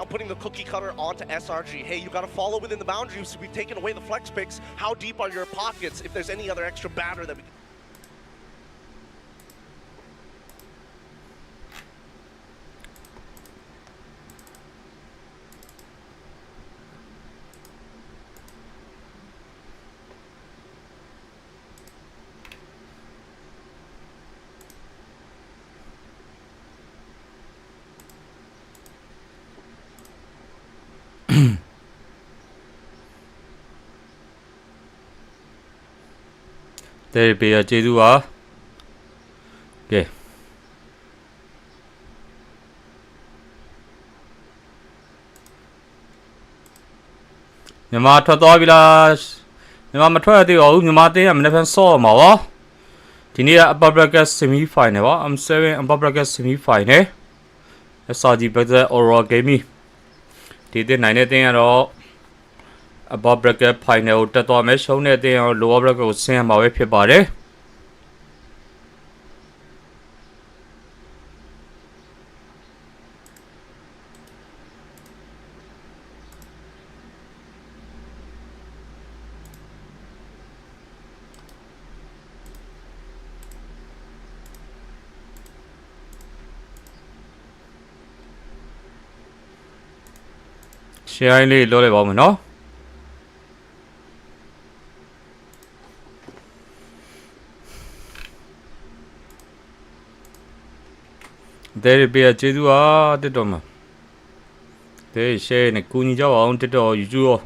about putting the cookie cutter onto SRG. Hey, you got to follow within the boundaries. We've taken away the flex picks. How deep are your pockets? If there's any other extra batter that we can... There be a Jedua. Okay. Yamata Dobilas. Yamata, the old Yamati, I'm never saw Mawa. Tinia Babraga semi final. I'm serving a Babraga semi final. SRG better or gave me. Did anything at all? Above bracket final that I met shown at the lower bracket was saying my way body. She only lolly woman, no? There be a Jedua the Doma. They say in a Kunija on the door, you do.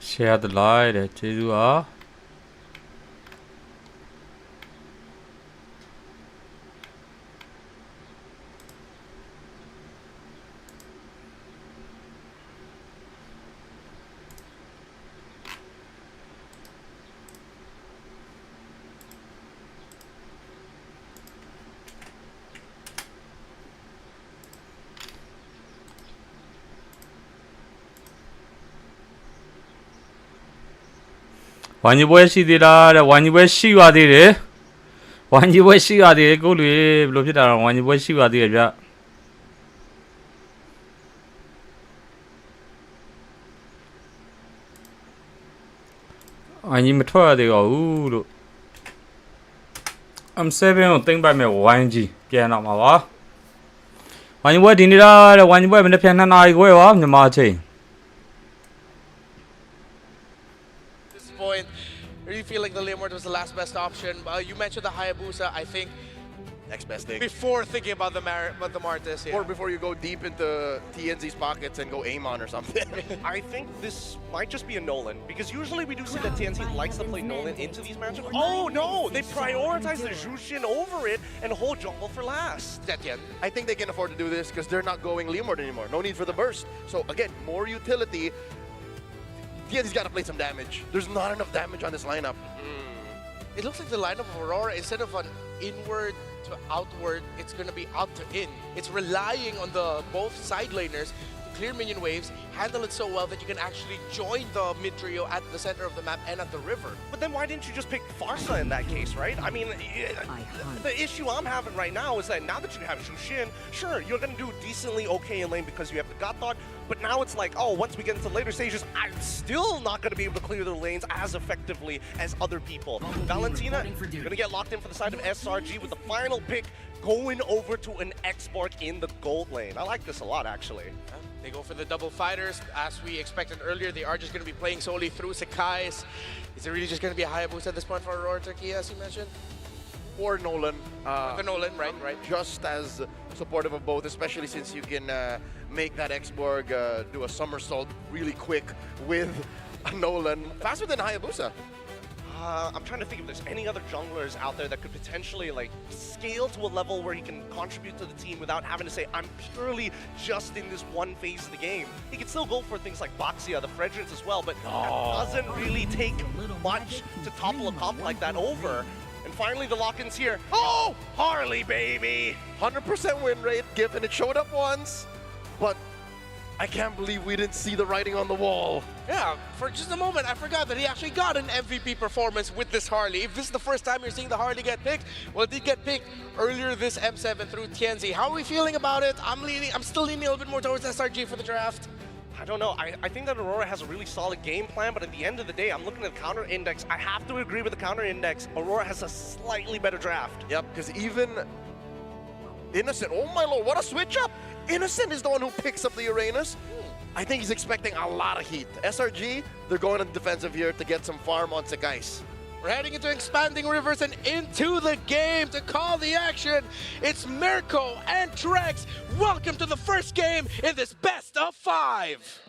Share the light at Jedua. When you wish you did, when you wish you are there, when you wish you are there, go to look it down when you wish you are there. When you mature, they go, I'm saving on thing by me, 1G, get out my wall. When you were in it, when you were in the pen and I go up the marching. You feel like the Limward was the last best option. You mentioned the Hayabusa, I think. Next best thing. Before thinking about the Martis, yeah. Or before you go deep into TNZ's pockets and go aim on or something. I think this might just be a Nolan, because usually we do see that TNZ likes to play Nolan into these matchups. Oh no! They prioritize the Jushin over it and hold jungle for last. I think they can afford to do this because they're not going Limward anymore. No need for the burst. So again, more utility. TNZ's got to play some damage. There's not enough damage on this lineup. It looks like the lineup of Aurora, instead of an inward to outward, it's going to be out to in. It's relying on the both side laners to clear minion waves, handle it so well that you can actually join the mid trio at the center of the map and at the river. But then why didn't you just pick Farsa in that case, right? I mean, the issue I'm having right now is that now that you have Shushin, sure, you're going to do decently okay in lane because you have the God Thought, but now it's like, oh, once we get into later stages, I'm still not going to be able to clear the lanes as effectively as other people. Valentina, going to get locked in for the side of SRG with the final pick going over to an X-Borg in the gold lane. I like this a lot, actually. They go for the double fighters. As we expected earlier, they are just going to be playing solely through Sakai's. Is it really just going to be a Hayabusa at this point for Aurora Turkey, as you mentioned? Or Nolan. The Nolan, right. Just as supportive of both, especially since you can make that X-Borg do a somersault really quick with a Nolan. Faster than Hayabusa. I'm trying to think if there's any other junglers out there that could potentially like scale to a level where he can contribute to the team without having to say, I'm purely just in this one phase of the game. He can still go for things like Boxia, the Fredrins as well, but that doesn't really take much to topple a comp like that over. And finally the lock-in's here. Oh, Harley, baby! 100% win rate given. It showed up once, but I can't believe we didn't see the writing on the wall. Yeah, for just a moment, I forgot that he actually got an MVP performance with this Harley. If this is the first time you're seeing the Harley get picked, well, it did get picked earlier this M7 through TNZ. How are we feeling about it? I'm still leaning a little bit more towards SRG for the draft. I don't know. I think that Aurora has a really solid game plan, but at the end of the day, I'm looking at the counter index. I have to agree with the counter index. Aurora has a slightly better draft. Yep, because even Innocent, oh my lord, what a switch up! Innocent is the one who picks up the Uranus. I think he's expecting a lot of heat. SRG, they're going on the defensive here to get some farm on Sakai's. We're heading into expanding rivers and into the game to call the action. It's Mirko and Trex. Welcome to the first game in this best of 5.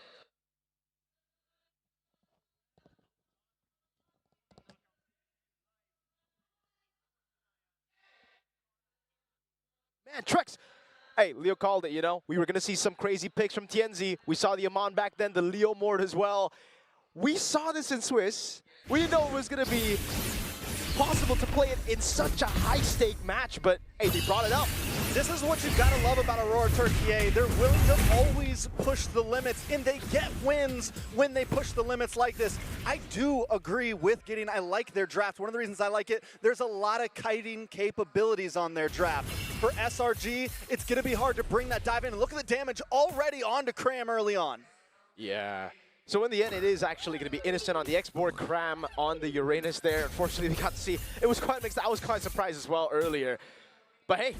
Man, Trex. Hey, Leo called it, you know. We were going to see some crazy picks from TNZ. We saw the Amon back then, the Leo Mord as well. We saw this in Swiss. We didn't know it was going to be possible to play it in such a high-stake match, but hey, they brought it up. This is what you've got to love about Aurora Turkey. They're willing to always push the limits, and they get wins when they push the limits like this. I do agree with Gideon. I like their draft. One of the reasons I like it, there's a lot of kiting capabilities on their draft. For SRG, it's going to be hard to bring that dive in. And look at the damage already onto Cram early on. Yeah. So in the end, it is actually going to be Innocent on the X-Borg, Cram on the Uranus there. Unfortunately, we got to see, it was quite mixed. I was quite surprised as well earlier. But hey,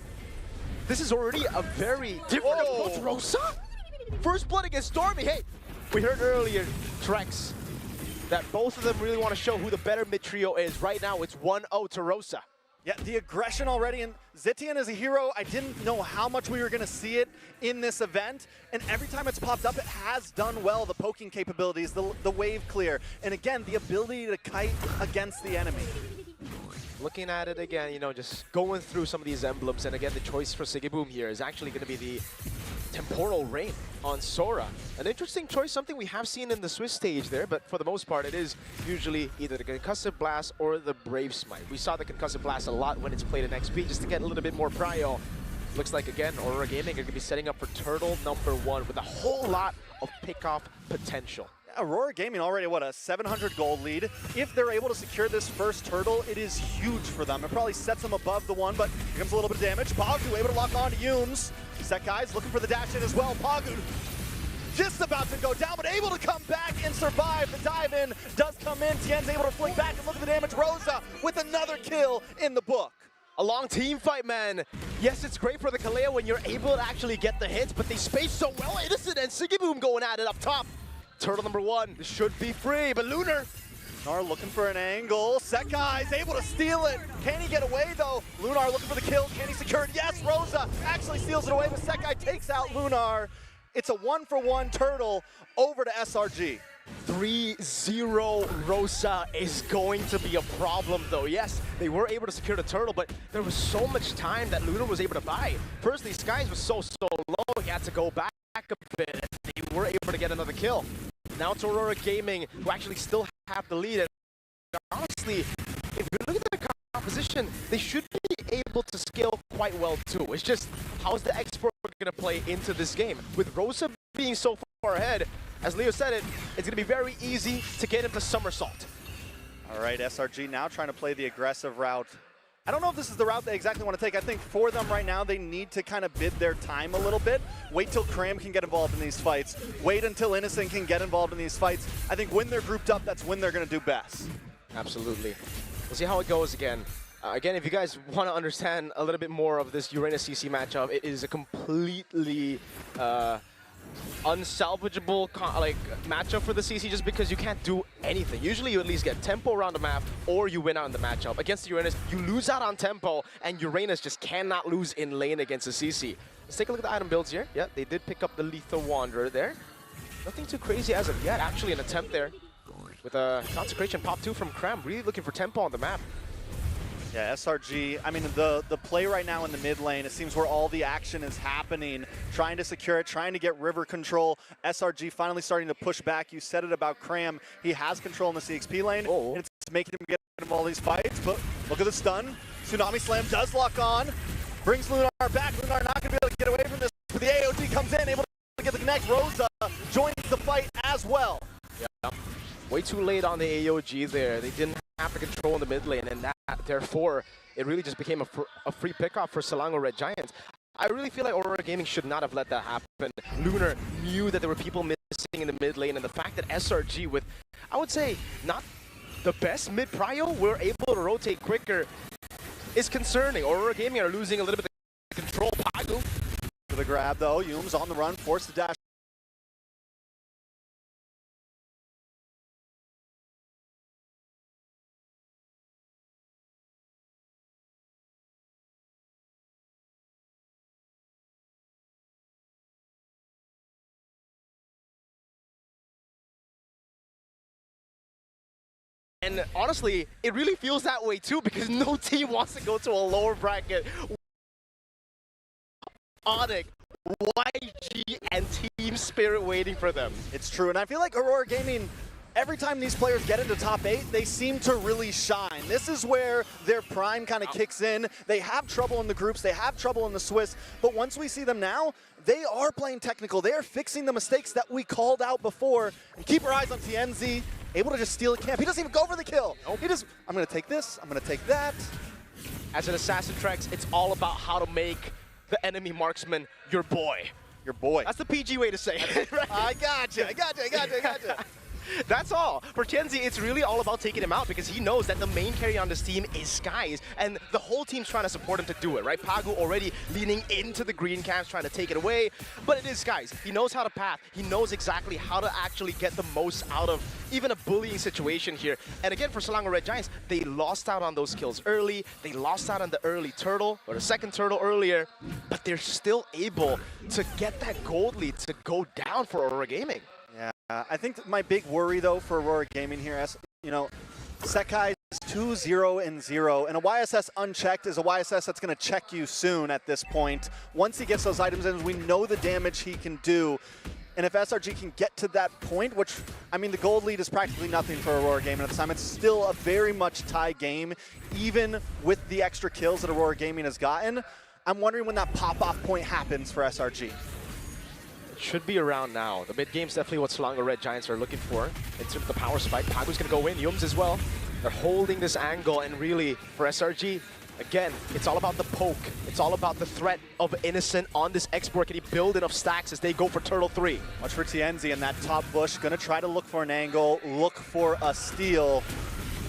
this is already a very different approach. Rosa? First blood against Stormy. Hey, we heard earlier, Trex, that both of them really want to show who the better mid trio is. Right now, it's 1-0 to Rosa. Yeah, the aggression already, and Zitian is a hero. I didn't know how much we were going to see it in this event, and every time it's popped up, it has done well. The poking capabilities, the wave clear, and again, the ability to kite against the enemy. Looking at it again, you know, just going through some of these emblems, and again, the choice for Sigiboom here is actually going to be the Temporal Rain on Sora. An interesting choice, something we have seen in the Swiss stage there, but for the most part, it is usually either the Concussive Blast or the Brave Smite. We saw the Concussive Blast a lot when it's played in XP, just to get a little bit more prio. Looks like, again, Aurora Gaming are going to be setting up for Turtle #1 with a whole lot of pick-off potential. Aurora Gaming already, what, a 700 gold lead. If they're able to secure this first turtle, it is huge for them. It probably sets them above the one, but here comes a little bit of damage. Pagu able to lock on to Yumes. Sekai's looking for the dash in as well. Pagu just about to go down, but able to come back and survive. The dive in does come in. Tien's able to fling back and look at the damage. Rosa with another kill in the book. A long team fight, man. Yes, it's great for the Kaleo when you're able to actually get the hits, but they space so well. Innocent and Sigiboom going at it up top. Turtle #1, this should be free, but Lunar. Lunar looking for an angle. Sekai's able to steal it. Can he get away though? Lunar looking for the kill. Can he secure it? Yes, Rosa actually steals it away, but Sekai takes out Lunar. It's a 1-for-1 Turtle over to SRG. 3-0 Rosa is going to be a problem though. Yes, they were able to secure the turtle, but there was so much time that Lunar was able to buy. Firstly, Skies was so low, he had to go back a bit. They were able to get another kill. Now it's Aurora Gaming, who actually still have the lead. And honestly, if you look at the composition, they should be able to scale quite well too. It's just, how's the X-Borg going to play into this game? With Rosa being so far ahead, as Leo said it, it's going to be very easy to get him to somersault. All right, SRG now trying to play the aggressive route. I don't know if this is the route they exactly want to take. I think for them right now, they need to kind of bid their time a little bit. Wait till Cram can get involved in these fights. Wait until Innocent can get involved in these fights. I think when they're grouped up, that's when they're going to do best. Absolutely. We'll see how it goes again. Again, if you guys want to understand a little bit more of this Uranus CC matchup, it is a completely unsalvageable matchup for the CC just because you can't do anything. Usually you at least get tempo around the map or you win out in the matchup. Against Uranus, you lose out on tempo and Uranus just cannot lose in lane against the CC. Let's take a look at the item builds here. Yeah, they did pick up the Lethal Wanderer there. Nothing too crazy as of yet. Actually an attempt there with a Consecration Pop 2 from Cram. Really looking for tempo on the map. Yeah, SRG, I mean, the play right now in the mid lane, it seems where all the action is happening, trying to secure it, trying to get river control. SRG finally starting to push back. You said it about Cram. He has control in the CXP lane. Oh. It's making him get in all these fights, but look at the stun. Tsunami Slam does lock on. Brings Lunar back. Lunar not going to be able to get away from this. But the AOT comes in, able to get the connect. Rosa joins the fight as well. Yeah. Way too late on the AOG there. They didn't have the control in the mid lane, and that, therefore, it really just became a free pickoff for Selangor Red Giants. I really feel like Aurora Gaming should not have let that happen. Lunar knew that there were people missing in the mid lane, and the fact that SRG, with, I would say, not the best mid prio, were able to rotate quicker is concerning. Aurora Gaming are losing a little bit of control. Pagu for the grab, though. Yum's on the run, forced to dash. And honestly, it really feels that way too because no team wants to go to a lower bracket. Onyx, YG, and Team Spirit waiting for them. It's true, and I feel like Aurora Gaming, every time these players get into top 8, they seem to really shine. This is where their prime kind of kicks in. They have trouble in the groups, they have trouble in the Swiss, but once we see them now, they are playing technical. They are fixing the mistakes that we called out before. And keep our eyes on TNZ. Able to just steal a camp. He doesn't even go for the kill. Nope. He just, I'm going to take this, I'm going to take that. As an Assassin Trex, it's all about how to make the enemy marksman your boy. Your boy. That's the PG way to say it, right? I got you. That's all. For Tianzi, it's really all about taking him out because he knows that the main carry on this team is Skies, and the whole team's trying to support him to do it, right? Pagu already leaning into the green camps, trying to take it away, but it is Skies. He knows how to path. He knows exactly how to actually get the most out of even a bullying situation here. And again, for Selangor Red Giants, they lost out on those kills early. They lost out on the early turtle, or the second turtle earlier, but they're still able to get that gold lead to go down for Aurora Gaming. Yeah, I think my big worry though for Aurora Gaming here is, you know, Sekai is 2-0-0, and a YSS unchecked is a YSS that's going to check you soon at this point. Once he gets those items in, we know the damage he can do. And if SRG can get to that point, which, I mean, the gold lead is practically nothing for Aurora Gaming at this time. It's still a very much tie game, even with the extra kills that Aurora Gaming has gotten. I'm wondering when that pop-off point happens for SRG. It should be around now. The mid game's definitely what Selangor Red Giants are looking for. In terms of the power spike, Pagu's gonna go in, Yums as well. They're holding this angle, and really, for SRG, again, it's all about the poke. It's all about the threat of Innocent on this export. Can he build enough stacks as they go for Turtle 3? Watch for TNZ in that top bush. Gonna try to look for an angle, look for a steal.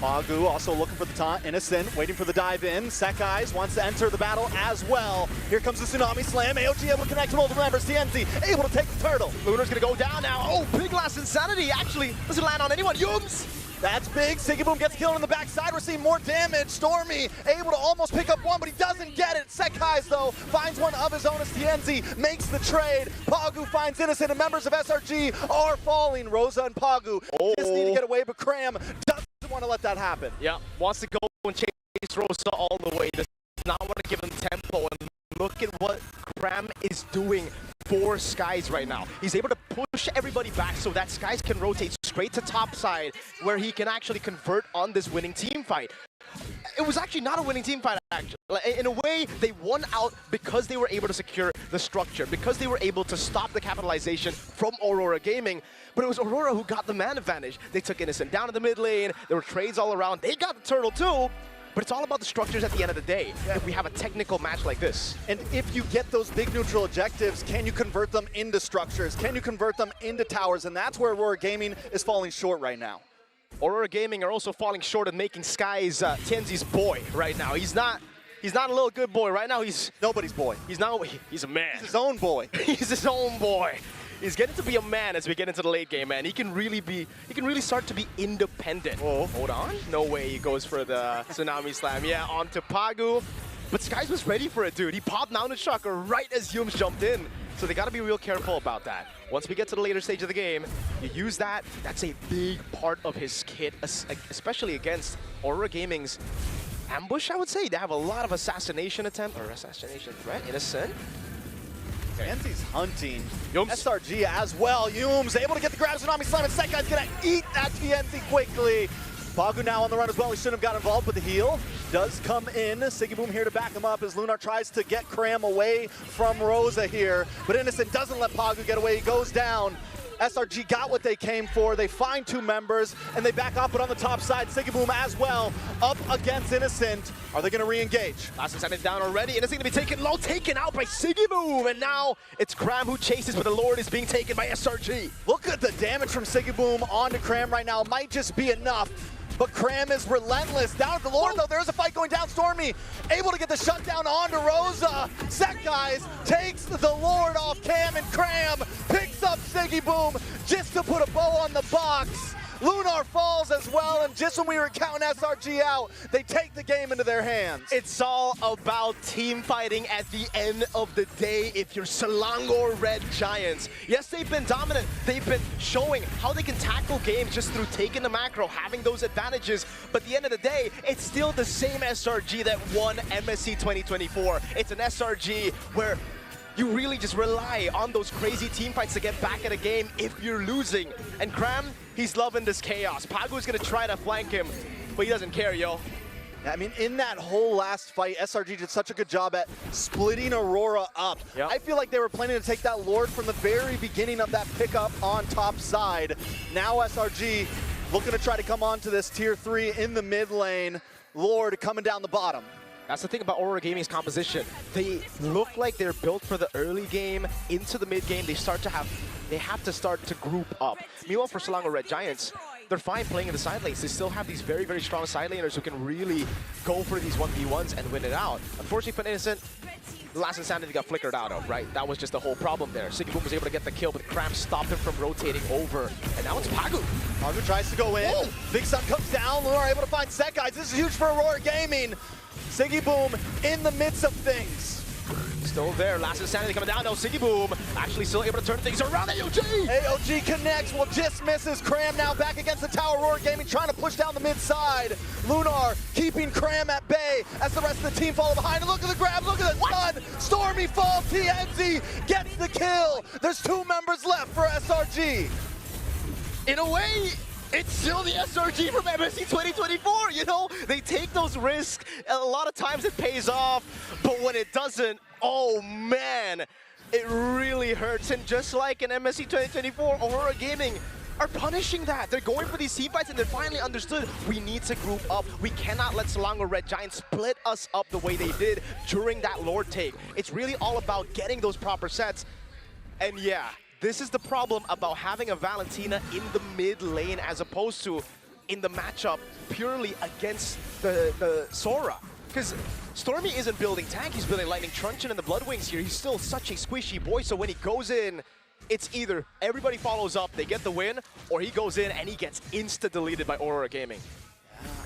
Pagu also looking for the taunt. Innocent waiting for the dive in. Sekai's wants to enter the battle as well. Here comes the Tsunami Slam. AOG able to connect to multiple members. TNZ able to take the turtle. Lunar's gonna go down now. Oh, big last Insanity actually doesn't land on anyone. Yums! That's big. Sigiboom gets killed on the backside. We're seeing more damage. Stormy able to almost pick up one, but he doesn't get it. Sekai's, though, finds one of his own as TNZ makes the trade. Pagu finds Innocent, and members of SRG are falling. Rosa and Pagu just need to get away, but Cram doesn't want to let that happen. Yeah, wants to go and chase Rosa all the way. Does not want to give him tempo, and look at what Cram is doing for Skies right now. He's able to push everybody back so that Skies can rotate straight to top side, where he can actually convert on this winning team fight. it was actually not a winning team fight, actually. In a way, they won out because they were able to secure the structure, because they were able to stop the capitalization from Aurora Gaming. But it was Aurora who got the man advantage. They took Innocent down to the mid lane. There were trades all around. They got the turtle too. But it's all about the structures at the end of the day, if we have a technical match like this. And if you get those big neutral objectives, can you convert them into structures? Can you convert them into towers? And that's where Aurora Gaming is falling short right now. Aurora Gaming are also falling short of making Sky's Tienzi's boy right now. He's not a little good boy right now. He's nobody's boy. He's a man. He's his own boy. He's his own boy. He's getting to be a man as we get into the late game, man. He can really start to be independent. Oh, hold on. No way he goes for the Tsunami Slam. Yeah, onto Pagu. But Skies was ready for it, dude. He popped down the Shocker right as Yums jumped in. So they got to be real careful about that. Once we get to the later stage of the game, you use that. That's a big part of his kit, especially against Aurora Gaming's ambush, I would say. They have a lot of assassination attempt, or assassination threat, Innocent. Tienzi's hunting. Yums. SRG as well. Yums able to get the grab. Tsunami Slam, and Sekai's gonna eat that Tienzi quickly. Pagu now on the run as well. He shouldn't have got involved, but the heal does come in. Sigiboom here to back him up as Lunar tries to get Cram away from Rosa here. But Innocent doesn't let Pagu get away. He goes down. SRG got what they came for. They find two members, and they back up, but on the top side, Sigiboom as well, up against Innocent. Are they gonna re-engage? Last is down already. Innocent gonna be taken low, taken out by Sigiboom, and now it's Cram who chases, but the Lord is being taken by SRG. Look at the damage from Sigiboom onto Cram right now. It might just be enough. But Cram is relentless. Down at the Lord, though, there's a fight going down. Stormy able to get the shutdown onto Rosa. Sekai's takes the Lord off Cam, and Cram picks up Sigiboom just to put a bow on the box. Lunar falls as well, and just when we were counting SRG out, they take the game into their hands. It's all about team fighting at the end of the day if you're Selangor Red Giants. Yes, they've been dominant. They've been showing how they can tackle games just through taking the macro, having those advantages. But at the end of the day, it's still the same SRG that won MSC 2024. It's an SRG where you really just rely on those crazy team fights to get back at a game if you're losing. And Cram, he's loving this chaos. Pagu's gonna try to flank him, but he doesn't care, yo. I mean, in that whole last fight, SRG did such a good job at splitting Aurora up. Yep. I feel like they were planning to take that Lord from the very beginning of that pickup on top side. Now SRG looking to try to come onto this tier 3 in the mid lane. Lord coming down the bottom. That's the thing about Aurora Gaming's composition. They look like they're built for the early game. Into the mid game, they have to start to group up. Meanwhile, for Selangor Red Giants, they're fine playing in the side lanes. They still have these very, very strong side laners who can really go for these 1v1s and win it out. Unfortunately for Innocent, the last insanity got flickered out of, right? That was just the whole problem there. Sigiboom was able to get the kill, but Cram stopped him from rotating over. And now it's Pagu. Pagu tries to go in. Whoa. Big Sun comes down. Lunar able to find Sekai's. This is huge for Aurora Gaming. Sigiboom in the midst of things. Still there, last insanity coming down. No, Sigiboom actually still able to turn things around. AOG! AOG connects, well, just misses. Cram now back against the tower. Aurora Gaming trying to push down the mid side. Lunar keeping Cram at bay as the rest of the team follow behind. And look at the grab, look at the stun. Stormy falls, TNZ gets the kill. There's 2 members left for SRG. In a way, it's still the SRG from MSC 2024, you know? They take those risks, a lot of times it pays off, but when it doesn't, oh man, it really hurts. And just like in MSC 2024, Aurora Gaming are punishing that. They're going for these team fights and they finally understood we need to group up. We cannot let Selangor Red Giants split us up the way they did during that Lord take. It's really all about getting those proper sets. And yeah, this is the problem about having a Valentina in the mid lane as opposed to in the matchup purely against the Sora. Because Stormy isn't building tank, he's building Lightning Truncheon and the Bloodwings here. He's still such a squishy boy, so when he goes in, it's either everybody follows up, they get the win, or he goes in and he gets insta-deleted by Aurora Gaming.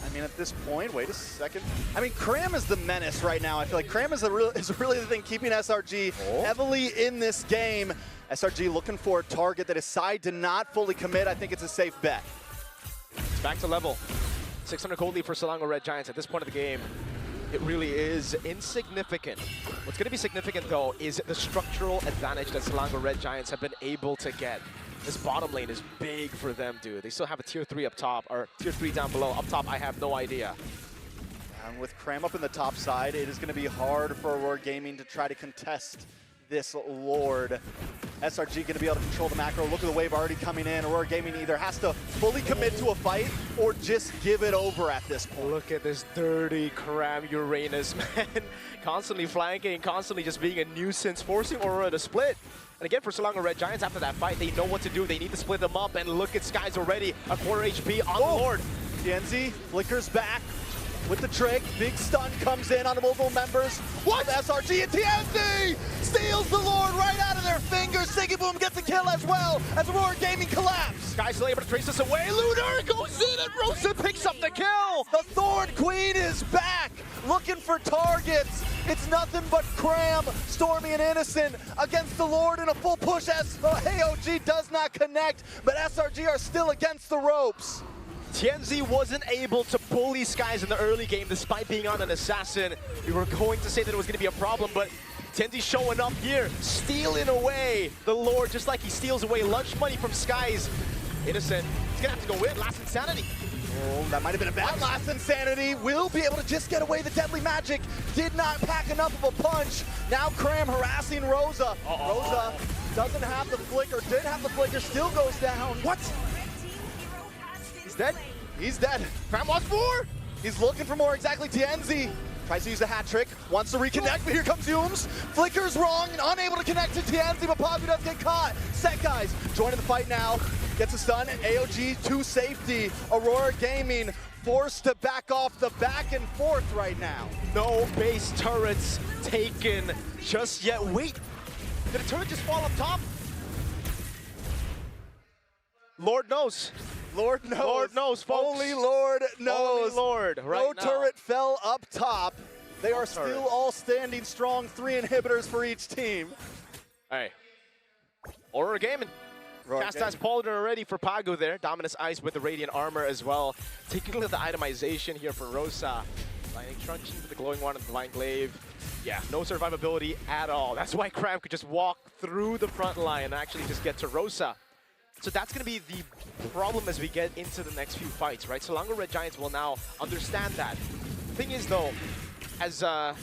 I mean, at this point, wait a second. I mean, Cram is the menace right now. I feel like Cram is really the thing keeping SRG heavily in this game. SRG looking for a target that his side did not fully commit. I think it's a safe bet. It's back to level. 600 gold lead for Selangor Red Giants at this point of the game. It really is insignificant. What's going to be significant, though, is the structural advantage that Selangor Red Giants have been able to get. This bottom lane is big for them, dude. They still have a tier 3 up top, or tier 3 down below. Up top, I have no idea. And with Cram up in the top side, it is going to be hard for Aurora Gaming to try to contest this Lord. SRG going to be able to control the macro. Look at the wave already coming in. Aurora Gaming either has to fully commit to a fight or just give it over at this point. Look at this dirty Cram Uranus, man. Constantly flanking, constantly just being a nuisance, forcing Aurora to split. And again, for Selangor Red Giants, after that fight, they know what to do. They need to split them up, and look at Skies already. A quarter HP on the Lord. TNZ flickers back with the trick. Big stun comes in on the multiple members. What? SRG and TNZ steals the Lord right out of their fingers. Sigiboom gets a kill as well as Aurora Gaming collapse. Skies still able to trace this away. Lunar goes in, and Rosa picks up the kill. The Thorn Queen is back, looking for targets. It's nothing but Cram, Stormy, and Innocent against the Lord in a full push as AOG does not connect, but SRG are still against the ropes. TNZ wasn't able to bully Skies in the early game despite being on an assassin. We were going to say that it was going to be a problem, but TNZ showing up here, stealing away the Lord just like he steals away lunch money from Skies. Innocent, he's going to have to go in, last insanity. Oh, that might have been a bad last insanity. Will be able to just get away the deadly magic. Did not pack enough of a punch. Now Cram harassing Rosa. Rosa doesn't have the flicker, did have the flicker, still goes down. What? He's dead. He's dead. Cram wants more. He's looking for more, exactly. TNZ tries to use the hat trick, wants to reconnect, but here comes Humes. Flicker's wrong and unable to connect to TNZ, but Pagu does get caught. Set guys joining the fight now. Gets a stun, AOG to safety. Aurora Gaming forced to back off the back and forth right now. No base turrets taken just yet. Wait, did a turret just fall up top? Lord knows. Lord knows. Lord knows, folks. Only Lord knows. Only Lord, right no now. turret fell up top. They are turret. still all standing strong. 3 inhibitors for each team. All right. Aurora Gaming. Chastise Pauldron already for Pagu there. Dominus Ice with the Radiant Armor as well. Taking a look at the itemization here for Rosa. Lightning Truncheon for the Glowing One and the Divine Glaive. Yeah, no survivability at all. That's why Cram could just walk through the front line and actually just get to Rosa. So that's going to be the problem as we get into the next few fights, right? Selangor Red Giants will now understand that. Thing is, though, as the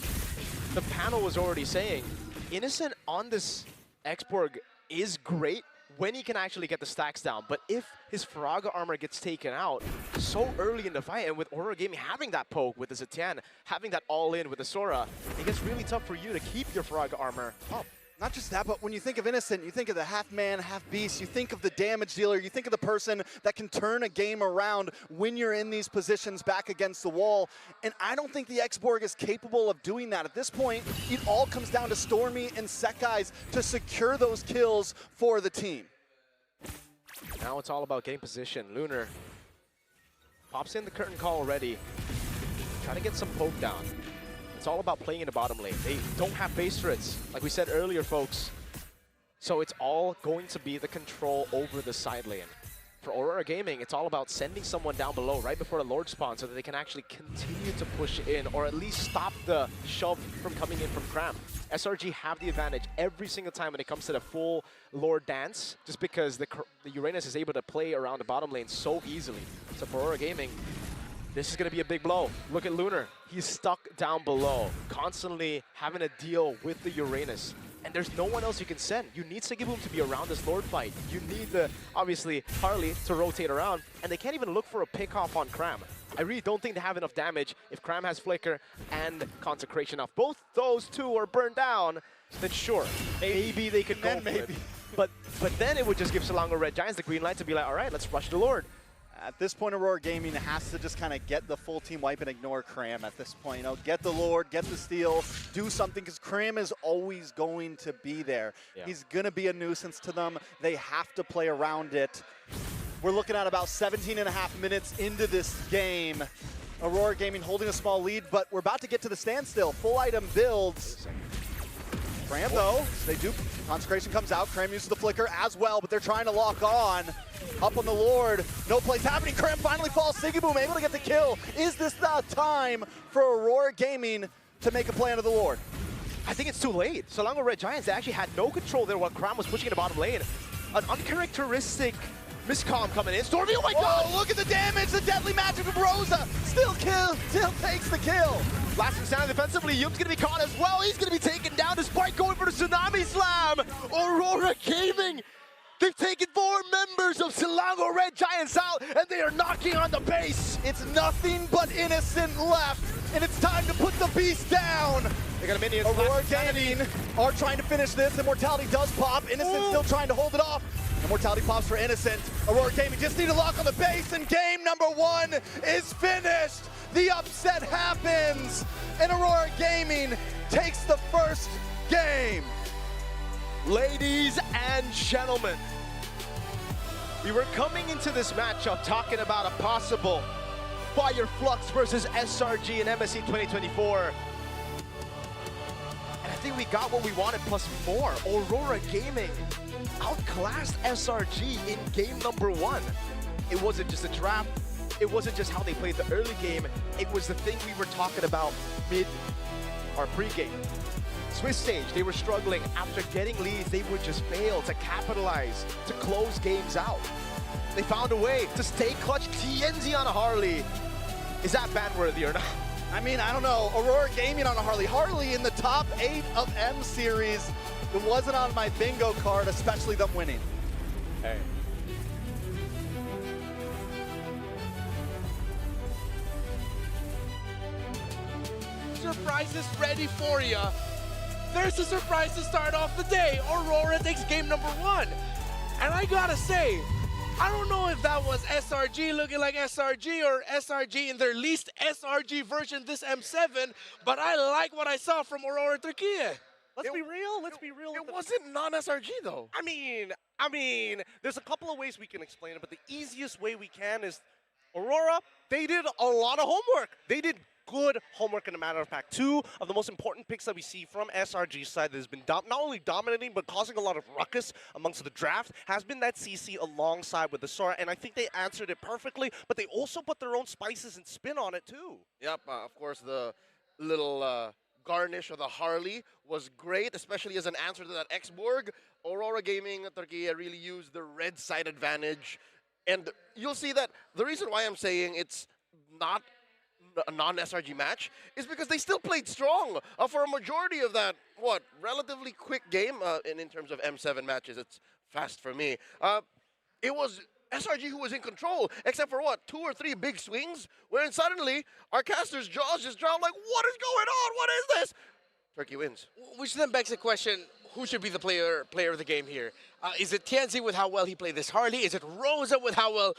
panel was already saying, Innocent on this X-Borg is great when he can actually get the stacks down. But if his Faraga armor gets taken out so early in the fight, and with Aurora Gaming having that poke with the Zetian, having that all-in with the Sora, it gets really tough for you to keep your Faraga armor up. Not just that, but when you think of Innocent, you think of the half-man, half-beast, you think of the damage dealer, you think of the person that can turn a game around when you're in these positions back against the wall. And I don't think the X-Borg is capable of doing that. At this point, it all comes down to Stormy and Sekai's to secure those kills for the team. Now it's all about getting position. Lunar pops in the curtain call already. Try to get some poke down. It's all about playing in the bottom lane. They don't have base turrets, like we said earlier, folks. So it's all going to be the control over the side lane. For Aurora Gaming, it's all about sending someone down below right before the Lord spawn so that they can actually continue to push in, or at least stop the shove from coming in from Cram. SRG have the advantage every single time when it comes to the full Lord dance, just because the Uranus is able to play around the bottom lane so easily. So for Aurora Gaming, this is going to be a big blow. Look at Lunar. He's stuck down below, constantly having to deal with the Uranus. And there's no one else you can send. You need Sigiboom to be around this Lord fight. You need, obviously, Harley to rotate around. And they can't even look for a pick-off on Cram. I really don't think they have enough damage if Cram has Flicker and Consecration off. Both those two are burned down, then sure, maybe they could go for it. But then it would just give Selangor Red Giants the green light to be like, all right, let's rush the Lord. At this point, Aurora Gaming has to just kind of get the full team wipe and ignore Cram at this point. You know, get the Lord, get the steal, do something, because Cram is always going to be there. Yeah. He's going to be a nuisance to them. They have to play around it. We're looking at about 17.5 minutes into this game. Aurora Gaming holding a small lead, but we're about to get to the standstill. Full item builds. Cram, though, they do. Consecration comes out. Cram uses the flicker as well, but they're trying to lock on. Up on the Lord. No plays happening. Cram finally falls. Sigiboom able to get the kill. Is this the time for Aurora Gaming to make a play under the Lord? I think it's too late. Selangor Red Giants, they actually had no control there while Cram was pushing in the bottom lane. An uncharacteristic Miscom coming in. Stormy, oh my god! Oh, look at the damage! The deadly magic of Rosa! Still takes the kill! Blasting sound defensively, Yum's gonna be caught as well. He's gonna be taken down despite going for the Tsunami Slam! Aurora Gaming! They've taken 4 members of Selangor Red Giants out, and they are knocking on the base! It's nothing but Innocent left, and it's time to put the beast down! They got a minion. Aurora Gaming are trying to finish this. Immortality does pop. Innocent still trying to hold it off. Immortality pops for Innocent. Aurora Gaming just need to lock on the base, and game number 1 is finished. The upset happens, and Aurora Gaming takes the first game. Ladies and gentlemen, we were coming into this matchup talking about a possible Fire Flux versus SRG in MSC 2024. And I think we got what we wanted plus more. Aurora Gaming outclassed SRG in game number 1. It wasn't just a draft. It wasn't just how they played the early game. It was the thing we were talking about mid or pre-game. Swiss stage, they were struggling. After getting leads, they would just fail to capitalize, to close games out. They found a way to stay clutch. TNZ on a Harley. Is that ban-worthy or not? I mean, I don't know. Aurora Gaming on a Harley. Harley in the top 8 of M series. It wasn't on my bingo card, especially them winning. Hey. Surprise is ready for you. There's a surprise to start off the day. Aurora takes game number 1. And I gotta say, I don't know if that was SRG looking like SRG or SRG in their least SRG version this M7, but I like what I saw from Aurora Turkey. Let's be real. Let's be real. It wasn't non-SRG though. I mean, there's a couple of ways we can explain it, but the easiest way we can is Aurora, they did a lot of homework. They did good homework in a matter of fact. 2 of the most important picks that we see from SRG's side that has been not only dominating but causing a lot of ruckus amongst the draft has been that CC alongside with the Sora, and I think they answered it perfectly, but they also put their own spices and spin on it too. Yep, of course the little garnish of the Harley was great, especially as an answer to that X-Borg. Aurora Gaming Turkey really used the red side advantage, and you'll see that the reason why I'm saying it's not a non-SRG match is because they still played strong for a majority of that, relatively quick game, and in terms of M7 matches, it's fast for me. It was SRG who was in control, except for 2 or 3 big swings, wherein suddenly our caster's jaws just dropped like, what is going on? What is this? Turkey wins. Which then begs the question, who should be the player of the game here? Is it TNZ with how well he played this Harley? Is it Rosa with how well...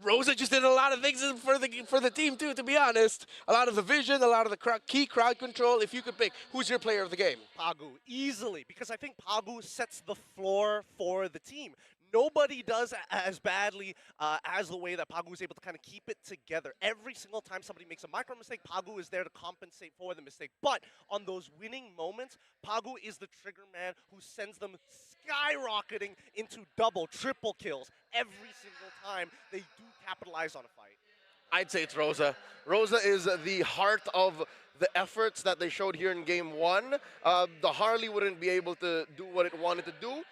Rosa just did a lot of things for the team too, to be honest. A lot of the vision, a lot of the key crowd control. If you could pick, who's your player of the game? Pagu, easily, because I think Pagu sets the floor for the team. Nobody does as badly as the way that Pagu is able to kind of keep it together. Every single time somebody makes a micro mistake, Pagu is there to compensate for the mistake. But on those winning moments, Pagu is the trigger man who sends them skyrocketing into double, triple kills every single time they do capitalize on a fight. I'd say it's Rosa. Rosa is the heart of the efforts that they showed here in game 1. The Harley wouldn't be able to do what it wanted to do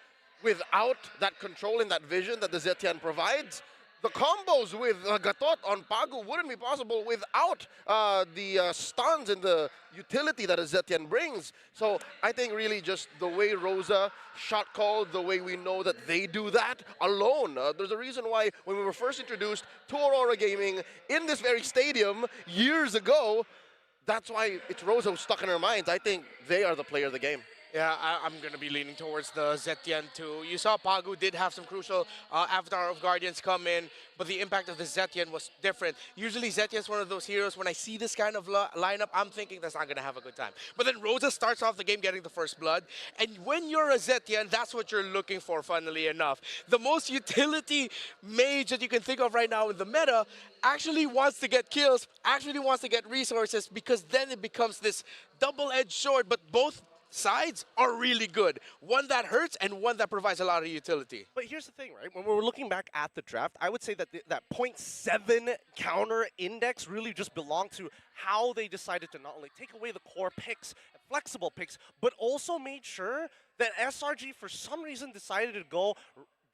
without that control and that vision that the Zetian provides. The combos with Gatot on Pagu wouldn't be possible without the stuns and the utility that a Zetian brings. So I think really just the way Rosa shot called, the way we know that they do that alone. There's a reason why when we were first introduced to Aurora Gaming in this very stadium years ago, that's why it's Rosa who's stuck in our minds. I think they are the player of the game. Yeah, I'm going to be leaning towards the Zetian too. You saw Pagu did have some crucial Avatar of Guardians come in, but the impact of the Zetian was different. Usually Zetian's one of those heroes, when I see this kind of lineup, I'm thinking that's not going to have a good time. But then Rosa starts off the game getting the first blood, and when you're a Zetian, that's what you're looking for, funnily enough. The most utility mage that you can think of right now in the meta actually wants to get kills, actually wants to get resources, because then it becomes this double-edged sword, but both sides are really good. One that hurts and one that provides a lot of utility. But here's the thing, right? When we're looking back at the draft, I would say that that 0.7 counter index really just belonged to how they decided to not only take away the core picks, flexible picks, but also made sure that SRG for some reason decided to go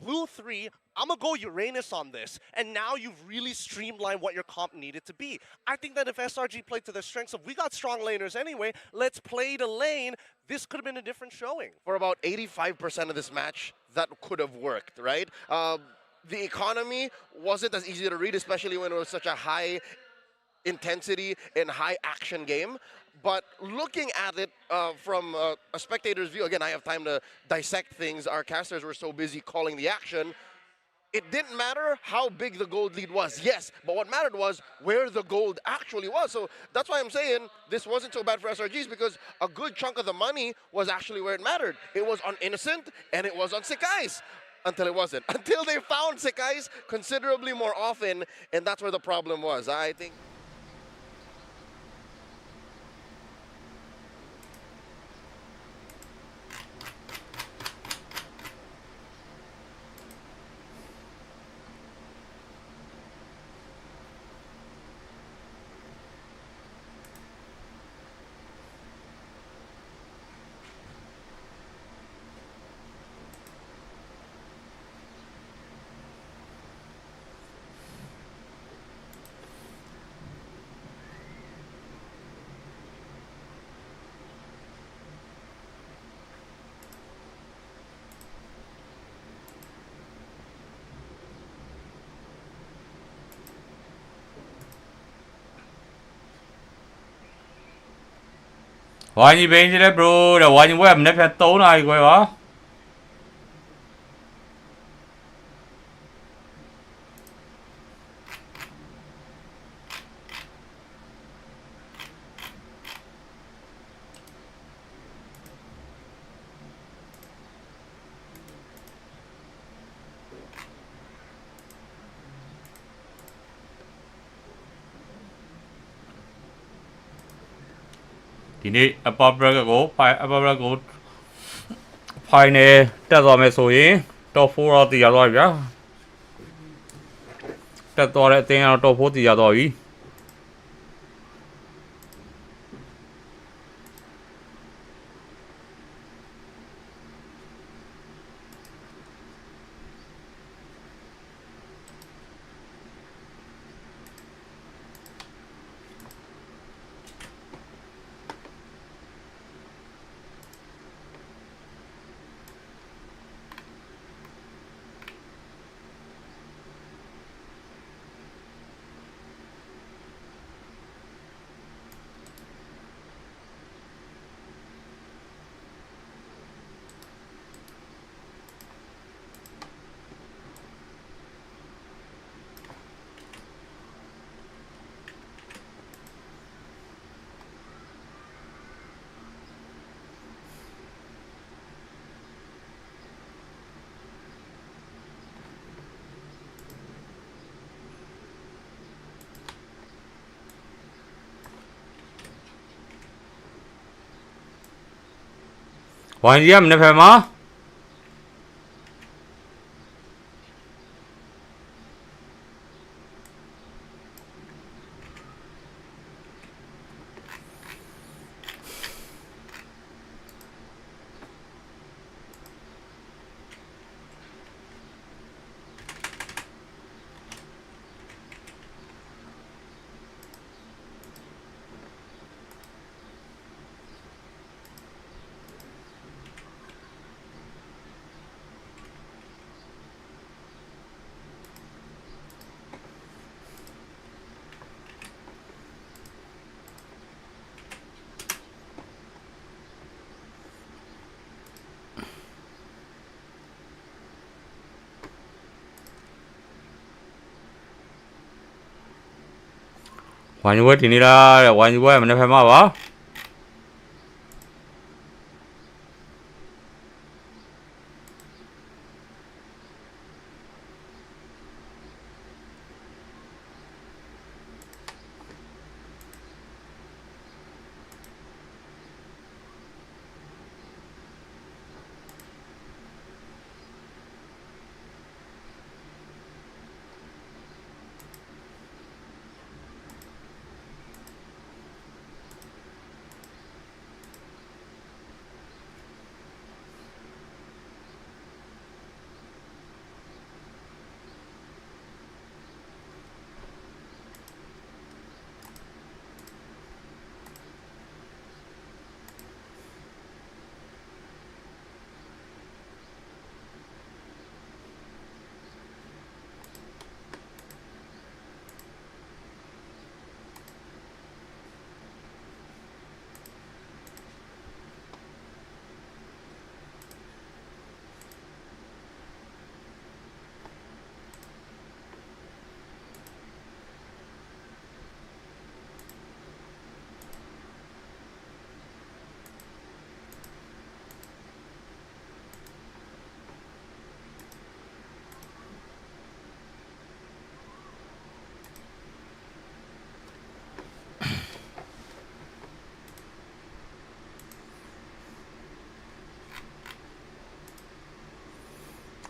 Blue 3, I'm going to go Uranus on this. And now you've really streamlined what your comp needed to be. I think that if SRG played to their strengths of, we got strong laners anyway, let's play the lane, this could have been a different showing. For about 85% of this match, that could have worked, right? The economy wasn't as easy to read, especially when it was such a high intensity and high action game. But looking at it from a spectator's view, again, I have time to dissect things. Our casters were so busy calling the action. It didn't matter how big the gold lead was, yes, but what mattered was where the gold actually was. So that's why I'm saying this wasn't so bad for SRGs, because a good chunk of the money was actually where it mattered. It was on Innocent and it was on Sekais. Until it wasn't. Until they found Sekais considerably more often, and that's where the problem was. I think. Why you being there, bro? The why you wear never tố này quay hả? Thì đi above go phai nèတက်သွားမယ်ဆိုရင် top 4တော့တည်ရသွားပြီဗျာတက်သွားတဲ့အတင်းကတော့ top 4တည်ရသွားပြီ Why you am never ma? Why you wait in it? Why you wear never ma?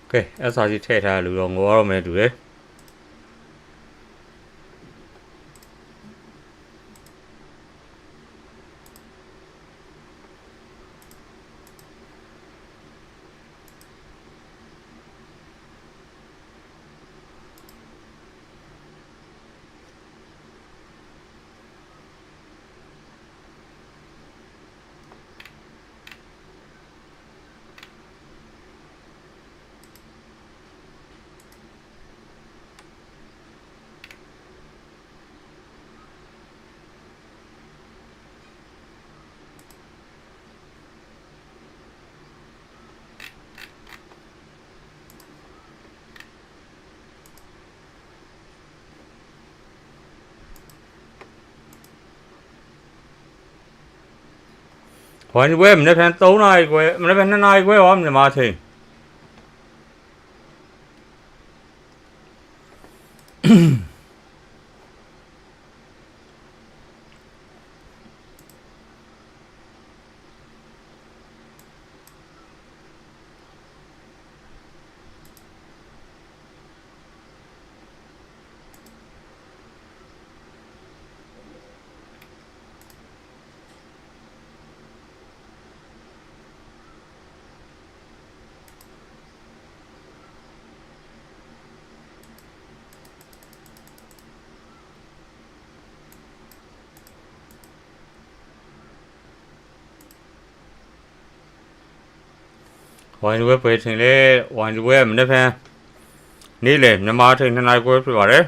Okay SRG ထည့်ထားလို့တော့ငိုရတော့မယ်တူတယ်ဝိုင်းပွဲမနေ့က3နာရီခွဲမနေ့က2နာရီခွဲရောမြန်မာချိန်ဝိုင်းပွဲပဲချိန်လေဝိုင်းပွဲမနေ့ကနေ့လေမြန်မာချိန်2နာရီခွဲဖြစ်ပါတယ်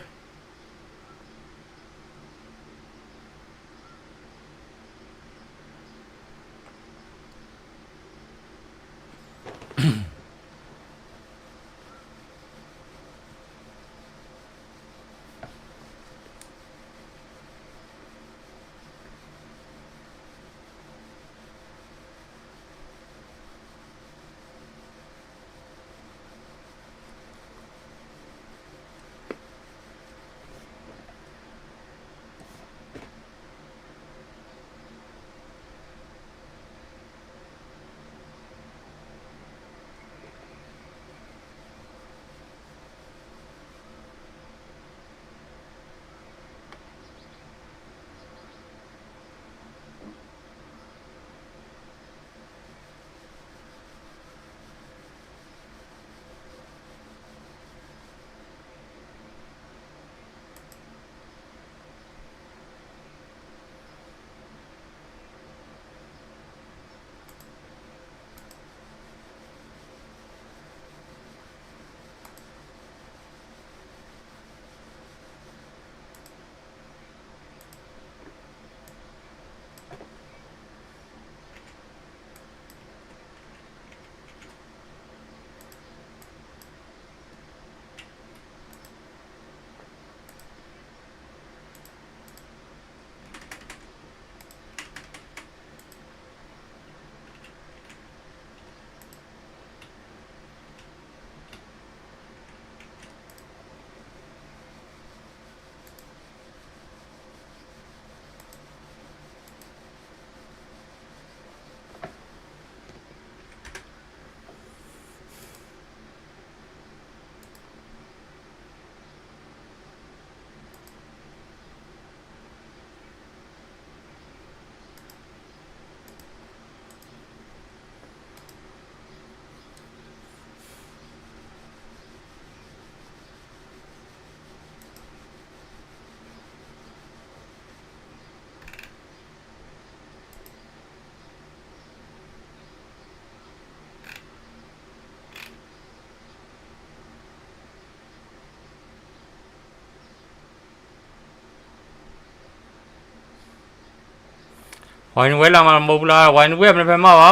ဝိုင်းပွဲလာမှာမဟုတ်ဘူးလားဝိုင်းပွဲမနေ့ကမှာပါ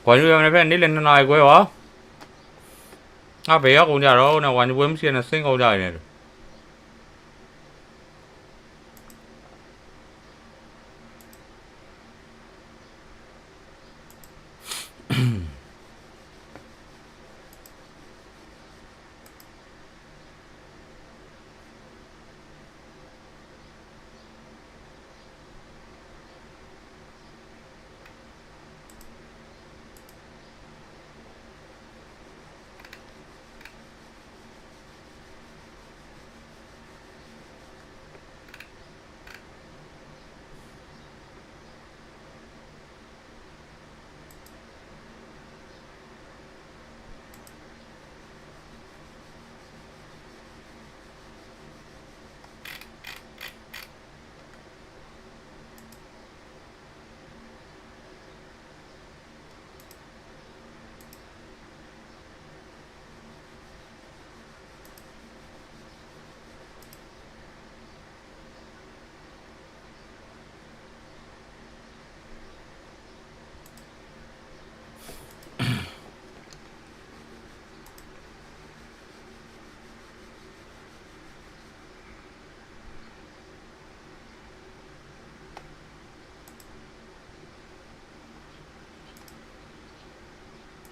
ဝိုင်းပွဲမနေ့ကနေ့လည်း2နာရီခွဲပါငါဘယ်ရောက်ကုန်ကြတော့နဲ့ဝိုင်းပွဲမရှိနဲ့စိတ်ကုန်ကြနေတယ်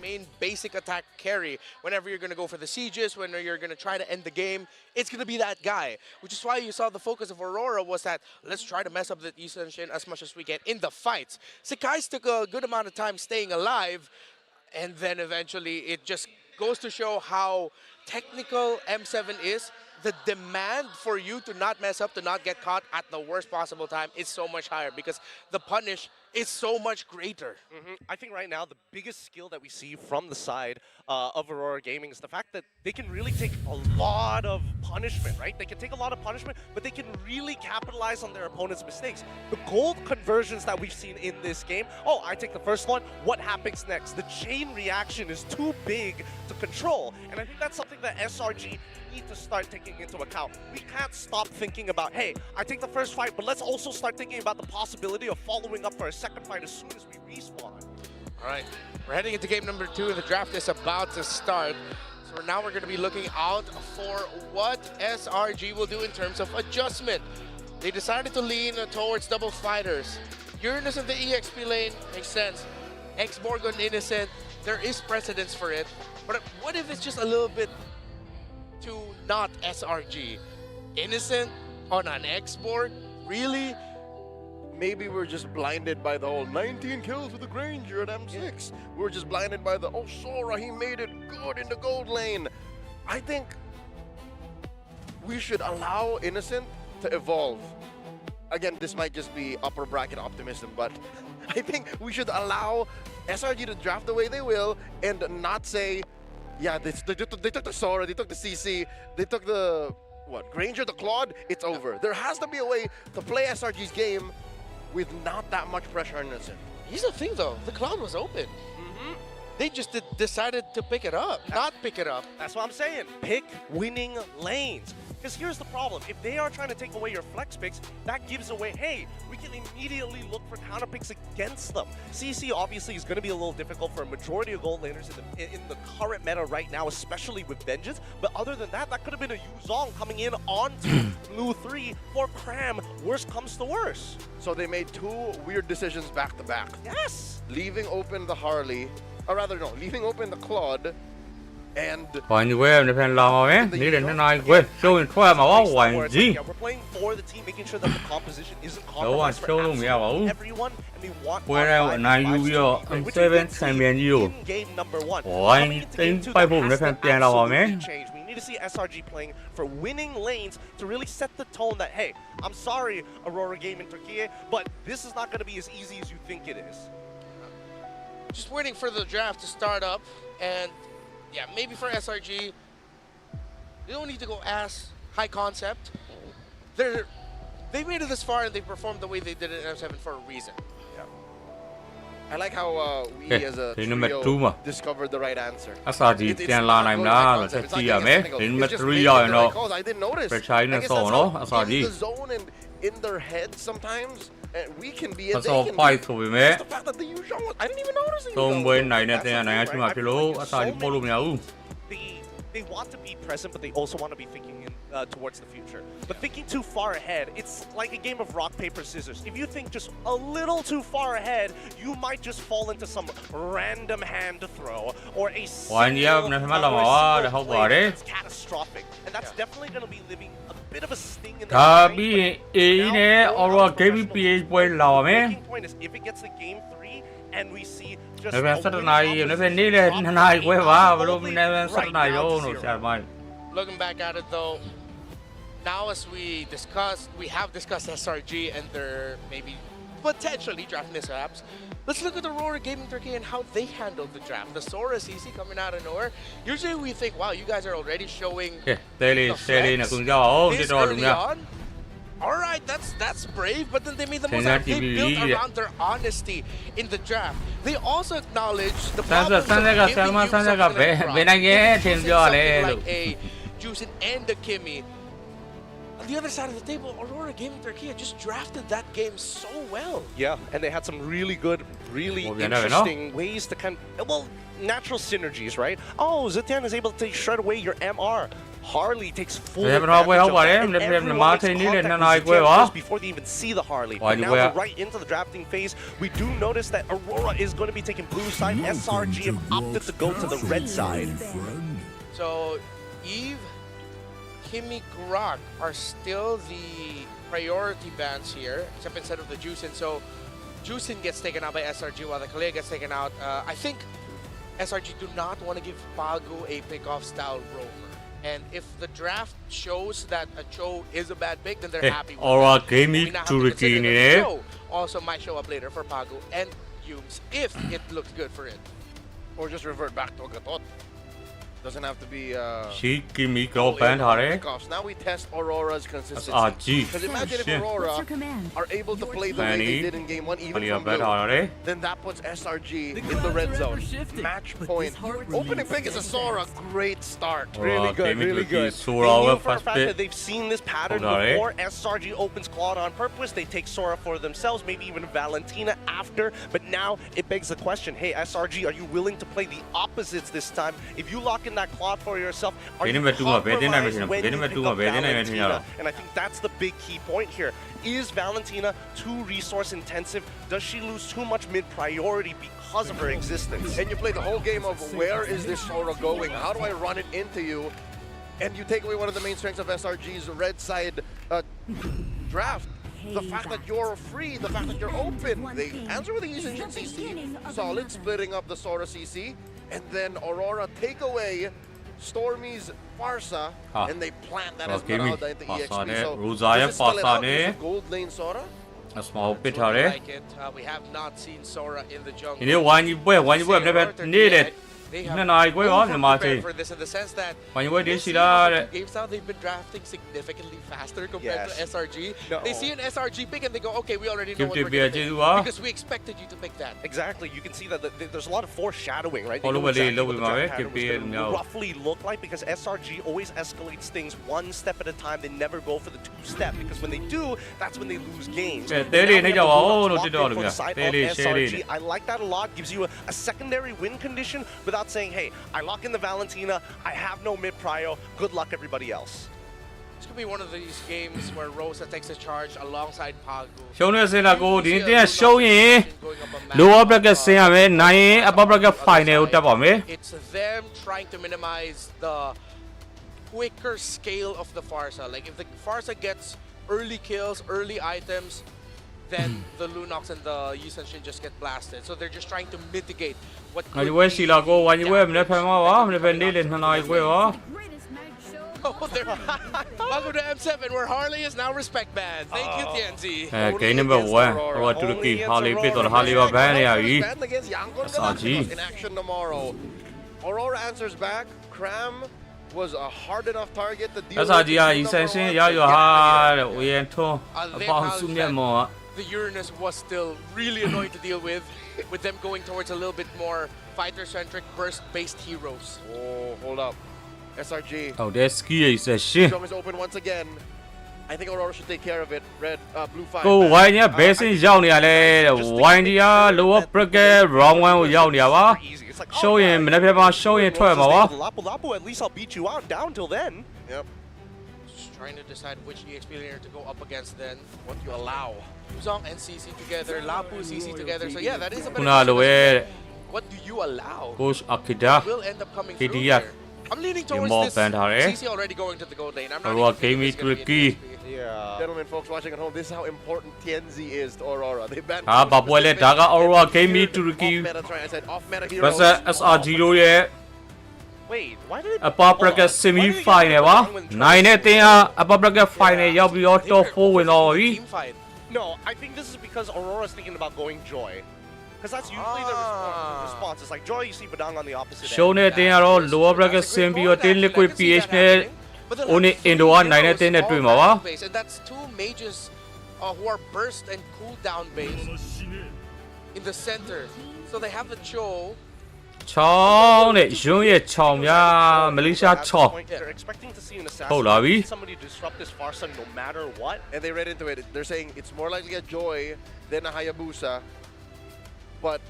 main basic attack carry. Whenever you're going to go for the sieges, when you're going to try to end the game, it's going to be that guy. Which is why you saw the focus of Aurora was that let's try to mess up the Eastern Shin as much as we can in the fights. Sakai's took a good amount of time staying alive, and then eventually it just goes to show how technical M7 is. The demand for you to not mess up, to not get caught at the worst possible time is so much higher because the punish is so much greater. I think right now the biggest skill that we see from the side of Aurora Gaming is the fact that they can really take a lot of punishment, right? They can take a lot of punishment, but they can really capitalize on their opponent's mistakes. The gold conversions that we've seen in this game, oh, I take the first one, what happens next? The chain reaction is too big to control, and I think that's something that SRG need to start taking into account. We can't stop thinking about, hey, I take the first fight, but let's also start thinking about the possibility of following up for a second fight as soon as we respawn. All right, we're heading into game number 2. The draft is about to start. So now we're going to be looking out for what SRG will do in terms of adjustment. They decided to lean towards double fighters. Uranus of the EXP lane makes sense. X-Borg on Innocent, there is precedence for it. But what if it's just a little bit to not SRG? Innocent on an X-Borg? Really? Maybe we're just blinded by the whole 19 kills with the Granger at M6. We're just blinded by the, oh, Sora, he made it good in the gold lane. I think we should allow Innocent to evolve. Again, this might just be upper bracket optimism, but I think we should allow SRG to draft the way they will and not say, yeah, they took the Sora, they took the CC, they took the, what, Granger, the Claude, it's over. There has to be a way to play SRG's game with not that much pressure on Innocent. Here's the thing though, the Cloud was open. They just decided to pick it up, not pick it up. That's what I'm saying. Pick winning lanes. Because here's the problem. If they are trying to take away your flex picks, that gives away, hey, we can immediately look for counter picks against them. CC obviously is going to be a little difficult for a majority of gold laners in the current meta right now, especially with Vengeance. But other than that, that could have been a Yuzong coming in onto Blue 3 for Cram. Worst comes to worst. So they made 2 weird decisions back to back. Yes! Leaving open the Harley, or rather no, leaving open the Claude, and Why you wear the pen lava, man? Need a night with showing 12 hours. Why, G? Yeah, we're playing for the team, making sure that the composition isn't No one compromised for showed me absolutely how. everyone, and we want Where our else? 5v5s Now to you be are great, which we 7 did see champion you. in game number 1. Why Coming into game think 2, by that boom has the to pen lava, absolutely man? change. We need to see SRG playing for winning lanes to really set the tone that, hey, I'm sorry, Aurora Gaming Turkey, but this is not going to be as easy as you think it is. Just waiting for the draft to start up, and yeah, maybe for SRG, they don't need to go as high concept. They made it this far and they performed the way they did it in M7 for a reason. I like how we as a trio discovered the right answer. SRG ပြန်လာနိုင်မလားလို့ဆက်ကြည့်ရမယ်။ Limit 3ရောက်ရင်တော့ I didn't notice. Pressure နဲ့ဆော့နော် SRG in the zone and in their head sometimes, and we can be and ဆော့ they can fight be. ဆိုပေမဲ့ The fact that the Yuzhong was, I didn't even notice it. သုံးပွဲနိုင်တဲ့တင်နိုင်ရရှိမှဖြစ်လို့ SRG ပို့လို့မရဘူး They want to be present, but they also want to be thinking towards the future. But thinking too far ahead, it's like a game of rock, paper, scissors. If you think just a little too far ahead, you might just fall into some random hand throw or a single play that's catastrophic. And that's definitely going to be leaving a bit of a sting in ဒါ the ပြီးရင် A နဲ့ Aurora Gaming PH ပွဲလာပါမယ် The point is, if it gets to game 3 and we see just လည်းပဲ7နာရီလည်းပဲနေ့လည်း2နာရီခွဲပါဘလို့လည်းပဲ7နာရီလုံးလို့ဆရာမိုင်း Looking back at it though, now as we have discussed SRG and their maybe potentially draft mishaps. Let's look at the RORA Gaming Turkey and how they handled the draft. The Sora CC coming out of nowhere. Usually we think, wow, you guys are already showing တဲလေးဆယ်လေးနဲ့ကုန်ကြအောင်ဒီ this တော့လူ early များ on. All right, that's brave, but then they made the most out of it. They built around their honesty in the draft. They also acknowledge the problems of giving you something like a Juicin and the Kimmy. On the other side of the table, Aurora Gaming Turkey just drafted that game so well. Yeah, and they had some really good, really interesting ways to natural synergies, right? Oh, Zetian is able to take shred away your MR. Harley takes full They have an advantage halfway of out, that, eh? and They have everyone the makes Martin Neal and contact then with I ZTF go, before they even see the Harley. Why But now do we- we're right into the drafting phase. We do notice that Aurora is going to be taking blue side. SRG have opted to go to the red side. So Eve, Kimmy, Grok are still the priority bans here, except instead of the Juicin. So Juicin gets taken out by SRG while the Kalea gets taken out. I think SRG do not want to give Pago a pick-off style rover. And if the draft shows that a Cho is a bad pick, then they're Hey, happy with Aura that. gave me We now have to to consider retain that it. Cho also might show up later for Pago and Humes if it looks good for it. Or just revert back to Gatot. Doesn't have to be. She give me go all ban in on hare. pickoffs. Now we test Aurora's consistency. SRG. Because imagine if Shit. Aurora are able to play the way Manny. they did in game 1, even Only from a ban blue, hare. then that puts SRG in the red zone. Match point. Opening pick is a Sora. Great start. Really good, really good. They Sora knew over for a first fact that bit. they've seen this pattern Hold on, eh? before. SRG opens Claude on purpose. They take Sora for themselves, maybe even Valentina after. But now it begs the question, hey, SRG, are you willing to play the opposites this time? If you lock in that Claude for yourself, are you compromised when you pick up Valentina? And I think that's the big key point here. Is Valentina too resource intensive? Does she lose too much mid priority because of her existence? And you play the whole game of where is this Sora going? How do I run it into you? And you take away one of the main strengths of SRG's red side draft. The fact that you're free, the fact that you're open. They answer with the Yushin CC. Solid, splitting up the Sora CC. And then Aurora take away Stormy's Farsa, and they plant that Esmeralda into EXP. So, does it spell it out? Is it gold lane Sora? A small bit Looking hare. like it. We have not seen Sora in the jungle. You know when you wear needed. They No, have no, I go on the over-prepared Martin. for this in the sense that When you wear you'll this, see you after know. 2 games now, they've been drafting significantly faster compared Yes. to SRG. No. They see an SRG pick and they go, okay, we already know Give what the we're going to BRG pick to because we expected you to pick that. Exactly, you can see that there's a lot of foreshadowing, right? They Follow know what they exactly look what the with my draft way, pattern was keep gonna it, no. roughly look like because SRG always escalates things one step at a time. They never go for the two-step because when they do, that's when they lose games. Yeah, Now they we didn't have know, the oh, Bulldogs no, locked in they for the don't, side yeah. of They did, SRG. I like that a lot. Gives you a secondary win condition without saying, hey, I lock in the Valentina, I have no mid-prio, good luck everybody else. This could be one of these games where Rosa takes a charge alongside Pagu. ရှုံးနေစင်လာကိုဒီတင်ရှုံးရင် lower bracket ဆင်းရမယ်နိုင်ရင် upper bracket final ကိုတက်ပါမယ် It's them trying to minimize the quicker scale of the Farsa. Like if the Farsa gets early kills, early items, then the Lunox and the Yusenshin just get blasted. So they're just trying to mitigate what ငါ could ဒီဝဲ be စီလာကိုဝိုင်းဝဲမ damage နေ့ဖက်မှာပါမနေ့ဖက်နေ့လေ2နာရီခွဲပါ Oh, they're Welcome to M7 where Harley is now respect banned. Thank you, TNZ. အဲ game number 1 ဟိုတူရကီဟာလီပစ်တော့ဟာလီပါဘန်နေရပြီ Stand against Yangon SRG. in action tomorrow. Aurora answers back. Cram was a hard enough target to deal လက်စာကြီးက with. essential ရရဟာတဲ့ဝေယန်ထွန်းအပေါင်းစုမြတ်မော The Uranus was still really annoying to deal with them going towards a little bit more fighter-centric, burst-based heroes. Oh, hold up. SRG. ဟုတ်တယ် ski ရိတ်ဆက်ရှင် Drum is open once again. I think Aurora should take care of it. Red, blue 5. ကိုဝိုင်းညဘယ်စင်ရောက်နေရလဲဝိုင်းဒီယာ lower bracket round 1ကိုရောက်နေရပါ Easy. It's like, ရှုံးရင်မနေ့ဖက်မှာရှုံးရင်ထွက်မှာပါ Lapu Lapu, at least I'll beat you out down till then. Yep. Just trying to decide which EXP laner to go up against then. What you allow. Uzong and CC together, Lapu, CC together. So yeah, that is a ခု better နလိုပဲ decision. What do you allow? coach akida Will end up coming through KDF. here. I'm leaning towards more this. banned hare. CC already going to the gold lane. I'm not Aurora even thinking gave me it's gonna be an tricky. EXP. Yeah. Gentlemen, folks watching at home, this is how important TNZ is to Aurora. They banned ဟာဘာပွဲလဲဒါက Aurora game me to the off meta try. I said off meta heroes. versus SRG တို့ရဲ့ Wait, why did it... upper hold bracket on. semi Why did it get final ပါ wrong when နိုင်တဲ့ Trump- တင်းက upper bracket final ရောက်ပြီးတော့ top 4 ဝင်တော့ပြီ Team fight. No, I think this is because Aurora's thinking about going Joy. Because that's usually the response. It's like Joy, you see Badang on the opposite ရှုံး end. တဲ့တင်းကတော့ lower bracket ဆင်းပြီးတော့ tin liquid pH နဲ့ Only Indo ကနိုင်တဲ့တင်းနဲ့တွေ့မှာပါ And that's two mages who are burst and cool down based in the center. So they have the Cho. ချောင်းနဲ့ယွန်းရဲ့ချောင်းများမလေးရှား At this ချောင်း point, they're expecting to see an Oh, Lavi. assassin. Somebody disrupt this Farsa no matter what. And they read into it. They're saying it's more likely a Joy than a Hayabusa. But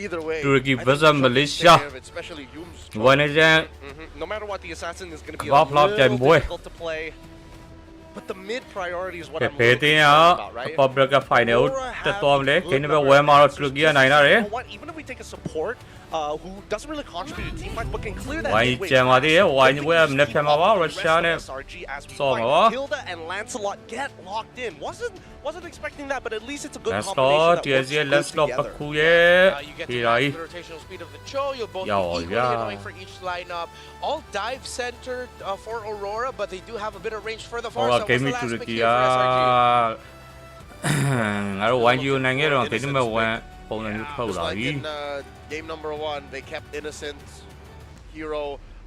Either way, Turkey I think versus they should Malaysia. take care of it, especially Youm's. No matter what, the assassin is going to be a Flop, flop, little game boy. difficult to play. But the mid priority is what I'm ဖေး really တင်း concerned က about, right? Pop Bracket Final Aurora တက် have သွားမလဲ a good Game number number 1 မှာ of တော့ answers. Turkey ကနိုင်တာတယ် You know what? Even if we take a support who doesn't really contribute to team fight but can clear that ဝိုင်း mid wave ကြံပါသေးတယ်ဝိုင်း I think ပွဲ we ကမနေ့ should ဖြတ်မှာပါ keep up Russia the နဲ့ rest of SRG as we စော fight. မှာပါ Hilda and Lancelot get locked in. Wasn't expecting that, but at least it's a good Let's combination go that works TSG good Let's go together. ပခုရဲ့ You get to ဒီ match တိုင်း the rotational speed of the Cho. You'll both Yo, be equally yeah. annoying for each lineup. All dive centered for Aurora, but they do have a bit of range further far. ဟော So what's Game the last pick Turkey here က for SRG? ငါတို့ဝိုင်းယူနိုင်ခဲ့တော့ Game number 1 ပုံစံမျိုးထုတ် Just လာ like ပြီ in game number 1, they kept Innocent, Hero,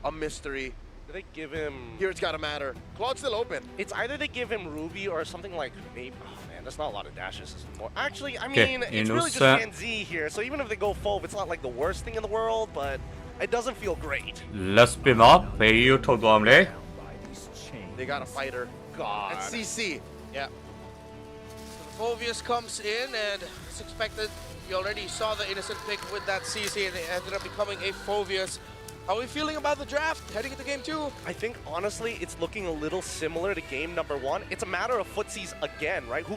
a mystery. Do they give him... Here it's got to matter. Claude's still open. It's either they give him Ruby or something like maybe. Oh man, that's not a lot of dashes anymore. Actually, I Okay, mean, it's really just Innocent. Gen Z here. So even if they go full, it's not like the worst thing in the world, but it doesn't feel great. Let's spin off ဘေးယူထုတ်သွားမလဲ They got a fighter. God. And CC. Yeah. So the Phoveus comes in, and it's expected. You already saw the innocent pick with that CC, and it ended up becoming a Phoveus. How are we feeling about the draft heading into game 2? I think honestly, it's looking a little similar to game number 1. It's a matter of footsies again, right? Who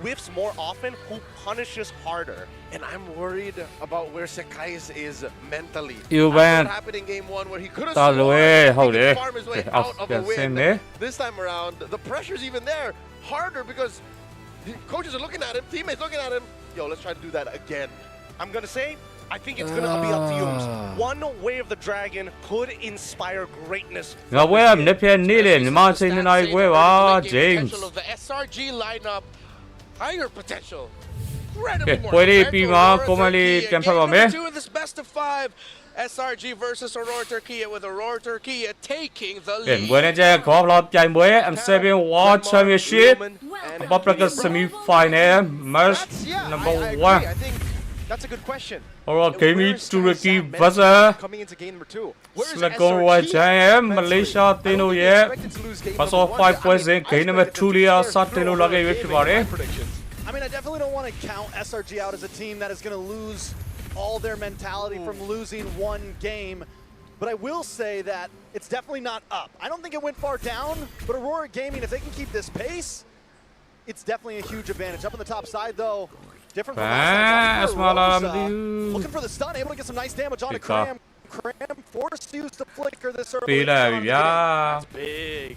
whiffs more often, who punishes harder. And I'm worried about where Sekai's is mentally. You After went. what happened in game 1 where he could have That's the way, he hold could it. farm his way Okay, out of a I'll send win. it. This time around, the pressure's even there. Harder because the coaches are looking at him, teammates looking at him. Yo, let's try to do that again. I'm gonna say, I think it's gonna be up to you. One way of the dragon could inspire greatness. ငါပွဲကမနေ့ဖြတ်နေ့လေမြန်မာအချိန်2နာရီပွဲပါ James Potential of the SRG lineup, higher potential. Okay, Incredibly more ပွဲလေး compared ပြီး to မှ Aurora ကိုမလေး Turkey. ပြန်ဖတ်ပါ Game မယ် number 2 in this best of 5. SRG versus Aurora Turkey, with Aurora Turkey taking the ကဲ lead. ပွဲနဲ့ကျဂေါဖလောက်ပြိုင်ပွဲ M7 World Championship And Pop Bracket Semi Final Match number I 1 agree. I think that's a good question. Alright, Game Where is Turkey Sky's versus coming into game number 2? Where is Silicon SRG White Giant mentally? Malaysia I don't Tino think they yet. expected to lose game First number of all, 1. 5 points in, I game number expected 2 them to liya tear sat through tino Aurora lage Gaming with in my pare. predictions. I mean, I definitely don't want to count SRG out as a team that is going to lose all their mentality from losing one game. But I will say that it's definitely not up. I don't think it went far down, but Aurora Gaming, if they can keep this pace, it's definitely a huge advantage. Up on the top side, though, different from last time. Rosa, looking for the stun, able to get some nice damage on a Cram. Cram forced to use the flicker this early. ပေးလိုက်ပြီဗျာ Big.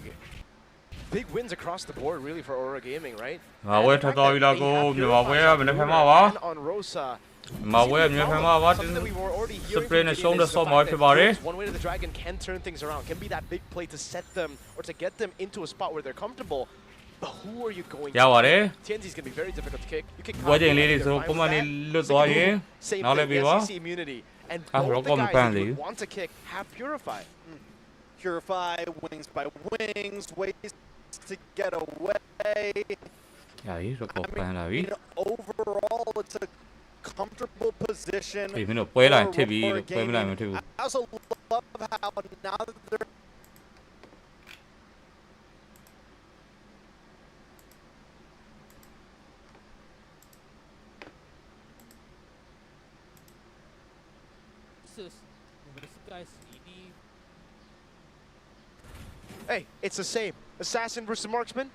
Big wins across the board, really, for Aurora Gaming, right? ငါပွဲထွက်သွားပြီလားကိုမြန်မာပွဲကမနေ့ဖက်မှာပါ And on Rosa. မြန်မာပွဲကမနေ့ဖက်မှာပါ Something that we were already hearing Spray fromနဲ့ the ရှုံး beginning တဲ့ is ဆော့ the မော် fact ဖြစ် that ပါတယ် One way to the Dragon can turn things around, can be that big play to set them or to get them into a spot where they're comfortable. But who are you going ရပါတယ် TNZ is going to be very difficult to kick. You kick ပွဲချိန်လေးတွေ they're ဆို fine ပုံ with မှန်လေး that. လွတ်သွားရင် Same နောက်လည်း thing, ပေးပါ SEC immunity. And Ah, both the Rocco guys that Mpande. you would want to kick have Purify. Purify, wings by wings, ways to get away. ရပြီတော့ကောပန်းလာပြီ You know, overall, it's a comfortable position. ဒီမင်းတို့ပွဲလိုက်ထစ်ပြီး for ပွဲမလိုက်မ gaming. ထစ်ဘူး I also love how now that they're Hey, it's the same. Assassin versus Marksman.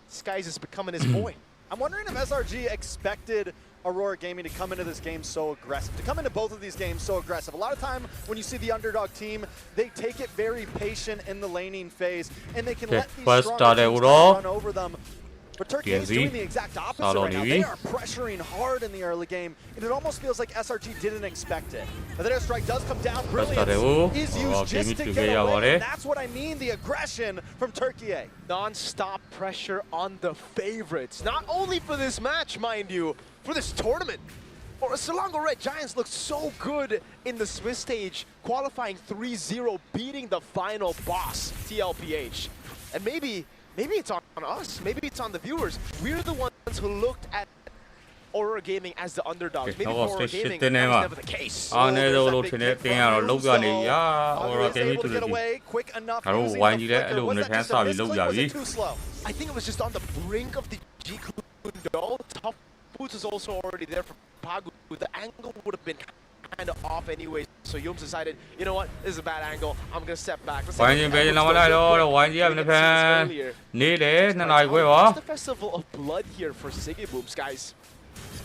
Skies is becoming his boy. I'm wondering if SRG expected Aurora Gaming to come into this game so aggressive, to come into both of these games so aggressive. A lot of time when you see the underdog team, they take it very patient in the laning phase, and they can Okay, let these first stronger teams Tadeo. run over them. But Turkey is TNZ. doing the exact opposite Salo right now. Nivi. They are pressuring hard in the early game, and it almost feels like SRG didn't expect it. But the airstrike does come down. Tadeo. Brilliance is Oh, used just to Gaming get Turkey away, aware. and that's what I mean, the aggression from Turkey. Non-stop pressure on the favorites. Not only for this match, mind you, for this tournament. Or Selangor Red Giants looked so good in the Swiss stage, qualifying 3-0, beating the final boss, TLPH. And maybe it's on us, maybe it's on the viewers. We're the ones who looked at Aurora Gaming as the underdogs. Maybe for Aurora Gaming, that was never the case. အားနေတော့လို့ထင်တယ်တင်ရတော့လောက်ကနေရ or Always game able တူ to တယ် get away quick enough ငါတို့ using ဝိုင်း the ကြီးလဲအဲ့ flicker. လို Was မ that ဖန် just စာ a ပြီးလောက် misclick? ကြ Was ပြီ it too slow? I think it was just on the brink of the G Kundo. Top Boots is also already there for Pagu, the angle would have been kind of off anyway. So Yums decided, you know what, this is a bad angle. I'm gonna step back. Let's see ဝိုင်း if ချင်းပဲ Pagu's ကျွန်တော် still လိုက် good တော့ quick. ဝိုင်းကြီးကမ We နေ့ can ဖ see န် this earlier. နေ့လေ2 နာရီခွဲပါ It's the festival of blood here for Sigibooms, guys.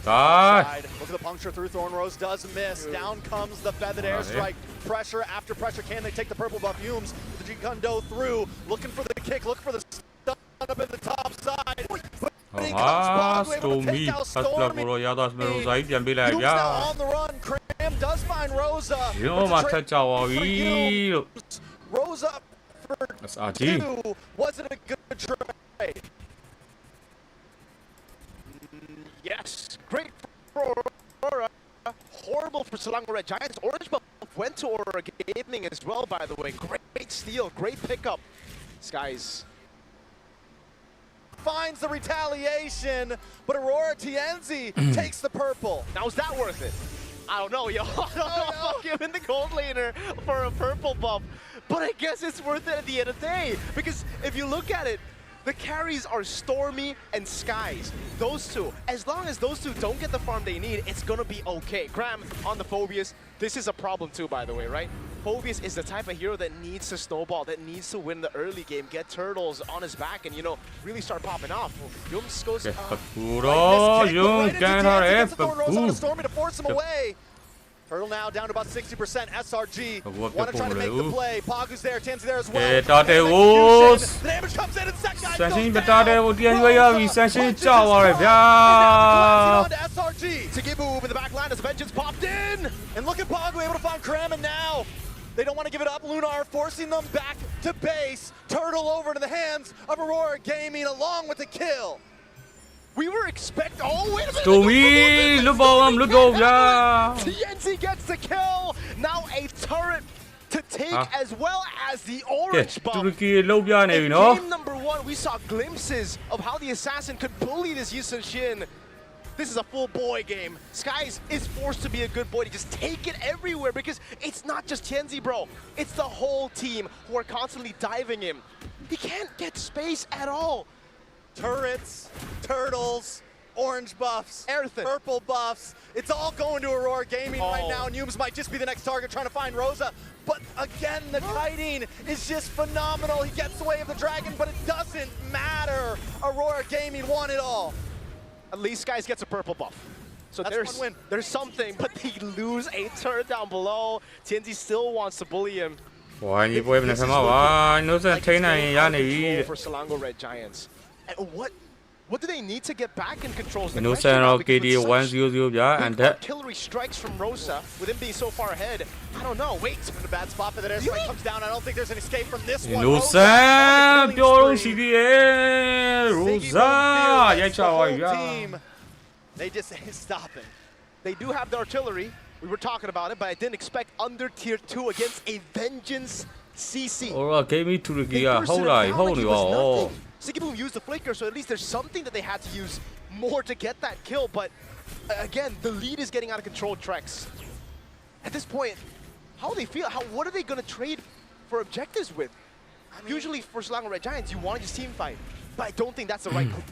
ဒါ Side. Look at the puncture through. Thorn Rose does miss. Down comes the feathered airstrike. Pressure after pressure. Can they take the purple buff? Humes with the G-Kundo through. Looking for the kick. Looking for the stun up in the top side. But in comes ဟာ Pagu, စ able တို to မီ take out ဖတ်ပလက် Stormy. ကိုရတော့စမရိုဇာကြီးပြန်ပေးလိုက် Humes ဗျာ now on the run. Cram does find Rosa. ရောမထက်ကြပါပြီလို့ Rosa for SRG two. Was it a good trade? Yes, great for Aurora. Horrible for Selangor Red Giants. Orange Buff went to Aurora Gaming as well, by the way. Great steal, great pickup. Skies finds the retaliation, but Aurora Tienzi takes the purple. Now, is that worth it? I don't know, yo. I don't know if I'll give in the gold laner for a purple buff. But I guess it's worth it at the end of the day. Because if you look at it, the carries are Stormy and Skies. Those two. As long as those two don't get the farm they need, it's going to be okay. Cram on the Phobius. This is a problem too, by the way, right? Phobius is the type of hero that needs to snowball, that needs to win the early game, get turtles on his back, and, you know, really start popping off. Yums goes... ကဲပကူတော့ယုံကန်ထားတယ်ပကူ Stormy to force him away. Turtle now down to about 60%. SRG want to try to make the play. Pagu's there, Tienzi there as well. Yeah, Tate Wolves. The damage comes in and set guys ဆန်ရှင်း goes မ down. တာတဲ့ကိုပြန်ရွေးရပြီဆန်ရှင်းကြောက်ရတယ်ဗျာ On to SRG. Sigiboo in the back line as Vengeance popped in! And look at Pagu able to find Kramen now. They don't want to give it up. Lunar forcing them back to base. Turtle over to the hands of Aurora Gaming along with the kill. We were expect. Oh, wait a minute! တူမီလွတ်ပေါ်လွတ်တော့ဗျာ TNC gets the kill! Now a turret to take as well as the ကဲ orange တူ buff. ရကီလောက်ပြနေပြီ In နော် game number 1, we saw glimpses of how the assassin could bully this Yusun Shin. This is a full boy game. Skies is forced to be a good boy to just take it everywhere because it's not just Tienzi, bro. It's the whole team who are constantly diving him. He can't get space at all. Turrets, turtles, orange buffs, Everything. purple buffs. It's all going to Aurora Gaming right Oh. now. Numes might just be the next target trying to find Rosa. But again, the kiting is just phenomenal. He gets away with the dragon, but it doesn't matter. Aurora Gaming won it all. At least Skies gets a purple buff. So That's one win. there's something, but they lose a turret down below. Tienzi still wants to bully him. ဝိုင်းကြီးပွဲမနေဖမှာပါနှုတ်ဆက်ထိန်းနိုင်ရနေပြီ Control for Selangor Red Giants. And what do they need to get back in control? နှုတ်ဆက်တော့ KD 100 ဗျာ and that artillery strikes from Rosa with him being so far ahead. I don't know. Wait. In a bad spot, but that airstrike comes down. I don't think there's an escape from this one. နှုတ်ဆ Rosa က် on the ပြော killing လို့ရှိ spree. သေးရဲ့ရိုဇာ Siggy ရိုက်ချ the ပါ whole ဗျာ team. They just stop it. They do have the artillery. We were talking about it, but I didn't expect under tier 2 against a Vengeance CC. ဟိုတော့ဂိမ်းမီတူရကီ They က bursted ဟုတ် it လား down ဟုတ် like နေ he ပါ was ဩ nothing. Sigiboo used the flicker, so at least there's something that they had to use more to get that kill. But again, the lead is getting out of control, Trex. At this point, how do they feel? What are they going to trade for objectives with? Usually for Selangor Red Giants, you want to just team fight. But I don't think that's the right move.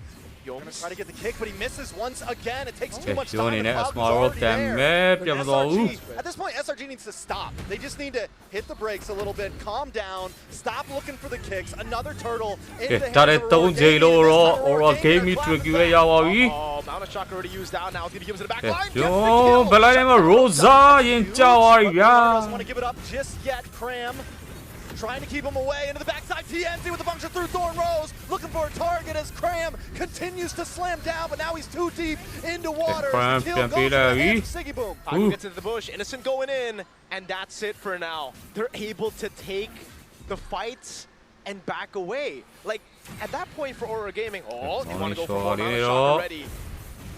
Gonna try to get the kick, but he misses once again. It takes too Okay, much doing time. it and now. Pagu's Small rope already damn there. it. But Yeah, but SRG, at this point, SRG needs to stop. They just need to hit the brakes a little bit, calm down, stop looking for the kicks. Another turtle into the ကဲဒါ hands တဲ့ of 3 Aurora ချိန် Gaming, လို့ and this တော့ time Aurora Gaming Gaming are တူရကီ clapping ပဲရပါပြီ Oh, Mount of Shock already used out. Now Gibbs in the back ကဲ line. ကျုံ Gets the kill. ဘလိုက်ထဲမှာရိုဇာရင်ကြောက်ရပြီဗျာ Doesn't want to give it up just yet. Cram trying to keep him away into the backside. TNC with the puncture through Thorn Rose, looking for a target as Cram continues to slam down, but now he's too deep into water. Cram Kill can goes be to the there, hands eh? of Siggy Boom. Pagu gets into the bush. Innocent going in, and that's it for now. They're able to take the fights and back away. Like, at that point for Aurora Gaming, they want to go for more Mount of Shock already.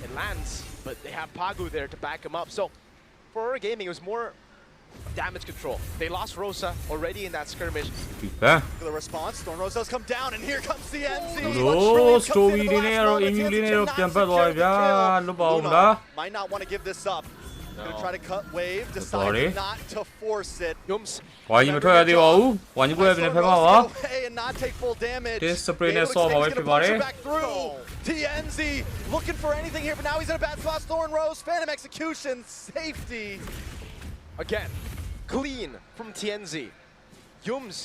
It lands, but they have Pagu there to back him up. So, for Aurora Gaming, it was more damage control. They lost Rosa already in that skirmish. ဒီပဲ Look at the response. Thorn Rose does come down, and here comes CNC. Oh, Story လေးနဲ့တော့ Emu လေးနဲ့တော့ပြန်ပတ်သွားပြီဗျာလွတ်ပါဦးလား Might not want to give this up. Gonna try to cut wave, decided not to force it. Yums. ဝိုင်းကြီးမထွက်ရသေးပါဘူးဝိုင်းကြီးပွဲပြန်ဖက်မှာပါ and not take full damage. This spray net saw my way Gonna everybody. punch it back through. TNZ looking for anything here, but now he's in a bad spot. Thorn Rose, Phantom Execution, safety. Again, clean from TNZ. Yums,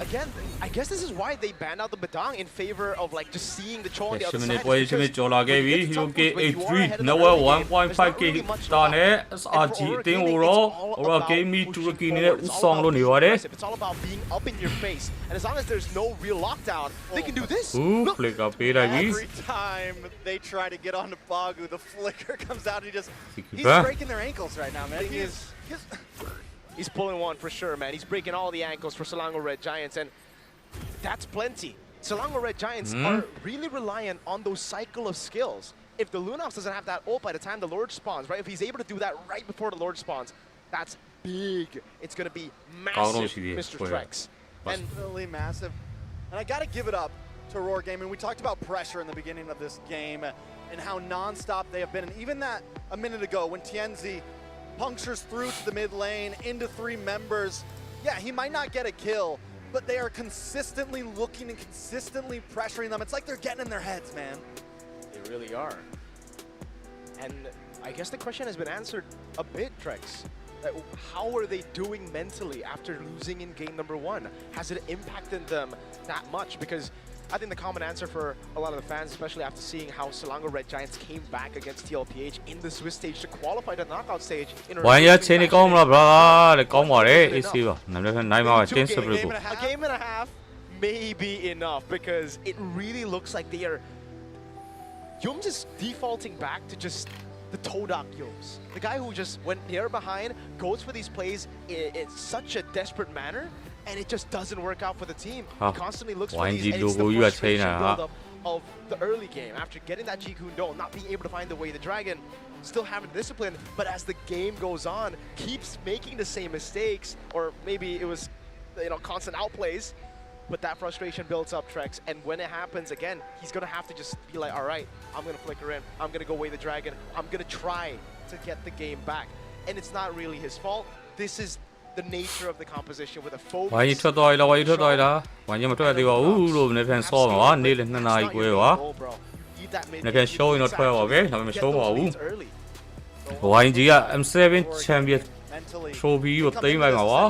again, I guess this is why they banned out the Badang in favor of like just seeing the Cho on the other 10 minute side. ပွဲ10 minute ကျော်လာခဲ့ပြီ Hero K 83 Nowhere 1.5k တာနဲ့ SRG အတင်းကိုတော့ RORA Game Turkey နဲ့ဥဆောင်လို့နေပါတယ် It's all about being up in your face, and as long as there's no real lockdown, they can do this. ဦး flicker ပေးလိုက်ပြီ Every time they try to get onto Bagu, the flicker comes out and he's breaking their ankles right now, man. He's pulling one for sure, man. He's breaking all the ankles for Selangor Red Giants, and that's plenty. Selangor Red Giants are really reliant on those cycle of skills. If the Lunox doesn't have that ult by the time the Lord spawns, right? If he's able to do that right before the Lord spawns, that's big. It's going to be massive, Mr. Trex. And really massive. And I got to give it up to RORA Gaming. We talked about pressure in the beginning of this game and how nonstop they have been. And even that a minute ago when TNZ punctures through to the mid lane into 3 members. Yeah, he might not get a kill, but they are consistently looking and consistently pressuring them. It's like they're getting in their heads, man. They really are. And I guess the question has been answered a bit, Trex. How are they doing mentally after losing in game number 1? Has it impacted them that much? Because I think the common answer for a lot of the fans, especially after seeing how Selangor Red Giants came back against TLPH in the Swiss stage to qualify the knockout stage. ဝိုင်းရချင်းနေကောင်းမလား brother တဲ့ကောင်းပါတယ် AC ပါနာမည်နိုင်ပါ10 separate ကို A game and a half may be enough because it really looks like they are. Yums is defaulting back to just the Todak Yums. The guy who just, when they're behind, goes for these plays in such a desperate manner, and it just doesn't work out for the team. He constantly looks for these, and it's the frustration build-up of the early game. After getting that Jikun Dome, not being able to find the way, the Dragon still having discipline, but as the game goes on, keeps making the same mistakes, or maybe it was, constant outplays, but that frustration builds up, Trex, and when it happens again, he's going to have to just be like, all right, I'm going to flicker in, I'm going to go away the Dragon, I'm going to try to get the game back. And it's not really his fault. This is the nature of the composition with a focus. ဝိုင်းကြီးထွက်သွားပြီလားဝိုင်းကြီးထွက်သွားပြီလားဝိုင်းကြီးမထွက်ရသေးပါဘူးလို့နည်းပြန်ဆော့မှာပါနေ့လ2နာရီခွဲပါနည်းပြန် show ရင်တော့ထွက်ရပါပဲဒါပေမဲ့ show ပါဘူးဝိုင်းကြီးက M7 champion trophy ကိုသိမ်းလိုက်မှာပါ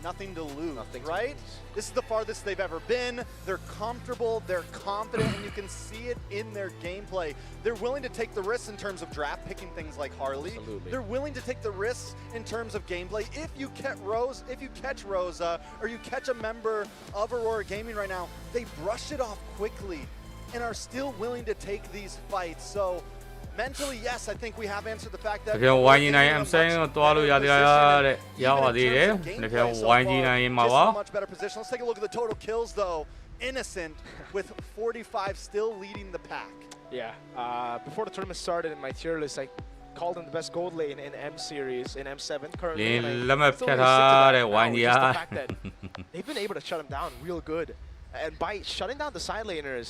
nothing to lose, right? This is the farthest they've ever been. They're comfortable, they're confident, and you can see it in their gameplay. They're willing to take the risks in terms of draft picking things like Harley. Absolutely. They're willing to take the risks in terms of gameplay. If you catch Rosa, or you catch a member of Aurora Gaming right now, they brush it off quickly and are still willing to take these fights. So mentally, yes, I think we have answered the fact that ဒါပြန်ဝိုင်းကြီးနိုင် M7 ကိုတွားလို့ရသေးလားတဲ့ရပါသေးတယ်ဒါပြန်ဝိုင်းကြီးနိုင်မှာပါ much better position. Let's take a look at the total kills though. Innocent with 45 still leading the pack. Yeah, before the tournament started in my tier list, I called him the best gold lane in M series, in M7 currently. They've been able to shut him down real good. And by shutting down the side laners,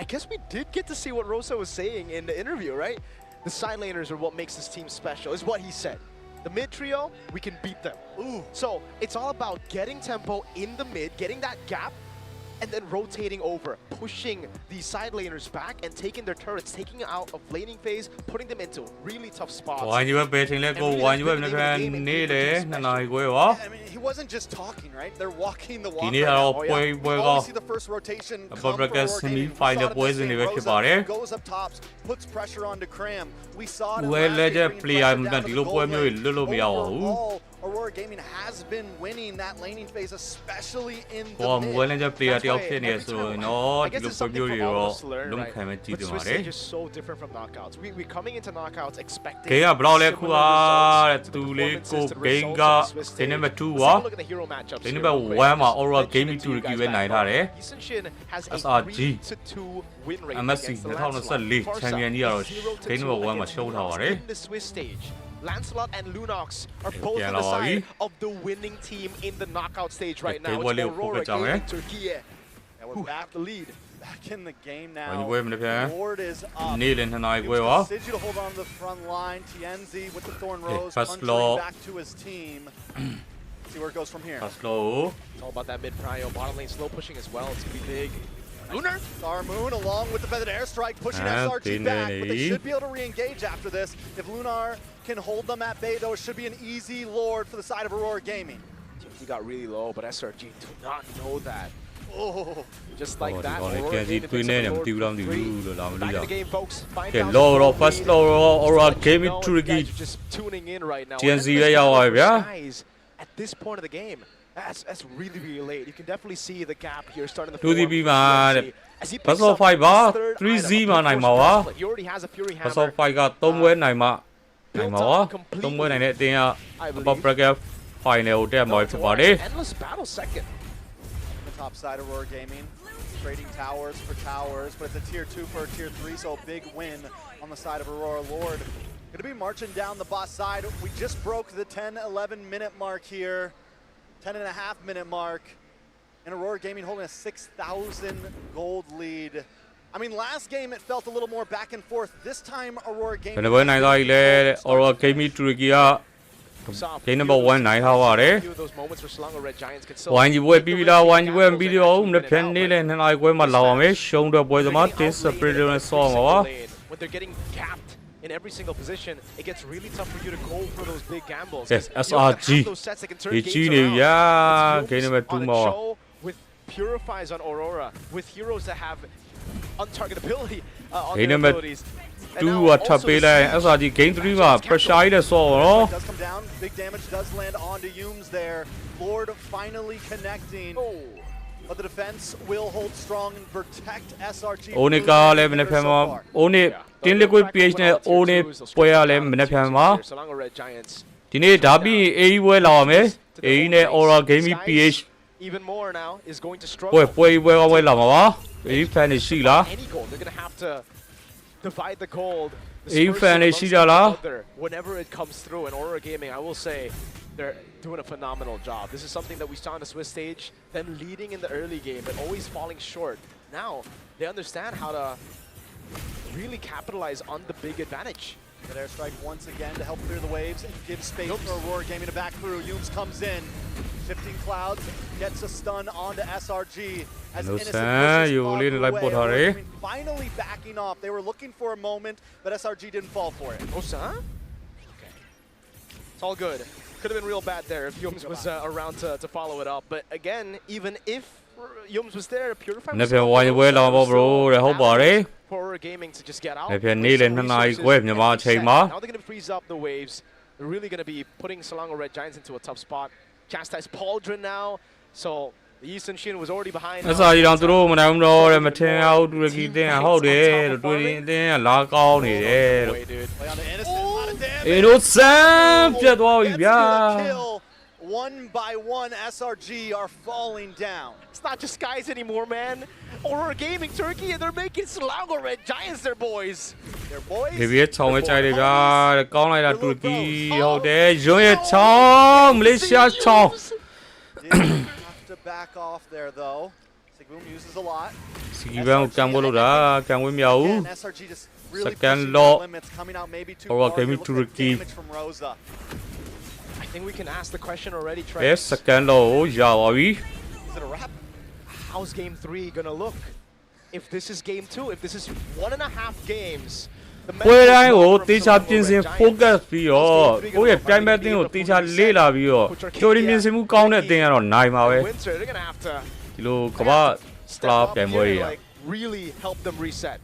I guess we did get to see what Rosa was saying in the interview, right? The side laners are what makes this team special, is what he said. The mid trio, we can beat them. Ooh. So it's all about getting tempo in the mid, getting that gap, and then rotating over, pushing these side laners back and taking their turrets, taking it out of laning phase, putting them into really tough spots. Why you were betting let go, why you were need it, and I go off. I mean, he wasn't just talking, right? They're walking the walk. You see the first rotation. Find the poison goes up tops, puts pressure onto Cram. We saw it. Well, let us play. I'm going to overall, Aurora Gaming has been winning that laning phase, especially in the mid. I guess it's something for all of us to learn, right? But Swiss stage is so different from knockouts. We're coming into knockouts expecting similar results to the performances, to the results of the Swiss stage. Let's take a look at the hero matchups here real quick. Aurora Gaming to give it night. Yisenshin has a SRG 3-2 win rate MSC against the Lancelot. champion year in the Swiss stage. Lancelot and Lunox are both on the side of the winning team in the knockout stage right now. It's Aurora Gaming Turkey, who have the lead. back in the game ဝို now. င်းပွဲမနေ့ပြန် Lord is up. နေ့လယ်2နာရီခွဲ Use ပါ Decidu to hold on to the front line. Tienzi with the Thorn Okay, Rose first punching law. back to his team. See where it goes from here. ဖတ်စလို It's all about that mid prio. Bottom lane slow pushing as well. It's going to be big. Lunar? Star Moon along with the feathered airstrike pushing Ah, SRG back, but they Dinelli. should be able to re-engage after this. If Lunar can hold them at bay, though, it should be an easy Lord for the side of Aurora Gaming. He got really low, but SRG do not know that. Oh, Just like that, ဒီ Aurora ကောင်လေး Gaming တွင်း picks နေ up တယ် the မ Lord သိဘူးလားမသိ for ဘူး free. လို့လာမသိ Back in တာ the game, folks. ကဲ 5,000 လောရော gold first lead. လောရော Aura Just Gaming know Turkey you guys are just tuning in right now. TNZ And this ရောက်ပါ is ဗျာ Skies at this point of the game. That's really, really late. You can definitely see the gap here starting to 2 DB မှာ form. တဲ့ As he First picks of up five ပါ his third 3Z item, မှာ of နိုင် course, မှာပါ He already has a Fury First Hammer. of 5က3ပွဲနိုင်မှာနိုင်မှာပါ 3ပွဲနိုင်တဲ့အတင်းက I believe. Upper Bracket Final ကိုတက်မှာဖြစ်ပါတယ် Endless battle second. the top side of Aurora Gaming, trading towers for towers, but it's a tier 2 for a tier 3, so a big win on the side of Aurora. Lord gonna be marching down the bot side. We just broke the 10-11 minute mark here, 10.5 minute mark, and Aurora Gaming holding a 6,000 gold lead. I mean, last game it felt a little more back and forth. This time Aurora ဘယ် Gaming နှပွဲနိုင်သွားပြီလဲတဲ့ Aura Gaming Turkey က Game number 1နိုင်ထားပါတယ် Few of those moments where Selangor Red Giants could still ဝိုင်းကြီးပွဲပြီးပြီလားဝိုင်းကြီးပွဲမပြီးသေးပါဘူးမနေ့ပြန်နေ့လယ်2နာရီခွဲမှာလာပါမယ်ရှုံးတဲ့ပွဲသမား Team Spirit နဲ့ဆောင်းပါပါ when they're getting capped in every single position, it gets really tough for you to go for those big gambles. Yes, You have to SRG. have those sets that can turn He games cheated, around. yeah. It's Game Youms number 2 on a more. show with Purifies on Aurora, with heroes that have untargetability on Game their number abilities. And 2 now က also ထပ် the ပေးလိုက် siege. SRG Game 3 မှာ pressure ရတဲ့ဆော့ရော does come down. Big damage does land onto Youms there. Lord finally connecting. Oh. But the defense will hold strong and protect SRG. အိုနစ်ကလည်းမနေ့ပြန်မှာအိုနစ် Team Liquid PH နဲ့အိုနစ်ပွဲရလည်းမနေ့ပြန်မှာ Selangor Red Giants. ဒီနေ့ဒါပြီး AE ပွဲလာပါမယ် AE နဲ့ Aura Gaming PH Even more now is going to struggle. ပွဲလာမှာပါ AE fan တွေရှိလား Any gold, they're gonna have to divide the gold. AE fan တွေရှိကြလား Whenever it comes through, and Aurora Gaming, I will say, they're doing a phenomenal job. This is something that we saw on the Swiss stage, them leading in the early game, but always falling short. Now, they understand how to really capitalize on the big advantage. That airstrike once again to help clear the waves and give space for Aurora Gaming to back through. Youms comes in. Shifting Clouds gets a stun onto SRG as No Innocent sir, pushes you Fog only like away. put Aurora her, eh? Gaming finally backing off. They were looking for a moment, but SRG didn't fall for it. Oh, huh? Okay. It's all good. Could have been real bad there if Youms was around to follow it up. But again, even if Youms was there, Purify မနေ့ was ပြန် still ဝိုင်းပွဲလာပါ bro တဲ့ဟုတ်ပါတယ် for Aurora Gaming to just get out. မနေ့ပြန်နေ့လယ်2နာရီခွဲမြန်မာအချိန်မှာ Now they're going to freeze up the waves. They're really going to be putting Selangor Red Giants into a tough spot. Chastise Pauldron now. So the Eastern Shin was already behind. အစားကြီးတော့သူတို့မနိုင်ဘူးတော့တဲ့မထင်အောင်တူရကီတင်းဟုတ်တယ်လို့တွေးရင်တင်းကလာကောင်းနေတယ်လို့ Way, dude. Play on the Innocent, a lot of damage. အေနိုဆန်ပြတ်သွားပြီ Gets ဗျာ to the kill. One by one, SRG are falling down. It's not just guys anymore, man. Aurora Gaming Turkey, and they're making Selangor Red Giants their boys. Their boys. ဒီပြေချောင်းဝဲကြိုက်တယ်ဗျာတဲ့ကောင်းလိုက်တာတူရကီဟုတ်တယ်ရွံ့ရဲ့ချောင်းမလေးရှားချောင်း Didn't have to back off there though. Sigboom uses a lot. စီကီဘန်ကိုကံဝဲလို့တာကံဝဲမရဘူး Again, SRG just really Second pushing law. their limits, coming out maybe too Aurora far. Gaming Here, look at the Turkey. damage from Rosa. I think we can ask the question already, ဘယ် Trey. စကန်လို့ရပါပြီ Is it a wrap? How's game 3 gonna look? If this is game 2, if this is 1.5 games, the ပွဲတိုင်းကို mental တေချာ from ပြင်ဆင် Selangor Red focus Giants. ပြီးတော့ကိုယ့်ရဲ့ပြိုင်ဘက်တင်းကိုတေချာလေ့လာပြီးတော့ကြော်ရင်ပြင်ဆင်မှုကောင်းတဲ့တင်းကတော့နိုင်ပါပဲ Winter, they're gonna have to ဒီလိုကမ္ဘာစ step လာ up ပြိုင်ပွဲ here တွေ and, อ่ะ like really help them reset.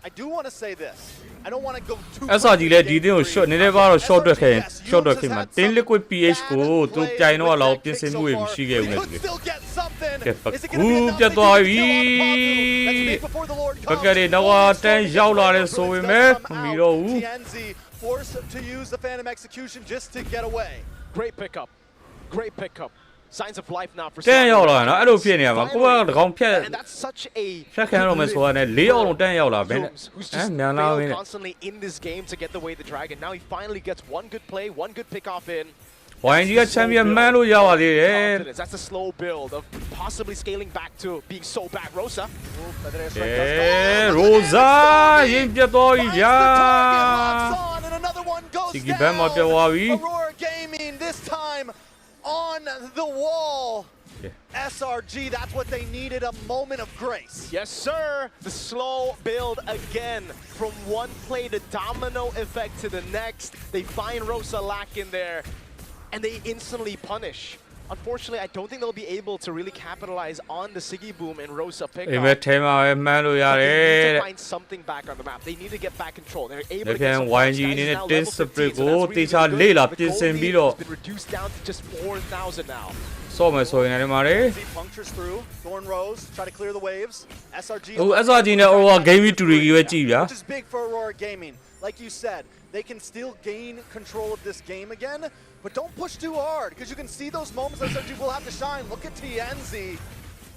I do want to say this. I don't want to go too. SRG လည်းဒီတင်းကို short နည်းနည်းပါတော့ short တွက်ခဲ့ရင် SRG, short တွက် yes, ခဲ့မှာ Youms တင်း has liquid pH ကိုသူ bad ပြိုင်တော့ play လောက် with ပြင် that ဆင် kick မှုတွေ so မရှိခဲ့ဘူးလေ far. We could still get something. Okay, but Is it gonna be enough to good, get the kill on Padu. Padu? That's big before the Lord ဘ comes. က်ကလေးတော့ Oh, တန်း storming ရောက်လာတဲ့ forward, ဆို but ပေ it မဲ့ does မ come မီ out. တော့ဘူး TNZ forced to use the Phantom Execution just to get away. Great pickup. Great pickup. Signs of life now for တန်း Selangor ရောက်လာ Red နော်အဲ့လိုဖြစ်နေရ Giants. မှာကိုကတကောင်ဖြတ် And that's such a ဖြတ်ခံရတော့မယ်ဆိုတာနဲ့၄အောင်လုံးတန်းရောက်လာဘယ်နဲ့ Youms, who's ဟမ် just မြန်လာမင်း failed constantly in this game to get the way the dragon. Now he finally gets one good play, one good pick off in. YG က champion မှန်းလို့ရပါသေးတယ် Confidence. That's a slow build of possibly scaling back to being so bad. Rosa. ကဲ Rosa ရင်ပြတ်သွားပြီဗျာ And another one goes Sigi Bam မှာပြတ်သွားပြီ Aurora Gaming this time on the wall. SRG, that's what they needed, a moment of grace. Yes, sir. The slow build again. From one play, the domino effect to the next. They find Rosa lack in there, and they instantly punish. Unfortunately, I don't think they'll be able to really capitalize on the Siggy Boom and Rosa အိမ် pickup. မဲ့ထဲမှာပဲမှန်းလို့ရ But တ they ယ် need တဲ့ to find something back on the map. They need to get back control. They're able They to get can some farms. YG Guys, need is a now test level 15, split so that's goal. really They shall good. lay la The pin gold sin lead bi lo. has been reduced down to just 4,000 now. ဆော့မယ်ဆိုရင်လည်းမာတယ် He punctures through. Thorn Rose, try to clear the waves. SRG. ဟို SRG နဲ့ Aurora Gaming တူတွေပဲကြည့်ဗျာ Which is big for Aurora Gaming. Like you said, they can still gain control of this game again, but don't push too hard, because you can see those moments SRG will have to shine. Look at TNZ.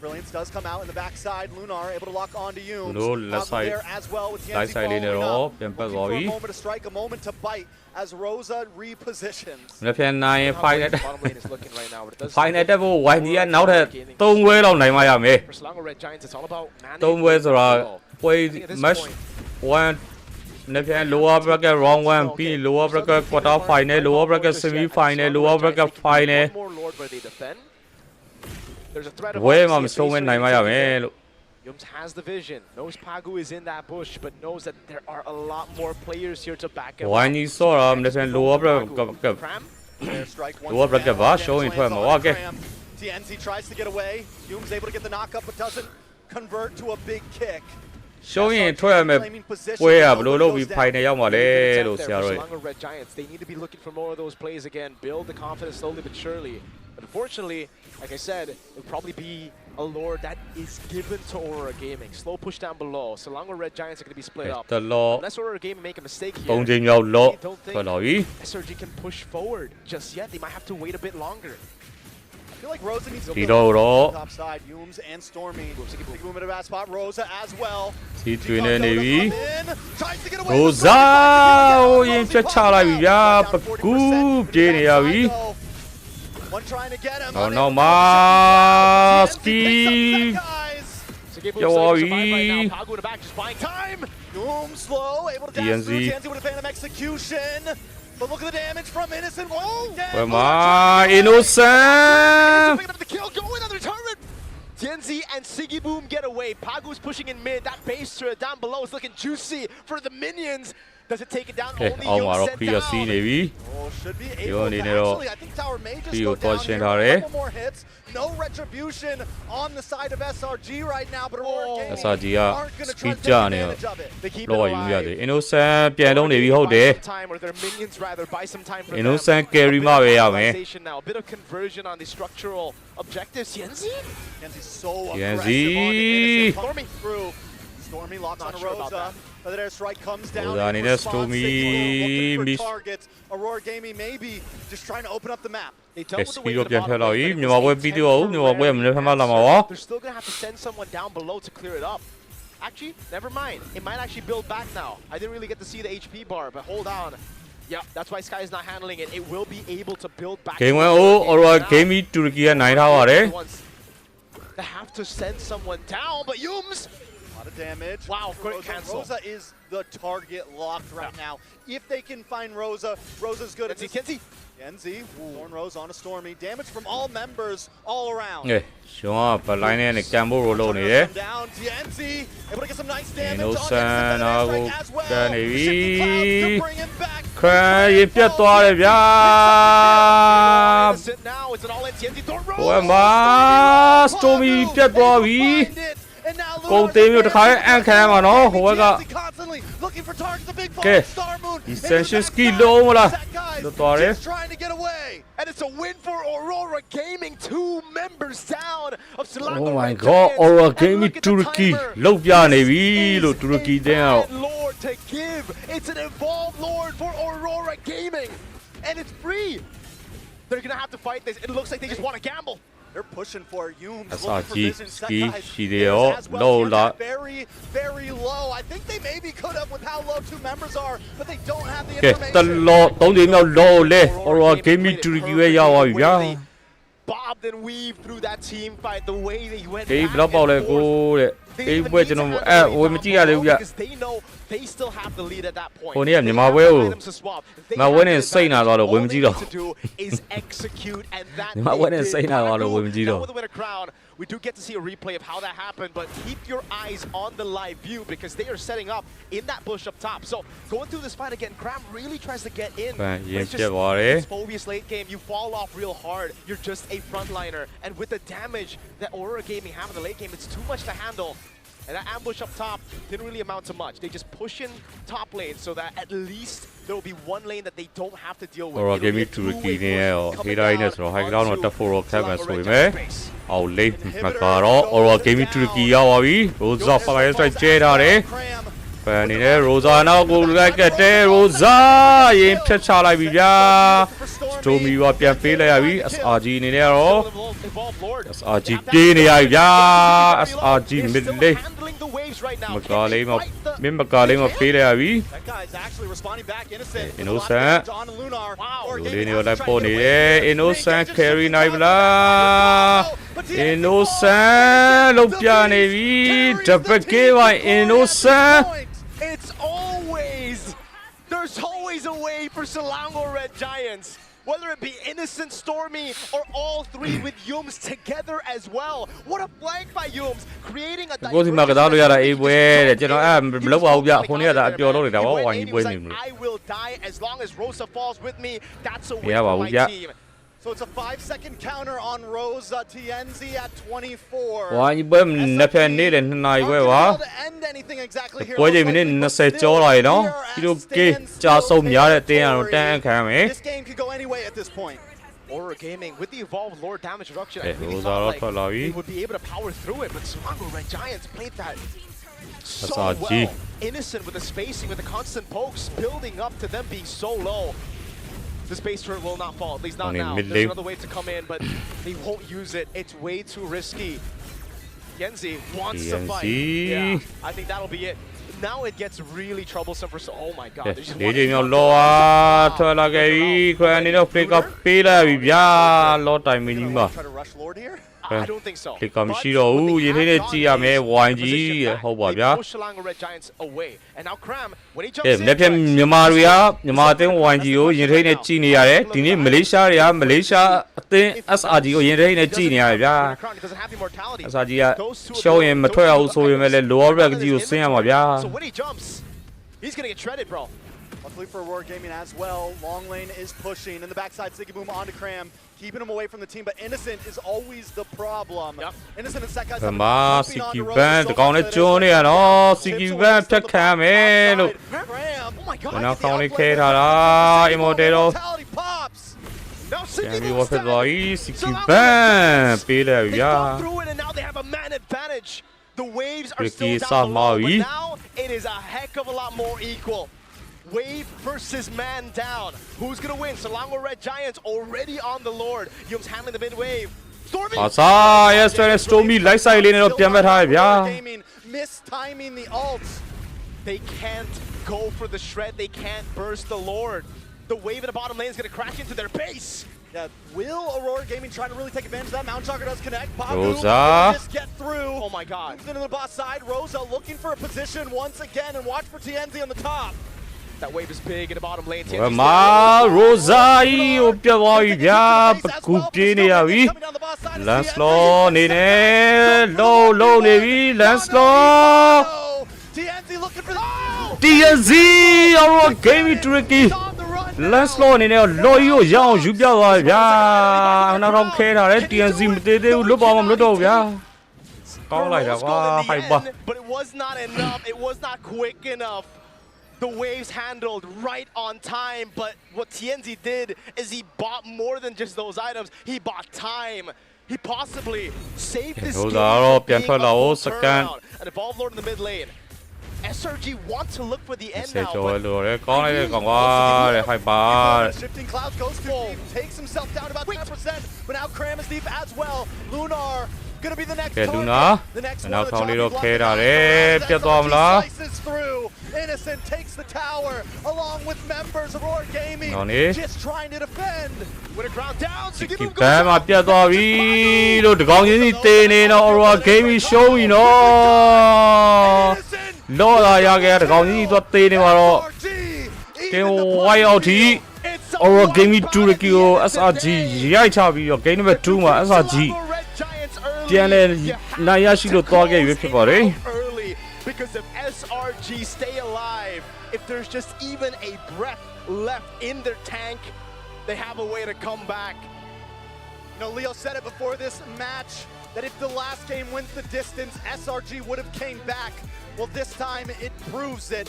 Brilliance does come out in the backside. Lunar able to lock onto Yumes. No, left side. There as well with TNZ Right side following lane up. off.ပြန်ပတ်သွားပြီ Looking for a moment to strike, a moment to bite as Rosa repositions. လက်ပြန်နိုင်ရင် fight နဲ့ Bottom lane is looking right now, but it does fight နဲ့တက်ဖို့ YG ကနောက်ထပ်3ပွဲလောက်နိုင်မှရမယ် For Selangor Red Giants, it's all about managing 3ပွဲဆိုတာ the flow. ပွဲ I think at this match point, 1လက်ပြန် lower bracket round 1 ပြီး lower bracket quarter final lower bracket semi final lower bracket final one more Lord where they defend. There's a threat of ဝဲမှာမ obviously ဆုံးမဲနိုင်မှရမယ်လို့ Yums has the vision, knows Pagu is in that bush, but knows that there are a lot more players here to back him up. YG ဆော့တာလက်ပြန် lower bracket Cram? Fair strike once Lower bracket again. bar Again, showing slams for him. on Okay. Cram. TNZ tries to get away. Yume's able to get the knockup, but doesn't convert to a big kick. ရှုံးရင်ထွက်ရမယ် Claiming position, ပွဲကဘ but ယ်လို nobody လုပ် goes ပြီး down. final ရောက်မှာလဲ It's out လို့ there ဆရာ for တို့ Selangor Red Giants. They need to be looking for more of those plays again, build the confidence slowly but surely. But unfortunately, like I said, it'll probably be a lore that is given to Aurora Gaming. Slow push down below. Selangor Red Giants are going to be split up. တလော Unless Aurora Gaming make a mistake ပုံ here, ချိန်မြောက်လော့ I don't ထွက်လာပြီ think SRG can push forward just yet. They might have to wait a bit longer. I feel like Rosa needs to ဒီ build တော့တော့ top side. Yumes and Stormy. Siggy Boom at a bad spot. Rosa as well. စီတွင်နေနေပြီ Tries to get away. ရိုဇာဟိုရင်ဖြတ်ချလိုက်ပြီဗျာပကူပြေးနေရပြီ One trying to get him. နောက်နောက်မှာစကီ Siggy Boom Yo, still able to Avi. survive right now. Pagu in the back just buying time. Doom slow, able to dash TNZ. through. TNZ with a phantom execution. But look at the damage from Innocent. Oh, ဝယ်မှာ innocent Picking up the kill, going on the turret. TNZ and Siggy Boom get away. Pagu's pushing in mid. That base turret down below is looking juicy for the minions. Does it take it down? ကဲ Only အောက်မှာ Yum တော့ sent ခရီးစီး down. နေပြီ Oh, should be Yo, able to Nino. actually. I think Tower may just Yo, go down question here. are. A couple more hits. No retribution on the side of SRG right now, but Aurora Oh. Gaming SRGက aren't going to စ try ကီ to ကြ take နေ advantage of it. They keep it လောကယူရ alive. သေး innocent ပြန်လုံးနေပြီဟုတ်တယ် Buy some time, or their minions rather buy some time for them. innocent A carry bit မှ of ပဲရမယ် optimization now, a bit of conversion on the structural objectives. Yenzi? Kenzi's so TNZ. aggressive on Innocent. Stormy. Pumping through. Stormy locks Not on sure about Rosa. that. But their strike comes down. Rosa in needs response. Stormy. Looking for Miss. targets. Aurora Gaming maybe just trying to open up the map. They ကဲ dealt with စ the ကီ wave ကို in the ပြန် bottom ထွက်လာပြီ lane, but it မြန်မာ was ပွဲ a ပြီးတော့မြန်မာပွဲမနေ့ဖက်မှလာမှာပါ They're still gonna have to send someone down below to clear it up. Actually, never mind. It might actually build back now. I didn't really get to see the HP bar, but hold on. Yeah, that's why Sky is not handling it. It will be able to build back. game 1 to ကို Aurora Aurora now. Gaming တူရကီကနိုင်ထားပါတယ် They have to send someone down, but Yums. A lot of damage. Wow, great cancel. Rosa is the target locked right now. If they can find Rosa, Rosa's good at Kenzie, this. Kenzie, Thorn Rose on a Stormy. Damage from all members all around. ကဲရှုံးကဘလိုင်းနဲ့ကမ်ဖို့ရိုးလုပ်နေတယ် Come down, TNZ, able to get some nice damage Innocent, on Innocent, but ah, strike as well. can he Shifting clouds to be? bring him back. ခရရင်ပြတ်သွားတယ်ဗျာ Innocent now. It's an all-in TNZ. Thorn Rose. ဝယ်မှာ Stormy ပြတ်သွားပြီ Find it, and now ကုန် Lunar's သေးမျိုးတစ်ခါလေးအန်ခံရမှာနော်ဟိုဘက်က TNZ constantly looking for targets, the big ball, Okay. Star Moon. Essential into the skill backside.လုံးမလား That guy's လွတ်သွားတယ် just trying to get away. And it's a win for Aurora Gaming. 2 members down of Selangor Oh my Red god Giants. Aurora And Gaming look at the တူရကီ timer. လောက်ပြနေပြီလို့ This တူရကီ is တင်း a အောင် bad Lord to give. It's an evolved Lord for Aurora Gaming. And it's free. They're going to have to fight this. It looks like they just want to gamble. They're pushing for Yums. SRG, Ski, Very, Shideo, low la. very low. I think they maybe could have with how low two members are, but they don't have the Okay, the information. low, don't you know low le? Or game me to review ya wa ya. Bobbed and weaved through that team fight, the way they went Hey, back block and le forth. go le. They Hey, even boy, need to you know, hand the lead we now me ya le ya. because they know they still have the lead at that point. Oh, yeah, They my have way, the oh. items to swap. They My have way the is saying advantage. I got a All win they zero. need to do is execute, and that My they way is did. saying I got a win Now zero. with the winner crown, we do get to see a replay of how that happened, but keep your eyes on the live view because they are setting up in that bush up top. So going through this fight again, Cram really tries to get in. Right, but yeah, it's just yeah, it's Phobia's late game. You fall off real hard. You're just a frontliner, and with the damage that Aurora Gaming have in the late game, it's too much to handle. And that ambush up top didn't really amount to much. They just push in top lane so that at least there will be one lane that they don't have to deal with. Or It'll be game a me to two-way review push ya. coming Hey, down so high ground onto not for cabin Selangor so Red me. Giants base. Oh, late Macaro or game me to review ya wa bi. Rosa fire strike che da de. Fan ni le Rosa now go like at Rosa ရင်ဖြတ်ချလိုက်ပြီဗျာ Stormy ကပြန်ပေးလိုက်ရပြီ SRG အနေနဲ့ကတော့ SRG ပြေးနေရပြီဗျာ SRG mid lane မကားလေးမမင်းမကားလေးမပေးလိုက်ရပြီ That guy's actually responding back. Innocent. Innocent. On Lunar. Wow. လူလေးနေလိုက်ပေါ်နေတယ် Innocent carry နိုင်ဗလား Innocent လောက်ပြနေပြီ double kill by Innocent It's there's always a way for Selangor Red Giants. Whether it be Innocent, Stormy, or all three with Yums together as well. What a flank by Yums, creating a ကိုစီမှာကစားလို့ရတာအေးပွဲတဲ့ကျွန်တော်အဲ့မလုပ်ပါဘူးဗျခုနေ့ကဒါအပျော်လို့နေတာဗောဝိုင်းကြီးပွဲနေလို့ I will die as long as Rosa falls with me. That's a win Yeah, for well, my yeah. team. So it's a 5-second counter on Rosa. TNZ at 24. ဝိုင်းကြီးပွဲနှစ်ဖက်နေ့လည်း2နာရီပွဲပါ To end anything exactly here. ပွဲချိန်မိနစ်20ကျော်လာပြီနော်ဒီလိုကေးကြာဆုံးများတဲ့အတင်းကတော့တန်းခံမယ် This game could go any way at this point. Aurora Gaming with the evolved Lord damage reduction. I Yeah, really Rosa thoughtထွက်လာပြီ they would be able to power through it, but Selangor Red Giants played that so SRG. well. Innocent with the spacing, with the constant pokes, building up to them being so low. The space turret will not fall, at least not Only now. mid There's lane. another way to come in, but they won't use it. It's way too risky. Yenzi wants to fight. Yeah, I think that'll be it. Now it gets really troublesome for oh my god. There's just ဒီ one ချိန်မြောက် incoming လော round. အားထွက်လာခဲ့ပြီခွဲအနေနဲ့ flick up ပေးလိုက်ပြီဗျာလောတိုင်မင်းကြီးမှာ Try to rush Lord here. I don't think so. flick up မရှိတော့ဘူးရင်ထဲနဲ့ကြည့်ရမယ်ဝိုင်းကြီးဟုတ်ပါဗျာ They push Selangor Red Giants away. And now Cram, when he jumps ကဲ in, လက်ဖြတ်မြန်မာတွေကမြန်မာအသင်းဝိုင်းကြီးကိုရင်ထဲနဲ့ကြည့်နေရတယ်ဒီနေ့မလေးရှားတွေကမလေးရှားအသင်း SRG ကိုရင်ထဲနဲ့ကြည့်နေရတယ်ဗျာ Crown doesn't have immortality. SRG ကရှောင်းရင်မထွက်ရဘူးဆိုရင်လည်း lower rank ကြီးကိုဆင်းရမှာဗျာ So when he jumps, he's gonna get shredded, bro. Luckily for Aurora Gaming as well, Long Lane is pushing. In the backside, Siggy Boom onto Cram, keeping him away from the team. But Innocent is always the problem. Yep. Innocent and Sekai ဗမာစီကီဘန်တကောင်နဲ့ကျွန်းနေရနော်စီကီဘန်ဖြတ်ခံမယ်လို့ Cram. Oh my god. ဘနောက်ကောင်းလေးခဲထားတာအီမိုတေတော့ Mortality pops. Now ပြန် Siggy ပြီး Boom ဝတ်ဖက် stepping သွား in. ပြီစီကီဘန်ပေးလိုက် They ဗျာ go through it and now they have a man advantage. The waves are Ricky still down below, Samawi. but now it is a heck of a lot more equal. Wave versus man down. Who's gonna win? Selangor Red Giants already on the Lord. Yums handling the mid wave. Stormy. အစာရက်စတဲ့ Stormy လိုက်ဆိုင်လေးနဲ့တော့ပြန်မထားရဗျာ Aurora Gaming mistiming the ults. They can't go for the shred. They can't burst the Lord. The wave in the bottom lane is gonna crash into their base. Yeah, will Aurora Gaming try to really take advantage of that? Mount Shocker does connect. Babu Rosa. just get through. Oh my god. Moves into the boss side. Rosa looking for a position once again, and watch for TNZ on the top. That wave is big in the bottom lane. ဝမာ Rosa ကိုပြတ်သွားပြီဗျာပကူပြေးနေရပြီ Coming down the boss side is Lancelot TNZ. နေနဲ့low နေပြီ Lancelot Oh, TNZ looking for the TNZ Aurora Gaming Tricky on the run. Lancelot အနေနဲ့လော်ကြီးကိုရအောင်ယူပြသွားပြီဗျာနောက်တော့ခဲထားတယ် TNZ မသေးသေးဘူးလွတ်ပါမလွတ်တော့ဘူးဗျာကောင်းလိုက်တာကွာ Rose ဟိုက် goal ပါ in the end, but it was not enough. It was not quick enough. The waves handled right on time, but what TNZ did is he bought more than just those items. He bought time. He possibly saved this Rosa gameတော့ from ပြန် being ထွက် a လာ full ဦးစကန် turnaround. An evolved Lord in the mid lane. SRG want to look for the end ဆက် now. ကျော် But လို့လေကောင်းလိုက်တဲ့ကောင်ကွာတဲ့ hype ပါတဲ့ Shifting clouds goes to deep, takes himself down about 10%, but now Cram is deep as well. Lunar gonna be the next ကဲ target. လူနာ The next နောက် one, ထောင်လေး the တော့ choppy ခဲ block တာတယ် as ပြတ်သွားမလား SRG slices through. Innocent takes the tower along with members of RORA Gaming, နော်နေ just trying to defend. With a ground down, ဒီ Sigibum ဘမ်းမှာပြတ်သွားပြီလို့တကောင်ချင်းစီတေနေတော့ Aurora Gaming ရှုံးပြီနော် Innocent လောလာရခဲ့တကောင်ချင်းစီသွားတေနေမှာတော့ SRG ကဲ even the ဝိုင်းအောင်ထိ It's Aurora a Gaming 2 one-by-oneကို SRG ရိုက်ချပြီးတော့ game number 2 မှာ SRG Red Giants early. ပြန်လဲနိုင်ရရှိလို့သွားခဲ့ရွေးဖြစ်ပါတယ် early because if SRG stay alive, if there's just even a breath left in their tank, they have a way to come back. You know, Leo said it before this match that if the last game went the distance, SRG would have came back. Well, this time it proves it.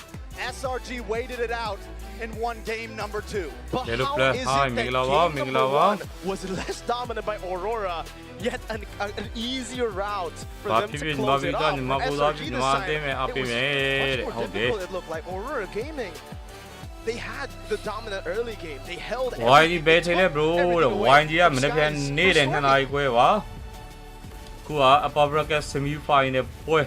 SRG waited it out and won game number 2. But Hello, how player. is Hi, it that Minglawa, game number Minglawa. 1 was less dominant by Aurora, yet an easier route for ဘာ them ဖြစ် to ဖြစ် close ညီ it မ off? ညီမ On ကိုသား SRG ညီ this မ side, အသိမဲ့အ it ပေး was မယ်တဲ့ much ဟု more တ်တယ် difficult. It looked like Aurora Gaming. They had the dominant early game. They held ဝိုင်းကြီး everything. ပဲ They ထင်းလဲ took bro တဲ့ everything ဝို away. င်းကြီးကမနေ့က Those နေ့တယ် guys 2 were နာရီခွဲပါခုက upper bracket semi final ပွဲ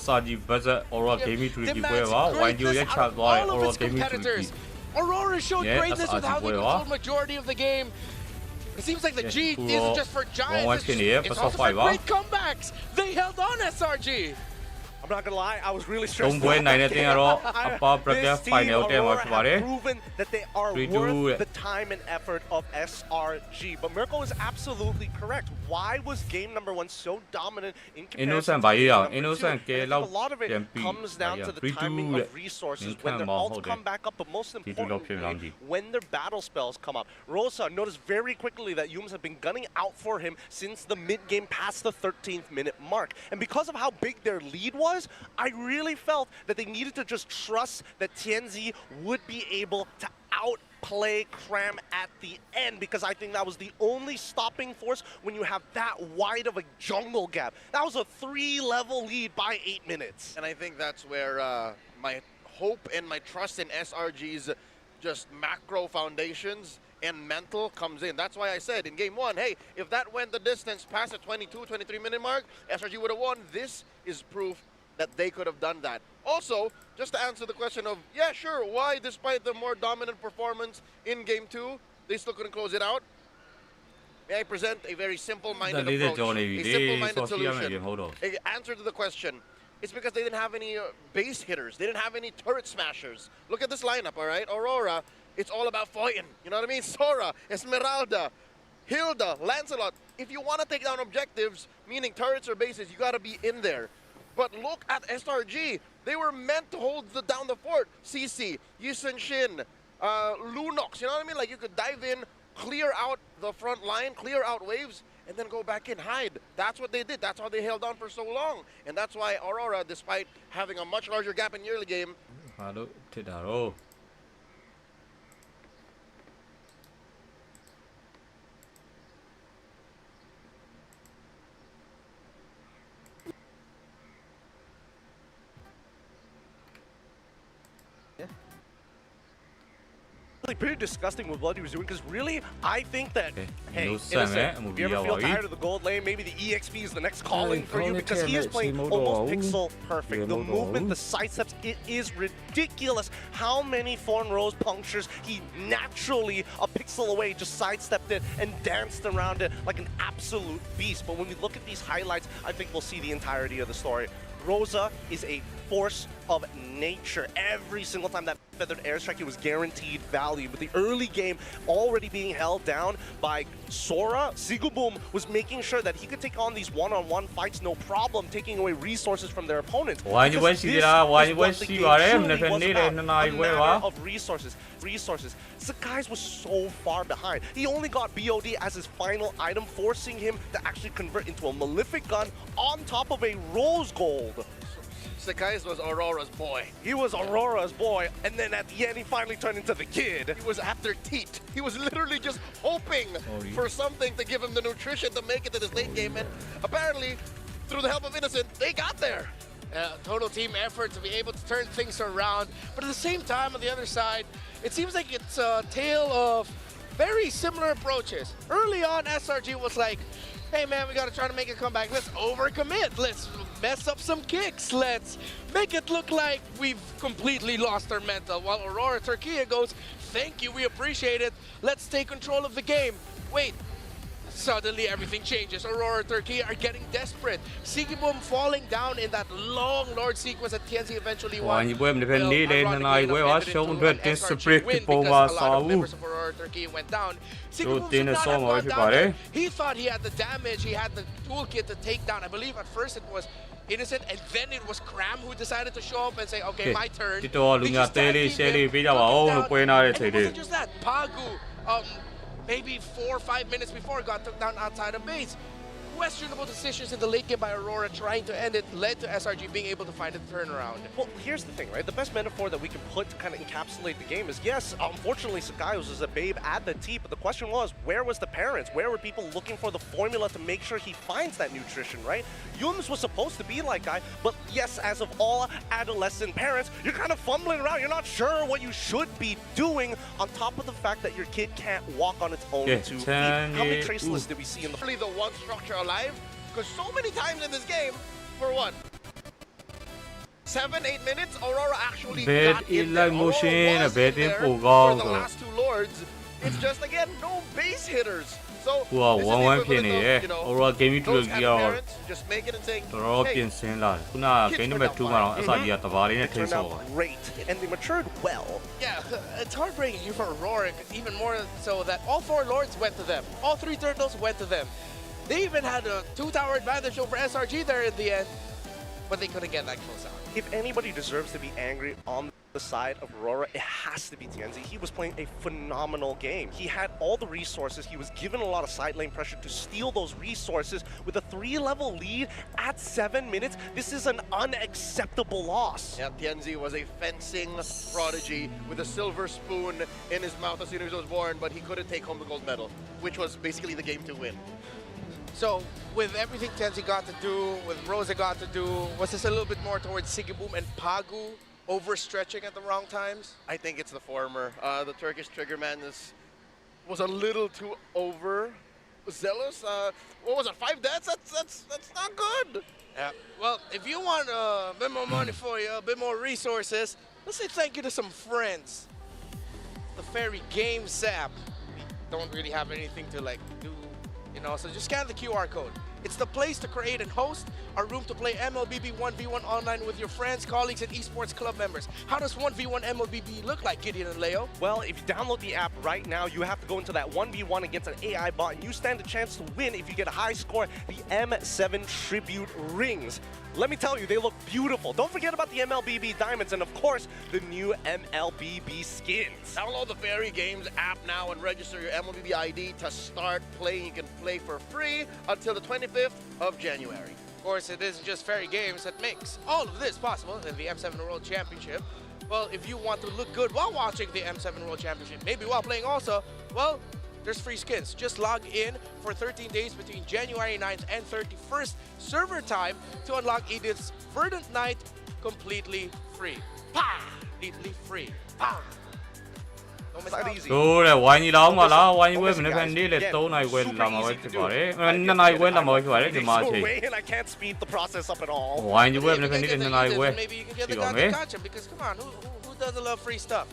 SRG versus Aurora Gaming 2 ပွဲပါဝိုင်းကြီးရက်ချသွားတယ် Aurora Gaming 2 Aurora showed Yeah, greatness with SRG how they boy, controlled majority of the game. It seems like the Yeah, G cool. isn't just for Giants, One it's, skin here, it's first also of for five, great comebacks. They held on SRG. I'm not gonna lie, I was really stressed 3 ပွဲနိုင်တဲ့တင်ကတော့ upper bracket This team, final တက်မှာ Aurora, ဖြစ်ပါတယ် have proven that they are 3-2 worth the time and effort of SRG. But Mirko is absolutely correct. Why was game number 1 so dominant in comparison Innocent to ဘာ game ရေးအောင် number 2? Innocent ကဲ And I think လောက် a lot of it ပြန်ပြီး comes down to the 3-2 timing တဲ့ of resources ခံ when their မှာ ults ဟုတ်တယ် come back up, but most ဒီတူလောက်ဖြစ်လောက်ဒီ importantly, when their battle spells come up. Rosa noticed very quickly that Yums have been gunning out for him since the mid-game past the 13th minute mark. And because of how big their lead was, I really felt that they needed to just trust that Tianzi would be able to outplay Cram at the end, because I think that was the only stopping force when you have that wide of a jungle gap. That was a 3-level lead by 8 minutes. And I think that's where my hope and my trust in SRG's just macro foundations and mental comes in. That's why I said in game 1, hey, if that went the distance past the 22, 23-minute mark, SRG would have won. This is proof that they could have done that. Also, just to answer the question of, yeah, sure, why despite the more dominant performance in game 2, they still couldn't close it out? May I present a very simple-minded approach, a simple-minded solution. Answer to the question. It's because they didn't have any base hitters. They didn't have any turret smashers. Look at this lineup, all right? Aurora, it's all about Foyton. You know what I mean? Sora, Esmeralda, Hilda, Lancelot. If you want to take down objectives, meaning turrets or bases, you got to be in there. But look at SRG. They were meant to hold down the fort. CC, Yisun Shin, Lunox. You know what I mean? Like you could dive in, clear out the front line, clear out waves, and then go back in, hide. That's what they did. That's how they held on for so long. And that's why Aurora, despite having a much larger gap in the early game, ဟာလို့ထစ်တာတော့ Pretty disgusting with what he was doing, because really, I think that, Okay. hey, No Innocent, Sam, if you ever feel eh? tired of the gold lane, maybe the EXP is the next calling for you, calling because he is it, playing Simo almost Dao. pixel perfect. The Simo movement, Dao. the sidesteps, it is ridiculous how many foreign rose punctures he naturally, a pixel away, just sidestepped it and danced around it like an absolute beast. But when we look at these highlights, I think we'll see the entirety of the story. Rosa is a force of nature. Every single time that feathered airstrike, it was guaranteed value. But the early game already being held down by Sora, Sigubum was making sure that he could take on these one-on-one fights no problem, taking away resources from their opponents. Why you Because see this that? Why is you what see the game what I am? truly If I was need about, it, a then I will, matter of resources. Sakai's was so far behind. He only got BOD as his final item, forcing him to actually convert into a Malefic gun on top of a Rose Gold. Sakai's was Aurora's boy. He was Aurora's boy, and then at the end, he finally turned into the kid. He was after teat. He was literally just hoping for something to give him the nutrition to make it to this late game, and apparently, through the help of Innocent, they got there. Total team effort to be able to turn things around. But at the same time, on the other side, it seems like it's a tale of very similar approaches. Early on, SRG was like, hey man, we gotta try to make a comeback. Let's overcommit. Let's mess up some kicks. Let's make it look like we've completely lost our mental. While Aurora Turkey goes, thank you, we appreciate it. Let's take control of the game. Wait. Suddenly everything changes. Aurora Turkey are getting desperate. Sigibum falling down in that long Lord sequence that TNC eventually won. ဝိုင်းပွဲမတစ်ဖက်နေလေနိုင်ပွဲပါရှုံးအတွက်တင်စပရစ်ပုံပါစာဦး went down. Sigibum did not have gone down. He thought he had the damage, he had the toolkit to take down. I believe at first it was Innocent, and then it was Cram who decided to show up and say, okay, my turn. ဒီတော့လူညာတဲလေးရှဲလေးပေးကြပါအောင်လို့ပွဲနာတဲ့ချိန် And it လေး wasn't just that. Pagu, maybe 4 or 5 minutes before, got took down outside of base. Questionable decisions in the late game by Aurora trying to end it led to SRG being able to find a turnaround. Well, here's the thing, right? The best metaphor that we can put to kind of encapsulate the game is, yes, unfortunately, Sakaios is a babe at the T, but the question was, where was the parents? Where were people looking for the formula to make sure he finds that nutrition, right? Yums was supposed to be like guy, but yes, as of all adolescent parents, you're kind of fumbling around. You're not sure what you should be doing on top of the fact that your kid can't walk on its own Yeah, 2 feet. How many traceless did we see in the Really the one structure alive, because so many times in this game, for what? 7-8 minutes, Aurora actually Bad got in in there. like motion, Aurora a was bad in in there full for goal, the so. last 2 Lords. It's just, again, no base hitters. So, Wow, this is 1-1 the ဖြစ် equivalent နေ of, ရဲ့ you know, Aurora game ကြီးတွေ့ those ကြ kind ရ of အောင် parents just making it and saying, တော်တော် hey, ပြင်ဆင်လာတယ်ခုနက game number 2မှာတော့ SRG ကတဘာလေးနဲ့ထိ turned ဆော့ out great, and they matured well. Yeah, it's heartbreaking for Aurora, even more so that all 4 Lords went to them. All 3 Turtles went to them. They even had a 2-tower advantage over SRG there in the end, but they couldn't get that close out. If anybody deserves to be angry on the side of Aurora, it has to be TNZ. He was playing a phenomenal game. He had all the resources. He was given a lot of side lane pressure to steal those resources with a 3-level lead at 7 minutes. This is an unacceptable loss. Yeah, TNZ was a fencing prodigy with a silver spoon in his mouth as soon as he was born, but he couldn't take home the gold medal, which was basically the game to win. So, with everything Tenzi got to do, with Rosa got to do, was this a little bit more towards Sigiboom and Pagu overstretching at the wrong times? I think it's the former. The Turkish trigger man was a little too overzealous. What was it? 5 deaths? That's not good. Yeah. Well, if you want a bit more money for you, a bit more resources, let's say thank you to some friends. The Fairy Games app. We don't really have anything to like do, you know, so just scan the QR code. It's the place to create and host a room to play MLBB 1v1 online with your friends, colleagues, and esports club members. How does 1v1 MLBB look like, Gideon and Leo? Well, if you download the app right now, you have to go into that 1v1 against an AI bot, and you stand a chance to win if you get a high score, the M7 Tribute Rings. Let me tell you, they look beautiful. Don't forget about the MLBB Diamonds and, of course, the new MLBB skins. Download the Fairy Games app now and register your MLBB ID to start playing. You can play for free until the 25th of January. Of course, it isn't just Fairy Games that makes all of this possible in the M7 World Championship. Well, if you want to look good while watching the M7 World Championship, maybe while playing also, well, there's free skins. Just log in for 13 days between January 9th and 31st server time to unlock Edith's Verdant Night completely free. Pa! Completely free. Pa! Don't miss out. easy. တို့တဲ့ဝိုင်းကြီးလောင်းမလားဝိုင်းကြီးပွဲမနေ့ကနေ့လေ3နိုင်ပွဲလာမှာပဲဖြစ်ပါတယ်2နိုင်ပွဲလာမှာပဲဖြစ်ပါတယ်ဒီမှာအချိန် and I can't speed the process up at all. ဝိုင်းကြီးပွဲမနေ့ကနေ့2နိုင်ပွဲ Maybe you can get the ရှိပါမယ် gotcha because come on, who doesn't love free stuff?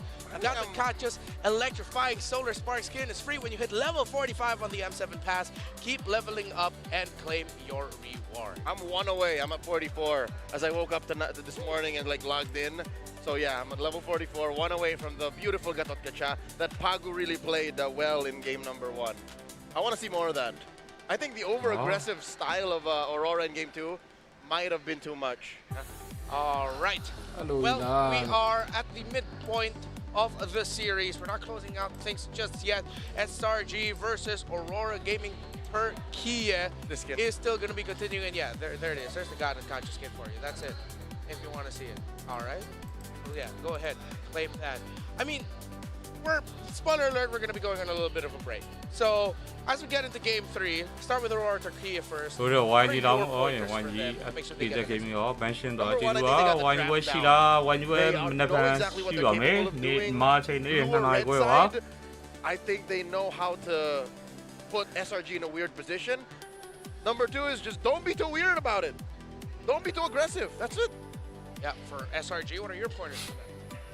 Got the Gotcha's electrifying solar spark skin is free when you hit level 45 on the M7 pass. Keep leveling up and claim your reward. I'm 1 away. I'm at 44 as I woke up this morning and like logged in. So yeah, I'm at level 44, 1 away from the beautiful Gatot Gacha that Pagu really played well in game number 1. I want to see more of that. I think the over-aggressive style of Aurora in game 2 might have been too much. All right. Well, we are at the midpoint of the series. We're not closing out things just yet. SRG versus Aurora Gaming Turkey is still going to be continuing. And yeah, there it is. There's the God and Conscious skin for you. That's it. If you want to see it. All right. Well, yeah, go ahead. Claim that. I mean, spoiler alert, we're going to be going on a little bit of a break. So, as we get into game 3, start with Aurora Turkey first. ဆိုတော့ YG တောင်းဩရင် YG ဒီတက် game ရော mention တော့ကျေးဇူးပါ YG ပွဲရှိလား YG ပွဲမနေ့ကရှိပါမယ်နေ့မာချိန်နေ့2နာရီခွဲပါ I think they know how to put SRG in a weird position. Number 2 is just don't be too weird about it. Don't be too aggressive. That's it. Yeah, for SRG, what are your pointers for that?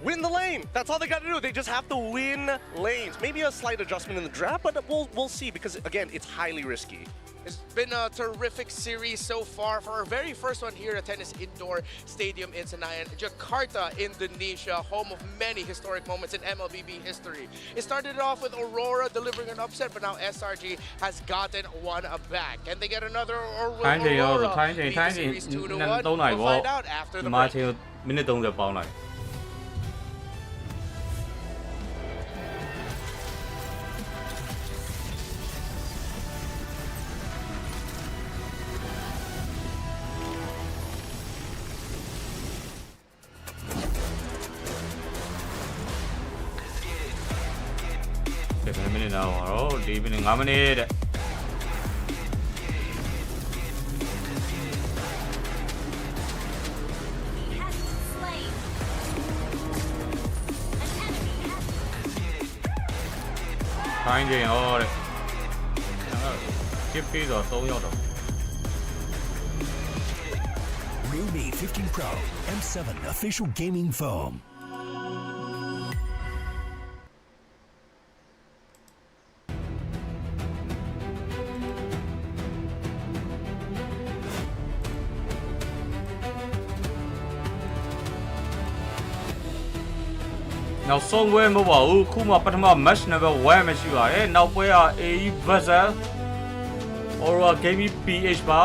Win the lane. That's all they got to do. They just have to win lanes. Maybe a slight adjustment in the draft, but we'll see because again, it's highly risky. It's been a terrific series so far for our very first one here at Tennis Indoor Stadium in Senayan, Jakarta, Indonesia, home of many historic moments in MLBB history. It started off with Aurora delivering an upset, but now SRG has gotten one back. And they get another Aurora. Lead the series 2-1. We'll find out after the break. မိနစ်30ပေါင်းလိုက် 10 minutes now, oh, leave in 5 minutes. Fine, oh, keep these or so you Ruby 15 Pro M7 official gaming foam. Now somewhere မဟုတ်ပါဘူးခုမှပထမ match number 1 match ရှိပါတယ်နောက်ပွဲက AE versus Aurora Gaming PH ပါ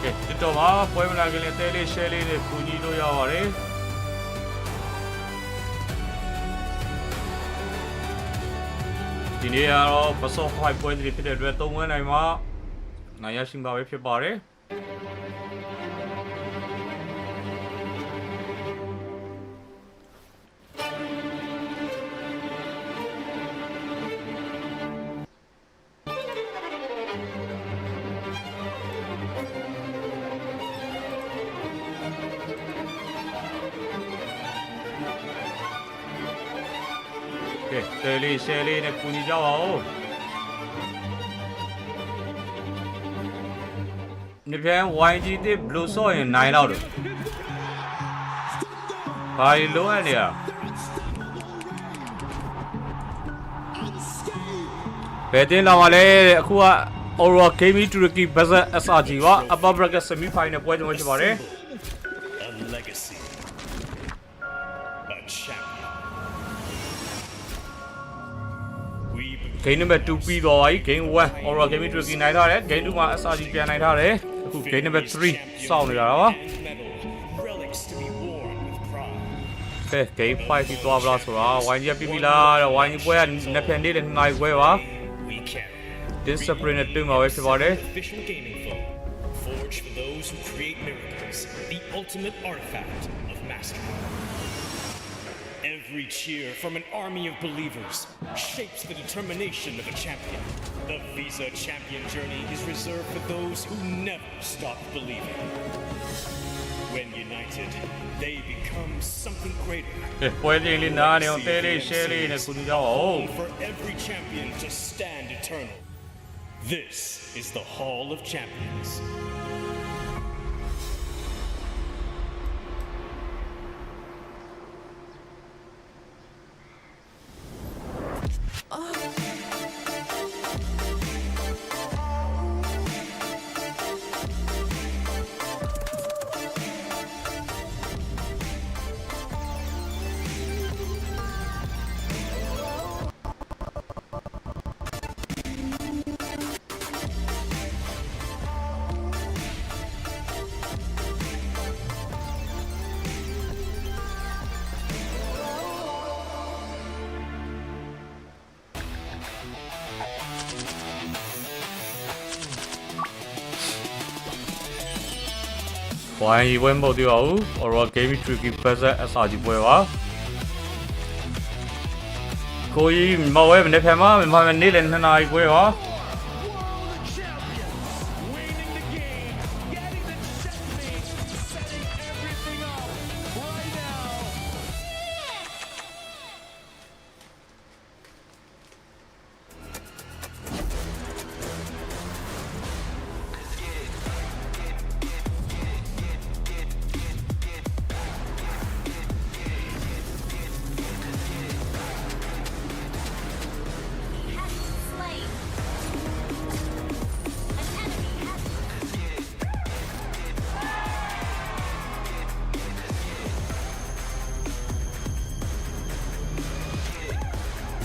ကဲဒီတော့မှာပွဲမလာခင်လေးတဲလေး share လေးတွေပူညီလို့ရပါတယ်ဒီနေ့ကတော့ပစော5ပွဲတွေဖြစ်တဲ့အတွက်3ဝန်းနိုင်မှာနိုင်ရရှိမှာပဲဖြစ်ပါတယ်တဲလေး share လေးနဲ့ပူညီကြပါဦးဒီပြန် YG တစ်ဘလို့ဆော့ရင်နိုင်တော့တယ်ဘာလို့လဲနေရဘယ်တင်လာမလဲအခုက Aurora Gaming Turkey versus SRG ပါ upper bracket semi final ပွဲကြုံဖြစ်ပါတယ်Game number 2 ပြီးတော့ပြီ game 1 Aurora Gaming Turkey နိုင်ထားတယ် game 2မှာ SRG ပြန်နိုင်ထားတယ်အခု game number 3စောင့်နေတာပါကဲ game 5ပြီးသွားပါလားဆိုတာ YG ပြီးပြီလား YG ပွဲကနှစ်ပြန်နေ့နဲ့2နာရီခွဲပါ Discipline နဲ့တွေ့မှာပဲဖြစ်ပါတယ် Forged for those who create miracles, the ultimate artifact of mastery. Every cheer from an army of believers shapes the determination of a champion. The Visa champion journey is reserved for those who never stop believing. When united, they become something greater. ပွဲလေးလေးနားနေအောင်တဲလေး share လေးနဲ့ကူညီကြပါဦး For every champion to stand eternal. This is the Hall of Champions. YG ပွဲမဟုတ်သေးပါဘူး Aurora Gaming Tricky Versus SRG ပွဲပါကိုကြီးမဝဲမနေ့ဖက်မှာမနေ့လည်း2နာရီပွဲပါ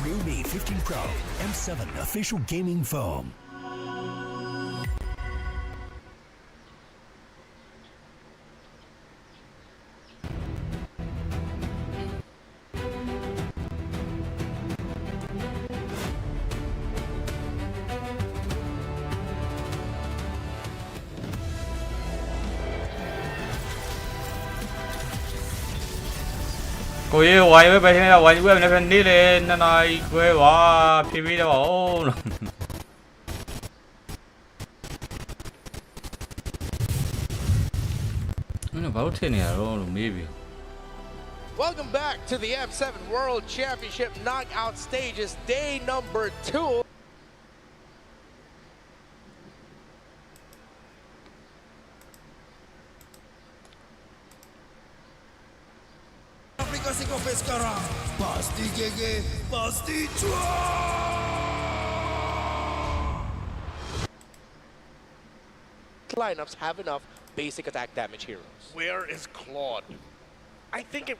Ruby 15 Pro M7 official gaming foam. Cô ấy quay với bài này quay với này đi lên này quay vào PV đó bảo nó bảo thế này rồi maybe. Welcome back to the M7 World Championship Knockout Stages, day number 2. Aplikasi Kopi sekarang pasti GG, pasti juara. Lineups have enough basic attack damage heroes. Where is Claude? I think it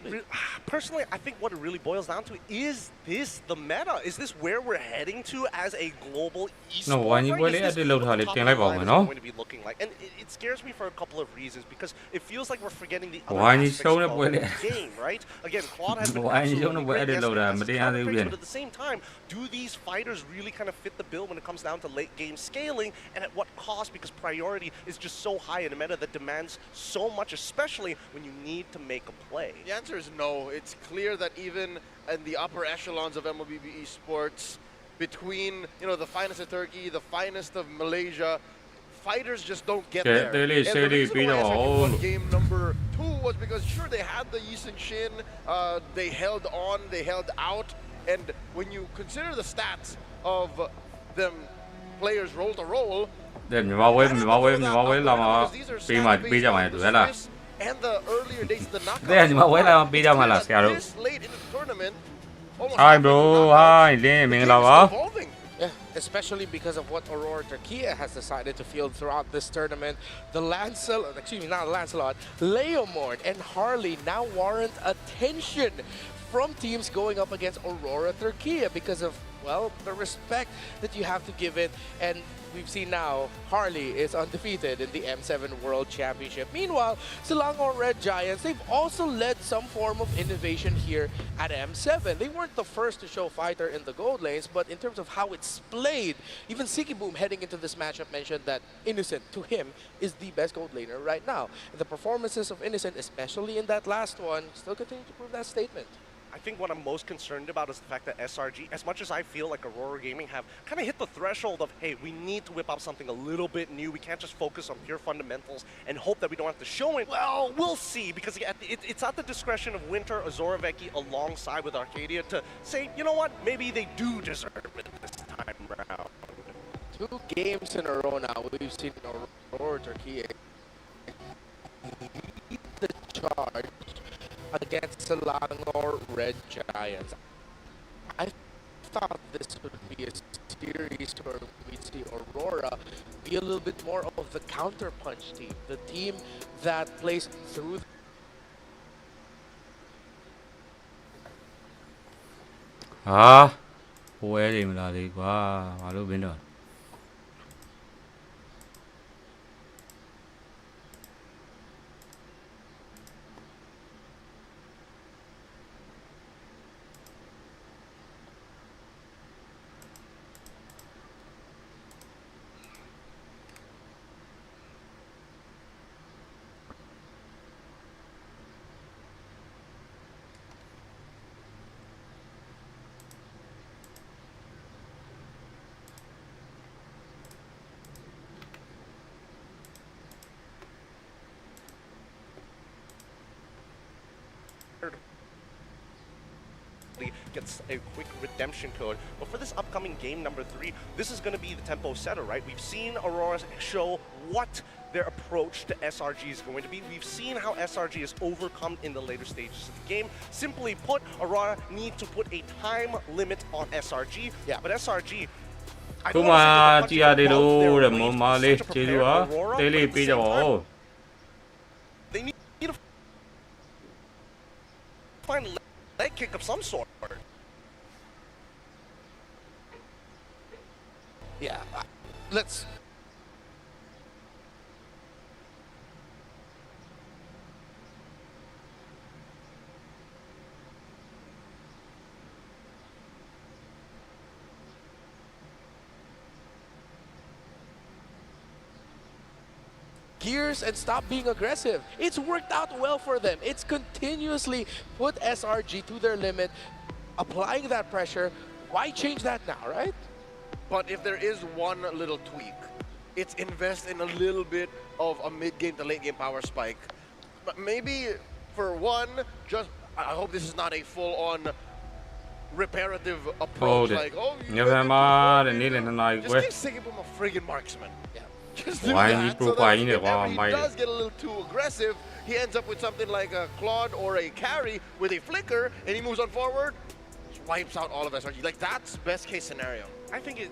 personally, I think what it really boils down to is this the meta? Is this where we're heading to as a global esport? No, why you right? at the load hali tinggal ba no? Going to be looking like, and it scares me for a couple of reasons because it feels like we're forgetting the other Why you aspects showing of up with the it? game, right? Again, Claude has been Why you showing absolutely up with great. it Yes, load he up? has But his they have counter to trades, win. but at the same time, do these fighters really kind of fit the bill when it comes down to late game scaling, and at what cost? Because priority is just so high in a meta that demands so much, especially when you need to make a play. The answer is no. It's clear that even in the upper echelons of MLBB Esports, between the finest of Turkey, the finest of Malaysia, fighters just don't get there. And the reason why SRG won game number 2 was because sure they had the Yisun Shin, they held on, they held out, and when you consider the stats of them players roll to roll, Then you always lama be my and the earlier days of the knockout. Then you always be my last yaro. This late in the tournament, Hi bro, hi, Lim lava. Yeah, especially because of what Aurora Turkey has decided to field throughout this tournament. The Lancelot, excuse me, not Lancelot, Leomord and Harley now warrant attention from teams going up against Aurora Turkey because of, well, the respect that you have to give it. And we've seen now Harley is undefeated in the M7 World Championship. Meanwhile, Selangor Red Giants, they've also led some form of innovation here at M7. They weren't the first to show fighter in the gold lanes, but in terms of how it's played, even Sikiboom heading into this matchup mentioned that Innocent, to him, is the best gold laner right now. And the performances of Innocent, especially in that last one, still continue to prove that statement. I think what I'm most concerned about is the fact that SRG, as much as I feel like Aurora Gaming have kind of hit the threshold of, hey, we need to whip up something a little bit new. We can't just focus on pure fundamentals and hope that we don't have to show it. Well, we'll see, because it's at the discretion of Winter, Azoroveki, alongside with Arcadia to say, you know what, maybe they do deserve it this time around. 2 games in a row now, we've seen Aurora Turkey lead the charge against Selangor Red Giants. I thought this would be a series where we see Aurora be a little bit more of the counter-punch team, the team that plays through where him la đi quá, alo bên rồi. gets a quick redemption code. But for this upcoming game number 3, this is going to be the tempo setter, right? We've seen Aurora show what their approach to SRG is going to be. We've seen how SRG is overcome in the later stages of the game. Simply put, Aurora need to put a time limit on SRG. Yeah. But SRG, I Come don't want on, to say they're punching above their weight Mali, to prepare Aurora, but at the same time, they need to find a leg kick of some sort. Yeah, let's. Gears and stop being aggressive. It's worked out well for them. It's continuously put SRG to their limit, applying that pressure. Why change that now, right? But if there is one little tweak, it's invest in a little bit of a mid-game to late-game power spike. But maybe for one, just I hope this is not a full-on reparative approach. Like, oh, you just give Sigibum a friggin' marksman. Yeah. Just do that, so that if ever he does get a little too aggressive, he ends up with something like a Claude or a carry with a flicker, and he moves on forward, wipes out all of SRG. Like, that's best case scenario. I think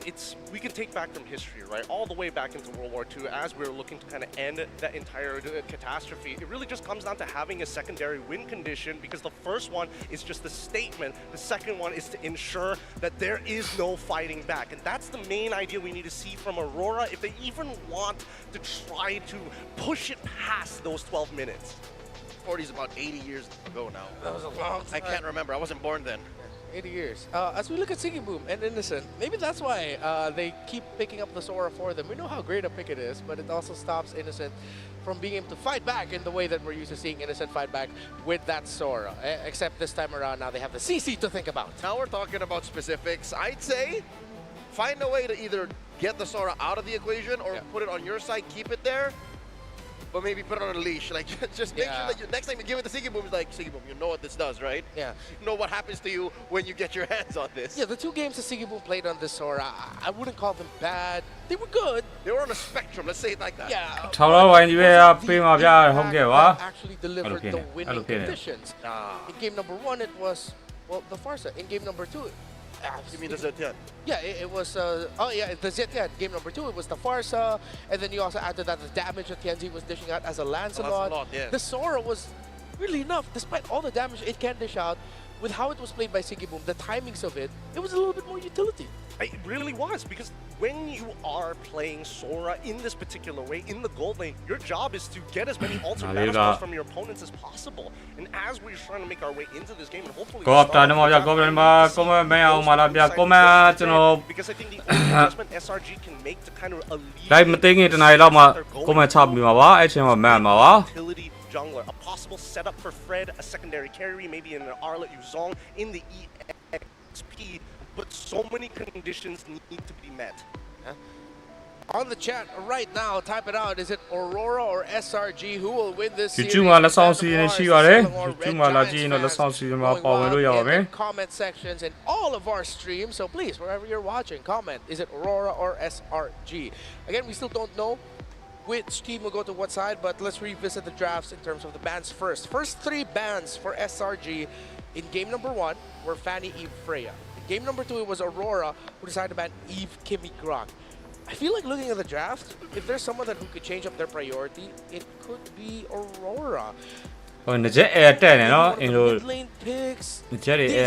we can take back from history, right? All the way back into World War II, as we were looking to kind of end that entire catastrophe. It really just comes down to having a secondary win condition, because the first one is just a statement. The second one is to ensure that there is no fighting back. And that's the main idea we need to see from Aurora if they even want to try to push it past those 12 minutes. 40 is about 80 years ago now. That was a long time. I can't remember. I wasn't born then. 80 years. As we look at Sigibum and Innocent, maybe that's why they keep picking up the Sora for them. We know how great a pick it is, but it also stops Innocent from being able to fight back in the way that we're used to seeing Innocent fight back with that Sora. Except this time around, now they have the CC to think about. Now we're talking about specifics. I'd say find a way to either get the Sora out of the equation or put it on your side, keep it there, but maybe put it on a leash. Like, just make sure that next time you give it to Sigibum, it's like, Sigibum, you know what this does, right? Yeah. You know what happens to you when you get your hands on this. Yeah, the 2 games that Sigibum played on this Sora, I wouldn't call them bad. They were good. They were on a spectrum, let's say it like that. Yeah. Actually delivered the winning conditions. In game number 1, it was, well, the Farsa. In game number 2, you mean the Zetian? Yeah, it was, the Zetian. Game number 2, it was the Farsa, and then you also added that the damage that Tianzi was dishing out as a Lancelot. Yeah. The Sora was really enough, despite all the damage it can dish out, with how it was played by Sigibum, the timings of it, it was a little bit more utility. It really was, because when you are playing Sora in this particular way, in the gold lane, your job is to get as many ultimate mana spells from your opponents as possible. And as we're trying to make our way into this game, and hopefully because I think the only adjustment SRG can make to kind of alleviate utility jungler, a possible setup for Fred, a secondary carry, maybe an Arlet Yuzong in the EXP. But so many conditions need to be met. On the chat right now, type it out. Is it Aurora or SRG? Who will win this series? Comment sections in all of our streams. So please, wherever you're watching, comment. Is it Aurora or SRG? Again, we still don't know which team will go to what side, but let's revisit the drafts in terms of the bans first. First 3 bans for SRG in game number 1 were Fanny, Eve, Freya. Game number 2, it was Aurora who decided to ban Eve, Kimmy, Grok. I feel like looking at the draft, if there's someone who could change up their priority, it could be Aurora. Mid-lane picks. Continuously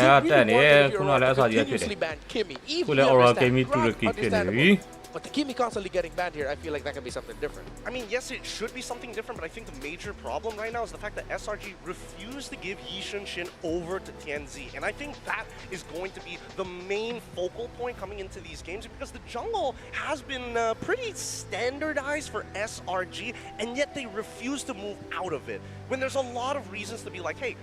banned Kimmy. Eve, we understand. Grok, understandable. But the Kimmy constantly getting banned here, I feel like that can be something different. I mean, yes, it should be something different, but I think the major problem right now is the fact that SRG refused to give Yishun Shin over to Tianzi. And I think that is going to be the main focal point coming into these games, because the jungle has been pretty standardized for SRG, and yet they refuse to move out of it. When there's a lot of reasons to be like, hey,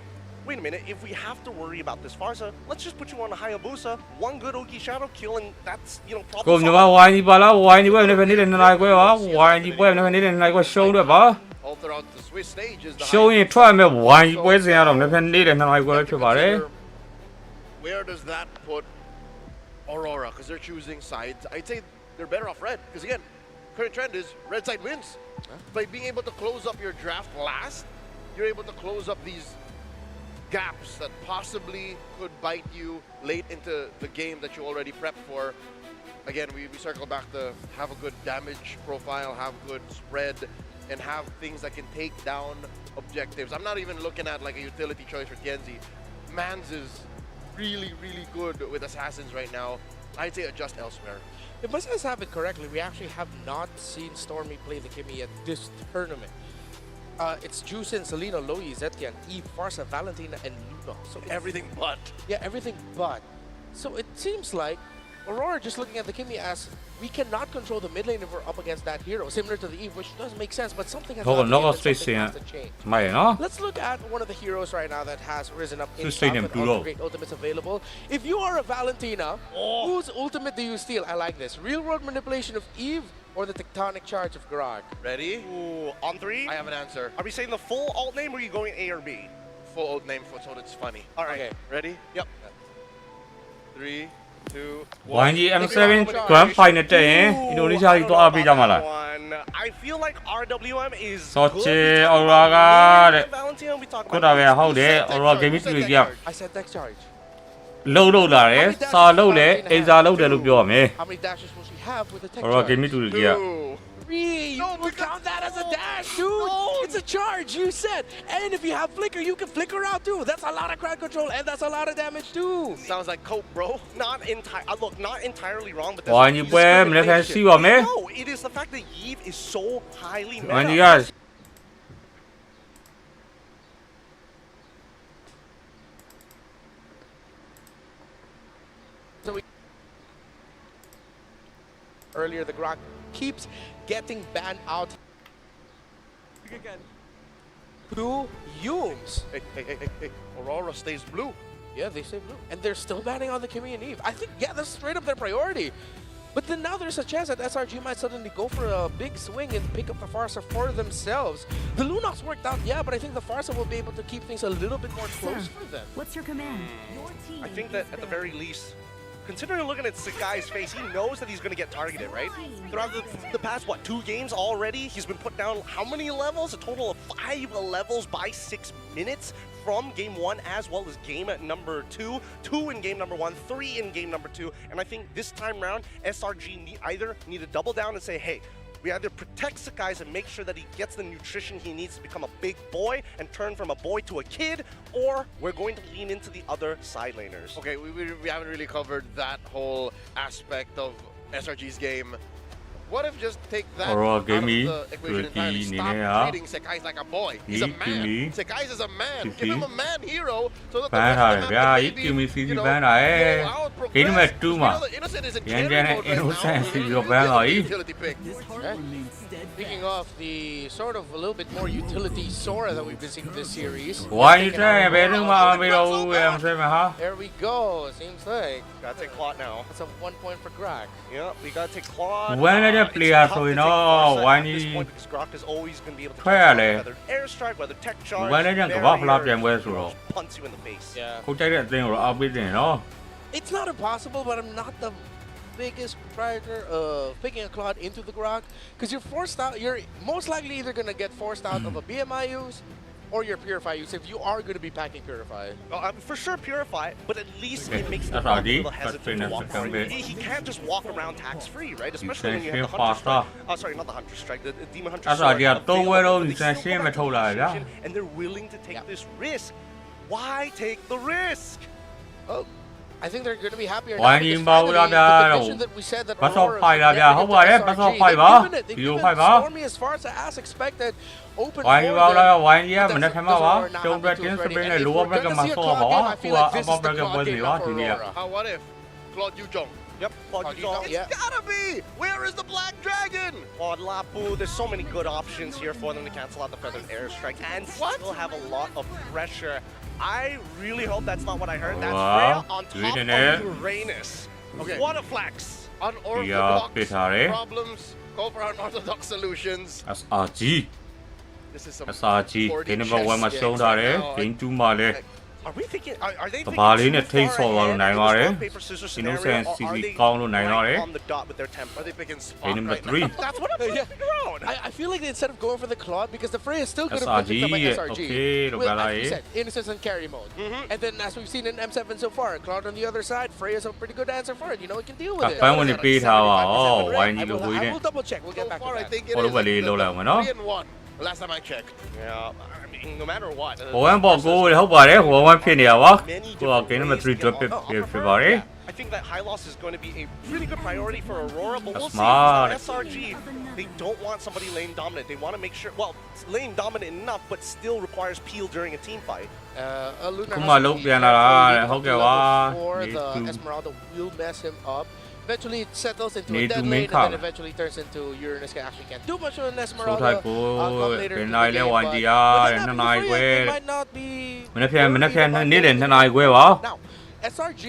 wait a minute, if we have to worry about this Farsa, let's just put you on a Hayabusa, one good Oki Shadow kill, and that's, you know, problem solved. all throughout the Swiss stage is the ရှုံးရင်ထွက်ရမယ်ဝိုင်းပွဲစဉ်ရတော့လည်းဖက်နေတဲ့2နိုင်ပွဲပဲဖြစ်ပါတယ် Where does that put Aurora? Because they're choosing sides. I'd say they're better off red. Because again, current trend is red side wins. By being able to close up your draft last, you're able to close up these gaps that possibly could bite you late into the game that you already prepped for. Again, we circle back to have a good damage profile, have good spread, and have things that can take down objectives. I'm not even looking at like a utility choice for Tienzi. Mans is really, really good with assassins right now. I'd say adjust elsewhere. If my sense have it correctly, we actually have not seen Stormy play the Kimmy at this tournament. It's Juicin, Selena, Loyi, Zetian, Eve, Farsa, Valentina, and Luna. So Everything but. yeah, everything but. So it seems like Aurora just looking at the Kimmy as we cannot control the mid lane if we're up against that hero, similar to the Eve, which does make sense, but something has, Hold on, not to knock give off and space something has here. to change. မိုင်နော် Let's look at one of the heroes right now that has risen up in Who's top staying in with all blue? the great ultimates available. If you are a Valentina, whose ultimate do you steal? I like this. Real world manipulation of Eve or the tectonic charge of Grog? Ready? Ooh, on 3? I have an answer. Are we saying the full alt name or are you going A or B? Full old name for so it's funny. All right. Okay. Ready? Yep. 3, 2, ဝိုင်းကြီး M7 Grand Final တက်ရင်အင်ဒိုနီးရှားကြီးသွားပေးကြမှာလား I feel like RWM is စော good. ချေ Aurora ကတဲ့ Valentina, we talked ခု about တာပဲဟုတ်တယ် Aurora Gaming Studio က I said deck charge. လှုပ်လာတယ်စာလှုပ်တယ်အိမ်စာလှုပ်တယ်လို့ပြောရမယ် How many dashes will she have with the tech Aurora charge? Gaming Studio က 2. Three! You would count that as a dash, dude! It's a charge, you said! And if you have flicker, you can flicker out too! That's a lot of crowd control and that's a lot of damage too! Sounds like cope, bro. Look, not entirely wrong, but ဝိုင်းကြီးပွဲမနေ့ကရှိပါမယ် no, it is the fact that Yves is so highly ဝိုင်း meta. ကြီးက Earlier, the Grok keeps getting banned out. Again. Two Yumes. Hey. Aurora stays blue. Yeah, they say blue. And they're still banning on the Kimmy and Eve. I think, yeah, that's straight up their priority. But then now there's a chance that SRG might suddenly go for a big swing and pick up the Farsa for themselves. The Lunox worked out, yeah, but I think the Farsa will be able to keep things a little bit more close for them. What's your command? Your team I think that at the very least, considering looking at Sakai's face, he knows that he's going to get targeted, right? Throughout the past, 2 games already, he's been put down how many levels? A total of 5 levels by 6 minutes from game 1 as well as game number 2. 2 in game number 1, 3 in game number 2. And I think this time around, SRG either need to double down and say, hey, we either protect Sakai's and make sure that he gets the nutrition he needs to become a big boy and turn from a boy to a kid, or we're going to lean into the other side laners. Okay, we haven't really covered that whole aspect of SRG's game. What if just take that Aurora out of Gaming the equation entirely? Stop treating Sekais like a boy. He's a man. Sekais is a man. Give him a man hero so that the rest of them have to maybe, you know, go out, progress. You know, the Innocent is in carry mode right now. Utility pick. Speaking of the sort of a little bit more utility Sora that we've been seeing this series. Why you saying There we go. Seems like Gotta take Claude now. that's a 1 point for Grok. Yeah, we gotta take Claude. When are the It's players tough to going take on? Farsight Why at this need- point because Grok is always gonna be able to Where control are whether airstrike, whether tech charge, Why are they barrier, gonna go up and where through? punch you in the face. Yeah. ကိုကြိုက်တဲ့အသင်းကိုတော့အောက်ပေးတင်နော် It's not impossible, but I'm not the biggest proprietor of picking a Claude into the Grok because you're forced out. You're most likely either going to get forced out of a BMI use or your Purify use if you are going to be packing Purify. For sure Purify, but at least it makes the That's Grok a already- little hesitant to that's walk the forward. comeback. He can't just walk around tax-free, right? Especially when you can have the Hunter fast Strike. Oh, sorry, not the Hunter Strike, the Demon Hunter That's Sword already a available, two way but you they can still see go him back at to all, the yeah. decision, and they're willing to take this risk. Why take the risk? Well, I think they're going to be happier Why now because you bow finally down? the condition that we said that Bắt Aurora đầu phải là was never không gonna phải get bắt SRG, đầu phải they've vào. given it. They've Dù given phải vào. Stormy as far as expected. Open Why for you vào them, là why you but mình that's- đã thấy those mà are not trong happy cái to chiến us sự already. bên And này if lúa we're với cái gonna mà see a so Claude bỏ game, I feel qua like this bao is the cái Claude quân game gì now đó for thì đi Aurora. What if? Claude Yujong. Yep, Claude Claude Yuzong. Yuzong, yeah. It's gotta be! Where is the Black Dragon? Claude Lapu, there's so many good options here for them to cancel out the Feathered Airstrike and still have a lot of pressure. I really hope that's not what I heard. That's Wow. Freya on top Reading of it. Uranus. Okay. What a flex. Unorthodox Petare. problems. Go for unorthodox solutions. SRG This is some SRG4D game number 1 မှာ chess ရှုံးထားတယ် now. game 2 မှာလည်း Are we thinking? Are they တဘာလေး thinking နဲ့ too ထိတ် far ဆော်သွားလို့ ahead နိုင် in ပါတ this ယ် rock, paper, scissors Innocent scenario, or CZ are they ကောင်းလို့နိုင်တော့တယ် right on the dot with their tempo? Are they picking spot game number right 3 now? That's what I'm trying to figure out. I feel like instead of going for the Claude, because the Frey is still going to be picked up by SRG SRG. okay Well, လို့ as you ပြော said, innocence and carry mode. And then as we've seen in M7 so far, Claude on the other side, Frey is a pretty good answer for it. You know, he can deal with လိုက် it. ပန်းဝင်ပေးထားပါဩ I YG လို့ဝေး will, နေ I will double check. We'll get So back far, to I that. think it ဘောလုံးပဲလေး is လောက်လိုက်အောင်နော် 3-1. Last time I checked. Yeah, I mean, no matter what. ဘောဝမ်းပေါ်ကိုဟုတ်ပါတယ်ဘောဝမ်းဖြစ်နေတာပါကိုက game number 3 drop ဖြစ်ပါတယ် I think that high loss is going to be a really good priority for Aurora, but we'll That's smart. see. SRG, they don't want somebody lane dominant. They want to make sure, well, it's lane dominant enough, but still requires peel during a team fight. Lunar Come has on, to look, be Piana, careful. okay, Level wow. 4, Need the to- Esmeralda will mess him up. Eventually, it settles into a Need to dead make lane, and then cover. eventually turns into Uranus. Actually can't do much on ဆို Esmeralda. ထိုက်ကို Come later ပင် into နိုင် the လဲ game, ဝိုင်း but တရား with တဲ့ that နှစ် happening နာရီ for ခွဲ you, it might not be မနေ့ပြန် worried about နေ့လည် it. နှစ်နာရီခွဲပါ Now, SRG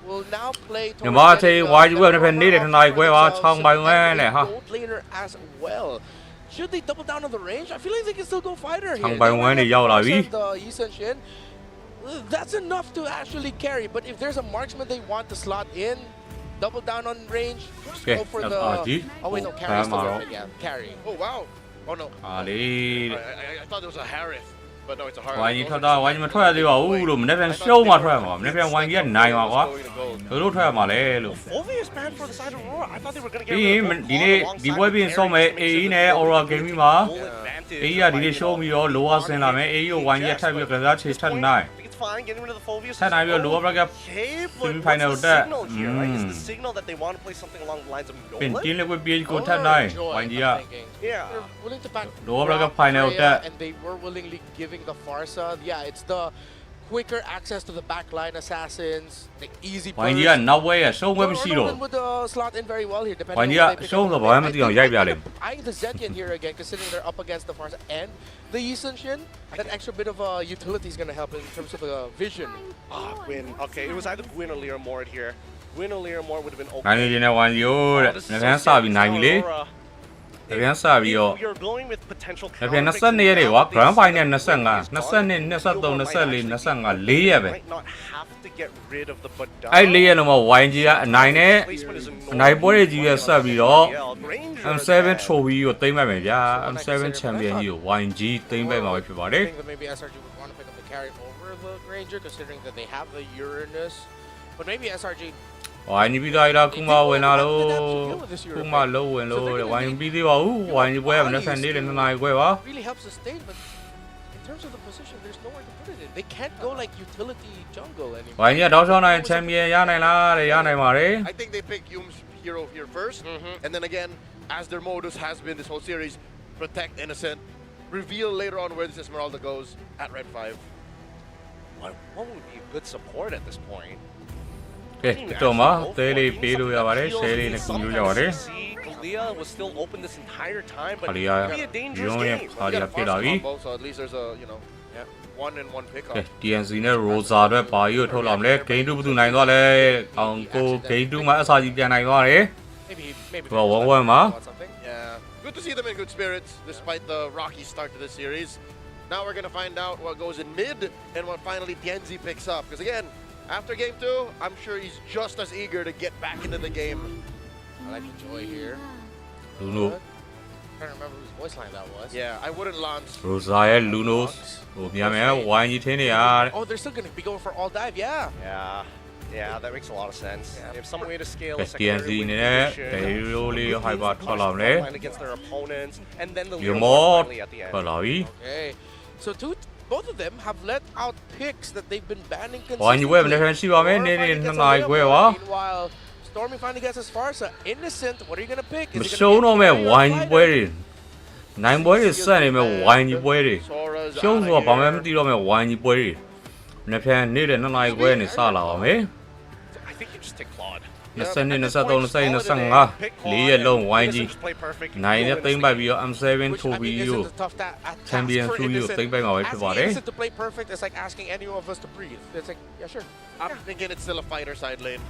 will now play towards ညီမအထိပ် getting, YG က the တစ်ဖက်နေ့လည် Aurora နှစ်နာရီခွဲပါ themselves ချောင်းပိုင်းဝဲနဲ့ and ဟာ a gold laner as well. Should they double down on the range? I feel like they can still go fighter here. ချောင်းပိုင်းဝဲနဲ့ရောက်လာပြီ The Yisun Shin, that's enough to actually carry. But if there's a marksman they want to slot in, double down on range, Okay, go for that's the. RG. Oh wait, no, Oh, carry still Maro. working, yeah, carry. Oh, wow. Oh, no. ဟာလေ I thought it was a Harith, but no, it's a Harith. YG ထွက်တာ YG မထွက်ရသေးပါဘူးလို့မနေ့ပြန်ရှုံးမှထွက်ရမှာမနေ့ပြန် YG ကနိုင်ပါကွာဘယ်လိုထွက်ရမှာလဲလို့ Fulvi is banned for the side of Aurora. I thought they were going to get ပြီးရင် rid of both ဒီနေ့ alongside ဒီပွဲပြီးရင် the ဆုံးမယ် carries to AE make sure နဲ့ that Aura they Gaming have မှာ full advantage AE က by ဒီနေ့ being ရှုံး able ပြီး to တော့ lower ဆင်းလာမယ် AE ကို YG က Yes, ထပ်ပြီး but ကစားချေ at this ထပ် point, နိုင် I think it's fine getting rid of the Fulvius. ထပ်နိုင်ပြီး lower bracket Okay, but semi-final what's the တက် signal here? Like, is the signal that they want to play something along the lines of ပင် Nolan? တင်းလက်ကိုပြေးကိုထပ်နိုင် Joy, YG I'm က thinking. Yeah. They're willing to back Lower bracket Rock, final Freya, that. and they were willingly giving the Farsa. Yeah, it's the quicker access to the backline assassins, the easy burst. YG ကနောက်ဝဲရရှုံးဝဲမရှိတော့ Nolan would slot in very well here, depending YG on က what they pick ရှုံး up. ဆိုဘာမှမသိအောင်ရိုက်ပြလိမ့် Eyeing the Zetian here again, considering they're up against the Farsa and the Yisun Shin. That extra bit of utility is going to help in terms of vision. Gwyn. Okay, it was either Gwyn or Lyra Mord here. Gwyn or Lyra Mord would have been okay. နိုင်နေခြင်းနဲ့ YG ကိုတဲ့ Oh, this is ငါ so ပြန်စ scary. ပြီးနိုင်ပြီလေ Aurora. ငါပြန်စပြီးတော့ If you're going with potential ငါပြန် counter 22ရက်တွေ picks ကွာ now, they grand final still 25 have 22 23 24 25 4ရက်ပဲ might not have to get rid of the Badal. အဲ့4ရက်လုံးမှာ YG ကအနိုင်နဲ့ Placement is အနိုင်ပွဲတွေကြီးရဆက်ပြီးတော့ Ranger M7 again. trophy ကိုသိမ်းလိုက်မယ်ဗျာ M7 champion ကြီးကို YG သိမ်းလိုက်မှာပဲဖြစ်ပါတယ် I think that maybe SRG would want to pick up the carry over the Ranger, considering that they have the Uranus. But maybe SRG. YG ပြီးသားရခုမှဝင်လာလို့ခုမှလုံးဝင်လို့တဲ့ YG ပြီးသေးပါဘူး YG ပွဲကမနေ့ကနေ့လည်း2နာရီခွဲပါ really helps sustain, but in terms of the position, there's nowhere to put it in. They can't go like utility jungle anymore. YG ကတောက်ချောင်းနိုင် champion ရနိုင်လားတဲ့ရနိုင်ပါတယ် I think they pick Yum's hero here first, and then again, as their modus has been this whole series, protect Innocent, reveal later on where this Esmeralda goes at Red 5. What would be a good support at this point? ကဲတော့မှာတဲလေးပေးလို့ရပါတယ် share လေးနဲ့ကူလို့ရပါတယ် Kalia was still open this entire time, but it Kalia, could be a dangerous Yun game. yung- You Kalia got a pick Farsa up, eh? combo, so at least there's a, you know, 1-in-1 pickup. ကဲ TNC နဲ့ Rosa အတွက်ဘာကြီးကိုထုတ်လာမလဲ Game 2ဘယ်သူနိုင်သွားလဲအောင်ကို Game 2မှာ SRG ပြန်နိုင်သွားတယ် Maybe. Well, 1-1 ma. Something. Yeah, good to see them in good spirits despite the rocky start to the series. Now we're going to find out what goes in mid and what finally Tianzi picks up. Because again, after game 2, I'm sure he's just as eager to get back into the game. I like the Joy here. လူနို Trying to remember whose voice line that was. Yeah, I wouldn't launch. Rosa ရဲ့ Lunos ဟိုမြန်မြန်ဝိုင်းကြီးထင်းနေရတဲ့ Oh, they're still going to be going for all dive, yeah. Yeah, that makes a lot of sense. They have some way to scale a TNC secondary အနေ win နဲ့ position, ဒယ်ရိုလေး use hyper the ထွက်လာမလဲ line against their opponents, and then the You Lyra more Mord finally at the end. ထွက်လာပြီ Okay. So both of them have let out picks that they've been banning ဝိုင်းကြီးပွဲမနေ့ကရှိပါမယ်နေ့နေ့2နာရီခွဲပါ Meanwhile, Stormy finally gets his Farsa. Innocent, what are you going to pick? မ Is it ရှုံး gonna တော့ be မဲ့ a ဝိုင်းကြီးပွဲတွေနိုင်ပွဲတွေဆက်နေမဲ့ဝိုင်းကြီးပွဲတွေ Sora's ရှုံး outta ဆိုတာဘာမှ here. မသိတော့မဲ့ဝိုင်းကြီးပွဲတွေမနေ့ကနေ့တဲ့2နာရီခွဲနေစလာပါမယ် I think you just take Claude. 22 23 24 4ရက်လုံးဝိုင်းကြီး Just play perfect. နိုင်နဲ့သိမ့်ပိုက်ပြီးတော့ M7 Which, I trophy mean, ကို isn't a tough task Champion for Trophyကို Innocent. သိမ့်ပိုက်မှာပဲဖြစ် Asking ပါတယ် Innocent to play perfect is like asking any of us to breathe. It's like, yeah, sure. I'm thinking it's still a fighter side lane.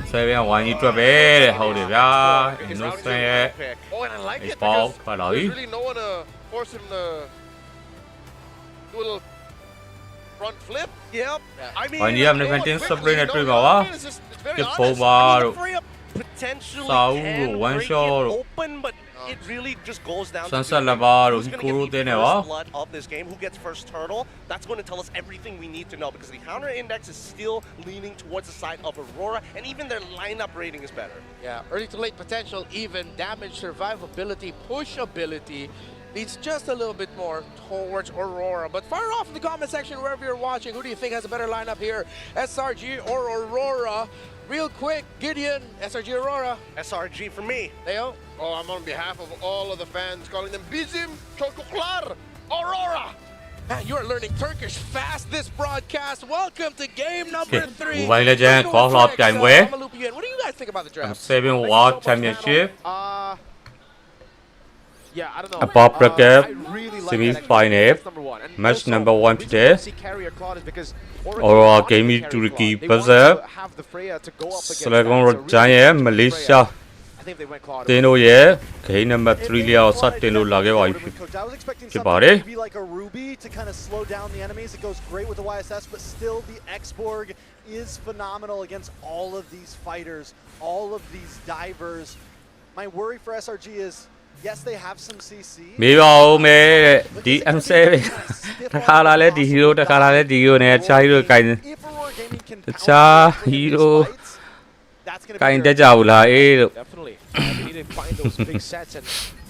M7 ဝိုင်းကြီးတွက်ပဲတဲ့ဟုတ်တယ်ဗျာ Innocent ရဲ့ Oh, and I like it Baseball, because voilà, there's oui. really no one to Force him to do a little front flip. Yep. I mean, Anh em này phải tiến sub lên này mà quá. Cái phố ba rồi. potentially Sao can one break it shot. open, but it really just goes down to Sunset who's Lava rồi gonna get Kuro the tên này first quá. blood of this game, who gets first turtle. That's going to tell us everything we need to know, because the counter index is still leaning towards the side of Aurora, and even their lineup rating is better. Yeah, early to late potential, even damage, survivability, pushability needs just a little bit more towards Aurora. But fire off in the comment section wherever you're watching. Who do you think has a better lineup here? SRG or Aurora? Real quick, Gideon, SRG Aurora. SRG for me. Leo? Oh, I'm on behalf of all of the fans calling them Bizim Çocuklar Aurora. Man, you are learning Turkish fast this broadcast. Welcome to game number 3. Mobile Legends có lọt chạy What quế. do you guys think about the draft? 7 World Championship. Yeah, I don't know. Above bracket, I really like semi-final, that number one. And match also, number 1 reason today. I see Carrier Claude is because Aurora Gaming Turkey They versus wanted to have the Freya to go up against Slagon that. So Giant really Malaysia. I think they went Claude. တင်းတို့ရဲ့ game number 3 လျောက်စတင်လို့လာခဲ့ပါပြီ I was expectingဖြစ် something ပါတယ် to be like a Ruby to kind of slow down the enemies. It goes great with the YSS, but still the X-Borg is phenomenal against all of these fighters, all of these divers. My worry for SRG is, yes, they have some CC. မေးပါဦးမယ်တဲ့ဒီ M7 တစ်ခါလာလဲဒီ hero တစ်ခါလာလဲဒီ hero နဲ့တခြား hero ကိုင် If Aurora Gaming can တခြား hero ကိုင်တက်ကြဘူးလားအေးလို့ Definitely. They need to find those big sets. And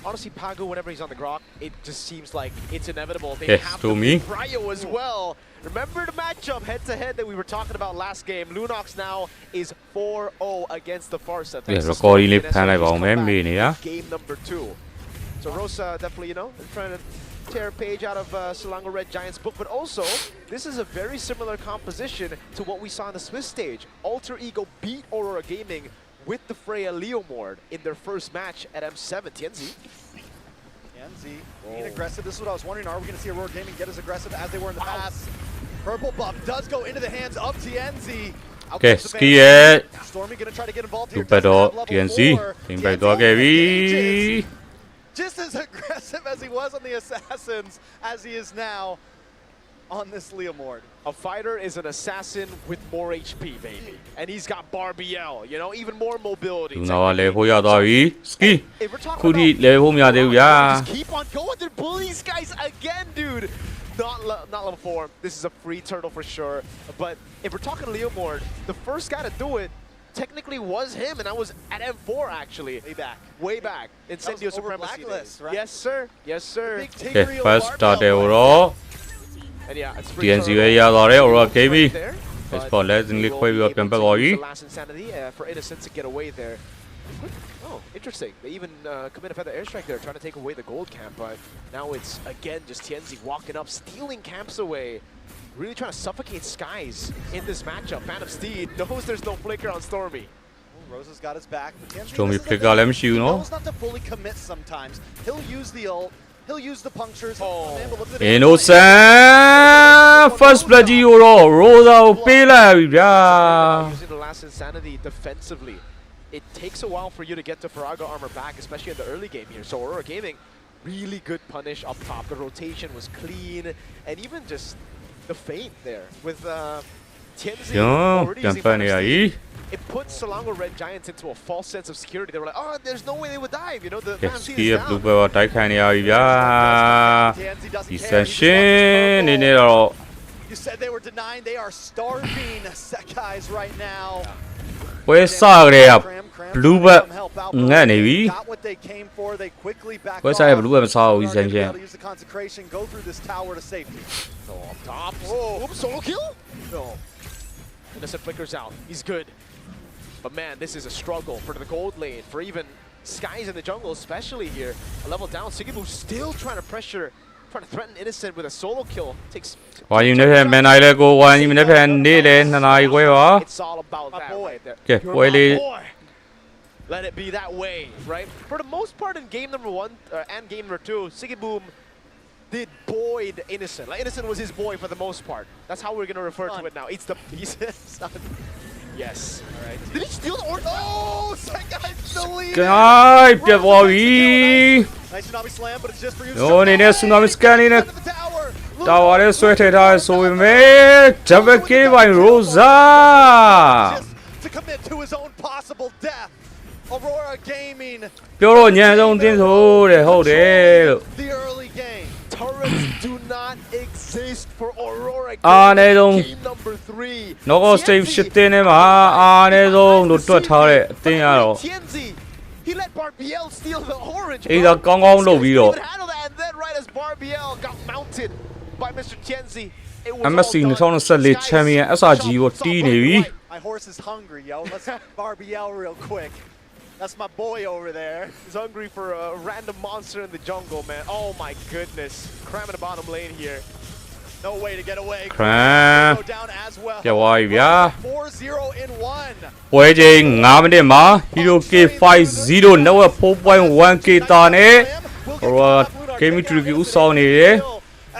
honestly, Pago, whenever he's on the Grok, it just seems like it's inevitable. They Yes, have to to me. Cryo as well. Remember the matchup head-to-head that we were talking about last game. Lunox now is 4-0 against the Farsa. Yeah, record ini fan like bang man, me ni ya. Game number 2. So Rosa definitely, trying to tear a page out of Selangor Red Giants' book, but also this is a very similar composition to what we saw in the Swiss stage. Alter Ego beat Aurora Gaming with the Freya Leomord in their first match at M7. TNZ. TNZ being aggressive. This is what I was wondering. Are we going to see Aurora Gaming get as aggressive as they were in the past? Purple buff does go into the hands of TNZ. Okay, ski it. Stormy going to try to get involved here. Super Doesn't have dog level TNC. 4. Team by dog heavy. Just as aggressive as he was on the Assassins as he is now on this Leomord. A fighter is an assassin with more HP, baby. And he's got Barbiel, even more mobility. လူနာကလဲဖို့ရသွားပြီ ski If we're talking ခုထိလဲဖို့မရသေးဘူးဗျာ just keep on going. They're bullying these guys again, dude. Not level 4. This is a free turtle for sure. But if we're talking Leomord, the first guy to do it technically was him, and I was at M4 actually. Way back. Incendio Supremacy days. Right? Yes, sir. Yes, sir. Okay, first start တယ်ဟိုတော့ And yeah, it's free TNC turtle. ပဲရသွားတယ် Aurora Gaming Right there, Let's but go, let's we link will where we be are able to Pemba use the last insanity for Innocent to get away there. Oh, interesting. They even commit a feather airstrike there, trying to take away the gold camp, but now it's again just TNZ walking up, stealing camps away. Really trying to suffocate Skies in this matchup. Phantom Steed knows there's no flicker on Stormy. Rosa's got his back. But TNZ, Stormy this is the flicker thing.လည်းမရှိဘူး He နော် knows not to fully commit sometimes. He'll use the ult. He'll use the punctures. Oh. Man, but look at the Innocent first blood ကြီးကိုတော့ Rosa ကိုပေးလိုက်ပြီဗျာ Using the last insanity defensively. It takes a while for you to get the Faraga armor back, especially in the early game here. So Aurora Gaming, really good punish up top. The rotation was clean, and even just the feint there with TNZ ညော already ပြန် using ပတ်နေရ Phantom ကြီး Steed. It put Selangor Red Giants into a false sense of security. They were like, oh, there's no way they would dive. The Phantom Steed ski is ရဲ့ down. blue ball တိုက်ခိုင်းနေရပြီဗျာ TNZ doesn'tဒီ care. He just ဆက် wants ရှင်း his နေ purple. နေတော့ You said they were denying. They are starving Sekais right now. ပွဲစကြတဲ့က blue ball ငတ်နေပြီ Got what they came for. They quickly backed ပွဲ off. စကြတဲ့ blue ball မစားဘူး They're စမ်း gonna ရှ be င်း able to use the consecration, go through this tower to safety. So up top. Whoa. Oops, solo kill? No. Innocent flickers out. He's good. But man, this is a struggle for the gold lane, for even Skies in the jungle, especially here. A level down. Sigibu still trying to pressure, trying to threaten Innocent with a solo kill. Takes. ဝါယူနေဖက်မန်နိုင်လဲကိုဝါယူနေဖက်နေလဲ2နာရီခွဲပါ It's all about that right there. ကဲ You're ပွဲ my လေး boy. Let it be that way, right? For the most part in game number 1 and game number 2, Sigiboom did Boyd Innocent. Like Innocent was his boy for the most part. That's how we're gonna refer to it now. It's the pieces. Yes. All right. Did he steal the orb? Oh, Sekai's the lead. ကဲပြတ်သွားပြီ Nice tsunami slam, but it's just for you. โอ้နေနဲ့ tsunami scan နေနဲ့ the tower. တာဝါလေးဆွဲထည့်ထားဆိုပေမဲ့ double K ပိုင် Rosa Just to commit to his own possible death. Aurora Gaming ပြောတော့ညံဆုံးတင်းဆိုတဲ့ဟုတ်တယ်လို့ the early game. Turrets do not exist for Auroraနေဆုံး game number 3. Knockout stage 10နဲ့မှာနေဆုံးလို့တွက်ထားတဲ့အသင်းရတော့ Tienzi, he let Barbiel steal the orange. အေးဒါကောင်းကောင်းလုပ်ပြီးတော့ And then right as Barbiel got mounted by Mr. Tienzi, it was MSC all done. 2024 champion SRG ကိုတီးနေပြီ My horse is hungry, yo. Let's Barbiel real quick. That's my boy over there. He's hungry for a random monster in the jungle, man. Oh my goodness. Cram in the bottom lane here. No way to get away. Cram. Go down as well. ပြသွားပြီဗျာ 4-0 in 1. ပွဲချိန်9မိနစ်မှာ Hero K50 network 4.1k တာနဲ့ Aurora Gaming Tricky ဦးဆောင်နေတယ်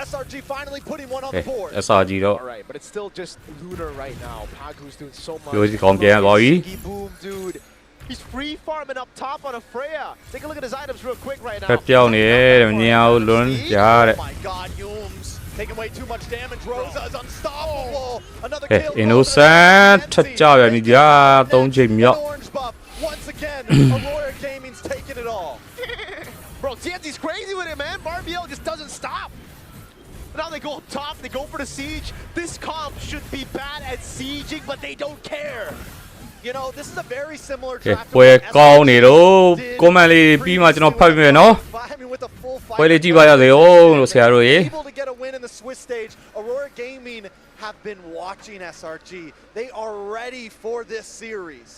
SRG finally putting one on the board. SRG တော့ All right, but it's still just Lunar right now. Pagu's doing so much. ပြောစီကောင်းပြန်သွားပြီ Boom, dude. He's free farming up top on a Freya. Take a look at his items real quick right ဖက် now. ပြောင်းနေတယ်ညောင်းလွန်းကြားတဲ့ Oh my god, Yums taking way too much damage. Rosa is unstoppable. Another ကဲ kill. Innocent ထက်ကြပြန်ပြီကြာ3ချိန်မြောက် Orange buff. Once again, Aurora Gaming's taking it all. Bro, Tienzi's crazy with it, man. Barbiel just doesn't stop. Now they go up top, they go for the siege. This comp should be bad at sieging, but they don't care. You know, this is a very similar ကဲ draft. ပွဲကောင်းနေတော့ comment လေးပြီးမှကျွန်တော်ဖတ်ပြမယ်နော် I mean, with a full fight. ပွဲလေးကြည့်ပါရစေအောင်လို့ဆရာတို့ရေ Able to get a win in the Swiss stage. Aurora Gaming have been watching SRG. They are ready for this series.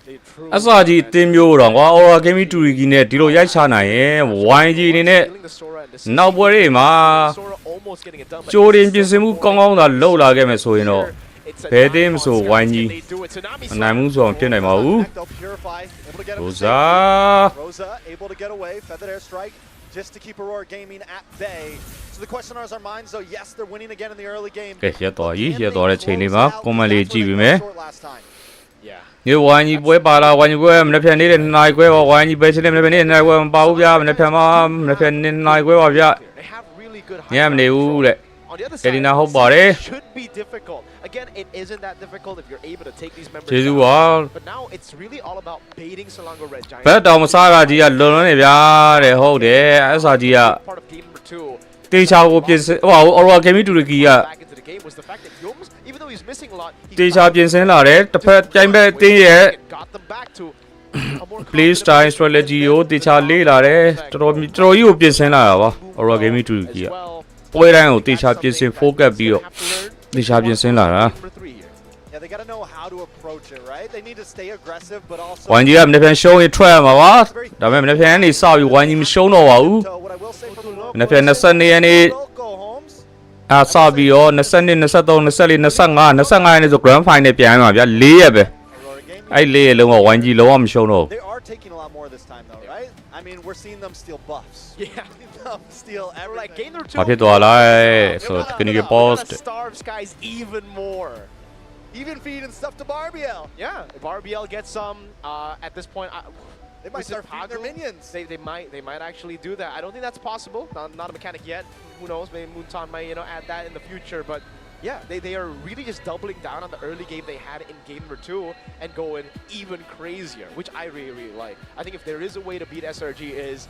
They truly SRG အသင်းမျိုးတော့ကွာ Aurora Gaming Tricky နဲ့ဒီလိုရိုက်ချနိုင်ရင် YG အနေနဲ့ stealing the Sora and the နောက်ပွဲတွေမှာ Sora almost getting it done. but ကြိုတင်ပြင်ဆင်မှုကောင်းကောင်းသာလုပ်လာခဲ့မယ်ဆိုရင်တော့ it's a ဘယ်တင်းမဆို YG they do it. Tsunami အနိုင်မှုဆိုအောင်ဖြစ်နိုင်ပါဘူး Ecto Purify, able to get him to Rosa safety. Rosa able to get away. Feathered airstrike just to keep Aurora Gaming at bay. So the question on our minds, though, yes, they're winning again in the early game. ကဲရက်တော်ကြီးရက်တော်တဲ့ချိန်လေးမှာ comment လေးကြည့်ပြီးမယ် Last time. Yeah. ဒီ YG ပွဲပါလား YG ပွဲမနေ့ဖြန်နေတဲ့2နာရီခွဲပါ YG ပဲချင်းနေမနေ့ဖြန်နေ2နာရီခွဲမပါဘူးဗျာမနေ့ဖြန်မှာမနေ့ဖြန်နေ2နာရီခွဲပါဗျာ They have really good ညမနေဘူးတဲ့ On the other ကယ်လီ side, နာဟုတ်ပါတယ် should be difficult. Again, it isn't that difficult if you're able to take these members ကျေးဇူး down. ပါ But now it's really all about baiting Selangor Red Giants. ဘက်တော်မစားတာကြီးကလွန်လွန်းနေဗျာတဲ့ဟုတ်တယ် SRG က Part of game number 2. တေချာကိုပြင်ဆင်ဟို Aurora Gaming Tricky က Back into the game was the fact that Yums, even though he's missing a lot, he တေချာပြင်ဆင်လာတယ်တစ်ဖက်ပြိုင်ဘက်အသင်းရဲ့ got them back to a more play style strategy ကိုတေချာလေ့လာတယ်တော်တော်ကြီးကိုပြင်ဆင်လာတာပါ Aurora Gaming Tricky က ပွဲတိုင်းကိုတေချာပြင်ဆင် focus ပြီးတော့တေချာပြင်ဆင်လာတာ Yeah, they got to know how to approach it, right? They need to stay aggressive, but also. YG ကမနေ့ဖြန်ရှုံးရင်ထွက်ရမှာပါဒါပေမဲ့မနေ့ဖြန်ကနေစပြီး YG မရှုံးတော့ပါဘူး So what I will say for the local, မနေ့ဖြန်22ရက်နေ့ local homes, စပြီးတော့22 23 24 25 25ရက်နေ့ဆို grand final ပြန်ရမှာဗျာ4ရက်ပဲ Aurora Gaming, အဲ့4ရက်လုံးက YG လုံးဝမရှုံးတော့ဘူး they are taking a lot more this time, though, right? I mean, we're seeing them steal buffs. Yeah. Steal We're like everything. game number 2. ဘာဖြစ်သွားလဲဆိုတော့ technical post We're gonna starve Skies even more. Even feeding stuff to Barbiel. Yeah, if RBL gets some at this point, They might with start feeding their Pagu, minions. They might actually do that. I don't think that's possible. Not a mechanic yet. Who knows? Maybe Moonton might add that in the future. But yeah, they are really just doubling down on the early game they had in game number 2 and going even crazier, which I really like. I think if there is a way to beat SRG is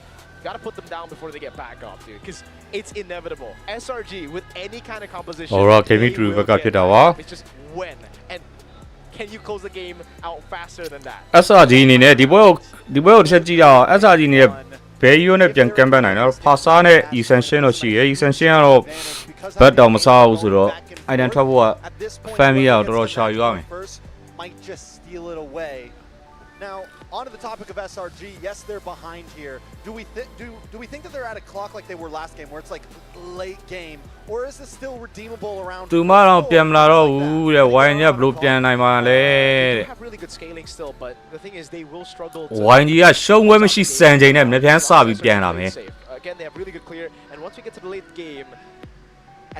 gotta put them down before they get back up, dude, because it's inevitable. SRG with any kind of composition. Aurora they Gaming will Tricky က get ဖြစ်တာ back ပါ up. It's just when and can you close the game out faster than that? SRG အနေနဲ့ဒီပွဲကိုတစ်ချက်ကြည့်ရအောင် SRG အနေနဲ့ဘယ်ယူနဲ့ပြန်ကမ်းပန်းနိုင်တော့ Fasa နဲ့ Essential တော့ရှိရယ် Essential ကတော့ဘတ်တော်မစားဘူးဆိုတော့ Item ထွက်ဖို့က family ရတော့တော်တော်ရှာယူရမယ် Might just steal it away. Now, on to the topic of SRG. Yes, they're behind here. Do we think that they're at a clock like they were last game, where it's like late game, or is this still redeemable around? သူမတော့ပြန်မလာတော့ဘူးတဲ့ YG ကဘလို့ပြန်နိုင်မှာလဲ They တဲ့ have really good scaling still, but the thing is they will struggle to YG ကရှုံးပွဲမရှိစံချိန်နဲ့မနေ့ပြန်စပြီးပြန်လာမယ် Again, they have really good clear, and once we get to the late game,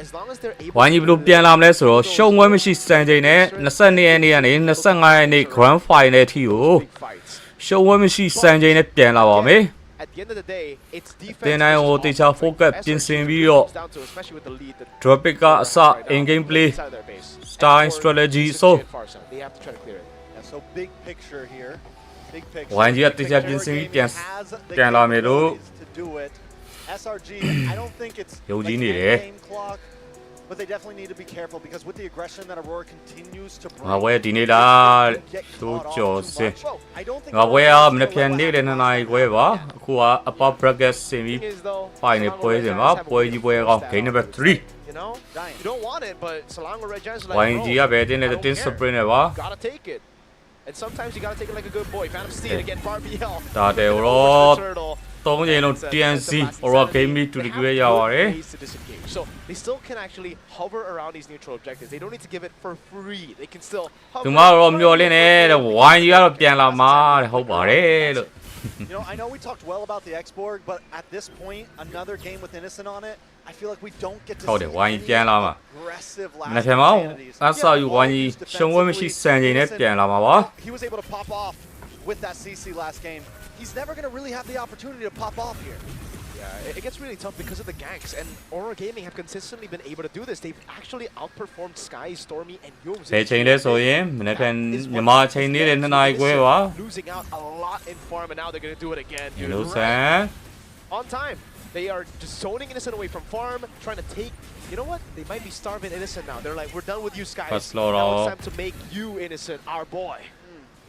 as long as they're able YG ဘလို့ပြန်လာမလဲဆိုတော့ရှုံးပွဲမရှိစံချိန်နဲ့22ရက်နေ့ကနေ25ရက်နေ့ grand final အထိကို big fights. ရှုံးပွဲမရှိစံချိန်နဲ့ပြန်လာပါမယ် at the end of the day, it's defense. တင်နိုင်ကိုတေချာ focus ပြင်ဆင်ပြီးတော့ especially with the lead. drop pick ကအစ in game play style strategy so they have to try to clear it. Yeah, so big picture here. Big picture. ဝိုင်းကြီးကတေချာပြင်ဆင်ပြီးပြန်လာမယ်လို့ SRG, I don't think it's ယုံကြည် like နေတယ် game clock, but they definitely need to be careful because with the aggression that Aurora continues to bring, ငါဝဲဒီနေ့လားသူကျော်စင် I don't think ငါဝဲကမနေ့ပြန်နေ့လည်း2နာရီခွဲပါအခုက upper bracket semi final ပွဲစဉ်ပါပွဲကြီးပွဲကောင်း game number 3 You know, you don't want it, but Selangor Red Giants are like, ဝိုင်းကြီးကပဲတင်းနေတဲ့တင်း sprint နဲ့ပါ gotta take it. And sometimes you gotta take it like a good boy. Phantom Steed again, Barbiel. ဒါတယ်တော့3ချိန်လုံး TNC Aurora Game to the ရပါတယ် So they still can actually hover around these neutral objectives. They don't need to give it for free. They can still hover. သူမတော့မျော်လင့်နေတဲ့ဝိုင်းကြီးကတော့ပြန်လာမှာတဲ့ဟုတ်ပါတယ်လို့ You know, I know we talked well about the X-Borg, but at this point, another game with Innocent on it, I feel like we don't get to seeဟုတ်တယ်ဝိုင်းပြန်လာမှာ aggressive မနေ့ကမှအဆောက်ယူဝိုင်းကြီးရှုံးဝဲမရှိစံချိန်နဲ့ပြန်လာမှာပါ He was able to pop off with that CC last game. He's never going to really have the opportunity to pop off here. Yeah, it gets really tough because of the ganks, and Aurora Gaming have consistently been able to do this. They've actually outperformed Sky, Stormy, and Yums. ဘယ်ချိန်လဲဆိုရင်မနေ့ကမြန်မာချိန်နေ့နဲ့2နာရီခွဲပါ Losing out a lot in farm, and now they're going to do it again. You know, Sam. On time. They are just zoning Innocent away from farm, trying to take. You know what? They might be starving Innocent now. They're like, we're done with you, Sky. Now it's time to make you Innocent, our boy.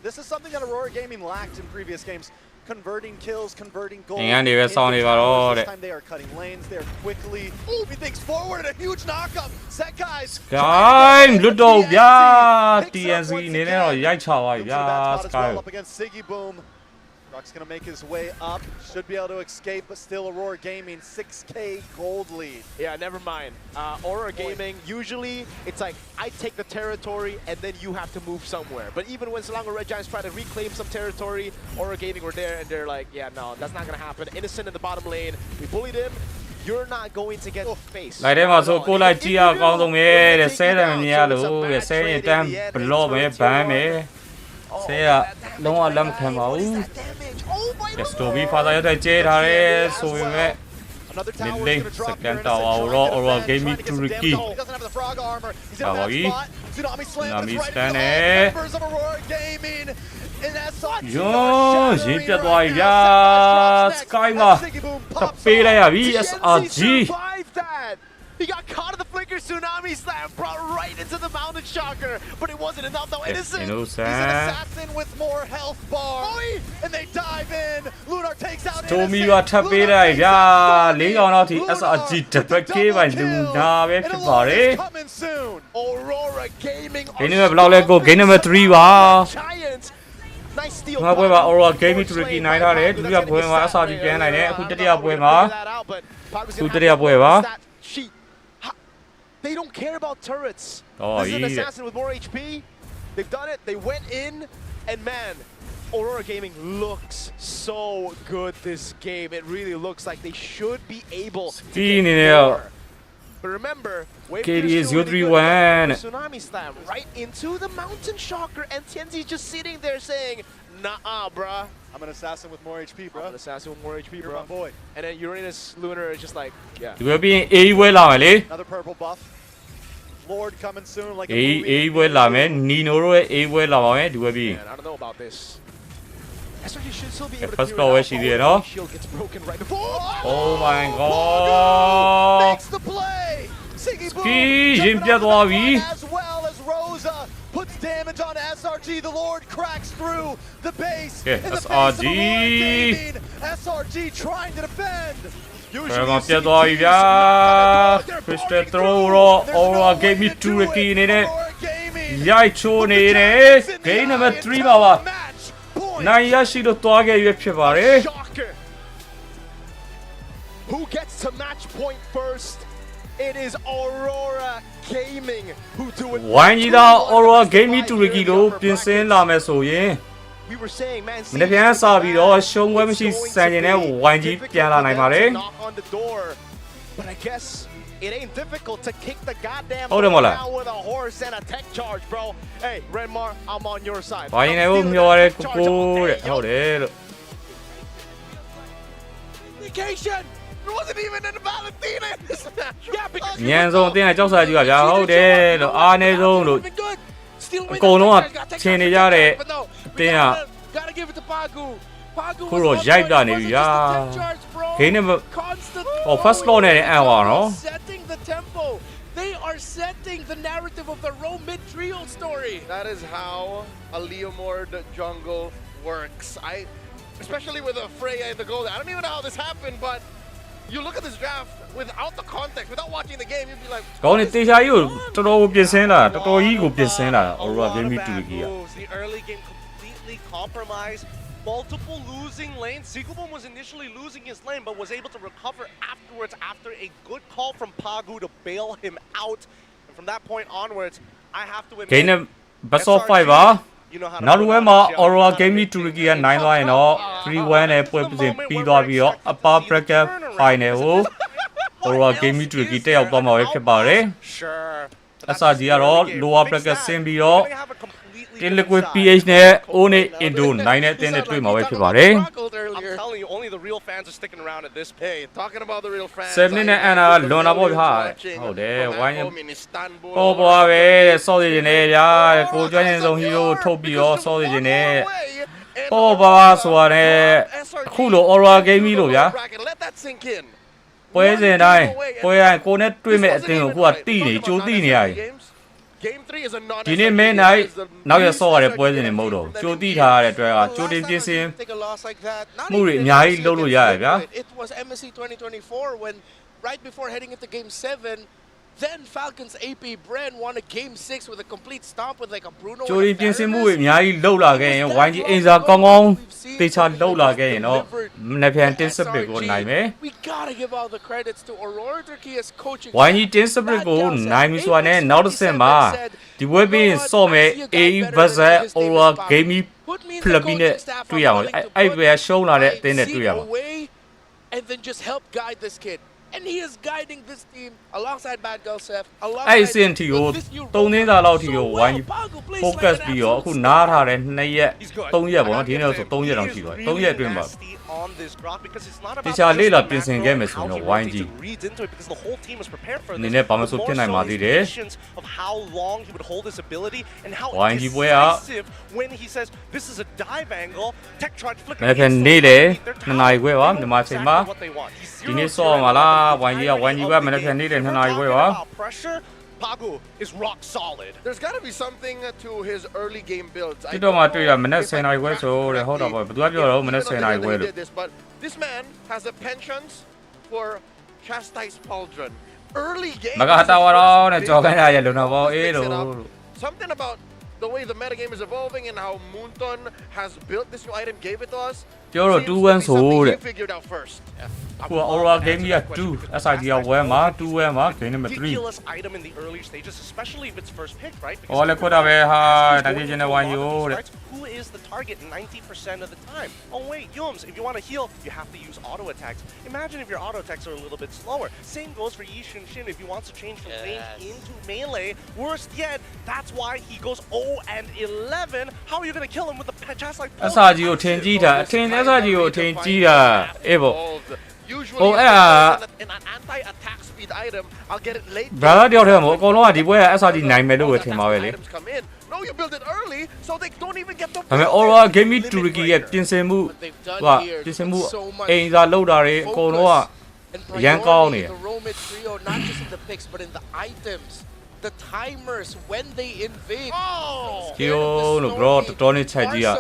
This is something that Aurora Gaming lacked in previous games. Converting kills, converting goals. This time they are cutting lanes. They are quickly moving things forward. A huge knockup. Set guys. Sky လွတ်တော့ဗျာ TNC အနေနဲ့တော့ရိုက်ချပါဗျာ Sky up against Siggy Boom. Rock's gonna make his way up. Should be able to escape, but still Aurora Gaming 6K gold lead. Yeah, never mind. Aurora Gaming, usually it's like, I take the territory and then you have to move somewhere. But even when Selangor Red Giants try to reclaim some territory, Aurora Gaming were there and they're like, yeah, no, that's not gonna happen. Innocent in the bottom lane. We bullied him. You're not going to get faced. လိုက်တယ်မှာဆိုကိုလိုက်ကြည့်ရကောင်းဆုံးပဲတဲ့ဆဲတယ်မမြင်ရလို့တဲ့ဆဲရင်တန်းဘလော့ပဲဘန်းပဲဆဲကလုံးဝလက်မခံပါဘူး Yes, to be father ရတဲ့ကျေးထားတယ်ဆိုရင်ပဲ mid lane second tower တော့ Aurora Game to Ricky ဟာပါပြီ Tsunami stand နဲ့ယောရင်ပြတ်သွားပြီဗျာ Sky မှာတပေးလိုက်ရပြီ SRG He got caught in the flicker tsunami slam, brought right into the mountain shocker, but it wasn't enough though. Innocent, he's an assassin with more health bar, and they dive in. Lunar takes out Innocent. Stormy ကထပ်ပေးလိုက်ဗျာ၄កောင်တော့ဒီ SRG တပတ်ကေးပိုင်းလူနာပဲဖြစ်ပါတယ် Aurora Gaming ဒီနေ့ဘယ်လောက်လဲကို game number 3 ပါ Nice steal. ငါပွဲမှာ Aurora Game to Ricky နိုင်ထားတယ်ဒုတိယပွဲမှာ SRG ပြန်နိုင်တယ်အခုတတိယပွဲမှာသူတတိယပွဲပါ They don't care about turrets. Oh, this is an assassin with more HP. They've done it. They went in, and man, Aurora Gaming looks so good this game. It really looks like they should be able to get more. But remember, KD is 0-3-1. Tsunami slam right into the mountain shocker, and Tianzi's just sitting there saying, "Nah, bruh. I'm an assassin with more HP, bro. I'm an assassin with more HP, You're bro." my boy. And then Uranus Lunar is just like, yeah. ဒီပွဲပြီး A ပွဲလာမယ်လေ Another purple buff. Lord coming soon like A ပွဲလာမယ် Nino တို့ရဲ့ A ပွဲလာပါမယ်ဒီပွဲပြီး Man, I don't know about this. SRG should still be able to First clear goal it is out. here, no? Shield gets broken right before. Oh my god makes the play. Siggy Boomရင်ပြတ်သွားပြီ as well as Rosa puts damage on SRG. The Lord cracks through the base. Yeah, in the SRG. face of Aurora Gaming. SRG trying to defend. ဘယ်မှာပြတ်သွားပြီဗျာ Crystal Throw တော့ Aurora Game to Ricky အနေနဲ့ရိုက်ချိုးနေတယ် Game number 3 ပါပါနိုင်ရရှိလို့တွားခဲ့ရွေးဖြစ်ပါတယ် Who gets to match point first? It is Aurora Gaming who do it. ဝိုင်းကြီးတော့ Aurora Game to Ricky လို့ပြင်ဆင်လာမယ်ဆိုရင် We were saying, man, မနေ့ပြန်စားပြီးတော့ရှုံးပွဲမရှိစံကျင်တဲ့ဝိုင်းကြီးပြန်လာနိုင်ပါတယ် But I guess it ain't difficult to kick the goddamn Hold him, ball Ola. down with a horse and a tech charge, bro. Hey, Renmar, I'm on your side. ဝိုင်းနေဖို့မျောရဲကိုကိုတဲ့ဟုတ်တယ်လို့ communication. There wasn't even a Valentina in this match. Yeah, because အញ្ញဆုံးအတင်းကကြောက်စားကြီးကဗျာဟုတ်တယ်လို့အားနေဆုံးလို့ အကုန်လုံးကထင်နေကြတဲ့အတင်းက gotta give it to Pagu. ခုတော့ရိုက်တာနေပြီဗျာဂိမ်းနဲ့ဟော first floor နဲ့အန်ပါနော် setting the tempo. They are setting the narrative of the Rome mid trio story. That is how a Leomord jungle works. Especially with a Freya in the goal. I don't even know how this happened, but you look at this draft without the context, without watching the game, you'd be like, ကောင်းနေတေချာကြီးကိုတော်တော်ကိုပြင်ဆင်လာတော်တော်ကြီးကိုပြင်ဆင်လာ Aurora Game 2 ကြီးက The early game completely compromised. Multiple losing lanes. Sigubum was initially losing his lane, but was able to recover afterwards after a good call from Pagu to bail him out. And from that point onwards, I have to admit, ဂိမ်းနဲ့ best of 5 ပါ နောက်တစ်ဝဲမှာ Aurora Game 2 ကြီးကနိုင်သွားရင်တော့ 3-1 နဲ့ပွဲပြင်ပြီးသွားပြီးတော့ upper bracket final ကို Aurora Game 2 ကြီးတက်ရောက်သွားမှာပဲဖြစ်ပါတယ် Sure. SRG ကတော့ lower bracket ဆင်းပြီးတော့ Tin liquid PH နဲ့ O နဲ့ Indo 9နဲ့အတင်းနဲ့တွေ့မှာပဲဖြစ်ပါတယ် I'm telling you, only the real fans are sticking around at this hey, talking about the real fans. 7နဲ့ Anna လွန်တာပေါ့ဗျာဟုတ်တယ်ဝိုင်းပေါ်ပွားပဲစော်စီနေတယ်ဗျာကိုကျွမ်းရင်ဆုံးဟီးရိုးထုတ်ပြီးတော့စော်စီနေပေါ်ပွားဆိုတာနဲ့အခုလို Aurora Game လို့ဗျာ Let that sink in. ပွဲစဉ်တိုင်းပွဲတိုင်းကိုနဲ့တွေ့မဲ့အတင်းကိုကိုကတိနေကြိုတိနေရတယ် Game 3 is a non ဒီနေ့မင်းနိုင်နောက်ရဆော့ရတဲ့ပွဲစဉ်တွေမဟုတ်တော့ကြိုတိထားရတဲ့အတွက်ကကြိုတင်ပြင်ဆင်မှုတွေအများကြီးလုပ်လို့ရတယ်ဗျာ It was MSC 2024 when right before heading into game 7 then Falcons AP Bren won a game 6 with a complete stomp with like a Bruno ကြိုတင်ပြင်ဆင်မှုတွေအများကြီးလုပ်လာခဲ့ရင် YG အင်စာကောင်းကောင်းတေချာလုပ်လာခဲ့ရင်တော့မနေ့ပြန်တင်စပစ်ကိုနိုင်မယ် We gotta give all the credits to Aurora Turkey's coaching YG တင်စပစ်ကိုနိုင်ပြီဆိုတာနဲ့နောက်တစ်ဆင့်မှာဒီပွဲပြီးစော့မယ် AE versus Aurora Game ဖလပီနဲ့တွေ့ရအောင်အဲ့ဘယ်ရှုံးလာတဲ့အတင်းနဲ့တွေ့ရအောင် and then just help guide this kid and he is guiding this team alongside Bad Girl Seth အဲ့စင်တီကို3သိန်းသာလောက်တီကို YG focus ပြီးတော့အခုနားထားတဲ့2ရက်3ရက်ပေါ့နော်ဒီနေ့ဆို3ရက်လောက်ရှိသွားပြီ3ရက်အတွင်းမှာတခြားလေးလာပြင်ဆင်ခဲ့မယ်ဆိုတော့ YG နည်းနည်းဘာမှဆိုဖြစ်နိုင်ပါသေးတယ် YG ပွဲက မနေ့ကနေလေ2နာရီခွဲပါမြန်မာချိန်မှာဒီနေ့စောမှာလား YG က YG ကမနေ့ကနေလေ2နာရီခွဲပါ Pagu is rock solid. There's got to be something to his early game builds. ဒီတော့မှတွေ့ရမနေ့10နာရီခွဲဆိုတဲ့ဟုတ်တော့ဘယ်သူကပြောတော့မနေ့10နာရီခွဲလို့ But this man has a penchant for chastise pauldron. Early game. မကတာဝရောနဲ့ကြော်ခိုင်းရရလုံတော့ပေါ့အေးလို့ Something about the way the metagame is evolving and how Moonton has built this new item, gave it to us. ပြောတော့ 2-1 ဆိုတဲ့ figured out first. ကို Aurora Game က2 SRG က1မှာ2-1မှာ game number 3 Ridiculous item in the early stages, especially if it's first pick, right? ဟောလေခွတ်တာပဲဟာတကယ်ချင်းနဲ့ YG တဲ့ Who is the target 90% of the time? Oh wait, Yums, if you want to heal, you have to use auto attacks. Imagine if your auto attacks are a little bit slower. Same goes for Yi Shin if he wants to change from range into melee. Worst yet, that's why he goes 0-11. How are you going to kill him with the chest like SRG ကိုထင်ကြည့်တာအထင် SRG ကိုထင်ကြည့်တာအေးပေါ့ Usually in an anti-attack speed item, I'll get it late. ဘာသာတယောက်တည်းမို့အကုန်လုံးကဒီပွဲက SRG နိုင်မယ်လို့ပဲထင်ပါပဲလေ No, you build it early, so they don't even get the. ဒါပေမဲ့ Aurora Game 2 ရဲ့ပြင်ဆင်မှုကပြင်ဆင်မှုအင်စာလောက်တာတွေအကုန်လုံးကရန်ကောင်းနေတယ် The Rome mid trio, not just in the picks, but in the items. The timers when they invade. Yo, no, bro,တော်နေချက်ကြီးอ่ะ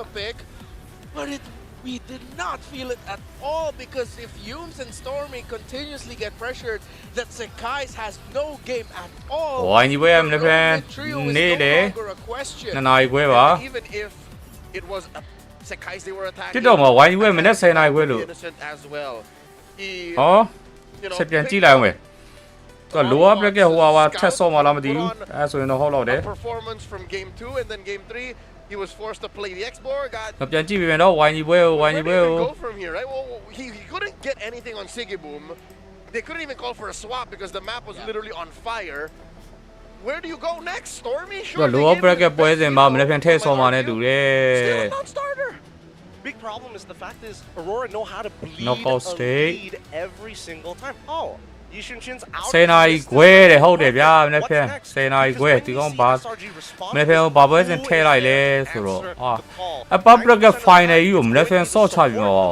But we did not feel it at all because if Yums and Stormy continuously get pressured, that Sekai's has no game at all. ဝိုင်းကြီးပွဲမနေ့ကနေလေနှစ်နာရီခွဲပါ Even if it was Sekai's they were attacking. တစ်တော့မှာဝိုင်းကြီးပွဲမနေ့10နာရီခွဲလို့ Innocent as well. ဟောဆက်ပြန်ကြည့်လိုက်အောင်ပဲတော့ lower bracket ဟိုဟာထက်ဆော့မလားမသိဘူးအဲဆိုရင်တော့ဟုတ်တော့တယ် Performance from game 2 and then game 3. He was forced to play the X-Borg. ပြန်ကြည့်ပြီးတော့ဝိုင်းကြီးပွဲကို Go from here, right? Well, he couldn't get anything on Sigiboom. They couldn't even call for a swap because the map was literally on fire. Where do you go next, Stormy? Sure. lower bracket ပွဲစဉ်မှာမနေ့ပြန်ထည့်ဆော့မှာနဲ့တူတယ် non-starter. big problem is the fact is Aurora know how to bleed Knockout a state. lead every single time. Oh, Yishinshin's out. 10 နာရီခွဲတယ်ဟုတ်တယ်ဗျာမနေ့ဖြန်10နာရီခွဲဒီကောင်ဘာမနေ့ဖြန်ဘာပွဲစဉ်ထဲလိုက်လဲဆိုတော့အပပရကဖိုင်နယ်ကြီးကိုမနေ့ဖြန်ဆော့ချပြီးတော့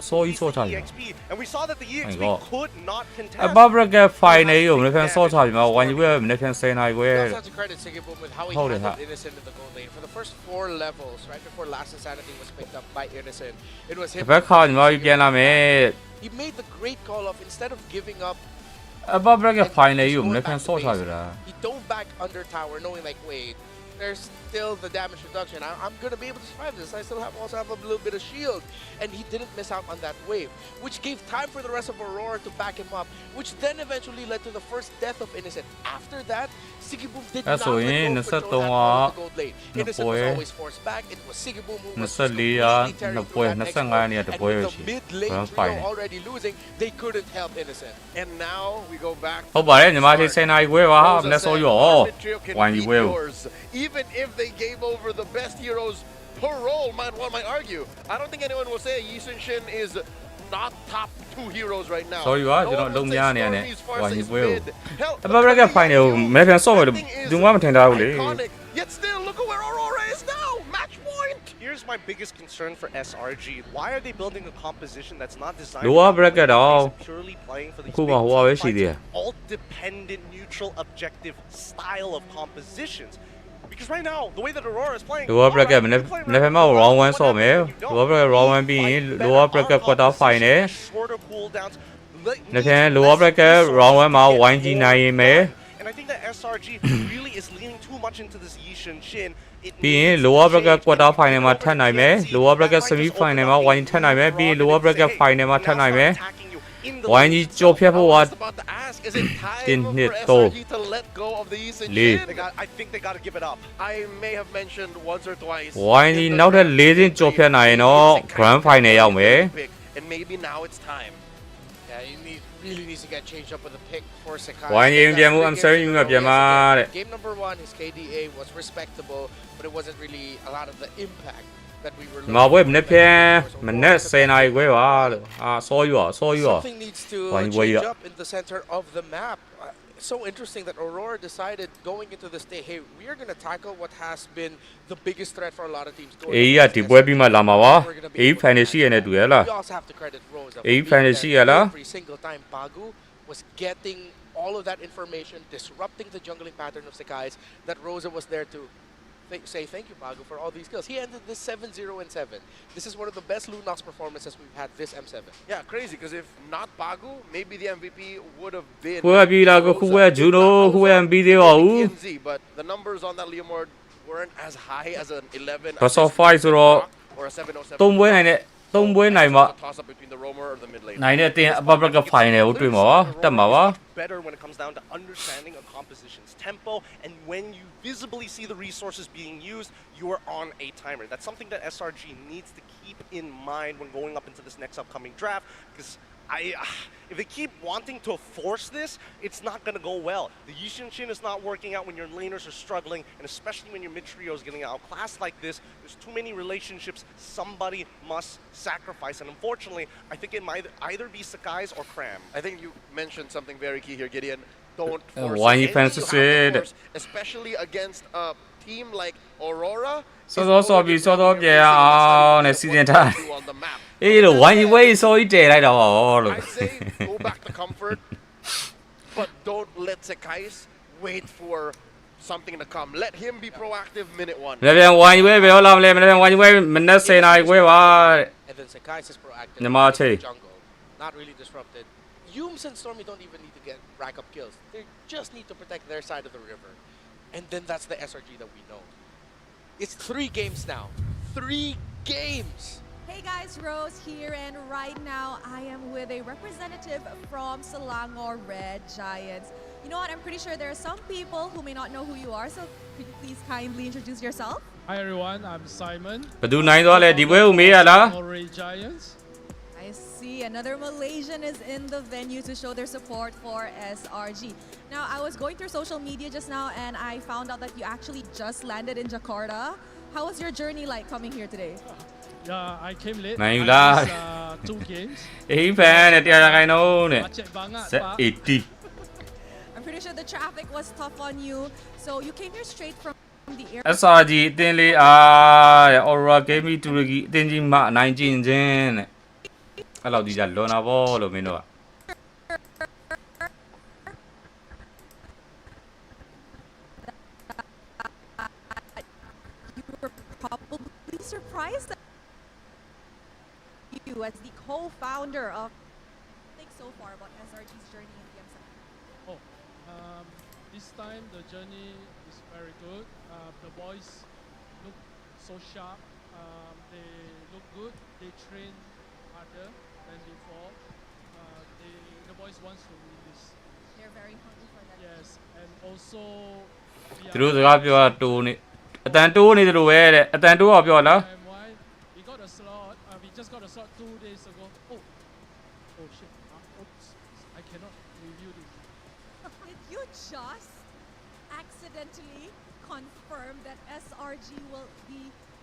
ဆော့ကြီးဆော့ချပြီး And we saw that the EXP could not contest. အပပရကဖိုင်နယ်ကြီးကိုမနေ့ဖြန်ဆော့ချပြီးတော့ဝိုင်းကြီးပဲမနေ့ဖြန်10နာရီခွဲ You also have to credit Sigibum with how he handled Innocent in the gold lane. For the first 4 levels, right before Last Insanity was picked up by Innocent, it was him. ဘက်ခါညီမကြီးပြန်လာမယ် He made the great call of instead of giving up, အပပရကဖိုင်နယ်ကြီးကိုမနေ့ဖြန်ဆော့ချပြီးတာ he dove back under tower, knowing like, wait, there's still the damage reduction. I'm gonna be able to survive this. I still also have a little bit of shield, and he didn't miss out on that wave, which gave time for the rest of Aurora to back him up, which then eventually led to the first death of Innocent. After that, Sigibum did not let go of control of the gold lane. Innocent was always forced back. It was Sigibum who was completely tearing through that next wave, and with the mid lane trio already losing, they couldn't help Innocent. And now we go back. ဟုတ်ပါတယ်ညီမကြီး10နာရီခွဲပါမနေ့ဆော့ရောဝိုင်းကြီးဝဲ Even if they gave over the best heroes per role, might argue. I don't think anyone will say Yi Sun-shin is not top 2 heroes right now. Sorry ပါကျွန်တော်လုံးများနေရတယ်ဝိုင်းကြီးဝဲကိုအပပရကဖိုင်နယ်ကိုမနေ့ဖြန်ဆော့မယ်လို့ဒီမှမထင်တာဘူးလေ Yet still, look at where Aurora is now. Match point. Here's my biggest concern for SRG. Why are they building a composition that's not designed Lower bracket purely playing for these Who ba Huaweiရှိသေးတယ် alt-dependent, neutral, objective style of compositions? Because right now, the way that Aurora is playing, lower bracket မနေ့ဖြန်မှာ round 1ဆော့မယ် lower bracket round 1ပြီးရင် lower bracket quarter final shorter cooldowns. မနေ့ဖြန် lower bracket round 1မှာ YG နိုင်ရင်မယ် And I think that SRG really is leaning too much into this Yi Shin. ပြီးရင် lower bracket quarter final မှာထပ်နိုင်မယ် lower bracket semi final မှာ YG ထပ်နိုင်မယ်ပြီးရင် lower bracket final မှာထပ်နိုင်မယ် YG ကြော်ဖြတ်ဖို့က Tin hit to let go of the Yi Sun-shin. I think they got to give it up. I may have mentioned once or twice. YG နောက်ထပ်၄ဆင့်ကြော်ဖြတ်နိုင်ရင်တော့ grand final ရောက်မယ် And maybe now it's time. Yeah, you really needs to get changed up with a pick for Sakai. YG ပြန်မှု I'm sorry မြပြန်ပါတဲ့ Game number 1, his KDA was respectable, but it wasn't really a lot of the impact that we were looking မပွဲမနေ့ဖြန်မနေ့10နာရီခွဲပါလို့ဆော်ရော Something needs to YG change up in the center of the map. It's so interesting that Aurora decided going into this day, hey, we are going to tackle what has been the biggest threat for a lot of teams. အေးရဒီပွဲပြီးမှလာမှာပါအေး final ရှိရနေတူရလား We also have to credit Rosa.အေး final ရှိရလား Every single time Bagu was getting all of that information, disrupting the jungling pattern of Sakai's, that Rosa was there to say thank you, Bagu, for all these kills. He ended this 7-0-7. This is one of the best Lunox performances we've had this M7. Yeah, crazy, because if not Bagu, maybe the MVP would have been ပွဲပြီးလာကိုခုဝဲဂျူနိုခုဝဲ MB သေးပါဘူး TNZ, but the numbers on that Leomord weren't as high as an 11 Best of 5 ဆိုတော့ or a 707. 3ပွဲနိုင်တဲ့3ပွဲနိုင်မှာ Toss up between the roamer or the mid lane. နိုင်တဲ့အတင်းအပပက final ကိုတွေ့မှာပါတက်မှာပါ Better when it comes down to understanding a composition's tempo, and when you visibly see the resources being used, you are on a timer. That's something that SRG needs to keep in mind when going up into this next upcoming draft, because if they keep wanting to force this, it's not going to go well. The Yi Sun-shin is not working out when your laners are struggling, and especially when your mid trio is getting outclassed like this. There's too many relationships somebody must sacrifice, and unfortunately, I think it might either be Sakai's or Cram. I think you mentioned something very key here, Gideon. Don't force why it. he fans You to have say to it. force, especially against a team like Aurora. စောစောပြီးစောစောပြအောင်နဲ့စီစဉ်ထား On the map. အေးလို့ဝိုင်းဝေးစောကြီးတည်လိုက်တော့လို့ I say go back to comfort, but don't let Sakai's wait for something to come. Let him be proactive minute 1. မနေ့ပြန်ဝိုင်းဝေးဘယ်လိုလာမလဲမနေ့ပြန်ဝိုင်းဝေးမနေ့10နာရီခွဲပါ And then Sakai's is proactive. Namaste. in the jungle, not really disrupted. Yums and Stormy don't even need to get rack up kills. They just need to protect their side of the river. And then that's the SRG that we know. It's 3 games now. 3 games! Hey guys, Rose here, and right now I am with a representative from Selangor Red Giants. You know what, I'm pretty sure there are some people who may not know who you are, so could you please kindly introduce yourself? Hi everyone, I'm Simon. ဘယ်သူနိုင်သွားလဲဒီပွဲကိုမေးရလား Red Giants. I see another Malaysian is in the venue to show their support for SRG. Now, I was going through social media just now and I found out that you actually just landed in Jakarta. How was your journey like coming here today? Yeah, I came late. Man, you I lie. missed, 2 games. Hey fan, I know it. Macet banget, Set Pak. 80. I'm pretty sure the traffic was tough on you. So you came here straight from the air. SRG အတင်းလေးRORA game တူရကြီးအတင်းကြီးမှနိုင်ကျင်ခြင်းတဲ့အဲ့လောက်ဒီကြလွန်တာဗောလို့မင်းတို့က You were probably surprised that you, as the co-founder of, think so far about SRG's journey in the M7. Oh, this time the journey is very good. The boys look so sharp. They look good. They train harder than before. The boys want to win this. They're very hungry for that. Yes, and also သူတို့စကားပြောတာတိုးနေအတန်တိုးနေတယ်လို့ပဲတဲ့အတန်တိုးအောင်ပြောလား why we got a slot. We just got a slot 2 days ago. Oh shit. Oops. I cannot review this. Did you just accidentally confirm that SRG will be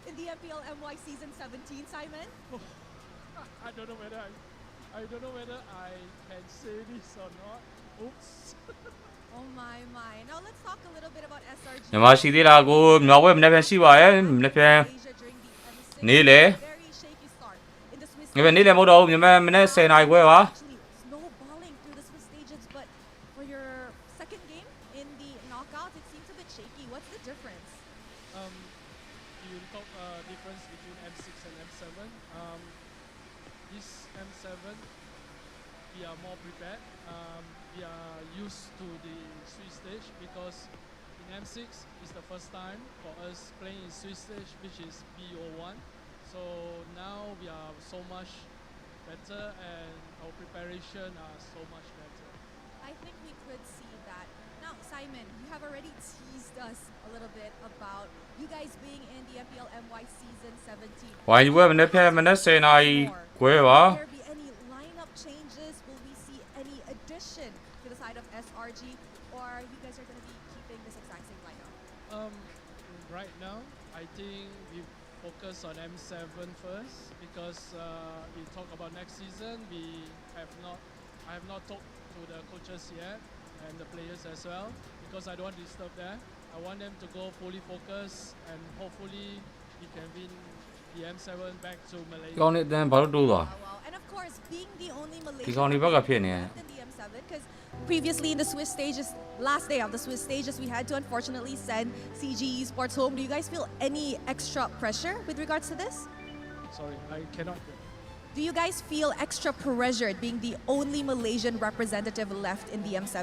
in the MPL MY Season 17, Simon? I don't know whether I don't know whether I can say this or not. Oops. Oh my. Now let's talk a little bit about SRG. မြန်မာရှိသေးလားကိုမြောက်ဝဲမနေ့ပြန်ရှိပါရဲ့မနေ့ပြန် နေလေ Very shaky start in the Swiss ငါပဲနေလေမဟုတ်တော့ဘူးမြန်မာမနေ့10နာရီခွဲပါ actually snowballing through the Swiss stages, but for your second game in the knockout, it seems a bit shaky. What's the difference? You talk difference between M6 and M7. This M7 we are more prepared. We are used to the Swiss stage because in M6 is the first time for us playing in Swiss stage, which is BO1. So now we are so much better and our preparation are so much better. I think we could see that. Now, Simon, you have already teased us a little bit about you guys being in the MPL MY Season 17. ဝိုင်းဝဲမနေ့ပြန်မနေ့10နာရီခွဲပါ Will there be any lineup changes? Will we see any addition to the side of SRG? Or you guys are going to be keeping this exact same lineup? Right now, I think we focus on M7 first because we talk about next season. I have not talked to the coaches yet and the players as well because I don't want to disturb them. I want them to go fully focused and hopefully we can win the M7 back to ဒီ Malaysia. ကောင်းနေတယ်ဘာလို့တိုးသွား Wow. And of course, being the only ဒီ Malaysian ကောင်းနေဘက်ကဖြစ်နေတယ် in the M7, because previously in the Swiss stages, last day of the Swiss stages, we had to unfortunately send SRG Esports home. Do you guys feel any extra pressure with regards to this? Sorry, I cannot. Do you guys feel extra pressured being the only Malaysian representative left in the M7?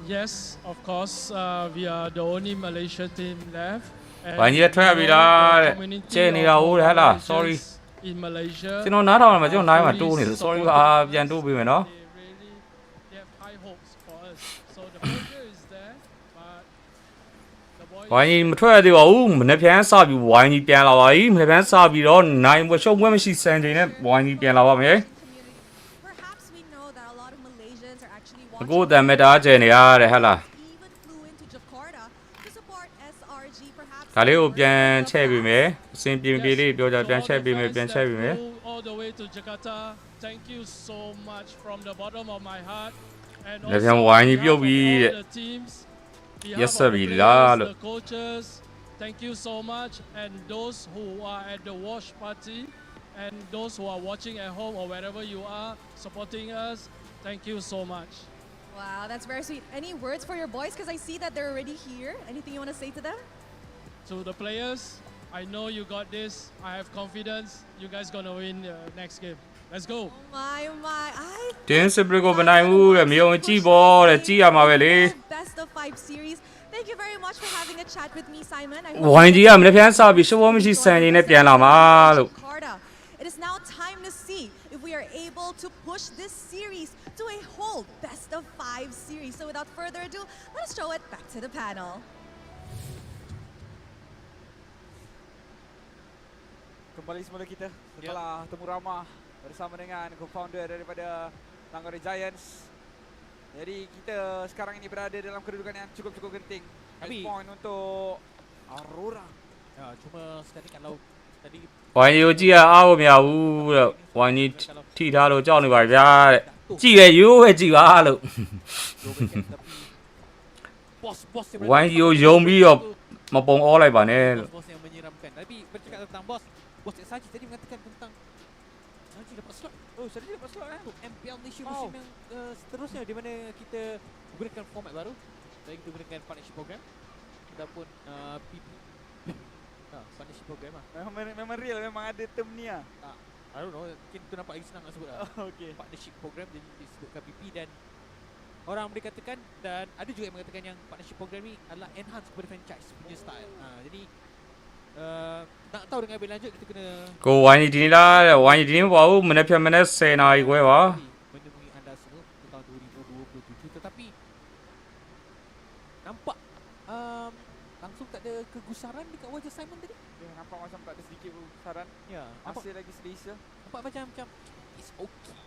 Yes, of course. We are the only Malaysian team left. And ဝိုင်းကြီးလည်းထွက်ရပြီလားတဲ့ကျဲနေတာဟုတ်တယ်ဟဲ့လား sorry in Malaysia. ကျွန်တော်နားထောင်ရမှာကျွန်တော်နားမှာတိုးနေတယ် sorry ပါပြန်တိုးပေးမယ်နော် They have high hopes for us. So the pressure is there, but the boys ဝိုင်းကြီးမထွက်ရသေးပါဘူးမနေ့ပြန်စပြီးဝိုင်းကြီးပြန်လာပါပြီမနေ့ပြန်စပြီးတော့နိုင်ဝရှုံးပွဲမရှိစံချိန်နဲ့ဝိုင်းကြီးပြန်လာပါမယ် Perhaps we know that a lot of Malaysians are actually အကို watching. တန်မတာကျဲနေရတယ်ဟဲ့လား Even flew into Jakarta to support SRG. Perhaps ဒါလေးကိုပြန်ချဲ့ပေးမယ်အစဉ်ပြေပြေလေးပြောကြပြန်ချဲ့ပေးမယ်ပြန်ချဲ့ပေးမယ် all the way to Jakarta. Thank you so much from the bottom of my heart. And လည်းပြန်ဝိုင်းကြီးပြုတ်ပြီးတဲ့ the teams, Yes, behalf sir, of the we players, love- the coaches, thank you so much. And those who are at the watch party and those who are watching at home or wherever you are supporting us, thank you so much. Wow, that's very sweet. Any words for your boys? Because I see that they're already here. Anything you want to say to them? To the players, I know you got this. I have confidence. You guys gonna win next game. Let's go. Oh my. I တင်းစပရစ်ကိုမနိုင်ဘူးတဲ့မြေုံကြည့်ပေါ်တဲ့ကြည့်ရမှာပဲလေ Best of 5 series. Thank you very much for having a chat with me, Simon. I ဝိုင်းကြီးကမနေ့ပြန်စပြီးရှုံးပွဲမရှိစံချိန်နဲ့ပြန်လာမှာလို့ Jakarta. It is now time to see if we are able to push this series to a whole best of 5 series. So without further ado, let us throw it back to the panel. Kembali semula kita setelah temu ramah bersama dengan co-founder daripada Selangor Giants. Jadi kita sekarang ini berada dalam kedudukan yang cukup genting. Tapi point untuk RORA. Ya, cuma sekarang kalau tadi ဝိုင်းကြီးကိုကြည့်ရအားကိုမရဘူးတဲ့ဝိုင်းကြီးထိထားလို့ကြောက်နေပါဗျာတဲ့ကြည့်ရရိုးပဲကြည့်ပါလို့ bos yang ဝိုင်းကြီးကိုယုံပြီးတော့မပုံအောလိုက်ပါနဲ့လို့ bos yang menyeramkan. Tapi bercakap tentang bos SRG tadi mengatakan tentang SRG dapat slot. Oh, SRG dapat slot Untuk MPL Malaysia musim yang seterusnya di mana kita gunakan format baru. Baik kita gunakan partnership program ataupun PP. Partnership program lah. Memang real, memang ada term ni lah. I don't know, mungkin tu nampak lagi senang nak sebut lah. Okay. Partnership program jadi disebutkan PP dan orang boleh katakan dan ada juga yang mengatakan yang partnership program ni adalah enhance kepada franchise punya style. Jadi nak tahu dengan lebih lanjut kita kena ကိုဝိုင်းကြီးဒီနေ့လားတဲ့ဝိုင်းကြီးဒီနေ့မပေါ့ဘူးမနေ့ဖြတ်မနေ့10နာရီခွဲပါ menemui anda semua di tahun 2027 tetapi nampak langsung tak ada kegusaran dekat wajah Simon tadi. Ya, nampak macam tak ada sedikit saran. Ya, masih lagi selesa. Nampak macam it's okay.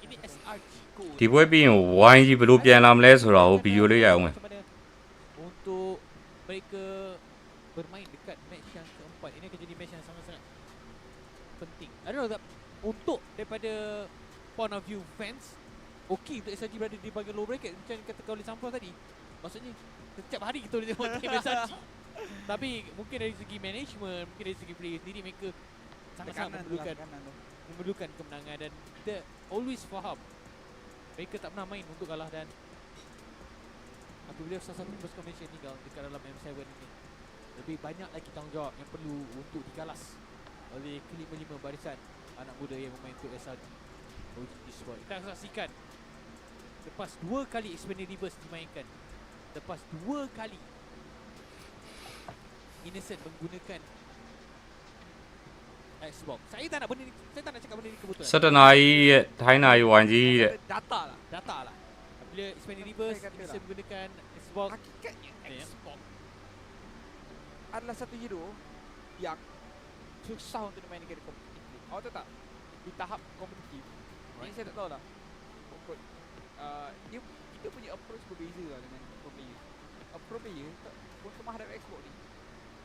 Ini SRG kot. ဒီပွဲပြီးရင်ဝိုင်းကြီးဘယ်လိုပြန်လာမလဲဆိုတာကိုဗီဒီယိုလေးရအောင်မယ် Untuk mereka bermain dekat match yang keempat. Ini akan jadi match yang sangat-sangat penting. I don't know that untuk daripada point of view fans, okey untuk SRG berada di bahagian low bracket macam kata kau boleh sampul tadi. Maksudnya setiap hari kita boleh tengok tim SRG. Tapi mungkin dari segi management, mungkin dari segi player sendiri mereka sangat-sangat memerlukan kemenangan dan kita always faham mereka tak pernah main untuk kalah dan apabila salah satu pasukan Malaysia tinggal dekat dalam M7 ini lebih banyak lagi tanggungjawab yang perlu untuk dikalas oleh kelima-lima barisan anak muda yang bermain untuk SRG Esports. Kita akan saksikan lepas 2 kali expanded reverse dimainkan, lepas 2 kali Innocent menggunakan Xbox. Saya tak nak benda ni, saya tak nak cakap benda ni kebetulan. 17နာရီရဲ့ထိုင်းနာရီဝိုင်းကြီးတဲ့ Data lah. Apabila expanded reverse Innocent menggunakan Xbox. Hakikatnya Xbox adalah satu hero yang susah untuk dimainkan di kompetitif. Awak tahu tak? Di tahap kompetitif, ini saya tak tahu lah. Kita punya approach berbeza lah dengan pro player. Pro player untuk menghadapi Xbox ni,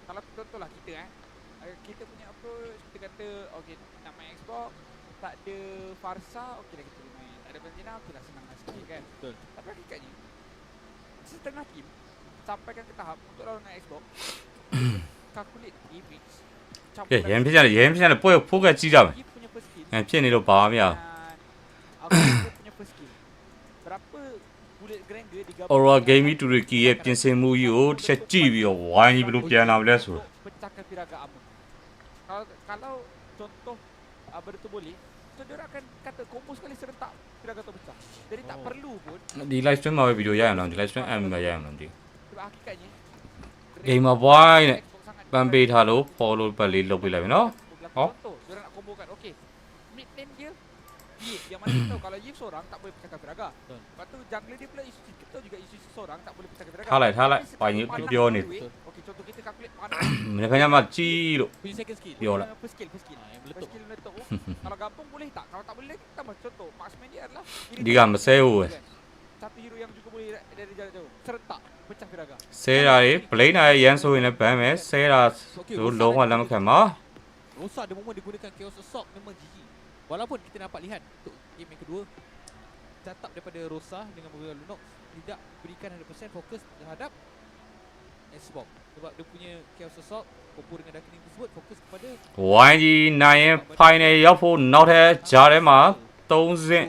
kalau contohlah kita punya approach, kita kata okay nak main Xbox, tak ada Farsa, okey lah kita boleh main. Tak ada Benzina, okey lah senang lah sikit kan. Betul. Tapi hakikatnya setengah tim sampaikan ke tahap untuk lawan dengan Xbox calculate damage ကဲရန်ဖြစ်ကြတယ်ရန်ဖြစ်ကြတယ်ပွဲကိုဖိုးကတ်ကြည့်ကြမယ်အဲဖြစ်နေလို့ဘာမှမရဘူး punya first skill berapa bullet granger digabung Aura Gaming Turki ရဲ့ပြင်ဆင်မှုကြီးကိုတစ်ချက်ကြည့်ပြီးတော့ဝိုင်းကြီးဘယ်လိုပြန်လာမလဲဆိုတော့ pecahkan piraga armor. Kalau contoh betul boleh, so dia akan kata combo sekali serentak piraga tu pecah. Jadi tak perlu pun ဒီ live stream မှာပဲဗီဒီယိုရရအောင်ဒီ live stream app မှာရရအောင်ဒီ sebab hakikatnya Gamer Boy နဲ့ပန်ပေးထားလို့ follow ပတ်လေးလုပ်ပေးလိုက်ပြီနော်ဟော contoh dia nak combokan okey. Mid lane dia yang mana kita tahu kalau Yves seorang tak boleh pecahkan piraga. Lepas tu jungle dia pula kita tahu juga isu seorang tak boleh pecahkan piraga. ထားလိုက်ဝိုင်းကြီးပြောနေ Okey contoh kita calculate mana မနေ့ကညမှကြည့်လို့ Punya second skill. ပြောလိုက် first skill yang first meletup. skill meletup. Kalau gabung boleh tak? Kalau tak boleh kita ambil contoh marksman dia adalah ဒီကမဆဲဘူးပဲ satu hero yang juga boleh dari jarak jauh serentak pecah piraga. ဆဲတာတွေ blade နာရဲ့ရန်ဆိုရင်လည်းဘမ်းမယ်ဆဲတာတို့လုံးဝလက်မခံပါ Rosa ada momen digunakan Chaos Assault memang GG. Walaupun kita nampak lihat untuk game yang kedua tetap daripada Rosa dengan menggunakan Lunox tidak berikan 100% fokus terhadap Xbox sebab dia punya Chaos Assault kompor dengan Darkening tersebut fokus kepada ဝိုင်းကြီးနိုင်ရင် final ရောက်ဖို့နောက်ထပ်ကြားထဲမှာ3ဆင့်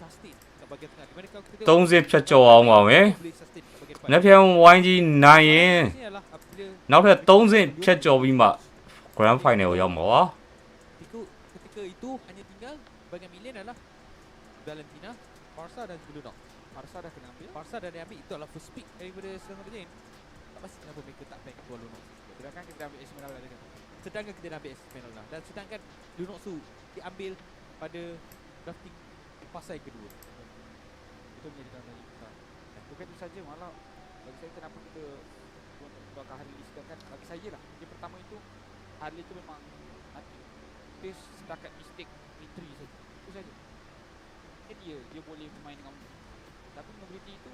Justin kat bahagian tengah. Di mana kalau kita 3ဆင့်ဖြတ်ကျော်အောင်ပါမယ် boleh sustain kat bahagian နှစ်ဖြန်ဝိုင်းကြီးနိုင်ရင် Ini adalah apabila နောက်ထပ်3ဆင့်ဖြတ်ကျော်ပြီးမှ grand final ကိုရောက်မှာပါ ketika itu hanya tinggal bahagian million adalah Valentina, Farsa dan Lunox. Farsa dah kena ambil. Farsa dah diambil, itu adalah first pick daripada Selangor Jane. Tak pasti kenapa mereka tak back keluar Lunox. Sedangkan kita ambil Esmeralda dengan. Sedangkan kita dah ambil Esmeralda. Dan sedangkan Lunox tu diambil pada drafting fasa yang kedua. Itu menjadi tanda besar. Bukan itu saja, malah bagi saya kenapa kita bakal Harley. Sedangkan bagi saya lah, game pertama itu Harley itu memang mati. Dia setakat mistake victory saja. Itu saja. Dia boleh bermain dengan tapi mobility itu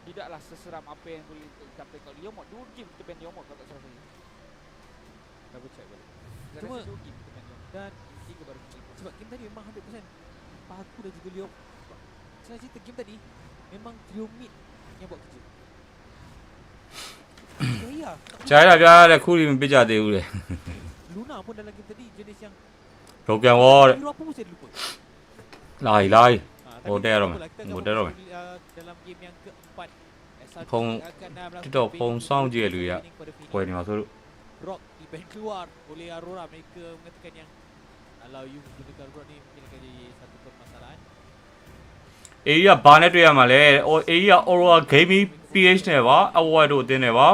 tidaklah seseram apa yang boleh dicapai kalau dia mod 2 game kita ban dia mod kalau tak salah saya. Double check balik. Cuma dan 3 baru kill. Sebab game tadi memang 100% Paku dan juga Leok. Saya cerita game tadi memang trio mid yang buat kerja. Ya. ကြားရဗျာတဲ့ခုလေးမပြကြသေးဘူးတဲ့ Luna pun dalam game tadi jenis yang တော့ပြန်ဝေါ်တဲ့ hero apa pun saya lupa. လာလာ Tapi Oh, dia ramai. kita Oh, akan dia ramai. dalam game yang keempat SRG Phone akan melakukan TikTok phone baiting sound je kepada lu ya. Phoenix. Kau ni masuk. Rock event keluar oleh Aurora. Mereka mengatakan yang kalau you gunakan Rock ni mungkin akan jadi satu permasalahan. Area ဘာနဲ့တွေ့ရမှာလဲ Area Aurora Gaming PH နဲ့ပါ Award တို့တင်နေပါ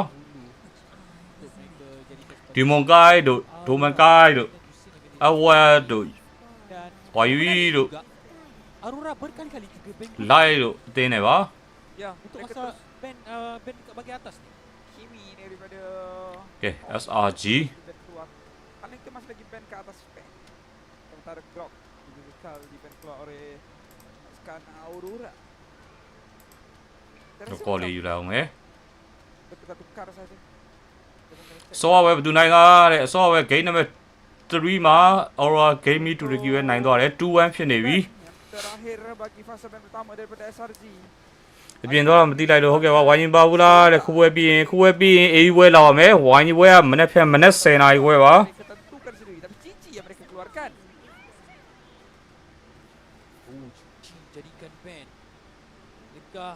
Demon Guy တို့ Doman Guy တို့ Award တို့ YUE တို့ Aurora berkali-kali juga ban Live တို့တင်နေပါ ya untuk masa ban ban dekat bahagian atas ni. Kimi ni daripada Okay, SRG ban keluar. Paling kita masih lagi ban ke atas ban. Sementara Glock juga kekal di ban keluar oleh Skan Aurora. Kau ni you lah eh. Bertukar-tukar saja. စောဝဲဘယ်သူနိုင်တာတဲ့စောဝဲ game number 3မှာ Aurora Gaming တူရကီပဲနိုင်သွားတယ် 2-1 ဖြစ်နေပြီ Terakhir bagi fasa ban pertama daripada SRG. အပြင်တော့မသိလိုက်လို့ဟုတ်ကဲ့ပါဝိုင်းရင်ပါဘူးလားတဲ့ခုပွဲပြီးရင်အေးပွဲလာပါမယ်ဝိုင်းရင်ပွဲကမနေ့ဖြန်မနေ့10နာရီပွဲပါ Mereka tentukan sendiri tapi cici yang mereka keluarkan. Oh, cici jadikan ban. Adakah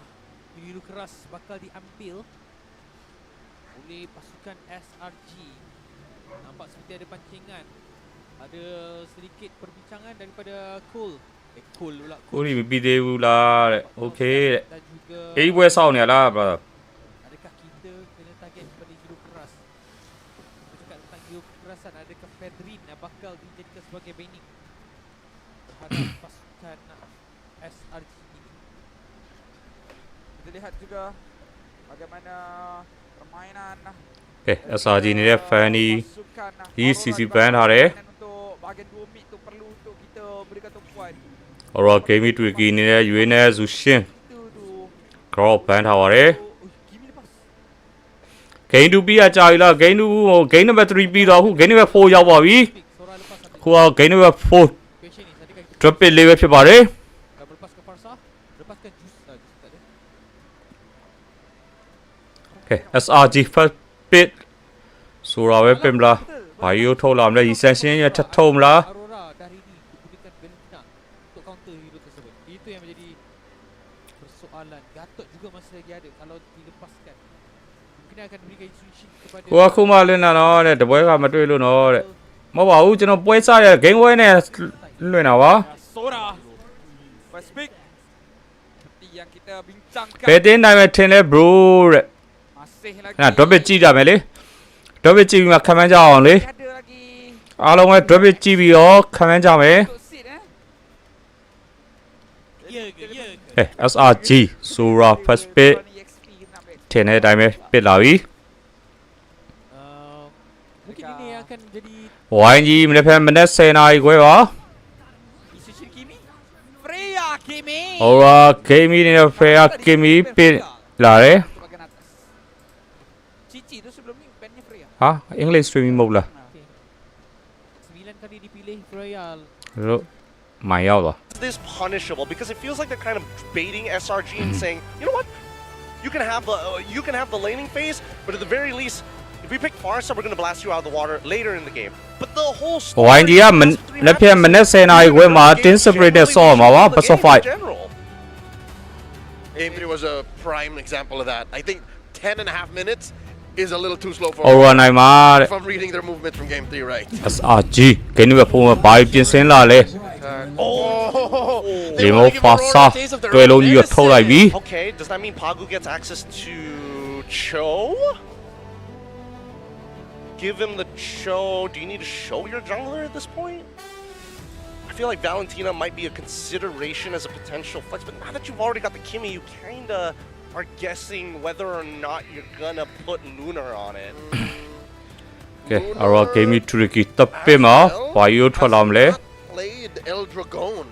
pilihan keras bakal diambil oleh pasukan SRG? Nampak seperti ada pancingan. Ada sedikit perbincangan daripada Cole. Cole pula. ကိုရီမပြီးသေးဘူးလားတဲ့ okay တဲ့ Dan juga အေးပွဲစောင့်နေရလား brother adakah kita kena target kepada hero keras? Bercakap tentang hero kerasan, adakah Fedrin yang bakal dijadikan sebagai baiting terhadap pasukan SRG ini? Kita lihat juga bagaimana permainan okay SRG နေတဲ့ fan ဒီ CC ban ထားတယ် untuk bahagian 2 mid tu perlu untuk kita berikan tumpuan. Aurora Gaming တူရကီနေတဲ့ရွေးနေဇူရှင်း Grow ban ထားပါတယ် Game 2ပြီးရကြာပြီလား Game 2 Game number 3ပြီးတော့အခု Game number 4ရောက်ပါပြီခုက Game number 4 Drop it လေးပဲဖြစ်ပါတယ် Melepaskan Farsa, lepaskan Jus tak ada. Okay SRG first bit ဆိုတာပဲပြင်မလားဘာကြီးထုတ်လာမလဲ Essential ရထပ်ထုတ်မလား Aurora dari ini berikan Valentina untuk counter hero tersebut. Itu yang menjadi persoalan. Gatot juga masih lagi ada kalau dilepaskan. Mungkin akan berikan instruction kepada ကိုကခုမှလင်းတာနော်တဲ့တပွဲကမတွေ့လို့နော်တဲ့မဟုတ်ပါဘူးကျွန်တော်ပွဲစားရ game ဝဲနဲ့လွင်တာပါ Sora. First pick. Seperti yang kita bincangkan. ဘယ်တင်းတိုင်းပဲထင်လဲ bro တဲ့ Masih lagi. အဲ့ drop it ကြည့်ကြမယ်လေ drop it ကြည့်ပြီးမှခံမှန်းကြအောင်လေ Ada lagi. အားလုံးပဲ drop it ကြည့်ပြီးတော့ခံမှန်းကြမယ် Untuk seat Ya ke, ya ke? ဟဲ့ SRG Sora first bit ထင်တဲ့အတိုင်းပဲပစ်လာပြီ mungkin ini akan menjadi ဝိုင်းကြီးမနေ့ဖက်မနေ့10နာရီခွဲပါ instruction Kimi. Freya Kimi. Aurora Gaming နဲ့ Freya Kimi ပစ်လာတယ် Untuk bagian atas. Cici tu sebelum ni bandnya Freya. ဟာ English streaming မဟုတ်လား 9 kali dipilih Freya. လို့မိုင်ရောက်သွား This punishable because it feels like they're kind of baiting SRG and saying, you know what, you can have the laning phase, but at the very least, if we pick Farsa, we're gonna blast you out of the water later in the game. But the whole story ဝိုင်းကြီးကမနေ့ဖက်မနေ့10နာရီခွဲမှာ tin separate နဲ့ဆော့မှာပါ best of 5 Game 3 was a prime example of that. I think 10.5 minutes is a little too slow for Aurora နိုင်မှာတဲ့ if I'm reading their movement from game 3 right. SRG ဂိမ်းနံပါတ်4မှာဘာပြင်ဆင်လာလဲ Oh, they Limo wanna give Fasa Aurora a taste of their တွဲ own လုံးကြီးက medicine. ထုတ်လိုက်ပြီ Okay, does that mean Pagu gets access to Cho? Give him the Cho. Do you need to show your jungler at this point? I feel like Valentina might be a consideration as a potential flex, but now that you've already got the Kimi, you kinda are guessing whether or not you're gonna put Lunar on it. ကဲ Aurora Gaming တူရကီတပ်ပစ်မှာဘာယူထွက်လာမလဲ Played El Dragon.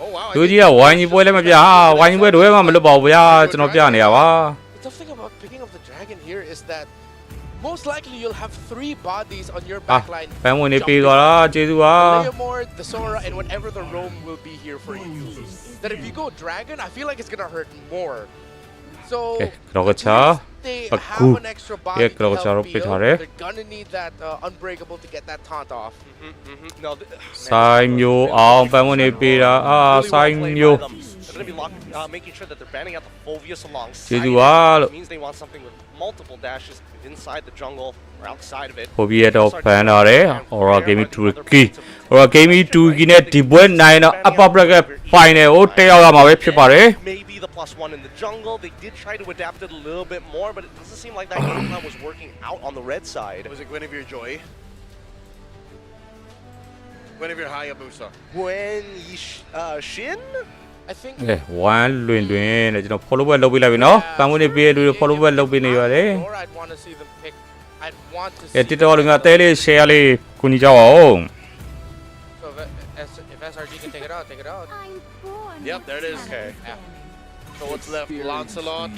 Oh wow. သူကြီးကဝိုင်းကြီးပွဲလည်းမပြဟာဝိုင်းကြီးပွဲတော့မှမလွတ်ပါဘူးဗျာကျွန်တော်ပြနေရပါ The tough thing about picking up the dragon here is that most likely you'll have 3 bodies on your backline. ပန်းဝင်နေပေးသွားတာကျေးဇူးပါ The Leomord, the Sora, and whatever the roam will be here for you. That if you go Dragon, I feel like it's gonna hurt more. So they have an extra body to help build. They're gonna need that Unbreakable to get that taunt off. No, ဆိုင်မျိုးအောင်ပန်းဝင်နေပေးတာဆိုင်မျိုး They're going to be making sure that they're banning out the Fulvius alongside.ကျေးဇူးပါလို့ It means they want something with multiple dashes inside the jungle or outside of it. ဟိုဘီရတော့ဖန်ထားတယ် Aura Gaming Turkey Aura Gaming Turkey နဲ့ဒီပွဲနိုင်တော့ upper bracket final ကိုတက်ရောက်ရမှာပဲဖြစ်ပါတယ် Maybe the +1 in the jungle. They did try to adapt it a little bit more, but it doesn't seem like that game plan was working out on the red side. Was it Guinevere Joy? Guinevere Hayabusa. Shin? I think 1လွင်တွင်တဲ့ကျွန်တော် follow back လုပ်ပေးလိုက်ပြီနော်ပန်းဝင်နေပေးတဲ့လူတွေ follow back လုပ်ပေးနေရတယ် I'd want to see them pick. I'd want to see. ကဲတစ်တော်လေးငါတဲလေး share လေးကူညီကြအောင် So if SRG can take it out, take it out. Yep, there it is. Okay. Yeah. So what's left? Lancelot,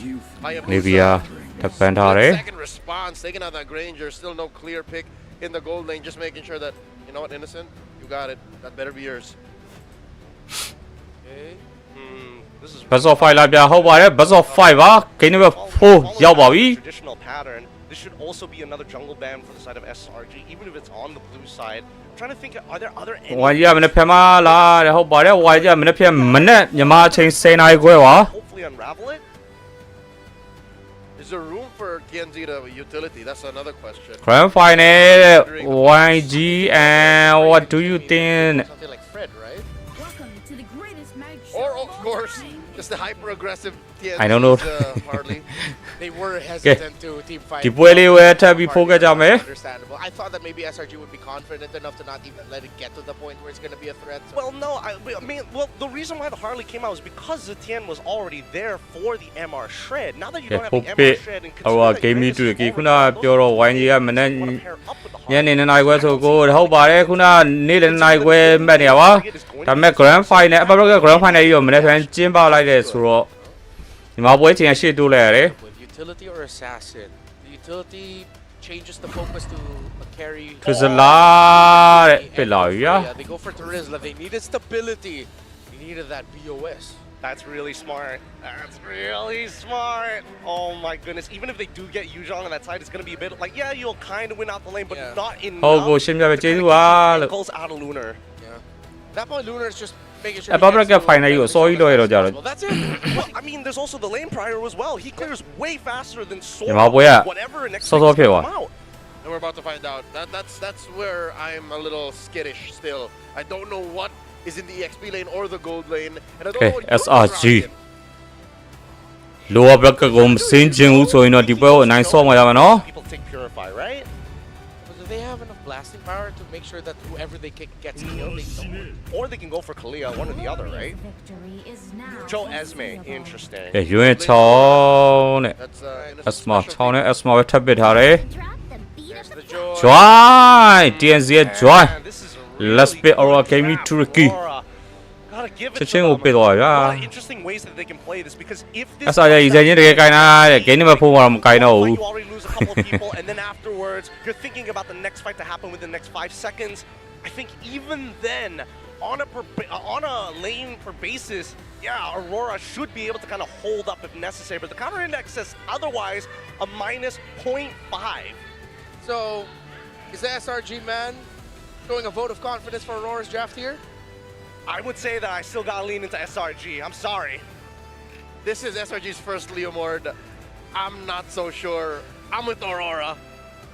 Hayabusa. နေဗီယာတပန်ထားတယ် Second response, taking out that Granger. Still no clear pick in the gold lane. Just making sure that, you know what, Innocent, you got it. That better be yours. Okay. Best of 5 လာပြဟုတ်ပါတယ် Best of 5 ပါ Game number 4 ရောက်ပါပြီ Traditional pattern. This should also be another jungle ban for the side of SRG, even if it's on the blue side. I'm trying to think, are there other ဝါကြီးကမနေ့ဖက်မလားတဲ့ဟုတ်ပါတယ်ဝါကြီးကမနေ့ဖက်မနေ့မြန်မာအချိန်10နာရီခွဲပါ hopefully unravel it? Is there room for Genji to utility? That's another question. Grand final YG and what do you think Something like Fred, right? Or of course, just the hyper-aggressive TNT. I don't know. Harley. They were hesitant to team fight. ဒီပွဲလေးဝယ်ထပ်ပြီးဖိုးခဲ့ကြမယ် Understandable. I thought that maybe SRG would be confident enough to not even let it get to the point where it's going to be a threat. So. Well, no, I mean, the reason why the Harley came out was because Zetian was already there for the MR Shred. Now that you don't have the MR Shred and consider Our that game Uranus တူ is ကခုန already ပြောတော့ YG ကမနေ့ want to pair up with the ည Harley. နေ9နာရီခွဲဆိုကိုဟုတ်ပါတယ်ခုနနေ့လယ်9နာရီခွဲမှတ်နေရပါဒါပေမဲ့ Grand Final upper bracket Grand Final ကြီးရောမနေ့ဖန်ကျင်းပလိုက်တယ်ဆိုတော့ဒီမှာပွဲချိန်ရှေ့တိုးလိုက်ရတယ် Utility or assassin? The utility changes the focus to a carry. Trizla တဲ့ပြလာပြီဗျာ Yeah, they go for Trizla. They needed stability. They needed that BOS. That's really smart. That's really smart. Oh my goodness. Even if they do get Yuzhong on that side, it's going to be a bit like, yeah, you'll kind of win out the lane, but not enough. ဟုတ်ကိုရှင်းပြပဲကျေးဇူးပါလို့ Goes out of Lunar. Yeah. That point, Lunar is just making sure. upper bracket final ကြီးကိုစောကြီးလို့ရတော့ကြတော့ Well, that's it. Well, I mean, there's also the lane prior as well. He clears way faster than ဒီမှာ Sora. ပွဲက Whatever next စောစောဖြစ်သွား come out. And we're about to find out. That's where I'm a little skittish still. I don't know what is in the EXP lane or the gold lane, and I don't know what SRG lower bracket ကိုမစင်းချင်ဘူးဆိုရင်တော့ဒီပွဲကိုအနိုင်ဆော့မှာရမှာနော် People take Purify, right? Do they have enough blasting power to make sure that whoever they kick gets killed? They don't. Or they can go for Kalia, one or the other, right? Joe Esme, interesting. ကဲရွင်ချောင်းနဲ့ That's Asma ချောင်းနဲ့ Asma ပဲထပ်ပစ်ထားတယ် There's the joy. Joy TNZ ရဲ့ Joy Man, this is really Let's be Aura Gaming good Turkey Aura. Gotta give it ချက် to ချင်းကို them. ပစ်သွားဗျာ A lot of interesting ways that they can play this because if this SRG ရီဇန်ချင်းတကယ်ကိုင်းတာတဲ့ game number 4မှာတော့မကိုင်းတော့ဘူး you already lose a couple of people and then afterwards you're thinking about the next fight to happen within the next 5 seconds. I think even then on a lane per basis, yeah, Aurora should be able to kind of hold up if necessary, but the counter index says otherwise a -0.5. So, is the SRG man showing a vote of confidence for Aurora's draft here? I would say that I still gotta lean into SRG. I'm sorry. This is SRG's first Leomord. I'm not so sure. I'm with Aurora.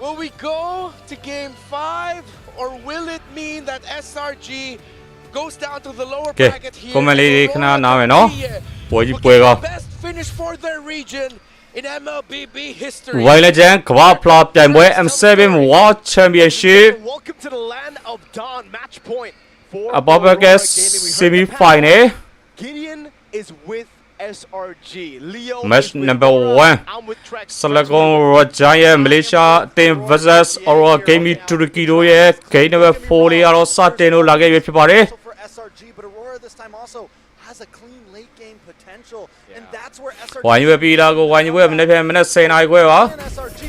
Will we go to game 5 or will it mean that SRG goes down to the lower Okay, bracket here? commentလေးခဏနားမယ်နော် ပွဲကြီး Will ပွဲ get ကော the best finish for their region in MLBB history. Wine Legend ကမ္ဘာဖလားပြိုင်ပွဲ M7 World Championship Welcome to the land of Dawn. Match point for upper bracket semi final Gideon is with SRG. Leo Match is with number Aurora. 1 I'm with Trex. Selegon Giant Malaysia အသင်း versus Aura Gaming Turkey တို့ရဲ့ game number 4လေးကတော့စတင်လို့လာခဲ့ပြီဖြစ်ပါတယ် For SRG, but Aurora this time also has a clean late game potential, and that's where SRG ဝိုင်းရွယ်ပြီးလာကိုဝိုင်းရွယ်မနေ့ဖက်မနေ့10နာရီခွဲပါ and SRG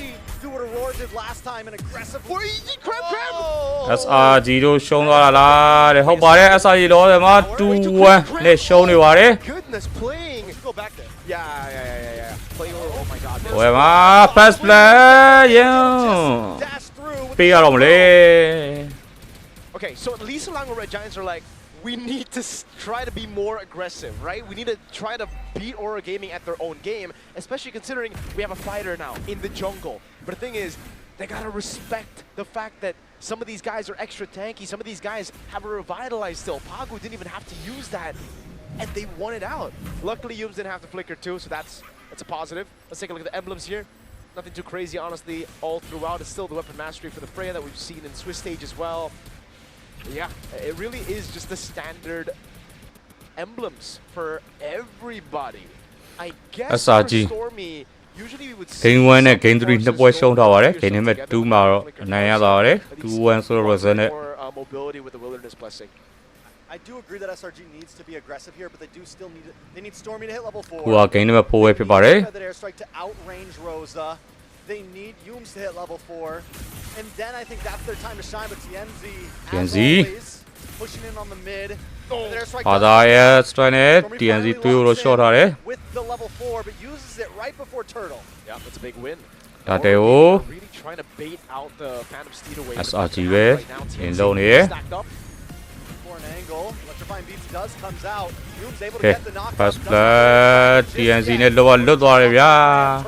do what Aurora did him an aggressive. SRG တို့ရှုံးသွားတာလားတဲ့ဟုတ်ပါတယ် SRG တော့ဒီမှာ2-1နဲ့ရှုံးနေပါတယ် Goodness, playing. Go back there. Yeah. Playing. Oh my God. ဟိုမှာ pass play ယံ Dash through. ပေးရတော့မလဲ Okay, so at least Selangor Red Giants are like, we need to try to be more aggressive, right? We need to try to beat Aura Gaming at their own game, especially considering we have a fighter now in the jungle. But the thing is, they gotta respect the fact that some of these guys are extra tanky, some of these guys have a revitalize still. Pagu didn't even have to use that, and they won it out. Luckily, Yums didn't have to flicker too, so that's a positive. Let's take a look at the emblems here. Nothing too crazy, honestly, all throughout. It's still the weapon mastery for the Freya that we've seen in Swiss stage as well. Yeah, it really is just the standard emblems for everybody. I guess SRG. for Stormy, usually we would see Game 1 နဲ့ Game 3 some နှစ်ပွဲရှုံးထားပါတယ် forces Game go number together 2မှာတော့ like a နိုင်ရသွားပါတယ် 2-1 ဆိုတော့ result နဲ့ more mobility with the wilderness blessing. I do agree that SRG needs to be aggressive here, but they do still need it. They need Stormy to hit level 4. ဟိုက Game number 4ပဲဖြစ်ပါတယ် Feathered airstrike to outrange Rosa. They need Yums to hit level 4. And then I think that's their time to shine, but TNZ, as always, pushing in on the mid. Feathered airstrike ဘာသာရဲ့ strike နဲ့ TNC 2ကိုတော့ short ထားတယ် with the level 4, but uses it right before Turtle. Yeah, that's a big win. ဒါတဲကို Really trying to bait out the Phantom Steed away. SRG ပဲ in လုံးနေရ Stacked up. For an angle, electrifying beats does comes out. Yums able to Okay, get the knockdown. pass play TNC နဲ့လောလွတ်သွားတယ်ဗျာ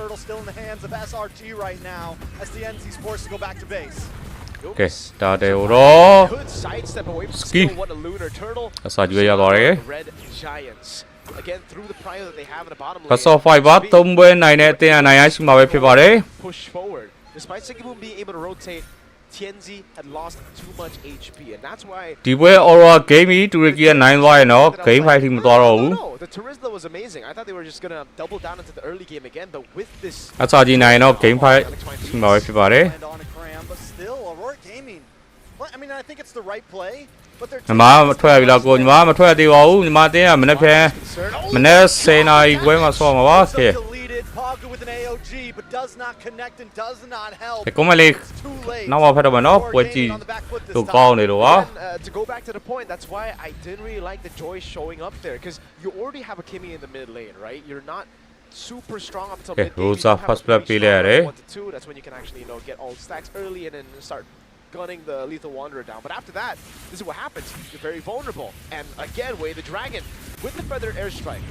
Turtle still in the hands of SRG right now as TNC's forced to go back to base. Okay, ဒါတဲကိုတော့ Good sidestep away from Ski. skill. What a lunar turtle. SRG ပဲရသွားတယ် Red Giants. Again, through the prio that they have in the bottom lane. Pass off 5 ပါ3ပွဲနိုင်တဲ့အတင်းအနိုင်ရရှိမှာပဲဖြစ်ပါတယ် Push forward. Despite Sigiboom being able to rotate, TNZ had lost too much HP, and that's why. ဒီပွဲ Aura Gaming တူရကီကနိုင်သွားရင်တော့ Game 5 ထိမသွားတော့ဘူး No, the Turisla was amazing. I thought they were just gonna double down into the early game again, but with this. SRG နိုင်ရင်တော့ Game 5ရှိမှာပဲဖြစ်ပါတယ် And on a cram, but still, Aurora Gaming. Well, I mean, I think it's the right play, but they're ညီမမထွက်ရပြီလားကိုညီမမထွက်ရသေးပါဘူးညီမအတင်းကမနေ့ဖြန်မနေ့10နာရီခွဲမှာဆော့မှာပါ so deleted. Pagu with an AOG, but does not connect and does not help. ကမလေး It's too late. နောက်မှဖတ်တော့မယ်နော်ပွဲကြည့်တို့ကောင်းနေလို့ပါ And, to go back to the point, that's why I didn't really like the Joy showing up there, because you already have a Kimmy in the mid lane, right? You're not super strong up until Okay, mid game. Rosa first play play there, eh? 1 to 2. That's when you can actually, get all the stacks early and then start gunning the Lethal Wanderer down. But after that, this is what happens. You're very vulnerable. And again, Way the Dragon with the Feathered Airstrike,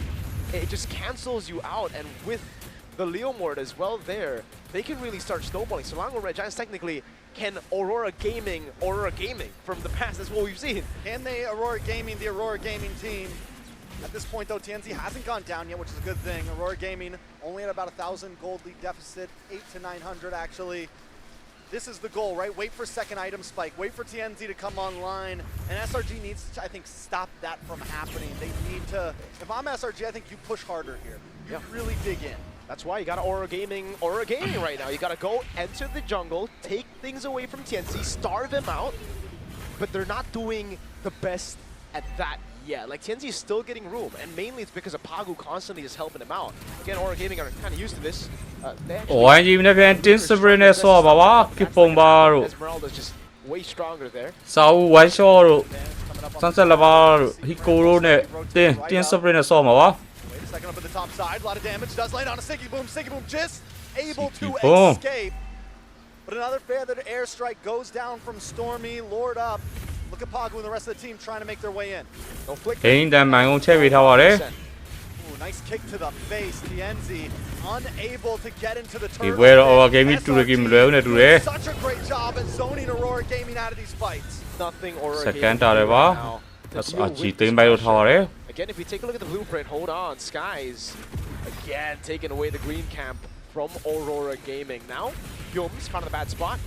it just cancels you out. And with the Leomord as well there, they can really start snowballing. Selangor Red Giants technically can Aurora Gaming from the past. That's what we've seen. Can they Aurora Gaming, the Aurora Gaming team? At this point, though, TNZ hasn't gone down yet, which is a good thing. Aurora Gaming only at about 1,000 gold lead deficit, 800 to 900 actually. This is the goal, right? Wait for second item spike. Wait for TNZ to come online. And SRG needs to, I think, stop that from happening. They need to... If I'm SRG, I think you push harder here. You really dig in. That's why you got Aura Gaming right now. You got to go enter the jungle, take things away from TNC, starve them out. But they're not doing the best at that yet. Like, TNZ is still getting room, and mainly it's because of Pagu constantly just helping him out. Again, Aura Gaming are kind of used to this. YG နဲ့ပြန်တင်း sprint နဲ့ဆော့ပါပါကစ်ပုံပါတို့ Esmeralda's just way stronger there. စာဦး one shot တို့ sunset လပါတို့ Hiko တို့နဲ့တင်း sprint နဲ့ဆော့မှာပါ Wait a second up at the top side. A lot of damage does land on a Sigiboom. Sigiboom just able to Boom. escape. But another feathered airstrike goes down from Stormy. Lord up. Look at Pagu and the rest of the team trying to make their way in. No flick. ဂိမ်းတန်မှန်ကုန်ချက်ပေးထားပါတယ် Ooh, nice kick to the face. TNZ unable to get into the ဒီ turret. ပွဲတော့ Aura Gaming တူရကီမလွယ်ဘူးနဲ့တူတယ် Such a great job at zoning Aurora Gaming out of these fights. Nothing Aura Second Gaming target right ba? now. That's The deal RG with သိမ်း this ပိုက်လို့ထားပါတ pressure. ယ် Again, if you take a look at the blueprint, hold on, Skies again taking away the green camp from Aurora Gaming. Now, Yums found a bad spot.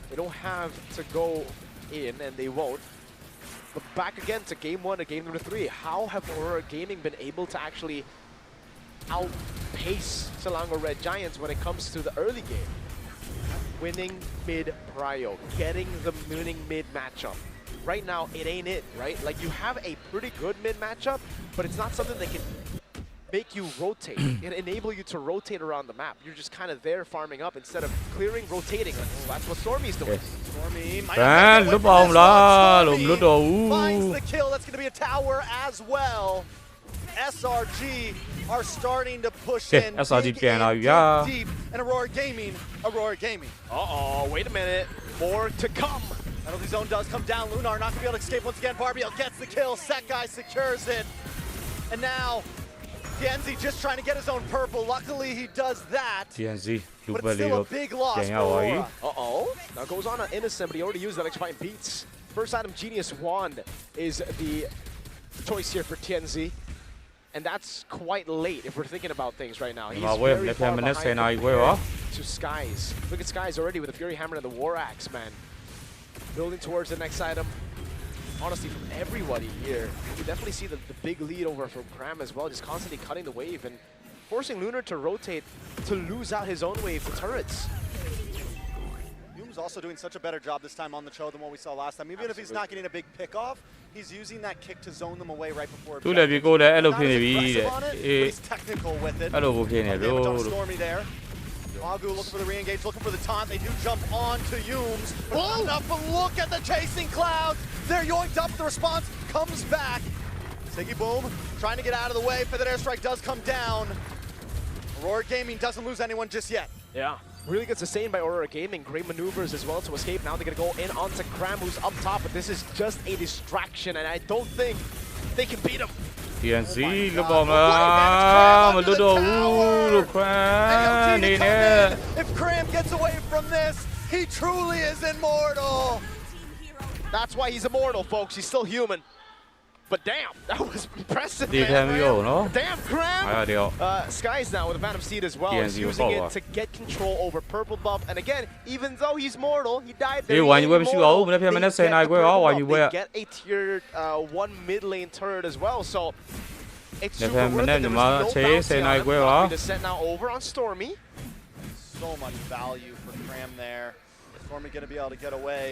They don't have to go in, and they won't. But back again to game 1 to game number 3. How have Aurora Gaming been able to actually outpace Selangor Red Giants when it comes to the early game? Winning mid prio, getting the winning mid matchup. Right now, it ain't it, right? Like, you have a pretty good mid matchup, but it's not something they can make you rotate and enable you to rotate around the map. You're just kind of there farming up instead of clearing, rotating. That's what Stormy's doing. Stormy might Ban not lúc get away bom from là this lùm one. lúc Stormy đầu. finds the kill. That's going to be a tower as well. SRG are starting to push in. SRG digပြန်လာ in, ပြီဗျာ dig deep. And Aurora Gaming. Uh-oh, wait a minute. More to come. Penalty zone does come down. Lunar not going to be able to escape once again. Barbiel gets the kill. Sekai secures it. And now, Tienzi just trying to get his own purple. Luckily, he does that. TNZ But Lupa it's still a Leo big loss for ပြန်ရပါပြီ Aurora. Uh-oh. Now goes on Innocent, but he already used electrifying beats. First item, Genius Wand, is the choice here for TNZ. And that's quite late if we're thinking about things right now. He's ဒီမှာဝဲ very လက်ဖ far က်မနဲ့ behind 10နာရီခွဲ compared ပါ to Skies. Look at Skies already with the Fury Hammer and the War Axe, man. Building towards the next item. Honestly, from everybody here, you definitely see the big lead over from Cram as well, just constantly cutting the wave and forcing Lunar to rotate to lose out his own wave to turrets. Hume's also doing such a better job this time on the Cho than what we saw last time. Even if he's not getting a big pick off, he's using that kick to zone them away right before သူ့လည်းပြီးကိုလည်းအဲ့လိုဖြစ်နေပြီ Not as တဲ့ aggressive on it, အေး but he's technical with it. အဲ့လိုကိုဖြစ်နေ Damage လို့ on Stormy there. Agu looking for the re-engage, looking for the taunt. They do jump on to Humes. Oh! Enough, but look at the chasing clouds. They're yoinked up. The response comes back. Siggy Boom trying to get out of the way. Feathered Airstrike does come down. Aurora Gaming doesn't lose anyone just yet. Yeah. Really good sustain by Aurora Gaming. Great maneuvers as well to escape. Now they're going to go in onto Cram, who's up top, but this is just a distraction, and I don't think they can beat him. TNZ လုပေါ်မှာမလွတ်တော့ဘူးလို့ Cram နေနဲ့ If Cram gets away from this, he truly is immortal. That's why he's immortal, folks. He's still human. But damn, that was impressive, ဒီခံပြီးတော့နော် Damn, Cram! အားရတော့ Skies now with a Phantom Seed as well. He's TNZ using it power. to get control over Purple Buff. And again, even though he's mortal, he died there. ဒီ he ဝိုင်း ain't ဝဲမရှိပါဘူး immortal. မနေ့ဖြန်မနေ့ They 10နာရီ get ခွဲ the ပါ Purple ဝိုင်း Buff. ဝဲ They get a tier 1 mid lane turret as well. So it's Left super hand worth it. minute, There ma, was no chase, bounty say on na him. igwe wa. Dropping the set now over on Stormy. So much value for Cram there. Stormy going to be able to get away.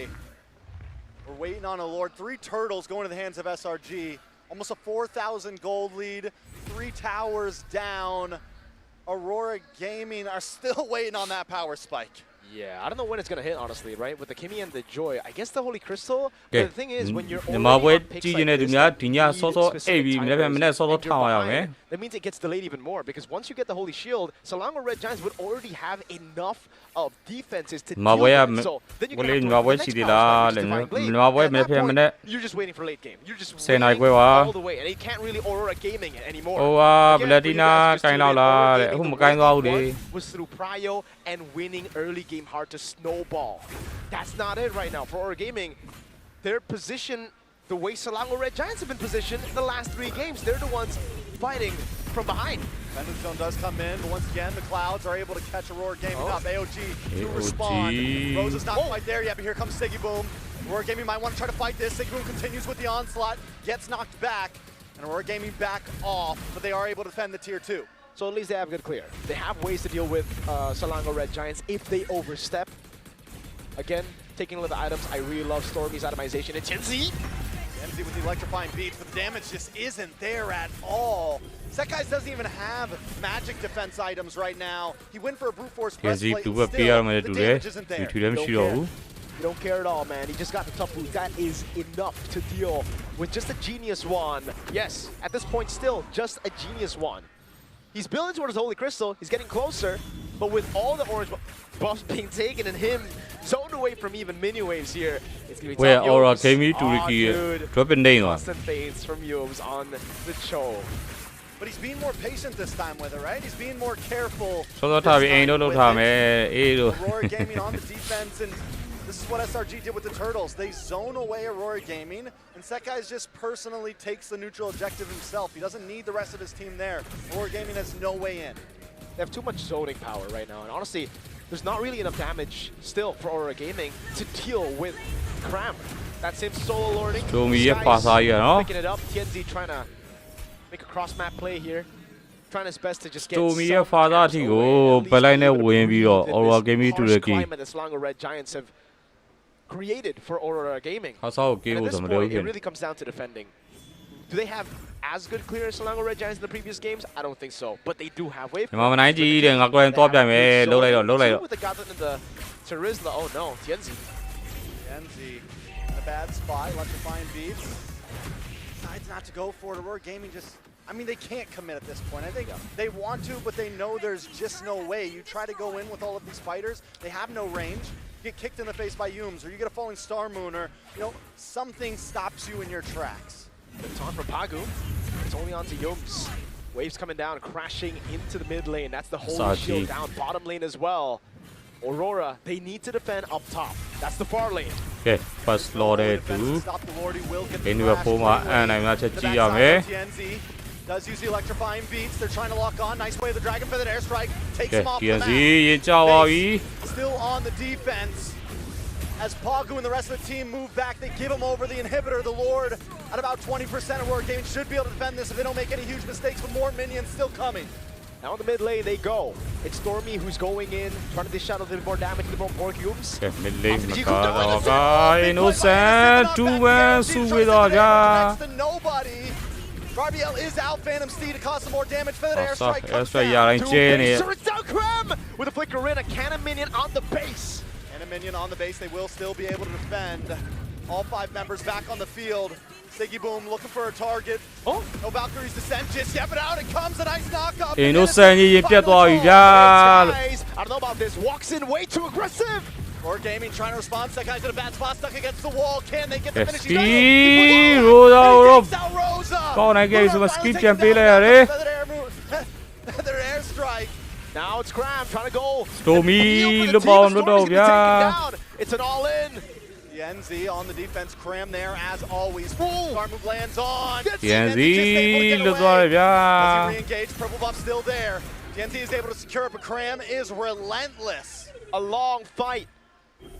We're waiting on a Lord. 3 turtles going to the hands of SRG. Almost a 4,000 gold lead. 3 towers down. Aurora Gaming are still waiting on that power spike. Yeah, I don't know when it's going to hit, honestly, right? With the Kimmy and the Joy. I guess the Holy Crystal, Okay. but the thing is, when you're ညီ already မပွဲ on picks ကြည့် like နေတဲ့သူ this, များ that ဒီည need စောစော specific အိပ်ပြီးမနေ့ဖြန်မ timers, နေ့စောစော and you're ထောင်ရအောင်မယ် behind, that means it gets delayed even more, because once you get the Holy Shield, Selangor Red Giants would already have enough of defenses to မ deal ပွဲရ with it. So then you're ကို going လေး to ညီမ have to ပွဲ wait for ရှိ the သေး next လား power လဲ spike, which is Divine ညီ Blade. မပွဲ And မ at နေ့ that ဖြန်မ point, နေ့ you're just waiting for late game. You're just 10နာရီ waiting ခွဲပါ all the way, and he can't really Aurora Gaming it anymore. ဟိုက Again, ဘလက် for တီ you နာ guys just ကိုင်း tuned တော့ in, လား Aurora တဲ့ Gaming, အခုမ the ကိုင်း way သွား they ဘူးလေ won was through Prio and winning early game hard to snowball. That's not it right now for Aurora Gaming. Their position, the way Selangor Red Giants have been positioned in the last 3 games, they're the ones fighting from behind. Phantom Zone does come in, but once again, the Clouds are able to catch Aurora Gaming up. AOG to AOG. respond. Rose is not quite there yet, but here comes Siggy Boom. Aurora Gaming might want to try to fight this. Siggy Boom continues with the onslaught, gets knocked back, and Aurora Gaming back off, but they are able to defend the tier 2. So at least they have good clear. They have ways to deal with Selangor Red Giants if they overstep. Again, taking a look at the items, I really love Stormy's itemization. And Tienzi! MZ with the electrifying beats, but the damage just isn't there at all. Sekai's doesn't even have magic defense items right now. He went for a brute force TNZ breastplate, တူ and ပဲပေးရ still, မယ် the တူတယ် damage isn't ဒီ there. ထူလည်းမရှိတော့ဘူး You don't care at all, man. He just got the tough boot. That is enough to deal with just a Genius Wand. Yes, at this point still, just a Genius Wand. He's building towards Holy Crystal. He's getting closer, but with all the orange buffs being taken and him zoned away from even mini waves here, it's going to be Where tough. Aura Yumes. came to Aw, the dude. drop it down Constant fades from Yumes on the Cho. But he's being more patient this time with it, right? He's being more careful. စောစောထားပြီးအိမ်တော့ this လုပ် time ထား with မယ် it. အေးလို့ Aurora Gaming on the defense, and this is what SRG did with the Turtles. They zone away Aurora Gaming, and Sekai's just personally takes the neutral objective himself. He doesn't need the rest of his team there. Aurora Gaming has no way in. They have too much zoning power right now, and honestly, there's not really enough damage still for Aurora Gaming to deal with Cram. That's him solo lording. Stormy Skies ရဲ့ပါစားကြီးရနော် picking it up. Tienzi trying to make a cross map play here. Trying his best to just get Stormy some ရဲ့ father အ camps ထိ away ကို and at least ဘက်လိုက်နဲ့ be able to ဝင်ပြီးတော့ breathe in Aurora this Gaming တူရ harsh ကီ climate that Selangor Red Giants have created for Aurora Gaming. ဟာဆောက်ကို And ကို at this ဆိုမလို့ point, ဖြ it စ် really comes down to defending. Do they have as good clear as Selangor Red Giants in the previous games? I don't think so. But they do have wave. ဒီမှာမနိုင်ကြီးတဲ့ငါကိုယ်တိုင်တော့ပြမယ်လှုပ်လိုက်တော့ With the Gatling and the Charizla. Oh no, Tianzi. Tianzi in a bad spot, electrifying beats. Decides not to go for it. Aurora Gaming just, I mean, they can't commit at this point. I think they want to, but they know there's just no way. You try to go in with all of these fighters, they have no range. You get kicked in the face by Yums, or you get a falling Star Moon, or something stops you in your tracks. It's on for Pagu. It's only on to Yums. Waves coming down, crashing into the mid lane. That's the whole shield down. Bottom lane as well. Aurora, they need to defend up top. That's the far lane. Okay, first loaded to into a Puma, and I'm not a TNZ does use the electrifying beats. They're trying to lock on. Nice play of the Dragon Feather airstrike. Takes him off the map. Still on the defense. As Pagu and the rest of the team move back, they give him over the inhibitor. The Lord at about 20% of Aurora Gaming should be able to defend this if they don't make any huge mistakes, but more minions still coming. Now in the mid lane they go. It's Stormy who's going in, trying to dish out a little more damage, a little more Yums. Okay, mid lane innocent, 2-1, Next to nobody. Barbiel is out, Phantom Steed to cause some more damage. Feather airstrike comes down. It's down Krem with a flicker in, a cannon minion on the base. And a minion on the base, they will still be able to defend. All 5 members back on the field. Siggy Boom looking for a target. Oh, no Valkyrie's descent just yet, but out it comes. A nice knockup. Innocent, I don't know about this. Walks in way too aggressive. Aurora Gaming trying to respond. That guy's in a bad spot, stuck against the wall. Can they get the finishing? Rosa. Their airstrike. Now it's Cram trying to go. Stormy, it's an all-in. TNZ on the defense, Cram there as always. Star move lands on. TNZ, does he re-engage? Purple buff still there. TNZ is able to secure it, but Cram is relentless. A long fight.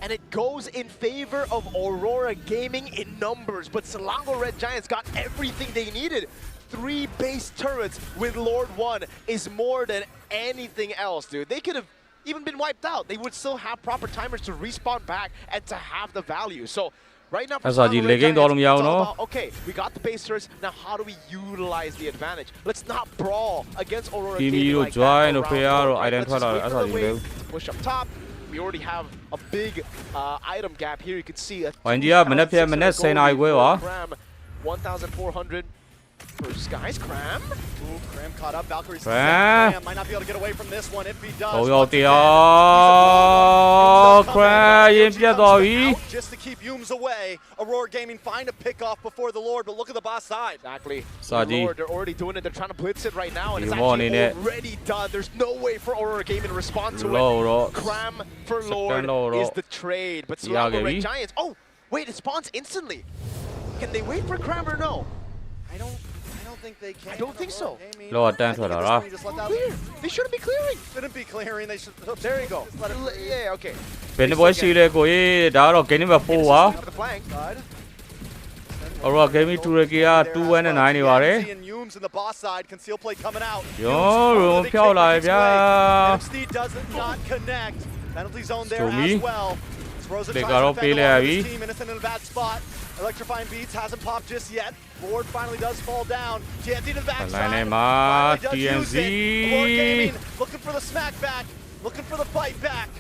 And it goes in favor of Aurora Gaming in numbers, but Selangor Red Giants got everything they needed. 3 base turrets with Lord 1 is more than anything else, dude. They could have even been wiped out. They would still have proper timers to respawn back and to have the value. So right now, for Selangor Red Giants, it's all about, okay, we got the base turrets. Now how do we utilize the advantage? Let's not brawl against Aurora Gaming like that. Let's push up top. We already have a big item gap here. You can see a 1,400 for Skies. Cram. Ooh, Cram caught up. Valkyrie's Cram might not be able to get away from this one if he does. Just to keep Yums away. Aurora Gaming find a pick off before the Lord, but look at the boss side. Exactly. Lord, they're already doing it. They're trying to blitz it right now, and it's actually already done. There's no way for Aurora Gaming to respond to it. Cram for Lord is the trade, but Selangor Red Giants. Oh, wait, it spawns instantly. Can they wait for Cram or no? I don't think they can. I don't think so. They shouldn't be clearing. Shouldn't be clearing. They should. There you go. Yeah, okay. Aurora Gaming 2-1 and 9 and Yums in the boss side. Conceal play coming out. Steed does not connect. Penalty zone there as well. Rosa tries to defend his team. Innocent in a bad spot. Electrifying beats hasn't popped just yet. Lord finally does fall down. TNZ to the backside. Finally does use it. Aurora Gaming looking for the smack back. Looking for the fight back.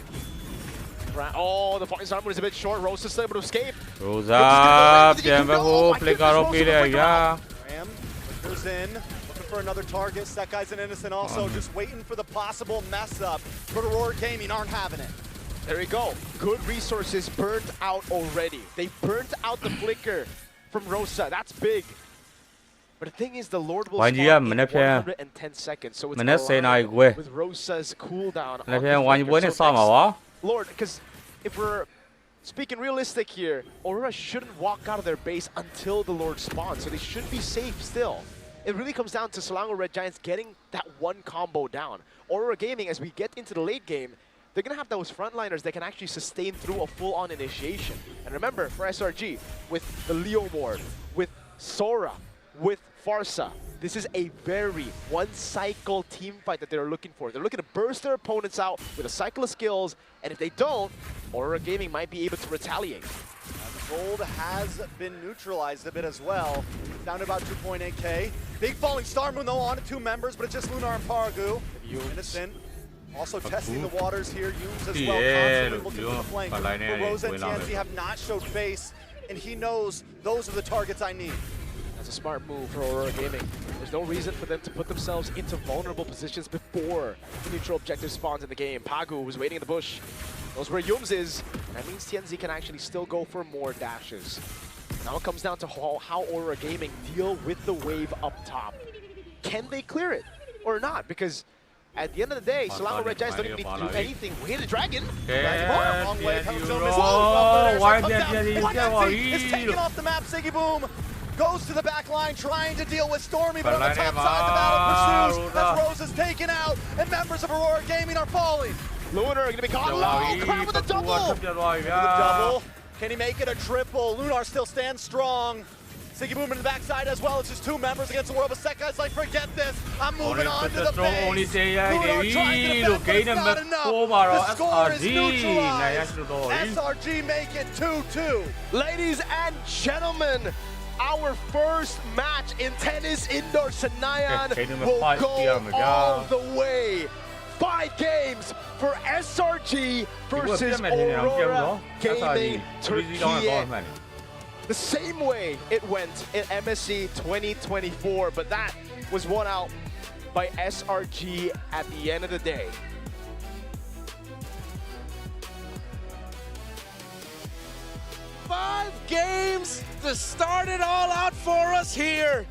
Oh, the fighting armor is a bit short. Rosa is able to escape. Rosa, Ram goes in. Looking for another target. That guy's an Innocent also. Just waiting for the possible mess up. But Aurora Gaming aren't having it. There you go. Good resources burnt out already. They burnt out the flicker from Rosa. That's big. But the thing is, the Lord will spawn in 110 seconds. So it's aligned with Rosa's cooldown. Lord, because if we're speaking realistic here, Aurora shouldn't walk out of their base until the Lord spawns. So they should be safe still. It really comes down to Selangor Red Giants getting that one combo down. Aurora Gaming, as we get into the late game, they're going to have those frontliners that can actually sustain through a full-on initiation. And remember, for SRG, with the Leomord, with Sora, with Farsa, this is a very one-cycle team fight that they're looking for. They're looking to burst their opponents out with a cycle of skills, and if they don't, Aurora Gaming might be able to retaliate. Gold has been neutralized a bit as well. Down to about 2.8k. Big falling star moon though on to 2 members, but it's just Lunar and Paragu. Innocent also testing the waters here. Yumes as well, constantly looking for the flank. But Rosa and TNZ have not showed face, and he knows those are the targets I need. That's a smart move for Aurora Gaming. There's no reason for them to put themselves into vulnerable positions before the neutral objective spawns in the game. Pagu was waiting in the bush. Knows where Yums is. That means TNZ can actually still go for more dashes. Now it comes down to how Aurora Gaming deal with the wave up top. Can they clear it or not? Because at the end of the day, Selangor Red Giants don't even need to do anything. We hit a dragon. Long way, comes to him as Oh, why did is taken off the map. Siggy Boom goes to the back line, trying to deal with Stormy, but on the top side, the battle pursues as Rose is taken out, and members of Aurora Gaming are falling. Lunar are going to be caught low. Crown with a double. Can he make it a triple? Lunar still stands strong. Siggy Boom in the backside as well. It's just 2 members against the world, but Sekai's like, forget this. I'm moving on to the base. Lunar trying to defend, but it's not enough. The score is neutralized. SRG make it 2-2. Ladies and gentlemen, our first match in tennis indoor Senayan will go all the way. 5 games for SRG versus Aurora Gaming Turkey. The same way it went in MSC 2024, but that was won out by SRG at the end of the day. Five games to start it all out for us here.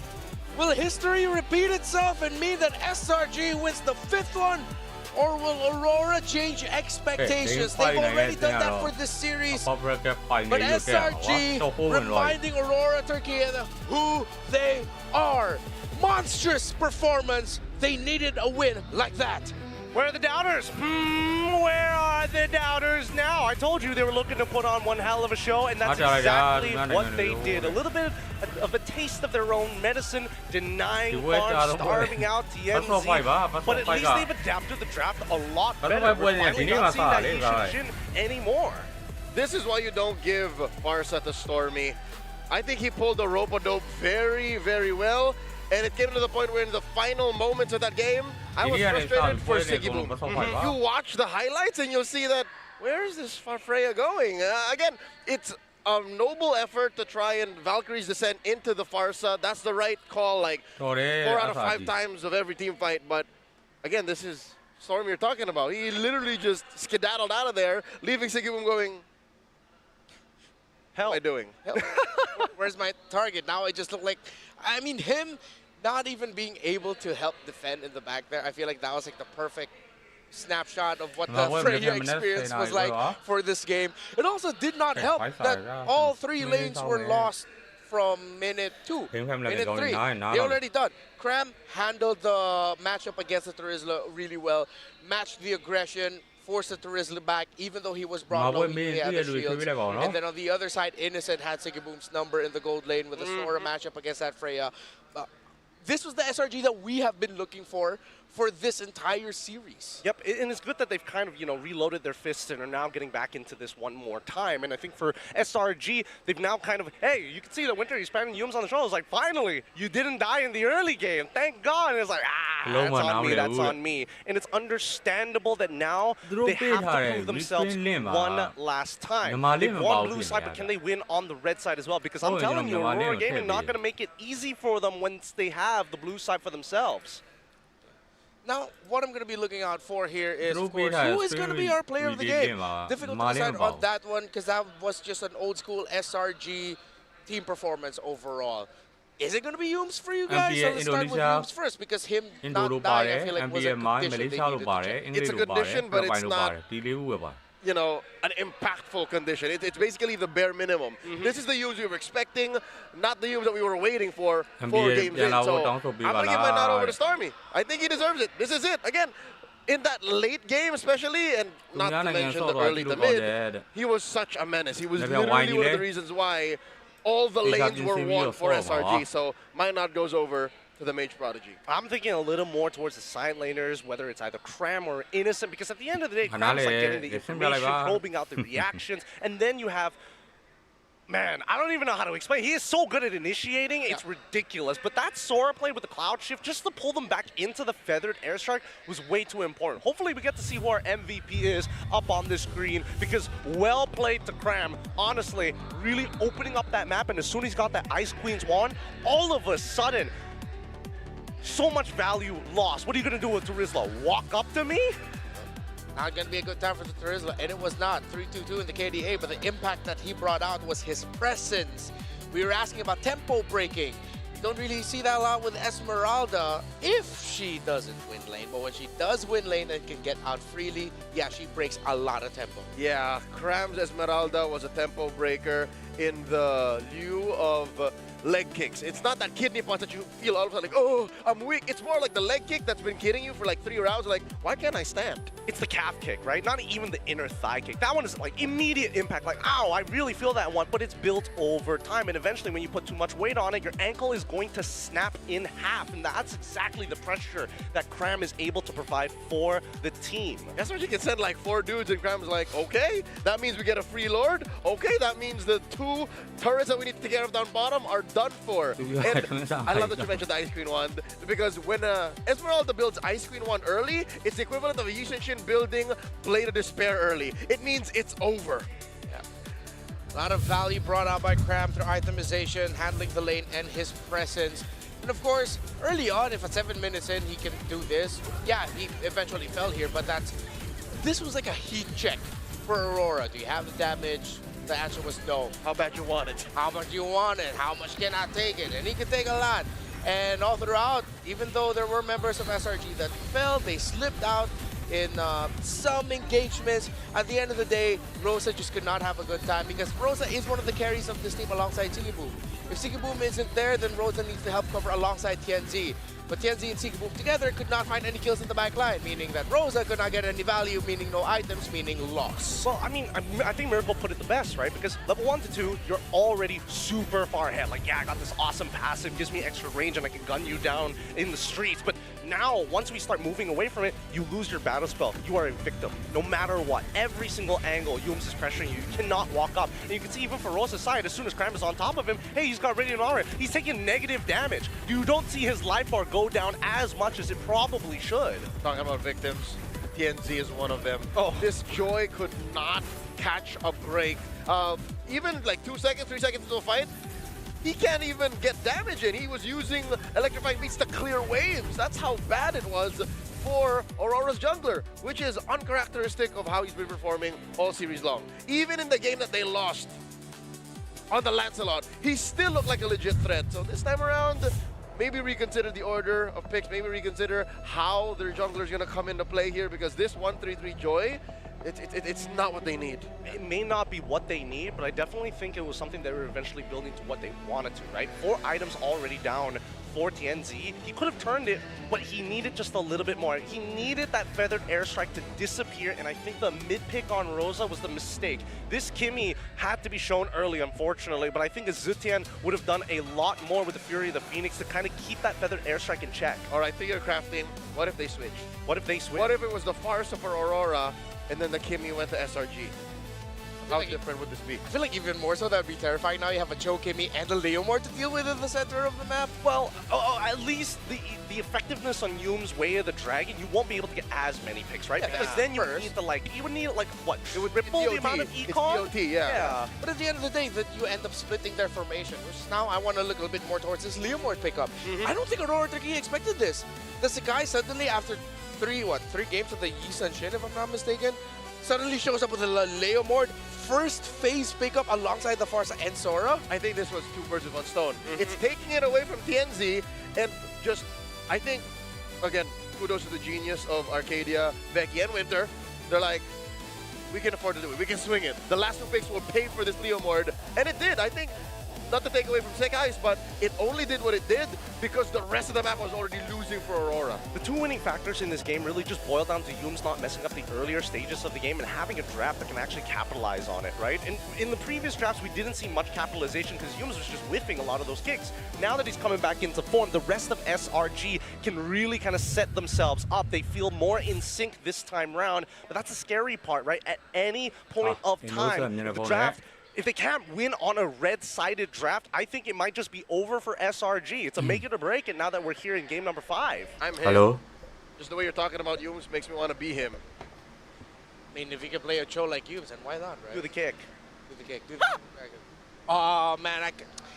Will history repeat itself and mean that SRG wins the 5th one? Or will Aurora change expectations? They've already done that for this series. But SRG reminding Aurora Turkey who they are. Monstrous performance. They needed a win like that. Where are the doubters? Where are the doubters now? I told you they were looking to put on one hell of a show, and that's exactly what they did. A little bit of a taste of their own medicine, denying Farm, starving out TNZ, but at least they've adapted the draft a lot better. We're finally not seeing that Yushin anymore. This is why you don't give Farsa to Stormy. I think he pulled the rope-a-dope very, very well. And it came to the point where in the final moments of that game, I was frustrated for Siggy Boom. You watch the highlights and you'll see that, where is this Freya going? Again, it's a noble effort to try and Valkyrie's descent into the Farsa. That's the right call, like 4 out of 5 times of every team fight. But again, this is Storm you're talking about. He literally just skedaddled out of there, leaving Siggy Boom going, hell, what am I doing? Where's my target? Now it just looked like, I mean, him not even being able to help defend in the back there, I feel like that was like the perfect snapshot of what the Freya experience was like for this game. It also did not help that all 3 lanes were lost from minute 2, minute 3. They already done. Cram handled the matchup against the Turisla really well, matched the aggression, forced the Turisla back, even though he was brought low, he had the shields. And then on the other side, Innocent had Siggy Boom's number in the gold lane with a Sora matchup against that Freya. This was the SRG that we have been looking for this entire series. Yep, and it's good that they've kind of, reloaded their fists and are now getting back into this one more time. And I think for SRG, they've now kind of, hey, you can see that Winter, he's spamming Yums on the shoulders. Like, finally, you didn't die in the early game. Thank God. And it's like, that's on me, that's on me. And it's understandable that now they have to prove themselves one last time. They've won blue side, but can they win on the red side as well? Because I'm telling you, Aurora Gaming not going to make it easy for them once they have the blue side for themselves. Now, what I'm going to be looking out for here is, of course, who is going to be our player of the game? Difficult to decide on that one because that was just an old-school SRG team performance overall. Is it going to be Yums for you guys? So let's start with Yums first because him not dying, I feel like, was a condition they needed to check. It's a condition, but it's not, an impactful condition. It's basically the bare minimum. This is the Yums we were expecting, not the Yums that we were waiting for 4 games in. So I'm going to give my nod over to Stormy. I think he deserves it. This is it. Again, in that late game especially, and not to mention the early to mid, he was such a menace. He was literally one of the reasons why all the lanes were won for SRG. So my nod goes over to the Mage Prodigy. I'm thinking a little more towards the side laners, whether it's either Cram or Innocent, because at the end of the day, Cram's like getting the information, probing out the reactions, and then you have Man, I don't even know how to explain. He is so good at initiating, it's ridiculous. But that Sora play with the Cloud Shift, just to pull them back into the feathered airstrike, was way too important. Hopefully we get to see who our MVP is up on this screen, because well played to Cram. Honestly, really opening up that map, and as soon as he's got that Ice Queen's wand, all of a sudden, so much value lost. What are you going to do with Turizla? Walk up to me? Not going to be a good time for the Turizla, and it was not. 3-2-2 in the KDA, but the impact that he brought out was his presence. We were asking about tempo breaking. You don't really see that a lot with Esmeralda if she doesn't win lane, but when she does win lane and can get out freely, yeah, she breaks a lot of tempo. Yeah, Cram's Esmeralda was a tempo breaker in the lieu of leg kicks. It's not that kidney punch that you feel all of a sudden like, oh, I'm weak. It's more like the leg kick that's been kidding you for like 3 rounds. Like, why can't I stand? It's the calf kick, right? Not even the inner thigh kick. That one is like immediate impact, like, ow, I really feel that one, but it's built over time. And eventually when you put too much weight on it, your ankle is going to snap in half. And that's exactly the pressure that Cram is able to provide for the team. SRG can send like 4 dudes and Cram's like, okay, that means we get a free Lord. Okay, that means the 2 turrets that we need to take care of down bottom are done for. And I love that you mentioned the Ice Queen wand, because when Esmeralda builds Ice Queen wand early, it's the equivalent of a Yushin building Blade of Despair early. It means it's over. Yeah. A lot of value brought out by Cram through itemization, handling the lane, and his presence. And of course, early on, if at 7 minutes in he can do this, yeah, he eventually fell here, but this was like a heat check for Aurora. Do you have the damage? The answer was no. How bad you want it? How much you want it? How much can I take it? And he can take a lot. And all throughout, even though there were members of SRG that fell, they slipped out in some engagements. At the end of the day, Rosa just could not have a good time, because Rosa is one of the carries of this team alongside Sigiboom. If Sigiboom isn't there, then Rosa needs to help cover alongside TNZ. But TNZ and Sigiboom together could not find any kills in the back line, meaning that Rosa could not get any value, meaning no items, meaning loss. Well, I mean, I think Miracle put it the best, right? Because level 1 to 2, you're already super far ahead. Like, yeah, I got this awesome passive, gives me extra range, and I can gun you down in the streets. But now, once we start moving away from it, you lose your battle spell. You are a victim, no matter what. Every single angle, Yums is pressuring you. You cannot walk up. And you can see even for Rosa's side, as soon as Cram is on top of him, hey, he's got Radiant Aura. He's taking negative damage. You don't see his life bar go down as much as it probably should. Talking about victims, TNZ is one of them. Oh, this Joy could not catch a break. Even like 2 seconds, 3 seconds into the fight, he can't even get damage in. He was using Electrifying Beats to clear waves. That's how bad it was for Aurora's jungler, which is uncharacteristic of how he's been performing all series long. Even in the game that they lost on the Lancelot, he still looked like a legit threat. So this time around, maybe reconsider the order of picks, maybe reconsider how their jungler is going to come into play here, because this 1-3-3 Joy, it's not what they need. It may not be what they need, but I definitely think it was something they were eventually building to what they wanted to, right? 4 items already down for TNZ. He could have turned it, but he needed just a little bit more. He needed that feathered airstrike to disappear, and I think the mid-pick on Rosa was the mistake. This Kimmy had to be shown early, unfortunately, but I think Zutian would have done a lot more with the Fury of the Phoenix to kind of keep that feathered airstrike in check. All right, figure crafting. What if they switch? What if they switch? What if it was the Farsa for Aurora, and then the Kimmy went to SRG? How different would this be? I feel like even more so, that would be terrifying. Now you have a Cho Kimmy and a Leomord to deal with in the center of the map. Well, at least the effectiveness on Yum's Way of the Dragon, you won't be able to get as many picks, right? Yeah, because then you would need like what? It would ripple the amount of econ. It's DOT, yeah. But at the end of the day, that you end up splitting their formation, which now I want to look a little bit more towards this Leomord pickup. I don't think Aurora Turkey expected this. The Sakai suddenly, after three games of the Yi Sun Shin, if I'm not mistaken, suddenly shows up with a Leomord first phase pickup alongside the Farsa and Sora. I think this was 2 birds with 1 stone. It's taking it away from TNZ, and just, I think, again, kudos to the genius of Arcadia, Becky, and Winter. They're like, we can afford to do it. We can swing it. The last 2 picks will pay for this Leomord, and it did. I think, not to take away from Sekai's, but it only did what it did because the rest of the map was already losing for Aurora. The 2 winning factors in this game really just boil down to Yums not messing up the earlier stages of the game and having a draft that can actually capitalize on it, right? And in the previous drafts, we didn't see much capitalization because Yums was just whiffing a lot of those kicks. Now that he's coming back into form, the rest of SRG can really kind of set themselves up. They feel more in sync this time round, but that's the scary part, right? At any point of time, the draft if they can't win on a red-sided draft, I think it might just be over for SRG. It's a make it or break it now that we're here in game number 5. I'm him. Hello. Just the way you're talking about Yums makes me want to be him. I mean, if he can play a Cho like you, then why not, right? Do the kick. Do the kick. Do the kick. Oh, man.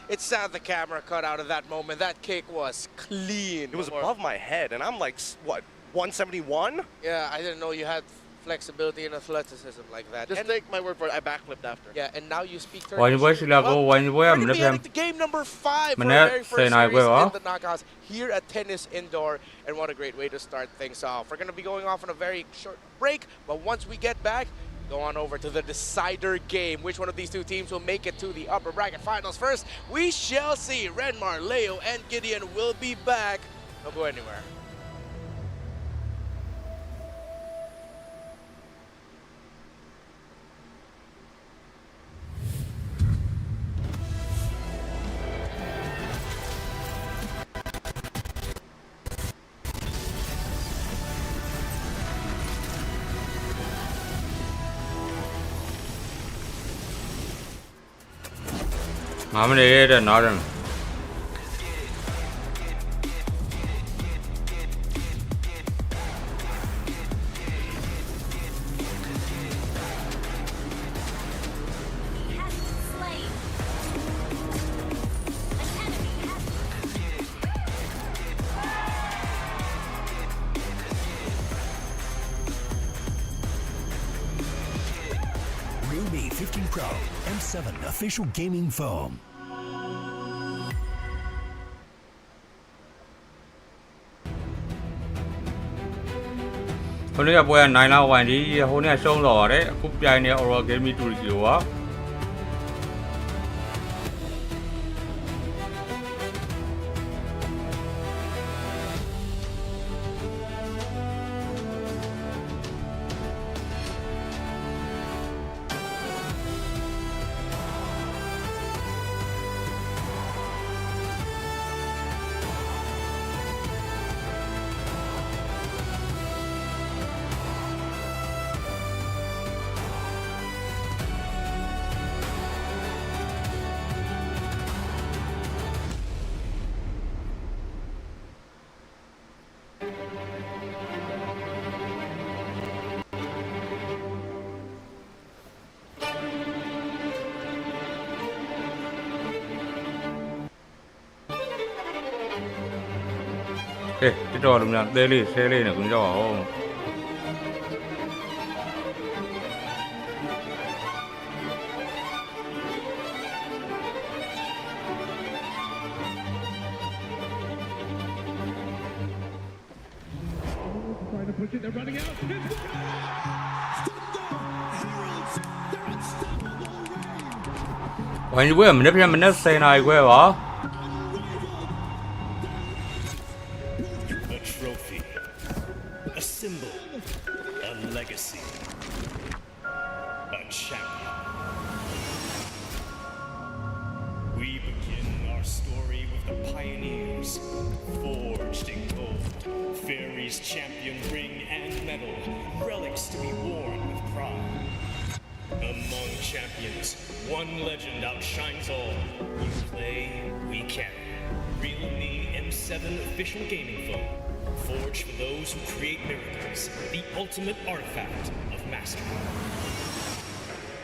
It's sad the camera cut out of that moment. That kick was clean. It was above my head, and I'm like, what, 171? Yeah, I didn't know you had flexibility and athleticism like that. Just take my word for it. I backflipped after. Yeah, and now you speak Turkish. Why you sila ko? Why you We're mình going to be xem. heading to game number 5 for the Mình very đã first say này series quay in the knockouts here at Tennis Indoor. And what a great way to start things off. We're going to be going off on a very short break, but once we get back, go on over to the decider game. Which one of these two teams will make it to the upper bracket finals first? We shall see. Renmar, Leo, and Gideon will be back. Don't go anywhere. Ngắm đi để nói rằng. Realme 15 Pro M7 official gaming foam. Hôm nay buổi này làวันที่hôm nay xong rồi đấy, cúp giải này RORA Gaming Tour kiểu á. Ê, cái trò đúng là daily này cũng trò không? Why you wear? Mình đã say này quê hả? A symbol, a legacy, a champion. We begin our story with the pioneers, forged in gold, Fairy's champion ring and medal, relics to be worn with pride. Among champions, one legend outshines all. We play, we carry. Realme M7 official gaming foam. Forged for those who create miracles, the ultimate artifact of mastery.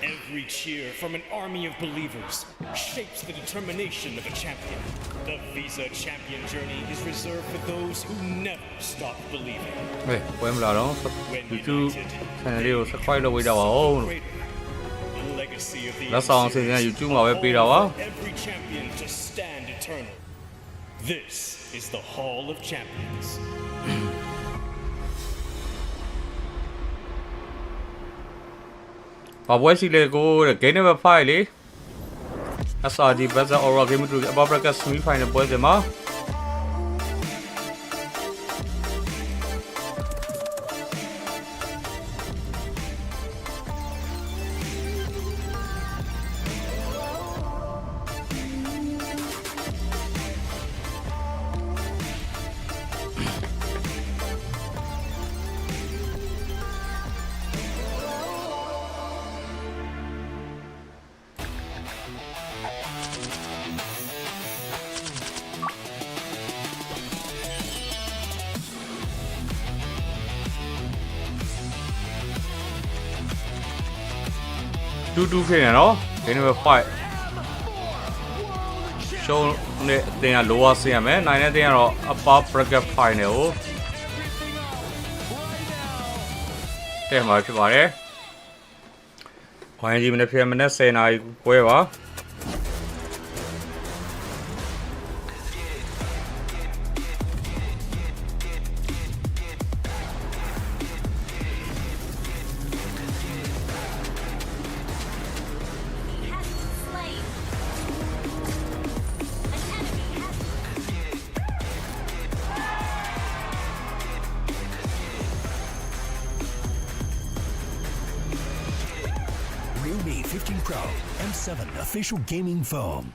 Every cheer from an army of believers shapes the determination of a champion. The Visa champion journey is reserved for those who never stop believing. Ê, của em là đó, YouTube channel subscribe đâu bây giờ không? Đã xong thì YouTube ngồi bên đâu á? Every champion to stand eternal. This is the Hall of Champions. Và buổi xin lễ cô để kế number 5 đi. SRG versus RORA Gaming Tour above bracket semi-final buổi gì mà? 2-2ဖြစ်နေနော် game number 5 show နဲ့အတင်းက lower ဆင်းရမယ်နိုင်တဲ့အတင်းကတော့ upper bracket final ကိုတဲ့မှာဖြစ်ပါတယ်ခွန်ကြီးမနေ့ဖြစ်မနေ့10နာရီပွဲပါRealme 15 Pro M7 official gaming phone.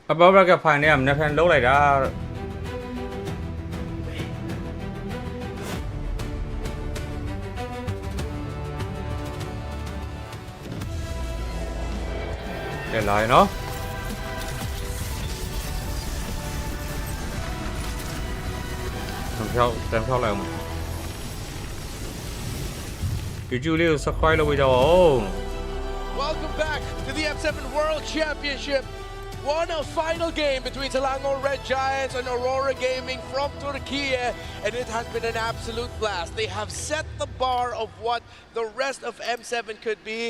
upper bracket final เนี่ยမနေ့ဖန်လုံးလိုက်တာတဲ့လာရနော်တန်ဖြောက်လိုက်အောင်YouTube လေးကို subscribe လုပ်ပေးကြပါဦး Welcome back to the M7 World Championship. Won a final game between Selangor Red Giants and Aurora Gaming from Turkey, and it has been an absolute blast. They have set the bar of what the rest of M7 could be,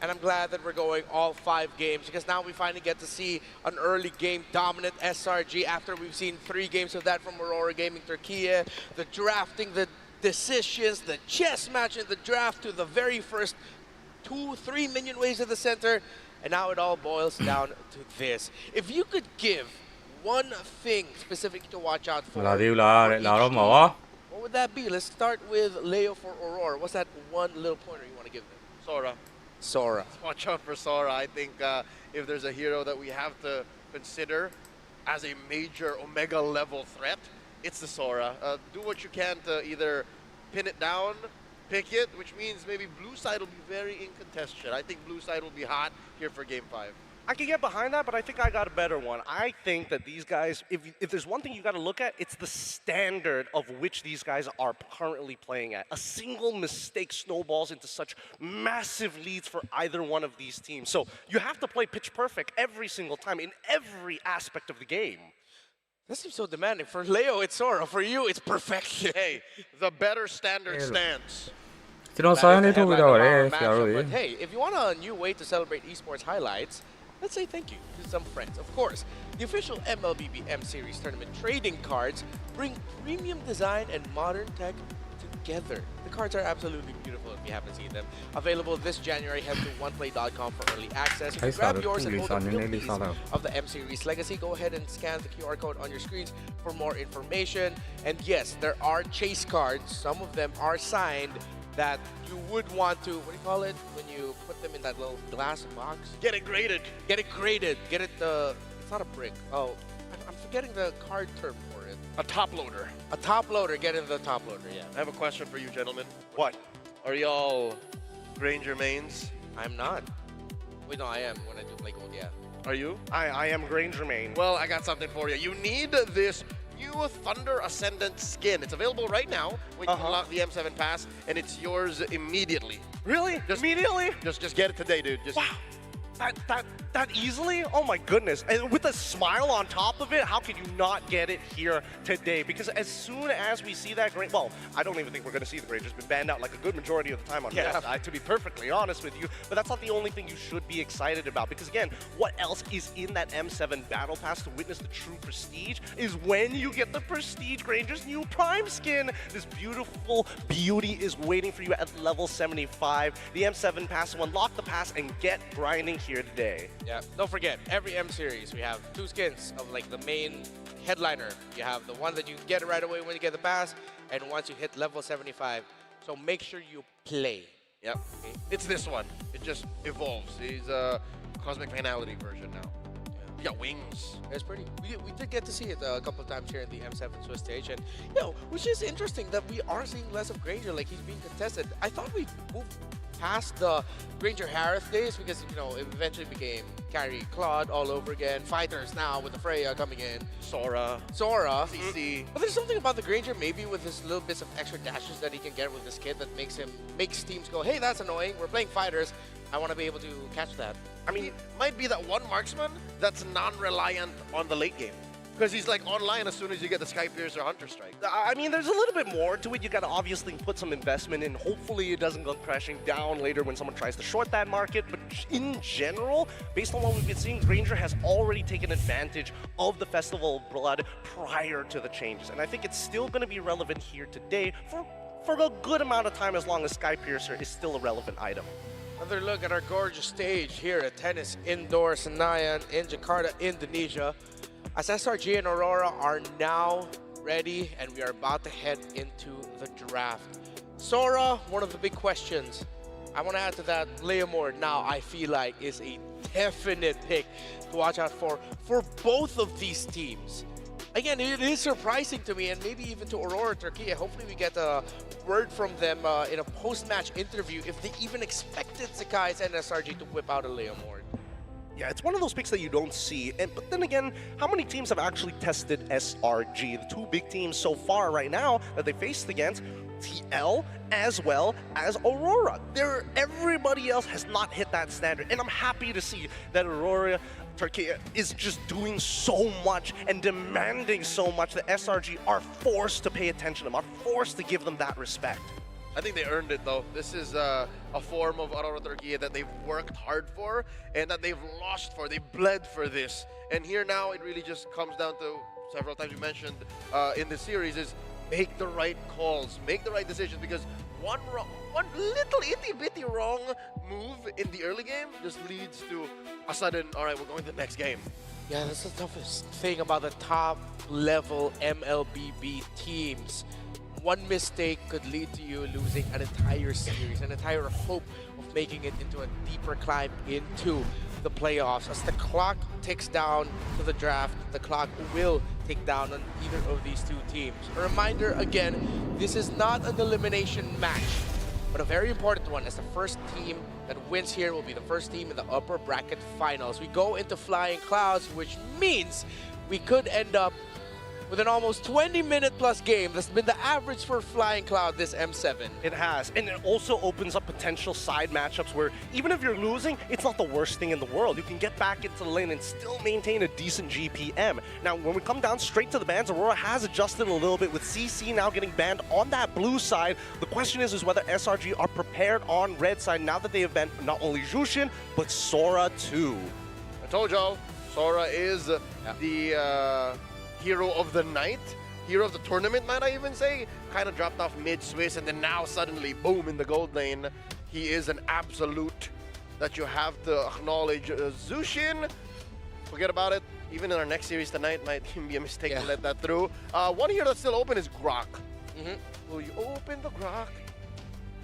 and I'm glad that we're going all 5 games because now we finally get to see an early game dominant SRG after we've seen 3 games of that from Aurora Gaming Turkey. The drafting, the decisions, the chess match in the draft to the very first 2-3 minion waves at the center, and now it all boils down to this. If you could give one thing specific to watch out for, what would that be? Let's start with Leo for Aurora. What's that one little pointer you want to give them? Sora. Watch out for Sora. I think if there's a hero that we have to consider as a major Omega level threat, it's the Sora. Do what you can to either pin it down, pick it, which means maybe blue side will be very incontested. I think blue side will be hot here for game 5. I can get behind that, but I think I got a better one. I think that these guys, if there's one thing you got to look at, it's the standard of which these guys are currently playing at. A single mistake snowballs into such massive leads for either one of these teams. So you have to play pitch perfect every single time in every aspect of the game. That seems so demanding. For Leo, it's Sora. For you, it's perfection. Hey, the better standard stands. But hey, if you want a new way to celebrate esports highlights, let's say thank you to some friends. Of course, the official MLBB M Series tournament trading cards bring premium design and modern tech together. The cards are absolutely beautiful if you haven't seen them. Available this January, head to oneplay.com for early access. You can grab yours and hold a real piece of the M Series legacy. Go ahead and scan the QR code on your screens for more information. And yes, there are chase cards. Some of them are signed that you would want to, what do you call it, when you put them in that little glass box? Get it graded. Get it graded. Get it, it's not a brick. Oh, I'm forgetting the card term for it. A top loader. A top loader. Get in the top loader, yeah. I have a question for you, gentlemen. What? Are y'all Granger mains? I'm not. Wait, no, I am when I do play gold, yeah. Are you? I am Granger main. Well, I got something for you. You need this new Thunder Ascendant skin. It's available right now when you unlock the M7 pass, and it's yours immediately. Really? Immediately? Just get it today, dude. Just wow. That easily? Oh my goodness. And with a smile on top of it, how can you not get it here today? Because as soon as we see that Granger, well, I don't even think we're going to see the Granger's been banned out like a good majority of the time on this, to be perfectly honest with you. But that's not the only thing you should be excited about. Because again, what else is in that M7 Battle Pass to witness the true prestige is when you get the Prestige Granger's new Prime skin. This beautiful beauty is waiting for you at level 75. The M7 Pass, so unlock the pass and get grinding here today. Yeah, don't forget, every M series we have 2 skins of like the main headliner. You have the one that you get right away when you get the pass, and once you hit level 75. So make sure you play. Yep. Okay. It's this one. It just evolves. He's a Cosmic Finality version now. Yeah, wings. It's pretty. We did get to see it a couple of times here in the M7 Swiss stage, and which is interesting that we are seeing less of Granger. Like, he's being contested. I thought we moved past the Granger Harris days because it eventually became Carry Claude all over again. Fighters now with the Freya coming in. Sora. CC. But there's something about the Granger, maybe with his little bits of extra dashes that he can get with this kit that makes teams go, hey, that's annoying. We're playing fighters. I want to be able to catch that. I mean, might be that one marksman that's non-reliant on the late game. Because he's like online as soon as you get the Skypiercer Hunter Strike. I mean, there's a little bit more to it. You got to obviously put some investment in. Hopefully it doesn't go crashing down later when someone tries to short that market. But in general, based on what we've been seeing, Granger has already taken advantage of the Festival of Blood prior to the changes. And I think it's still going to be relevant here today for a good amount of time, as long as Skypiercer is still a relevant item. Another look at our gorgeous stage here at Tennis Indoor Senayan in Jakarta, Indonesia. As SRG and Aurora are now ready and we are about to head into the draft. Sora, one of the big questions. I want to add to that, Leomord now I feel like is a definite pick to watch out for both of these teams. Again, it is surprising to me, and maybe even to Aurora Turkey. Hopefully we get a word from them in a post-match interview if they even expected Sakai's and SRG to whip out a Leomord. Yeah, it's one of those picks that you don't see. But then again, how many teams have actually tested SRG? The two big teams so far right now that they faced against, TL as well as Aurora. Everybody else has not hit that standard. And I'm happy to see that Aurora Turkey is just doing so much and demanding so much that SRG are forced to pay attention to them, are forced to give them that respect. I think they earned it though. This is a form of Aurora Turkey that they've worked hard for and that they've lost for. They bled for this. And here now it really just comes down to, several times you mentioned in the series, is make the right calls, make the right decisions, because one little itty-bitty wrong move in the early game just leads to a sudden, all right, we're going to the next game. Yeah, that's the toughest thing about the top level MLBB teams. One mistake could lead to you losing an entire series, an entire hope of making it into a deeper climb into the playoffs. As the clock ticks down to the draft, the clock will tick down on either of these two teams. A reminder again, this is not an elimination match, but a very important one, as the first team that wins here will be the first team in the upper bracket finals. We go into Flying Clouds, which means we could end up with an almost 20-minute plus game. That's been the average for Flying Cloud this M7. It has, and it also opens up potential side matchups where even if you're losing, it's not the worst thing in the world. You can get back into the lane and still maintain a decent GPM. Now, when we come down straight to the bans, Aurora has adjusted a little bit with CC now getting banned on that blue side. The question is whether SRG are prepared on red side now that they have banned not only Jushin, but Sora too. I told y'all, Sora is the hero of the night, hero of the tournament, might I even say. Kind of dropped off mid-Swiss, and then now suddenly, boom, in the gold lane. He is an absolute that you have to acknowledge. Jushin, forget about it. Even in our next series tonight, might be a mistake to let that through. One here that's still open is Grok. Will you open the Grok?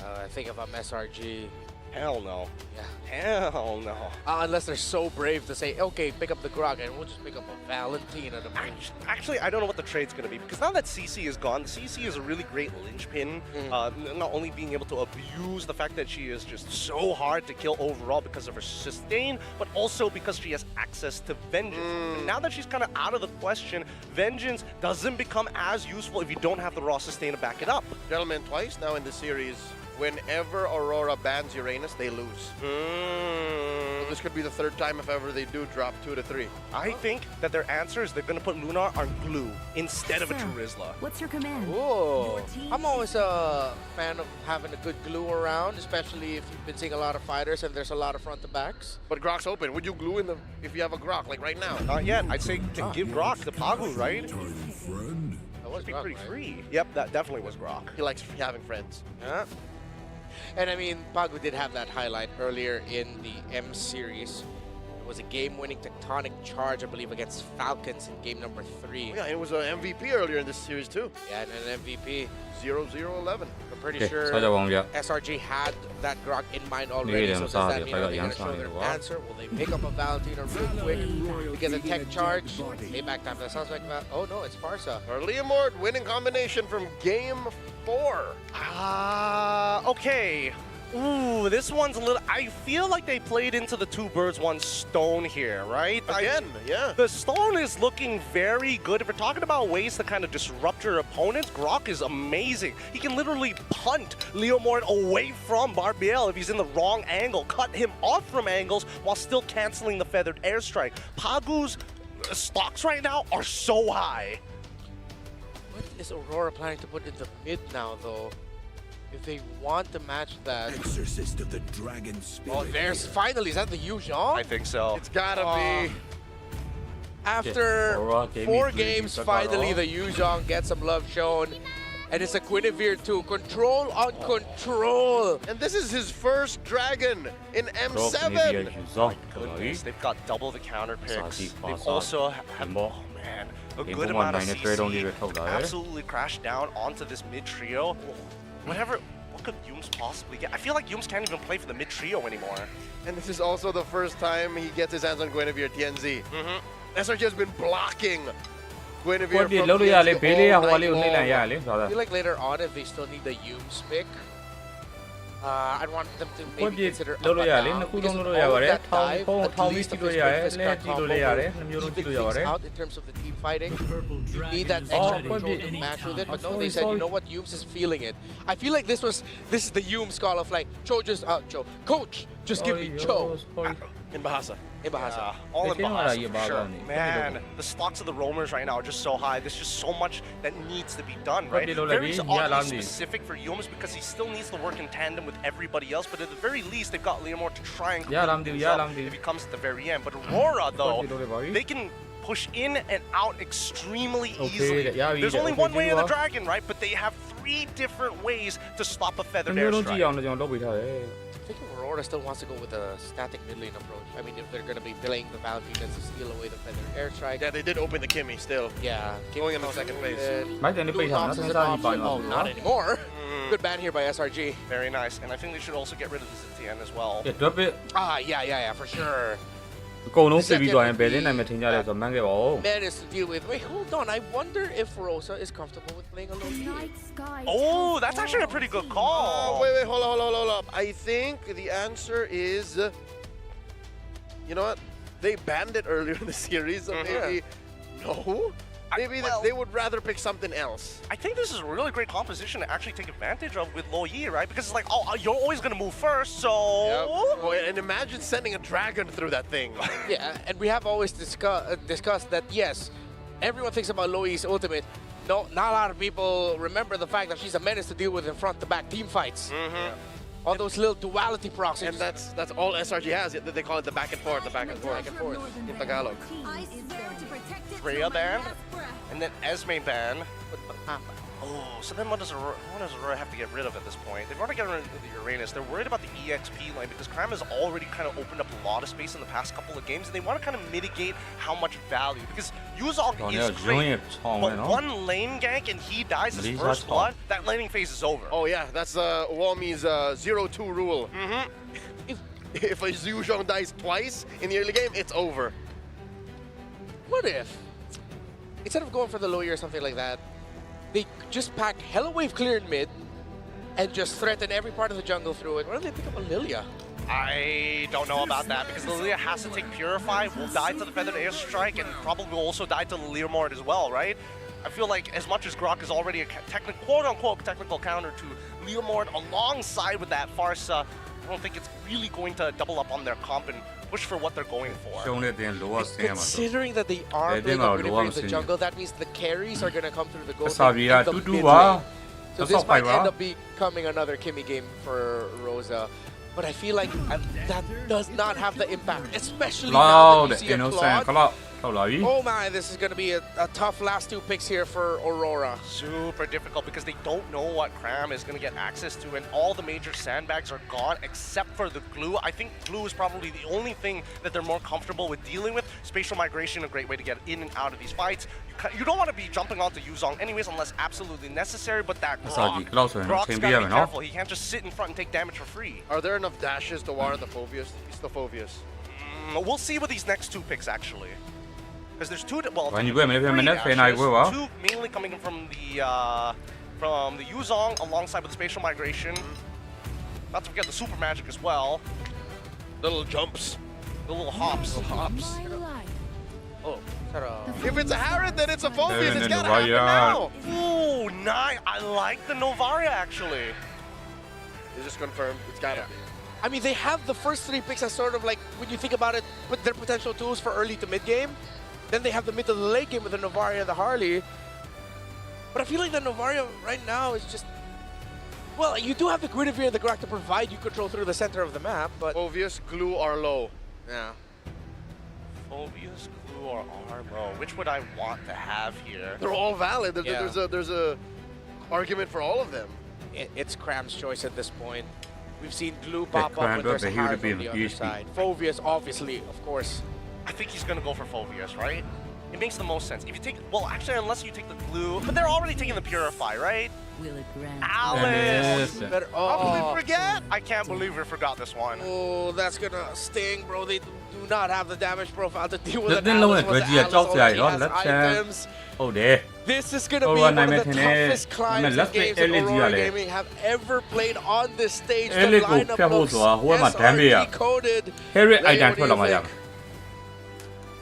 I think if I'm SRG, hell no. Yeah. Hell no. Unless they're so brave to say, okay, pick up the Grog, and we'll just pick up a Valentina to match. Actually, I don't know what the trade's going to be, because now that CC is gone, CC is a really great linchpin. Not only being able to abuse the fact that she is just so hard to kill overall because of her sustain, but also because she has access to Vengeance. And now that she's kind of out of the question, Vengeance doesn't become as useful if you don't have the raw sustain to back it up. Gentlemen, twice now in the series, whenever Aurora bans Uranus, they lose. So this could be the third time if ever they do drop 2 to 3. I think that their answer is they're going to put Lunar on glue instead of a Charizla. What's your command? Whoa. I'm always a fan of having a good glue around, especially if you've been seeing a lot of fighters and there's a lot of front to backs. But Grok's open. Would you glue in if you have a Grok, like right now? Not yet. I'd say give Grok the Pagu, right? That was Be Grok, pretty right? free. Yep, that definitely was Grok. He likes having friends. Yeah. And I mean, Pagu did have that highlight earlier in the M series It was a game-winning tectonic charge, I believe, against Falcons in game number 3. Yeah, it was an MVP earlier in this series too. Yeah, and an MVP. 0-0-11. I'm pretty Okay, sure so the one, yeah. SRG had that Grok in mind already. So does that mean they're going to show their answer? Will they pick up a Valentina real quick to get a tech charge? Payback time. That sounds like oh no, it's Farsa. Or Leomord winning combination from game 4. Okay. Ooh, this one's a little... I feel like they played into the two birds, one stone here, right? Again, yeah. The stone is looking very good. If we're talking about ways to kind of disrupt your opponents, Grok is amazing. He can literally punt Leomord away from Barbiel if he's in the wrong angle, cut him off from angles while still canceling the feathered airstrike. Pagu's stocks right now are so high. What is Aurora planning to put in the mid now, though? If they want to match that. Exorcist of the Dragon Spirit. Oh, there's finally, is that the Yu Zhang? I think so. It's gotta be. After 4 games, finally the Yu Zhang gets some love shown. And it's a Guinevere too. Control on control. And this is his first dragon in M7. Goodness, they've got double the counter picks. They've also have, oh man, a good amount of CC. Absolutely crashed down onto this mid trio. What could Yums possibly get? I feel like Yums can't even play for the mid trio anymore. And this is also the first time he gets his hands on Guinevere TNZ. SRG has been blocking Guinevere from TNZ all night long. I feel like later on, if they still need the Yums pick, I'd want them to maybe consider up and down, because all of that dive, at least the first breakfast combo will even things out in terms of the team fighting. You need that extra control to match with it, but no, they said, you know what, Yums is feeling it. I feel like this is the Yums call of like, Coach, just give me Cho. In Bahasa. Yeah, all in Bahasa, for sure. Man, the stocks of the roamers right now are just so high. There's just so much that needs to be done, right? Very oddly specific for Yums because he still needs to work in tandem with everybody else, but at the very least, they've got Leomord to try and clean things up if he comes at the very end. But Aurora, though, they can push in and out extremely easily. There's only one way of the dragon, right? But they have 3 different ways to stop a feathered airstrike. I think Aurora still wants to go with a static mid lane approach. I mean, if they're going to be playing the Valentinas to steal away the feathered airstrike. Yeah, they did open the Kimmy still. Yeah. Going in the second phase. Oh, not anymore. Good ban here by SRG. Very nice. And I think they should also get rid of the Zitian as well. Yeah, for sure. အကုန်လုံးစစ်ပြီးသွားရင်ဘယ်လင်းနိုင်မထင်ကြလဲဆိုတော့မှန်းခဲ့ပါဦး Menace to deal with. Wait, hold on. I wonder if Rosa is comfortable with playing alone. Oh, that's actually a pretty good call. Wait, hold up. I think the answer is, you know what? They banned it earlier in the series, so maybe no. Maybe they would rather pick something else. I think this is a really great composition to actually take advantage of with Lo Yi, right? Because it's like, oh, you're always going to move first, so... Yep. Boy, and imagine sending a dragon through that thing. Yeah, and we have always discussed that, yes, everyone thinks about Lo Yi's ultimate. No, not a lot of people remember the fact that she's a menace to deal with in front-to-back team fights. All those little duality proxies. And that's all SRG has. They call it the back and forth, in Tagalog. Freya ban, and then Esme ban. Oh, so then what does Aurora have to get rid of at this point? They've already gotten rid of the Uranus. They're worried about the EXP lane because Crime has already kind of opened up a lot of space in the past couple of games, and they want to kind of mitigate how much value. Because Yuzong is great, but one lane gank and he dies his first blood, that laning phase is over. Oh yeah, that's Walmi's 0-2 rule. If a Yuzong dies twice in the early game, it's over. What if, instead of going for the Loyi or something like that, they just pack Hello Wave clear in mid and just threaten every part of the jungle through it? Why don't they pick up a Lilia? I don't know about that because Lilia has to take Purify, will die to the Feathered Airstrike, and probably will also die to Leomord as well, right? I feel like as much as Grok is already a quote-unquote technical counter to Leomord alongside with that Farsa, I don't think it's really going to double up on their comp and push for what they're going for. Considering that they are playing in the jungle, that means the carries are going to come through the goal. So this might end up becoming another Kimmy game for Rosa. But I feel like that does not have the impact, especially now that you see a Claude ထောက်လာပြီ Oh my, this is going to be a tough last two picks here for Aurora. Super difficult because they don't know what Cram is going to get access to, and all the major sandbags are gone except for the glue. I think glue is probably the only thing that they're more comfortable with dealing with. Spatial migration, a great way to get in and out of these fights. You don't want to be jumping onto Yuzong anyways unless absolutely necessary, but that SRG လောက်ဆိုရင် Grok's သင် got ပေးရ to မယ် be နော် careful. He can't just sit in front and take damage for free. Are there enough dashes to warrant the Phobius? It's the Phobius. We'll see with these next two picks actually. Because there's two, well, ဝိုင်းပွဲမနေ့ပြန်မနေ့ three ဖယ်နိုင် dashes, ပွဲပါ two mainly coming in from the Yuzong alongside with the spatial migration. Not to forget the super magic as well. Little jumps. The little hops. Oh. If it's a Harrod, then it's a Phobius. It's gotta happen now. Ooh, nice. I like the Novaria actually. Is this confirmed? It's gotta be. I mean, they have the first three picks as sort of like, when you think about it, but their potential tools for early to mid game. Then they have the mid to the late game with the Novaria and the Harley. But I feel like the Novaria right now is just, well, you do have the Guinevere and the Grok to provide you control through the center of the map, but... Phobius, glue, or low. Yeah. Phobius, glue, or Armo. Which would I want to have here? They're all valid. There's a argument for all of them. It's Cram's choice at this point. We've seen glue pop up when there's a Harley on the other side. Phobius, obviously, of course. I think he's going to go for Phobius, right? It makes the most sense. If you take, well, actually, unless you take the glue, but they're already taking the Purify, right? Will it grant? Alice! How could we Oh, forget? I can't believe we forgot this one. oh, that's gonna sting, bro. They do not have the damage profile to deal with Let's an then Alice look at when the Reggie, Alice talk to already you, has let's, items. ဟုတ်တယ် This is gonna be Aurora one of the နိုင်မယ်ထင်တယ် toughest climbs let's and games make that Aurora LG Gaming have ever played on this stage. LG The ကို lineup ဖျက်ဖို့ looks ဆိုတာဟိုဘက်မှာ damage ရ SRG coded. Harry Ray, item what do ထွက် you လာမှရ think?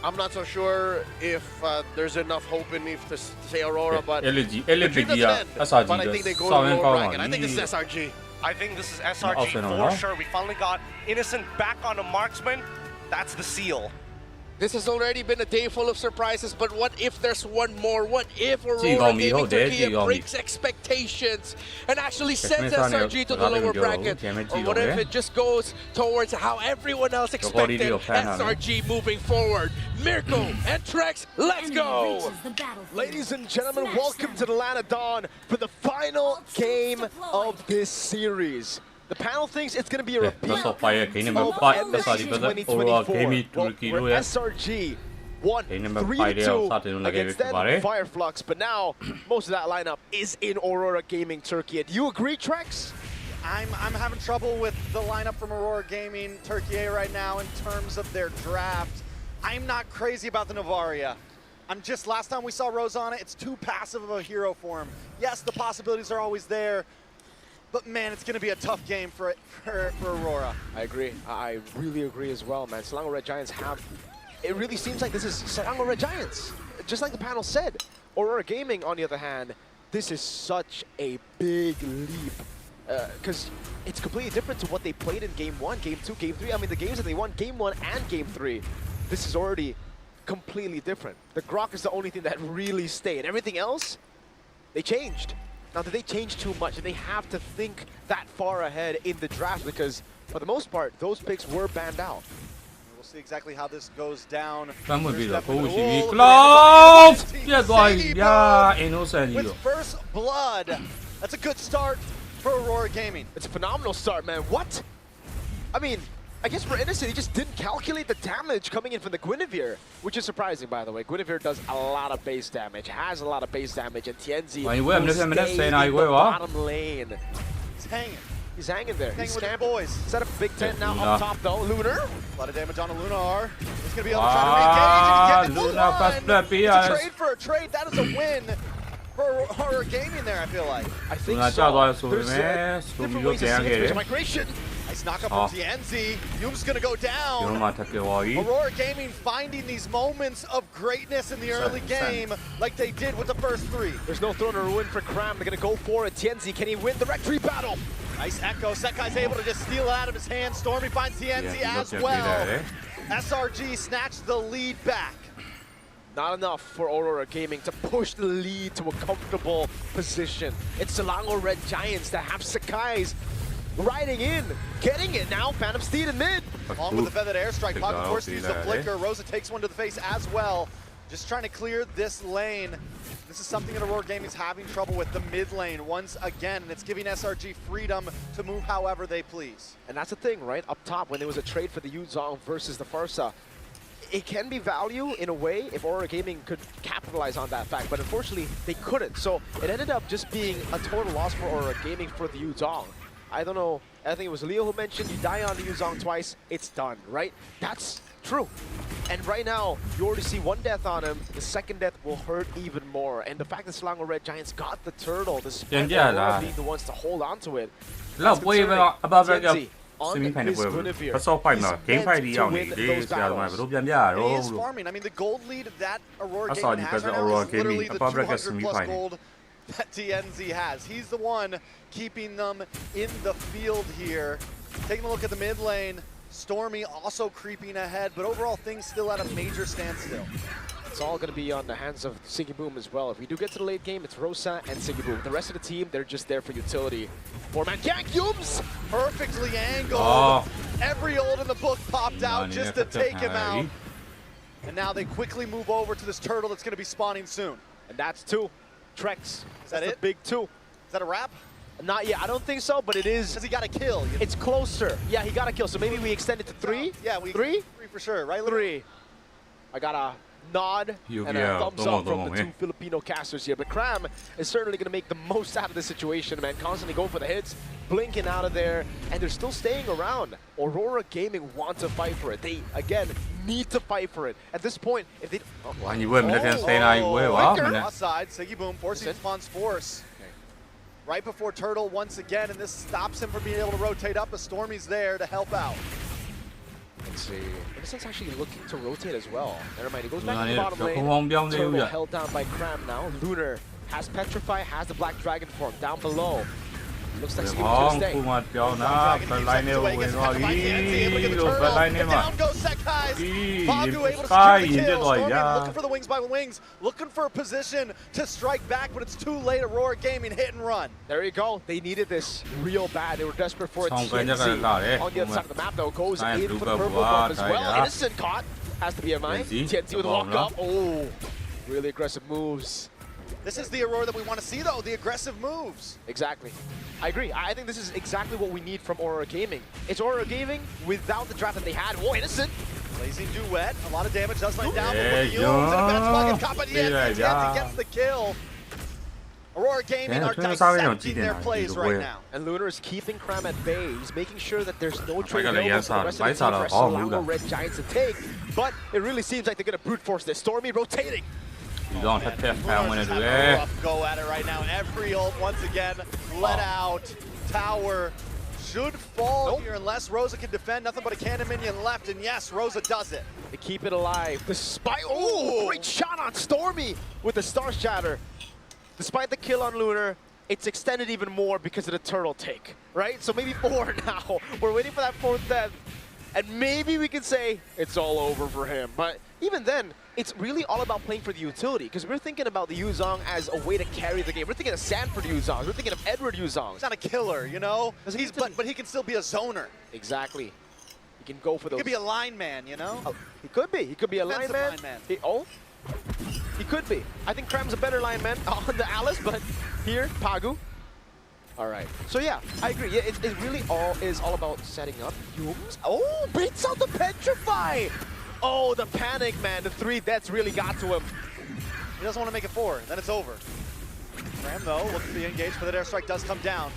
I'm not so sure if there's enough hope in me to say Aurora, but LG the dream doesn't end. SRG But I think they go to ဆောင်း the ရင် lower ကောင်းပါ bracket. I think this is SRG. I think this is SRG Awesome, for no? sure. We finally got Innocent back on a marksman. That's the seal. This has already been a day full of surprises, but what if there's one more? What if Aurora Jigomi, Gaming hold there, Turkey Jigomi. breaks expectations and actually sends Yes, SRG to the lower bracket? Or what if it just goes towards how everyone else expected? SRG moving forward. Mirko and Trex, let's go! Ladies and gentlemen, welcome to the Land of Dawn for the final game of this series. The panel thinks it's going to be a repeat That's all fire. Game number of 5 MSC SRG ဘက် Aurora Gaming Well, Turkey where တို့ရဲ့ SRG won Game number 3-2 5 ရဲ့စတင်လုပ်ခဲ့ against ဖြစ်ပါတယ် them Fireflux, but now most of that lineup is in Aurora Gaming Turkey. Do you agree, Trex? I'm having trouble with the lineup from Aurora Gaming Turkey right now in terms of their draft. I'm not crazy about the Novaria. Last time we saw Rose on it, it's too passive of a hero for him. Yes, the possibilities are always there, but man, it's going to be a tough game for Aurora. I agree. I really agree as well, man. Selangor Red Giants have... It really seems like this is Selangor Red Giants. Just like the panel said. Aurora Gaming, on the other hand, this is such a big leap. Because it's completely different to what they played in Game 1, Game 2, Game 3. I mean, the games that they won, Game 1 and Game 3, this is already completely different. The Grok is the only thing that really stayed. Everything else, they changed. Now, did they change too much? Did they have to think that far ahead in the draft? Because, for the most part, those picks were banned out. We'll see exactly how this goes down. ကမ်းဝင်ပြီးတော့ကိုရှိပြီ Cloud ပြတ်သွားပြီဗျာ innocent ကြီး With တော့ first blood, that's a good start for Aurora Gaming. It's a phenomenal start, man. What? I mean, I guess for Innocent, he just didn't calculate the damage coming in from the Guinevere, which is surprising, by the way. Guinevere does a lot of base damage, has a lot of base damage, and Tienzi will stay in the bottom lane. He's hanging. He's hanging there. Hanging He's with the camping. boys. Set up a big tent now up top, though. Lunar. A lot of damage on a Lunar. He's going to be able to try to re-engage and get it Lunar fast done. flip, It's yes. a trade for a trade. That is a win for Aurora Gaming there, I feel like. I think Lunar so. ကျသွားဆိုပေ There's မဲ့ different ways to see it. There's migration. Nice knock up from Tienzi. Yum's going to go ကျွန်တော် down. မှထပ်ခဲ့သွားပြီ Aurora Gaming finding these moments of greatness in the early game like they did with the first three. There's no throne or ruin for Cram. They're going to go for it. Tienzi, can he win the Rectory battle? Nice echo. Sekai's able to just steal it out of his hand. Stormy finds Tienzi as well. SRG snatched the lead back. Not enough for Aurora Gaming to push the lead to a comfortable position. It's Selangor Red Giants that have Sakai's riding in, getting it now. Phantom Steed in mid. Along with the feathered airstrike, Pagu forced to use the flicker. Rosa takes one to the face as well. Just trying to clear this lane. This is something that Aurora Gaming's having trouble with, the mid lane once again, and it's giving SRG freedom to move however they please. And that's the thing, right? Up top, when there was a trade for the Yuzong versus the Farsa, it can be value in a way if Aurora Gaming could capitalize on that fact, but unfortunately they couldn't. So it ended up just being a total loss for Aurora Gaming for the Yuzong. I don't know, I think it was Leo who mentioned you die on the Yuzong twice, it's done, right? That's true. And right now, you already see one death on him, the second death will hurt even more. And the fact that Selangor Red Giants got the turtle, despite Aurora being the ones to hold on to it. လောက်ပွဲပဲအပဘက်က on semi-final this ပွဲ Guinevere. ပဲဆော့ဖိုက်မှာ game fight တွေရောက်နေလေဆရာသမားဘယ်လိုပြန်ပြရ And တော့ he is လို့ farming. I mean, the gold lead that Aurora I saw Gaming you has guys right at now Aurora is literally Gaming. the Above bracket 200 plus semi-final. gold that TNZ has. He's the one keeping them in the field here. Taking a look at the mid lane, Stormy also creeping ahead, but overall things still at a major standstill. It's all going to be on the hands of Sigiboom as well. If we do get to the late game, it's Rosa and Sigiboom. The rest of the team, they're just there for utility. Four-man gank, Yums! Perfectly angled. Every ult in the book popped out just to take him out. And now they quickly move over to this turtle that's going to be spawning soon. And that's two. Trex. Is that it? The big two. Is that a wrap? Not yet. I don't think so, but it is. Because he got a kill. It's closer. Yeah, he got a kill. So maybe we extend it to three? Yeah, Three? Three for sure, right? Three. I got a nod and a thumbs up from the two Filipino casters here. But Cram is certainly going to make the most out of this situation, man. Constantly going for the hits, blinking out of there, and they're still staying around. Aurora Gaming want to fight for it. They, again, need to fight for it. At this point, if they... Offside, Sigiboom forcing Spawn's force. Right before Turtle once again, and this stops him from being able to rotate up, but Stormy's there to help out. Let's see. Innocent's actually looking to rotate as well. Never mind, he goes back to the bottom lane. Turtle held down by Cram now. Lunar has Petrify, has the Black Dragon form down below. Looks like Sigiboom's going to stay. Down goes Sekai's. Pagu able to secure the kill. Stormy looking for the wings by wings, looking for a position to strike back, but it's too late. Aurora Gaming hit and run. There you go. They needed this real bad. They were desperate for it. TNZ on the other side of the map, though, goes in for the purple buff as well. Innocent caught. Has to be a mine. TNZ with a walk up. Oh, really aggressive moves. This is the Aurora that we want to see, though, the aggressive moves. Exactly. I agree. I think this is exactly what we need from Aurora Gaming. It's Aurora Gaming without the draft that they had. Oh, Innocent. Blazing Duet. A lot of damage does lay down. Yumes and a bench bucket caught by TNZ gets the kill. Aurora Gaming are dissecting their plays right now. And Lunar is keeping Cram at bay. He's making sure that there's no trade available for the rest of the team for Selangor Red Giants to take. But it really seems like they're going to brute force this. Stormy rotating. Rough go at it right now. Every ult once again let out. Tower should fall here unless Rosa can defend. Nothing but a cannon minion left, and yes, Rosa does it. They keep it alive. Despite great shot on Stormy with the Star Shatter. Despite the kill on Lunar, it's extended even more because of the turtle take, right? So maybe 4 now. We're waiting for that 4th death. And maybe we can say it's all over for him. But even then, it's really all about playing for the utility. Because we're thinking about the Yuzong as a way to carry the game. We're thinking of Sanford Yuzong. We're thinking of Edward Yuzong. He's not a killer, you know? But he can still be a zoner. Exactly. He can go for those. He could be a line man, you know? Oh, he could be. He could be a line man. He could be. I think Cram's a better line man on the Alice, but here, Pagu. All right. So yeah, I agree. Yeah, it really is all about setting up. Yums. Oh, beats out the Petrify. Oh, the panic, man. The 3 deaths really got to him. He doesn't want to make it 4. Then it's over. Cram, though, looking to be engaged, but that airstrike does come down.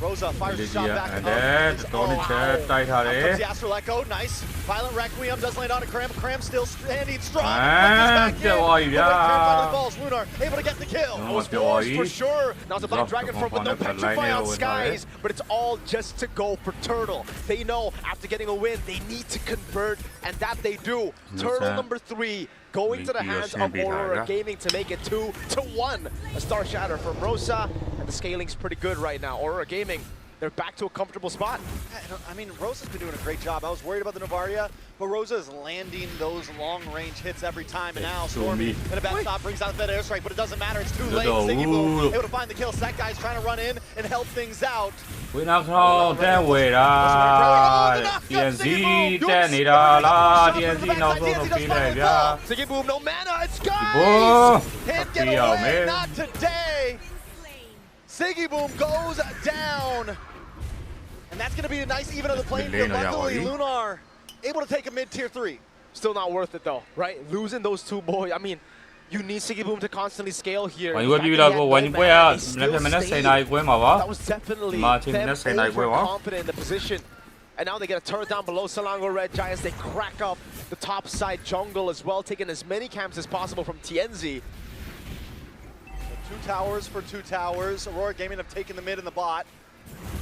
Rosa fires a shot back. Comes the Astral Echo. Nice. Violent Requiem does land on a Cram. Cram still standing strong. Falls. Lunar able to get the kill. That was forced for sure. Now it's a Black Dragon form with no Petrify on Skies. But it's all just to go for Turtle. They know after getting a win, they need to convert. And that they do. Turtle number 3 going to the hands of Aurora Gaming to make it 2-1. A Star Shatter from Rosa. And the scaling's pretty good right now. Aurora Gaming they're back to a comfortable spot. I mean, Rosa's been doing a great job. I was worried about the Novaria, but Rosa is landing those long-range hits every time. And now Stormy in a bad stop brings out that airstrike, but it doesn't matter. It's too late. Siggy Boom able to find the kill. Set guy's trying to run in and help things out. ဝင်နောက်ခေါင်းတန်းဝေတာတဲ့ TNC တက်နေတာလား TNC နောက်ဆုံးတော့ပြေးလိုက်ဗျာ Siggy Boom, no mana, it's guys! Boom! Can't get away, not today! Siggy Boom goes down! And that's going to be a nice even of the playing field. Luckily, Lunar able to take a mid-tier 3. Still not worth it though, right? Losing those two boys, I mean, you need Siggy Boom to constantly scale here. When you be like, when you play out, that was definitely them overconfident in the position. And now they get a turret down below Selangor Red Giants. They crack up the top side jungle as well, taking as many camps as possible from TNZ. 2 towers for 2 towers. Aurora Gaming have taken the mid and the bot.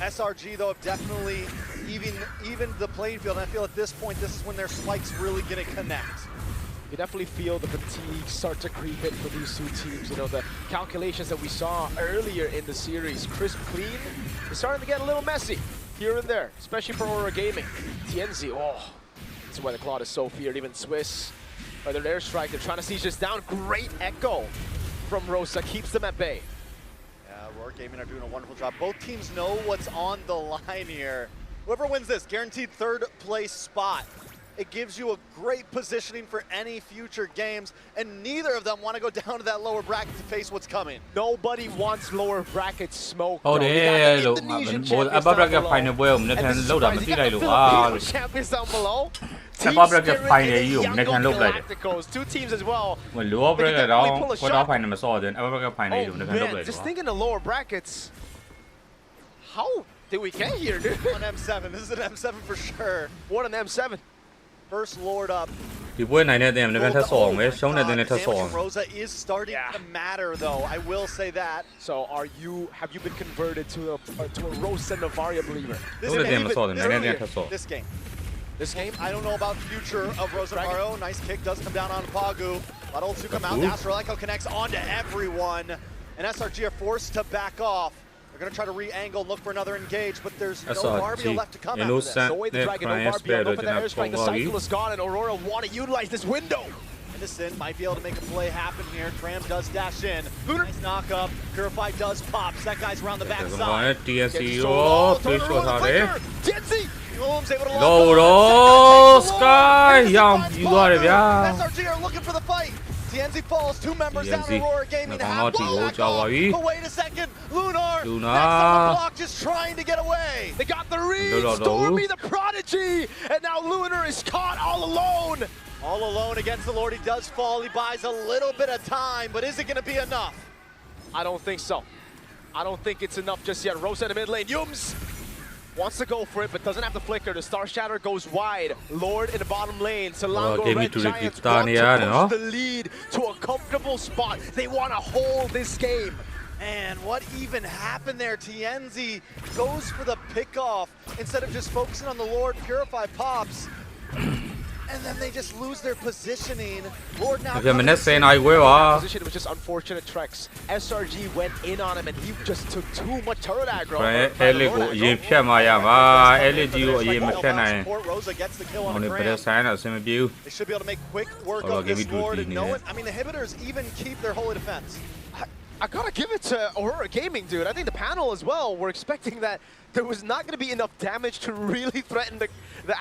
SRG though have definitely evened the playing field. And I feel at this point, this is when their spike's really gonna connect. You definitely feel the fatigue start to creep in for these two teams. You know, the calculations that we saw earlier in the series, crisp, clean, it's starting to get a little messy here and there, especially for Aurora Gaming. TNZ, oh, this is why the Claude is so feared. Even Swiss, by their airstrike, they're trying to siege this down. Great echo from Rosa, keeps them at bay. Yeah, Aurora Gaming are doing a wonderful job. Both teams know what's on the line here. Whoever wins this, guaranteed 3rd place spot. It gives you a great positioning for any future games, and neither of them want to go down to that lower bracket to face what's coming. Nobody wants lower bracket smoke. Oh, yeah, upper bracket final well, and champions down below. Upper bracket final, two teams as well. Well, lower bracket final, just thinking the lower brackets. How did we get here, dude? On M7, this is an M7 for sure. What an M7. First Lord up. Rosa is starting to matter, though. I will say that. So, have you been converted to a Rosa Novaria believer? This game, I don't know about the future of Rosa Novaria. Nice kick does come down on Pagu. A lot of ults come out. Astro Echo connects onto everyone, and SRG are forced to back off. They're going to try to re-angle, look for another engage, but there's no Barbie left to come after this. So away the Dragon, no Barbie, no for the airstrike, the cycle is gone, and Aurora want to utilize this window. Innocent might be able to make a play happen here. Tram does dash in. Nice knock up. Purify does pop. That guy's around the backside. TNC, Bloom's able to lock Sky, you got it, yeah. SRG are looking for the fight. TNZ falls, 2 members down. Aurora Gaming have but wait a second, Lunar next on the block, just trying to get away. They got the read, Stormy the Prodigy, and now Lunar is caught all alone. All alone against the Lord. He does fall. He buys a little bit of time, but is it going to be enough? I don't think so. I don't think it's enough just yet. Rosa in the mid lane. Yums wants to go for it, but doesn't have the flicker. The Star Shatter goes wide. Lord in the bottom lane. Selangor Red Giants want to push the lead to a comfortable spot. They want to hold this game. And what even happened there? TNZ goes for the pickoff instead of just focusing on the Lord. Purify pops. And then they just lose their positioning. Lord now position, it was just unfortunate treks. SRG went in on him and he just took too much turret aggro. Rosa gets the kill on the Gram. They should be able to make quick work of this Lord. And no one, I mean, the Inhibitors even keep their holy defense. I gotta give it to Aurora Gaming, dude. I think the panel as well were expecting that there was not gonna be enough damage to really threaten the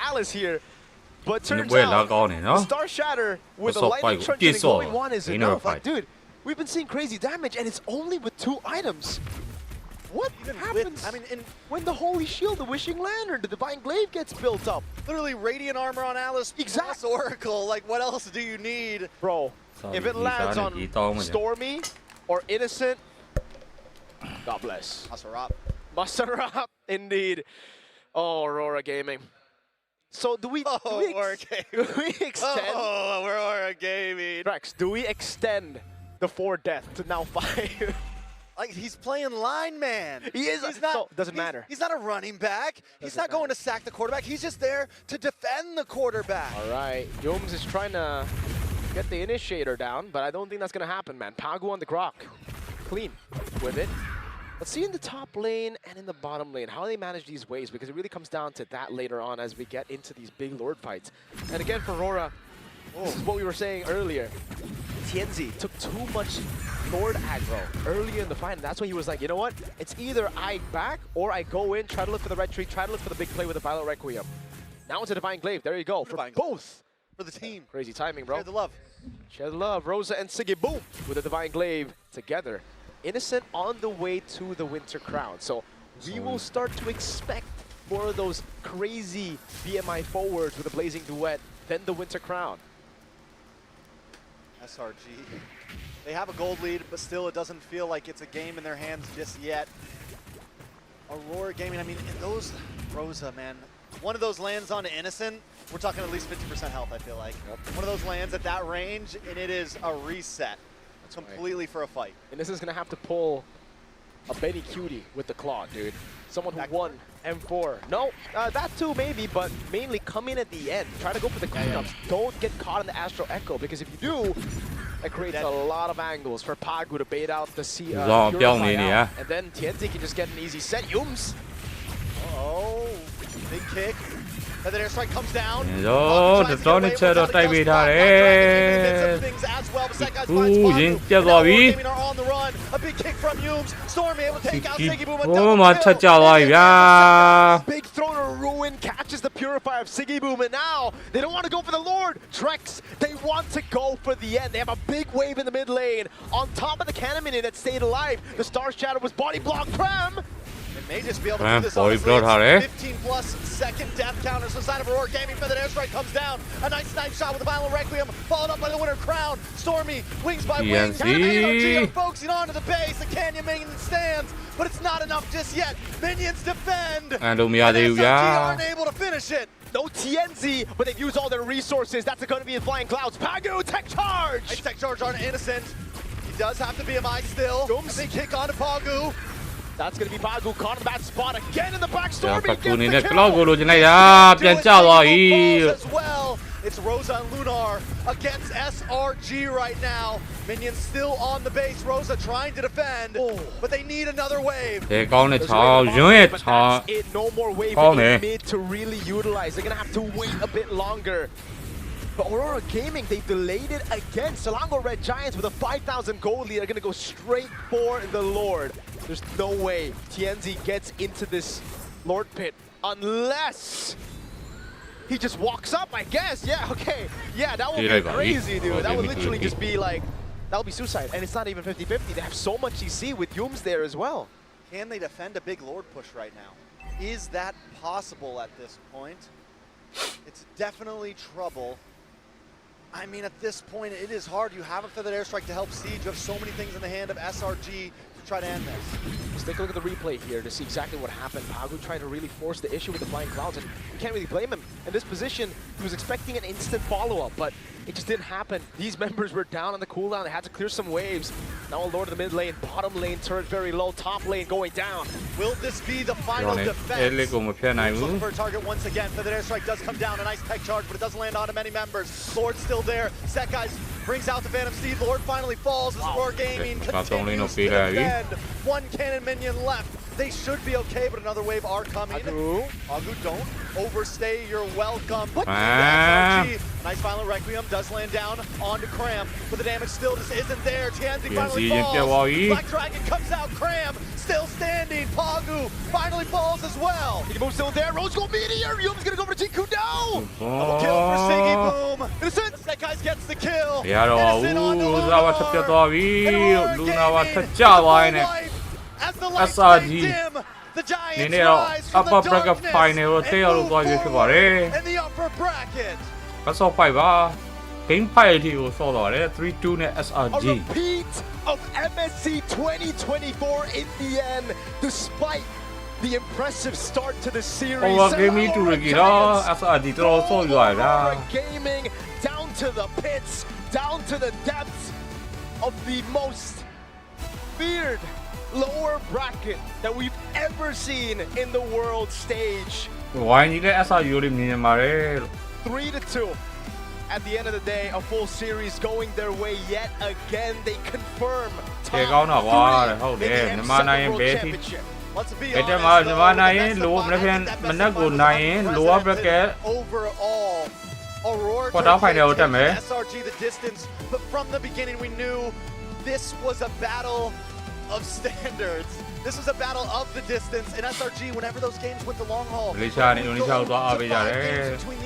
Alice here. But turns out, the Star Shatter with a lightning truncheon going one is enough. Like, dude, we've been seeing crazy damage, and it's only with 2 items. What happens when the Holy Shield, the Wishing Lantern, the Divine Glaive gets built up? Literally Radiant Armor on Alice, plus Oracle. Like, what else do you need? Bro, if it lands on Stormy or Innocent, God bless. Masarap, indeed. Oh, Aurora Gaming. So do we extend? Oh, we're Aurora Gaming. Rex, do we extend the 4 death to now 5? Like, he's playing line man. He is. He's not. So, doesn't matter. He's not a running back. He's not going to sack the quarterback. He's just there to defend the quarterback. All right, Yomes is trying to get the initiator down, but I don't think that's gonna happen, man. Pagu on the Grok, clean with it. Let's see in the top lane and in the bottom lane how they manage these waves, because it really comes down to that later on as we get into these big Lord fights. And again for RORA, this is what we were saying earlier. Tianzi took too much Lord aggro earlier in the fight, and that's when he was like, you know what? It's either I back or I go in, try to look for the retreat, try to look for the big play with the Violet Requiem. Now it's a Divine Glaive. There you go. For both. For the team. Crazy timing, bro. Share the love. Share the love. Rosa and Siggy Boom with the Divine Glaive together. Innocent on the way to the Winter Crown. So we will start to expect more of those crazy BMI forwards with a Blazing Duet, then the Winter Crown. SRG. They have a gold lead, but still it doesn't feel like it's a game in their hands just yet. Aurora Gaming, I mean, in those Rosa, man, one of those lands on Innocent, we're talking at least 50% health, I feel like. One of those lands at that range, and it is a reset. Completely for a fight. And this is going to have to pull a Benny Cutie with the claw, dude. Someone who won M4. No, that too maybe, but mainly come in at the end. Try to go for the cleanups. Don't get caught in the Astro Echo, because if you do, that creates a lot of angles for Pagu to bait out the Purify. And then Tianzi can just get an easy set. Yums. Oh, big kick. And then airstrike comes down. Yo, the Tony Chero type it on the run. A big kick from Yums. Stormy able to take out Siggy Boom. Big throw to Ruin catches the Purifier of Siggy Boom, and now they don't want to go for the Lord. Trex, they want to go for the end. They have a big wave in the mid lane. On top of the cannon minion that stayed alive. The Star Shadow was body blocked. Cram. It may just be able to do this, honestly. 15 plus second death counter. So side of Aurora Gaming, Feathered Airstrike comes down. A nice knife shot with the Violent Requiem, followed up by the Winter Crown. Stormy, wings by wings. SRG are focusing onto the base. The Canyon Minion stands, but it's not enough just yet. Minions defend. And SRG aren't able to finish it. No Tianzi, but they've used all their resources. That's going to be in Flying Clouds. Pagu, tech charge! Nice tech charge on Innocent. He does have to BMI still. A big kick onto Pagu. That's going to be Pagu caught in the bad spot again in the back. Stormy gets the kill. As well. It's Rosa and Lunar against SRG right now. Minions still on the base. Rosa trying to defend, but they need another wave. No more wave in mid to really utilize. They're going to have to wait a bit longer. But Aurora Gaming, they delayed it again. Selangor Red Giants with a 5,000 gold lead are going to go straight for the Lord. There's no way Tianzi gets into this Lord pit unless he just walks up, I guess. Yeah, okay. Yeah, that would be crazy, dude. That would literally just be like, that would be suicide. And it's not even 50-50. They have so much CC with Yums there as well. Can they defend a big Lord push right now? Is that possible at this point? It's definitely trouble. I mean, at this point, it is hard. You have a Feathered Airstrike to help Siege. You have so many things in the hand of SRG to try to end this. Let's take a look at the replay here to see exactly what happened. Pagu trying to really force the issue with the Flying Clouds, and you can't really blame him. In this position, he was expecting an instant follow-up, but it just didn't happen. These members were down on the cooldown. They had to clear some waves. Now a Lord of the mid lane, bottom lane, turret very low, top lane going down. Will this be the final defense? Looking for a target once again. Feathered Airstrike does come down. A nice tech charge, but it doesn't land onto many members. Lord's still there. Sekai's brings out the Phantom Steed. Lord finally falls as Roar Gaming continues to defend. One cannon minion left. They should be okay, but another wave are coming. Agu, don't overstay your welcome. SRG, nice Violent Requiem does land down onto Cram, but the damage still just isn't there. Tianzi finally falls. Black Dragon comes out. Cram still standing. Pagu finally falls as well. Siggy Boom still there. Rose Gold Meteor. Yum's gonna go for Tiku. No! Double kill for Siggy Boom. Innocent. That guy gets the kill. Innocent on the Luna. As the lights dim, the Giants rise from the darkness and move forward in the upper bracket. Game fight ကိုဆော့တော့တယ် 3-2 နဲ့ SRG. A repeat of MSC 2024 in the end, despite the impressive start to the series. Gaming တူရကြီးတော့ SRG တော်တော်ဆော့ရွာတာ Gaming down to the pits, down to the depths of the most feared lower bracket that we've ever seen in the world stage. ဝိုင်းကြီးတဲ့ SRG ကိုမြင်နေပါတယ် 3-2. at the end of the day, a full series going their way yet again. They confirm top 3 in the M7 World Championship. Let's be honest, though, overall, Aurora SRG the distance, but from the beginning we knew this was a battle of standards. This was a battle of the distance, and SRG, whenever those games went the long haul, between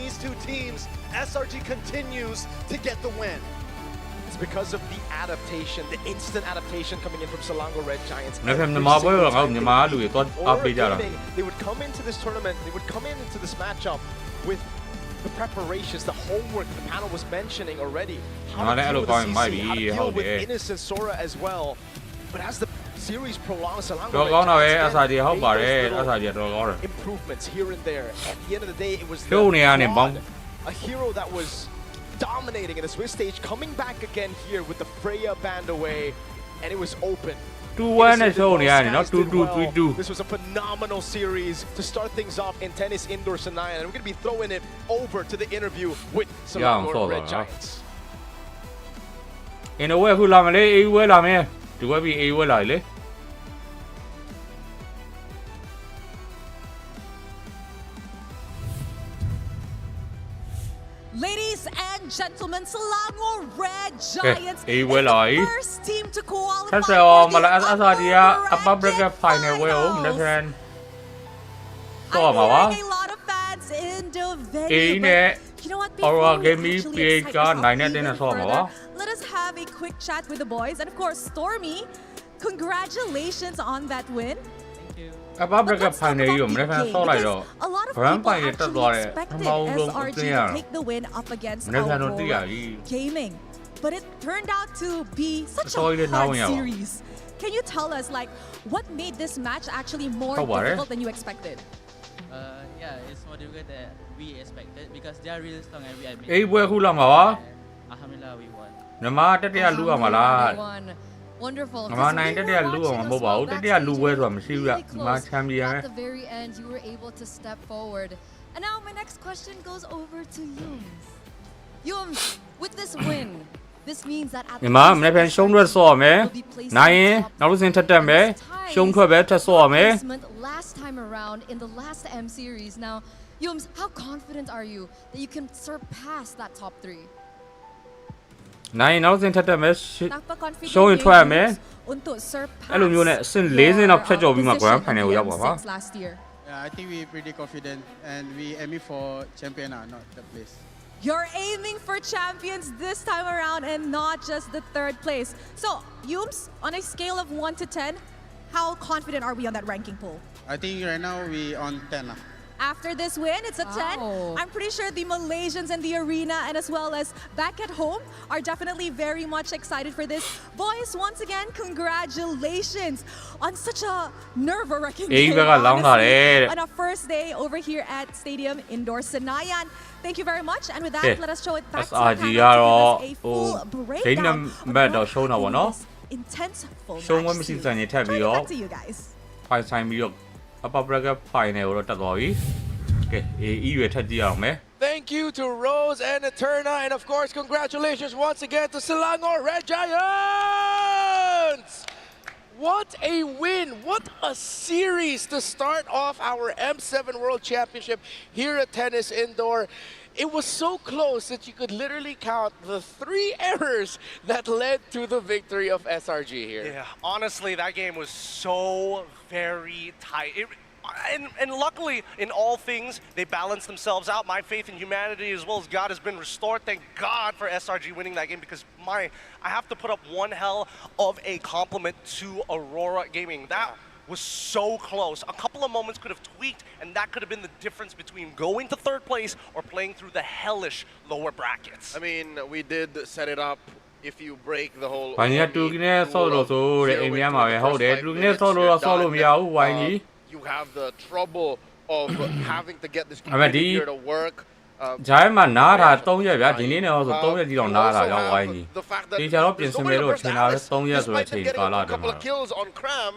these two teams, SRG continues to get the win. It's because of the adaptation, the instant adaptation coming in from Selangor Red Giants. They would come into this tournament, they would come into this matchup with the preparations, the homework the panel was mentioning already. How to deal with CC, how to deal with Innocent Sora as well. But as the series prolongs, Selangor improvements here and there. At the end of the day, it was a hero that was dominating in the Swiss stage, coming back again here with the Freya band away, and it was open. 2-1 နဲ့ရှုံးနေရတယ်နော် 2-2 This was a phenomenal series to start things off in tennis indoor Senayan, and we're going to be throwing it over to the interview with Selangor Red Giants. In a way ခုလာမလဲ A ဝဲလာမယ်ဒီဝဲပြီး A ဝဲလာလေ Ladies and gentlemen, Selangor Red Giants is the first team to qualify for the upper bracket final. A lot of fans in the venue. You know what? Let us have a quick chat with the boys, and of course, Stormy, congratulations on that win. Upper bracket final อยู่ไม่ได้แฟนซ้อလိုက်တော့ A lot of people actually expected SRG to take the win up against RORA Gaming, but it turned out to be such a hard series. Can you tell us, like, what made this match actually more difficult than you expected? Yeah, it's more difficult than we expected because they are really strong and we admit. အေးပွဲခုလာမှာပါ Alhamdulillah, we won. ညီမတက်တရလူအောင်မလား Wonderful. ညီမနိုင်တက်တရလူအောင်မဟုတ်ပါဘူးတက်တရလူပွဲဆိုတာမရှိဘူးဗျညီမချမ်းပြရမယ် At the very end, you were able to step forward. And now my next question goes over to Yums. Yums, with this win, this means that at ညီမမနေ့ပြန်ရှုံးထွက်ဆော့ရမယ်နိုင်ရင်နောက်တစ်စင်ထက်တက်မယ်ရှုံးထွက်ပဲထက်ဆော့ရမယ် last time around in the last M series. Now, Yums, how confident are you that you can surpass that top 3? နိုင်ရင်နောက်တစ်စင်ထက်တက်မယ်ရှုံးရင်ထွက်ရမယ် Untuk surpass အဲ့လိုမျိုးနဲ့အဆင့်၄စင်လောက်ဖြတ်ကျော်ပြီးမှ Grand Final ကိုရောက်ပါပါ last year. Yeah, I think we're pretty confident and we aiming for champion, not the place. You're aiming for champions this time around and not just the 3rd place. So, Yums, on a scale of 1 to 10, how confident are we on that ranking poll? I think right now we on 10. After this win, it's a 10. I'm pretty sure the Malaysians in the arena and as well as back at home are definitely very much excited for this. Boys, once again, congratulations on such a nerve-wracking game, honestly, on our first day over here at Stadium Indoor Senayan. Thank you very much. And with that, let us show it back to the panel to give us a full breakdown of this intense full match series. Turn it back to you guys. ဖိုင်ဆိုင်ပြီးတော့ upper bracket final ကိုတော့တက်သွားပြီ Okay, AE ရွေထက်ကြည့်အောင်မယ် Thank you to Rose and Eterna, and of course, congratulations once again to Selangor Red Giants! What a win! What a series to start off our M7 World Championship here at Tennis Indoor. It was so close that you could literally count the 3 errors that led to the victory of SRG here. Yeah, honestly, that game was so very tight. And luckily, in all things, they balanced themselves out. My faith in humanity as well as God has been restored. Thank God for SRG winning that game because I have to put up one hell of a compliment to Aurora Gaming. That was so close. A couple of moments could have tweaked, and that could have been the difference between going to 3rd place or playing through the hellish lower brackets. I mean, we did set it up. If you break the whole ဘာညာတူကင်းနဲ့ဆော့လို့ဆိုတဲ့အိမ်များမှာပဲဟုတ်တယ်တူကင်းနဲ့ဆော့လို့တော့ဆော့လို့မရဘူးဝိုင်းကြီး You have the trouble of having to get this computer to work. ဂျိုင်းမှာနားတာ3ရက်ဗျာဒီနေ့နဲ့ဆို3ရက်ကြီးတော့နားတာရောက်ဝိုင်းကြီးဒီချာတော့ပြင်ဆင်မယ်လို့ထင်တာပဲ3ရက်ဆိုတဲ့အချိန်ကာလတည်းမှာ kills on Cram.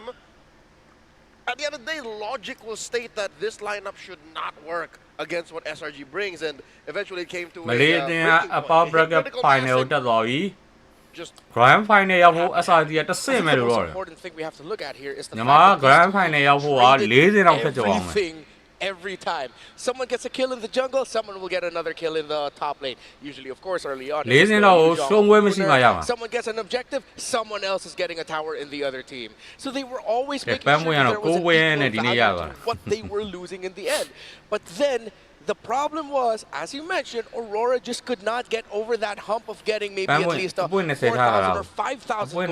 at the end of the day, logic will state that this lineup should not work against what SRG brings, and eventually it came to မလေးတင်ကအပေါ bracket final ကိုတက်သွားပြီ just grand final ရောက်ဖို့ SRG ကတစ်ဆင့်ပဲလို့တော့ important thing we have to look at here is the ညီမ grand final ရောက်ဖို့က40လောက်ဖြစ်ကြအောင်မယ် every time. Someone gets a kill in the jungle, someone will get another kill in the top lane. Usually, of course, early on. Someone gets an objective, someone else is getting a tower in the other team. So they were always making sure that there was an equal value to what they were losing in the end. But then, the problem was, as you mentioned, Aurora just could not get over that hump of getting maybe at least a 4,000 or 5,000 gold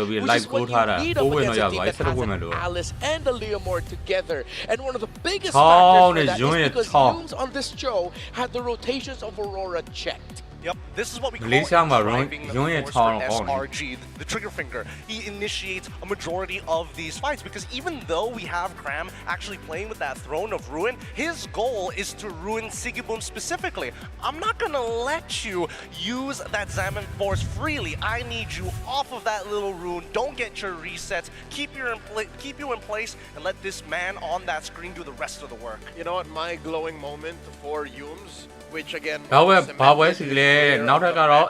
lead, which is what you need up against a team that has an Alice and a Leomord together. And one of the biggest factors for that is because Yums on this show had the rotations of Aurora checked. Yep, this is what we call driving force for SRG, the trigger finger. He initiates a majority of these fights because even though we have Cram actually playing with that Throne of Ruin, his goal is to ruin Sigiboom specifically. I'm not gonna let you use that Zaman Force freely. I need you off of that little rune. Don't get your resets. Keep you in place and let this man on that screen do the rest of the work. You know what? My glowing moment for Yums, which again ဘာဝဲစီလဲနောက်ထပ်ကတော့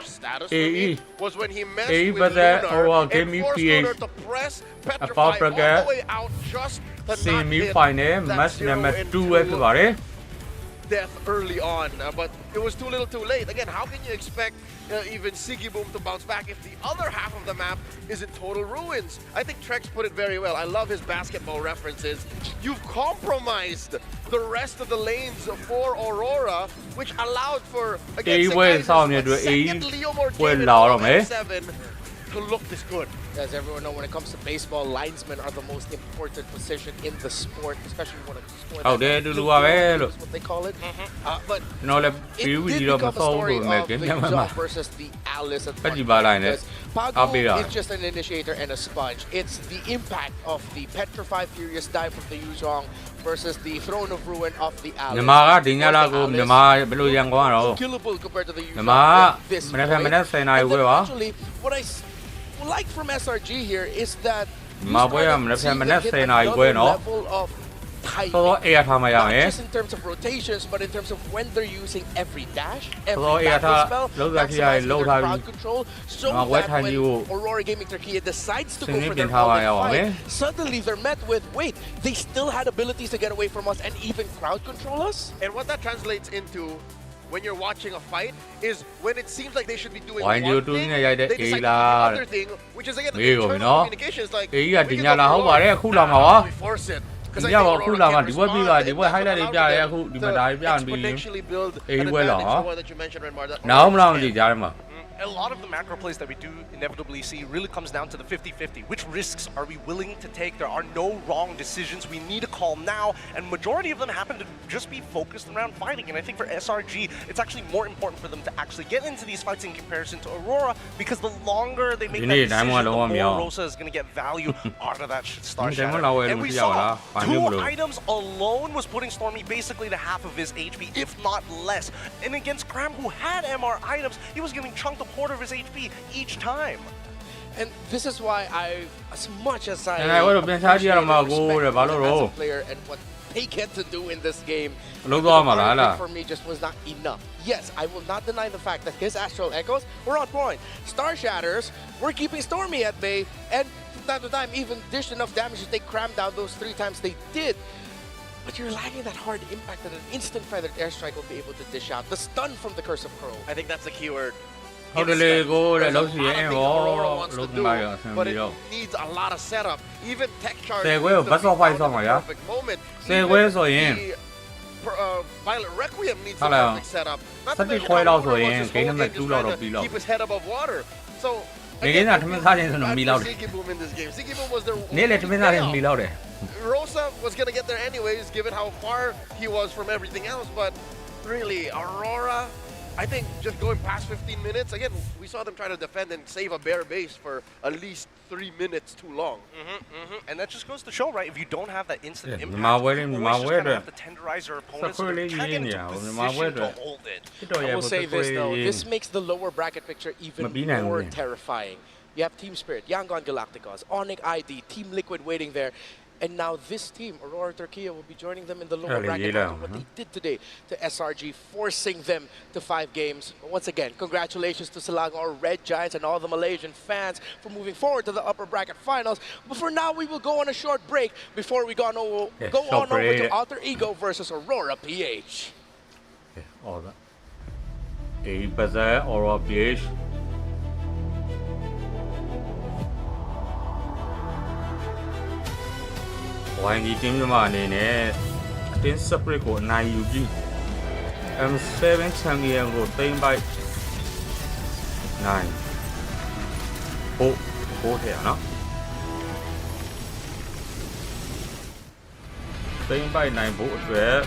AE was when he messed AE with ပတ်သက် Lunar game and forced PH Lunar to press Above petrify all bracket the way out just to not semi hit final that match 0 number into 2 ပဲဖြစ်ပါတယ် death early on, but it was too little too late. Again, how can you expect even Sigiboom to bounce back if the other half of the map is in total ruins? I think Trex put it very well. I love his basketball references. You've compromised the rest of the lanes for Aurora, which allowed for against the second Leomord game in 7 to look this good. As everyone knows, when it comes to baseball, linesmen are the most important position in the sport, especially when it's score. Oh, they do is what they call it. But no, it did become a story of the Yuzhong versus the Alice at one point, because Pago is just an initiator and a sponge. It's the impact of the Petrify Furious dive from the Yuzhong versus the Throne of Ruin of the Alice. Killable compared to the Yuzhong. Actually, what I like from SRG here is that level of timing, not just in terms of rotations, but in terms of when they're using every dash, every battle spell, maximizing their crowd control, so that when Aurora Gaming Turkey decides to go for their fight, suddenly they're met with, wait, they still had abilities to get away from us and even crowd control us? And what that translates into when you're watching a fight is when it seems like they should be doing one thing, they decide to do another thing, which is again internal communication. It's like we force it. Because I think Aurora can respond to exponentially build an advantage, the one that you mentioned, Renmar. A lot of the macro plays that we do inevitably see really comes down to the 50-50. Which risks are we willing to take? There are no wrong decisions. We need a call now, and majority of them happen to just be focused around fighting. And I think for SRG, it's actually more important for them to actually get into these fights in comparison to Aurora, because the longer they make that decision, the more Rosa is going to get value out of that Star Shatter. And we saw 2 items alone was putting Stormy basically to half of his HP, if not less. And against Cram, who had MR items, he was getting chunked a quarter of his HP each time. And this is why as much as I appreciate as a player and what they get to do in this game, for me just was not enough. Yes, I will not deny the fact that his Astral Echoes were on point. Star Shatters were keeping Stormy at bay, and from time to time even dished enough damage to take Cram down those 3 times they did. But you're lacking that hard impact that an instant feathered airstrike will be able to dish out. The stun from the Curse of Crow. I think that's the keyword. But it needs a lot of setup. Even tech charge perfect moment. Violet Requiem needs a perfect setup. Not to mention how just trying to keep his head above water. So Sigiboom in this game. Sigiboom was their Rosa was gonna get there anyways, given how far he was from everything else. But really, Aurora, I think just going past 15 minutes, again, we saw them try to defend and save a bare base for at least 3 minutes too long. And that just goes to show, right, if you don't have that instant impact, you always just kind of have to tenderize your opponents so they can't get into position to hold it. I will say this though, this makes the lower bracket picture even more terrifying. You have Team Spirit, Yangon Galacticos, Onyx ID, Team Liquid waiting there. And now this team, Aurora Turkey, will be joining them in the lower Early bracket year, after what they did today to SRG, forcing them to 5 games. Once again, congratulations to Selangor Red Giants and all the Malaysian fans for moving forward to the upper bracket finals. But for now, we will go on a short break before we go on over to Alter Ego versus Aurora PH. All right. A Bazaar Aurora PH. YG team မြန်မာအနေနဲ့အတင်း separate ကိုအနိုင်ယူပြီး M7 champion ကိုသိမ်းပိုက်နိုင်ဖို့ထဲရနော်သိမ်းပိုက်နိုင်ဖို့အတွက်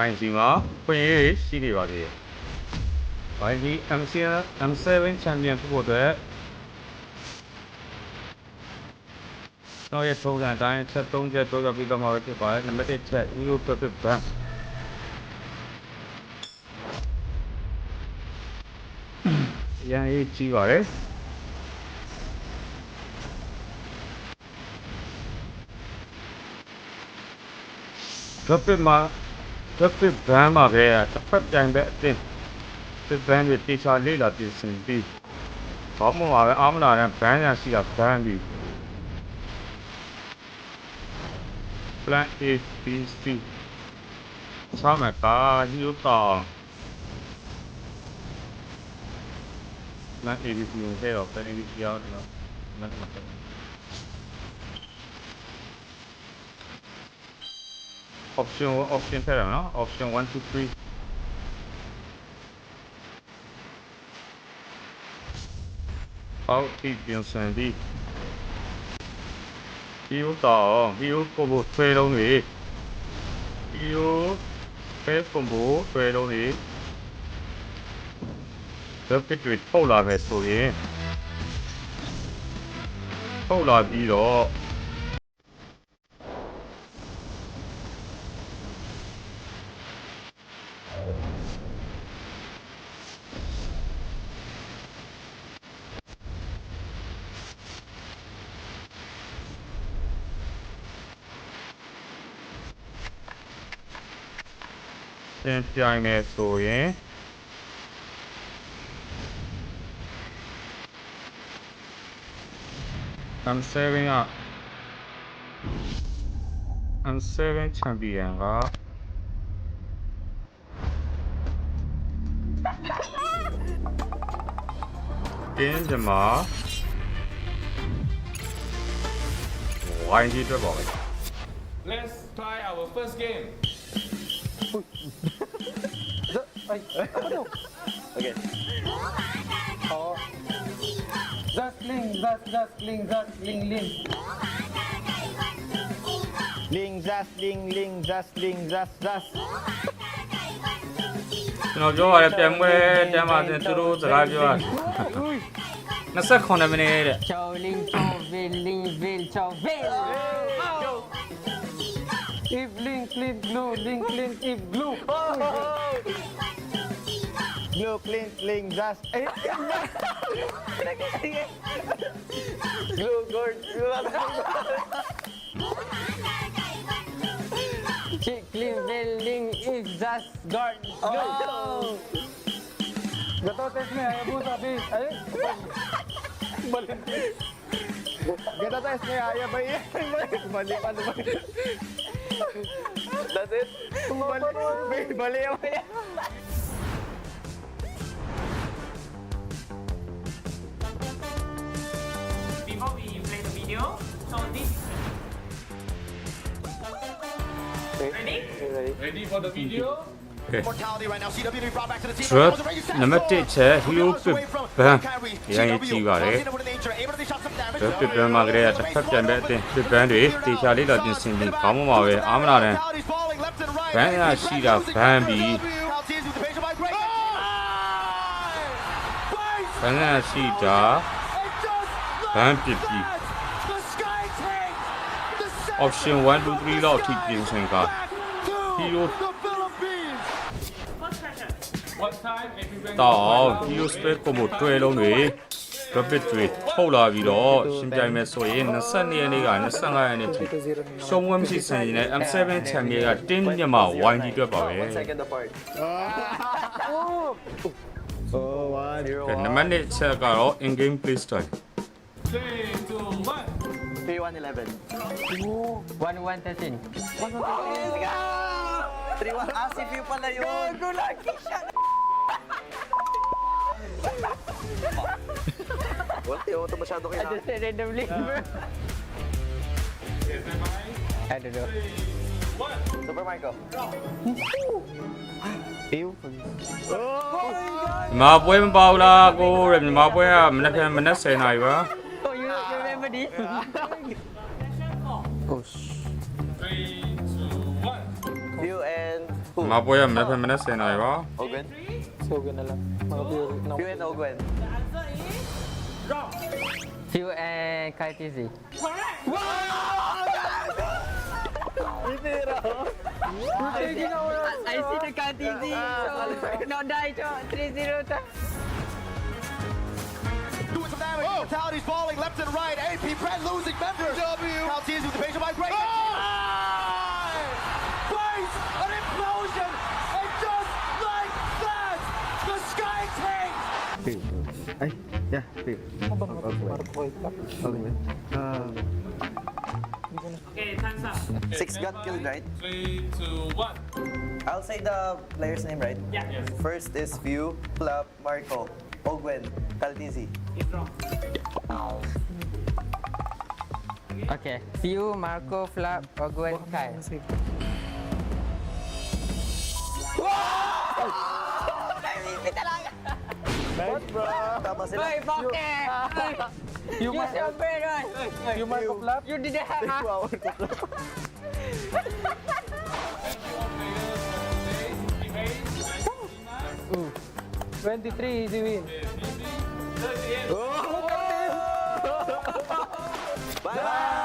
YG မှာဖွင့်ရေးရှိနေပါသေးတယ် YG M7 champion ဖြစ်ဖို့အတွက်တော့ရထုံးစံအတိုင်းချက်3ချက်ပြောပြပြီးတော့မှာဖြစ်ပါတယ်နံပါတ်1ချက် Euro Perfect Ban ရန်ရေးကြီးပါတယ်Perfect ban မှာပဲတစ်ဖက်ပြိုင်ဘက်အတင်း Perfect ban တွေတေချာလေးလာပြင်ဆင်ပြီးဘာမှမပါပဲအားမလာတဲ့ ban ရရှိတာ ban ပြီး Plan A B C 3မှာကာဒီလိုတော့ Plan A B C ကိုထဲတော့ Plan A B C ရောက်တော့မတ် option ထဲတော့နော် option 1 2 3အောက်ဒီပြင်ဆင်ပြီးဒီကိုဆွဲလုံးတွေဒီကိုဖဲကွန်ဘိုဆွဲလုံးတွေသက်ပစ်တွေထုတ်လာမယ်ဆိုရင်ထုတ်လာပြီးတော့ပြိုင်မယ်ဆိုရင် M7 champion ကတင်းကြမှာ YG အတွက်ပါပဲ Let's try our first game. Okay. Just link. Ling, just ling. Nó cho vào tem mà từ đâu từ lại cho nó sẽ không làm này đấy Chào Linh, chào Vin. If link, blue, if blue. Blue, clean, just. Blue, gold, Chick, clean, if just guard. Gato test me, ayaw mo sabi. Ay, balik. Gato test me, ayaw ba yan? Balik, ano ba? That's it? Balik ako yan. Before we play the video, so this Ready for the video? Drop number 1ချက် Hero Pip Ban ရန်ကြီးပါတယ် Drop Pip Ban မှာကလေးကတစ်ဖက်ပြန်တဲ့အတင်း Pip Ban တွေတေချာလေးတော့ပြင်ဆင်ပြီးခေါင်းမပါပဲအားမလာတဲ့ right. Ban AP là Prepရှိတာ losing ban members.ပြီ Calcius with the patient by break. ဘန်ကရှိတာဘန်ပစ်ပြီ option 1 2 3လောက်ထိပြင်ဆင်က hero What time? If you တော့ hero spec combo တွဲလုံးတွေ rapid တွေထုတ်လာပြီးတော့ရှင်ပြိုင်မယ်ဆိုရင်22ရက်နေ့က25ရက်နေ့ထိရှုံးဝဲမရှိဆန်ရင်လည်း M7 champion ကတင်းမြတ်မှာ YG တွက်ပါပဲ နံပါတ်1ချက်ကတော့ in game play style 3, 2, 1. 3-1-11. 1-1-13. 3-1. Ah, si View pala yun. Go, lucky shot. Wala, yung ito masyado kaya. I just said randomly. I don't know. Super Marco. View. မပွဲမပေါက်လားကိုရမပွဲကမနေ့ကမနေ့10နာရီပါ Oh, you remember this? Oh, 3, 2, 1. View and မပွဲကမနေ့ကမနေ့10နာရီပါ Ogwen. Sogan na lang. Mga view. View and Ogwen. Few and KTZ. I see the KTZ. So, no die, 3-0. Doing some damage. Fatalities falling left and right. AP Prep losing members. Calcius with the patient by break. Face an implosion. And just like that, the sky tanks. Ay, yeah, View. Ogwen. Okay, time's up. 6 got killed, right? 3, 2, 1. I'll say the player's name, right? Yeah. Yes. First is View, Flap, Marco, Ogwen, Caldizi. It's wrong. Okay. Few, Marco, Flap, Ogwen, Kai. What, bro? Tama sila. Hey, Poke! You must have been right. You Marco Flap? You didn't have. Wow. 23, easy win. Bye!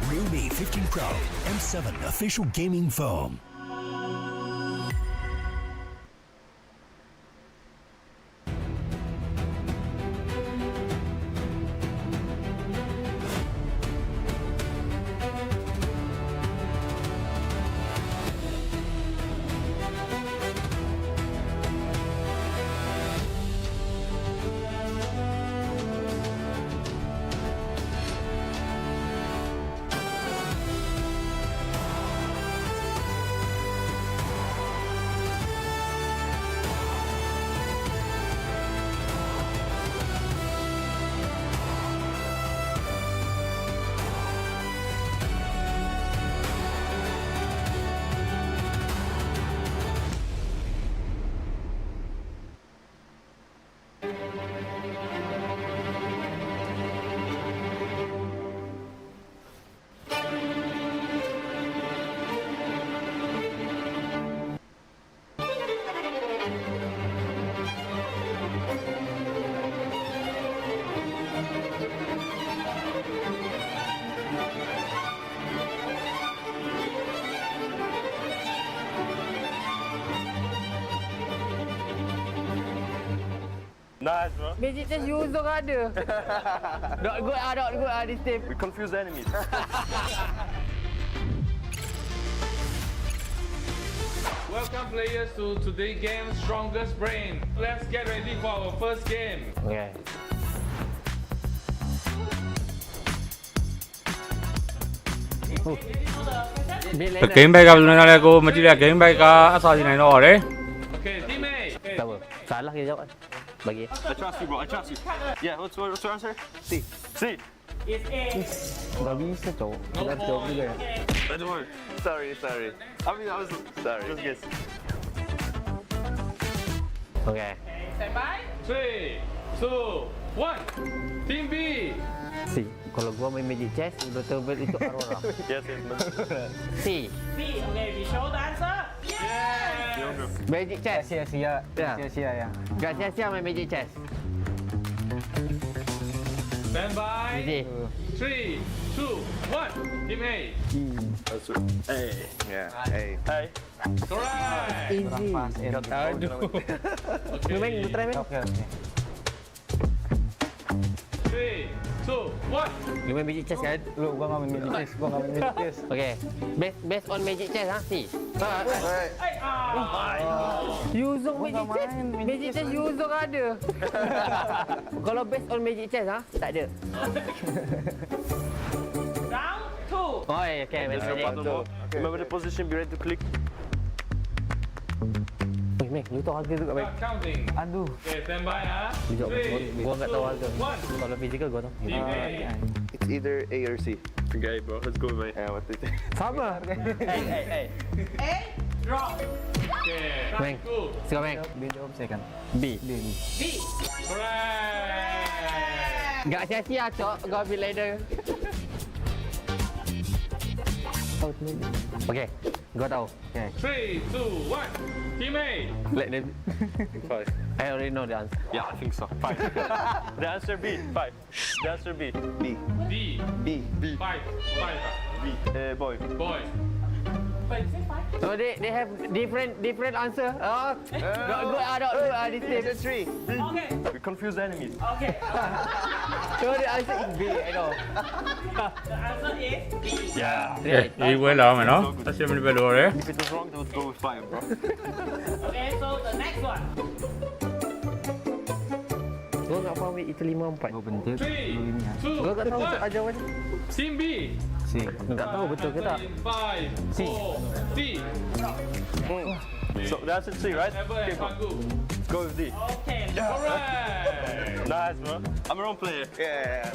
Realme 15 Pro M7 official gaming foam. Nice, bro. Magic just use the ada. Not good, this team. We confuse the enemies. Welcome players to today's game, Strongest Brain. Let's get ready for our first game. Okay. The game back ကဘယ်လိုလဲကိုမကြည့်ရ game back ကအစားကြီးနိုင်တော့တယ် Okay, teammate. Salah dia jawab. Bagi. I trust you, bro. I trust you. Yeah, what's your answer? C. C. It's A. Dah bisa cowok. Dah jawab juga ya. Don't worry. Sorry. I mean, I was sorry. Just guess. Okay. Stand by. 3, 2, 1. Team B. C. Kalau gua main Magic Chess, betul-betul itu RORA. Yes, C. C. Okay, we show the answer. Yeah. Magic Chess. Sia-sia. Sia-sia ya. Gak sia-sia main Magic Chess. Stand by. Easy. 3, 2, 1. Team A. A. Yeah. A. Hey. Correct. Easy. Lu main, lu try main. Okay. 3, 2, 1. Lu main Magic Chess kan? Lu gua enggak main Magic Chess, Okay. Based on Magic Chess ha, C. Hey, Yuzong Magic Chess. Magic Chess Yuzong ada. Kalau based on Magic Chess ha, tak ada. round 2. Oh, okay. Remember the position, be ready to click. Meng, lu tahu harga tu kat baik. Counting. Aduh. Okay, stand by ha. Gua enggak tahu harga. Kalau physical gua tahu. Team A. It's either A or C. Okay, bro. Let's go, mate. Yeah, what do you think? Sama. A. Wrong. Okay, Meng. round 2. Siapa Meng? Dia jawab second. B. B. Correct. Enggak sia-sia, Cok. Gua ambil ladder. Okay, gua tahu. Okay. 3, 2, 1. Team A. Let them. 5. I already know the answer. Yeah, I think so. 5. The answer B. 5. The answer B. B. D. B. B. 5. B. Boy. Boy. Wait, say 5. So they have different answer. Oh, not good. Not good. This Answer team. 3. Okay. We confuse the enemies. Okay. So the answer is B. I know. The answer is B. Yeah. အေးဝဲလာမယ်နော်10 minute ပဲလိုရတယ် If it was wrong, they would go with 5, bro. Okay, so the next one. Gua enggak faham Italy 5-4. Gua bentuk. 3, 2, Gua enggak tahu 1. Cok jawapan. Team B. C. Enggak tahu betul ke tak? 5, 4, D. So the answer is C, right? Ever and Pangu. Let's go with D. Okay. Correct. Nice, bro. I'm a wrong player. Yeah.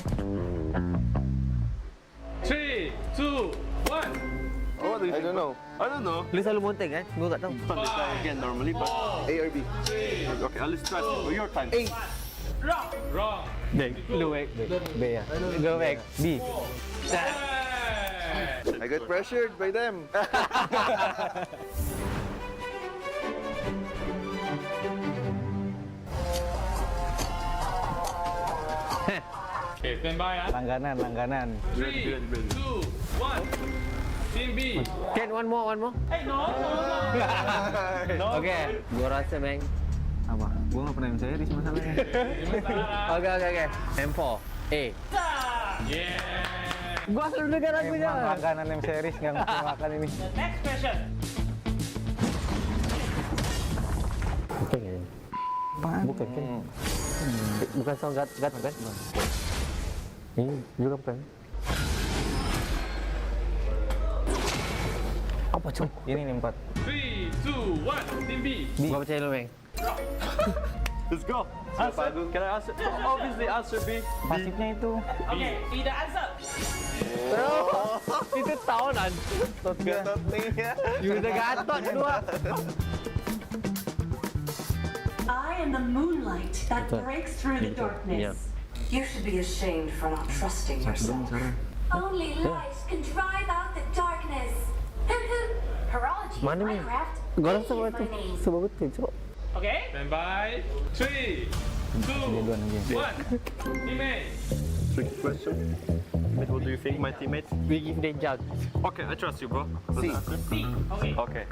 3, 2, 1. Oh, I don't know. I don't know. Lu selalu monteng kan? Gua enggak tahu. Fun this guy again normally, but A or B. Okay, I'll let's try. Your time. A. Wrong. Wrong. Lu B ya. Gua back. B. I got pressured by them. Okay, stand by ah. Langganan. 3, 2, 1. Team B. Can one more. Hey, no. Okay. Gua rasa Meng. Apa? Gua enggak pernah main series masalahnya. Okay. M4. A. Yeah. Gua selalu dengar lagunya. Langganan M series enggak mesti makan ini. The next question. Bukan kan? Bukan sound gat kan? Ini juga bukan. Apa cok? Ini nih 4. 3, 2, 1. Team B. Gua percaya lu, Meng. Let's go. Answer. Can I answer? Obviously, answer B. Pasifnya itu. Okay, see the answer. Itu tahunan. You udah gatot dua. I am the moonlight that breaks through the darkness. You should be ashamed for not trusting yourself. Only light can drive out the darkness. Horology is Mana my ni? craft. Gua rasa sebab betul cok. Okay. Stand by. 3, 2, 1. Team A. Tricky question. But what do you think, my teammates? We give them jug. Okay, I trust you, bro. C. Okay. Okay.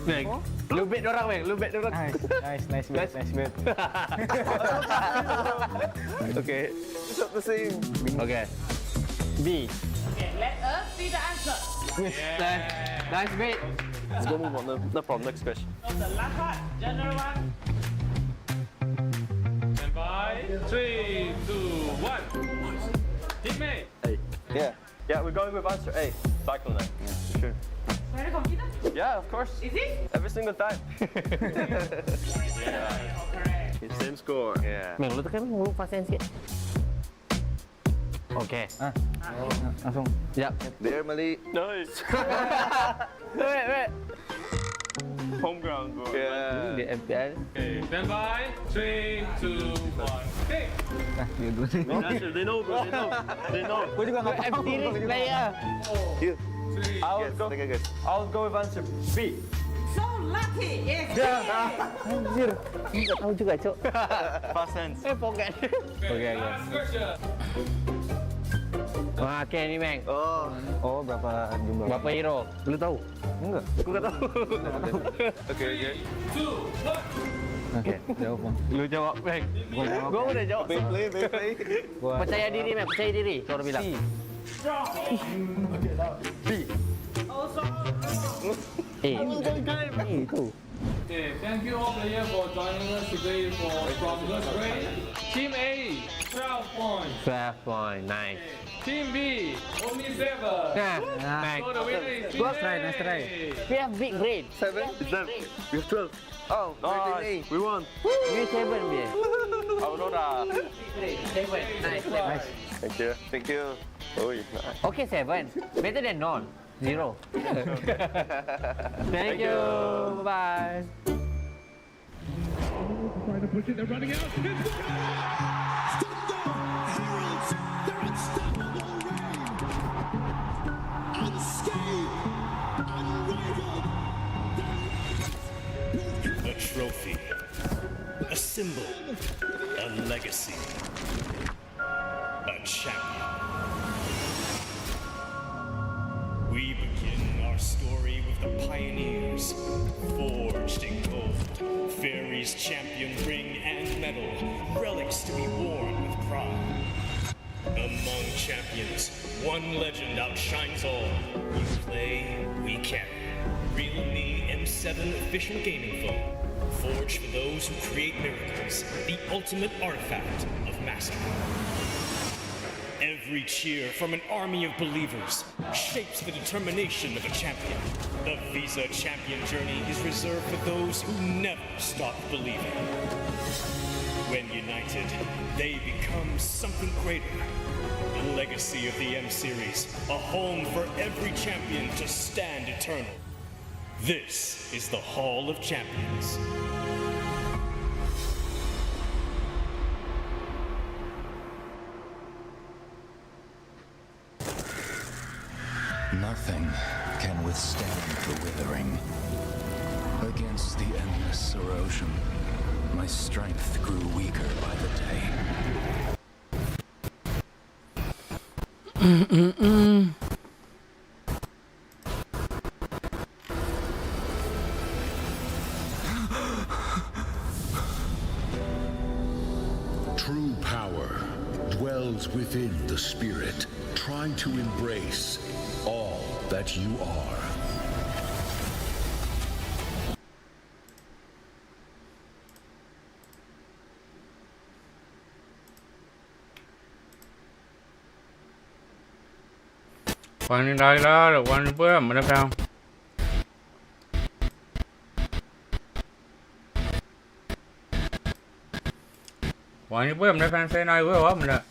Meng. Lu bet orang, Meng. Lu bet orang. Nice bet. Okay. It's not the same. Okay. B. Okay, let us see the answer. Nice bet. Let's go move on. No problem. Next question. So the last one, general one. Stand by. 3, 2, 1. Team A. A. Yeah, we're going with answer A. Cycle night. Yeah, for sure. Very confident? Yeah, of course. Is it? Every single time. Yeah. Same score. Yeah. Meng, lu tekan mulu pasien sikit. Okey. Langsung. Yap. There, Malik. Nice. Wait. Home ground, bro. Yeah. Di FPL. Okay, stand by. 3, 2, 1, pick. They know, bro. They know. Gua juga enggak tahu. FPL player. You. I'll go with answer B. So lucky. Yes. Anjir. Enggak tahu juga, Cok. Past tense. Forget. Okay. Last question. Wah, okey ni, Meng. Oh, berapa jumlah? Berapa hero? Lu tahu? Enggak. Aku enggak tahu. Okay. 2, 1. Okey, jawab, Bang. Lu jawab, Meng. Gua udah jawab. Play. Percaya diri, Meng. Percaya diri. Suara bilang. B. Itu. Okay, thank you all players for joining us today from this grade. Team A, 12 points. 12 point, nice. Team B, only 7. Meng. So the winner is Team Nice try. We have big grade. 7. It's them. We have 12. Oh, nice. We won. We 7 dia. Aurora. 7. Nice. Thank you. Oh, yeah. Okay, 7. Better than none. 0. Thank you. Bye. Trying to push it, they're running out. A trophy, a symbol, a legacy, a champion. We begin our story with the pioneers, forged in gold, Fairy's champion ring and medal, relics to be worn with pride. Among champions, one legend outshines all. We play, we carry. Realme M7 official gaming phone, forged for those who create miracles, the ultimate artifact of mastery. Every cheer from an army of believers shapes the determination of a champion. The Visa champion journey is reserved for those who never stop believing. When united, they become something greater. The legacy of the M Series, a home for every champion to stand eternal. This is the Hall of Champions. Nothing can withstand the withering. Against the endless erosion, my strength grew weaker by the day. True power dwells within the spirit. Try to embrace all that you are. Quan đây đó rồi quan bữa mình đã không? Quan bữa mình đã fan xe này bữa mình đã.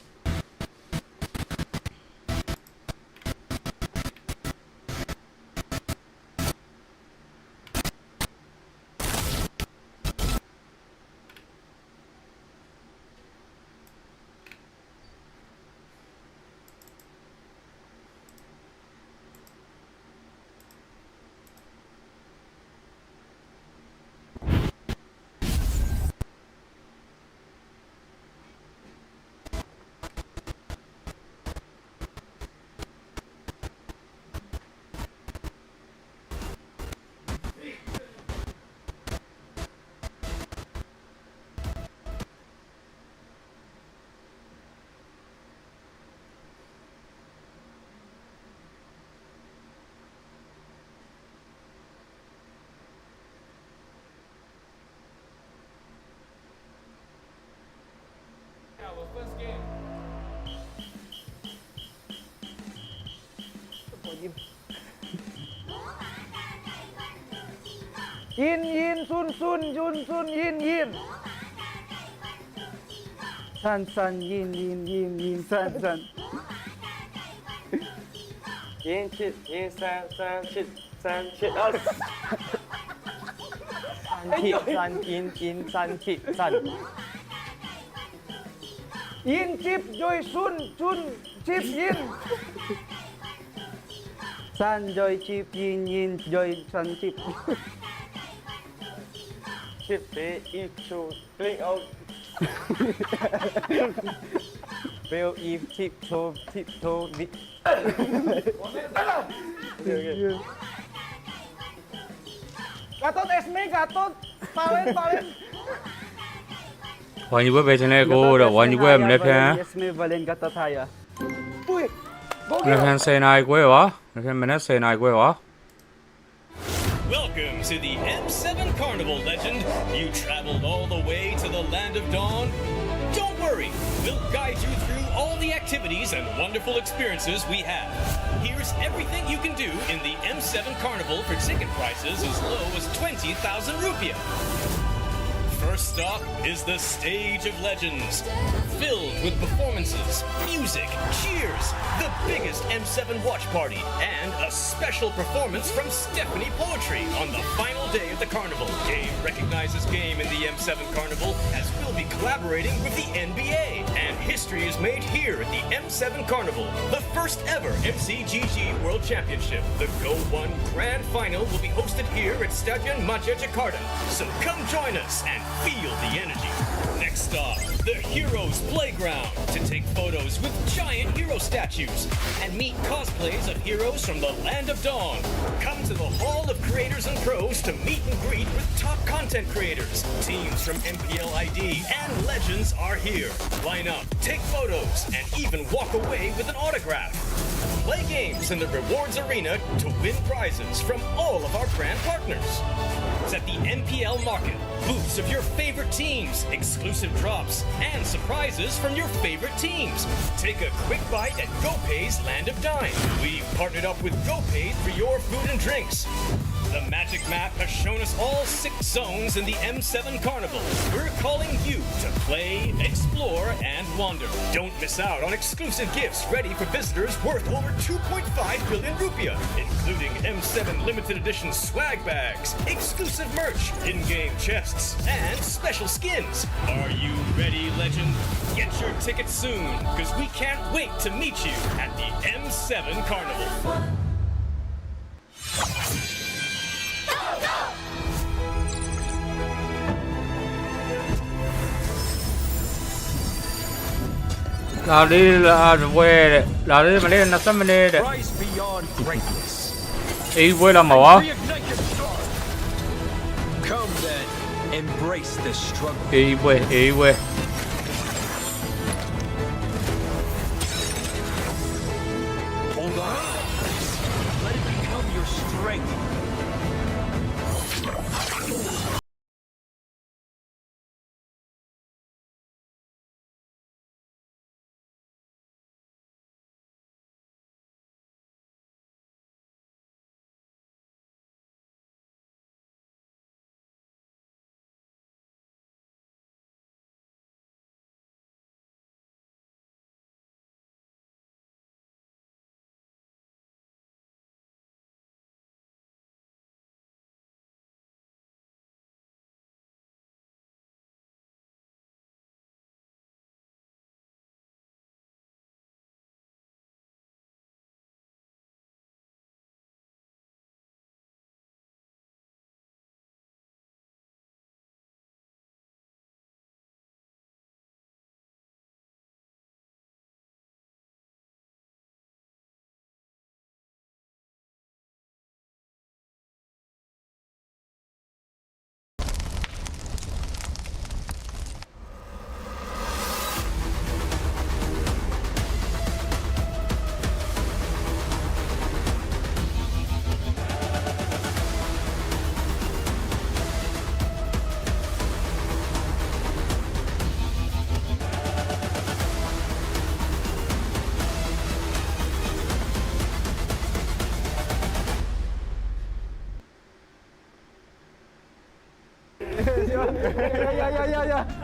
Our first game. Yin yin sun sun yun sun yin yin. San san yin yin yin yin san san. Yin chit, yin san chit, san chit. Oh. San chit, san yin san chit, san. Yin chip joy sun sun chip yin. San joy chip yin yin joy san chip. Chip they eat to drink out. Bill Eve tiptoe the. Gatot Esme Gatot. Palen palen. ဝိုင်းကြီးပွဲပဲချင်းလဲကိုတော့ဝိုင်းကြီးပွဲမနေ့ဖြန် Esme Valen Gatot Haya. Uy. မနေ့ဖြန်10နာရီခွဲပါမနေ့ဖြန်မနေ့10နာရီခွဲပါ Welcome to the M7 Carnival, legend. You traveled all the way to the land of dawn. Don't worry, we'll guide you through all the activities and wonderful experiences we have. Here's everything you can do in the M7 Carnival for ticket prices as low as 20,000 rupiah. First stop is the Stage of Legends, filled with performances, music, cheers, the biggest M7 watch party, and a special performance from Stephanie Poetry on the final day of the carnival. Game recognizes game in the M7 Carnival, as we'll be collaborating with the NBA, and history is made here at the M7 Carnival, the first ever MCGG World Championship. The Go 1 Grand Final will be hosted here at Stadion Maja Jakarta, so come join us and feel the energy. Next stop, the Heroes Playground, to take photos with giant hero statues and meet cosplays of heroes from the Land of Dawn. Come to the Hall of Creators and Pros to meet and greet with top content creators. Teams from MPL ID and Legends are here. Line up, take photos, and even walk away with an autograph. Play games in the rewards arena to win prizes from all of our brand partners. It's at the MPL Market. Booths of your favorite teams, exclusive drops, and surprises from your favorite teams. Take a quick bite at GoPay's Land of Dine. We've partnered up with GoPay for your food and drinks. The magic map has shown us all 6 zones in the M7 Carnival. We're calling you to play, explore, and wander. Don't miss out on exclusive gifts ready for visitors worth over 2.5 billion rupiah, including M7 limited edition swag bags, exclusive merch, in-game chests, and special skins. Are you ready, legend? Get your tickets soon, because we can't wait to meet you at the M7 Carnival.လာလေးလာဝဲတဲ့လာလေးမလေး20မိနစ်တဲ့ Rise beyond greatness. အေးဝဲလာမှာပါ Reignite your star. Come then, embrace the struggle. အေးဝဲအေးဝဲ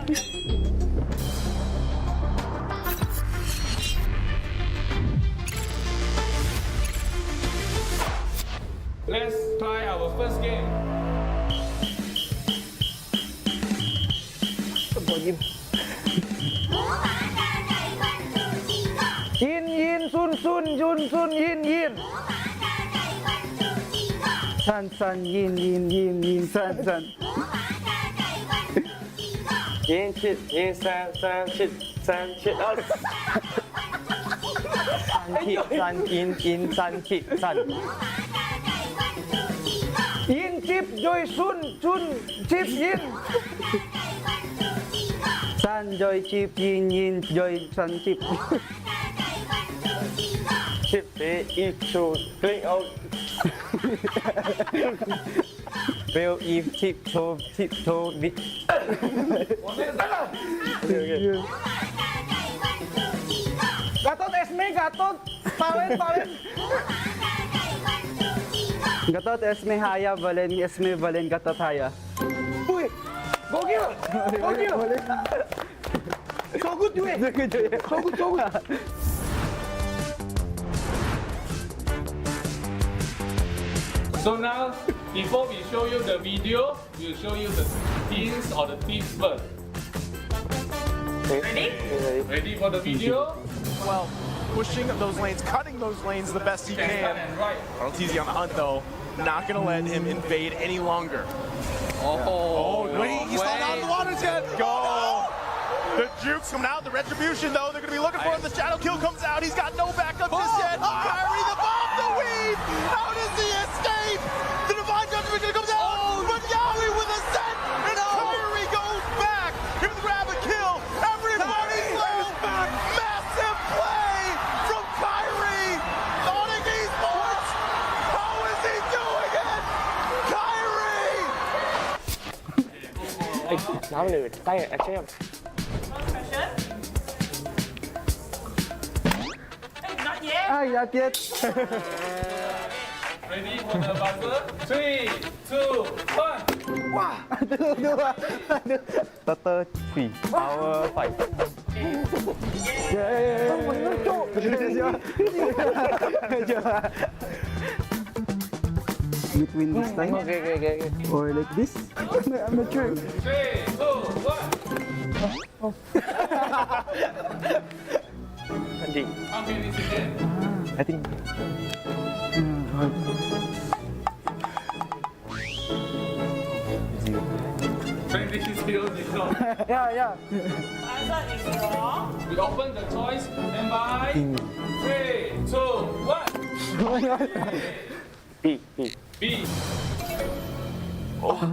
Let's try our first game. Yin yin sun sun yun sun yin yin. San san yin yin yin yin san san. Yin chit, yin san, san chit, san chit. San chit, san yin, yin san chit, san. Yin chip joy sun sun chip yin. San joy chip yin yin joy san chip. Chip it, eat to clean out. Will if tiptoe, tiptoe, bit. Gatot Esme, Gatot. Palen, Palen. Gatot Esme Haya, Valen, Esme Valen, Gatot Haya. Uy! Gokil! Gokil! So good, you So good, so good. So now, before we show you the video, we'll show you the hints or the tips first. Ready? Ready for the video? Well, pushing those lanes, cutting those lanes the best he can. RLTZ on the hunt though, not gonna let him invade any longer. Oh, wait, he's not out of the water yet. Go! The jukes coming out, the retribution though, they're gonna be looking for him. The shadow kill comes out, he's got no backup just yet. Kyrie the bomb, the weave! How does he escape? The divine judgment comes out, but Yawi with a set, and Kyrie goes back. Give him the grab and kill. Everybody's low. Massive play from Kyrie. Moonton Esports. How is he doing it? Kyrie! Nói lừa tay anh xem. Not yet. Ay, not yet. Ready for the buzzer? 3, 2, 1. Wow! Tutter 3, power 5. Between this time? Okay. Or like this? I'm not sure. 3, 2, 1. Anjing. How many seconds? I think. Yeah. Answer is wrong. We open the choice and by 3, 2, 1. B. B. It's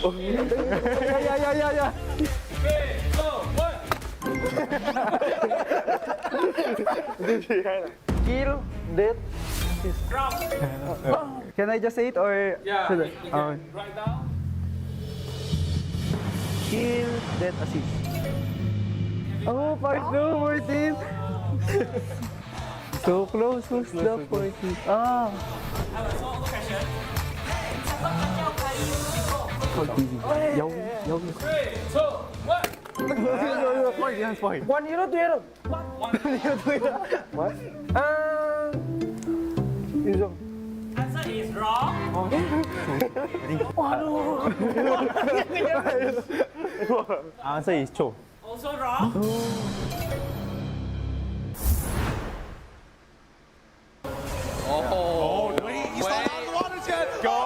okay. Yeah. 3, 2, 1. Kill, death. Wrong. Can I just say it or? Yeah, should I? you can write down. Kill, death, assist. Oh, part 2, 14. So close to the 14. Ah. I have a small question. What Kacau Kari Yo. 3, 2, 1. Spoil. 1 euro, 2 euro. What? Answer is wrong. Answer is Cho. Also wrong. Oh, wait, he's not out of the water yet. Go!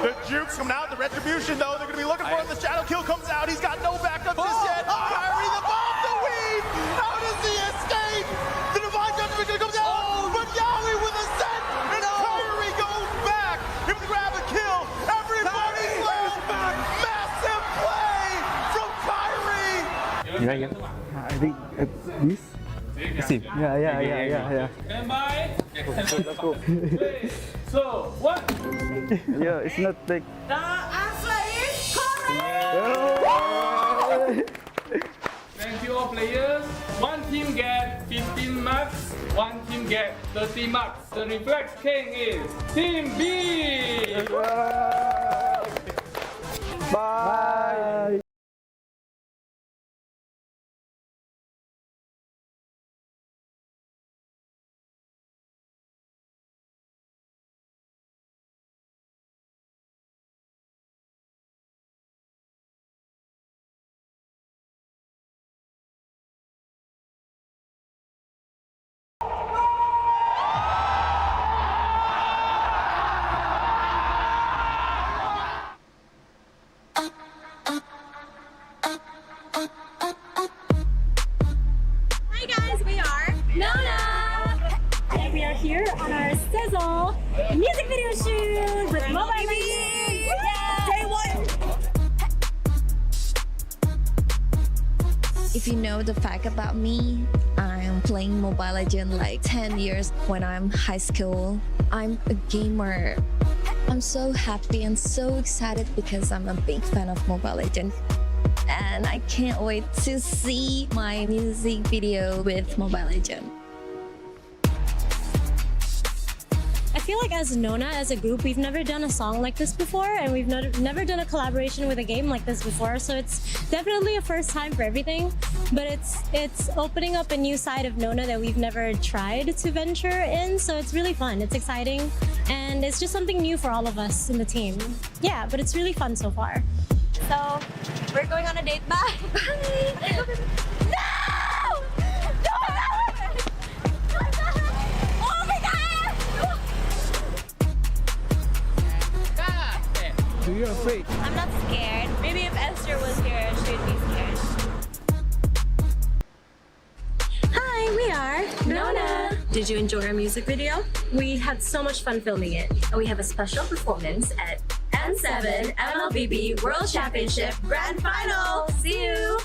The jukes coming out, the retribution though, they're gonna be looking for him. The shadow kill comes out, he's got no backup just yet. Kyrie the bomb, the weave! How does he escape? The divine judgment comes out, but Yawi with a set, and Kyrie goes back. Give him the grab and kill. Everybody's low. Massive play from Kyrie. I think this. Sim. Yeah. Stand by. Let's go. 3, 2, 1. Yeah, it's not like. The answer is correct. Thank IPO players, one team get 15 marks, one team get 30 marks. The Reflex King is Team B! Bye. Hi guys, we are Nona! And we are here on our Sizzle music video shoot with Mobile Legends! Day one! If you know the fact about me, I'm playing Mobile Legends like 10 years when I'm high school. I'm a gamer. I'm so happy and so excited because I'm a big fan of Mobile Legends. And I can't wait to see my music video with Mobile Legends. I feel like as Nona, as a group, we've never done a song like this before, and we've never done a collaboration with a game like this before, so it's definitely a first time for everything, but it's opening up a new side of Nona that we've never tried to venture in, so it's really fun, it's exciting, and it's just something new for all of us in the team. Yeah, but it's really fun so far. So, we're going on a date. Bye! Bye! No! Oh my god! Do you afraid? I'm not scared. Maybe if Esther was here, she'd be scared. Hi, we are Nona. Did you enjoy our music video? We had so much fun filming it. And we have a special performance at M7 MLBB World Championship Grand Final. See you!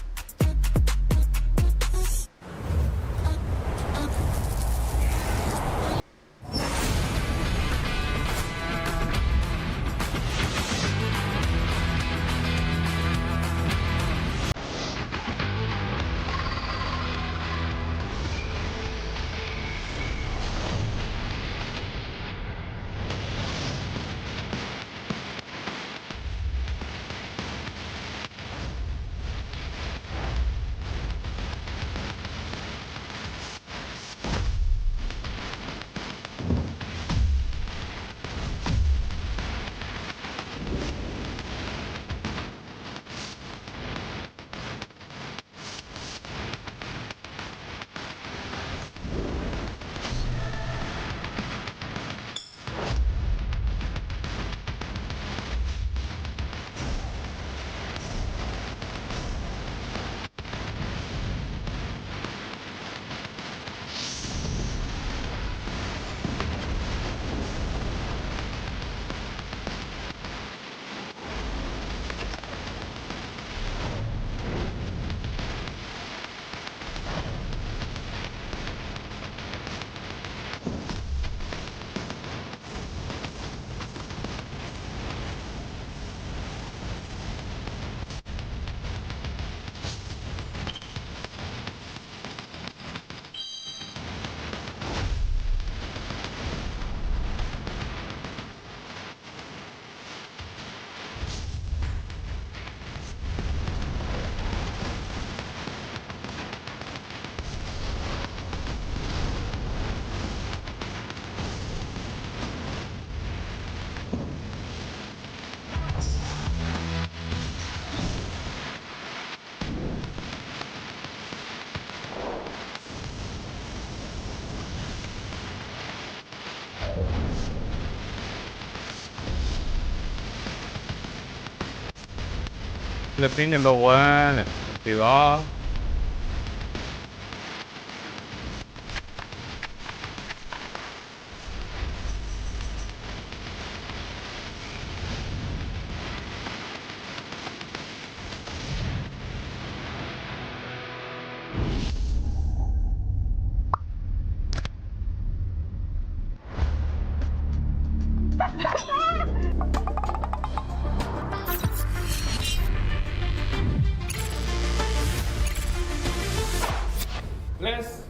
Philippines number 1. We are.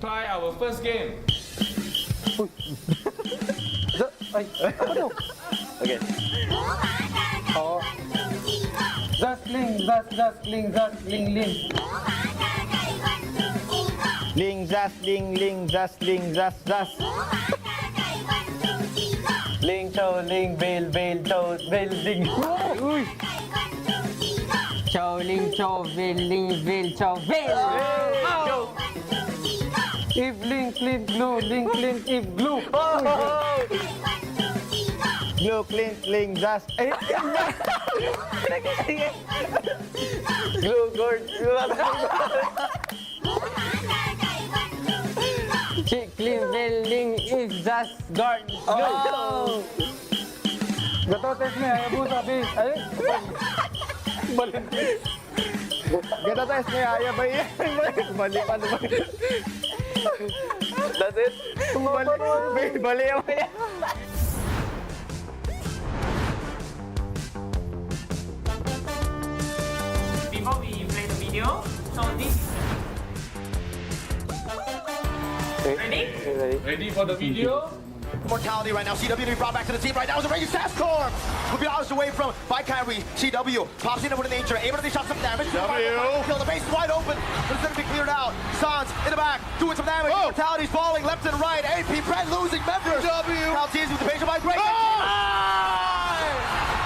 try our first game. Ay, apa tu? Okay. Oh. Just ling, ling. Ling, just ling, just. Ling, chow, ling, bail, chow, bail, ling. Uy. Chow, ling, chow, veil, chow, veil. If link, clean, glue, link, clean, if glue. Glue, clean, link, just. Glue, gourd. Chick, clean, veil, ling, if, just, guard. Oh. Gato test me, ayaw po sabi. Ay, balik. Gato test me, ayaw ba yan? Balik pa naman. That's it? Balik ako yan. Before we play the video, so this ready? Ready for the video? Mortality right now. CW to be brought back to the team right now. Is a regular Sandstorm. Will be hours away from by Kyrie. CW pops in with an nature. Able to dish out some damage. Kill. The base is wide open. But it's going to be cleared out. Sans in the back doing some damage. Mortality's falling left and right. AP Brent losing members. Maltese with the patient by break.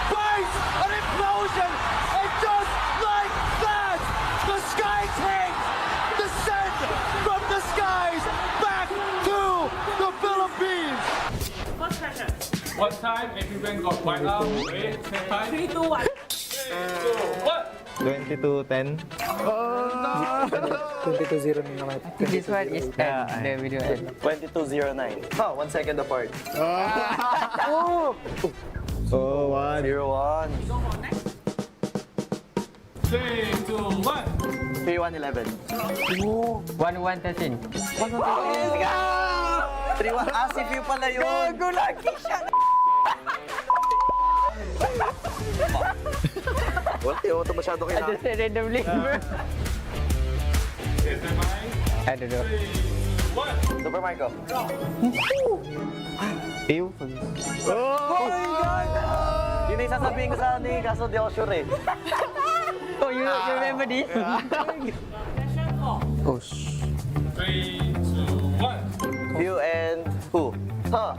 Face an implosion. And just like that, the Sky Tanks descend from the skies back to the Philippines. First question. What time everyone got wiped out? Wait, time. 3, 2, 1. 22:10. 22:09 naman. This one is end. The video end. 22:09. Oh, 1 second apart. Oh! Oh, 1. 0-1. 3, 2, 1. 3-1-11. 1-1-13. 3-1. Si View pala yun. Gago lagi siya. Wala, yung ito masyado I kailangan. just said randomly. I don't know. Super Marco. Ew. Oh my God! Yun yung sasabihin ko sa ni kaso di ako sure eh. Oh, you remember this? Oh, 3, 2, 1. View and who? Huh?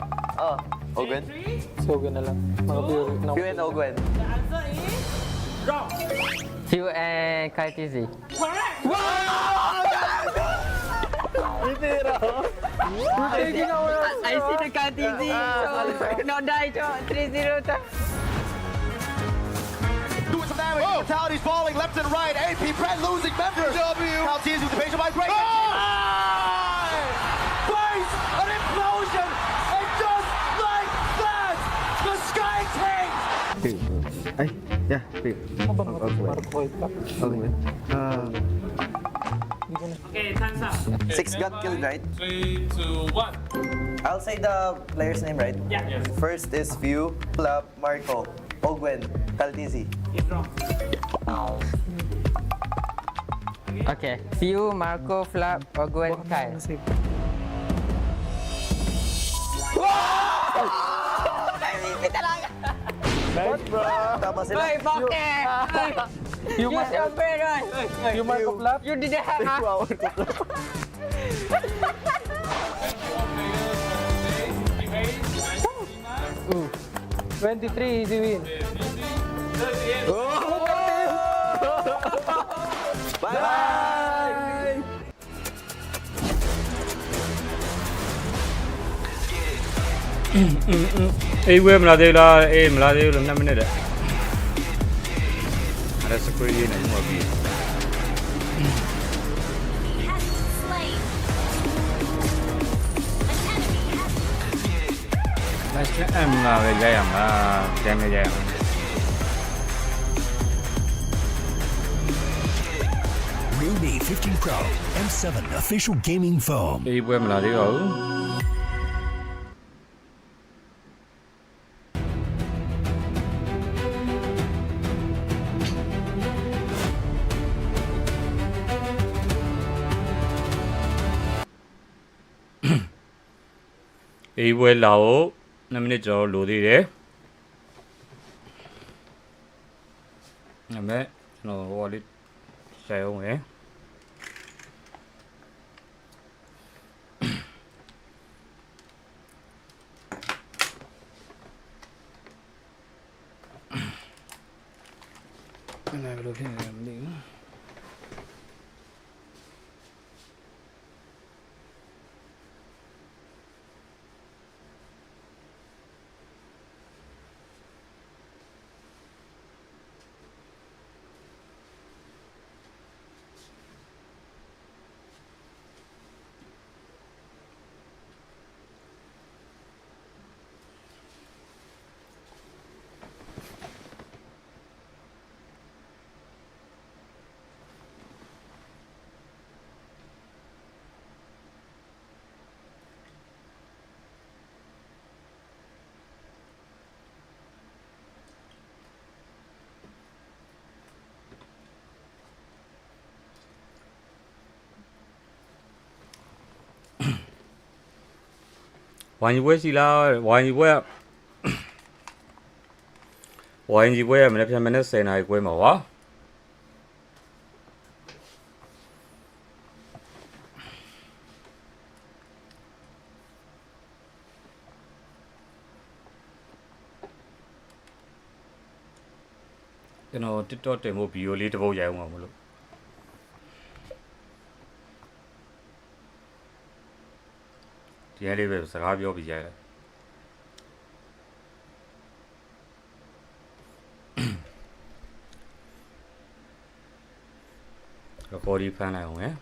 Ogwen? Sogan na lang. Mga pure. View and Ogwen. The answer is wrong. Few and Kaltizi. Correct. I see the Kaltizi. So, no die, 3-0. Doing some damage. Mortality's falling left and right. AP Brent losing members. Maltese with the patient by break. Face an implosion. And just like that, the Sky Tanks. Ay, yeah, Pip. Okay, time's up. 6 got killed, right? 3, 2, 1. I'll say the player's name, right? Yeah. Yes. First is View, Flap, Marco, Ogwen, Kaltizi. It's wrong. Okay. Few, Marco, Flap, Ogwen, Kyle. Nice, bro. Tama sila. Hey, Pocket! You must have been right. You might have laughed. You didn't have. 23, easy win. Bye!ဝဲမလာသေးလားအေးမလာသေးဘူးလို့2မိနစ်တဲ့အဲ့ဒါစကွေးလေးနဲ့မှော်ပြီး M လာပဲရရမှာတမ်းမရရမှာ Ruby 15 Pro M7 official gaming phone. အေးပွဲမလာသေးပါဘူး A ပွဲလာဖို့2မိနစ်ကျွန်တော်လိုသေးတယ်ဒါပေမဲ့ကျွန်တော်ဟိုလေးရှယ်အောင်ရယ်ဘယ်လိုဖြစ်နေလဲမသိဘူး ဝိုင်းကြီးပွဲရှိလားဝိုင်းကြီးပွဲဝိုင်းကြီးပွဲကမနေ့ပြန်မနေ့10နာရီပွဲမှာပါကျွန်တော် TikTok တင်ဖို့ဗီဒီယိုလေးတစ်ပုတ်ရိုက်အောင်ပါမလို့ဒီလေးပဲစကားပြောပြီးရိုက်လိုက်ခေါ်ဒီဖမ်းလိုက်အောင်ရယ်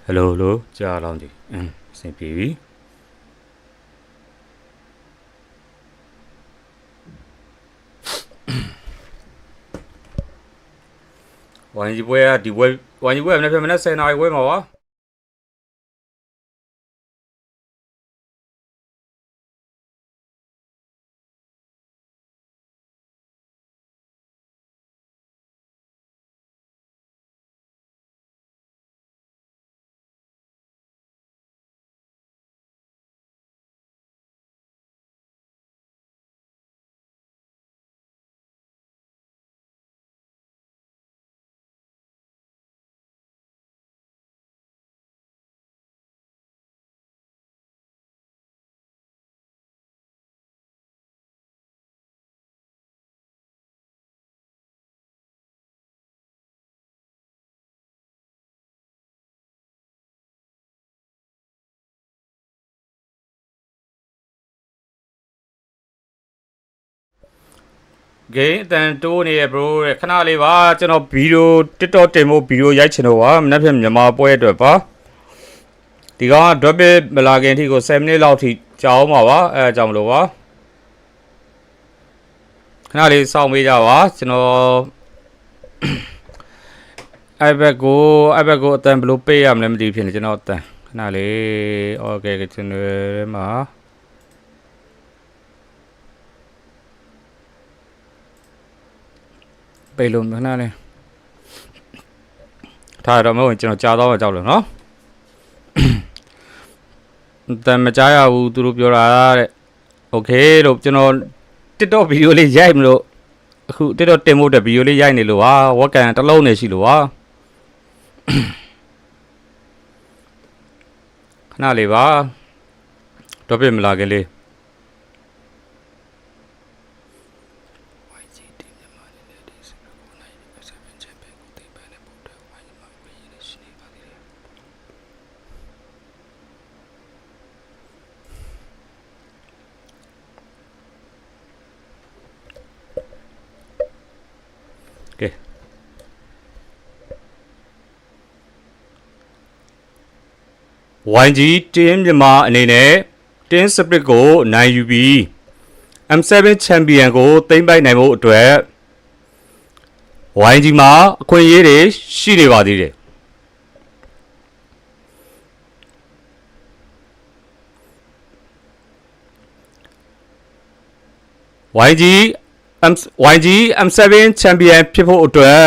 ဟယ်လိုကြားလောင်းဒီအဆင်ပြေပြီဝိုင်းကြီးပွဲကဒီပွဲဝိုင်းကြီးပွဲကမနေ့ပြန်မနေ့10နာရီပွဲမှာပါဂိမ်းအတန်တိုးနေရ bro တဲ့ခဏလေးပါကျွန်တော်ဗီဒီယို TikTok တင်ဖို့ဗီဒီယိုရိုက်ချင်တော့ပါမနေ့ပြန်မြန်မာပွဲအတွက်ပါဒီကောင်က drop it မလာခင်အထိကို7မိနစ်လောက်ထိကြာအောင်ပါပါအဲအကြောင်းမလို့ပါခဏလေးစောင့်ပေးကြပါကျွန်တော် iPad ကိုအတန်ဘယ်လိုပေးရမလဲမသိဖြစ်နေကျွန်တော်အတန်ခဏလေး okay ကျွန်တော်မှာပေးလို့ခဏလေးထားတော့မဟုတ်ကျွန်တော်ကြားတော့ကြောက်လို့နော်တမ်းမကြားရဘူးသူတို့ပြောတာတဲ့ okay လို့ကျွန်တော် TikTok ဗီဒီယိုလေးရိုက်မလို့အခု TikTok တင်ဖို့တဲ့ဗီဒီယိုလေးရိုက်နေလို့ပါဝက်ကန်တစ်လုံးနေရှိလို့ပါခဏလေးပါတော့ပြမလာခင်လေးကဲYG တင်းမြန်မာအနေနဲ့တင်းစပရစ်ကိုနိုင်ယူပြီး M7 ချန်ပီယံကိုသိမ်းပိုက်နိုင်ဖို့အတွက် YG မှာအခွင့်အရေးတွေရှိနေပါသေးတယ်YG M7 Champion ဖြစ်ဖို့အတွက်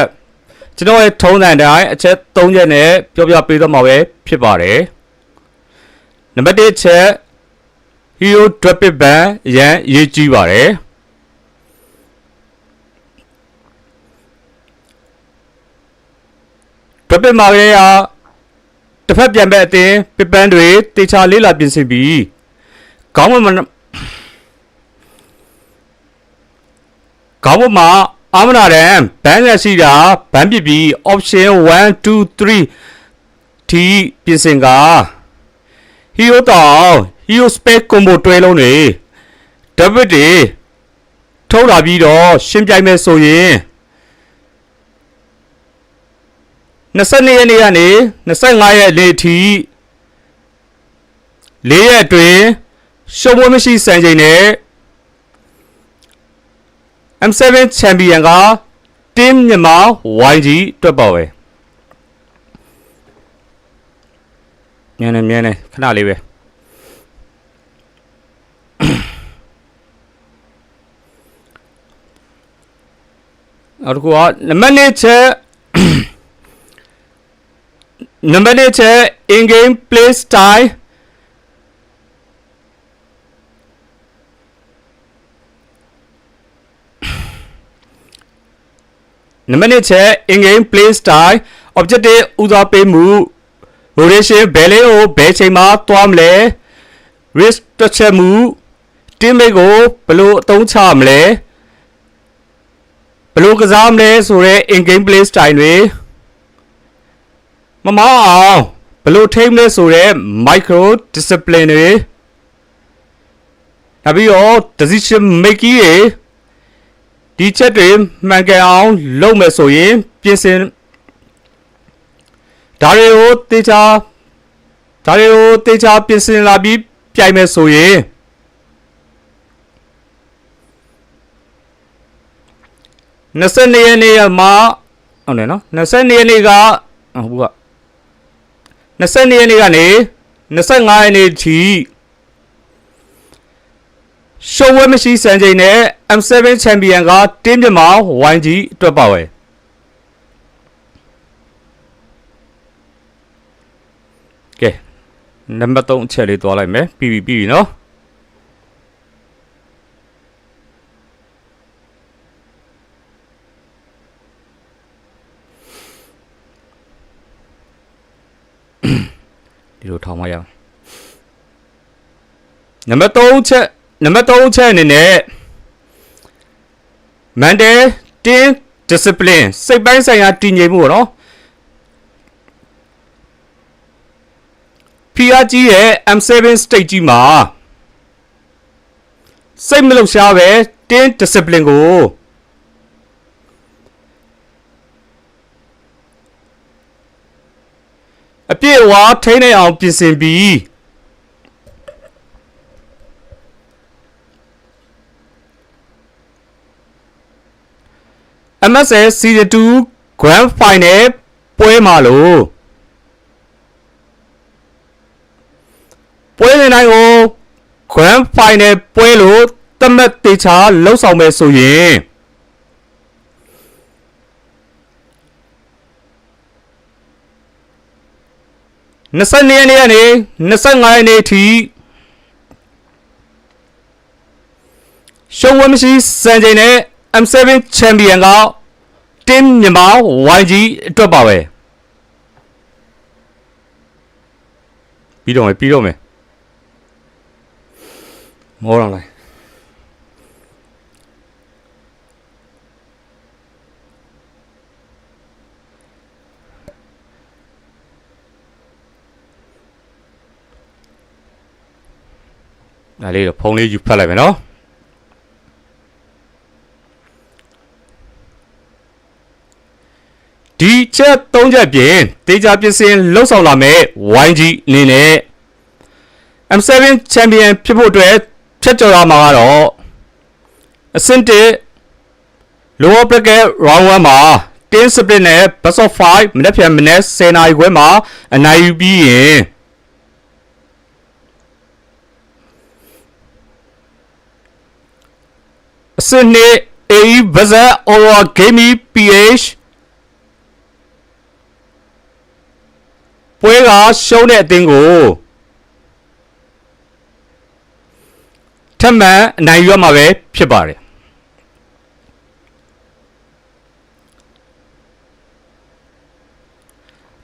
ကျွန်တော်ရဲ့ထုံးစံတိုင်းအချက်3ချက်နဲ့ပြောပြပေးတော့မှာပဲဖြစ်ပါတယ်နံပါတ်1ချက် Hero Rapid Ban အရန်ရေးကြည့်ပါတယ်Rapid မှာလည်းတစ်ဖက်ပြန်ဘက်အတင်းပစ်ပန်းတွေတေချာလေးလာပြင်ဆင်ပြီးခေါင်းမှာအာမနာရန်ဘန်းရရှိတာဘန်းပစ်ပြီး option 1 2 3 T ပြင်ဆင်က Hero တောင် Hero Spec Combo တွဲလုံးတွေ Double တွေထုတ်လာပြီးတော့ရှင်းပြိုင်မယ်ဆိုရင်22ရက်နေ့ကနေ25ရက်နေ့ထိ4ရက်အတွင်းရှုံးပွဲမရှိစံချိန်နဲ့ M7 Champion က Team မြန်မာ YG တွက်ပါပဲမြင်နေခဏလေးပဲနောက်တစ်ခုကနံပါတ်1ချက် in game play styleနံပါတ်1ချက် in game play style objective ဦးစားပေးမှု rotation ဘယ်လေးကိုဘယ်ချိန်မှာသွားမလဲ risk တွက်ချက်မှု teammate ကိုဘယ်လိုအသုံးချမလဲဘယ်လိုကစားမလဲဆိုတဲ့ in game play style တွေမမောင်းအောင်ဘယ်လိုထိမလဲဆိုတဲ့ micro discipline တွေနောက်ပြီးတော့ decision making တွေဒီချက်တွေမှန်ကန်အောင်လုပ်မယ်ဆိုရင်ပြင်ဆင်ဒါတွေကိုတေချာပြင်ဆင်လာပြီးပြိုင်မယ်ဆိုရင်22ရက်နေ့မှာဟုတ်တယ်နော်22ရက်နေ့ကဟုတ်က22ရက်နေ့ကနေ25ရက်နေ့ထိရှုံးဝဲမရှိစံချိန်နဲ့ M7 Champion က Team မြန်မာ YG အတွက်ပါပဲကဲနံပါတ်3အချက်လေးသွားလိုက်မယ်ပြီးနော်ဒီလိုထောင်းမရအောင်နံပါတ်3ချက်အနေနဲ့ mental team discipline စိတ်ပိုင်းဆိုင်ရာတည်ငြိမ်မှုပေါ့နော် PRG ရဲ့ M7 state ကြီးမှာစိတ်မလုံရှားပဲ team discipline ကိုအပြည့်အဝထိန်းနိုင်အောင်ပြင်ဆင်ပြီးMSL Season 2 Grand Final ပွဲမှာလို့ပွဲစဉ်တိုင်းကို Grand Final ပွဲလို့သတ်မှတ်တေချာလှုပ်ဆောင်မယ်ဆိုရင်22ရက်နေ့ကနေ25ရက်နေ့ထိရှုံးဝဲမရှိစံချိန်နဲ့ M7 Champion က Team မြန်မာ YG အတွက်ပါပဲပြီးတော့မယ်မောတော့လိုက်ဒါလေးတော့ဖုန်းလေးယူဖတ်လိုက်မယ်နော်ဒီချက်3ချက်ပြင်တေချာပြင်ဆင်လှုပ်ဆောင်လာမယ် YG အနေနဲ့ M7 Champion ဖြစ်ဖို့အတွက်ဖြတ်ကျော်ရမှာကတော့အဆင့်1 lower bracket round 1မှာ တင်း split နဲ့ best of 5 မနေ့ပြန်မနေ့10နာရီခွဲမှာအနိုင်ယူပြီးရင်အစနစ် AE vs RORA Gaming PH ပွဲကရှုံးတဲ့အသင်းကိုထပ်မံအနိုင်ယူရမှာပဲဖြစ်ပါတယ်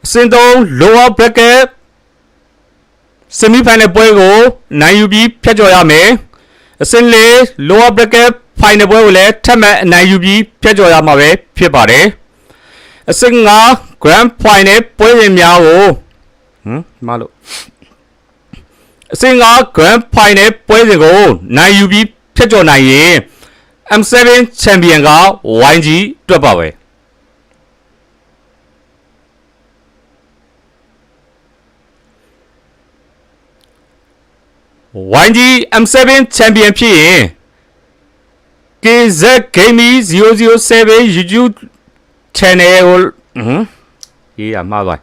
အဆင့်3 lower bracket semi final ပွဲကိုနိုင်ယူပြီးဖျက်ကျော်ရမယ်အဆင့်4 lower bracket final ပွဲကိုလည်းထပ်မံအနိုင်ယူပြီးဖျက်ကျော်ရမှာပဲဖြစ်ပါတယ်အဆင့်5 grand final ပွဲစဉ်များကိုမလို့အဆင့်5 grand final ပွဲစဉ်ကိုနိုင်ယူပြီးဖျက်ကျော်နိုင်ရင် M7 champion က YG တွက်ပါပဲYG M7 champion ဖြစ်ရင် KZ Gaming 007 YouTube channel ကိုရေးရမှာပါ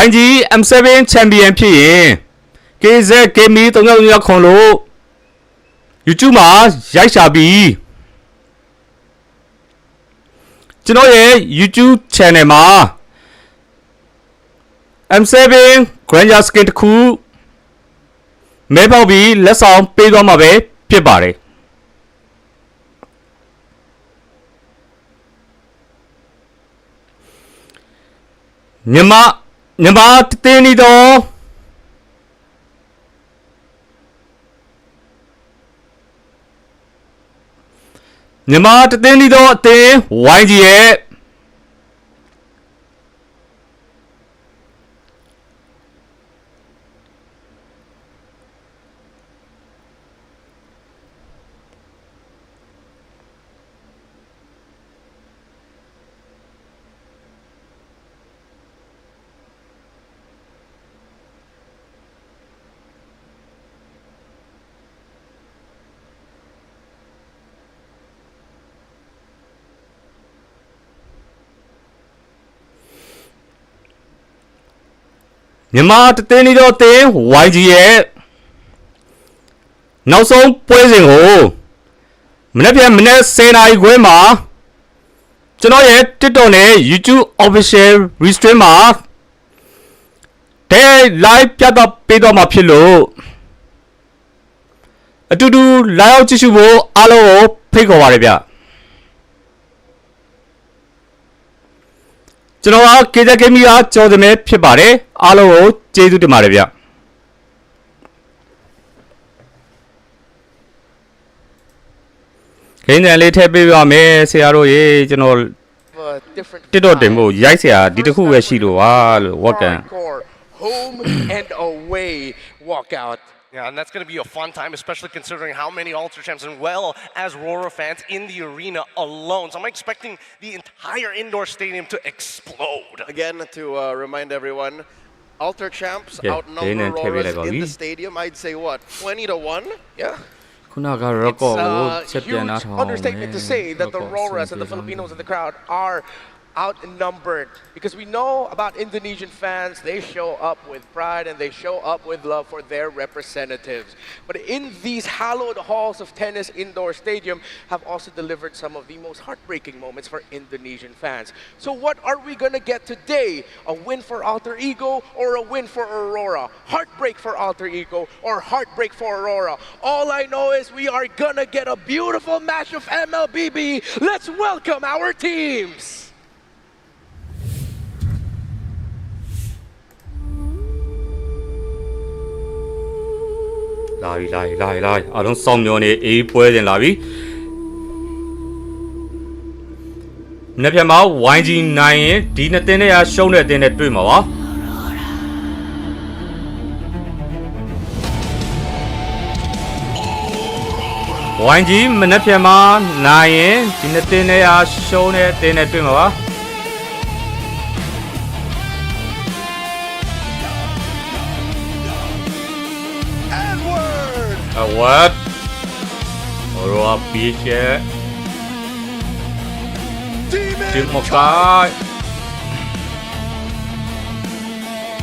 YG M7 champion ဖြစ်ရင် KZ Gaming 3.0ခွန်လို့ YouTube မှာရိုက်ရှာပြီးကျွန်တော်ရဲ့ YouTube channel မှာ M7 Granger Skin တစ်ခုမဲပေါက်ပြီးလက်ဆောင်ပေးသွားမှာပဲဖြစ်ပါတယ်မြန်မာတင်းနေတော့မြန်မာတင်းနေတော့အတင်း YG ရဲ့မြန်မာတင်းနေတော့တင်း YG ရဲ့နောက်ဆုံးပွဲစဉ်ကိုမနေ့ပြန်မနေ့10နာရီခွဲမှာကျွန်တော်ရဲ့ TikTok နဲ့ YouTube official restream မှာတဲ့ live ပြသပေးတော့မှာဖြစ်လို့အတူတူ live ကြည့်ရှုဖို့အားလုံးကိုဖိတ်ခေါ်ပါတယ်ဗျကျွန်တော်က KZ Gaming ကကြော်စမဲဖြစ်ပါတယ်အားလုံးကိုကျေးဇူးတင်ပါတယ်ဗျခင်းတယ်လေးထည့်ပေးပါမယ်ဆရာတို့ရေကျွန်တော်တစ်တော့တင်ဖို့ရိုက်ဆရာဒီတစ်ခုပဲရှိလို့ပါလို့ဝက်ကန် home and away walkout. Yeah, and that's going to be a fun time, especially considering how many Alter Champs as well as RORA fans in the arena alone. So I'm expecting the entire indoor stadium to explode. Again, to remind everyone, Alter Champs outnumber RORAs in the stadium. I'd say what, 20-1? Yeah. It's a huge understatement to say that the RORAs and the Filipinos in the crowd are outnumbered, because we know about Indonesian fans. They show up with pride and they show up with love for their representatives. But in these hallowed halls of tennis indoor stadium have also delivered some of the most heartbreaking moments for Indonesian fans. So what are we going to get today? A win for Alter Ego or a win for Aurora? Heartbreak for Alter Ego or heartbreak for Aurora? All I know is we are going to get a beautiful match of MLBB. Let's welcome our teams. လာအားလုံးစောင့်မျှော်နေအေးပွဲတင်လာပြီနေ့ပြန်မှာ YG နိုင်ရင်ဒီနှစ်တင်းနဲ့ရှုံးတဲ့အတင်းနဲ့တွေ့မှာပါYG မနေ့ပြန်မှာနိုင်ရင်ဒီနှစ်တင်းနဲ့ရှုံးတဲ့အတင်းနဲ့တွေ့မှာပါWhat? RORA beach ရဲ့ Demon Kai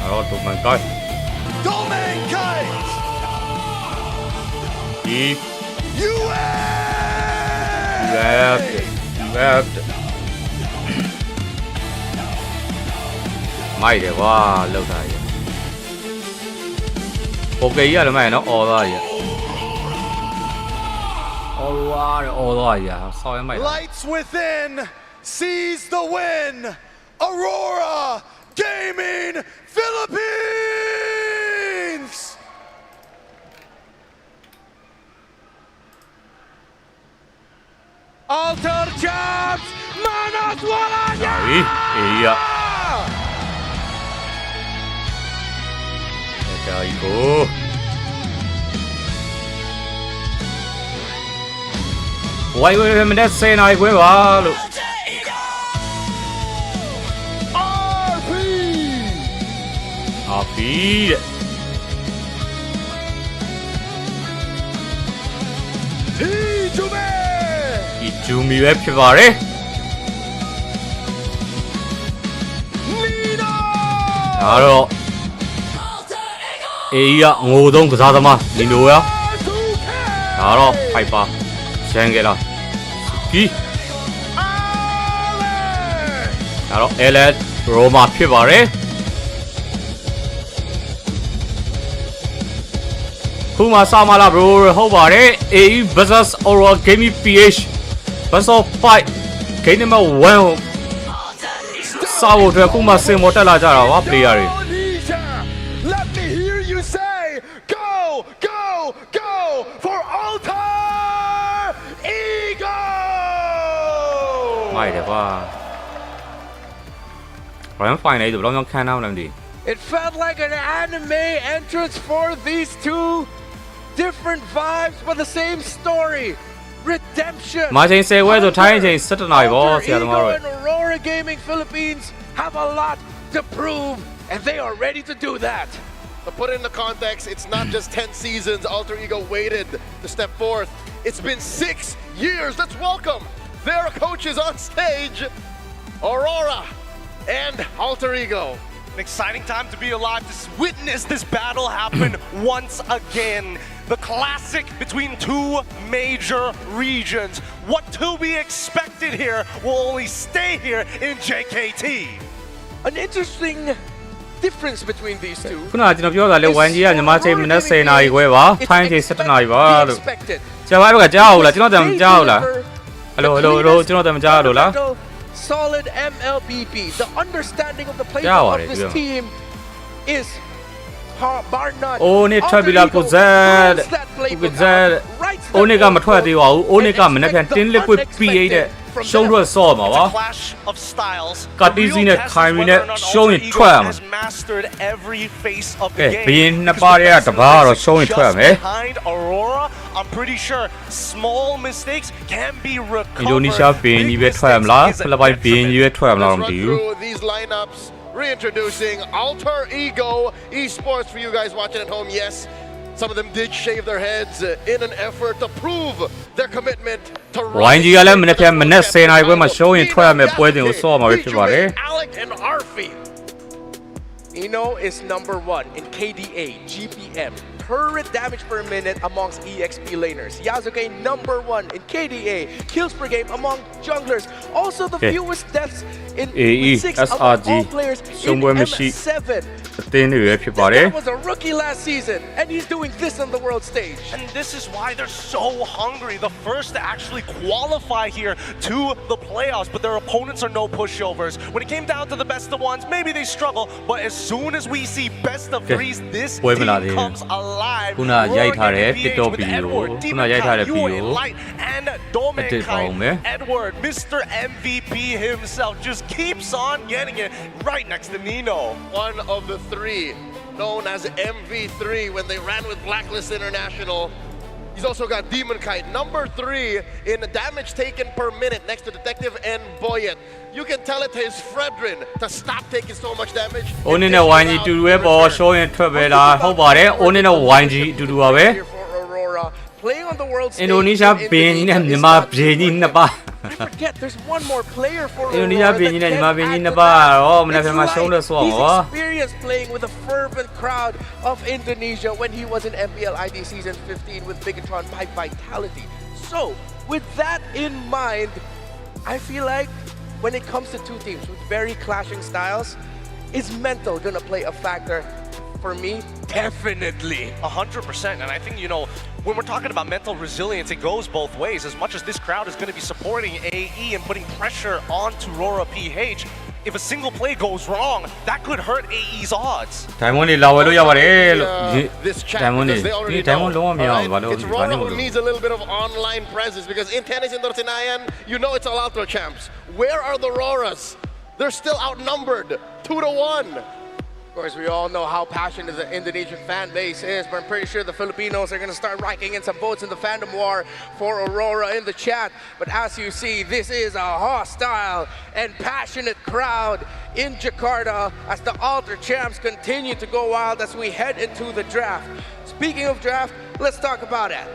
အဲ့တော့ Demon Kaiဒီမိုက်တယ်ကွာလောက်တာကြီးโอเคကြီးရတယ်မိုက်နော်အော်သွားကြီးအော်သွားကြီးဆောင်းရမိုက် Lights within sees the win. Aurora Gaming Philippines. Alter champs, Manos Walanya! Iya. There you go. Why would you not say I will? RP. Jumi ပဲဖြစ်ပါတယ်ဒါတော့အေးရငိုသုံးကစားသမားနီနိုရဒါတော့ဖိုက်ပါရန်ခဲ့လားကီဒါတော့အဲလက်ရိုမာဖြစ်ပါတယ်ခုမှစမလား bro ဟုတ်ပါတယ် AE versus RORA Gaming PH Best of 5 game number 1စာဖို့အတွက်ခုမှစင်မော်တက်လာကြတာပါ player တွေ Let me hear you say go go go for Alter Ego မိုက်တယ်ကွာ Grand Final တွေဘယ်လိုမျိုးခံအောင်လဲမသိ It felt like an anime entrance for these two different vibes but the same story Redemption. မာချင်း10ဝဲဆိုထိုင်းချင်း17နာရီပေါ့ဆရာသမားတို့ Aurora Gaming Philippines have a lot to prove and they are ready to do that. To put it in the context, it's not just 10 seasons Alter Ego waited to step forth. It's been 6 years. Let's welcome their coaches on stage, Aurora and Alter Ego. An exciting time to be alive to witness this battle happen once again. The classic between two major regions. What to be expected here will only stay here in JKT. An interesting difference between these two. ခုနကကျွန်တော်ပြောတာလေ 1G ကညီမချင်းမနေ့10နာရီခွဲပါထိုင်းချင်း17နာရီပါလို့ကျန်ပါတော့ကြားအောင်လားကျွန်တော်တည်းမကြားအောင်လား Hello ကျွန်တော်တည်းမကြားလို့လား Solid MLBB. The understanding of the playbook of this team is bar none. အိုးနေထွက်ပြီလားကိုဇက်ကိုဇက်အိုးနေကမထွက်သေးပါဘူးအိုးနေကမနေ့ကတင်းလစ်ကွတ်ပြီးရတဲ့ရှုံးထွက်ဆော့မှာပါကတ်တီစီနဲ့ခိုင်ရီနဲ့ရှုံးရင်ထွက်ရမှာဘင်းနှစ်ပါးရဲ့တပါးတော့ရှုံးရင်ထွက်ရမယ် I'm pretty sure small mistakes can be recovered. အင်ဒိုနီးရှားဘင်းကြီးပဲထွက်ရမလားဖိလစ်ပိုင်ဘင်းကြီးပဲထွက်ရမလားမသိဘူး These lineups reintroducing Alter Ego Esports for you guys watching at home. Yes, some of them did shave their heads in an effort to prove their commitment to YG ကလည်းမနေ့က10နာရီခွဲမှာရှုံးရင်ထွက်ရမယ်ပွဲစဉ်ကိုစောမှာပဲဖြစ်ပါတယ် Alec and Arfi. Eno is number 1 in KDA, GPM, current damage per minute amongst EXP laners. Yasuke number 1 in KDA, kills per game among junglers. Also the fewest deaths in 6 of all players in M7. That was a rookie last season, and he's doing this on the world stage. And this is why they're so hungry. The first to actually qualify here to the playoffs, but their opponents are no pushovers. When it came down to the best of ones, maybe they struggle, but as soon as we see best of threes, this team comes alive. ခုနရိုက်ထားတဲ့ TikTok ဗီဒီယိုခုနရိုက်ထားတဲ့ဗီဒီယို and Domenkai Edward, Mr. MVP himself, just keeps on getting it right next to Nino. One of the 3 known as MV3 when they ran with Blacklist International. He's also got Demon Kite, number 3 in the damage taken per minute next to Detective and Boyet. You can tell it to his Fredrin to stop taking so much damage. Only the YG တူတူပဲပေါ် show ရင်ထွက်ပဲလားဟုတ်ပါတယ် Only the YG တူတူပါပဲ For Aurora, playing on the world stage. Indonesia being Myanmar being na ba. I forget, there's one more player for Indonesia Aurora being that Myanmar can't being add na to ba. that. Oh, muna It's fa ma show na so. he's experienced playing with a fervent crowd of Indonesia when he was in MPL ID Season 15 with Bigatron by Vitality. So, with that in mind, I feel like when it comes to two teams with very clashing styles, is mental gonna play a factor? For me, definitely. 100%. And I think, you know, when we're talking about mental resilience, it goes both ways. As much as this crowd is going to be supporting AE and putting pressure onto RORA PH, if a single play goes wrong, that could hurt AE's odds. Diamond is lower This chat, because they already know. It's RORA who needs a little bit of online presence, because in Tennis in Dortinayan, you know it's all Ultra champs. Where are the RORAs? They're still outnumbered 2-1. Of course, we all know how passionate the Indonesian fan base is, but I'm pretty sure the Filipinos are going to start racking in some votes in the fandom war for Aurora in the chat. But as you see, this is a hostile and passionate crowd in Jakarta as the Alter champs continue to go wild as we head into the draft. Speaking of draft, let's talk about it.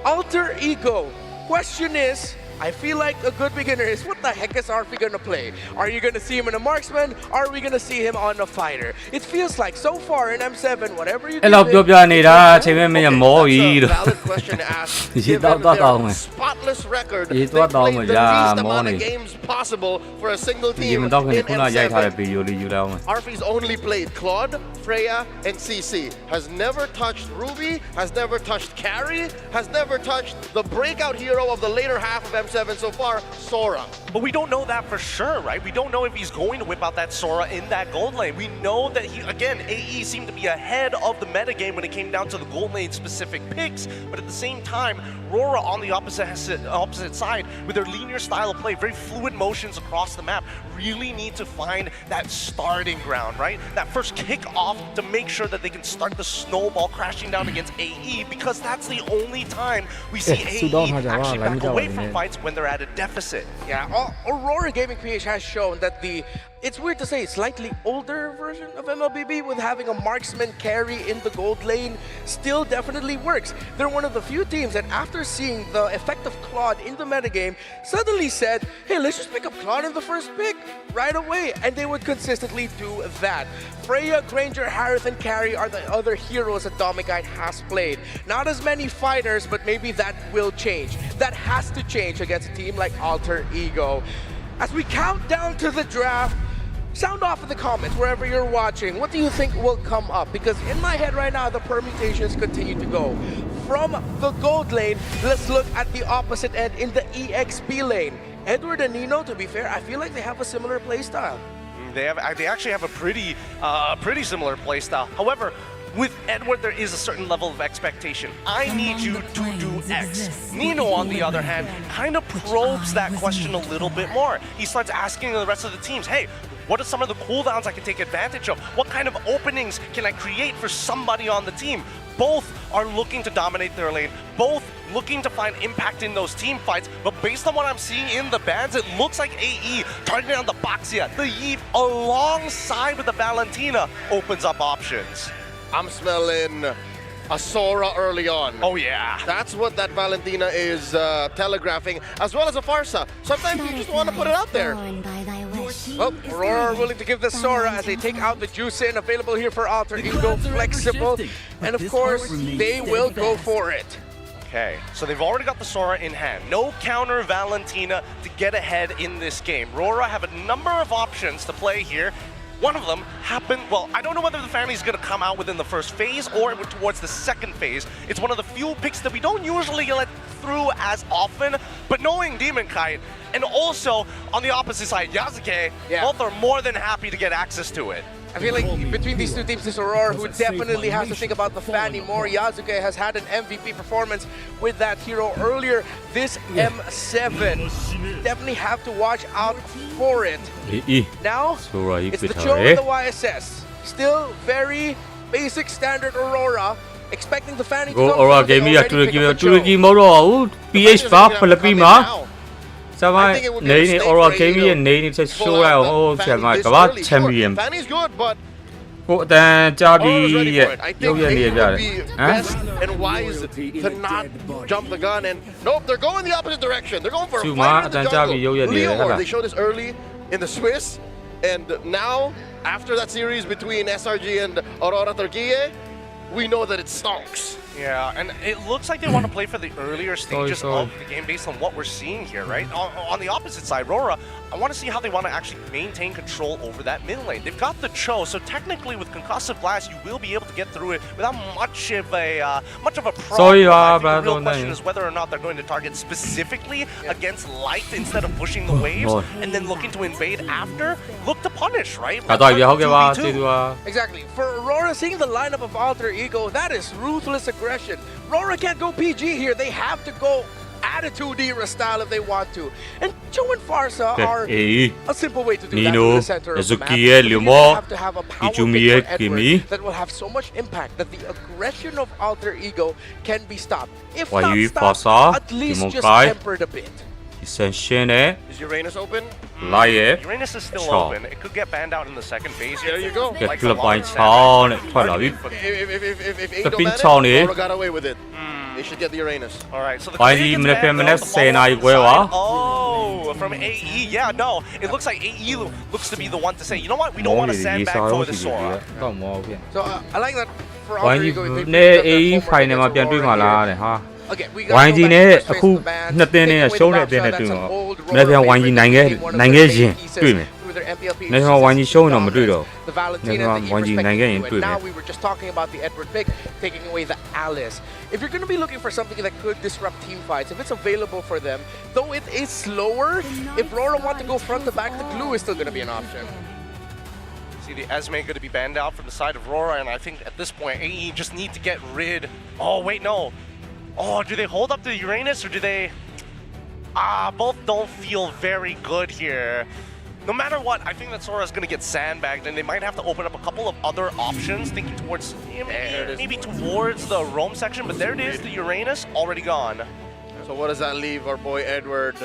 Alter Ego. Question is, I feel like a good beginner is, what the heck is Arfi gonna play? Are you gonna see him in a marksman? Are we gonna see him on a fighter? It feels like so far in M7, whatever you do. That's a valid question to ask. Given their spotless record, they played the least amount of games possible for a single team in M7. Arfi's only played Claude, Freya, and CC. Has never touched Ruby, has never touched Carry, has never touched the breakout hero of the later half of M7 so far, Sora. But we don't know that for sure, right? We don't know if he's going to whip out that Sora in that gold lane. We know that he, again, AE seemed to be ahead of the metagame when it came down to the gold lane specific picks, but at the same time, RORA on the opposite side, with their linear style of play, very fluid motions across the map, really need to find that starting ground, right? That first kick off to make sure that they can start the snowball crashing down against AE, because that's the only time we see AE actually back away from fights when they're at a deficit. Yeah, Aurora Gaming PH has shown that it's weird to say, slightly older version of MLBB with having a marksman carry in the gold lane still definitely works. They're one of the few teams that after seeing the effect of Claude in the metagame, suddenly said, hey, let's just pick up Claude in the first pick right away. And they would consistently do that. Freya, Granger, Harith, and Carry are the other heroes that Domigite has played. Not as many fighters, but maybe that will change. That has to change against a team like Alter Ego. As we count down to the draft, sound off in the comments wherever you're watching. What do you think will come up? Because in my head right now, the permutations continue to go. From the gold lane, let's look at the opposite end in the EXP lane. Edward and Nino, to be fair, I feel like they have a similar playstyle. They actually have a pretty similar playstyle. However, with Edward, there is a certain level of expectation. I need you to do X. Nino, on the other hand, kind of probes that question a little bit more. He starts asking the rest of the teams, hey, what are some of the cooldowns I can take advantage of? What kind of openings can I create for somebody on the team? Both are looking to dominate their lane, both looking to find impact in those team fights, but based on what I'm seeing in the bans, it looks like AE targeting on the Baxia, the Yeet, alongside with the Valentina opens up options. I'm smelling a Sora early on. Oh yeah. That's what that Valentina is telegraphing, as well as a Farsa. Sometimes you just want to put it out there. Well, Aurora are willing to give the Sora as they take out the Juicin available here for Alter Ego Flexible. And of course, they will go for it. Okay, so they've already got the Sora in hand. No counter Valentina to get ahead in this game. RORA have a number of options to play here. One of them happened, well, I don't know whether the family is going to come out within the first phase or towards the second phase. It's one of the few picks that we don't usually let through as often, but knowing Demon Kite, and also on the opposite side, Yasuke, both are more than happy to get access to it. I feel like between these two teams, it's Aurora who definitely has to think about the Fanny more. Yasuke has had an MVP performance with that hero earlier this M7. Definitely have to watch out for it. Now, it's the Cho and the YSS. Still very basic standard Aurora. Expecting the Fanny to come Aurora gave me a Turkey motor. PH Park, Philippines. Name Aurora gave me a name to show out. Oh, champion. Fanny's good, but ကိုအတန်ကြားပြီး Aurora's ready ရဲ့ for it. I ရုပ် think ရည်နေ it ပြတ would ယ် be ဟမ် best and wise to not jump the gun. And nope, they're going the opposite direction. They're going for a Suma, fight in the atan jabi jungle. yoya niye, Leomord, hala. they showed this early in the Swiss, and now after that series between SRG and Aurora Turquie, we know that it stonks. Yeah, and it looks like they want to play for the earlier stages of the game based on what we're seeing here, right? On the opposite side, RORA, I want to see how they want to actually maintain control over that mid lane. They've got the Cho, so technically with Concussive Blast, you will be able to get through it without much of a problem. Sorry, I think the real don't question know. is whether or not they're going to target specifically against Light instead of pushing the waves and then looking to invade after. Look to punish, right? ဒါတော့ရဟုတ်ကဲ့ပါကျေးဇူးပါ Exactly. For Aurora, seeing the lineup of Alter Ego, that is ruthless aggression. RORA can't go PG here. They have to go Attitude era style if they want to. And Cho and Farsa are a simple way to do that in the center of the map. You have to have a power pick for Edward that will have so much impact that the aggression of Alter Ego can be stopped. If not stopped, at least just tempered a bit. Is Uranus open? Uranus is still open. It could get banned out in the second phase. There you go. Get to the point 6နဲ့ထွက်လာပြီ If Ado banned it, Aurora got away with it. They should get the Uranus. All right, so the Why you minute 10 နာရီခွဲပါ Oh, from AE. Yeah, no. It looks like AE looks to be the one to say, you know what? We don't want to sandbag for the Sora. So I like that for Why Alter you Ego. if they နဲ့ get AE home final မှာ against ပြန်တွေ့ Aurora မှာလား here. တဲ့ဟာ Okay, we got YG နဲ့အခုနှစ်သင်းနဲ့ရှုံးတဲ့အသင်းနဲ့တွေ့မှာမနေ့ပြန် YG နိုင်ခဲ့ရင်တွေ့မယ် နေ့ပြန် YG ရှုံးရင်တော့မတွေ့တော့ The Valentina နေ့ပြန် and the YG E နိုင်ခဲ့ရင် respectively. တွေ့ And မယ် now we were just talking about the Edward pick, taking away the Alice. If you're going to be looking for something that could disrupt team fights, if it's available for them, though it is slower, if RORA want to go front to back, the glue is still going to be an option. See the Esme going to be banned out from the side of RORA, and I think at this point AE just need to get rid. Oh wait, no. Oh, do they hold up the Uranus or do they? Both don't feel very good here. No matter what, I think that Sora's going to get sandbagged, and they might have to open up a couple of other options, thinking towards maybe towards the Rome section. But there it is, the Uranus already gone. So what does that leave our boy Edward?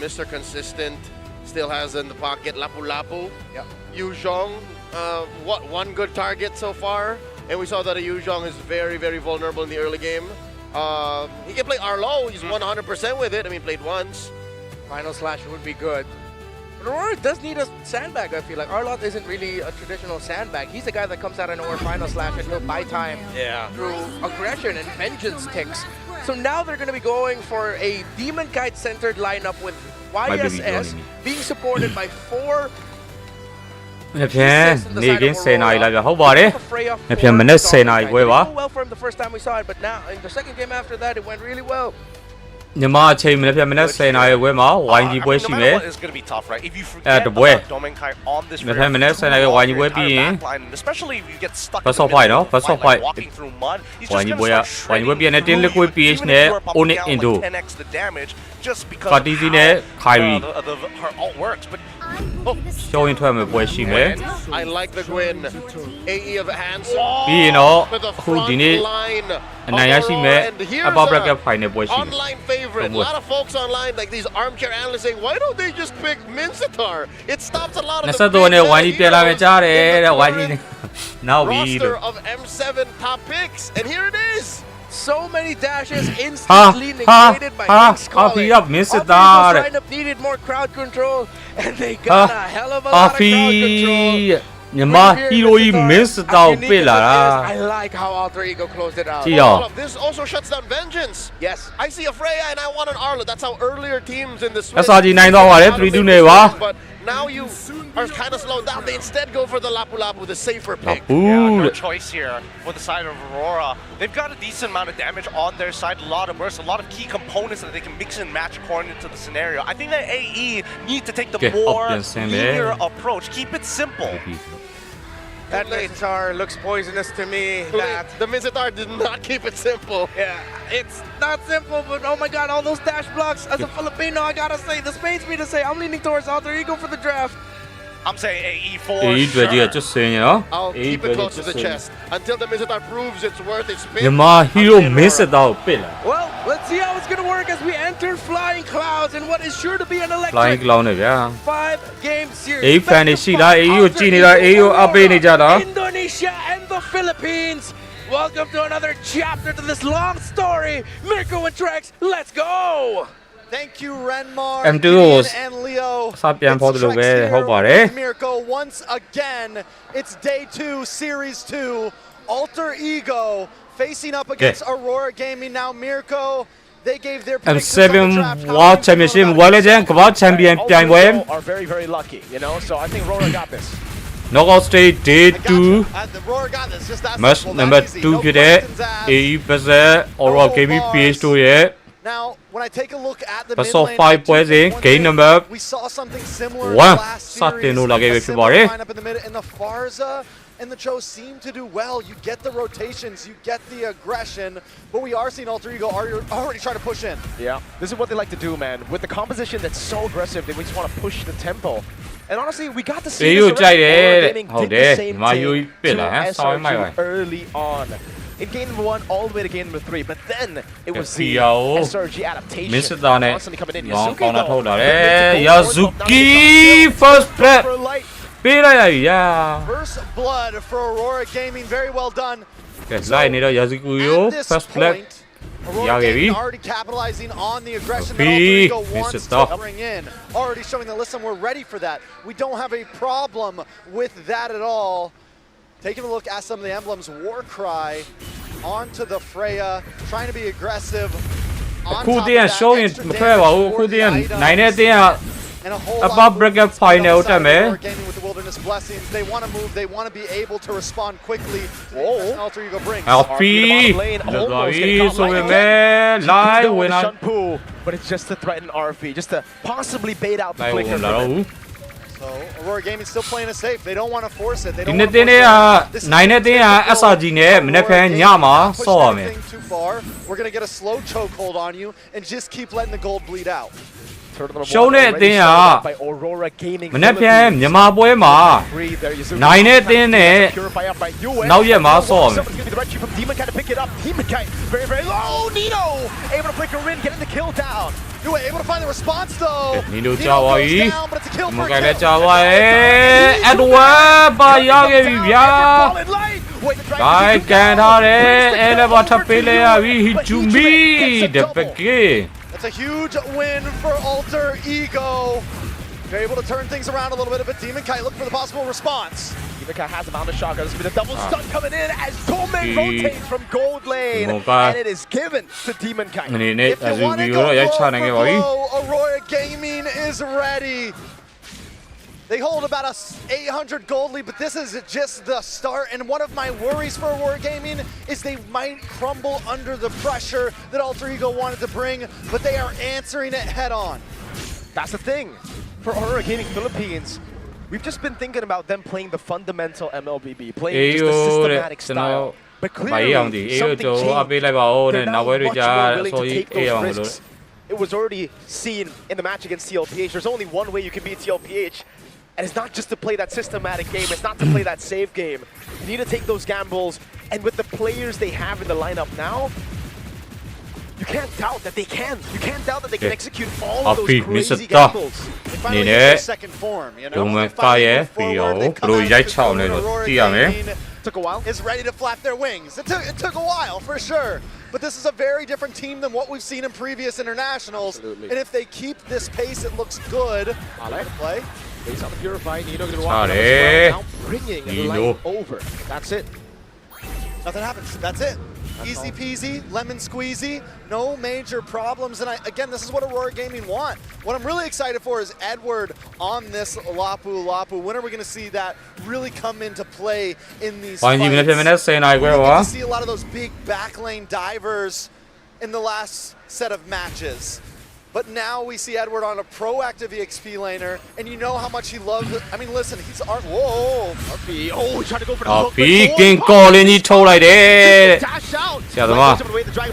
Mr. Consistent still has in the pocket Lapu Lapu. Yu Zhong, one good target so far, and we saw that Yu Zhong is very, very vulnerable in the early game. He can play Arlo. He's 100% with it. I mean, played once. Final slash would be good. But Aurora does need a sandbag, I feel like. Arlot isn't really a traditional sandbag. He's the guy that comes out of nowhere final slash and he'll buy time through aggression and vengeance ticks. So now they're going to be going for a Demon Kite-centered lineup with YSS being supported by 4 နေ့ပြန်နေ့ကင်း10နာရီလိုက်ပြဟုတ်ပါတယ်နေ့ပြန်မနေ့10နာရီခွဲပါ well for him the first time we saw it, but now in the second game after that it went really well. မြန်မာအချိန်မနေ့ပြန်မနေ့10နာရီခွဲမှာ YG ပွဲရှိမယ် It's going to be tough, right? If you forget about Domain Kai on this နေ့ပြန်မနေ့10နာရီ YG ပွဲပြီးရင် especially if you get stuck First of fight နော် First of fight walking through mud, he's just YG going ပွဲ to က start YG ပွဲပြီးရင် Team Liquid PH နဲ့ Onyx Indo10x the damage just because Partizi နဲ့ Kyrie her ult works, but show ရင်ထွက်မယ်ပွဲရှိမယ် I like the Gwyn. AE of Hanson. ပြီးရင်တော့အခုဒီနေ့အနိုင်ရရှိမဲ့ Upper Bracket Final ပွဲရှိမယ် Online favorite. A lot of folks online, like these armchair analysts, saying, why don't they just pick Mincetar? It stops a lot of the 23နဲ့ YG ပြန်လာမယ်ကြားတယ်တဲ့ YG နောက်ပြီး roster of M7 top picks, and here it is. So many dashes instantly negated by King's calling. Mincetar lineup needed more crowd control, and they got a hell of a lot of crowd control. မြန်မာဟီရိုကြီး Mincetar ကိုပစ်လာတာ I like how Alter Ego closed it out. This also shuts down Vengeance. Yes. I see a Freya and I want an Arlo. That's how earlier teams in the Swiss SRG နိုင်သွားပါတယ် 3-2 နဲ့ပါ But now you are kind of slowed down. They instead go for the Lapu Lapu, the safer pick. Yeah, no choice here for the side of Aurora. They've got a decent amount of damage on their side, a lot of bursts, a lot of key components that they can mix and match according to the scenario. I think that AE need to take the more linear approach. Keep it simple. That Mincetar looks poisonous to me. The Mincetar did not keep it simple. Yeah, it's not simple, but oh my god, all those dash blocks. As a Filipino, I gotta say, this pains me to say, I'm leaning towards Alter Ego for the draft. I'm saying AE for sure. Just saying, you know. I'll keep it close to the chest until the Mincetar proves it's worth its spin. မြန်မာဟီရို Mincetar ကိုပစ်လာ Well, let's see how it's gonna work as we enter Flying Clouds and what is sure to be an electric Flying Cloud နဲ့ဗျာ 5-game series. AE fan တွေရှိလား AE ကိုကြည်နေတာ AE ကိုအပ်ပေးနေကြတာ Indonesia Indonesia and the Philippines. Welcome to another chapter to this long story. Mirko and Trex, let's go. Thank you, Renmar, M2 and Leo. စပြန်ဖို့လို့ပဲဟုတ်ပါတယ် Mirko once again. It's day 2, series 2. Alter Ego facing up against Aurora Gaming. Now Mirko, they gave their M7 World Championship Mobile Legends ကမ္ဘာချန်ပီယံပြိုင်ပွဲ are very, very lucky, you know. So I think RORA got this. Knockout stage day 2 The RORA got this. Just that match simple, number that easy. 2 No ဖြစ်တဲ့ questions asked. AE versus Aurora Gaming PS2 ရဲ့ Now, when I take a look at the Best mid of lane, 5 ပွဲစဉ် game number we saw something similar 1 in the last စတင်လို့လာခဲ့ပြီ series. ဖြစ်ပါတယ် Lineup in the mid, and the Farza and the Cho seem to do well. You get the rotations, you get the aggression, but we are seeing Alter Ego already trying to push in. Yeah, this is what they like to do, man. With the composition that's so aggressive, they just want to push the tempo. And honestly, we got to see this already. RORA Gaming did the same thing to SRG early on. In game number 1, all the way to game number 3, but then it was the SRG adaptation constantly coming in. Yazuki, Yazuki first play. ပေးလိုက်ရပြီယာ First blood for Aurora Gaming, very well done. ကဲလိုက်နေတော့ Yazuki ကို first play Aurora Gaming already capitalizing on the aggression that Alter Ego wants to bring in. Already showing that, listen, we're ready for that. We don't have a problem with that at all. Taking a look at some of the emblems, Warcry onto the Freya, trying to be aggressive. အခုတင်းက show ရင်မထွက်ပါဘူးအခုတင်းကနိုင်တဲ့တင်းက above bracket final တက်မယ် with the Wilderness Blessings. They want to move, they want to be able to respond quickly. Oh, Alter Ego brings. Alfie လွတ်သွားပြီဆိုပေမဲ့ live winner but it's just to threaten RFE, just to possibly bait out the လိုက် flicker. ဝင်လာတော့ So Aurora Gaming still playing it safe. They don't want to force it. They ဒီ don't နေ့ want တင်း to တွေက force it. နိုင်တဲ့တင်းက SRG နဲ့မနေ့ကညမှာဆော့ရမယ် Too far. We're going to get a slow chokehold on you and just keep letting the gold bleed out. ရှုံးတဲ့အတင်းက by Aurora Gaming မနေ့ကမြန်မာပွဲမှာနိုင်တဲ့အတင်းနဲ့နောက်ရက်မှာဆော့ရမယ် Demon Kite to pick it up. Demon Kite very, very low. Nino able to flicker in, getting the kill down. You were able to find the response though. Nino ကြာသွားပြီ down, but it's a kill မ for ကလည်း Kit. ကြာသွားရဲ့ Edward ပါရခဲ့ပြီဗျာ ဂိုင်းကန်ထားတယ်အဲ့လည်းပါထပ်ပေးလိုက်ရပြီ Hijumi the package That's a huge win for Alter Ego. They're able to turn things around a little bit, but Demon Kite looking for the possible response. Demon Kite has him on the shotgun. There's been a double stun coming in as Goldman rotates from gold lane, and it is given to Demon Kite. If you want to go for Aurora Gaming is ready. They hold about a 800 gold lead, but this is just the start. And one of my worries for Aurora Gaming is they might crumble under the pressure that Alter Ego wanted to bring, but they are answering it head on. That's the thing. For Aurora Gaming Philippines, we've just been thinking about them playing the fundamental MLBB, playing just a systematic style. But clearly, something changed. They're now much more willing to take those risks. It was already seen in the match against TLPH. There's only one way you can beat TLPH. And it's not just to play that systematic game, it's not to play that save game. You need to take those gambles, and with the players they have in the lineup now, you can't doubt that they can. You can't doubt that they can execute all of those crazy gambles. They finally get their second form, you know? They finally move forward, they come out of Aurora Gaming took a while. Is ready to flap their wings. It took a while, for sure. But this is a very different team than what we've seen in previous internationals. Absolutely. And if they keep this pace, it looks good. Play. Based on the Purify, Nino going to walk out as well, now bringing the line over. That's it. Nothing happens. That's it. Easy peasy, lemon squeezy, no major problems. And again, this is what Aurora Gaming want. What I'm really excited for is Edward on this Lapu. When are we going to see that really come into play in these fights? We get to see a lot of those big backlane divers in the last set of matches. But now we see Edward on a proactive EXP laner, and you know how much he loves it. I mean, listen, he's whoa. RP. Oh, he tried to go for the hook. RP กินก่อนเลยนี่โชว์อะไรเด้ Dash out. ဆရာသမား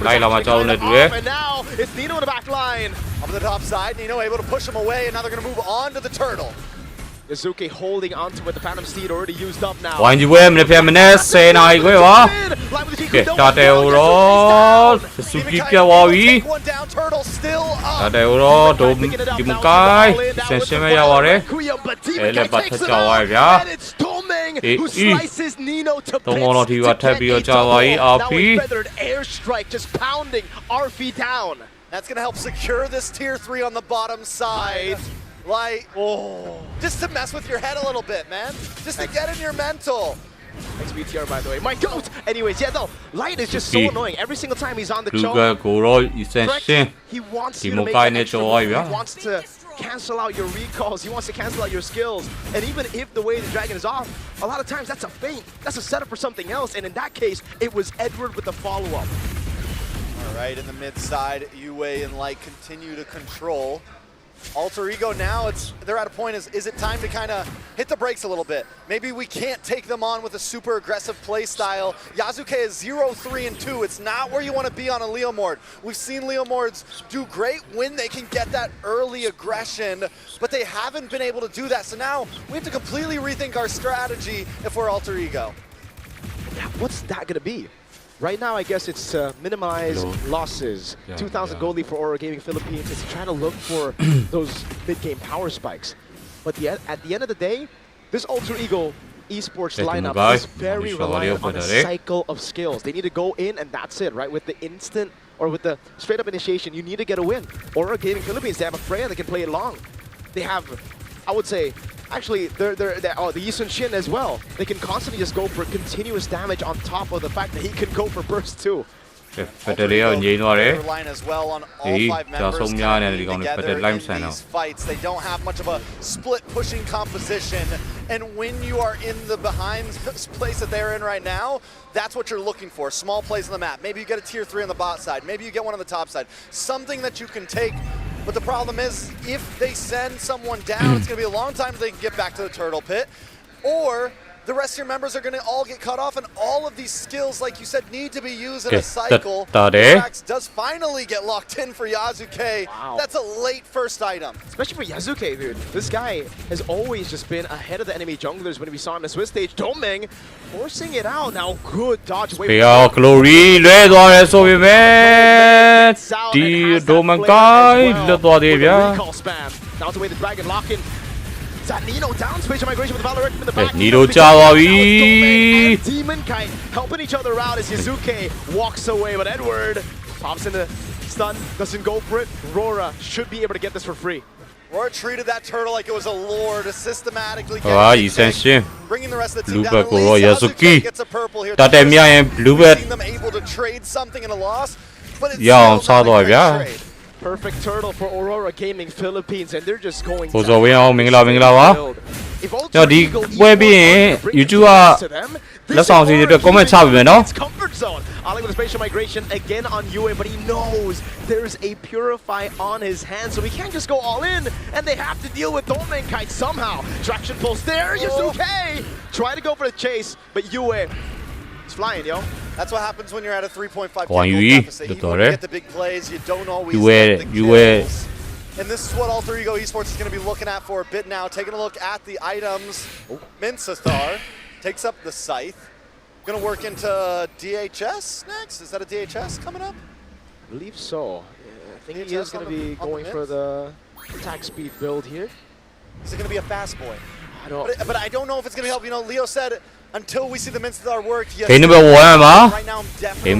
လိုက်လာမှာကြောက်နေတူတယ် And now it's Nino in the back line. Up the top side, Nino able to push him away, and now they're going to move on to the turtle. Yazuki holding onto it. The Phantom Steed already used up now. ဝိုင်းကြီးပွဲမနေ့ပြန်မနေ့10နာရီခွဲပါကဲတာတယ်ဟိုတော့စူကီပြသွားပြီတာတယ်ဟိုတော့ဒိုဒီမကိုင်းဆင်ရှင်းမရပါတယ်အဲ့လည်းပတ်ထကြသွားပြီဗျာ Doming, who slices Nino to bits to get a double. Now a feathered airstrike just pounding RP down. That's gonna help secure this tier 3 on the bottom side. Like, just to mess with your head a little bit, man. Just to get in your mental. XBTR, by the way. My goat! Anyways, yeah, no. Light is just so annoying. Every single time he's on the choke, he wants you to make an extra move. He wants to cancel out your recalls. He wants to cancel out your skills. And even if the way the dragon is off, a lot of times that's a feint. That's a setup for something else. And in that case, it was Edward with the follow-up. All right, in the mid side, Yue and Light continue to control. Alter Ego now, they're at a point, is it time to kind of hit the brakes a little bit? Maybe we can't take them on with a super aggressive play style. Yasuke is 0-3-2. It's not where you want to be on a Leomord. We've seen Leomords do great when they can get that early aggression, but they haven't been able to do that. So now we have to completely rethink our strategy if we're Alter Ego. What's that going to be? Right now, I guess it's minimize losses. 2,000 gold lead for RORA Gaming Philippines. It's trying to look for those mid-game power spikes. But at the end of the day, this Alter Ego Esports lineup is very reliant on a cycle of skills. They need to go in and that's it, right? With the instant or with the straight-up initiation, you need to get a win. RORA Gaming Philippines, they have a Freya that can play it long. They have, I would say, actually, they're the Yisun Shin as well. They can constantly just go for continuous damage on top of the fact that he can go for burst too. Line as well on all 5 members together in these fights. They don't have much of a split pushing composition, and when you are in the behind place that they're in right now, that's what you're looking for. Small plays on the map. Maybe you get a tier 3 on the bot side. Maybe you get one on the top side. Something that you can take. But the problem is, if they send someone down, it's going to be a long time until they can get back to the turtle pit. Or the rest of your members are going to all get cut off, and all of these skills, like you said, need to be used in a cycle. Trax does finally get locked in for Yasuke. Wow. That's a late first item. Especially for Yasuke, dude. This guy has always just been ahead of the enemy junglers when we saw him in the Swiss stage. Doming forcing it out. Now, good dodge away. Glory, let us so we met. Doming guy, let us now to way the dragon lock in. Nino down, spatial migration with Valorant in the back. Nino Demon Kite helping each other out as Yasuke walks away, but Edward pops in the stun, doesn't go for it. RORA should be able to get this for free. RORA treated that turtle like it was a lore to systematically bringing the rest of the team down. At least Yasuke gets a purple here. We've seen them able to trade something in a loss, but it's still not a trade. Perfect turtle for RORA Gaming Philippines, and they're just going down. Let's on the comment it's comfort zone. Ali with the spatial migration again on Yue, but he knows there's a Purify on his hand, so he can't just go all in, and they have to deal with Doming Kite somehow. Traction pulse there, Yasuke! Try to go for the chase, but Yue is flying, yo. That's what happens when you're at a 3.5 deficit. You want to get the big plays, you don't always get the kills. And this is what Alter Ego Esports is going to be looking at for a bit now. Taking a look at the items. Minsathar takes up the Scythe. Going to work into DHS next. Is that a DHS coming up? I believe so. Yeah, I think he is going to be going for the attack speed build here. Is it going to be a fast boy? But I don't know if it's going to help. You know, Leo said until we see the Minsathar work, yes. Right now I'm definitely in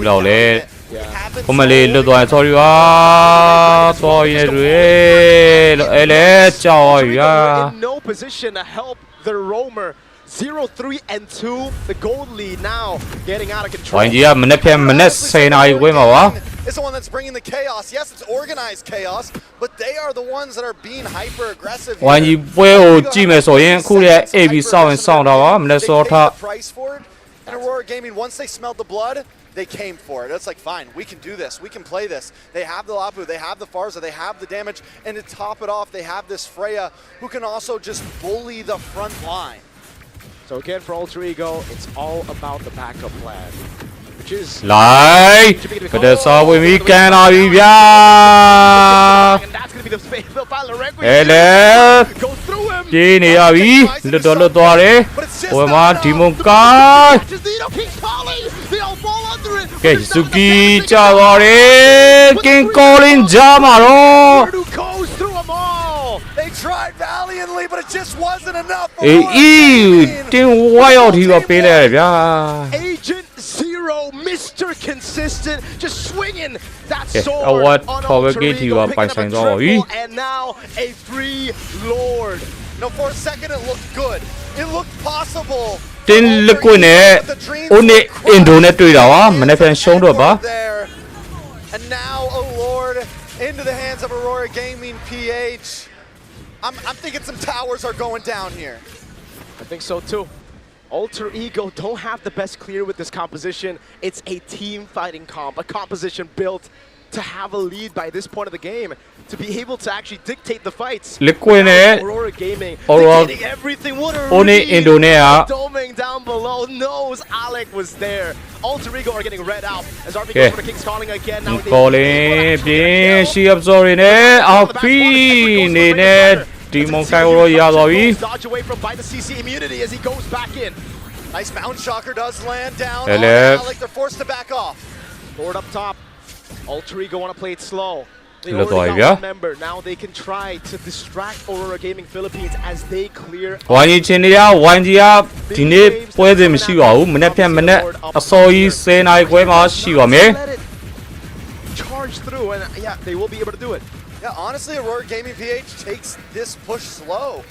no position to help the roamer. 0-3-2, the gold lead now getting out of control. It's the one that's bringing the chaos. Yes, it's organized chaos, but they are the ones that are being hyper aggressive. They paid the price for it. And Aurora Gaming, once they smelled the blood, they came for it. It's like, fine, we can do this. We can play this. They have the Lapu, they have the Farza, they have the damage, and to top it off, they have this Freya who can also just bully the front line. So again, for Alter Ego, it's all about the backup plan, which is and that's how we can and that's gonna be the final requiem. Go through him. They all fall under it. Okay, Suki King calling Jamaro. Who goes through them all. They tried valiantly, but it just wasn't enough. တင်းဝါရောက်ဒီပါပေးလိုက်ရဗျာ Agent Zero, Mr. Consistent, just swinging that Okay, sword award on target Alter Ego, to picking up a Paisang triple, Zawi. and now a free Lord. No, for a second it looked good. It looked possible. တင်းလက်ကွနဲ့အိုနေအင်ဒိုနဲ့တွေ့တာပါမနေ့ပြန်ရှုံးတော့ပါ There. And now a Lord into the hands of Aurora Gaming PH. I'm thinking some towers are going down here. I think so too. Alter Ego don't have the best clear with this composition. It's a team fighting comp, a composition built to have a lead by this point of the game, to be able to actually dictate the fights. လက်ကွနဲ့ Aurora Gaming Aurora dictating everything. What a အိုနေအင်ဒိုနဲ့က doming down below knows Alec was there. Alter Ego are getting read out as RV Okay. goes for the Kings calling again. Now they ကောလင်းပြင်းရှီအပ်ဇော်ရီနဲ့အောက်ဖီနေနဲ့ဒီမွန်ကိုင်ရောရသွားပြီ Dodge away from by the CC immunity as he goes back in. Nice bounce shocker does land down. Hello. Alec, they're forced to back off. Lord up top. Alter Ego want to play it slow. They Look already like, got yeah. one member. Now they can try to distract Aurora Gaming Philippines as they clear. ဝိုင်းကြီးချင်းတွေကဝိုင်းကြီးကဒီနေ့ပွဲစဉ်မရှိပါဘူးမနေ့ပြန်မနေ့အစောကြီး10နာရီခွဲမှာရှိပါမယ် Let it charge through, and yeah, they will be able to do it. Yeah, honestly, Aurora Gaming PH takes this push slow.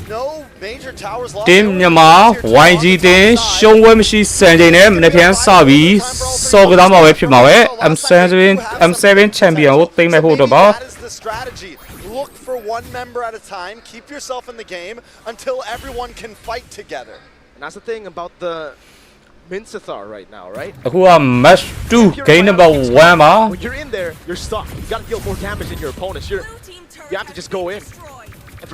No major towers lost. တင်းမြန်မာဝိုင်းကြီးတင်းရှုံးပွဲမရှိစံချိန်နဲ့မနေ့ပြန်စပြီးစောကစားမှာပဲဖြစ်မှာပဲ M7 champion ကိုသိမ်းမဲ့ဖို့တော့ပါ That is the strategy. Look for one member at a time. Keep yourself in the game until everyone can fight together. And that's the thing about the Minsithar right now, right? အခုက match 2 game number 1 မှာ When you're in there, you're stuck. You gotta deal more damage than your opponents. You have to just go in.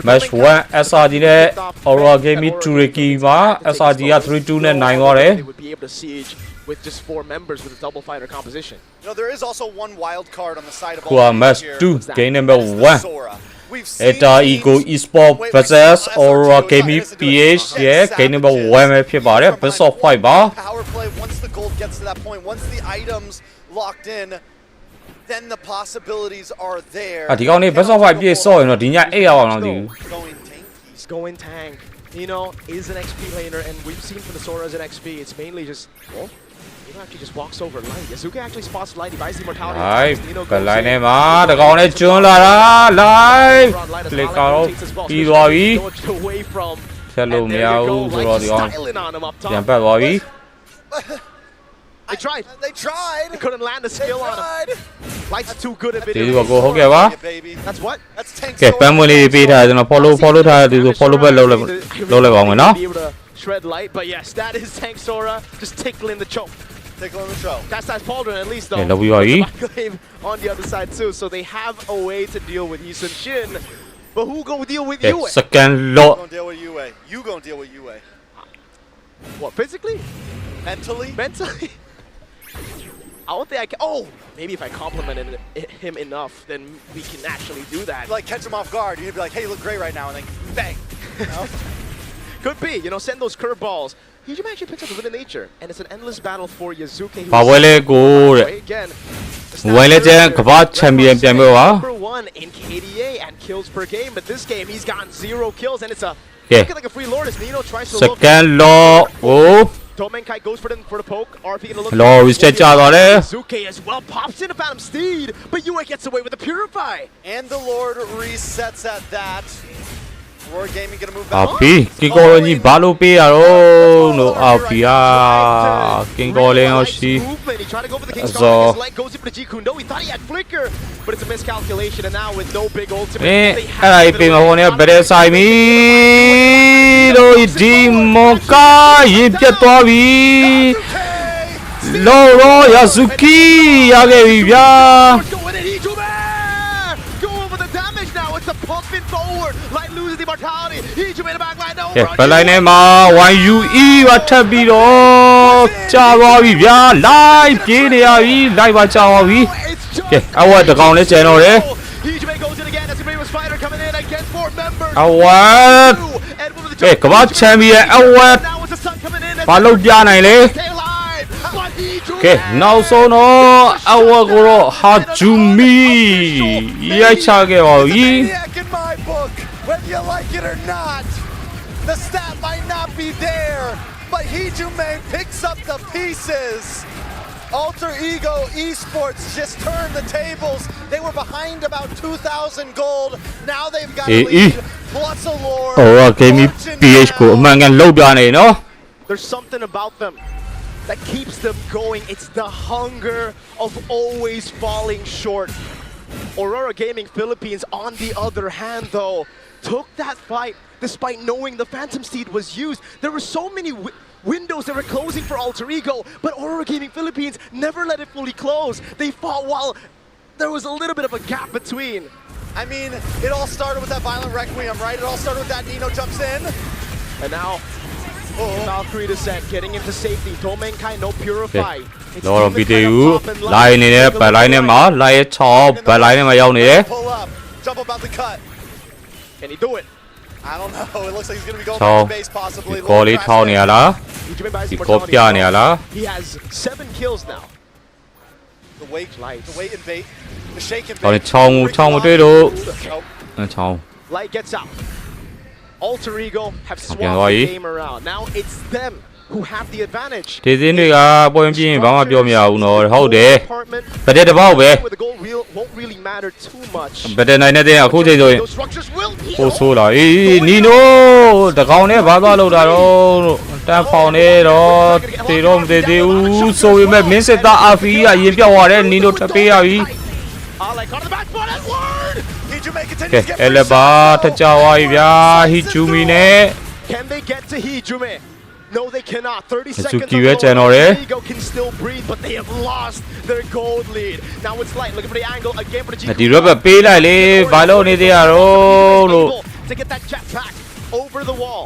match 1 SRG နဲ့ Aurora Gaming Turkey မှာ SRG က 3-2 နဲ့နိုင်သွားတယ် They would be able to siege with just 4 members with a double fighter composition. You know, there is also one wild card on the side of ခုက match 2 game number 1 SRG Esports versus Aurora Gaming PH ရဲ့ game number 1 ပဲဖြစ်ပါတယ် best of 5 ပါ Power play once the gold gets to that point, once the items locked in, then the possibilities are there. ဒီကောင်နေ best of 5 ပြည့်စော့ရင်တော့ဒီည8ရောက်အောင်တော့မသိဘူး He's going tank. Nino is an XP laner, and we've seen from the Sora as an XP, it's mainly just, well, Nino actually just walks over Light. Yasuke actually spots Light, he buys the immortality. ကလိုင်းနေမှာတကောင်နဲ့ကျွန်းလာတာ live လေကတော့ပြီးသွားပြီ away from ဆက်လို့မရဘူးဆိုတော့ဒီကောင်ပြန်ပတ်သွားပြီ They tried. They tried. They couldn't land a skill on him. Light's too good at ဒီ video. ဘကိုဟုတ်ကဲ့ပါ That's what? That's tank ကဲပန်းမွေးလေးပေးထားတယ်ကျွန်တော် follow ထားတယ်ဒီဆို follow back လုပ်လိုက်ပါဦးမယ်နော် Be able to shred Light, but yes, that is Tank Sora just tickling the choke. Tickling the choke. That's Pauldron at least though. Yeah, lovely, Ari. Claim on the other side too, so they have a way to deal with Yisun Shin. But who go deal with Yue? second lot Gonna deal with Yue. You gonna deal with Yue. What, physically? Mentally? Mentally? I don't think I can. Oh, maybe if I complimented him enough, then we can actually do that. Like catch him off guard. You'd be like, hey, you look great right now, and then bang. You know? Could be, you know, send those curveballs. Hijima actually picks up a bit of nature, and it's an endless battle for Yazuke. ဘာပွဲလဲကိုတဲ့ Again, ဝိုင်းလက်ကျန်ကမ္ဘာချန်ပီယံပြန်ပြောပါ number 1 in KDA and kills per game, but this game he's gotten 0 kills, and it's a Okay. looking like a free Lord as Nino tries to look. second lot ကို Tomenkai goes for the poke. RP gonna look. Law reset ကြသွားတယ် Yazuke as well pops in about him Steed, but Yue gets away with the Purify. And the Lord resets at that. Aurora Gaming gonna move အာ back. ဖီကင်ကောလင်းကြီးဘာလို့ပေးရတော့လို့အာဖီယာကင်ကောလင်းရောရှိ Movement. He tried to go for the King's So- Calling. His leg goes into the Jikundo. He thought he had flicker, but it's a miscalculation. And now with no big ultimate, အဲ they အဲ့ဒါ have ကြီးပေးမဟိုနေဗရက်ဆိုင်မီလို့ဒီမောကာရေပြတ်သွားပြီလောရောယာဇူကီရခဲ့ပြီဗျာ going in. Hijime! Go over the damage now. It's a pumping forward. Light loses the mortality. Hijime in the back line. No ကဲဘလိုင်းထဲမှာ 1UE ပါထပ်ပြီးတော့ကြာသွားပြီဗျာ live ပြေးနေရပြီ live ပါကြာသွားပြီကဲအဝတ်တကောင်လေးကျန်တော့တယ် Hijime goes in again. That's a famous fighter coming in against 4 members. အဝတ်ကဲကမ္ဘာချန်ပီယံအဝတ်ဘာလို့ပြနိုင်လဲကဲနောက်ဆုံးတော့အဝတ်ကိုတော့ဟာဂျူမီရိုက်ချခဲ့ပါပြီ Maniac in my book. When like it or not, the stat might not be there, but Hijume picks up the pieces. Alter Ego Esports just turned the tables. They were behind about 2,000 gold. Now they've got a lead, plus a lore. RORA Gaming PH ကိုအမှန်ကန်လောက်ပြနေနော် There's something about them that keeps them going. It's the hunger of always falling short. Aurora Gaming Philippines, on the other hand, though, took that fight despite knowing the Phantom Seed was used. There were so many windows that were closing for Alter Ego, but Aurora Gaming Philippines never let it fully close. They fought while there was a little bit of a gap between. I mean, it all started with that violent Requiem, right? It all started with that Nino jumps in. And now, Valkyrie descent, getting into safety. Domenkai, no purify. လောတော့ဗီဒီယိုလိုင်းနေတဲ့ဘက်လိုင်းထဲမှာလိုင်းရဲ့6ဘက်လိုင်းထဲမှာရောက်နေတယ် Pull up, jump about the cut. Can he do it? I don't know. It looks like he's going to be going for the base possibly. ကောလေးထောင်းနေရလားဒီကောပြနေရလား He has 7 kills now. The wait and bait. The shake and ဟော bait. ဒီချောင်းမတွေ့တော့ချောင်း Light gets out. Alter Ego have Okay, swapped why? the game around. Now it's them who have the advantage. ဒီစင်းတွေကပွင့်ပြင်းဘာမှပြောမရဘူးနော်ဟုတ်တယ်ဗတဲ့တပေါက်ပဲ The goal won't really matter too much. ဗတဲ့နိုင်တဲ့အခုချိန်ဆိုရင်ပို့ဆိုးလာအေးနီနိုတကောင်နဲ့ဘာသွားလောက်တာတော့တန်ဖောင်နေတော့တေတော့မသေးသေးဘူးဆိုပေမဲ့မင်းစစ်သားအာဖီကအရင်ပြောက်သွားတယ်နီနိုထပ်ပေးရပြီ ကဲအဲ့လည်းပါထကြွားပြီဗျာဟီဂျူမီနဲ့ Can they get to Hijume? No, they cannot. 30 seconds Suzuki ofရဲ့ channel ရယ် Ego can still breathe, but they have lost their gold lead. Now it's light. Looking for the angle again for the G. ဒီရက်ပဲပေးလိုက်လေဘာလို့နေသေးရတော့လို့ To get that jet back over the wall.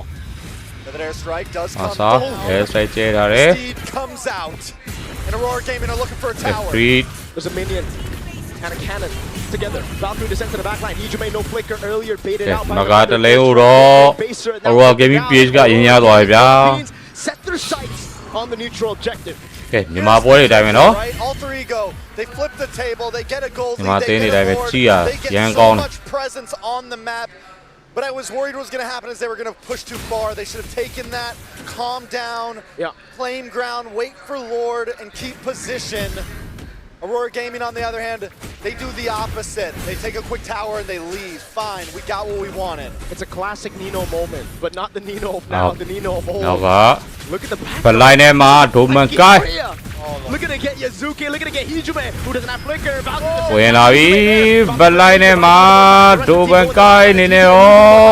Another airstrike does အာ come. စာအဲစိုက်ကျဲတာတယ် Steed comes out. And Aurora Gaming are looking for a tower. There's a minion and a cannon together. Valkyrie descent to the back line. Hijume no flicker earlier, baited out by မကားတလဲတော့ RORA Gaming PH ကအရင်ရသွားပြီဗျာ set their sights on the neutral objective. ကဲမြန်မာပွဲတွေတိုင်းပဲနော် Right, Alter Ego, they flip the table, they get a gold မြန်မာ lead, တင်း they တွေ get တိုင်း a ပဲ board, ကြည့်ရ they get ရန် so ကောင်းတယ် much presence on the map. But I was worried what was going to happen is they were going to push too far. They should have taken that, calm down, claim ground, wait for Lord, and keep position. Aurora Gaming, on the other hand, they do the opposite. They take a quick tower and they leave. Fine, we got what we wanted. It's a classic Nino moment, but not the Nino of now, the Nino of old. နောက်က Look at the back. ဘလိုင်းထဲမှာဒိုမန်ကိုင်း Looking to get Yazuki, looking to get Hijume, who doesn't have flicker. ဝင်လာပြီဘလိုင်းထဲမှာဒိုမန်ကိုင်းနေနေရော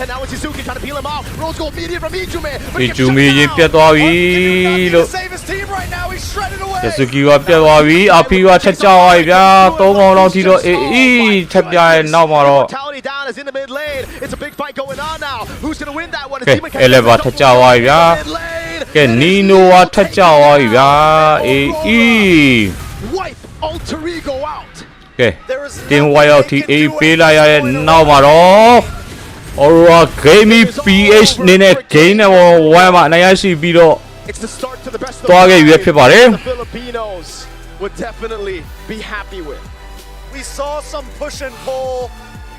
And now it's Yazuki trying to peel him off. Rose gold immediate from Hijume. ဒီဂျူမီရင်ပြတ်သွားပြီလို့ Save his team right now. He's shredded away. ယဆူကီကပြတ်သွားပြီအာဖီကထက်ကြသွားပြီဗျာ3កောင်လောက်ထိတော့အေးထက်ပြရဲ့နောက်မှာတော့ Mortality down is in the mid lane. It's a big fight going on now. Who's going to win that one? ကဲအဲ့လည်းပါထက်ကြသွားပြီဗျာကဲနီနိုကထက်ကြသွားပြီဗျာအေး Wipe Alter Ego out. ကဲတင်ဝါရောက်ထိအေးပေးလိုက်ရတဲ့နောက်မှာတော့ RORA Gaming PH နေနဲ့ game နဲ့ဝမ်းမှာအနိုင်ရရှိပြီးတော့ It's the start to the best of သွားခဲ့ရွေးဖြစ်ပါတယ် the Filipinos would definitely be happy with. We saw some push and pull,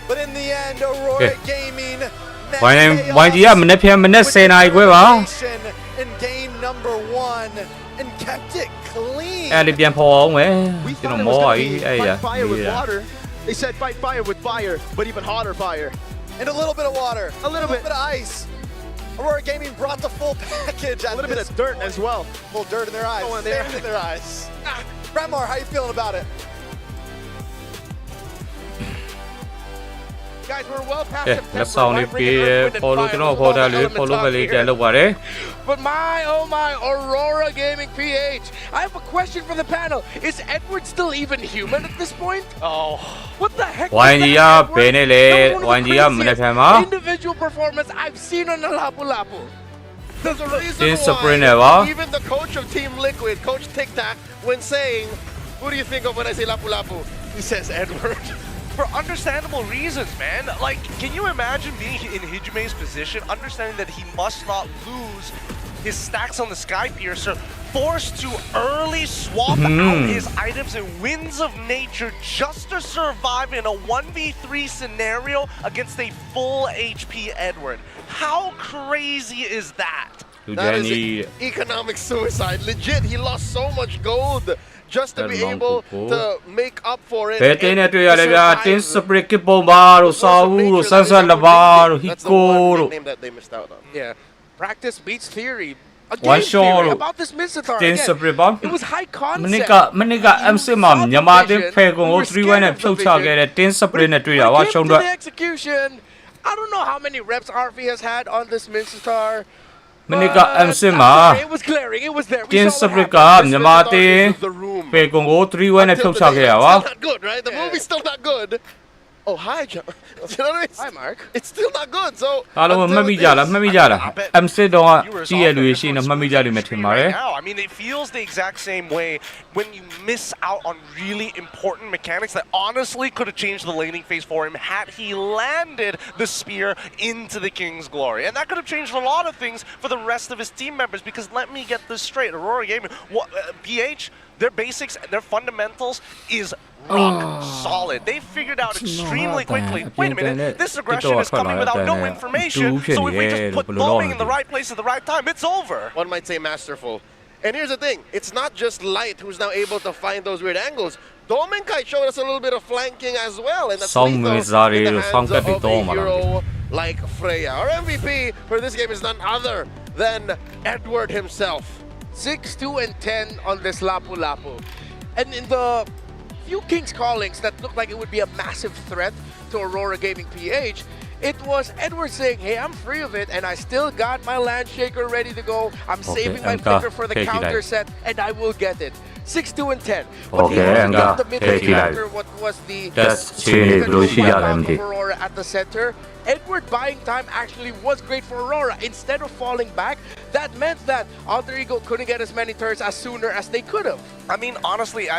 but in the end, Aurora Gaming ဝိုင်းကြီးကမနေ့ပြန်မနေ့10နာရီခွဲပါ in game number 1 and kept it clean. အဲ့ဒီပြန်ဖော်အောင်မယ်ကျွန်တော်မောပါပြီအဲ့ရ Fire with water. They said fight fire with fire, but even hotter fire. And a little bit of water, a little bit of ice. Aurora Gaming brought the full package. A little bit of dirt as well. Full dirt in their eyes. Sand in their eyes. Remar, how you feeling about it? Guys, we're well past ကဲလက်ဆောင်လေးပေးပေါ်လို့ကျွန်တော်ခေါ်တာလေးပေါ်လို့ပဲလေးပြန်လုပ်ပါတယ် But my, oh my, Aurora Gaming PH. I have a question for the panel. Is Edward still even human at this point? Oh. What the heck? ဝိုင်းကြီးကဘယ်နဲ့လဲဝိုင်းကြီးကမနေ့ပြန်မှာ Individual performance I've seen on the Lapu Lapu. There's a reason why even the coach of Team Liquid, Coach Tic Tac, when saying, who do you think of when I say Lapu Lapu? He says Edward. For understandable reasons, man. Like, can you imagine being in Hijume's position, understanding that he must not lose his stacks on the Sky Piercer, forced to early swap out his items in Winds of Nature just to survive in a 1v3 scenario against a full HP Edward. How crazy is that? That is economic suicide. Legit, he lost so much gold just to be able to make up for it. Tin Sprit ပုံပါတို့စာဦးတို့ဆန်းဆန်းလပါတို့ဟီကိုတို့ name that they missed out on. Yeah. Practice beats theory. One shot about this Mizratar Tin again. Sprit ပါ It was high မနစ် concept. ကMC မှာမြန်မာတင်ဖယ်ကုန်ကို3-1နဲ့ဖြုတ်ချခဲ့တဲ့ Tin Sprit နဲ့တွေ့တာပါရှုံးတော့ The execution. I don't know how many reps RV has had on this Mizratar. မနစ်က MC မှာ It was glaring. It was there. We Tin saw what Sprit က happened. မြန်မာတင်ဖယ်ကုန်ကို3-1နဲ့ဖြုတ်ချခဲ့တာပါ It's not good, right? The movie's still not good. Oh, hi, John. You know what I mean? Hi, Mark. It's still not good, so... အားလုံးမှတ်မိကြလားမှတ်မိကြလား MC တော့ကြည့်ရလူရှိနေမှတ်မိကြလိမ့်မယ်ထင်ပါတယ် Now, I mean, it feels the exact same way when you miss out on really important mechanics that honestly could have changed the laning phase for him had he landed the spear into the King's Glory. And that could have changed a lot of things for the rest of his team members, because let me get this straight, Aurora Gaming, PH, their basics, their fundamentals is rock solid. They figured out extremely quickly. Wait a minute, this aggression is coming without no information, so if we just put bombing in the right place at the right time, it's over. One might say masterful. And here's the thing, it's not just Light who's now able to find those weird angles. Domenkai showed us a little bit of flanking as well, and that's lethal in the hands of a hero like Freya. Our MVP for this game is none other than Edward himself. 6-2-10 on this Lapu Lapu. And in the few King's Callings that looked like it would be a massive threat to Aurora Gaming PH, it was Edward saying, hey, I'm free of it, and I still got my Land Shaker ready to go. I'm saving my flicker for the counter set, and I will get it. 6-2-10. But he got the mid after what was the Aurora at the center. Edward buying time actually was great for Aurora. Instead of falling back, that meant that Alter Ego couldn't get as many turns as sooner as they could have. I mean, honestly,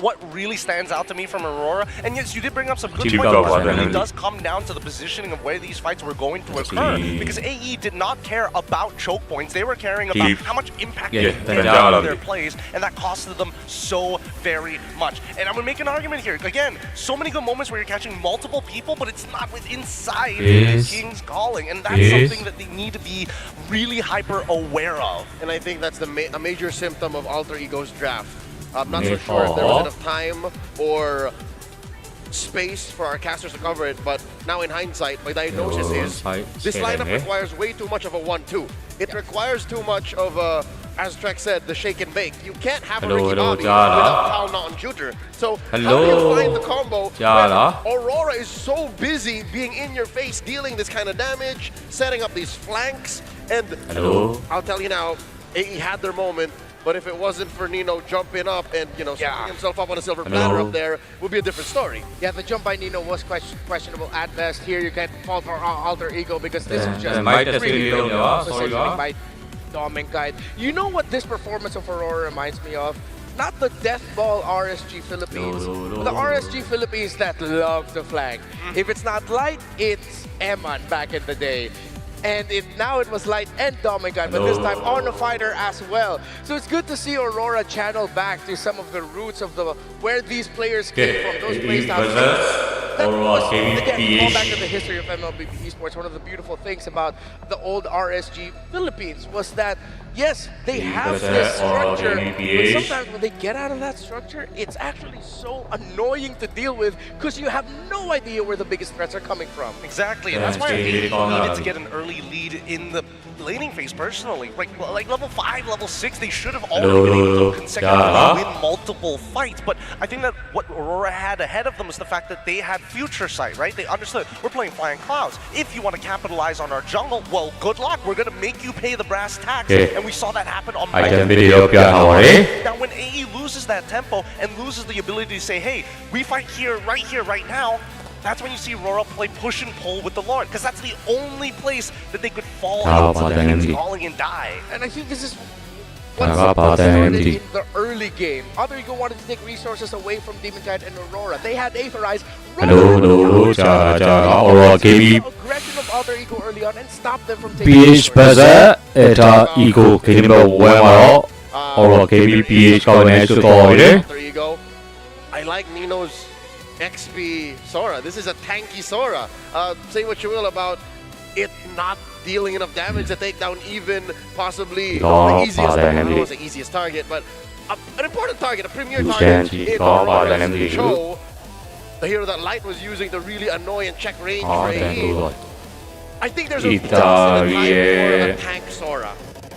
what really stands out to me from Aurora, and yes, you did bring up some good points, but it really does come down to the positioning of where these fights were going to occur, because AE did not care about choke points. They were caring about how much impact they put out of their plays, and that costed them so very much. And I'm going to make an argument here. Again, so many good moments where you're catching multiple people, but it's not with inside King's Calling, and that's something that they need to be really hyper aware of. And I think that's a major symptom of Alter Ego's draft. I'm not so sure if there was enough time or space for our casters to cover it, but now in hindsight, my diagnosis is this lineup requires way too much of a 1-2. It requires too much of a, as Trek said, the shake and bake. You can't have a Ricky Bobby without Kyle not on shooter. So how do you find the combo when Aurora is so busy being in your face, dealing this kind of damage, setting up these flanks, and I'll tell you now, AE had their moment. But if it wasn't for Nino jumping up and, you know, setting himself up on a silver platter up there, would be a different story. Yeah, the jump by Nino was questionable at best. Here you can't fault for Alter Ego because this is just positioning by Domenkai. You know what this performance of Aurora reminds me of? Not the Death Ball RSG Philippines, but the RSG Philippines that love to flank. If it's not Light, it's Eman back in the day. And now it was Light and Domenkai, but this time on a fighter as well. So it's good to see Aurora channel back to some of the roots of where these players came from. Those playstyles. Again, fall back to the history of MLBB Esports. One of the beautiful things about the old RSG Philippines was that, yes, they have this structure, but sometimes when they get out of that structure, it's actually so annoying to deal with because you have no idea where the biggest threats are coming from. Exactly, and that's why I needed to get an early lead in the laning phase personally. Like level 5, level 6, they should have already been able to consecutively win multiple fights, but I think that what Aurora had ahead of them was the fact that they had future sight, right? They understood, we're playing Flying Clouds. If you want to capitalize on our jungle, well, good luck. We're going to make you pay the brass tacks, and we saw that happen on Now, when AE loses that tempo and loses the ability to say, hey, we fight here, right now, that's when you see Aurora play push and pull with the Lord, because that's the only place that they could fall into the Calling and die. And I think this is Once Nah, it started MD. in the early game, Alter Ego wanted to take resources away from Demon Giant and Aurora. They had Aetherize. Hello, 자, 어로라 게임이 Aggression of Alter Ego early on and stop them from taking BH 패스 에타 이고 게임 넘버 1와요. 어로라 게임이 BH가 왼쪽 더이래. There you go. I like Nino's XP Sora. This is a tanky Sora. Say what you will about it not dealing enough damage to take down even possibly the easiest, I don't know if it's the easiest target, but an important target, a premier target in Aurora's show. The hero that Light was using to really annoy and check range for AE. I think there's a place in the line for a tank Sora.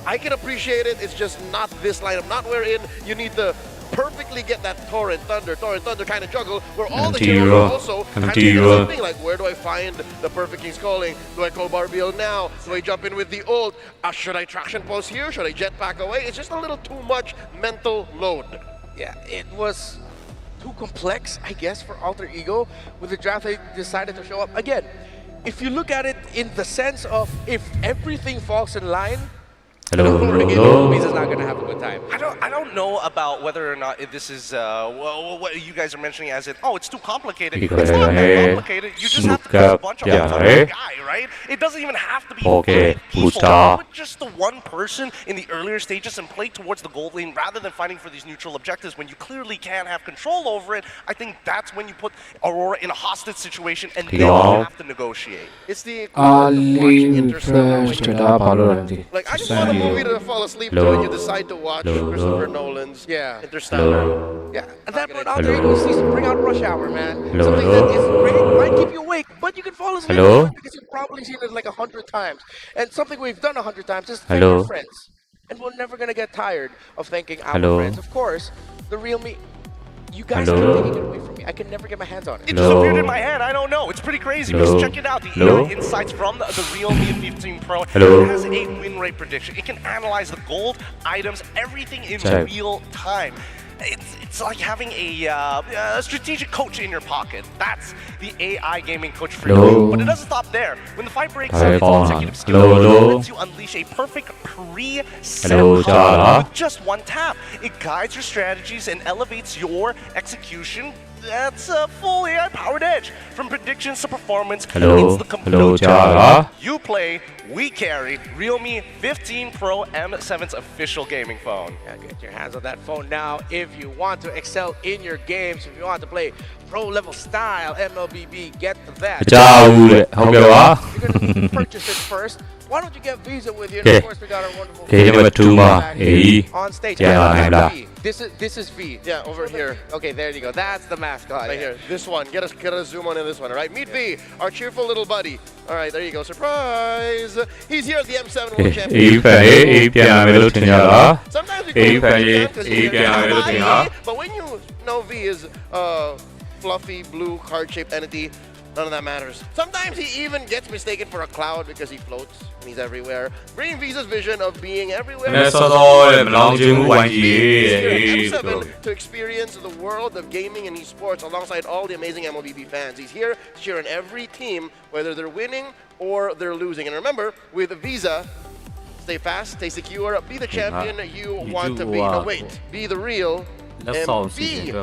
I can appreciate it, it's just not this lineup, not wherein you need to perfectly get that Torrent Thunder kind of juggle, where all the heroes also have to do the same thing, like where do I find the perfect King's Calling? Do I call Barbiel now? Do I jump in with the ult? Should I traction pulse here? Should I jetpack away? It's just a little too much mental load. Yeah, it was too complex, I guess, for Alter Ego. With the draft, they decided to show up. Again, if you look at it in the sense of if everything falls in line, Visa's not gonna have a good time. I don't know about whether or not this is what you guys are mentioning as in, oh, it's too complicated. It's not that complicated. You just have to put a bunch of guy, right? It doesn't even have to be people. Put just the one person in the earlier stages and play towards the gold lane rather than fighting for these neutral objectives when you clearly can have control over it. I think that's when you put Aurora in a hostage situation and then you have to negotiate. It's the watching Interstellar. Like, I just want a movie to fall asleep to and you decide to watch Christopher Nolan's Interstellar. Yeah, and that brought Alter Ego needs to bring out Rush Hour, man. Something that is great, might keep you awake, but you can fall asleep because you've probably seen it like 100 times. And something we've done 100 times is thank our friends. And we're never gonna get tired of thanking our friends. Of course, the real me. You guys keep taking it away from me. I can never get my hands on it. It just appeared in my hand. I don't know. It's pretty crazy. Just check it out. The insights from the Realme 15 Pro. It has a win rate prediction. It can analyze the gold, items, everything in real time. It's like having a strategic coach in your pocket. That's the AI gaming coach for you. But it doesn't stop there. When the fight breaks out, its executive skill lets you unleash a perfect pre-set with just one tap. It guides your strategies and elevates your execution. That's a full AI-powered edge. From predictions to performance, it's the complete job. You play, we carry. Realme 15 Pro M7's official gaming phone. Yeah, get your hands on that phone now if you want to excel in your games. If you want to play pro-level style MLBB, get that. You're going to purchase it first. Why don't you get Visa with you? And of course, we got our wonderful on stage. This is V. Yeah, over here. Okay, there you go. That's the mascot. Right here. This one. Get a zoom on in this one. All right. Meet V, our cheerful little buddy. All right. There you go. Surprise. He's here at the M7 World Championship. Sometimes we call him because he's here. But when you know V is fluffy blue card-shaped entity, none of that matters. Sometimes he even gets mistaken for a cloud because he floats and he's everywhere. Bringing Visa's vision of being everywhere. M7 to experience the world of gaming and esports alongside all the amazing MLBB fans. He's here cheering every team, whether they're winning or they're losing. And remember, with Visa, stay fast, stay secure, be the champion you want to be. No, wait, be the real MVP.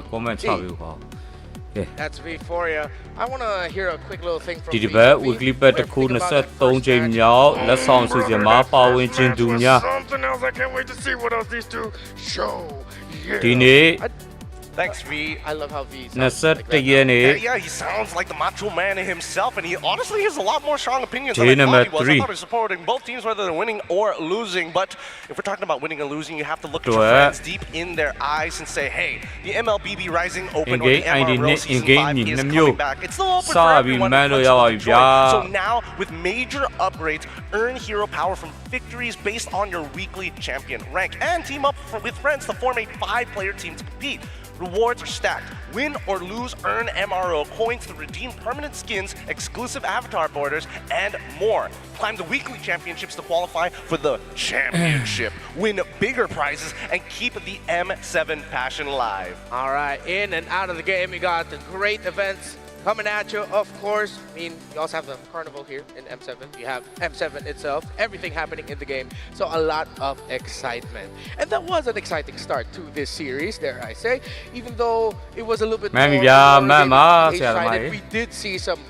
That's V for you. I want to hear a quick little thing from V. weekly bet တစ်ခု 23 ကြိမ်မြောက်လက်ဆောင်စီစဉ်မှာပါဝင်ခြင်းသူများ Something else I can't wait to see what else these two show. ဒီနေ့ Thanks, V. I love how V sounds like that. Yeah, he sounds like the macho man himself, and he honestly has a lot more strong opinions than I thought he was. I thought he was supporting both teams, whether they're winning or losing. But if we're talking about winning and losing, you have to look at your friends deep in their eyes and say, hey, the MLBB Rising Open or the MRO Season 5 is coming back. It's still open for everyone to enjoy. So now, with major upgrades, earn hero power from victories based on your weekly champion rank, and team up with friends to form a 5-player team to compete. Rewards are stacked. Win or lose, earn MRO coins to redeem permanent skins, exclusive avatar borders, and more. Climb the weekly championships to qualify for the championship. Win bigger prizes and keep the M7 passion alive. All right, in and out of the game, we got the great events coming at you, of course. I mean, you also have the carnival here in M7. You have M7 itself, everything happening in the game. So a lot of excitement. And that was an exciting start to this series, dare I say. Even though it was a little bit more age-sided, we did see some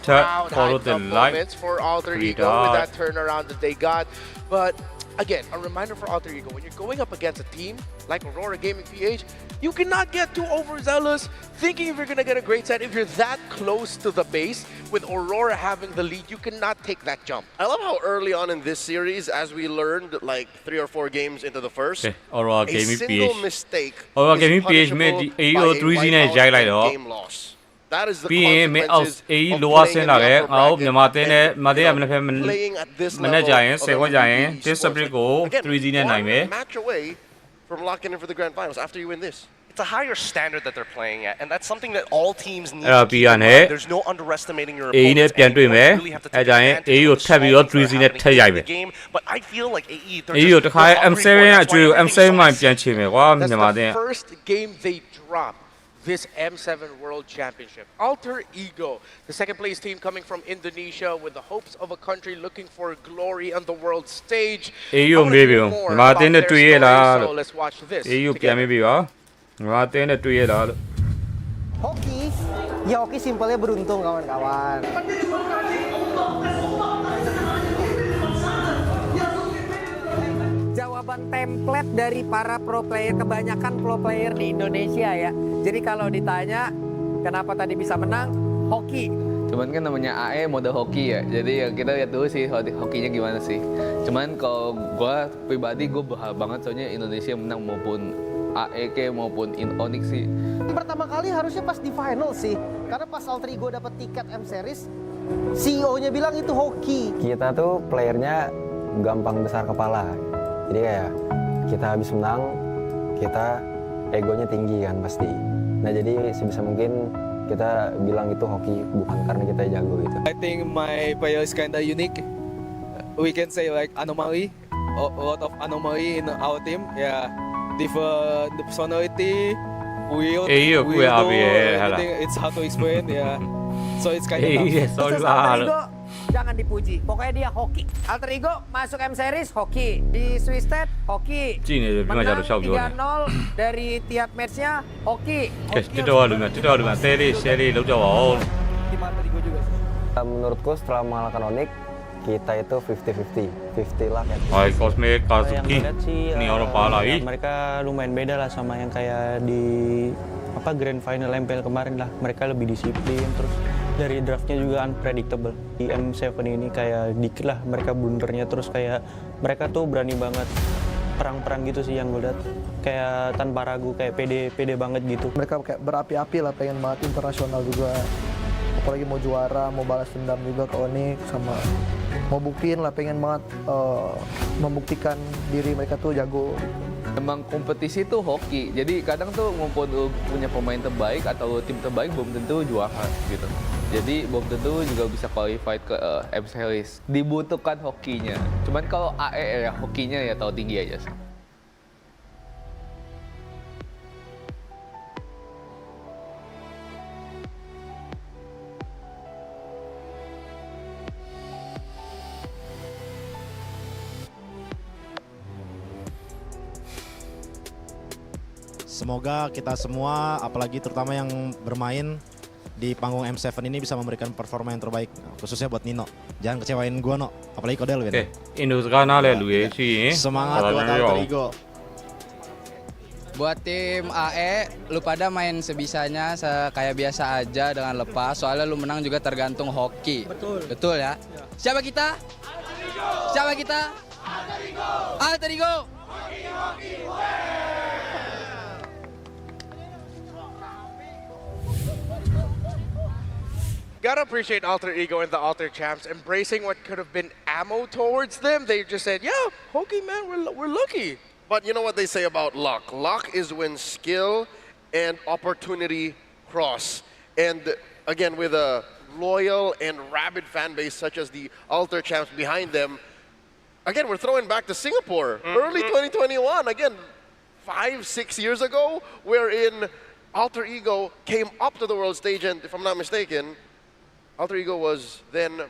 crowd hype up moments for Alter Ego with that turnaround that they got. But again, a reminder for Alter Ego, when you're going up against a team like Aurora Gaming PH, you cannot get too overzealous, thinking if you're going to get a great set. If you're that close to the base, with Aurora having the lead, you cannot take that jump. I love how early on in this series, as we learned like 3 or 4 games into the first, Aurora a Gaming single PH mistake Aurora is Gaming PH punishable में by a wipeout and AE game loss. That is the में consequences AE of lower playing से in ना the गए upper आओ bracket निमाते ने and, मधे you अपने know, family playing at this मैंने level जाएं of सेवा जाएं MLBB टेस्ट Esports. सप्रे को Again, 3G ने नाई one में match away from locking in for the grand finals after you win this. It's a higher standard that they're playing at, and that's something that all teams need Era to keep in है mind. There's no underestimating your AE ने opponentsပြန်တွေ့မယ် anymore. You really have toအဲ take ကြရင် advantage AE ofကို the ထပ်ပြီး small တော့ things that 3G are နဲ့ happening ထပ် in ရိုက် the မယ် game. But I feel like AE, they're AE ကိုတစ်ခါ hungry M7 for it. က That's ကျွေး why everything's M7 မှ so ပြန်ချင်မယ်ကွာ That's မြန်မာတ the င်း first game they dropped this M7 World Championship. Alter Ego, the second place team coming from Indonesia with the hopes of a country looking for glory on the world stage. AE I ကို wanna မေး hear ပြီ more မြန်မာ about တင်းနဲ့ their တွေ့ရ story, လား so လို့ let's watch this AE ကိုပြန်မေး together. ပြီပါမြန်မာတင်းနဲ့တွေ့ရလားလို့ Hoki, ya hoki simpelnya beruntung kawan-kawan. Jawaban template dari para pro player, kebanyakan pro player di Indonesia ya. Jadi kalau ditanya kenapa tadi bisa menang, hoki. Cuman kan namanya AE mode hoki ya, jadi ya kita lihat dulu sih hokinya gimana sih. Cuman kalau gue pribadi gue berharap banget soalnya Indonesia menang maupun AEK maupun Onyx sih. Pertama kali harusnya pas di final sih, karena pas Alter Ego dapat tiket M Series, CEO-nya bilang itu hoki. Kita tuh playernya gampang besar kepala, jadi kayak kita habis menang, kita egonya tinggi kan pasti. Nah jadi sebisa mungkin kita bilang itu hoki bukan karena kita jago gitu. I think my player is kinda unique. We can say like anomaly, a lot of anomaly in our team. Yeah, different personality, weird, everything. It's hard to explain. Yeah, so it's kind of tough. Khusus Alter Ego jangan dipuji, pokoknya dia hoki. Alter Ego masuk M Series hoki, di Swisted hoki, menang 3-0 dari tiap matchnya hoki. တစ်တော်လူများတဲလေး share လေးလုပ်ကြပါဦး Menurutku setelah mengalahkan Onyx, kita itu 50-50 lah kan. Hai Cosmic Kazuki ini orang pala mereka lumayan beda lah sama yang kayak di grand final MPL kemarin lah. Mereka lebih disiplin, terus dari draftnya juga unpredictable. Di M7 ini kayak dikit lah mereka blundernya, terus kayak mereka tuh berani banget perang-perang gitu sih yang gue lihat, kayak tanpa ragu, kayak pede banget gitu. Mereka kayak berapi-api lah, pengen banget internasional juga, apalagi mau juara, mau balas dendam juga ke Onyx, sama mau buktiin lah, pengen banget membuktikan diri mereka tuh jago. Emang kompetisi tuh hoki, jadi kadang tuh ngumpul punya pemain terbaik atau tim terbaik belum tentu juara gitu. Jadi belum tentu juga bisa qualified ke M Series. Dibutuhkan hokinya. Cuman kalau AE ya hokinya ya tahu tinggi aja sih. Semoga kita semua, apalagi terutama yang bermain di panggung M7 ini bisa memberikan performa yang terbaik, khususnya buat Nino. Jangan kecewain gua, No. Apalagi Kodel, Win. Semangat buat Alter Ego. Buat tim AE, lu pada main sebisanya kayak biasa aja dengan lepas. Soalnya lu menang juga tergantung hoki. Betul ya? Siapa kita? Siapa kita? Alter Ego. Gotta appreciate Alter Ego and the Alter Champs embracing what could have been ammo towards them. They just said, yeah, hoki man, we're lucky. But you know what they say about luck? Luck is when skill and opportunity cross. And again, with a loyal and rabid fan base such as the Alter Champs behind them, again, we're throwing back to Singapore. Early 2021, again, 5-6 years ago, wherein Alter Ego came up to the world stage, and if I'm not mistaken, Alter Ego was then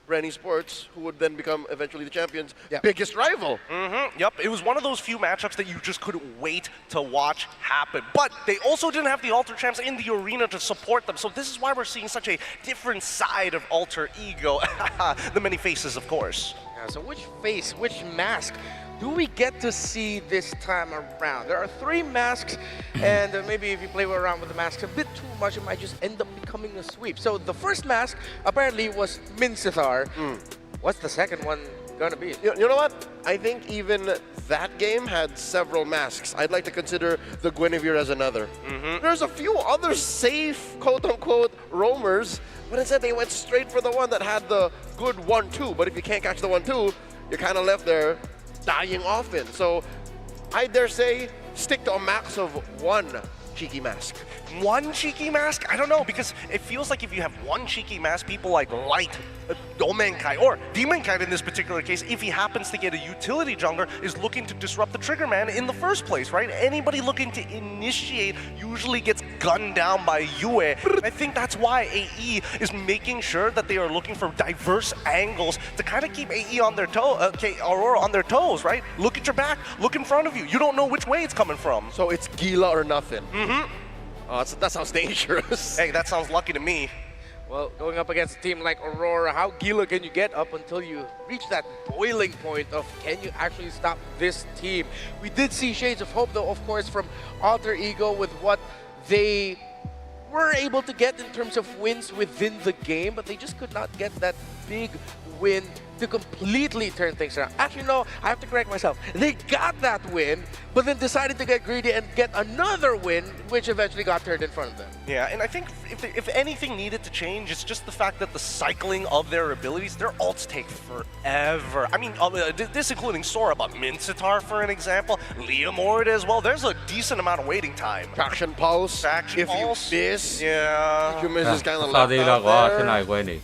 RORA Esports, who would then become eventually the champion's biggest rival. Yep, it was one of those few matchups that you just couldn't wait to watch happen. But they also didn't have the Alter champs in the arena to support them, so this is why we're seeing such a different side of Alter Ego. The many faces, of course. Yeah, so which face, which mask do we get to see this time around? There are 3 masks, and maybe if you play around with the masks a bit too much, it might just end up becoming a sweep. So the first mask apparently was Minsithar. What's the second one gonna be? You know what? I think even that game had several masks. I'd like to consider the Guinevere as another. There's a few other safe, quote-unquote, roamers, but instead they went straight for the one that had the good 1-2. But if you can't catch the 1-2, you're kind of left there dying often. So I dare say stick to a max of 1 cheeky mask. 1 cheeky mask? I don't know, because it feels like if you have 1 cheeky mask, people like Light, Domenkai, or Demonkai in this particular case, if he happens to get a utility jungler, is looking to disrupt the Trigger Man in the first place, right? Anybody looking to initiate usually gets gunned down by Yue. I think that's why AE is making sure that they are looking for diverse angles to kind of keep AE on their Aurora on their toes, right? Look at your back, look in front of you. You don't know which way it's coming from. So it's Gila or nothing. Oh, that sounds dangerous. Hey, that sounds lucky to me. Well, going up against a team like Aurora, how Gila can you get up until you reach that boiling point of can you actually stop this team? We did see shades of hope, though, of course, from Alter Ego with what they were able to get in terms of wins within the game, but they just could not get that big win to completely turn things around. Actually, no, I have to correct myself. They got that win, but then decided to get greedy and get another win, which eventually got turned in front of them. Yeah, and I think if anything needed to change, it's just the fact that the cycling of their abilities, their ults take forever. I mean, this including Sora, but Minsithar, for an example, Leomord as well. There's a decent amount of waiting time. Traction Pulse. Traction Pulse. If you miss, yeah. if you miss is kind of left out there.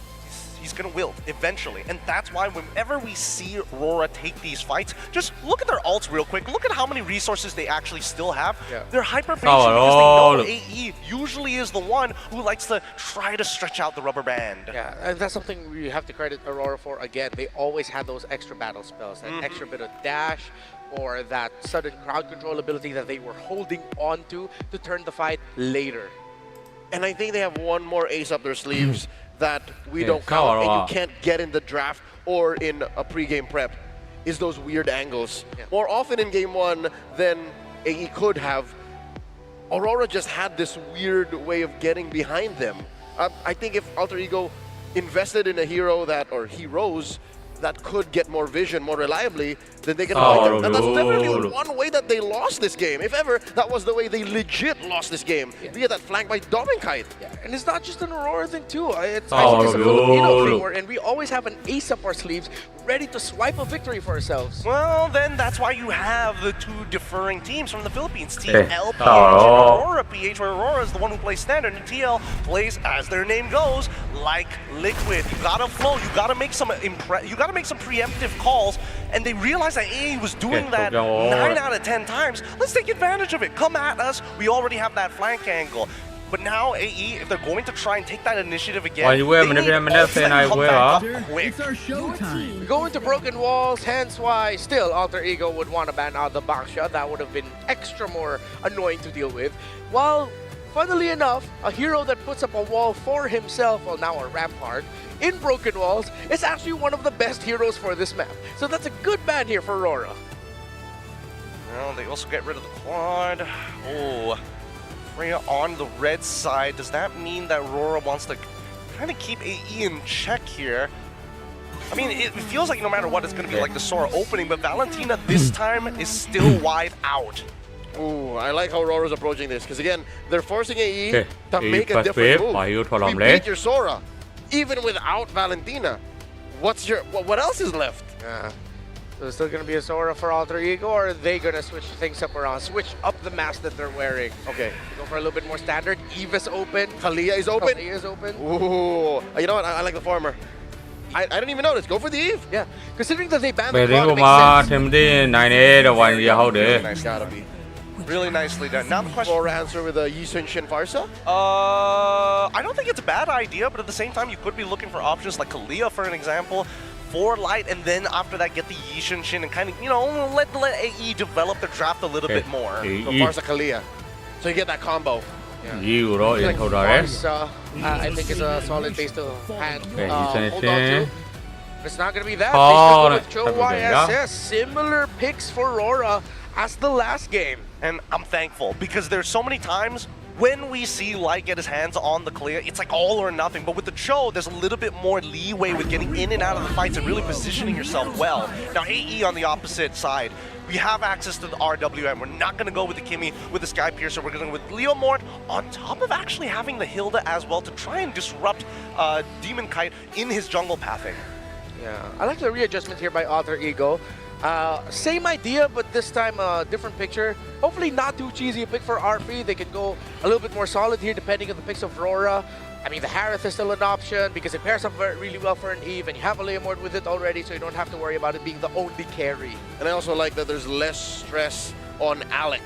He's gonna wilt eventually, and that's why whenever we see RORA take these fights, just look at their ults real quick. Look at how many resources they actually still have. They're hyper patient because they know AE usually is the one who likes to try to stretch out the rubber band. Yeah, and that's something we have to credit Aurora for. Again, they always had those extra battle spells, that extra bit of dash, or that sudden crowd control ability that they were holding on to turn the fight later. And I think they have one more ace up their sleeves that we don't count, and you can't get in the draft or in a pre-game prep, is those weird angles. More often in game 1 than AE could have, Aurora just had this weird way of getting behind them. I think if Alter Ego invested in a hero or heroes that could get more vision more reliably, then they can fight them. And that's definitely one way that they lost this game. If ever, that was the way they legit lost this game. Via that flank by Dominkite. Yeah, and it's not just an Aurora thing too. I think it's a Filipino thing, and we always have an ace up our sleeves, ready to swipe a victory for ourselves. Well, then that's why you have the 2 differing teams from the Philippines. Team LPH and Aurora PH, where Aurora is the one who plays standard, and TL plays, as their name goes, like Liquid. You gotta flow, you gotta make some preemptive calls, and they realized that AE was doing that 9 out of 10 times. Let's take advantage of it. Come at us. We already have that flank angle. But now AE, if they're going to try and take that initiative again, they need ults that come back quick. We go into broken walls, hence why still Alter Ego would want to ban out the box shot. That would have been extra more annoying to deal with. While, funnily enough, a hero that puts up a wall for himself, well now a rampart, in broken walls, is actually one of the best heroes for this map. So that's a good ban here for Aurora. Well, they also get rid of the quad. Oh, Freya on the red side. Does that mean that RORA wants to kind of keep AE in check here? I mean, it feels like no matter what, it's going to be like the Sora opening, but Valentina this time is still wide out. Ooh, I like how RORA's approaching this, because again, they're forcing AE to make a different move. We beat your Sora, even without Valentina. What else is left? So it's still going to be a Sora for Alter Ego, or are they going to switch things up around? Switch up the mask that they're wearing. Okay. Go for a little bit more standard. Eva's open. Kalia is open. Kalia is open. Ooh. You know what? I like the farmer. I didn't even notice. Go for the Eve. Yeah. Considering that they banned the quad, it makes sense. Nice, gotta be. Really nicely done. Now the question... RORA answer with a Yi Sun Shin Farsa? I don't think it's a bad idea, but at the same time, you could be looking for options like Kalia, for an example, for light, and then after that, get the Yi Sun Shin and kind of, you know, let AE develop their draft a little bit more. So Farsa Kalia. So you get that combo. You rồi Like hold on. Farsa, I think is a solid base to hand, hold on to. It's not going to be that. Oh, With Cho YSS, similar picks for RORA as the last game. And I'm thankful because there's so many times when we see Light get his hands on the clear, it's like all or nothing. But with the Cho, there's a little bit more leeway with getting in and out of the fights and really positioning yourself well. Now, AE on the opposite side, we have access to the RWM. We're not going to go with the Kimmy, with the Sky Piercer. We're going to go with Leo Mort on top of actually having the Hilda as well to try and disrupt Demon Kite in his jungle pathing. Yeah, I like the readjustment here by Alter Ego. Same idea, but this time a different picture. Hopefully not too cheesy a pick for RP. They can go a little bit more solid here depending on the picks of RORA. I mean, the Harith is still an option because it pairs up really well for an Eve, and you have a Leomord with it already, so you don't have to worry about it being the only carry. And I also like that there's less stress on Alec.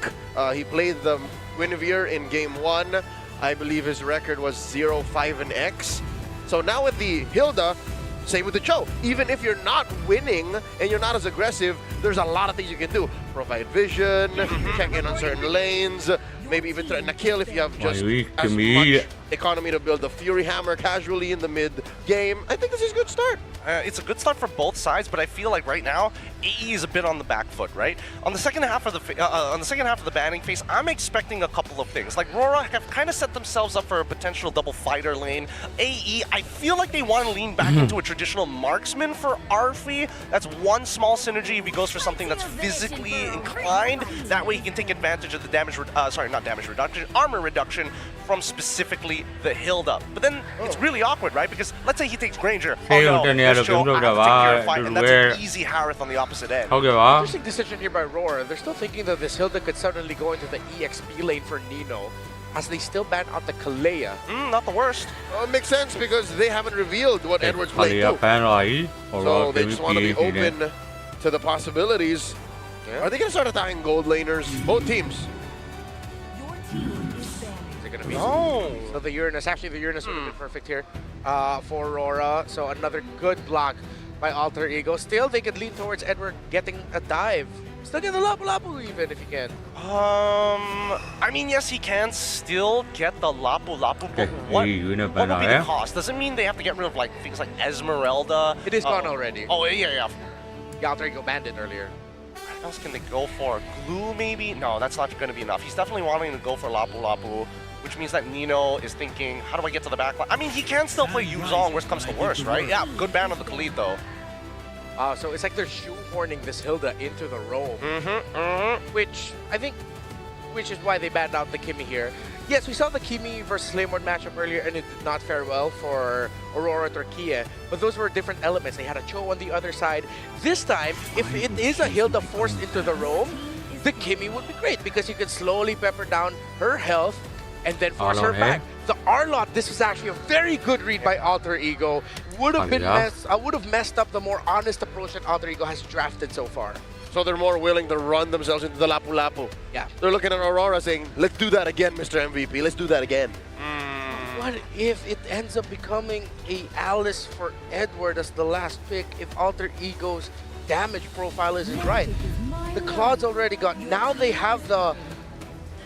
He played the Guinevere in game 1. I believe his record was 0-5 and X. So now with the Hilda, same with the Cho. Even if you're not winning and you're not as aggressive, there's a lot of things you can do. Provide vision, check in on certain lanes, maybe even threaten a kill if you have just as much economy to build the Fury Hammer casually in the mid game. I think this is a good start. It's a good start for both sides, but I feel like right now AE is a bit on the back foot, right? On the second half of the banning phase, I'm expecting a couple of things. Like RORA have kind of set themselves up for a potential double fighter lane. AE, I feel like they want to lean back into a traditional marksman for Arfi. That's one small synergy if he goes for something that's physically inclined. That way he can take advantage of the damage, armor reduction from specifically the Hilda. But then it's really awkward, right? Because let's say he takes Granger. Oh no, this Cho, I have to take care of fight, and that's an easy Harith on the opposite end. Interesting decision here by RORA. They're still thinking that this Hilda could suddenly go into the EXP lane for Nino, as they still ban out the Kalea. Not the worst. Makes sense because they haven't revealed what Edward's playing too. So they just want to be open to the possibilities. Are they going to start attacking gold laners? Both teams. No. So the Uranus, actually the Uranus would have been perfect here for RORA. So another good block by Alter Ego. Still, they could lean towards Edward getting a dive. Still get the Lapu Lapu even if he can. I mean, yes, he can still get the Lapu Lapu, but what would be the cost? Doesn't mean they have to get rid of like things like Esmeralda. It is gone already. Oh, yeah. Alter Ego banned it earlier. What else can they go for? Glue, maybe? No, that's not going to be enough. He's definitely wanting to go for Lapu Lapu, which means that Nino is thinking, how do I get to the back line? I mean, he can still play Yuzong, worst comes to worst, right? Yeah, good ban on the Khalid, though. So it's like they're shoehorning this Hilda into the roam. Which, I think, which is why they banned out the Kimmy here. Yes, we saw the Kimmy versus Laymord matchup earlier, and it did not fare well for Aurora Turquia, but those were different elements. They had a Cho on the other side. This time, if it is a Hilda forced into the roam, the Kimmy would be great because you could slowly pepper down her health and then force her back. The Arlot, this was actually a very good read by Alter Ego. Would have messed up the more honest approach that Alter Ego has drafted so far. So they're more willing to run themselves into the Lapu Lapu. Yeah. They're looking at Aurora saying, let's do that again, Mr. MVP. Let's do that again. What if it ends up becoming a Alice for Edward as the last pick if Alter Ego's damage profile isn't right? The Claude's already gone. Now they have the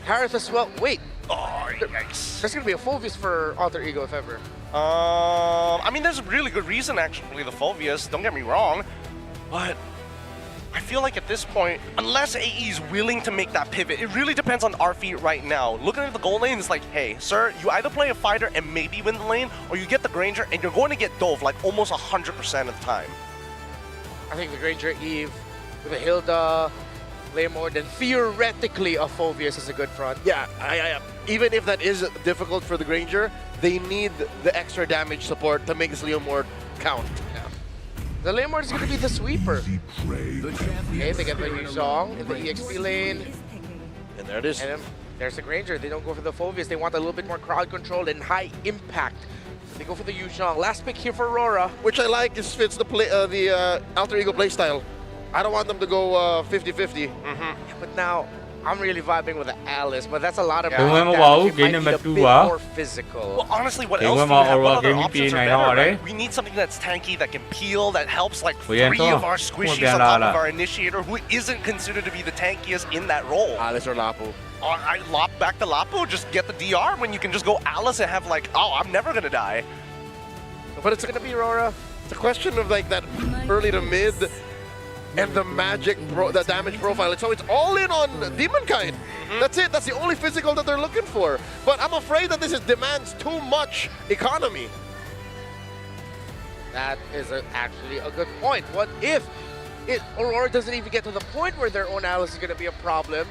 Harith as well. Wait. Oh, yikes. There's going to be a Phoveus for Alter Ego if ever. I mean, there's a really good reason actually, the Phoveus, don't get me wrong, but I feel like at this point, unless AE is willing to make that pivot, it really depends on our feet right now. Looking at the gold lane, it's like, hey, sir, you either play a fighter and maybe win the lane, or you get the Granger and you're going to get dove like almost 100% of the time. I think the Granger Eve with a Hilda, Laymord, and theoretically a Phoveus is a good front. Yeah, even if that is difficult for the Granger, they need the extra damage support to make this Leomord count. Yeah. The Laymord is going to be the sweeper. Okay, they get the Yuzong in the EXP lane. And there it is. And there's the Granger. They don't go for the Phoveus. They want a little bit more crowd control and high impact. So they go for the Yuzong. Last pick here for Aurora. Which I like, is fits the Alter Ego playstyle. I don't want them to go 50-50. Yeah, but now, I'm really vibing with the Alice, but that's a lot of Game damage. wow, It game might number need a 2 bit ah. more physical. Well, honestly, what Game else do one we have? Aurora What other game options are này better, nó ở đấy. right? We need something that's tanky, that can peel, that helps like Ủa, em 3 có of our không? squishies Không on là- top là- of our initiator, who isn't considered to be the tankiest in that role. Alice or Lapu. I lop back the Lapo, just get the DR when you can just go Alice and have like, oh, I'm never gonna die. But it's gonna be Rora. It's a question of like that early to mid and the the damage profile. So it's all in on Demonkind. That's it. That's the only physical that they're looking for. But I'm afraid that this demands too much economy. That is actually a good point. What if Aurora doesn't even get to the point where their own Alice is going to be a problem?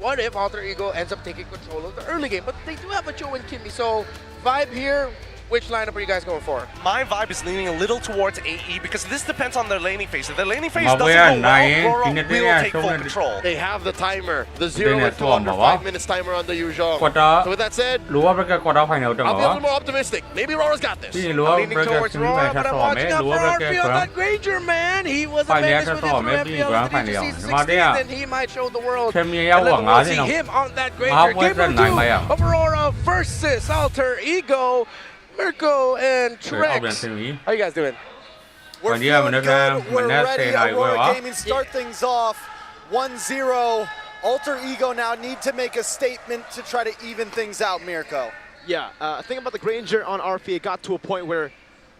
What if Alter Ego ends up taking control of the early game? But they do have a Joe and Kimmy, so vibe here. Which lineup are you guys going for? My vibe is leaning a little towards AE because this depends on their laning phase. If their laning phase Mà doesn't bây go giờ well, này Rora thì nó will sẽ take không full nên- control. They have the timer, the 0 Đây là and 2 thua under mà 5 minutes timer on the usual. Quarter. So with that said, รู้ว่าเป็นควอเตอร์ไฟแนลจัง I'll เห be ร a อ little more optimistic. Maybe Rora's got this. พี่รู้ว่า I'm เป็น leaning การ towards ซื้อแบ Rora, บชัด but ต่ I'm อไหม watching out รู้ for ว่าเป็น RP การ on that Granger, man. He was a Phải nhé, menace cho within tỏ through mấy MPL bị quá in phải the liều. season Nhưng mà 16, đấy à. then he might show the world. Thêm nhiều And then quảng we'll á see thế him on that Mà Granger. quên Game rất này mày à. of Aurora versus Alter Ego, Mirko and Rồi, ông Trex. đang suy nghĩ. How you guys doing? Còn đi mình nó ra mình đã xe này quay Aurora quá. Gaming start things off 1-0. Alter Ego now need to make a statement to try to even things out, Mirko. Yeah, think about the Granger on RP. It got to a point where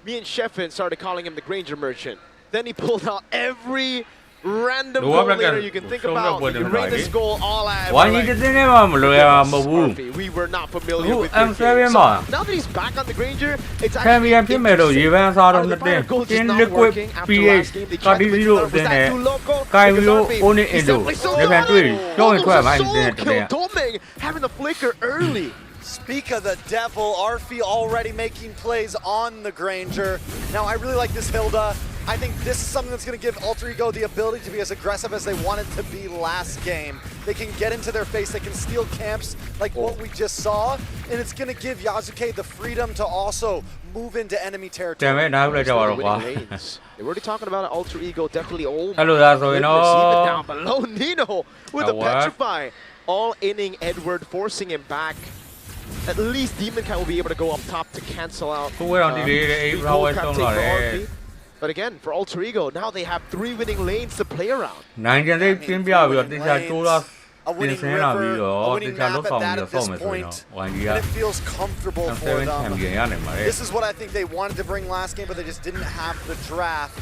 me and Sheffin started calling him the Granger Merchant. Then he pulled out every random Đúng goal không? leader you can think Không about. được You rate this goal all out. Quá như thế này mà một lời mà vui. We were not familiar with Em this sẽ game. biết So mà. now that he's back on the Granger, it's Xem actually em phim mày đồ gì với sao đâu Are nó the fire đây. goals just Trên not liquid working after last game? They PH, tried to cái mix video it up. Was thế that này. too local? Cái Because video RP, ôn he định đủ. simply sold Để phản tùy. Cho người khỏe mà anh Soul tên kill. này. Doming having the flicker early. Speak of the devil, Arfi already making plays on the Granger. Now, I really like this Hilda. I think this is something that's going to give Alter Ego the ability to be as aggressive as they wanted to be last game. They can get into their face, they can steal camps like what we just saw, and it's going to give Yasuke the freedom to also move into enemy territory. Xem ấy nào đây cho vào quá. They were already talking about it. Alter Ego definitely old. Hello ra rồi Even nó. down below Nino with the What? petrify. All inning Edward forcing him back. At least Demonkind will be able to go up top to cancel out. Không biết làm gì để the rau goal ấy cap xong take rồi for đấy. RP. But again, for Alter Ego, now they have 3 winning lanes to play around. Này trên đây phim bây giờ tình trạng chú đó. A Tiền winning sẽ là river, vì a đó winning tình trạng map lúc at phòng that giờ at xong this rồi rồi nó. point, Ngoài đi and á. it feels comfortable Em for sẽ them. thèm gì này mà đấy. This is what I think they wanted to bring last game, but they just didn't have the draft.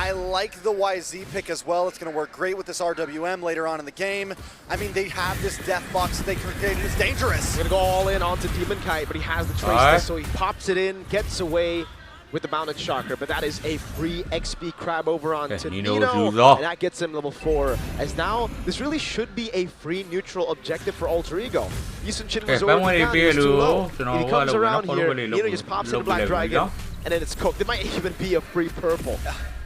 I like the YZ pick as well. It's going to work great with this RWM later on in the game. I mean, they have this death box that they created. It's dangerous. He's going to go all in onto Demonkind, but he has the traceless, so he pops it in, gets away with the Mounted Shocker. But that is a free XP crab over onto Nino Nino, and that gets him level 4. As now, this really should be a free neutral objective for Alter Ego. Yisun Chin was already down, he was too low. If he comes around here, Nino just pops in the Black Dragon, and then it's cooked. There might even be a free purple.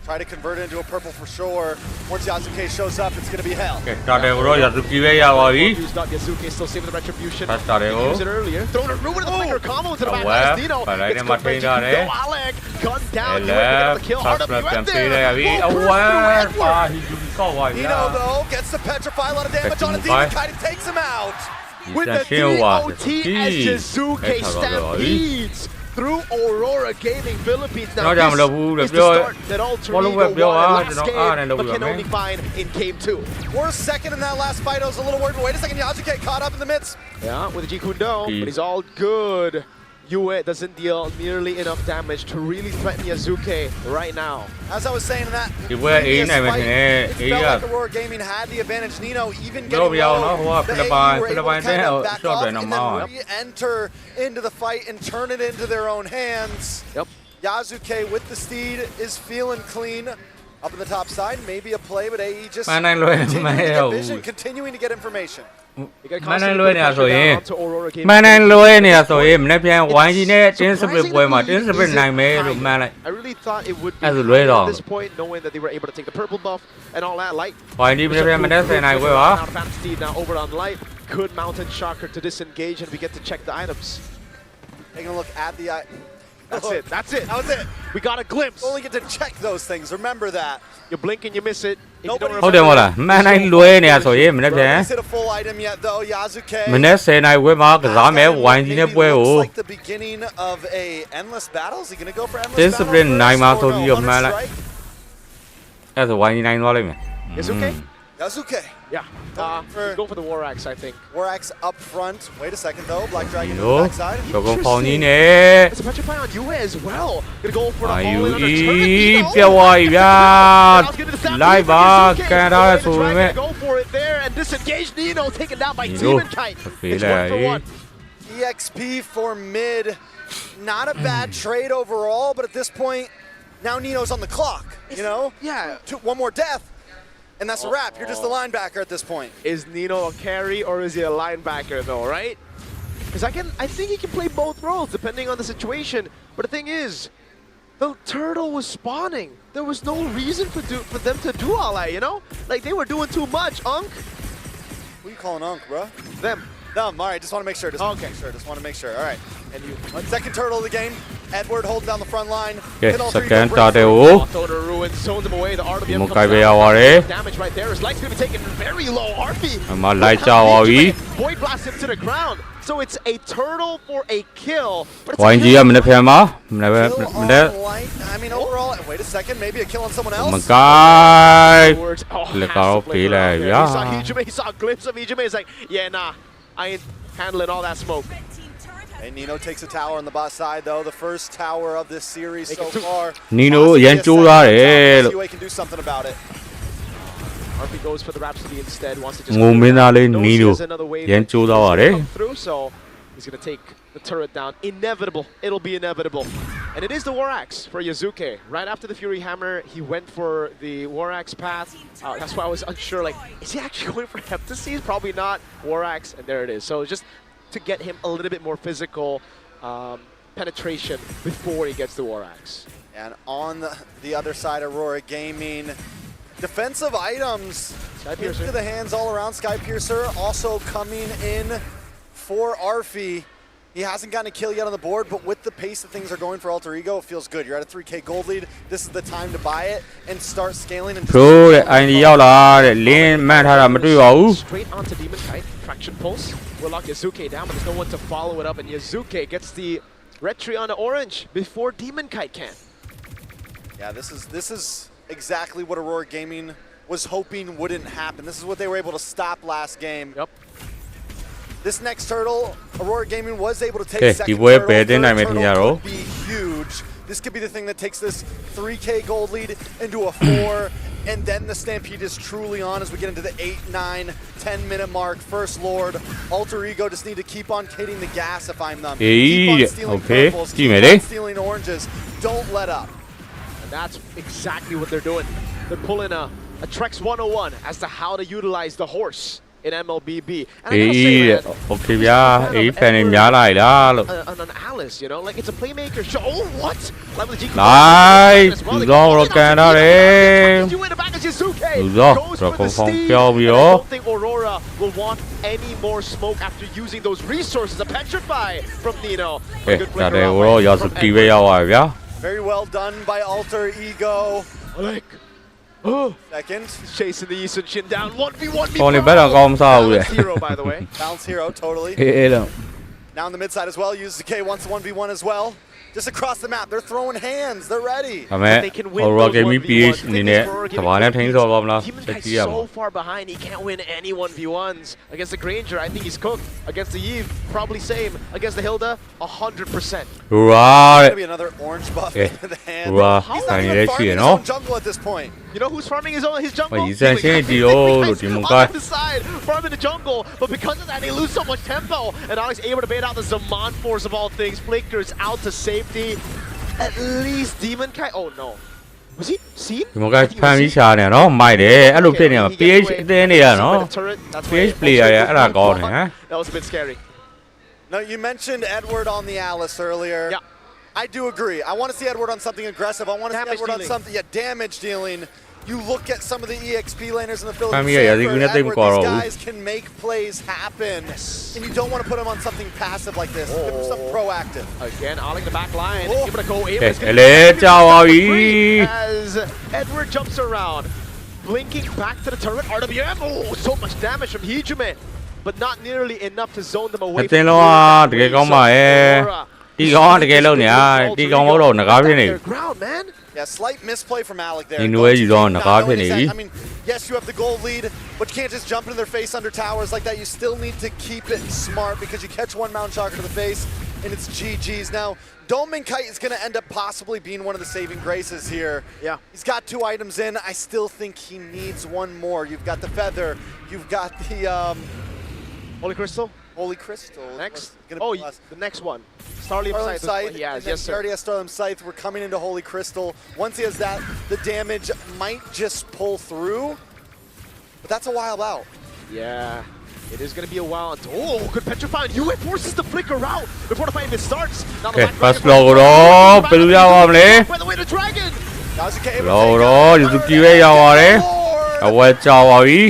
Try to convert it into a purple for sure. Once Yasuke shows up, it's going to be hell. Trò đều rồi Yasuke bây giờ rồi. Used up Yasuke, still saving the retribution. Phát trò đều. Used it earlier. Thrown a ruin of the flicker combo into the back. Quá. That's Nino. Phải lấy It's đem mặt good đi ra đấy. go Alec. Gun down. You Left. get the kill. Phát RWM trò there. đây vì Full burst quá. through Pha Edward. thì chúng có vậy Nino, đó. though, gets the petrify, a lot of damage on a Phải. demon, kind of takes him out. With the siêu à. DOT as Yasuke stampedes through Aurora Gaming Philippines. Now Nó rằng là this vu is được the rồi. start that Alter Có lúc Ego gặp vô won á in thì last nó này game, đâu but được can mấy. only find in game 2. We're second in that last fight. I was a little worried, but wait a second, Yasuke caught up in the midst. Yeah, with the Jikundo, but he's all good. Yue doesn't deal nearly enough damage to really threaten Yasuke right now. As I was saying in that Thì với ý previous này mình fight, thì it ý felt là like Aurora Gaming had the advantage. Nino even Đâu getting bây giờ nó low. hoa The Philippines AE were able to thế kind of back cho off để nó and mau. then re-enter into the fight and turn it into their own hands. Yep. Yasuke with the steed is feeling clean. Up in the top side, maybe a play, but AE just Mà anh lôi continuing mà to heo. get vision, continuing to get information. Mà anh lôi nè rồi. Onto Aurora Gaming. Mà anh lôi nè rồi mình phải quay gì nè trên sân bể quay mà trên sân bể này mới mà lại. I really thought it would be Anh lôi at rồi. this point, knowing that they were able to take the purple buff and all that. Light. Quay đi mình đã xe này quay hả? Now Phantom Steed now over on Light. Could Mountain Shocker to disengage, and we get to check the items. Taking a look at the That's it. That's it. That was it. We got a glimpse. Only get to check those things. Remember that. You blink and you miss it. Nobody ဟုတ်တယ်မဟုတ်လားမှန်တိုင်းလွဲနေတာဆိုရင်မနေ့ပြန် He's hit a full item yet though. Yazuke. မနေ့10နိုင်ဝဲမှာကစားမယ် YG နဲ့ပွဲကို Like the beginning of a endless battle. Is he going to go for endless This battle? sprint နိုင်မှာဆိုပြီးတော့မှန်လိုက်အဲ့ဒါဆို YG နိုင်သွားလိမ့်မယ် Yazuke? Yazuke. Yeah. Go for the War Axe, I think. War Axe up front. Wait a second though. Black Dragon to ရော the backside. တော့ကောင်းပေါင်းကြီးနဲ့ It's a petrify on Yue as well. Gonna go for the အာ all ယူ in on the အီ turret. ပြတ်သွားပြီဗျာလိုက်ပါကန်ထားရဆိုပေမဲ့ Go for it there and disengage Nino taken down by Nino. Demon Kite. It's 1 for 1. EXP for mid. Not a bad trade overall, but at this point, now Nino's on the clock. You know? Yeah. One more death. And that's a wrap. You're just a linebacker at this point. Is Nino a carry or is he a linebacker though, right? Because I think he can play both roles depending on the situation. But the thing is, the turtle was spawning. There was no reason for them to do all that, you know? Like they were doing too much, Unk. Who you calling Unk, bro? Them. Them. All right, just want to make sure. Just want to make sure. All right. And you, second turtle of the game. Edward holding down the front line. Okay, second turtle. Auto to ruin, zones him away. The RWM မ comes ကိုက်ပဲရ down. ပါတယ် Damage right there. His light's gonna be taken very low. Harpy. အမလိုက်ကြပါပြီ Void blast him to the ground. So it's a turtle for a kill. But it's YG ကမနေ့ပြန်မှာမနေ့ပဲမနေ့ I mean, overall, wait a second. Maybe a kill on someone else. မကိုက် Oh, လက်ကတော့ပေးလိုက်ဗျာ He saw Hijime. He saw a glimpse of Hijime. He's like, yeah, nah. I ain't handling all that smoke. And Nino takes a tower on the bot side, though. The first tower of this series so far. Nino ရန်ကြိုးသားတယ်လို့ CUA can do something about it. RP goes for the Rhapsody instead. Wants to just ငုံမင်းသားလေး knows he Nino has another wave ရန်ကြိုးသားပါတယ် come through, so he's gonna take the turret down. Inevitable. It'll be inevitable. And it is the War Axe for Yazuke. Right after the Fury Hammer, he went for the War Axe path. That's why I was unsure, like, is he actually going for Heptases? Probably not. War Axe, and there it is. So just to get him a little bit more physical penetration before he gets the War Axe. And on the other side, Aurora Gaming, defensive items into the hands all around. Skypiercer also coming in for Arfi. He hasn't gotten a kill yet on the board, but with the pace that things are going for Alter Ego, it feels good. You're at a 3K gold lead. This is the time to buy it and start scaling. And Pro တဲ့ ID ရောက်လာတဲ့ link မှတ်ထားတာမတွေ့ပါဘူး Straight onto Demon Kite, Traction Pulse. We'll lock Yazuke down, but there's no one to follow it up, and Yazuke gets the red tree on the orange before Demon Kite can. Yeah, this is exactly what Aurora Gaming was hoping wouldn't happen. This is what they were able to stop last game. Yep. This next turtle, Aurora Gaming was able to take Okay, secondဒီပွဲ turtle. ပဲတင် Third နိုင်မယ်ထင်ကြတော့ turtle could be huge. This could be the thing that takes this 3K gold lead into a 4, and then the Stampede is truly on as we get into the 8, 9, 10-minute mark. First Lord, Alter Ego just need to keep on hitting the gas if I'm them. Keep on stealing okay. purples, Keep keep it, on eh? stealing oranges. Don't let up. And that's exactly what they're doing. They're pulling a Trex 101 as to how to utilize the horse in MLBB. And I gotta say, man, okay ဗျာအေးဖန်နေများလိုက်လားလို့ an Alice, you know, like it's a playmaker show. Oh, what? Level G လိုက်လူသောတော့ကန်ထားတယ် You in the back of Yazuke. လူသော Goes တော့ for ကော the င်းကောင်း steam. ပြောပြီး And I တော့ don't think Aurora will want any more smoke after using those resources. A petrify from Nino. ကဲဒါတွေကိုတော့ရာစုတီပဲရောက်သွားပြီဗျာ Very well done by Alter Ego. Like, oh, second. Chasing the Yisun Shin down. 1v1. ကောင်းနေဘက်တော့ကောင်းမစားဘူးလေ Balance hero, by the way. Balance hero, totally. အေးလို့ Now on the mid side as well, uses the K wants 1v1 as well. Just across the map, they're throwing hands, they're ready. ဒါမဲ့ Horror Gaming PH အနေနဲ့တဘာနဲ့ထိန်းစော်ပါမလား Demon တက် Kite's ကြည့်ရမှာ so far behind, he can't win any 1v1s. Against the Granger, I think he's cooked. Against the Eve, probably same. Against the Hilda, 100%. Right. Gonna be another orange buff Okay. into the hand. Right. He's not Tiny even red farming here, his no? own jungle at this point. You know who's farming his jungle? Well, he's actually the Demon Kite. On the side, farming the jungle, but because of that, they lose so much tempo. And Alex able to bait out the Zaman Force of all things. Flickers out to safety. At least Demon Kite. Oh no. Was he seen? ဒီမကဖမ်းပြီးရှာနေနော်မိုက်တယ်အဲ့လိုဖြစ်နေမှာ PH အတင်းနေရနော် PH player ရအဲ့ဒါကောင်းတယ်ဟမ် That was a bit scary. No, you mentioned Edward on the Alice earlier. Yeah. I do agree. I want to see Edward on something aggressive. I want to see Edward on something, damage dealing. you look at some of the EXP laners in the Philippines, Kami ya di guna tim where these ko. guys can make plays happen, and you don't want to put them on something passive like this. Give them something proactive. Again, Alling the back line. Give it a go. As Edward jumps around, blinking back to the turret. RWM. Oh, so much damage from Hijume, but not nearly enough to zone them away. တင်လောတကယ်ကောင်းပါရဲ့ဒီကောင်တကယ်လုံးနေဒီကောင်မဟုတ်တော့ငကားဖြစ်နေ Ground, man. Yeah, slight misplay from Alec there. ဒီနွယ်ယူတော့ငကားဖြစ်နေပြီ I mean, yes, you have the gold lead, but you can't just jump into their face under towers like that. You still need to keep it smart because you catch one Mount Shocker to the face, and it's GG's. Now, Dome Kite is going to end up possibly being one of the saving graces here. Yeah. He's got 2 items in. I still think he needs one more. You've got the Feather. You've got the... Holy Crystal? Holy Crystal. Next? Oh, the next one. Starlight Scythe. Yes, yes, sir. He already has Starlight Scythe. We're coming into Holy Crystal. Once he has that, the damage might just pull through. But that's a while out. Yeah. It is going to be a while. Oh, good petrify. UA forces the flicker out before the fight even starts. Now the first blow တော့ဘယ်လိုရပါမလဲ By the way, the dragon. တော့ယူကီပဲရပါတယ်အဝဲကြောက်ပါပြီ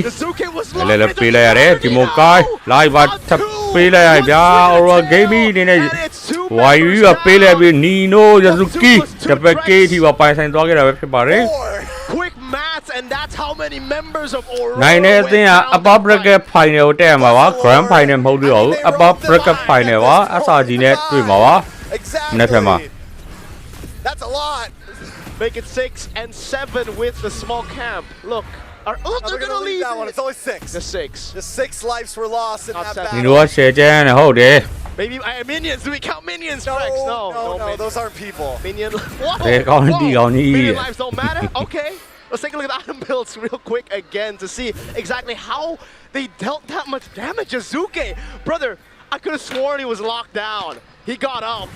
လည်းလည်းပေးလိုက်ရတယ်ဒီမိုကိုင်းလိုက်ပါထပ်ပေးလိုက်ရဗျာ Aura Gaming အနေနဲ့ YU ကပေးလိုက်ပြီး Nino Yazuki တပတ်ကေးထိပါပိုင်ဆိုင်သွားခဲ့တာပဲဖြစ်ပါတယ် Quick maths, and that's how many members of Aurora. နိုင်တဲ့အသင်းက Upper Bracket Final ကိုတက်ရမှာပါ Grand Final မဟုတ်သေးပါဘူး Upper Bracket Final ပါ SRG နဲ့တွေ့မှာပါနှစ်ဖက်မှာ That's a lot. Make it 6 and 7 with the small camp. Look. They're going to leave that one. It's only 6. Just 6. Just 6 lives were lost in that battle. ဒီတော့ရှယ်ကျန်းဟုတ်တယ် Maybe minions. Do we count minions? No, Rex? no, minions. those aren't people. Minion. Minion lives don't matter. Okay. Let's take a look at the item builds real quick again to see exactly how they dealt that much damage. Azuke, brother, I could have sworn he was locked down. He got up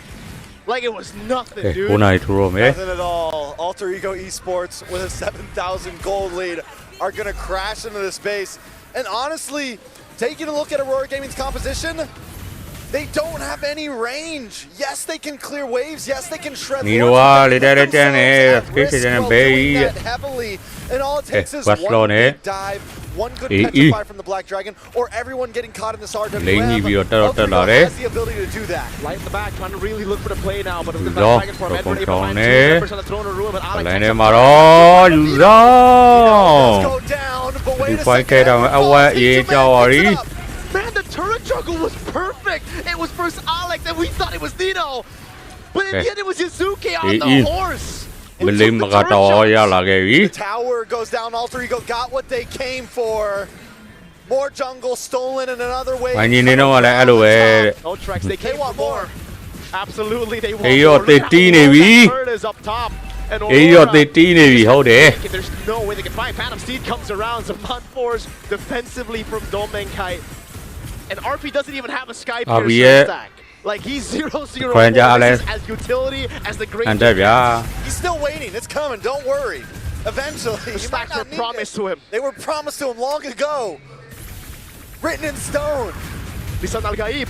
like it was nothing, dude. Nothing at all. Alter Ego Esports with a 7,000 gold lead are going to crash into this base. And honestly, taking a look at Aurora Gaming's composition, they don't have any range. Yes, they can clear waves. Yes, they can shred heavily. And all it takes is one big dive, one good petrify from the Black Dragon, or everyone getting caught in this RWM. Has the ability to do that. Light in the back, trying to really look for the play now, but with the Black Dragon form, Edward able to find 2 members on the throne of ruin, but Alex takes him. Go down, but wait a second. Man, the turret juggle was perfect. It was first Alex, and we thought it was Nino. But in the end, it was Yazuki on the horse. The tower goes down. Alter Ego got what they came for. More jungle stolen and another wave. No tracks. They want more. Absolutely, they want more. Turret is up top. And Aurora, there's no way they can find. Phantom Steed comes around. Zaman Force defensively from Dome Kite. And RP doesn't even have a Sky Piercer stack. Like, he's 0-0 as utility as the great. He's still waiting. It's coming. Don't worry. Eventually. The stacks were promised to him. They were promised to him long ago. Written in stone. Lisan Al-Gaib.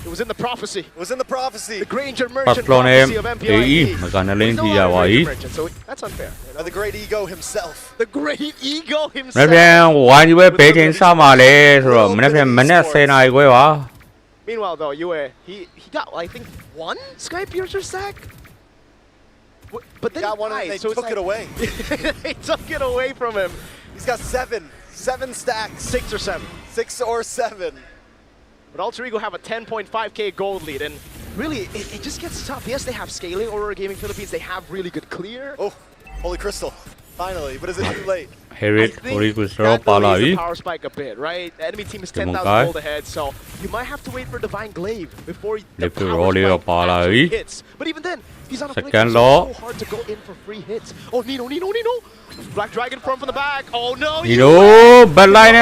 It was in the prophecy. It was in the prophecy. The Granger Merchant prophecy of MPIE. So that's unfair. The great ego himself. The great ego himself. Meanwhile, though, Yue, he got, I think, 1 Sky Piercer stack? But then he got one and they took it away. They took it away from him. He's got 7 stacks. 6 or 7. 6 or 7. But Alter Ego have a 10.5k gold lead, and really, it just gets tough. Yes, they have scaling. Aurora Gaming Philippines, they have really good clear. Oh, Holy Crystal, finally, but is it too late? Holy Crystal, power spike a bit, right? The enemy team is 10,000 gold ahead, so you might have to wait for Divine Glaive before the power spike actually hits. But even then, he's on a blink, it's so hard to go in for free hits. Oh, Nino! Black Dragon from the back. Oh no! Nino, bad line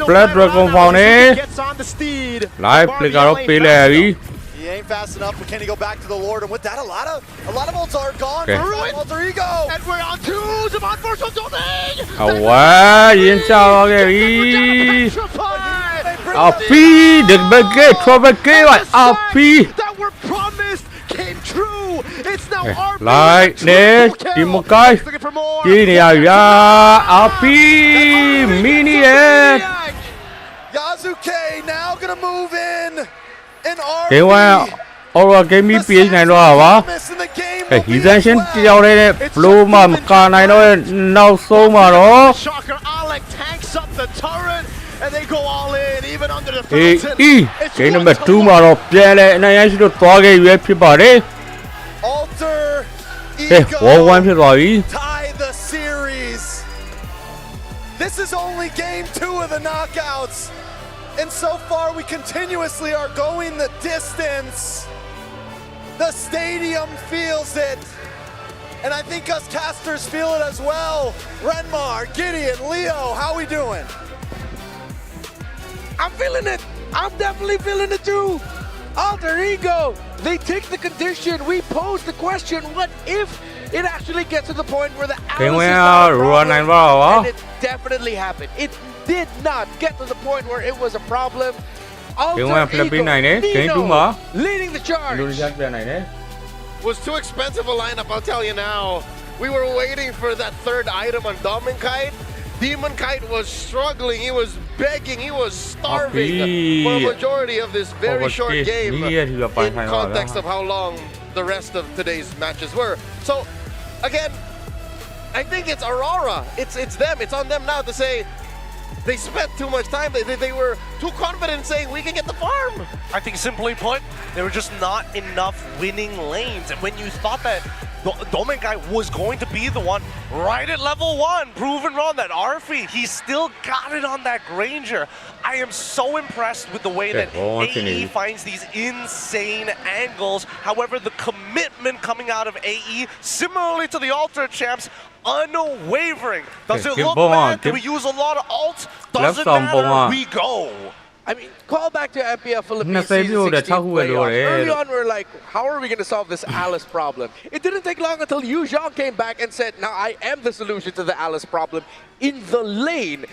Black Dragon found gets on the steed. Live flicker up He ain't fast enough, but can he go back to the Lord? And with that, a lot of ults are gone for Alter Ego. And we're on 2. Zaman Force from Domain. RP, the big trouble, RP. That were promised came true. true. It's now RP. Like this, tìm một cái. Chi này RP mini end. Yazuke now gonna move in. And Cái qua RORA cái mi PS này rồi hả? Cái hí danh xin cho đây này, blue mà một cái này nó nào sâu mà đó. Cái nó mệt trú mà rồi, bây giờ này anh sẽ được toa cái UF phía bảo đấy. Hey, what one phía rồi? Tie the series. This is only game 2 of the knockouts. And so far we continuously are going the distance. The stadium feels it. And I think us casters feel it as well. Renmar, Gideon, Leo, how we doing? I'm feeling it. I'm definitely feeling it too. Alter Ego, they take the condition. We pose the question, what if it actually gets to the point where the Alice is not a problem? And it definitely happened. It did not get to the point where it was a problem. Alter Ego, Nino, leading the charge. Was too expensive a lineup, I'll tell you now. We were waiting for that third item on Dominkite. Demonkite was struggling, he was begging, he was starving for a majority of this very short game in context of how long the rest of today's matches were. So, again, I think it's Aurora. It's them. It's on them now to say they spent too much time. They were too confident saying we can get the farm. I think simply put, there were just not enough winning lanes. And when you thought that Dominkite was going to be the one right at level 1, proven wrong, that Arfi, he still got it on that Granger. I am so impressed with the way that AE finds these insane angles. However, the commitment coming out of AE, similarly to the Alter champs, unwavering. Does it look bad? Do we use a lot of ult? Doesn't matter, we go. I mean, call back to MPL Philippines season 16 playoffs. Early on, we were like, how are we going to solve this Alice problem? It didn't take long until Yu Zhang came back and said, now I am the solution to the Alice problem in the lane.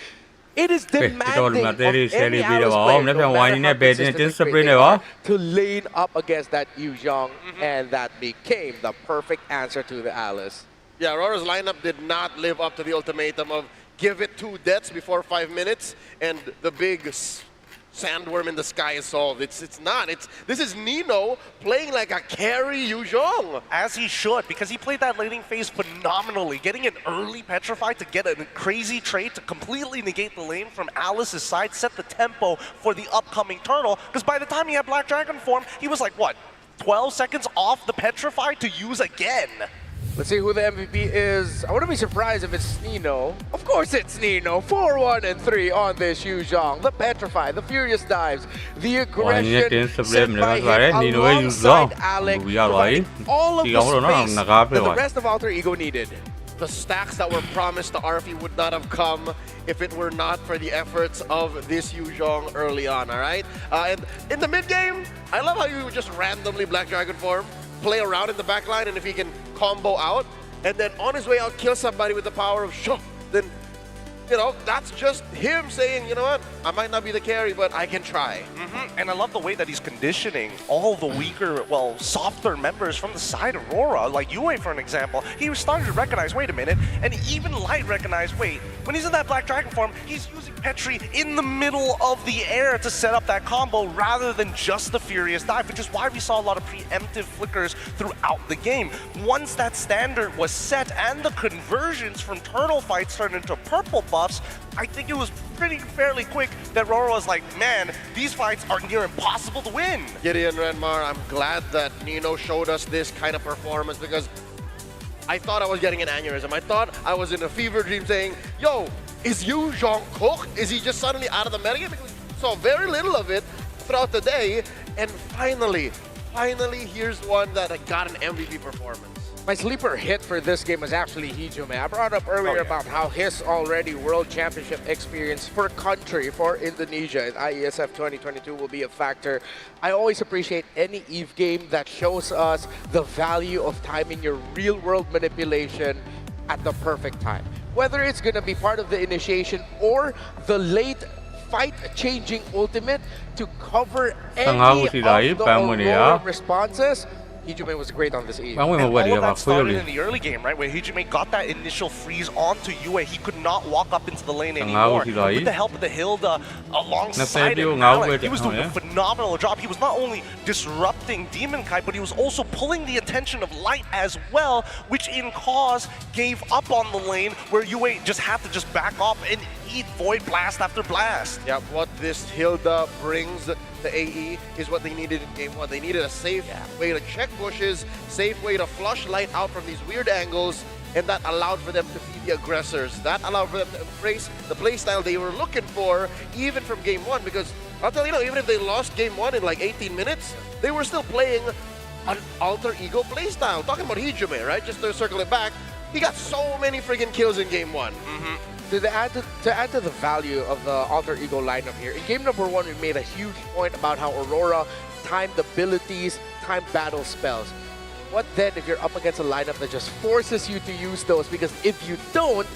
It is demanding of any Alice player, no matter how consistent they are, to lane up against that Yu Zhang, and that became the perfect answer to the Alice. Yeah, Aurora's lineup did not live up to the ultimatum of give it 2 deaths before 5 minutes, and the big sandworm in the sky is solved. It's not. This is Nino playing like a carry Yu Zhang. As he should, because he played that laning phase phenomenally. Getting an early Petrified to get a crazy trade to completely negate the lane from Alice's side, set the tempo for the upcoming turtle. Because by the time he had Black Dragon form, he was like, what, 12 seconds off the Petrified to use again? Let's see who the MVP is. I wouldn't be surprised if it's Nino. Of course it's Nino. 4-1 and 3 on this Yu Zhang. The Petrify, the Furious Dives, the aggression sent by him alongside Alec. All of the space that the rest of Alter Ego needed. The stacks that were promised to Arfi would not have come if it were not for the efforts of this Yu Zhang early on, all right? And in the mid game, I love how you just randomly Black Dragon form, play around in the back line, and if he can combo out, and then on his way out kill somebody with the power of Shok, then, you know, that's just him saying, you know what, I might not be the carry, but I can try. And I love the way that he's conditioning all the weaker, well, softer members from the side of RORA, like Yue for an example. He was starting to recognize, wait a minute, and even Light recognized, wait, when he's in that Black Dragon form, he's using Petri in the middle of the air to set up that combo rather than just the Furious Dive, which is why we saw a lot of preemptive flickers throughout the game. Once that standard was set and the conversions from turtle fights turned into purple buffs, I think it was fairly quick that RORA was like, man, these fights are near impossible to win. Gideon, Renmar, I'm glad that Nino showed us this kind of performance because I thought I was getting an aneurysm. I thought I was in a fever dream saying, yo, is Yu Zhang cooked? Is he just suddenly out of the metagame? Because we saw very little of it throughout the day. And finally, here's one that got an MVP performance. My sleeper hit for this game was actually Hijume. I brought up earlier about how his already World Championship experience for country, for Indonesia, in IESF 2022 will be a factor. I always appreciate any EVE game that shows us the value of timing your real-world manipulation at the perfect time. Whether it's going to be part of the initiation or the late fight-changing ultimate to cover any of the Aurora responses, Hijime was great on this Eve. Bang, And all what of do that you started have? in the early game, right? Where Hijime got that initial freeze onto Yue. He could not walk up into the lane Ang anymore. ngao si Rai. With the help of the Hilda alongside Nasa-edit him, yung ngao Alec, with he was it, doing yeah. a phenomenal job. He was not only disrupting Demon Kite, but he was also pulling the attention of Light as well, which in cause gave up on the lane where Yue just had to just back off and eat Void Blast after blast. Yeah, what this Hilda brings to AE is what they needed in game 1. They needed a safe way to check bushes, safe way to flush Light out from these weird angles, and that allowed for them to feed the aggressors. That allowed for them to embrace the playstyle they were looking for, even from game 1, because I'll tell you, even if they lost game 1 in like 18 minutes, they were still playing an alter ego playstyle. Talking about Hijime, right? Just to circle it back, he got so many friggin' kills in game 1. To add to the value of the alter ego lineup here, in game number 1, we made a huge point about how Aurora timed abilities, timed battle spells. What then if you're up against a lineup that just forces you to use those? Because if you don't,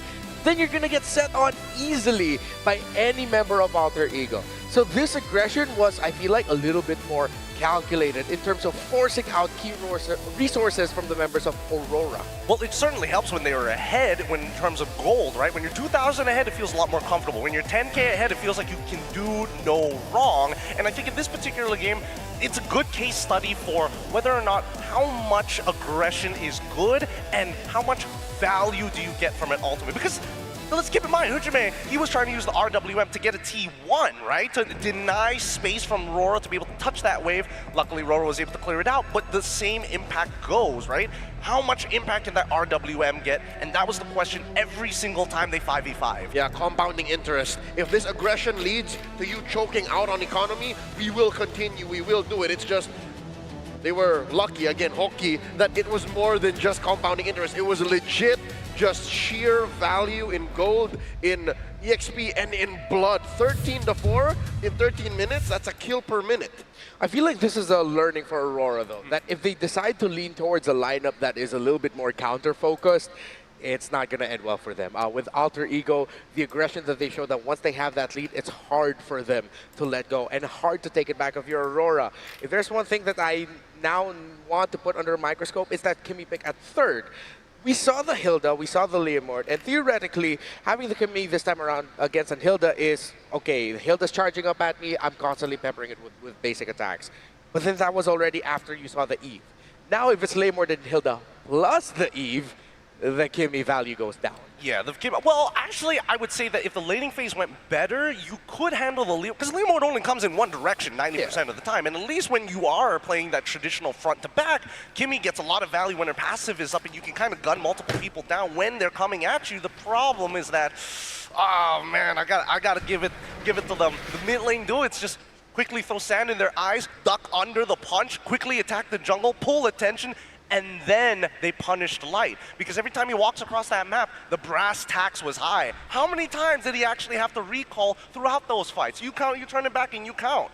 then you're gonna get set on easily by any member of Alter Ego. So this aggression was, I feel like, a little bit more calculated in terms of forcing out key resources from the members of Aurora. Well, it certainly helps when they were ahead in terms of gold, right? When you're 2,000 ahead, it feels a lot more comfortable. When you're 10K ahead, it feels like you can do no wrong. And I think in this particular game, it's a good case study for whether or not how much aggression is good and how much value do you get from it ultimately. Because let's keep in mind, Hijime, he was trying to use the RWM to get a T1, right? To deny space from RORA to be able to touch that wave. Luckily, RORA was able to clear it out, but the same impact goes, right? How much impact can that RWM get? And that was the question every single time they 5v5. Yeah, compounding interest. If this aggression leads to you choking out on economy, we will continue, we will do it. It's just, they were lucky, again, Hockey, that it was more than just compounding interest. It was legit, just sheer value in gold, in EXP, and in blood. 13-4 in 13 minutes, that's a kill per minute. I feel like this is a learning for Aurora, though, that if they decide to lean towards a lineup that is a little bit more counter-focused, it's not going to end well for them. With Alter Ego, the aggression that they show, that once they have that lead, it's hard for them to let go and hard to take it back of your Aurora. If there's one thing that I now want to put under a microscope, it's that Kimi pick at third. We saw the Hilda, we saw the Leomord, and theoretically, having the Kimi this time around against an Hilda is, okay, the Hilda's charging up at me, I'm constantly peppering it with basic attacks. But then that was already after you saw the Eve. Now if it's Leomord and Hilda plus the Eve, the Kimi value goes down. Yeah, the Kimi. Well, actually, I would say that if the laning phase went better, you could handle the Leo, because Leo mode only comes in one direction 90% of the time, and at least when you are playing that traditional front to back, Kimi gets a lot of value when her passive is up, and you can kind of gun multiple people down when they're coming at you. The problem is that, oh man, I gotta give it to them. The mid lane do it's just quickly throw sand in their eyes, duck under the punch, quickly attack the jungle, pull attention, and then they punished Light. Because every time he walks across that map, the brass tax was high. How many times did he actually have to recall throughout those fights? You count, you turn it back, and you count.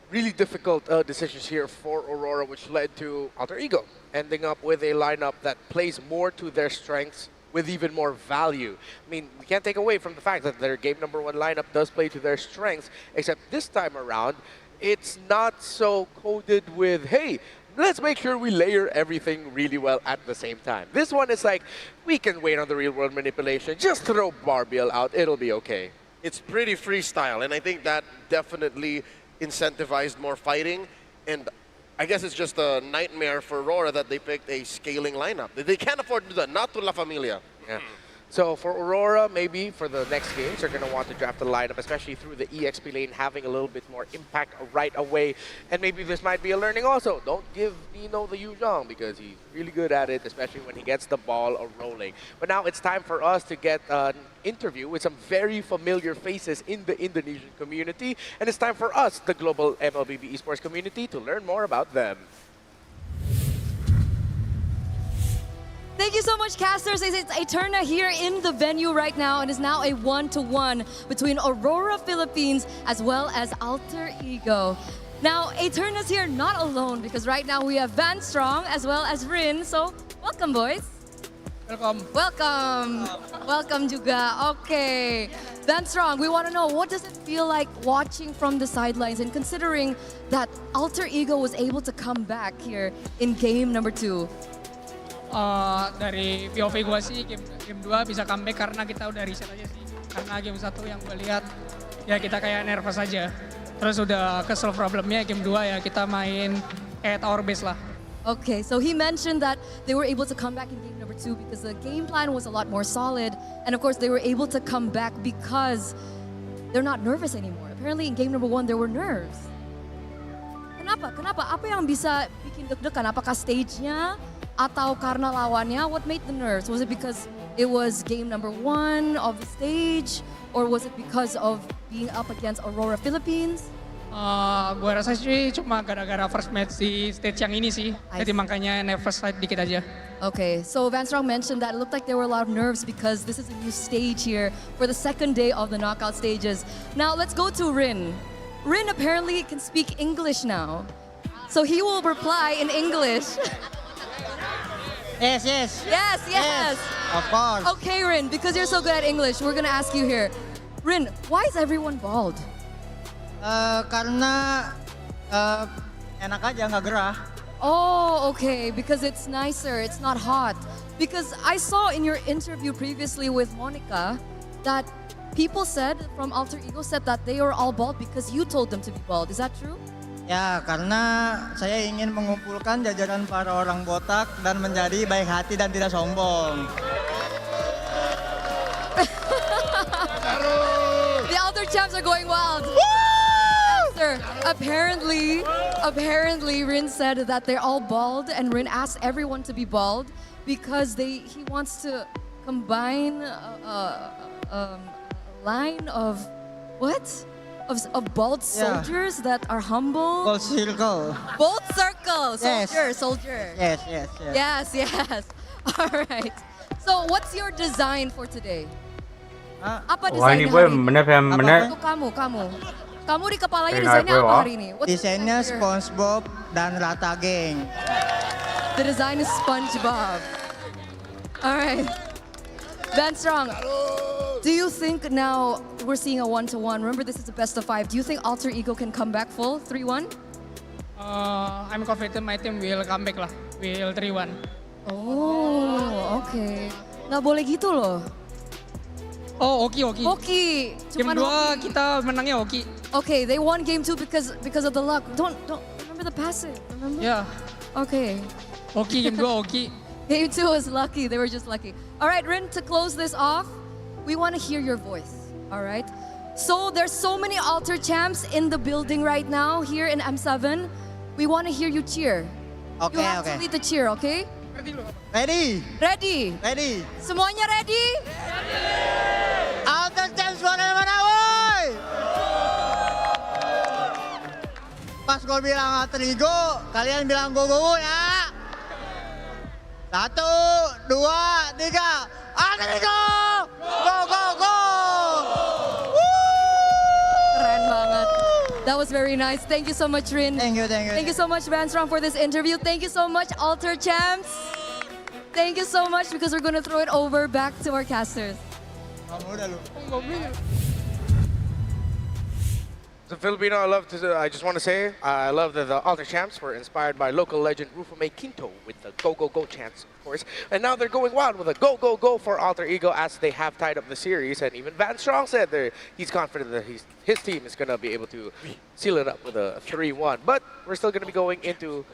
Really difficult decisions here for Aurora, which led to Alter Ego ending up with a lineup that plays more to their strengths with even more value. I mean, we can't take away from the fact that their game number 1 lineup does play to their strengths, except this time around, it's not so coded with, hey, let's make sure we layer everything really well at the same time. This one is like, we can wait on the real world manipulation, just throw Barbiel out, it'll be okay. It's pretty freestyle, and I think that definitely incentivized more fighting, and I guess it's just a nightmare for Aurora that they picked a scaling lineup. They can't afford to do that, not to La Familia. Yeah. So for Aurora, maybe for the next games, they're going to want to draft the lineup, especially through the EXP lane, having a little bit more impact right away. And maybe this might be a learning also. Don't give Nino the Yuzhong because he's really good at it, especially when he gets the ball rolling. But now it's time for us to get an interview with some very familiar faces in the Indonesian community. And it's time for us, the global MLBB Esports community, to learn more about them. Thank you so much, casters. It's Eterna here in the venue right now, and it's now a 1-to-1 between Aurora Philippines as well as Alter Ego. Now, Eterna's here not alone because right now we have Van Strong as well as Rin. So, welcome, boys. Welcome juga. Okay. Then Strong, we want to know, what does it feel like watching from the sidelines and considering that Alter Ego was able to come back here in game number 2? Dari POV gue sih game 2 bisa comeback karena kita udah reset aja sih. Karena game 1 yang gue lihat ya kita kayak nervous aja. Terus udah ke-solve problemnya game 2 ya kita main at our base lah. Okay, so he mentioned that they were able to come back in game number 2 because the game plan was a lot more solid. And of course, they were able to come back because they're not nervous anymore. Apparently in game number 1, there were nerves. Kenapa? Apa yang bisa bikin deg-degan? Apakah stage-nya atau karena lawannya? What made the nerves? Was it because it was game number 1 of the stage? Or was it because of being up against Aurora Philippines? Gua rasa sih cuma gara-gara first match di stage yang ini sih. Jadi makanya nervous dikit aja. Okay, so Van Strong mentioned that it looked like there were a lot of nerves because this is a new stage here for the second day of the knockout stages. Now let's go to Rin. Rin apparently can speak English now. So he will reply in English. Yes. Of course. Okay, Rin, because you're so good at English, we're gonna ask you here. Rin, why is everyone bald? Karena enak aja, nggak gerah. Oh, okay, because it's nicer, it's not hot. Because I saw in your interview previously with Monica that people said, from Alter Ego said that they are all bald because you told them to be bald. Is that true? Ya, karena saya ingin mengumpulkan jajaran para orang botak dan menjadi baik hati dan tidak sombong. The Alter champs are going wild. Apparently, Rin said that they're all bald, and Rin asked everyone to be bald because he wants to combine a line of what? Of bald soldiers that are humble. Bald circle. Bald circle. Yes. Soldier. Yes. All right. So, what's your design for today? Apa Wah desain ini boy hari mana? Untuk kamu. Kamu di kepalanya desainnya apa hari ini? Desainnya SpongeBob dan Rata Gang. The design is SpongeBob. All right. Van Strong, do you think now we're seeing a 1-1? Remember, this is the best of 5. Do you think Alter Ego can come back full 3-1? I'm confident my team will come back lah. Will 3-1. Oh, okay. Nggak boleh gitu loh. Oh, Oki. Game 2 kita menangnya Oki. Okay, they won game 2 because of the luck. Don't remember the passive. Remember? Yeah. Okay. Oki game 2 Oki. Game 2 was lucky. They were just lucky. All right, Rin, to close this off, we want to hear your voice. All right. So there's so many Alter champs in the building right now here in M7. We want to hear you cheer. Okay. You have to lead the cheer, okay? Ready. Semuanya ready? Alter champs mana woi. Pas gue bilang Alter Ego, kalian bilang go ya. 1, 2, 3, Alter Ego! Go! Keren banget. That was very nice. Thank you so much, Rin. Thank you. Thank you so much, Van Strong, for this interview. Thank you so much, Alter champs. Thank you so much, because we're going to throw it over back to our casters. So Filipino, I just want to say, I love that the Alter champs were inspired by local legend Rufame Quinto with the go chants, of course. And now they're going wild with a go for Alter Ego as they have tied up the series. And even Van Strong said he's confident that his team is going to be able to seal it up with a 3-1. But we're still going to be going into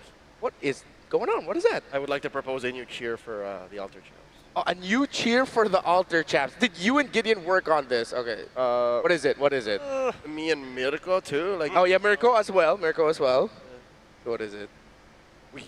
what is going on. What is that? I would like to propose a new cheer for the Alter champs. Oh, a new cheer for the Alter champs. Did you and Gideon work on this? Okay. What is it? Me and Mirko too. Oh yeah, Mirko as well. So what is it? We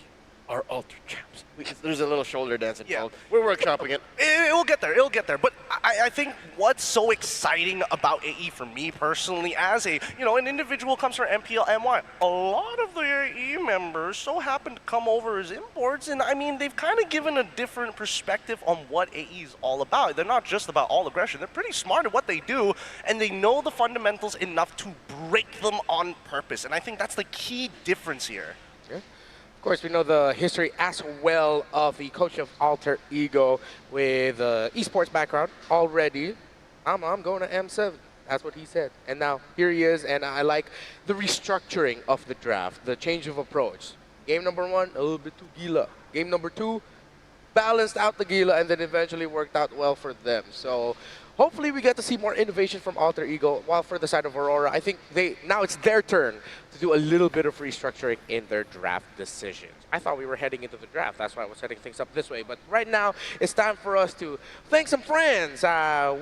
are Alter champs. There's a little shoulder dance involved. We're workshopping it. It'll get there. But I think what's so exciting about AE for me personally, as an individual comes from MPL NY, a lot of the AE members so happen to come over as imports, and I mean they've kind of given a different perspective on what AE is all about. They're not just about all aggression. They're pretty smart at what they do, and they know the fundamentals enough to break them on purpose. And I think that's the key difference here. Yeah. Of course, we know the history as well of the coach of Alter Ego with esports background already. I'm going to M7. That's what he said. And now here he is, and I like the restructuring of the draft, the change of approach. Game number 1, a little bit too gila. Game number 2, balanced out the gila, and then eventually worked out well for them. So hopefully we get to see more innovation from Alter Ego. While for the side of Aurora, I think now it's their turn to do a little bit of restructuring in their draft decisions. I thought we were heading into the draft. That's why I was setting things up this way. But right now, it's time for us to thank some friends.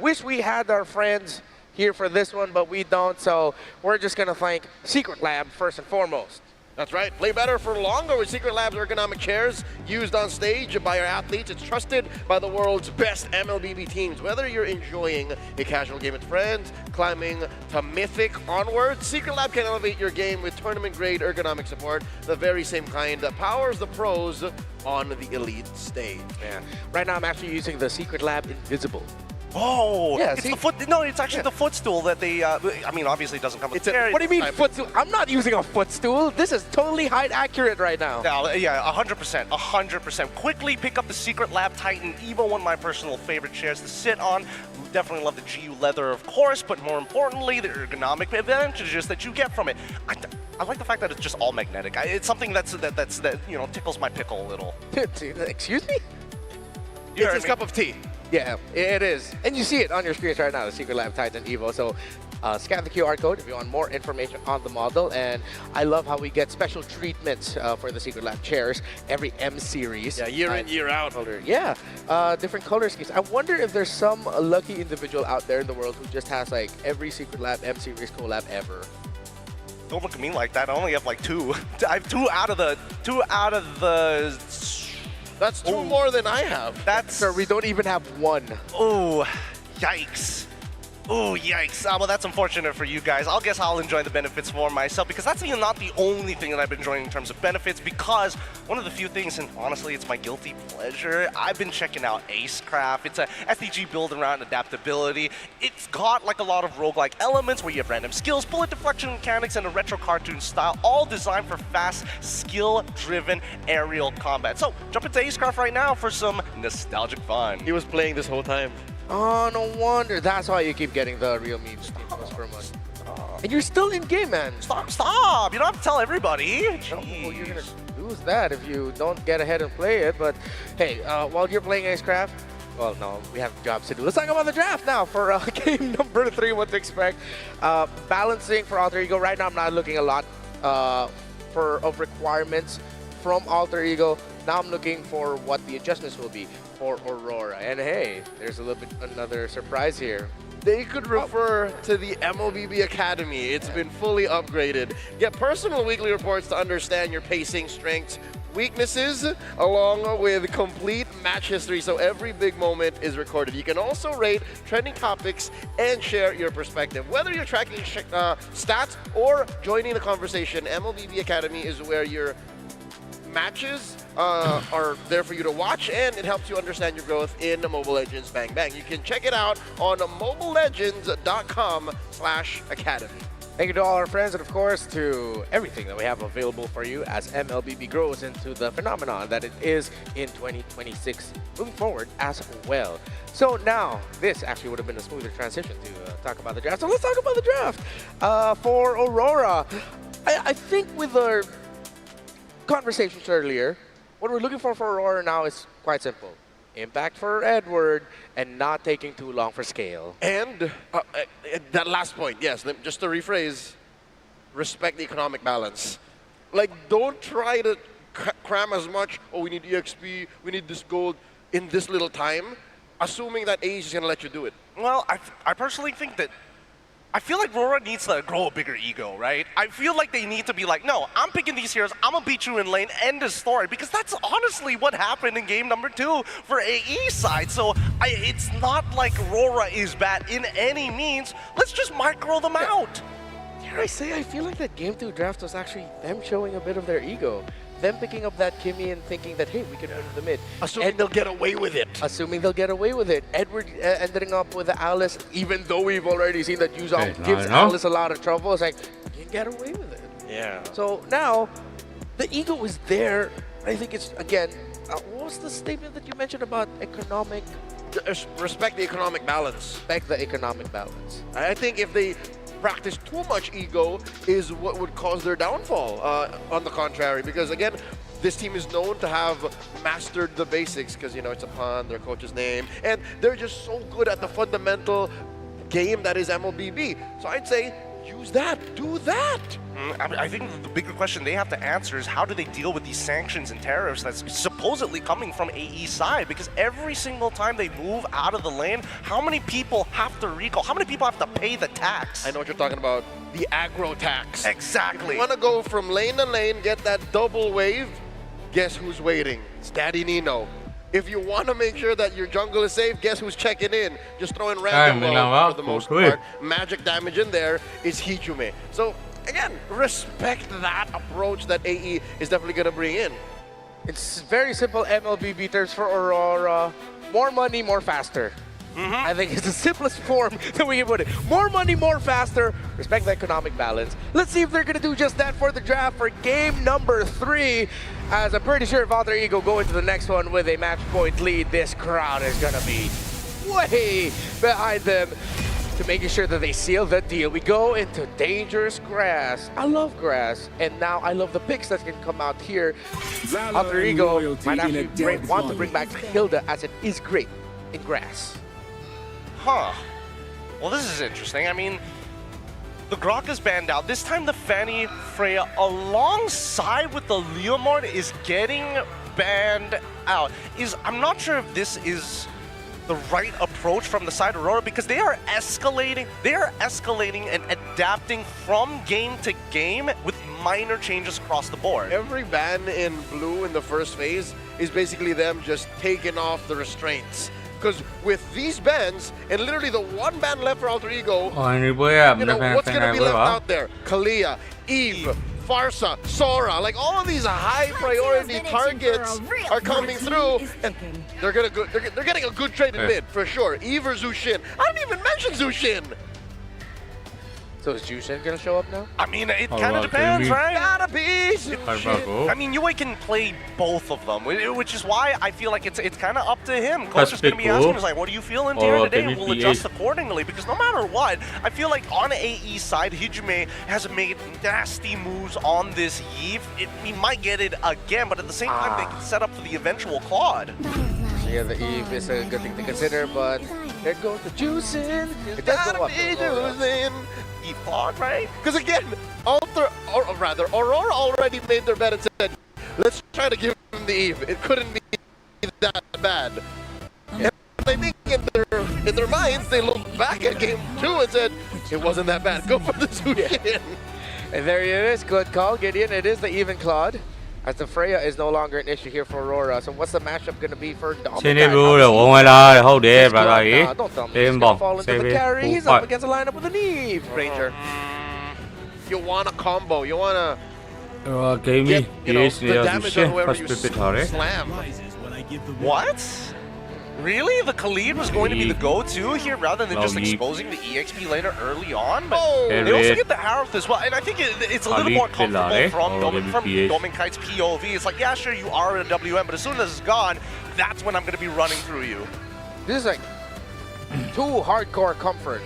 Wish we had our friends here for this one, but we don't. So we're just going to thank Secret Lab first and foremost. That's right. Play better for longer with Secret Lab's ergonomic chairs used on stage by our athletes. It's trusted by the world's best MLBB teams. Whether you're enjoying a casual game with friends, climbing to Mythic onwards, Secret Lab can elevate your game with tournament-grade ergonomic support, the very same kind that powers the pros on the elite stage. Yeah. Right now, I'm actually using the Secret Lab Invisible. Oh, yeah, it's the foot. No, it's actually the footstool that they. I mean, obviously, it doesn't come with. What do you mean footstool? I'm not using a footstool. This is totally height accurate right now. Yeah, 100%, 100%. Quickly pick up the Secret Lab Titan Evo, one of my personal favorite chairs to sit on. Definitely love the GU leather, of course, but more importantly, the ergonomic advantages that you get from it. I like the fact that it's just all magnetic. It's something that tickles my pickle a little. Excuse me? It's his cup of tea. Yeah, it is. And you see it on your screens right now, the Secret Lab Titan Evo. So scan the QR code if you want more information on the model. And I love how we get special treatments for the Secret Lab chairs every M series. Yeah, year in, year out. Yeah, different color schemes. I wonder if there's some lucky individual out there in the world who just has like every Secret Lab M series collab ever. Don't look at me like that. I only have like 2. I have 2 out of the. That's 2 more than I have. Sir, we don't even have 1. Oh, yikes. Oh, yikes. Well, that's unfortunate for you guys. I'll guess I'll enjoy the benefits for myself, because that's not the only thing that I've been enjoying in terms of benefits, because one of the few things, and honestly, it's my guilty pleasure, I've been checking out Acecraft. It's a SRG build around adaptability. It's got like a lot of roguelike elements where you have random skills, bullet deflection mechanics, and a retro cartoon style, all designed for fast, skill-driven aerial combat. So, jump into Acecraft right now for some nostalgic fun. He was playing this whole time. Oh, no wonder. That's why you keep getting the real memes per month. And you're still in game, man. Stop! You don't have to tell everybody. No, you're gonna lose that if you don't get ahead and play it. But hey, while you're playing Acecraft, well, no, we have jobs to do. Let's talk about the draft now for game number 3. What to expect? Balancing for Alter Ego. Right now, I'm not looking a lot of requirements from Alter Ego. Now I'm looking for what the adjustments will be for Aurora. And hey, there's a little bit another surprise here. They could refer to the MLBB Academy. It's been fully upgraded. Get personal weekly reports to understand your pacing, strengths, weaknesses, along with complete match history, so every big moment is recorded. You can also rate trending topics and share your perspective. Whether you're tracking stats or joining the conversation, MLBB Academy is where your matches are there for you to watch, and it helps you understand your growth in Mobile Legends Bang Bang. You can check it out on mobilelegends.com/academy. Thank you to all our friends, and of course to everything that we have available for you as MLBB grows into the phenomenon that it is in 2026 moving forward as well. So now, this actually would have been a smoother transition to talk about the draft. So let's talk about the draft for Aurora. I think with our conversations earlier, what we're looking for Aurora now is quite simple. Impact for Edward, and not taking too long for scale. And that last point, yes, just to rephrase, respect the economic balance. Like, don't try to cram as much, oh, we need EXP, we need this gold in this little time, assuming that Age is going to let you do it. Well, I personally think that I feel like RORA needs to grow a bigger ego, right? I feel like they need to be like, no, I'm picking these heroes, I'm gonna beat you in lane, end of story, because that's honestly what happened in game number 2 for AE side. So it's not like RORA is bad in any means. Let's just micro them out. Dare I say, I feel like that game 2 draft was actually them showing a bit of their ego. Them picking up that Kimmy and thinking that, hey, we can win the mid. Assuming they'll get away with it. Assuming they'll get away with it. Edward ending up with Alice, even though we've already seen that Yuzong gives Alice a lot of trouble. It's like, you can get away with it. Yeah. So now, The ego is there. I think it's, again, what was the statement that you mentioned about economic? Respect the economic balance. Respect the economic balance. I think if they practice too much ego is what would cause their downfall, on the contrary, because again, this team is known to have mastered the basics because, you know, it's upon their coach's name, and they're just so good at the fundamental game that is MLBB. So I'd say use that, do that. I think the bigger question they have to answer is how do they deal with these sanctions and tariffs that's supposedly coming from AE's side? Because every single time they move out of the lane, how many people have to recall? How many people have to pay the tax? I know what you're talking about. The aggro tax. Exactly. If you want to go from lane to lane, get that double wave, guess who's waiting? It's Daddy Nino. If you want to make sure that your jungle is safe, guess who's checking in? Just throwing random for the most part. Magic damage in there is Hichume. So again, respect that approach that AE is definitely going to bring in. It's very simple MLBB terms for Aurora. More money, more faster. I think it's the simplest form that we can put it. More money, more faster. Respect the economic balance. Let's see if they're going to do just that for the draft for game number 3. As I'm pretty sure if Alter Ego go into the next one with a match point lead, this crowd is going to be way behind them to making sure that they seal the deal. We go into dangerous grass. I love grass. And now I love the picks that can come out here. Alter Ego might actually want to bring back Hilda as it is great in grass. Huh. Well, this is interesting. I mean, the Grok is banned out. This time the Fanny Freya alongside with the Leomord is getting banned out. I'm not sure if this is the right approach from the side of Aurora because they are escalating and adapting from game to game with minor changes across the board. Every ban in blue in the first phase is basically them just taking off the restraints. Because with these bans, and literally the one ban left for Alter Ego, you know, what's going to be left out there? Kalia, Eve, Farsa, Sora, like all of these high priority targets are coming through, and they're getting a good trade in mid for sure. Eve or Zushin. I didn't even mention Zushin. So is Jushin gonna show up now? I mean, it kind of depends, right? Gotta be I mean, Yue can play both of them, which is why I feel like it's kind of up to him. Coach is gonna be asking us like, what are you feeling here today? And we'll adjust accordingly. Because no matter what, I feel like on AE's side, Hijume has made nasty moves on this Eve. He might get it again, but at the same time, they can set up for the eventual Claude. So yeah, the Eve is a good thing to consider, but there goes the Juicin. It does go up. Claude, right? Because again, Aurora already made their bet and said, let's try to give him the Eve. It couldn't be that bad. And I think in their minds, they looked back at game 2 and said, it wasn't that bad. Go for the Zushin. And there it is. Good call, Gideon. It is the even Claude. As the Freya is no longer an issue here for Aurora. So what's the matchup going to be for Dom? Don't tell me he's going to fall into the carry. He's up against a lineup with an Eve, Ranger. You want a combo. You want to get, you know, the damage on whoever you slam. What? Really? The Khalid was going to be the go-to here rather than just exposing the EXP later early on? But they also get the Harith as well. And I think it's a little more comfortable from Dominkite's POV. It's like, yeah, sure, you are in a WM, but as soon as it's gone, that's when I'm going to be running through you. This is like too hardcore comfort.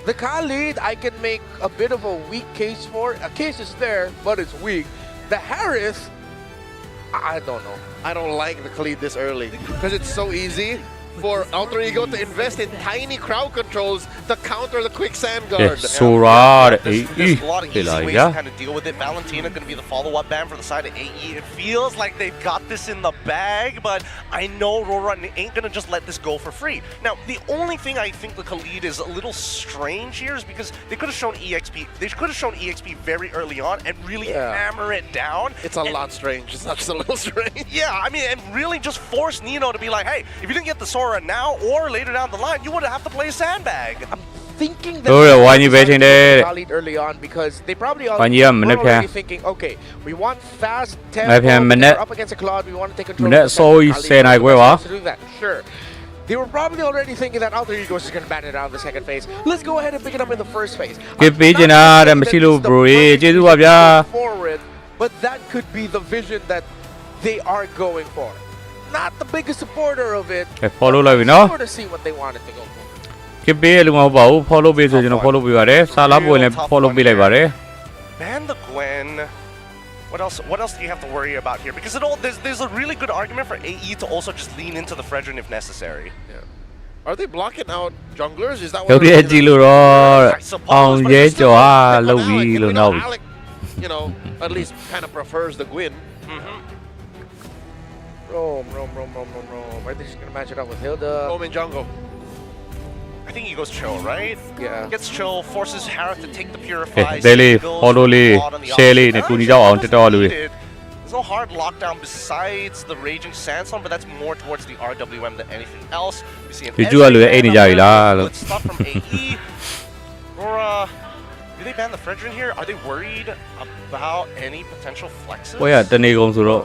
The Khalid, I can make a bit of a weak case for. A case is there, but it's weak. The Harith, I don't know. I don't like the Khalid this early because it's so easy for Alter Ego to invest in tiny crowd controls to counter the quicksand guard. There's a lot of easy ways to kind of deal with it. Valentina going to be the follow-up ban for the side of AE. It feels like they've got this in the bag, but I know RORA ain't going to just let this go for free. Now, the only thing I think the Khalid is a little strange here is because they could have shown EXP. They could have shown EXP very early on and really hammer it down. It's a lot strange. It's not just a little strange. Yeah, I mean, and really just force Nino to be like, hey, if you didn't get the Sora now or later down the line, you would have to play sandbag. I'm thinking that Khalid early on because they probably already thinking, okay, we want fast tempo, we're up against a Claude, we want to take control of to do that, sure. They were probably already thinking that Alter Ego is going to ban it out in the second phase. Let's go ahead and pick it up in the first phase. Forward but that could be the vision that they are going for. Not the biggest supporter of it. follow လိုက်ပြီနော် Sort of see what they wanted to go for. keep ပေးလို့မဟုတ်ပါဘူး follow ပေးဆိုကျွန်တော် follow ပေးပါတယ်စာလားပွင့်လည်း follow ပေးလိုက်ပါတယ် Ban the Gwen. What else do you have to worry about here? Because there's a really good argument for AE to also just lean into the Fredrin if necessary. Yeah. Are they blocking out junglers? Is that what ရုပ်ရည်ကြည့်လို့တော့အောင်ရဲကျော်အားလုပ်ပြီးလို့နောက် Alec, you know, at least kind of prefers the Gwyn. Roam. Are they just gonna match it up with Hilda? Roam in jungle. I think he goes chill, right? Yeah. Gets chill, forces Harith to take the Purify. ဒါလေး follow လေး share လေးနဲ့ကူညီကြအောင်တက်တော့လူတွေ There's no hard lockdown besides the Raging Sandstorm, but that's more towards the RWM than anything else. We see an good stuff from AE. RORA, do they ban the Fredrin here? Are they worried about any potential flexes? ဘွဲရတနေကုန်ဆိုတော့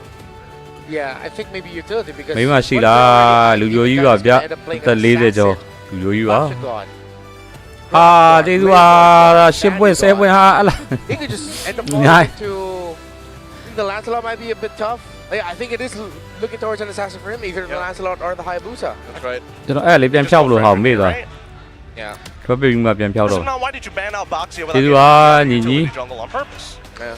Yeah, I think maybe utility because မိမရှိလားလူမျိုးကြီးပါဗျအသက်40ကျော်လူမျိုးကြီးပါဟာကျေးဇူးပါ10ပွင့်10ပွင့်ဟာအလား He could just end up falling into the Lancelot might be a bit tough. Yeah, I think it is looking towards an assassin for him, either the Lancelot or the Hayabusa. That's right. ကျွန်တော်အဲ့လေးပြန်ဖြောက်လို့ဟောမေ့သွား Yeah. ထွက်ပြီးမှပြန်ဖြောက်တော့ So now why did you ban out Boxia ကျေး without ဇူးပါညီညီ utility jungle on purpose? Yeah.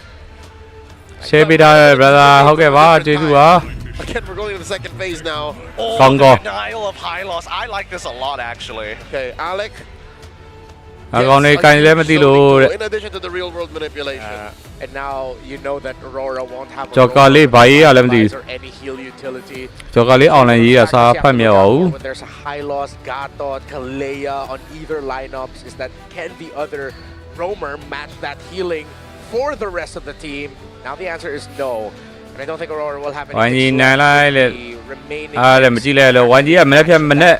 share ပေးထားတဲ့ brother ဟုတ်ကဲ့ပါကျေးဇူးပါ Again, we're going to the second phase now. Oh, Congo. the denial of high loss. I like this a lot, actually. Okay, Alec. အကောင်လေးကိုင်းလည်းမသိလို့တဲ့ In addition to the real world manipulation. And now you know that Aurora won't have a ကြော်ကာလေးဘာရေးရလဲမသိ or any heal utility. ကြော်ကာလေး online ရေးရစာဖတ်မြတ်ပါဘူး When there's a high loss, Gato, Kalea on either lineups, is that can the other roamer match that healing for the rest of the team? Now the answer is no. And I don't think Aurora will have ဝိုင်းကြီး anything နိုင်လိုက်လေ remaining အားလည်းမကြည့်လိုက်လို့ဝိုင်းကြီးကမနေ့ဖြန်မနေ့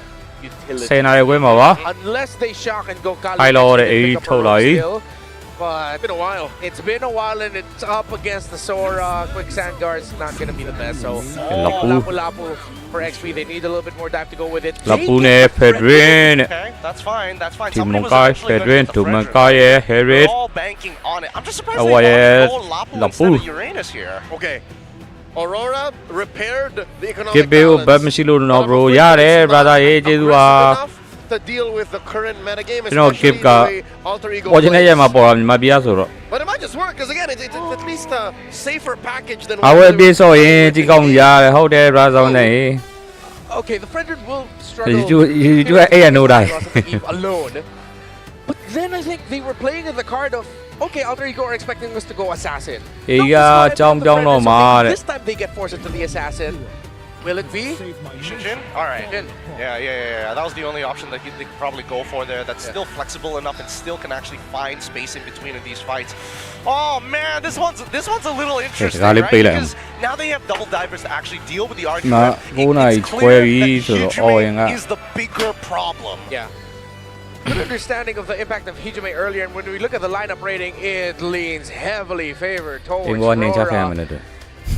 10 နာရီခွဲမှာပါ unless they shock and go Kali. ဖိုင်လောတဲ့အေးထုတ်လာပြီ But It's been a while. It's been a while and it's up against the Sora. Quicksand Guard's not going to be the best. So, Lapu for XP, they need a little bit more dive to go with it. Lapu နဲ့ Fedrin Okay, that's fine. That's fine. ဒီ Somebody မ was ကိုင်း actually going Fedrin ဒူ to the မ Fredrin. ကိုင်းရဲ့ Harrit They're all banking on it. I'm just surprised Oh, they wanted yeah. to go Lapu Lapu. instead of Uranus here. Okay. Aurora repaired the economic ကစ်ဘေးကိုဘတ် balance. မရှိလို့တော့ bro ရတယ် brother ရေးကျေးဇူးပါ To deal with the current meta game, ကျွန်တော် especially give က the way Alter Ego ပေါ်ချင်းတဲ့ plays. ရက်မှာပေါ်တာမြန်မာပြည်ကဆိုတော့ But it might just work because again, it's at least a safer package than အဝယ်ပြေးစော့ရင်ဒီကောင်းရတယ်ဟုတ်တယ် brother နဲ့ Okay, the Fredrin will struggle. you do a no die alone. But then I think they were playing in the card of, okay, Alter Ego are expecting us to go assassin. အေးကကြောင်းကြောင်းတော့မှာတဲ့ This time they get forced into the assassin. Will it be? Shinjin? All right. Yeah. That was the only option that they could probably go for there. That's still flexible enough and still can actually find space in between of these fights. Oh man, this one's a little interesting, right? Because now they have double divers to actually deal with the argument. It's clear that Hijime is the bigger problem. Yeah. Good understanding of the impact of Hijime earlier, and when we look at the lineup rating, it leans heavily favored towards Aurora.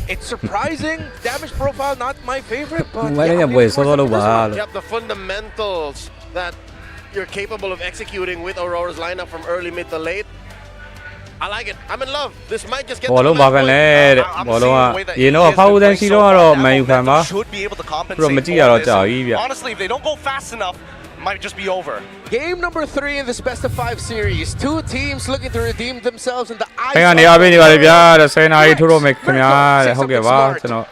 It's surprising. Damage profile, not my favorite, but Yep, the fundamentals that you're capable of executing with Aurora's lineup from early, mid to late. I like it. I'm in love. This might just get ဘောလုံးပါကန်လေဘောလုံးကရေတော့ဖောက်ဦးတန်းရှိတော့မန်ယူဖန်ပါ should be able to ပြ compensate မကြည့်ရတော့ကြာပြီဗျ Honestly, if they don't go fast enough, it might just be over. Game number 3 in this best of 5 series. Two teams looking to redeem themselves in the eyes ခင်ဗျာနေအားပေးနေပါလေဗျာတဲ့10နာရီထိုးတော့မယ်ခင်ဗျာတဲ့ဟုတ်ကဲ့ပါကျွန်တော်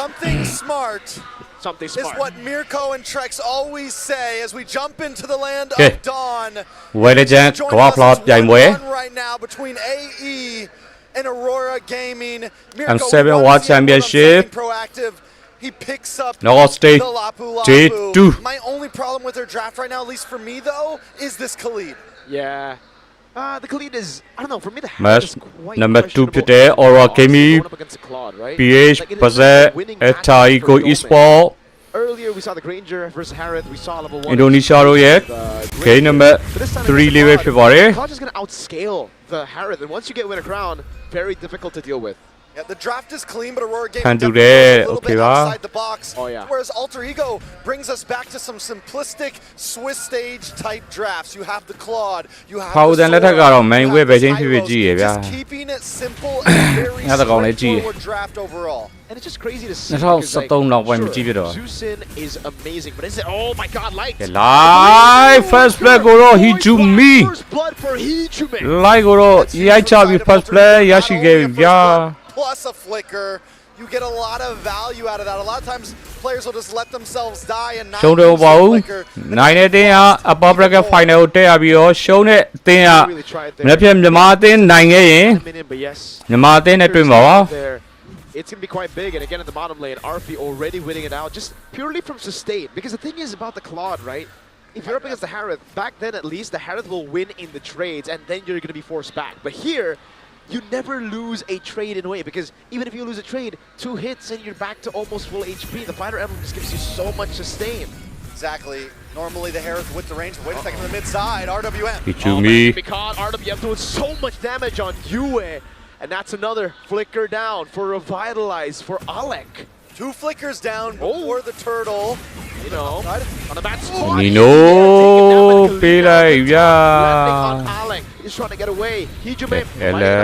Something smart. Something smart. Is what Mirko and Trex always say as we jump into the land Okay. of Dawn. ဝယ်တဲ့ချန်ကဝါဖလော့ပြိုင်ပွဲ Right now between AE and Aurora Gaming. M7 World Championship Proactive. He picks up Knockout stage the Lapu. J2 My only problem with their draft right now, at least for me though, is this Khalid. Yeah. The Khalid is, I don't know, for me the match is quite number 2 questionable. ဖြစ်တဲ့ Aura Gaming Going up against Claude, right? PH Like, it is versus winning match SRG for Gomez. Esports Earlier we saw the Granger versus Harith. We saw level 1. Indonesia တို့ရဲ့ game number 3 လေးပဲဖြစ်ပါတယ် Claude is going to outscale the Harith, and once you get win a crown, very difficult to deal with. Yeah, the draft is clean, but Aurora Gaming Can do definitely that, a little okay bit ba. outside the box. Oh, yeah. Whereas Alter Ego brings us back to some simplistic Swiss stage type drafts. You have the Claude, you have ဖောက် the တန်လက်ထက်ကတော့ Sora, main you way have ပဲ the ချင်းဖြစ်ဖြစ် Tyros. ကြည့်ရဗျာ Just keeping it simple and very ညတကောင်လေးကြည့် straightforward draft overall. And it's just crazy to see. 2013နောက်ပိုင်းမကြည့်ဖြစ်တော့ Zusin is amazing, but is it? Oh my God, light. Live first play ကိုတော့ Hijumi First blood for Hijumi. Live ကိုတော့ရိုက်ချပြီး first play ရရှိခဲ့ပြီဗျာ Plus a flicker. You get a lot of value out of that. A lot of times players will just let themselves die and not ရှုံးတယ် use ပါ the ဘူး flicker. နိုင်တဲ့တင်းက upper bracket final ကိုတက်ရပြီးတော့ရှုံးတဲ့တင်းကမနေ့ပြန်မြန်မာအသင်းနိုင်ခဲ့ရင် But yes, မြန်မာအသင်းနဲ့တွေ့မှာပါ there. It's going to be quite big. And again, at the bottom lane, Arfi already winning it out just purely from sustain. Because the thing is about the Claude, right? If you're up against the Harith, back then at least, the Harith will win in the trades, and then you're going to be forced back. But here, you never lose a trade in a way, because even if you lose a trade, 2 hits and you're back to almost full HP. The Fighter Emblem just gives you so much sustain. Exactly. Normally the Harith with the range. Wait a second to the mid side. RWM. Hijumi Because RWM doing so much damage on Yue. And that's another flicker down for Revitalize for Alec. 2 flickers down before the turtle. You know, on the match spot. Nino ပေးလိုက်ဗျာ On Alec. He's trying to get away. Hijime အဲ့လေ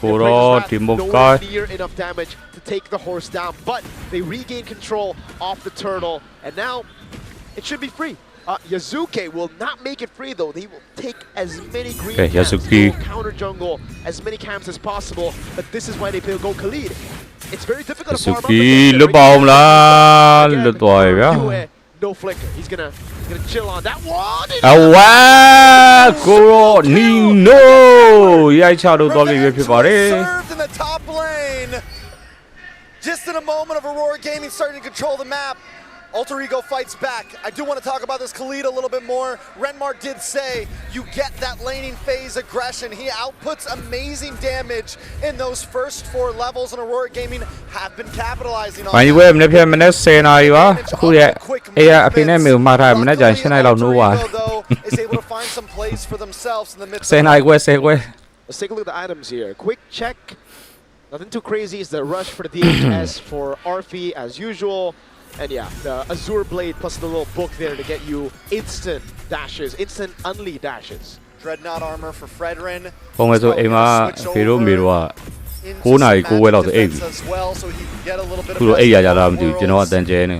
ကိုတော့ဒီမုတ်က nowhere near enough damage to take the horse down, but they regain control off the turtle, and now it should be free. Yazuke will not make it free though. They will take as many green camps, Yazuki. they will counter jungle as many camps as possible, but this is why they play go Khalid. It's very difficult to farm up Suki against လွတ်ပါအောင်လား Again, လွတ်သွားရဗျာ Yue, no flicker. He's gonna chill on that one. အဝါကိုတော့နီနိုရိုက်ချလို့သွားပြီပဲဖြစ်ပါတယ် Served in the top lane. Just in a moment of Aurora Gaming starting to control the map. Alter Ego fights back. I do want to talk about this Khalid a little bit more. Renmar did say you get that laning phase aggression. He outputs amazing damage in those first 4 levels, and Aurora Gaming have been capitalizing on မိုင်း that. ဝဲမနေ့ပြန်မနေ့10နာရီပါအခုရဲ့အေးအဖေနဲ့မေမှားထားမနေ့ကျရင်7နာရီလောက်နိုးပါ Alter Ego, though, is able to find some plays for themselves in the mid. 10နာရီခွဲ10ခွဲ Let's take a look at the items here. Quick check. Nothing too crazy. It's the rush for the DHS for Arfi as usual. And yeah, the Azure Blade plus the little book there to get you instant dashes, instant unlead dashes. Dreadnought armor for Fredrin. ပုံမဲ့ဆိုအိမ်မှာဖေတို့မေတို့က9နာရီ9ဝဲလောက်ဆိုအိပ်ပြီ As well, so he can get a little bit အခု of တော့အိပ်ရကြတာမသိဘူးကျွန်တော်အတန်ကျဲနေ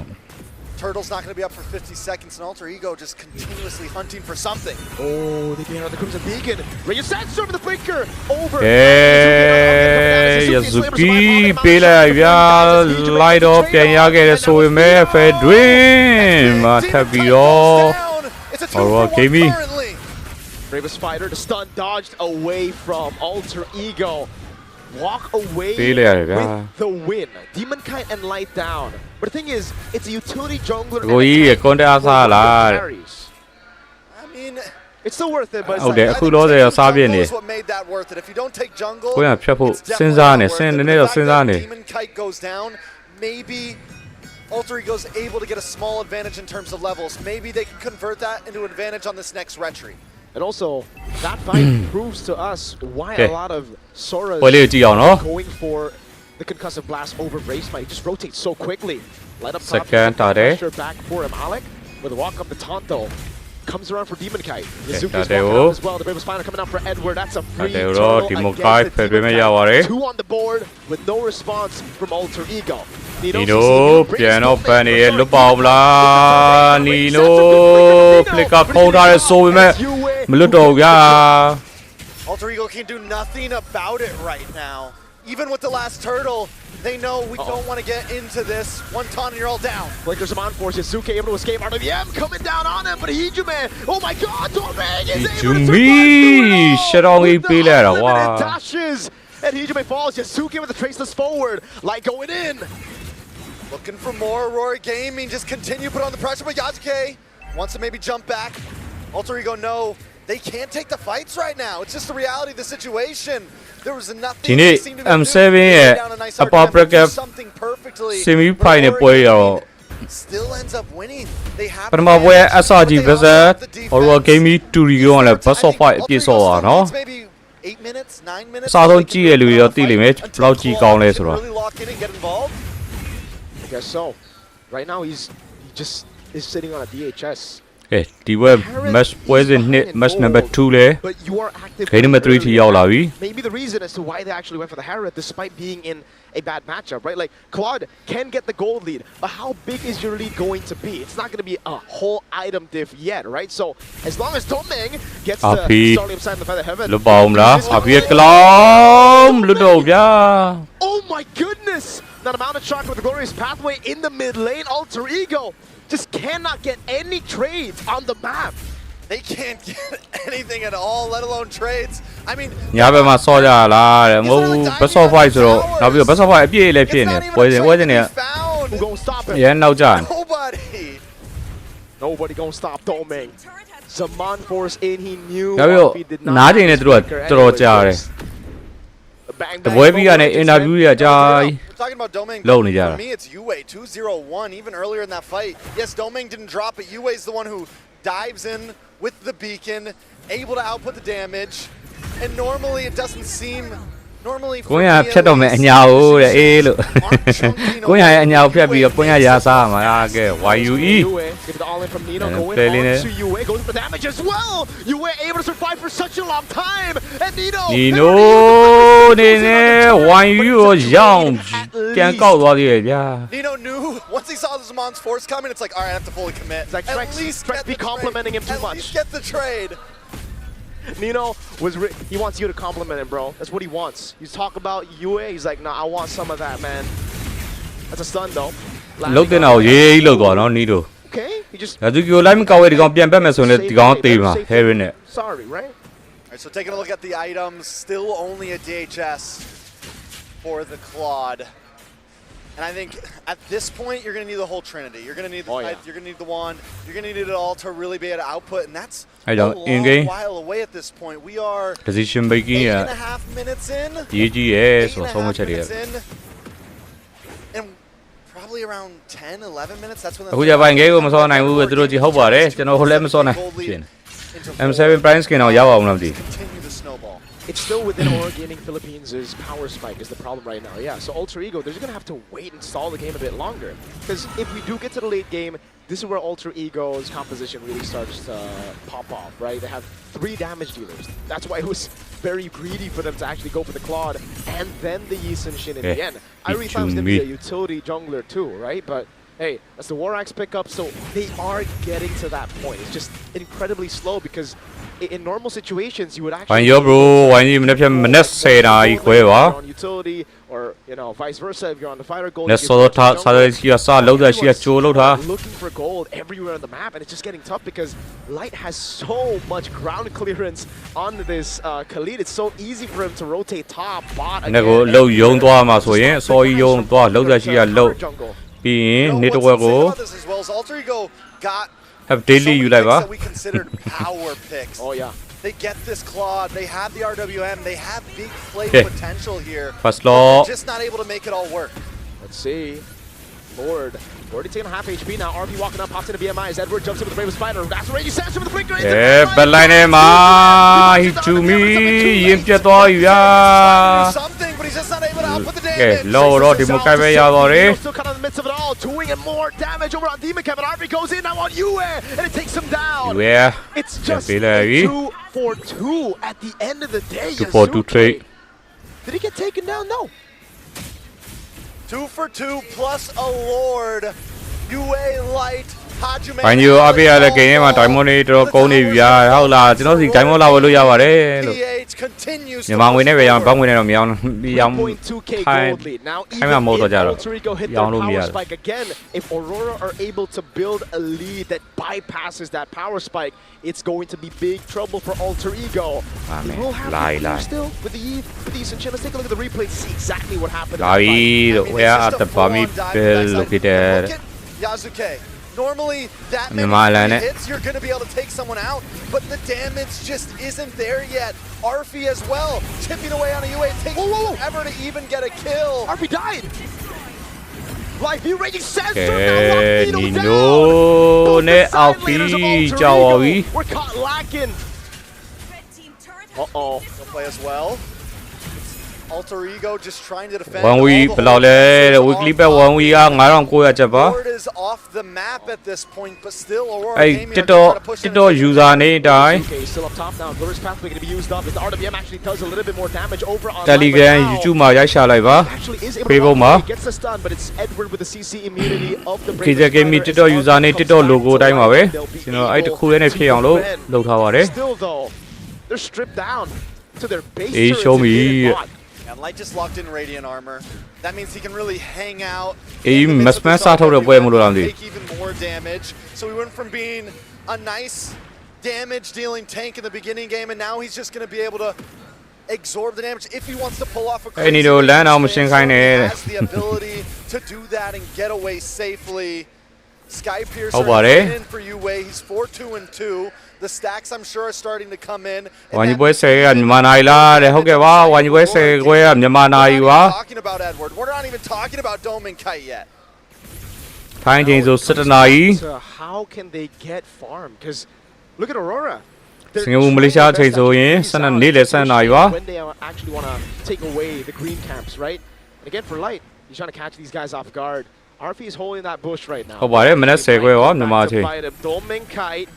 Turtle's not going to be up for 50 seconds, and Alter Ego just continuously hunting for something. Oh, they get out the Crimson Beacon. Rayusan serve the breaker over. ကဲ Yazuki ပေးလိုက်ဗျာလိုက်တော့ပြန်ရခဲ့တယ်ဆိုပေမဲ့ဖယ်တွင်မှာထပ်ပြီးတော့ Aurora Gaming Bravest Fighter to stun dodged away from Alter Ego. Walk awayပေးလိုက်ရတယ်ဗျာ with the win. Demon Kite and Light down. But the thing is, it's a utility jungler. ကိုကြီးရကွန်တက်အားစားလား I mean, it's still worth it, but it's ဟုတ် like, တယ် I အခု think တော့ရစားပြင်း jungle နေ is what made that worth it. If you don't take jungle, ကိုရဖြတ်ဖို့ it's definitely စဉ်းစားနေ not worth စဉ်း it. နည်းနည်းတော့ The စဉ်း fact စား that နေ Demon Kite goes down, maybe Alter Ego's able to get a small advantage in terms of levels. Maybe they can convert that into an advantage on this next retreat. And also, that fight proves to us why a lot of Sora's ပွဲလေးကိုကြည့်အောင်နော် going for the concussive blast over Race Fight. He just rotates so quickly. Light up top, Second, Tade. pressure back for him. Alec with a walk up the Tonto. Comes around for Demon Kite. Yazuki's Tade walking wo. out as well. The Bravest Fighter coming out for Edward. That's a free Tade wo turtle Demon against Kite the ဖယ်ပေး Demon မရ Kite. ပါတယ် 2 on the board with no response from Alter Ego. နီနိုပြန်တော့ပန်နေရလွတ်ပါအောင်လားနီနိုဖလစ်ကခုံးထားရဲဆိုပေမဲ့မလွတ်တော့ဘူးဗျာ Alter Ego can do nothing about it right now. Even with the last turtle, they know we don't want to get into this. One ton and you're all down. Flickers him on force. Yazuki able to escape. RWM coming down on him, but Hijime, oh my god, Tormeg is able to Hijime, shit on with the EP there, unlimited wow. dashes. And Hijime falls. Yazuki with the traceless forward. Light going in. Looking for more. Aurora Gaming just continue put on the pressure, but Yazuki wants to maybe jump back. Alter Ego, no. They can't take the fights right now. It's just the reality of the situation. There was nothing ဒီနေ့ they seemed to be able to M7 do.ရဲ့ Down a nice upper RTM, bracket do something perfectly. semi But final Aurora ပွဲရော Gaming still ends up winning. They have ပထမပွဲ SRG versus Aurora Gaming 2 ရီကလည်း best of 5 အပြည့်စောတာနော် maybe 8 minutes, 9 minutes. စားဆုံးကြည့်ရလူတွေတော့သိလိမ့်မယ်ဘယ်လောက်ကြီးကောင်းလဲဆိုတော့ Really lock in and get involved. I guess so. Right now he just is sitting on a DHS. ကဲဒီဘက် match ပွဲစဉ်2 match number 2လဲ But you are active. Game number 3 ထိရောက်လာပြီ Maybe the reason as to why they actually went for the Harriet despite being in a bad matchup, right? Like Claude can get the gold lead, but how big is your lead going to be? It's not going to be a whole item diff yet, right? So as long as Doming gets the starting side of the feather heaven. လွတ်ပါအောင်လားအဖေကလောင်းလွတ်တော့ဗျာ Oh my goodness! That amount of shock with the glorious pathway in the mid lane, Alter Ego just cannot get any trades on the map. They can't get anything at all, let alone trades. I mean, ညာဘက်မှာဆော့ကြလားတဲ့မဟုတ်ဘူး best of 5ဆိုတော့နောက်ပြီးတော့ best of 5အပြည့်လည်းဖြစ်နေပွဲစဉ်နေ Who gonna stop him? ရန်နောက်ကြတယ် Nobody gonna stop Doming. Zaman force in, he knew နောက်ပြီးတော့ he did not နားချိန်နဲ့သူတို့ကတော်တော်ကြာတယ်တပွဲပြီးကနေ interview တွေကြာ talking about Doming, for me it's Yue 2-0-1 even earlier in that fight. Yes, Doming didn't drop it. Yue's the one who dives in with the beacon, able to output the damage. And normally it doesn't seem normally ကိုရဖြတ်တော့မယ်အညာကိုတဲ့အေးလို့ကိုရရဲ့အညာကိုဖြတ်ပြီးတော့ကိုရရာစားမှာကဲ YUE Give the all in from Nino, going on to Yue, goes for damage as well. Yue able to survive for such a long time, and Nino နေနဲ့ YUE ကိုရောင်းပြန်ကောက်သွားသေးတယ်ဗျာ Nino knew once he saw the Zaman's force coming, it's like, all right, I have to fully commit. It's like at least be complimenting him too much. At least get the trade. Nino he wants you to compliment him, bro. That's what he wants. You talk about Yue, he's like, nah, I want some of that, man. That's a stun though. လုတ်တင်တော့ရေးလုတ်သွားနော်နီးတို့ Okay, he just ဒါသူကိုလိုက်မကောက်ဝဲဒီကောင်ပြန်ပတ်မယ်ဆိုရင်ဒီကောင်တေးမှာ Harry နဲ့ Sorry, right? All right, so taking a look at the items, still only a DHS for the Claude. And I think at this point, you're going to need the whole trinity. You're going to need the Scythe, you're going to need the wand, you're going to need it all to really be able to output, and that's a long while away at this point. We are decision making 8.5 minutes in. ရေးကြီးရဲ့ဆိုတော့ဆုံးမချက်တွေ And probably around 10, 11 minutes, that's when အခုကြပိုင်းငယ်ကိုမစောနိုင်ဘူးသူတို့ကြည့်ဟုတ်ပါတယ်ကျွန်တော်ဟိုလည်းမစောနိုင်ဖြစ်နေ M7 Prime Skin တော့ရပါအောင်လားမသိ It's still within Aura Gaming Philippines' power spike is the problem right now. Yeah, so Alter Ego, they're just going to have to wait and stall the game a bit longer. Because if we do get to the late game, this is where Alter Ego's composition really starts to pop off, right? They have 3 damage dealers. That's why it was very greedy for them to actually go for the Claude and then the Yi Sun Shin in the end. I really thought it was going to be a utility jungler too, right? But hey, that's the War Axe pickup, so they are getting to that point. It's just incredibly slow because in normal situations you would actually why you minutes say na on utility or you know vice versa if you're on the fighter gold looking for gold everywhere on the map and it's just getting tough because Light has so much ground clearance on this Khalid. It's so easy for him to rotate top bot again. လောက်ယုံသွားမှာဆိုရင်စော်ယုံသွားလောက်သက်ရှိရလောက်ပြီးရင် network ကို Alter Ego got have daily you like that we considered power picks. Oh yeah. They get this Claude, they have the RWM, they have big play potential here. First law. They're just not able to make it all work. Let's see. Lord. Already taking half HP now. RP walking up, pops into BMI as Edward jumps in with the Bravest Spider. That's where he stands with the flicker. But line him he to me. Something, but he's just not able to output the damage. Okay, low road still kind of in the midst of it all, doing more damage over on Demon Cap, and RP goes in now on Yue, and it takes him down. It's just 2-for-2 at the end of the day. 2-for-2 trade. Did he get taken down? No. 2-for-2 plus a Lord. Yue Light. ဘိုင်းယူအပေးရတဲ့ game မှာ diamond တွေတော်ကုန်နေပြီဗျာဟုတ်လားကျွန်တော်စီ diamond လာဝယ်လို့ရပါတယ်လို့မြန်မာငွေနဲ့ပဲရောင်းဘတ်ငွေနဲ့တော့မရောင်းရောင်းခိုင်းမှာမဟုတ်တော့ကြတော့ရောင်းလို့မရဘူး again if Aurora are able to build a lead that bypasses that power spike it's going to be big trouble for Alter Ego. Lie. Still with the Sun Shin. Let's take a look at the replay to see exactly what happened. Where at the Bami Bill located Yasuke. Normally, that many hits, you're going to be able to take someone out, but the damage just isn't there yet. Arfi as well, chipping away on a UA. It takes forever to even get a kill. Arfi died! Life view raging sense. Nino ne Alfi Jawawi. We're caught lacking. Uh-oh. He'll play as well. Alter Ego just trying to defend. 1 week ဘယ်လောက်လဲ weekly bet 1 week က9900ကျပ်ပါ Lord is off the map at this point, but still Aurora အဲ့ Gaming TikTok user နေတိုင်း Okay, still up top now. Blur's pathway going to be used up. The RWM actually does a little bit more damage over on Telegram YouTube မှာရိုက်ရှာလိုက်ပါ Facebook မှာ gets the stun, but it's Edward with the CC immunity of the KJ Gaming TikTok user နေ TikTok logo တိုင်းပါပဲကျွန်တော်အဲ့တခုလေးနဲ့ဖြစ်အောင်လို့လုပ်ထားပါတယ် Still though, they're stripped down to their base. show me. And Light just locked in Radiant Armor. That means he can really hang out. အေးမစမစားထုတ်တဲ့ပွဲမလို့လားမသိ Take even more damage. So we went from being a nice damage dealing tank in the beginning game, and now he's just going to be able to absorb the damage if he wants to pull off a crazy. အဲ့ဒီတော့လမ်းအောင်မရှင်းခိုင်းနဲ့ He has the ability to do that and get away safely. Sky Piercer in for UA. He's 4-2-2. The stacks I'm sure are starting to come in. ဝိုင်းပွဲဆယ်ကမြန်မာနိုင်လားတဲ့ဟုတ်ကဲ့ပါဝိုင်းပွဲဆယ်ခွဲကမြန်မာနိုင်ပါ Talking about Edward. We're not even talking about Dome and Kite yet. ထိုင်းချိန်ဆို17နာရီ How can they get farm? Because look at Aurora. စင်ကာပူမလေးရှားချိန်ဆိုရင်12နေ့လယ်12နာရီပါ When they actually want to take away the green camps, right? And again for Light, he's trying to catch these guys off guard. RP is holding that bush right now. ဟုတ်ပါတယ်မနက်10ခွဲရောမြန်မာချိန် Dome and Kite.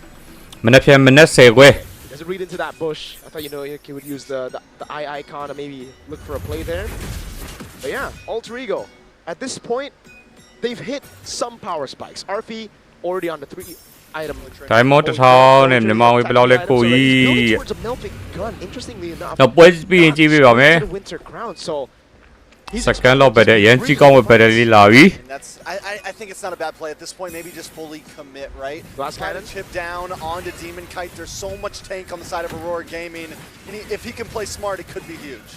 မနက်ဖြန်မနက်10ခွဲ Doesn't read into that bush. I thought he would use the eye icon and maybe look for a play there. But yeah, Alter Ego. At this point, they've hit some power spikes. RP already on the 3 item. ဒိုင်မော1000နဲ့မြန်မာငွေဘယ်လောက်လဲကိုကြီး Towards a melting gun. Interestingly enough. တော့ပွဲပြီးရင်ကြည့်ပြပါမယ် Winter crown. So second လောက်ပဲတဲ့ရန်ကြီးကောင်းဝယ်ပဲတဲ့လေးလာပြီ That's I think it's not a bad play at this point. Maybe just fully commit, right? Glass Try to cannon. chip down onto Demon Kite. There's so much tank on the side of Aurora Gaming. And if he can play smart, it could be huge.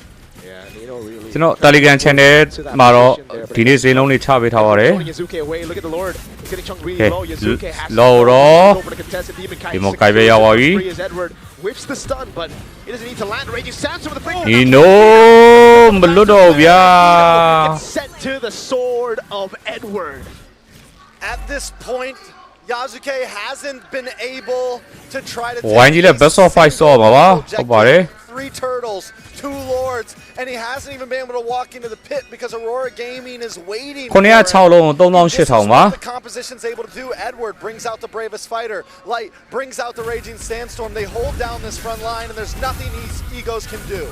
Yeah, Nino really. ကျွန်တော် Telegram channel မှာတော့ဒီနေ့ဈေးလုံးလေးချပေးထားပါတယ် Yazuke away. Look at the Lord. He's getting chunked really low. Yazuke has to low တော့ over the contested Demon Kite. ဒီမောကိုင်ပဲရောက်ပါပြီ Free is Edward. Whips the stun, but he doesn't need to land. Raging Sansa with the flick. ဒီနိုမလွတ်တော့ဗျာ Gets sent to the sword of Edward. At this point, Yazuke hasn't been able to try to ဝိုင်းကြီးလည်း best of 5 ဆော့ပါပါဟုတ်ပါတယ် 3 turtles, 2 lords, and he hasn't even been able to walk into the pit because Aurora Gaming is waiting. 906လုံး38000ပါ The composition's able to do. Edward brings out the bravest fighter. Light brings out the raging sandstorm. They hold down this front line, and there's nothing these egos can do.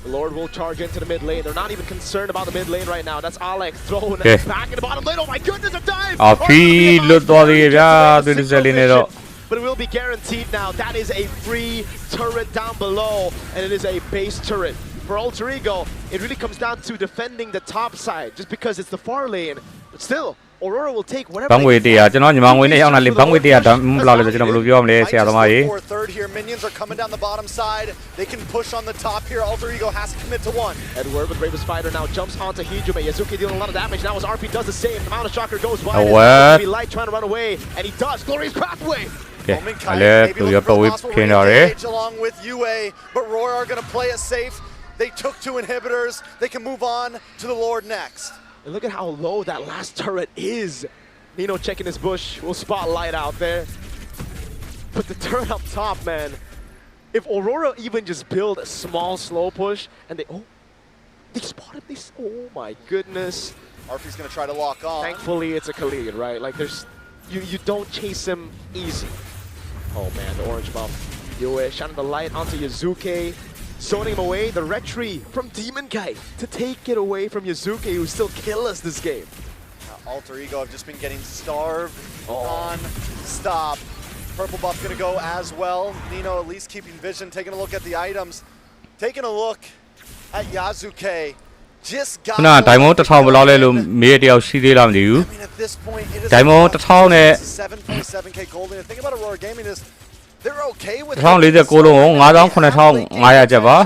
The Lord will charge into the mid lane. They're not even concerned about the mid lane right now. That's Alex throwing back in the bottom lane. Oh my goodness, a dive! အဖီလွတ်သွားသေးဗျာသူဒီဇယ်လေးနဲ့တော့ But it will be guaranteed now. That is a free turret down below, and it is a base turret. For Alter Ego, it really comes down to defending the top side, just because it's the far lane. But still, Aurora will take whatever. ဘန်းငွေတရားကျွန်တော်ညီမငွေနဲ့ရောက်လာလေဘန်းငွေတရားဘယ်လောက်လဲကျွန်တော်ဘယ်လိုပြောရမလဲဆရာသမားကြီး Third here, minions are coming down the bottom side. They can push on the top here. Alter Ego has to commit to one. Edward with Bravest Fighter now jumps onto Hijume. Yazuki dealing a lot of damage now as RP does the same. The Mount Shocker goes wide. What? Light trying to run away, and he does. Glorious pathway. Okay, let's do your power along with UA, but RORA are going to play it safe. They took 2 inhibitors. They can move on to the Lord next. And look at how low that last turret is. Nino checking his bush. We'll spot Light out there. But the turret up top, man. If Aurora even just build a small slow push and they spotted this. Oh my goodness. RP's going to try to lock on. Thankfully, it's a Khalid, right? Like you don't chase him easy. Oh man, the orange buff. Yue shining the light onto Yazuke. Zoning him away, the retry from Demon Kite to take it away from Yazuke, who still kill us this game. Alter Ego have just been getting starved on stop. Purple buff gonna go as well. Nino at least keeping vision, taking a look at the items. Taking a look at Yazuke. Just got ခုနဒိုင်မွန်1000ဘယ်လောက်လဲလို့မေးတယောက်ရှိသေးလားမသိဘူး at this point it is ဒိုင်မွန်1000နဲ့ 7.7k gold. And the thing about Aurora Gaming is they're okay with 1049လုံး9900ကျပ်ပါ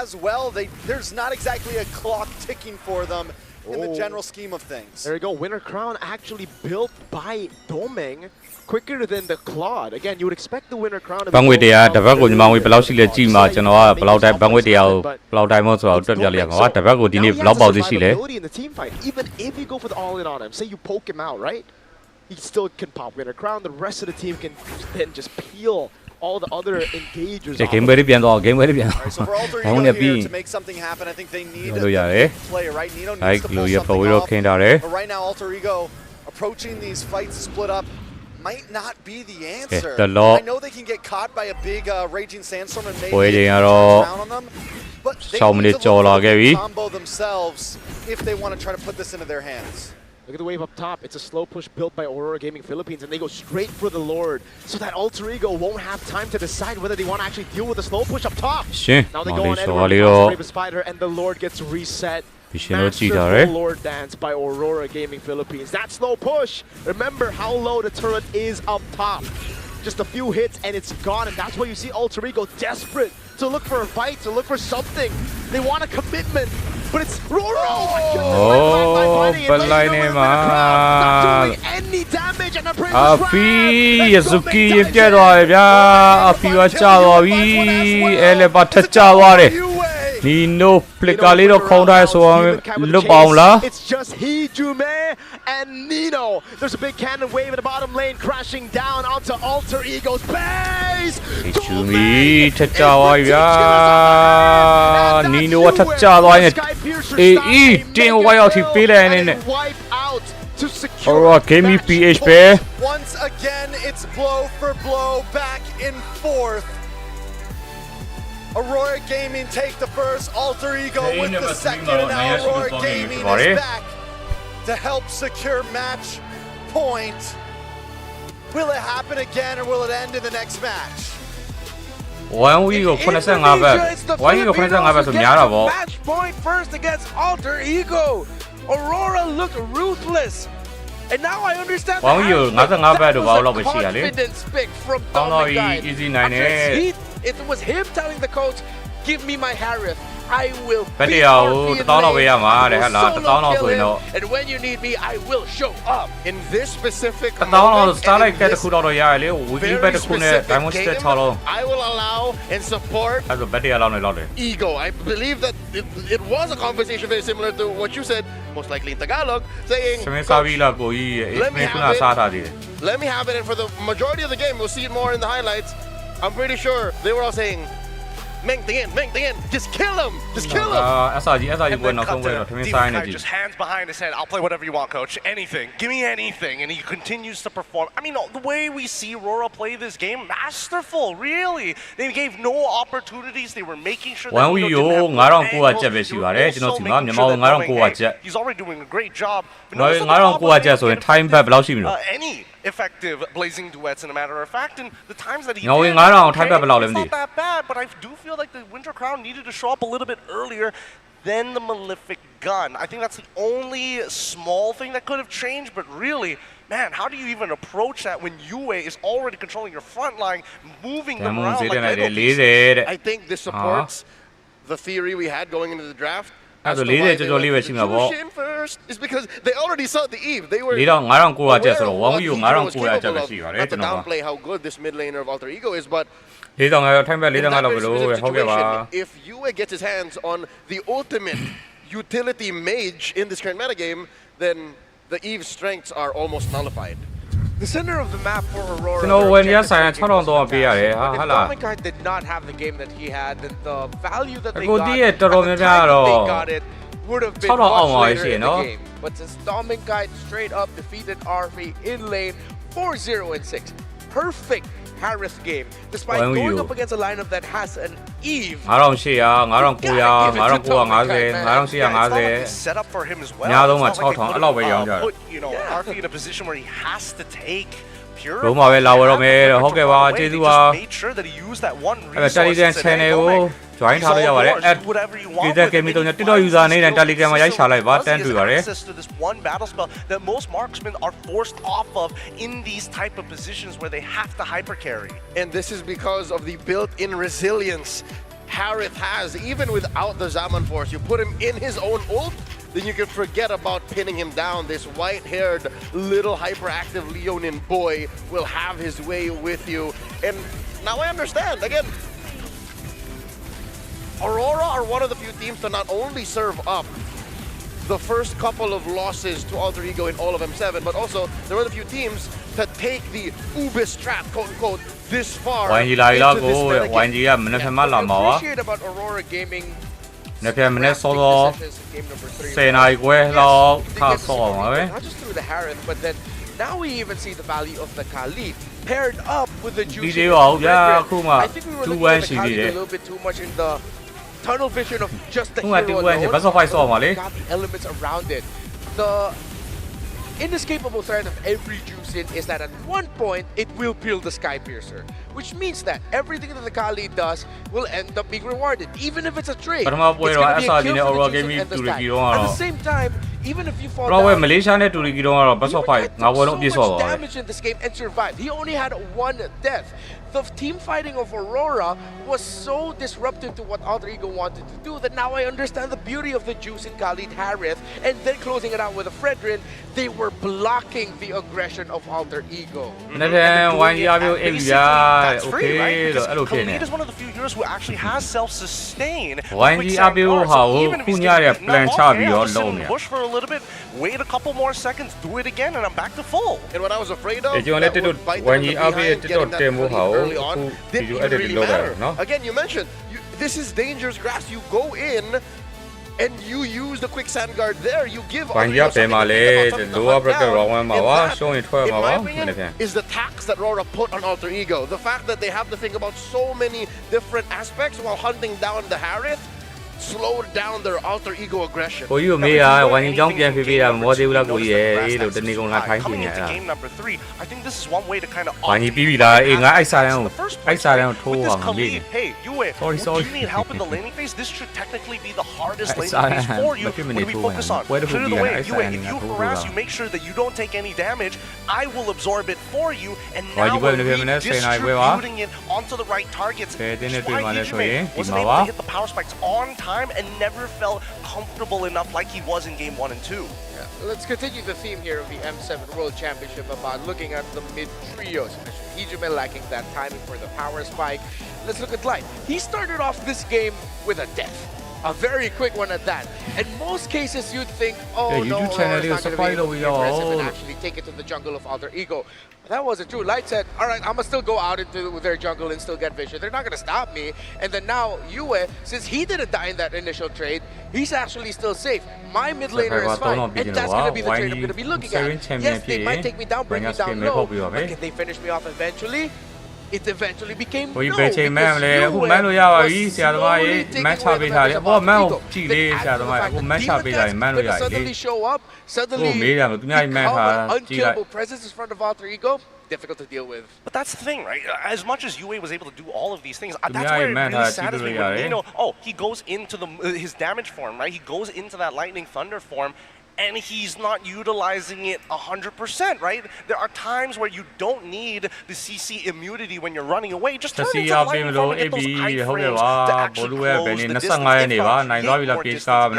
as well. There's not exactly a clock ticking for them in the general scheme of things. There you go. Winter Crown actually built by Domeng quicker than the Claude. Again, you would expect the Winter Crown to ဘန်းငွေတရားတစ်ဘက်ကိုညီမငွေဘယ်လောက်ရှိလဲကြည့်မှာကျွန်တော်ကဘယ်လောက်တိုင်းဘန်းငွေတရားကိုဘယ်လောက်တိုင်းမို့ဆိုတော့တွက်ပြလိုက်ရမှာပါတစ်ဘက်ကိုဒီနေ့ဘယ်လောက်ပေါက်သေးရှိလဲ in the team fight. Even if you go for the all-in on him, say you poke him out, right? He still can pop Winter Crown. The rest of the team can then just peel all the other engagers. game ပဲပြန်တော့ game ပဲပြန်တော့ So for Alter ဘောင်း Ego နဲ့ here ပြီး to make something happen, I think they need လို့ရတယ် a player, right? Nino Like needs to pull Luya something Pawiro off. ခင်းထားတယ် But right now, Alter Ego approaching these fights split up might not be the answer. the law. I know they can get caught by a big raging sandstorm and maybe ပွဲချိန်ကတော့ down on them, but they 6 မိနစ် need to ကျော်လာ look for ခဲ့ပြီ the combo themselves if they want to try to put this into their hands. Look at the wave up top. It's a slow push built by Aurora Gaming Philippines, and they go straight for the Lord, so that Alter Ego won't have time to decide whether they want to actually deal with the slow push up top. ရှင် Now they မောင် go လေး on စော် Edward လေးတော့ Brave Spider, and the Lord gets reset. ရှင်တို့ကြည့်ထားတယ် Masterful Lord dance by Aurora Gaming Philippines. That slow push. Remember how low the turret is up top. Just a few hits and it's gone, and that's why you see Alter Ego desperate to look for a fight, to look for something. They want a commitment, but it's RORA. Oh my goodness! but line him not doing any damage, and the Brave အဖီယဇူကီပြတ်သွားတယ်ဗျာအဖီကကြာသွားပြီအဲလည်းပါထက်ကြာသွားတယ်နီနိုဖလစ်ကာလေးတော့ခေါင်းထားဆိုတော့လွတ်ပါအောင်လား It's just he, Jume, and Nino. There's a big cannon wave in the bottom lane, crashing down onto Alter Ego's base. ဂျူမီထက်ကြာသွားပြီဗျာနီနိုကထက်ကြာသွားရင်အေးတင်ဝိုင်းအောင်ထိပေးလိုက်နေနဲ့ Wipe out to secure Alright, give me match PH, point. bear. Once again, it's blow for blow, back and forth. Aurora Gaming take the first, Alter Ego with the second, and now Aurora Gaming is back to help secure match point. Will it happen again, or will it end in the next match? 1 week ကို85ဘက်1 week ကို85ဘက်ဆိုများတာပေါ့ Match point first against Alter Ego. Aurora looked ruthless. And now I understand 1 week ကို55ဘက်တော့ဘာလို့ပဲရှိရလေ confidence pick from ကောင်းတော့ Dominic. easy နိုင်နဲ့ It was him telling the coach, give me my Harith. I will ဘက် beat တရားကို RP in 1000လောက်ပဲရ lane. မှာ I တဲ့ will ဟဲ့လား solo 1000လောက် kill ဆိုရင် him. တော့ And when you need me, I will show up. In this specific 1000လောက် moment, start and like in တဲ့ this တစ်ခုတော့ရရလေ weekly bet တစ်ခုနဲ့ diamond specific step game, 6လုံး I will allow and support အဲ့ဒါဘက်တရားလောက်နေလောက်တယ် Ego. I believe that it was a conversation very similar to what you said, most likely in Tagalog, saying, သမင်းစားပြီးလားကိုကြီးအေးမင်းကစားထားသေးတယ် let me have it, and for the majority of the game, we'll see it more in the highlights. I'm pretty sure they were all saying, Meng Ting, just kill him, just kill him. SRG ပွဲ And နောက် then ဆုံးပွဲ cut တော့ to သမင်းစားနေ Demon Kai ကြည့် just hands behind his head. I'll play whatever you want, coach. Anything. Give me anything. And he continues to perform. I mean, the way we see RORA play this game, masterful, really. They gave no opportunities. They were making sure that 1 week ကို9900ကျက်ပဲရှိပါတယ်ကျွန်တော်စီမှာမြန်မာ9900ကျက် He's already doing a great job. But 9900ကျက်ဆိုရင် time back ဘယ်လောက်ရှိမလို့ any effective blazing duets, in a matter of fact, and the times that he No, did, 9000 time back ဘယ်လောက်လဲ it's မသိ not that bad, but I do feel like the Winter Crown needed to show up a little bit earlier than the Malefic Gun. I think that's the only small thing that could have changed, but really, man, how do you even approach that when Yue is already controlling your front line, moving them around like Lego pieces? I think this supports the theory we had going into the draft. အဲ့ဒါလေးတဲ့ကြော်ကြော်လေးပဲရှိမှာပေါ့ first is because they already saw the Eve. They were 9900ကျက်ဆိုတော့1 week ကို9900ကျက်ပဲရှိပါတယ် not ကျွန် to တော်က downplay how good this mid laner of Alter Ego is, but 4500 time back in that 4500လောက်ပဲ very လို့ specific ဟုတ်ကဲ့ပါ situation, if Yue gets his hands on the ultimate utility mage in this current metagame, then the Eve's strengths are almost nullified. The center of the map for Aurora. ကျွန်တော်ဝင်ရဆိုင်6000ပေးရတယ်ဟာ If ဟလား Dominic Kai did not have the game that he had, then the value that they ကို got, တီးရဲ့တော်တော်များများ at the တော့ time that they got it, would have been 6000အောင် much ပါ later ရှိရ in နော် the game. But since Dominic Kai straight up defeated RP in lane 4-0-6, perfect Harith game, despite When going you- up against a lineup that has an Eve. 9800 9900 9850 Set up for him as well. ညာဆုံးမှာ It's not like they 6000အဲ့လောက်ပဲရောင်းကြတယ် put, you know, RP in a position where he has to take pure. လုံးမပဲလာဝတော့မယ်ဟုတ်ကဲ့ပါကျေးဇူးပါ Made sure that he used that one အဲ့ဒါ resource. Telegram and said, channel "Hey, ကို Dominic, join ထားလို့ရပါတယ် it's all yours. Do whatever you want ဒီတက် with it." gaming တော့ TikTok user အနေနဲ့ Telegram မှာရိုက်ချလိုက်ပါတန်းတွေ့ပါတယ် Access to this one battle spell that most marksmen are forced off of in these type of positions where they have to hyper carry. And this is because of the built-in resilience Harith has. Even without the Zaman Force, you put him in his own ult, then you can forget about pinning him down. This white-haired, little hyperactive Leonin boy will have his way with you. And now I understand, again, Aurora are one of the few teams to not only serve up the first couple of losses to Alter Ego in all of M7, but also there were a few teams that take the Ubis strat, quote unquote, this far into this meta game. What I appreciate about Aurora Gaming နေ့ပြန်မနေ့စောစော10နာရီခွဲလောက်ခါစောပါပဲ not just through the Harith, but then now we even see the value of the Khalid paired up with the juice. I think we were looking at the Khalid a little bit too much in the tunnel vision of just the hero alone. Got the elements around it. The inescapable threat of every Juicin is that at one point it will peel the Sky Piercer, which means that everything that the Khalid does will end up being rewarded, even if it's a trade. It's going to be a kill for the Juicin and the Sky. At the same time, even if you fall down, Malaysia ne Turkey ro so much damage in this game and survived. He only had one death. The team fighting of Aurora was so disruptive to what Alter Ego wanted to do that now I understand the beauty of the juice in Khalid Harith, and then closing it out with a Fredrin, they were blocking the aggression of Alter Ego. That's free, right? Because Khalid is one of the few heroes who actually has self-sustain. Even if he's in the bush for a little bit, wait a couple more seconds, do it again, and I'm back to full. And what I was afraid of, that would bite them in the behind, getting that early on, didn't even really matter. Again, you mentioned, this is dangerous grass. You go in and you use the quicksand guard there. You give in my opinion, is the tax that RORA put on Alter Ego. The fact that they have to think about so many different aspects while hunting down the Harith slowed down their Alter Ego aggression. Coming into game number 3, I think this is one way to kind of hey, Yue, do you need help in the laning phase? This should technically be the hardest laning phase for you. What do we focus on? Clear the way. Yue, if you harass, you make sure that you don't take any damage. I will absorb it for you, and now we're redistributing it onto the right targets. That's why Ijime wasn't able to hit the power spikes on time and never felt comfortable enough like he was in game 1 and 2. Yeah. Let's continue the theme here of the M7 World Championship about looking at the mid trios. Ijime lacking that timing for the power spike. Let's look at Light. He started off this game with a death. A very quick one at that. In most cases, you'd think, oh no, Aurora's not going to be able to be aggressive and actually take it to the jungle of Alter Ego. But that wasn't true. Light said, all right, I'm going to still go out into their jungle and still get vision. They're not going to stop me. And then now, Yue, since he didn't die in that initial trade, he's actually still safe. My mid laner is fine. And that's going to be the trade I'm going to be looking at. Yes, they might take me down, bring me down low. But can they finish me off eventually? It eventually became no, because you were slowly taking away the members of Alter Ego. Then after the fact, the demon going to suddenly show up, suddenly become an unkillable presence in front of Alter Ego. Difficult to deal with. But that's the thing, right? As much as Yue was able to do all of these things, that's where it really saddens me when Nino, he goes into his damage form, right? He goes into that lightning thunder form, and he's not utilizing it 100%, right? There are times where you don't need the CC immunity when you're running away. Just turn into the lightning form and get those iframes to actually close the distance. If I hit more distance, I was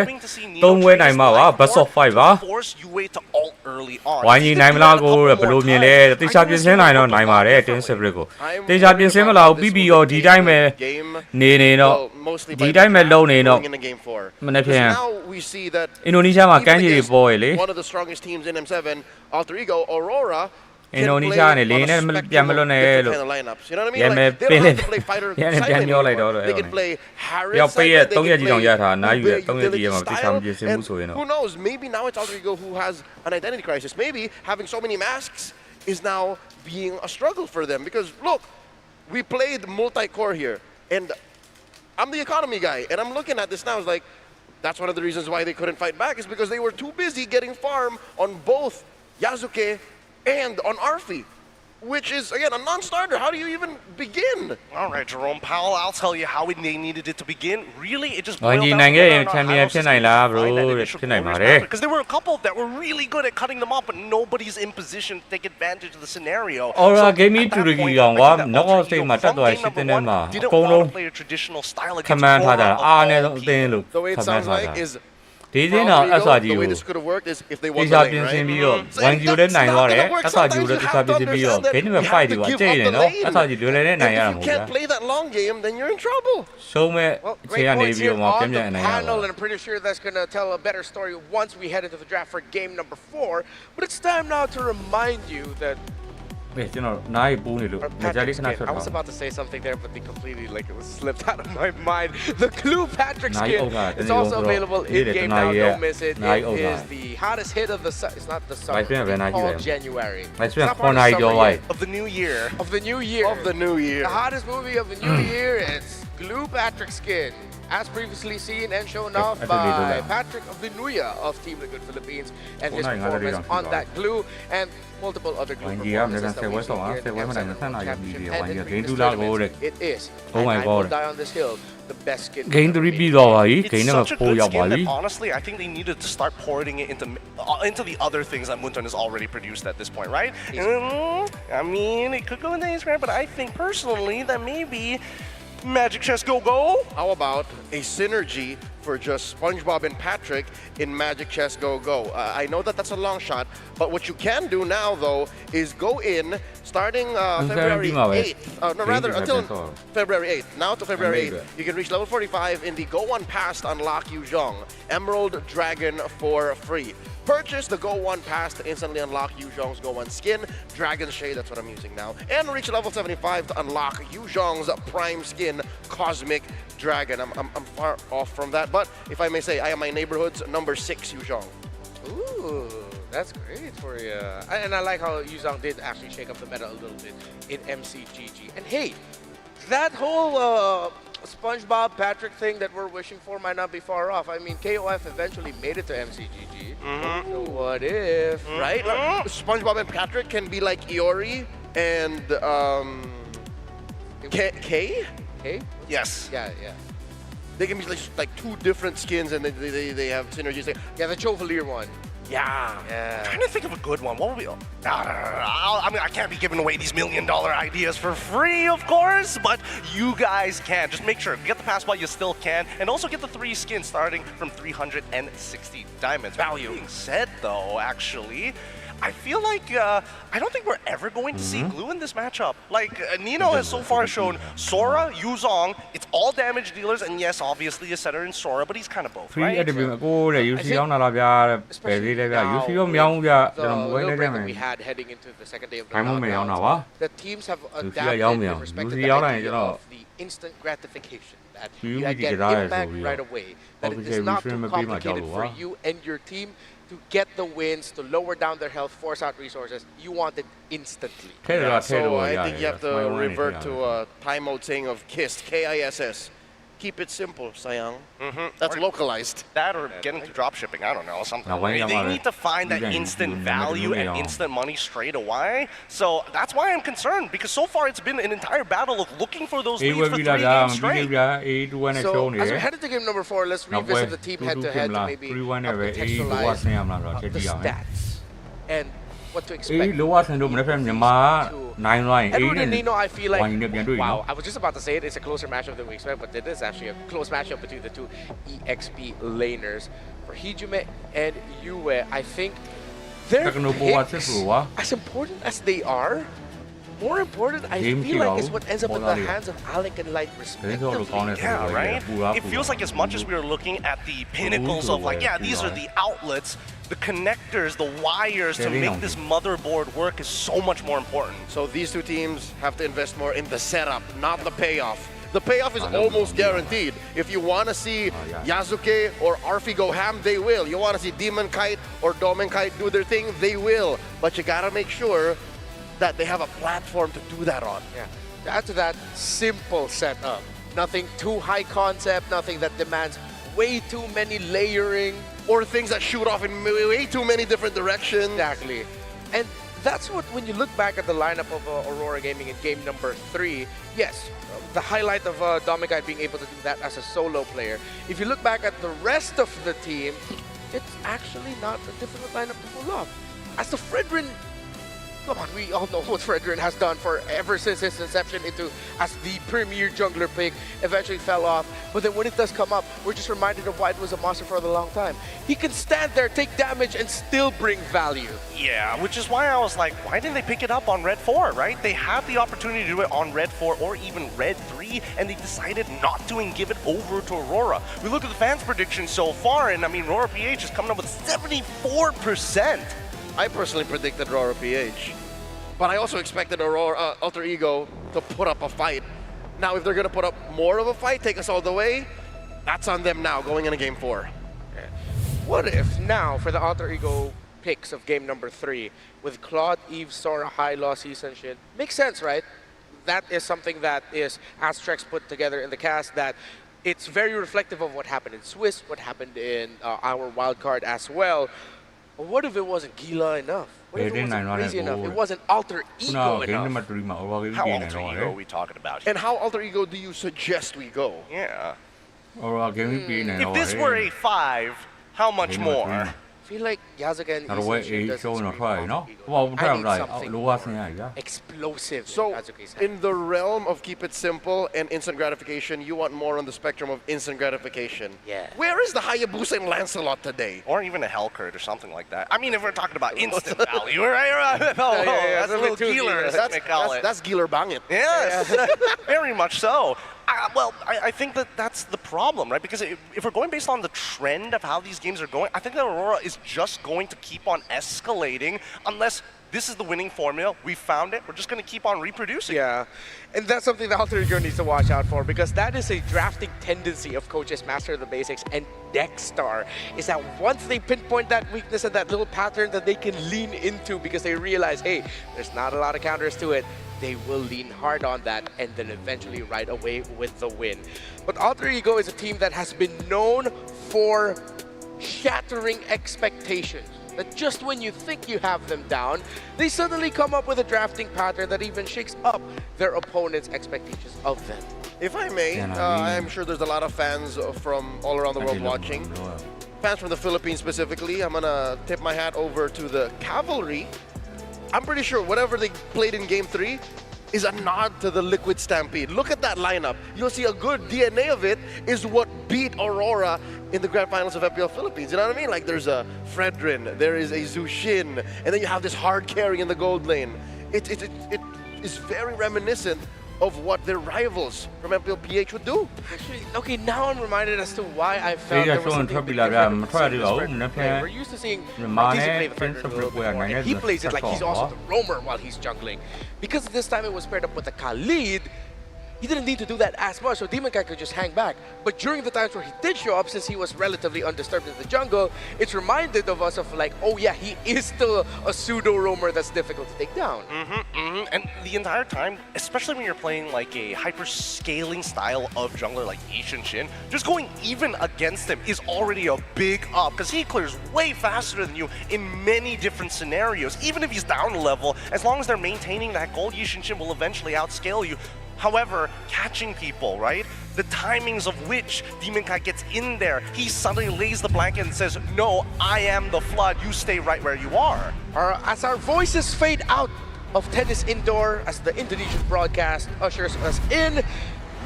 hoping to see Nino force Yue to ult early on. Now we see that Indonesia ma kan ji boy le one of the strongest teams in M7, Alter Ego, Aurora. Indonesia ne le ne pian mlo ne lo. Lineups, you know what I mean? Like, they don't have to play fighter side anymore. They can play Harris side, they can play who knows, maybe now it's Alter Ego who has an identity crisis. Maybe having so many masks is now being a struggle for them. Because look, we played multi-core here, and I'm the economy guy, and I'm looking at this now, it's like, that's one of the reasons why they couldn't fight back, is because they were too busy getting farm on both Yasuke and on Arfi, which is, again, a non-starter. How do you even begin? All right, Jerome Powell, I'll tell you how they needed it to begin. Really, it just boiled down to because there were a couple that were really good at cutting them off, but nobody's in position to take advantage of the scenario. Aura game to the young no thing much at didn't want to play a traditional style against The way it sounds like is ဒီစင်းတော့ SRG the way ကို this could have worked is if they တေ won ချာ the ပြင် lane, ဆင် right? ပြီးတော့ 1Q လည်းနိုင်သွားတယ် SRG ကိုလည်းတေချာပြင်ဆင်ပြီးတော့ game number 5ဒီကကြိတ်နေနော် SRG လွယ်လွယ်နဲ့နိုင်ရတာမ If ဟုတ် you ဘူး can't play that long game, then you're in trouble. ရှုံးမဲ့အခြေ Great အနေ points ပြီး here တော့မှ on ပြန် the ပြန်နိုင်ရတာ panel, and I'm pretty sure that's going to tell a better story once we head into the draft for game number 4. But it's time now to remind you that ကျွန်တော်နားရီပူးနေလို့ကြာကြာလေးခဏထွက် I ပါ was about to say something there, but they completely it was slipped out of my mind. The Glue Patrick skin is also available in game now. Don't miss it. It is the hottest hit of the it's not the summer. It's called January. It's not part of the summer yet. Of the new year. Of the new year. Of the new year. The hottest movie of the new year is Glue Patrick skin. As previously seen and shown off by Patrick of the Nuya of Team The Good Philippines and his performance on that glue and multiple other glue performances that we've seen here in the M7 Championship and in previous tournaments. It is, and I will die on this hill, the best skin. Game 3 ပြီးသွားပါပြီ Game number 4 ရောက်ပါပြီ Honestly, I think they needed to start porting it into the other things that Moonton has already produced at this point, right? I mean, it could go in the Instagram, but I think personally that maybe Magic Chess Go Go? How about a synergy for just SpongeBob and Patrick in Magic Chess Go Go? I know that that's a long shot, but what you can do now, though, is go in starting February 8th. No, rather, until February 8th. Now to February 8th, you can reach level 45 in the Go One Pass to unlock Yuzhong, Emerald Dragon for free. Purchase the Go One Pass to instantly unlock Yuzhong's Go One skin, Dragon Shade, that's what I'm using now, and reach level 75 to unlock Yuzhong's Prime skin, Cosmic Dragon. I'm far off from that, but if I may say, I am my neighborhood's number 6 Yuzhong. Ooh, that's great for you. And I like how Yuzhong did actually shake up the meta a little bit in MCGG. And hey, that whole SpongeBob Patrick thing that we're wishing for might not be far off. I mean, KOF eventually made it to MCGG. So what if, right? SpongeBob and Patrick can be like Iori and K? K? Yes. Yeah. They can be like two different skins and they have synergies. Yeah, the Chevalier one. Yeah. I'm trying to think of a good one. What would we? I mean, I can't be giving away these $1 million ideas for free, of course, but you guys can. Just make sure, get the pass while you still can, and also get the 3 skins starting from 360 diamonds. Value. Being said, though, actually, I feel like I don't think we're ever going to see Glue in this matchup. Like, Nino has so far shown Sora, Yuzhong, it's all damage dealers, and yes, obviously a setter in Sora, but he's kind of both, right? ကိုတဲ့ UC ရောက်လာဗျာပဲသေးတယ်ဗျာ UC ရောမြောင်းဗျာကျွန်တော်မဝဲနေတယ်မယ် we had heading into the second day of the ဘိုင်းမမြောင်းတာပါ the teams have UC adapted ရောက်မြော in င်း respect to UC the ရောက်တိုင်း idea ကျွန်တော် of the instant gratification that UC you get ကြည့်ကြရတယ် impact ဆိုပြီး right away, that it Okay, is not we too shouldn't be much complicated for trouble, you and your team to get the wins, to lower down their health, force out resources. You want it instantly. So I think you have to revert to a time mode saying of KISS, K-I-S-S. Keep it simple, Sayang. That's localized. That or get into drop shipping, I don't know, something. They need to find that instant value and instant money straight away. So that's why I'm concerned, because so far it's been an entire battle of looking for those leads for 3 games straight. So as we head into game number 4, let's revisit the team head-to-head to maybe contextualize the stats and what to expect. Edward and Nino, I feel like, wow, I was just about to say it's a closer matchup than we expect, but it is actually a close matchup between the two EXP laners. For Hijume and Yue, I think their picks, as important as they are, more important, I feel like, is what ends up in the hands of Alec and Light, respectively. Yeah, right? It feels like as much as we are looking at the pinnacles of like, yeah, these are the outlets, the connectors, the wires to make this motherboard work is so much more important. So these two teams have to invest more in the setup, not the payoff. The payoff is almost guaranteed. If you want to see Yasuke or Arfi go ham, they will. You want to see Demon Kite or Domin Kite do their thing, they will. But you gotta make sure that they have a platform to do that on. Yeah. To add to that, simple setup. Nothing too high concept, nothing that demands way too many layering. Or things that shoot off in way too many different directions. Exactly. And that's what, when you look back at the lineup of Aurora Gaming in game number 3, yes, the highlight of Dominic being able to do that as a solo player. If you look back at the rest of the team, it's actually not a difficult lineup to pull off. As the Fredrin come on, we all know what Fredrin has done for ever since his inception into as the premier jungler pick. Eventually fell off, but then when it does come up, we're just reminded of why it was a monster for a long time. He can stand there, take damage, and still bring value. Yeah, which is why I was like, why didn't they pick it up on Red 4, right? They had the opportunity to do it on Red 4 or even Red 3, and they decided not to and give it over to Aurora. We look at the fans' predictions so far, and I mean, RORA PH is coming up with 74%. I personally predicted RORA PH, but I also expected Aurora, Alter Ego to put up a fight. Now, if they're going to put up more of a fight, take us all the way, that's on them now, going into Game 4. What if now, for the Alter Ego picks of game number 3, with Claude, Eve, Sora, High, Lossy, and shit, makes sense, right? That is something that is Astrex put together in the cast, that it's very reflective of what happened in Swiss, what happened in our wildcard as well. But what if it wasn't Gila enough? What if it wasn't crazy enough? It wasn't Alter Ego enough? How Alter Ego are we talking about here? And how Alter Ego do you suggest we go? Yeah. If this were a 5, how much more? I feel like Yazuka and Isshin doesn't scream Alter Ego. I need something explosive. So, in the realm of keep it simple and instant gratification, you want more on the spectrum of instant gratification. Yeah. Where is the Hayabusa and Lancelot today? Or even a Hellcurt or something like that. I mean, if we're talking about instant value, right? That's a little Geeler, as they call it. That's Geeler Bangit. Yes, very much so. Well, I think that's the problem, right? Because if we're going based on the trend of how these games are going, I think that Aurora is just going to keep on escalating unless this is the winning formula. We found it. We're just going to keep on reproducing. Yeah, and that's something that Alter Ego needs to watch out for, because that is a drafting tendency of coaches Master of the Basics and Deckstar, is that once they pinpoint that weakness and that little pattern that they can lean into because they realize, hey, there's not a lot of counters to it, they will lean hard on that and then eventually ride away with the win. But Alter Ego is a team that has been known for shattering expectations. That just when you think you have them down, they suddenly come up with a drafting pattern that even shakes up their opponent's expectations of them. If I may, I'm sure there's a lot of fans from all around the world watching. Fans from the Philippines specifically. I'm gonna tip my hat over to the Cavalry. I'm pretty sure whatever they played in Game 3 is a nod to the Liquid Stampede. Look at that lineup. You'll see a good DNA of it is what beat Aurora in the Grand Finals of FPL Philippines. You know what I mean? Like there's a Fredrin, there is a Zushin, and then you have this hard carry in the gold lane. It is very reminiscent of what their rivals from FPL PH would do. Actually, okay, now I'm reminded as to why I felt there was something different. We're used to seeing Martisi play the Fredrin a little bit more, and he plays it like he's also the roamer while he's jungling. Because this time it was paired up with the Khalid, he didn't need to do that as much, so Demon Kai could just hang back. But during the times where he did show up, since he was relatively undisturbed in the jungle, it's reminded of us of like, oh yeah, he is still a pseudo-roamer that's difficult to take down. And the entire time, especially when you're playing like a hyper-scaling style of jungler like Isshin, just going even against him is already a big up, because he clears way faster than you in many different scenarios. Even if he's down a level, as long as they're maintaining that gold, Isshin will eventually outscale you. However, catching people, right? The timings of which Demon Kai gets in there, he suddenly lays the blanket and says, no, I am the Flood, you stay right where you are. As our voices fade out of Tennis Indoor, as the Indonesian broadcast ushers us in,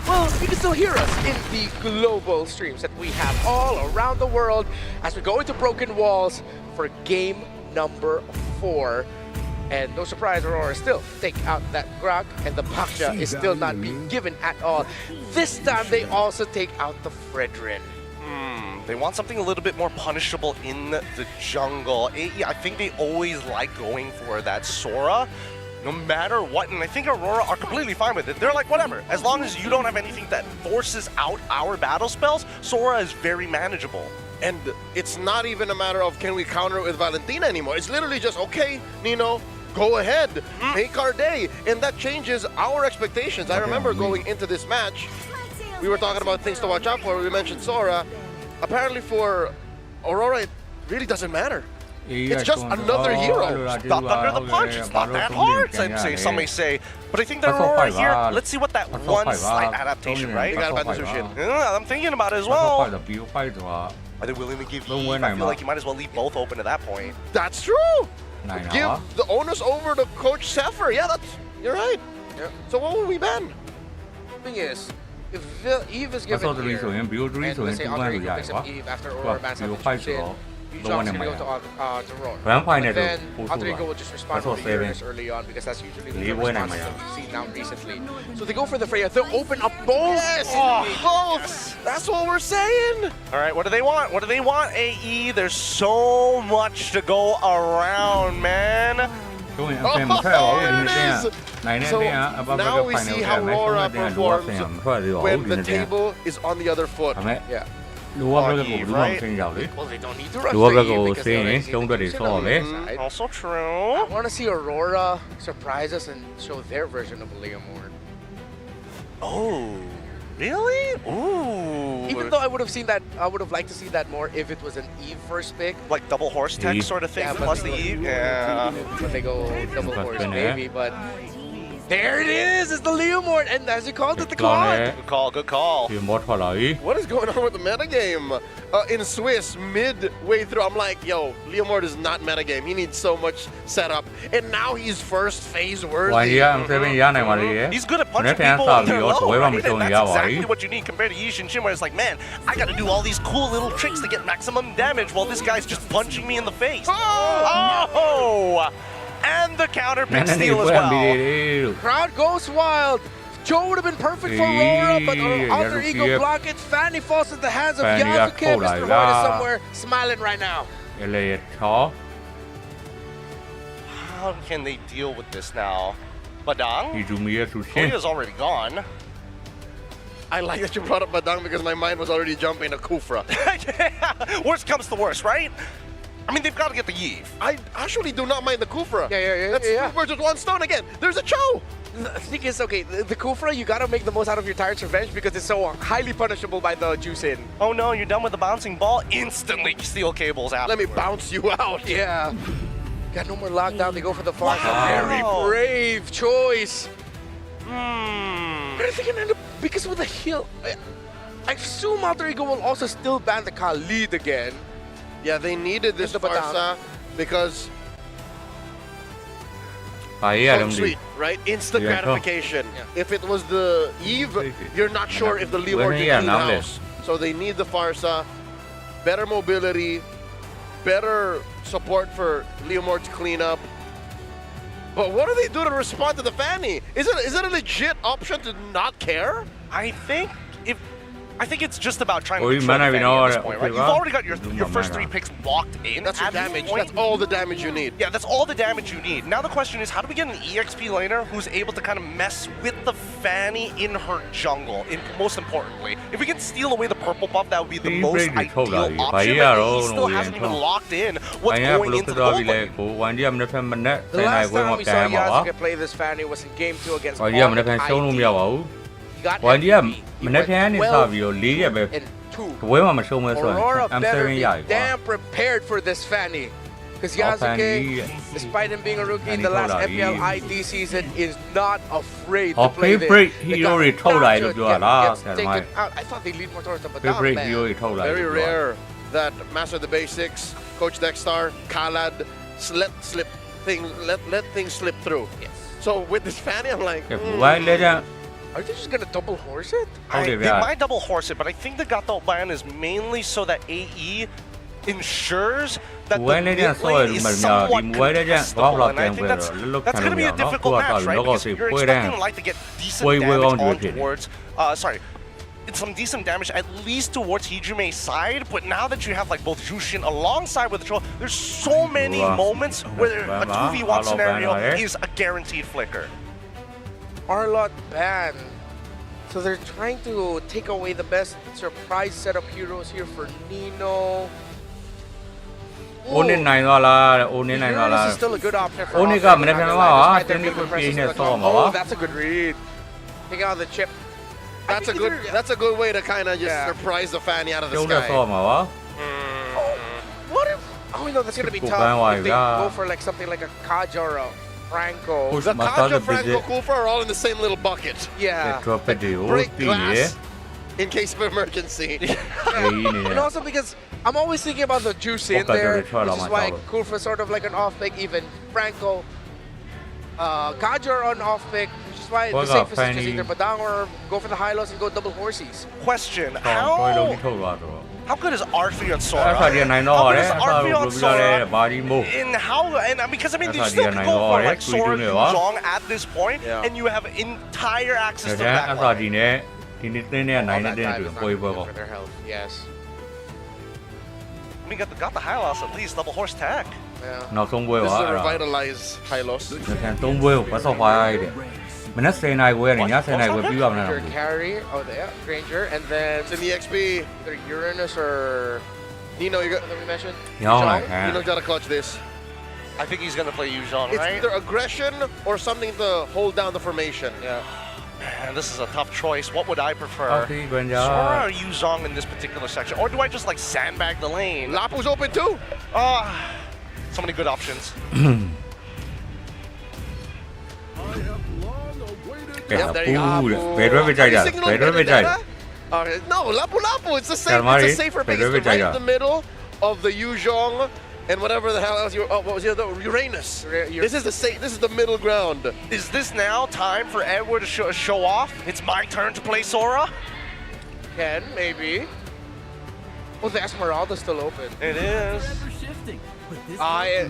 well, you can still hear us in the global streams that we have all around the world as we go into Broken Walls for game number 4. And no surprise, Aurora still take out that Grok, and the Paksha is still not being given at all. This time, they also take out the Fredrin. They want something a little bit more punishable in the jungle. I think they always like going for that Sora, no matter what. And I think Aurora are completely fine with it. They're like, whatever. As long as you don't have anything that forces out our battle spells, Sora is very manageable. And it's not even a matter of can we counter it with Valentina anymore. It's literally just, okay, Nino, go ahead, make our day. And that changes our expectations. I remember going into this match, we were talking about things to watch out for. We mentioned Sora. Apparently for Aurora, it really doesn't matter. It's just another hero. Duck under the punch. It's not that hard, some may say. But I think the Aurora here, let's see what that one slight adaptation, right? You got about the Zushin. Yeah, I'm thinking about it as well. Are they willing to give Eve? I feel like you might as well leave both open at that point. That's true. Give the onus over to Coach Zephyr. Yeah, you're right. Yeah. So what will we ban? The thing is, if Eve is given here, and let's say Alter Ego picks up Eve after Aurora bans out the Jushin, you jump to go to Roar. But then Alter Ego will just respond to the Uranus early on because that's usually the responses that we've seen now recently. So they go for the Freya. They'll open up both. Both. That's what we're saying. All right, what do they want? What do they want, AE? There's so much to go around, man. So now we see how RORA performs when the table is on the other foot. Yeah. Well, they don't need to rush the Eve because they already see the side. Also true. I want to see Aurora surprise us and show their version of Leomord. Oh, really? Ooh. Even though I would have seen that, I would have liked to see that more if it was an Eve first pick. Like double horse tech sort of thing plus the Eve? Yeah. But they go double horse maybe, but there it is! It's the Leomord, and as you called it, the Claude. Good call, good call. What is going on with the metagame? In Swiss, midway through, I'm like, yo, Leomord is not metagame. He needs so much setup. And now he's first phase worthy. He's good at punching people when they're low, right? And that's exactly what you need compared to Yishin Shin, where it's like, man, I gotta do all these cool little tricks to get maximum damage while this guy's just punching me in the face. Oh! And the counter pick steal as well. Crowd goes wild. Joe would have been perfect for Aurora, but Alter Ego block it. Fanny falls in the hands of Yasuke. Mr. Horde is somewhere smiling right now. How can they deal with this now? Badang? Korea's already gone. I like that you brought up Badang because my mind was already jumping to Kufra. Yeah. Worst comes to worst, right? I mean, they've got to get the Eve. I actually do not mind the Kufra. Yeah. That's two birds with one stone again. There's a Cho. The thing is, okay, the Kufra, you gotta make the most out of your Tyrant's Revenge because it's so highly punishable by the Jushin. Oh no, you're done with the bouncing ball? Instantly steal cables out. Let me bounce you out. Yeah. Got no more lockdown, they go for the Fox. Very brave choice. But I think it ended up, because with the heal, I assume Alter Ego will also still ban the Khalid again. Yeah, they needed this Farsa because sweet, right? Instant gratification. If it was the Eve, you're not sure if the Leomord can clean house. So they need the Farsa, better mobility, better support for Leomord's cleanup. But what do they do to respond to the Fanny? Is it a legit option to not care? I think it's just about trying to control the Fanny at this point, right? You've already got your first 3 picks locked in. That's your damage. That's all the damage you need. Yeah, that's all the damage you need. Now the question is, how do we get an EXP laner who's able to kind of mess with the Fanny in her jungle, most importantly? If we can steal away the purple buff, that would be the most ideal option, but he still hasn't even locked in what's going into the gold lane. The last time we saw Yasuke play this Fanny was in Game 2 against Moonton and MLBB. Aurora better be damn prepared for this Fanny. Because Yasuke, despite him being a rookie in the last FPL ID season, is not afraid to play this. He already told I to do a lot. I thought they lead more towards the Badang, man. Very rare that Master of the Basics, Coach Dexter, Khalad let things slip through. Yes. So with this Fanny, I'm like, are they just gonna double horse it? They might double horse it, but I think the Gato ban is mainly so that AE ensures that the mid lane is somewhat contestable, and I think that's going to be a difficult match, right? Because you're expecting Light to get decent damage on towards, some decent damage at least towards Hijume's side, but now that you have like both Jushin alongside with the troll, there's so many moments where a 2v1 scenario is a guaranteed flicker. Arlott ban. So they're trying to take away the best surprise setup heroes here for Nino. This is still a good option for Oh, that's a good read. Take out the chip. That's a good way to kind of just surprise the Fanny out of the sky. What if... Oh, we know that's going to be Cool tough fan if they wise, go for like something like a Kaj or a Franco. Push The massage Kaja, Franco, visit. Kufa are all in the same little bucket. Yeah. Break glass in case of emergency. And also because I'm always thinking about the juice in there, which is why Kufa is sort of like an off pick, even Franco. Kajar on off pick, which is why the safest is just either Badang or go for the high lows and go double horsies. Question: How good is Arfi on Sora? How good is Arfi on Sora? Because I mean, you still can go for like Sora Yuzong at this point, and you have entire access to the backline. For their health, yes. We got the high loss at least, double horse tag. Nó không vui This is quá a rồi. revitalized Hylos. Không vui quá sao phải đấy. Mình nói xe này quên này nhá, xe này quên biết vào này. Carry, Granger, and then in the XP, either Uranus or Nino, you got that we mentioned. Nino gotta clutch this. I think he's gonna play Yuzong, It's right? either aggression or something to hold down the formation. Yeah. Man, this is a tough choice. What would I prefer? Sora or Yuzong in this particular section? Or do I just like sandbag the lane? Lapu's open too. So many good options. There you go. No, Lapu. It's the same. It's a safer pick. It's right in the middle of the Yuzhong and whatever the hell else you. Oh, what was the other? Uranus. This is the middle ground. Is this now time for Edward to show off? It's my turn to play Sora? Can, maybe. Oh, the Esmeralda's still open. It is.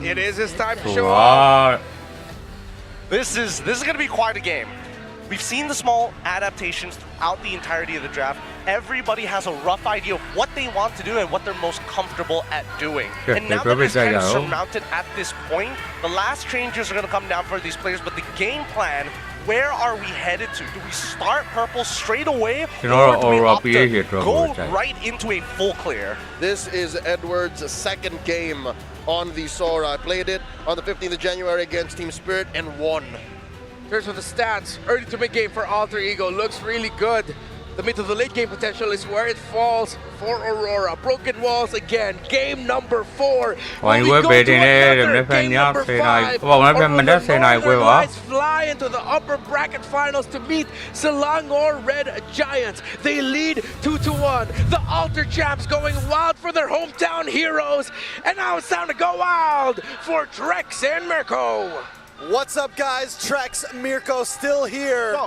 It is his time to show off. This is going to be quite a game. We've seen the small adaptations throughout the entirety of the draft. Everybody has a rough idea of what they want to do and what they're most comfortable at doing. And now that it's kind of surmounted at this point, the last changes are going to come down for these players, but the game plan, where are we headed to? Do we start purple straight away, or do we opt to go right into a full clear? This is Edward's second game on the Sora. I played it on the 15th of January against Team Spirit and won. Here's with the stats. Early to mid game for Alter Ego looks really good. The mid to the late game potential is where it falls for Aurora. Broken walls again. Game number 4. Will we go to another game number 5? Or will the Northern Lights fly into the upper bracket finals to meet Selangor Red Giants? They lead 2-1. The Alter Champs going wild for their hometown heroes. And now it's time to go wild for Trex and Mirko. What's up, guys? Trex, Mirko still here,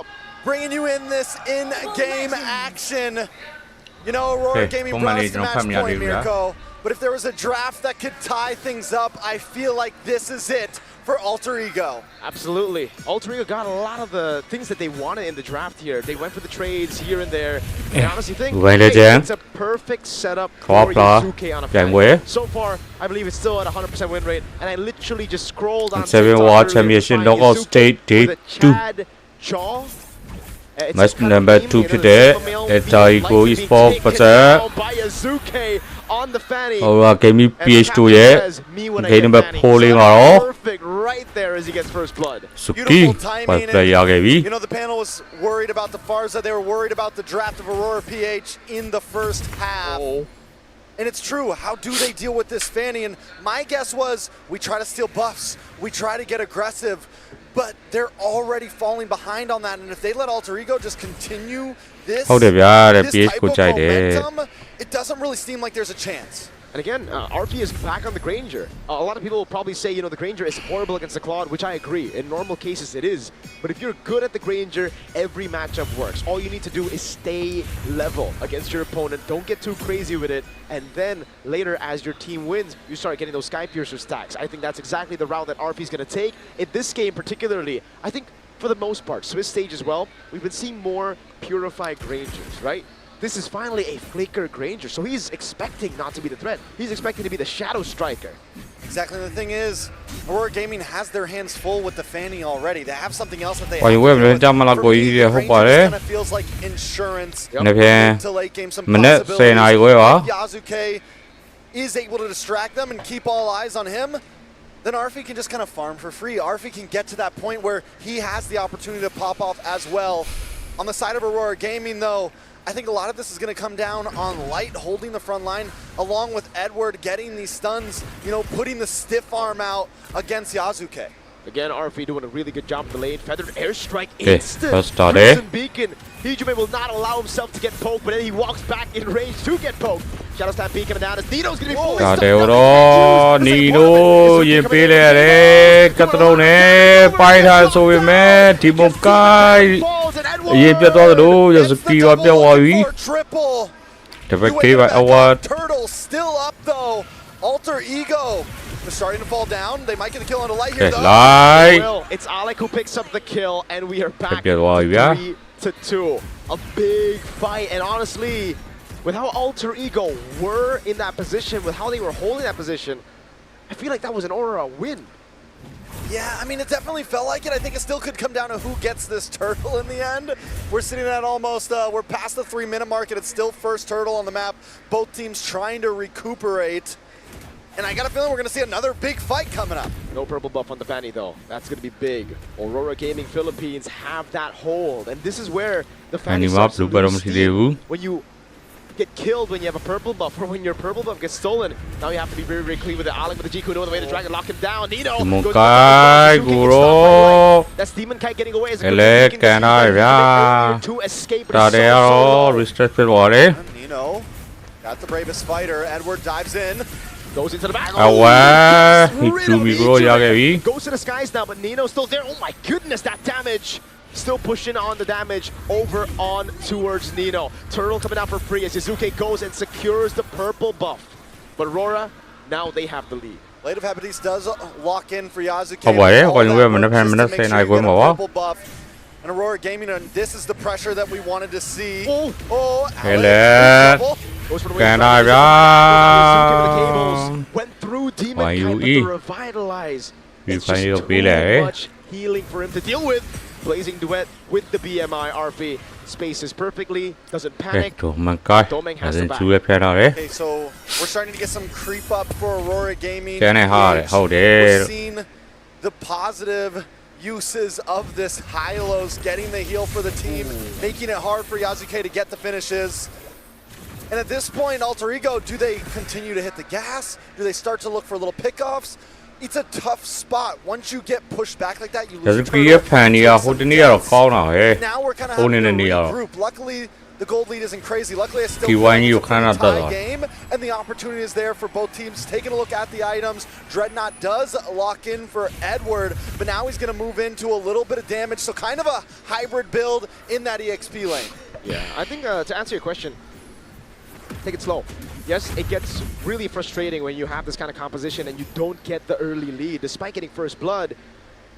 bringing you in this in-game action. You know, Aurora Gaming brought us to match point, Mirko. But if there was a draft that could tie things up, I feel like this is it for Alter Ego. Absolutely. Alter Ego got a lot of the things that they wanted in the draft here. They went for the trades here and there. I honestly think it's a perfect setup for Yusuke on a fan. So far, I believe it's still at 100% win rate, and I literally just scrolled on TikTok Championship knockout stage day 2. Match number 2 ဖြစ်တဲ့ SRG Esports versus RORA Gaming PH2 ရဲ့ game number 4 လေးမှာတော့ right there as he gets first blood. Suki ပိုင်ပလက်ရခဲ့ပြီ You know, the panel was worried about the Farza. They were worried about the draft of Aurora PH in the first half. And it's true, how do they deal with this Fanny? And my guess was, we try to steal buffs, we try to get aggressive, but they're already falling behind on that. And if they let Alter Ego just continue this type of momentum, it doesn't really seem like there's a chance. And again, RP is back on the Granger. A lot of people will probably say, you know, the Granger is horrible against the Claude, which I agree. In normal cases, it is. But if you're good at the Granger, every matchup works. All you need to do is stay level against your opponent. Don't get too crazy with it. And then later, as your team wins, you start getting those Sky Piercer stacks. I think that's exactly the route that RP is going to take. In this game particularly, I think for the most part, Swiss stage as well, we've been seeing more purified Grangers, right? This is finally a Flaker Granger, so he's expecting not to be the threat. He's expecting to be the Shadow Striker. Exactly. The thing is, Aurora Gaming has their hands full with the Fanny already. They have something else that they have. Kind of feels like insurance to late game, some possibilities. Yasuke is able to distract them and keep all eyes on him. Then Arfi can just kind of farm for free. Arfi can get to that point where he has the opportunity to pop off as well. On the side of Aurora Gaming, though, I think a lot of this is going to come down on Light holding the front line, along with Edward getting these stuns, you know, putting the stiff arm out against Yasuke. Again, RFE doing a really good job in the lane. Feathered airstrike Okay, instant. first start, Crimson Beacon. Hijume will not allow himself to get poked, but then he walks back in range to get poked. Shadow Stamp Beacon down as Nino's going to be fully stuck. Nino ရင်ပေးလိုက်ရတယ်ကတ်တရုံနဲ့ပိုက်ထားဆိုပေမဲ့ဒီမကိုင်းအရင်ပြတ်သွားသလိုရစကီကပြောက်သွားပြီ The victory by Award. Turtle still up though. Alter Ego. They're starting to fall down. They might get a kill on the Light here though. Light. It's Alec who picks up the kill, and we are back Pick it up, yeah. 3-2. A big fight, and honestly, with how Alter Ego were in that position, with how they were holding that position, I feel like that was an Aura win. Yeah, I mean, it definitely felt like it. I think it still could come down to who gets this turtle in the end. We're sitting at almost, we're past the 3-minute mark, and it's still first turtle on the map. Both teams trying to recuperate. And I got a feeling we're going to see another big fight coming up. No purple buff on the Fanny, though. That's going to be big. Aurora Gaming Philippines have that hold. And this is where the Fanny starts to lose steam. When you get killed when you have a purple buff, or when your purple buff gets stolen, now you have to be very, very clean with the Alec, with the Jiku, know the way to drag and lock him down. Nino goes that's Demon Kite getting away as a good to escape. Nino got the bravest fighter. Edward dives in. Goes into the back. Goes to the skies now, but Nino's still there. Oh my goodness, that damage. Still pushing on the damage over on towards Nino. Turtle coming out for free as Yuzuke goes and secures the purple buff. But Aurora, now they have the lead. Blade of Hephaestus does lock in for Yasuke. Purple buff. And Aurora Gaming, and this is the pressure that we wanted to see. Went through Demon Kite, but the Revitalize. It's just too much healing for him to deal with. Blazing duet with the BMI RP. Spaces perfectly, doesn't panic. Domeng has the back. Okay, so we're starting to get some creep up for Aurora Gaming. We're seeing the positive uses of this Hylos, getting the heal for the team, making it hard for Yasuke to get the finishes. And at this point, Alter Ego, do they continue to hit the gas? Do they start to look for little pickoffs? It's a tough spot. Once you get pushed back like that, you lose turtle. Now we're kind of having to regroup. Luckily, the gold lead isn't crazy. Luckily, it's still a tie game, and the opportunity is there for both teams. Taking a look at the items, Dreadnought does lock in for Edward, but now he's going to move into a little bit of damage, so kind of a hybrid build in that EXP lane. Yeah, I think to answer your question, take it slow. Yes, it gets really frustrating when you have this kind of composition and you don't get the early lead, despite getting first blood,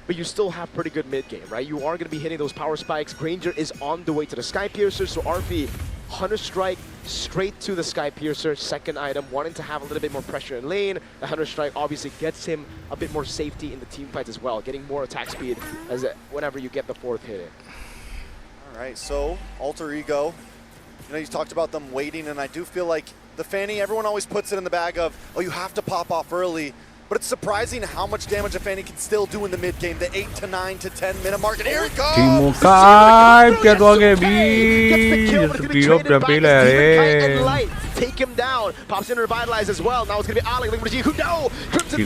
but you still have pretty good mid game, right? You are going to be hitting those power spikes. Granger is on the way to the Sky Piercer, so RP, Hunter Strike straight to the Sky Piercer, second item, wanting to have a little bit more pressure in lane. The Hunter Strike obviously gets him a bit more safety in the team fights as well, getting more attack speed as whenever you get the fourth hit in. All right, so Alter Ego, you know, you talked about them waiting, and I do feel like the Fanny, everyone always puts it in the bag of, oh, you have to pop off early. But it's surprising how much damage a Fanny can still do in the mid game, the 8 to 9 to 10 minute mark. And here it goes! Take him down. Pops in Revitalize as well. Now it's going to be Alec looking for G. Who no? Crimson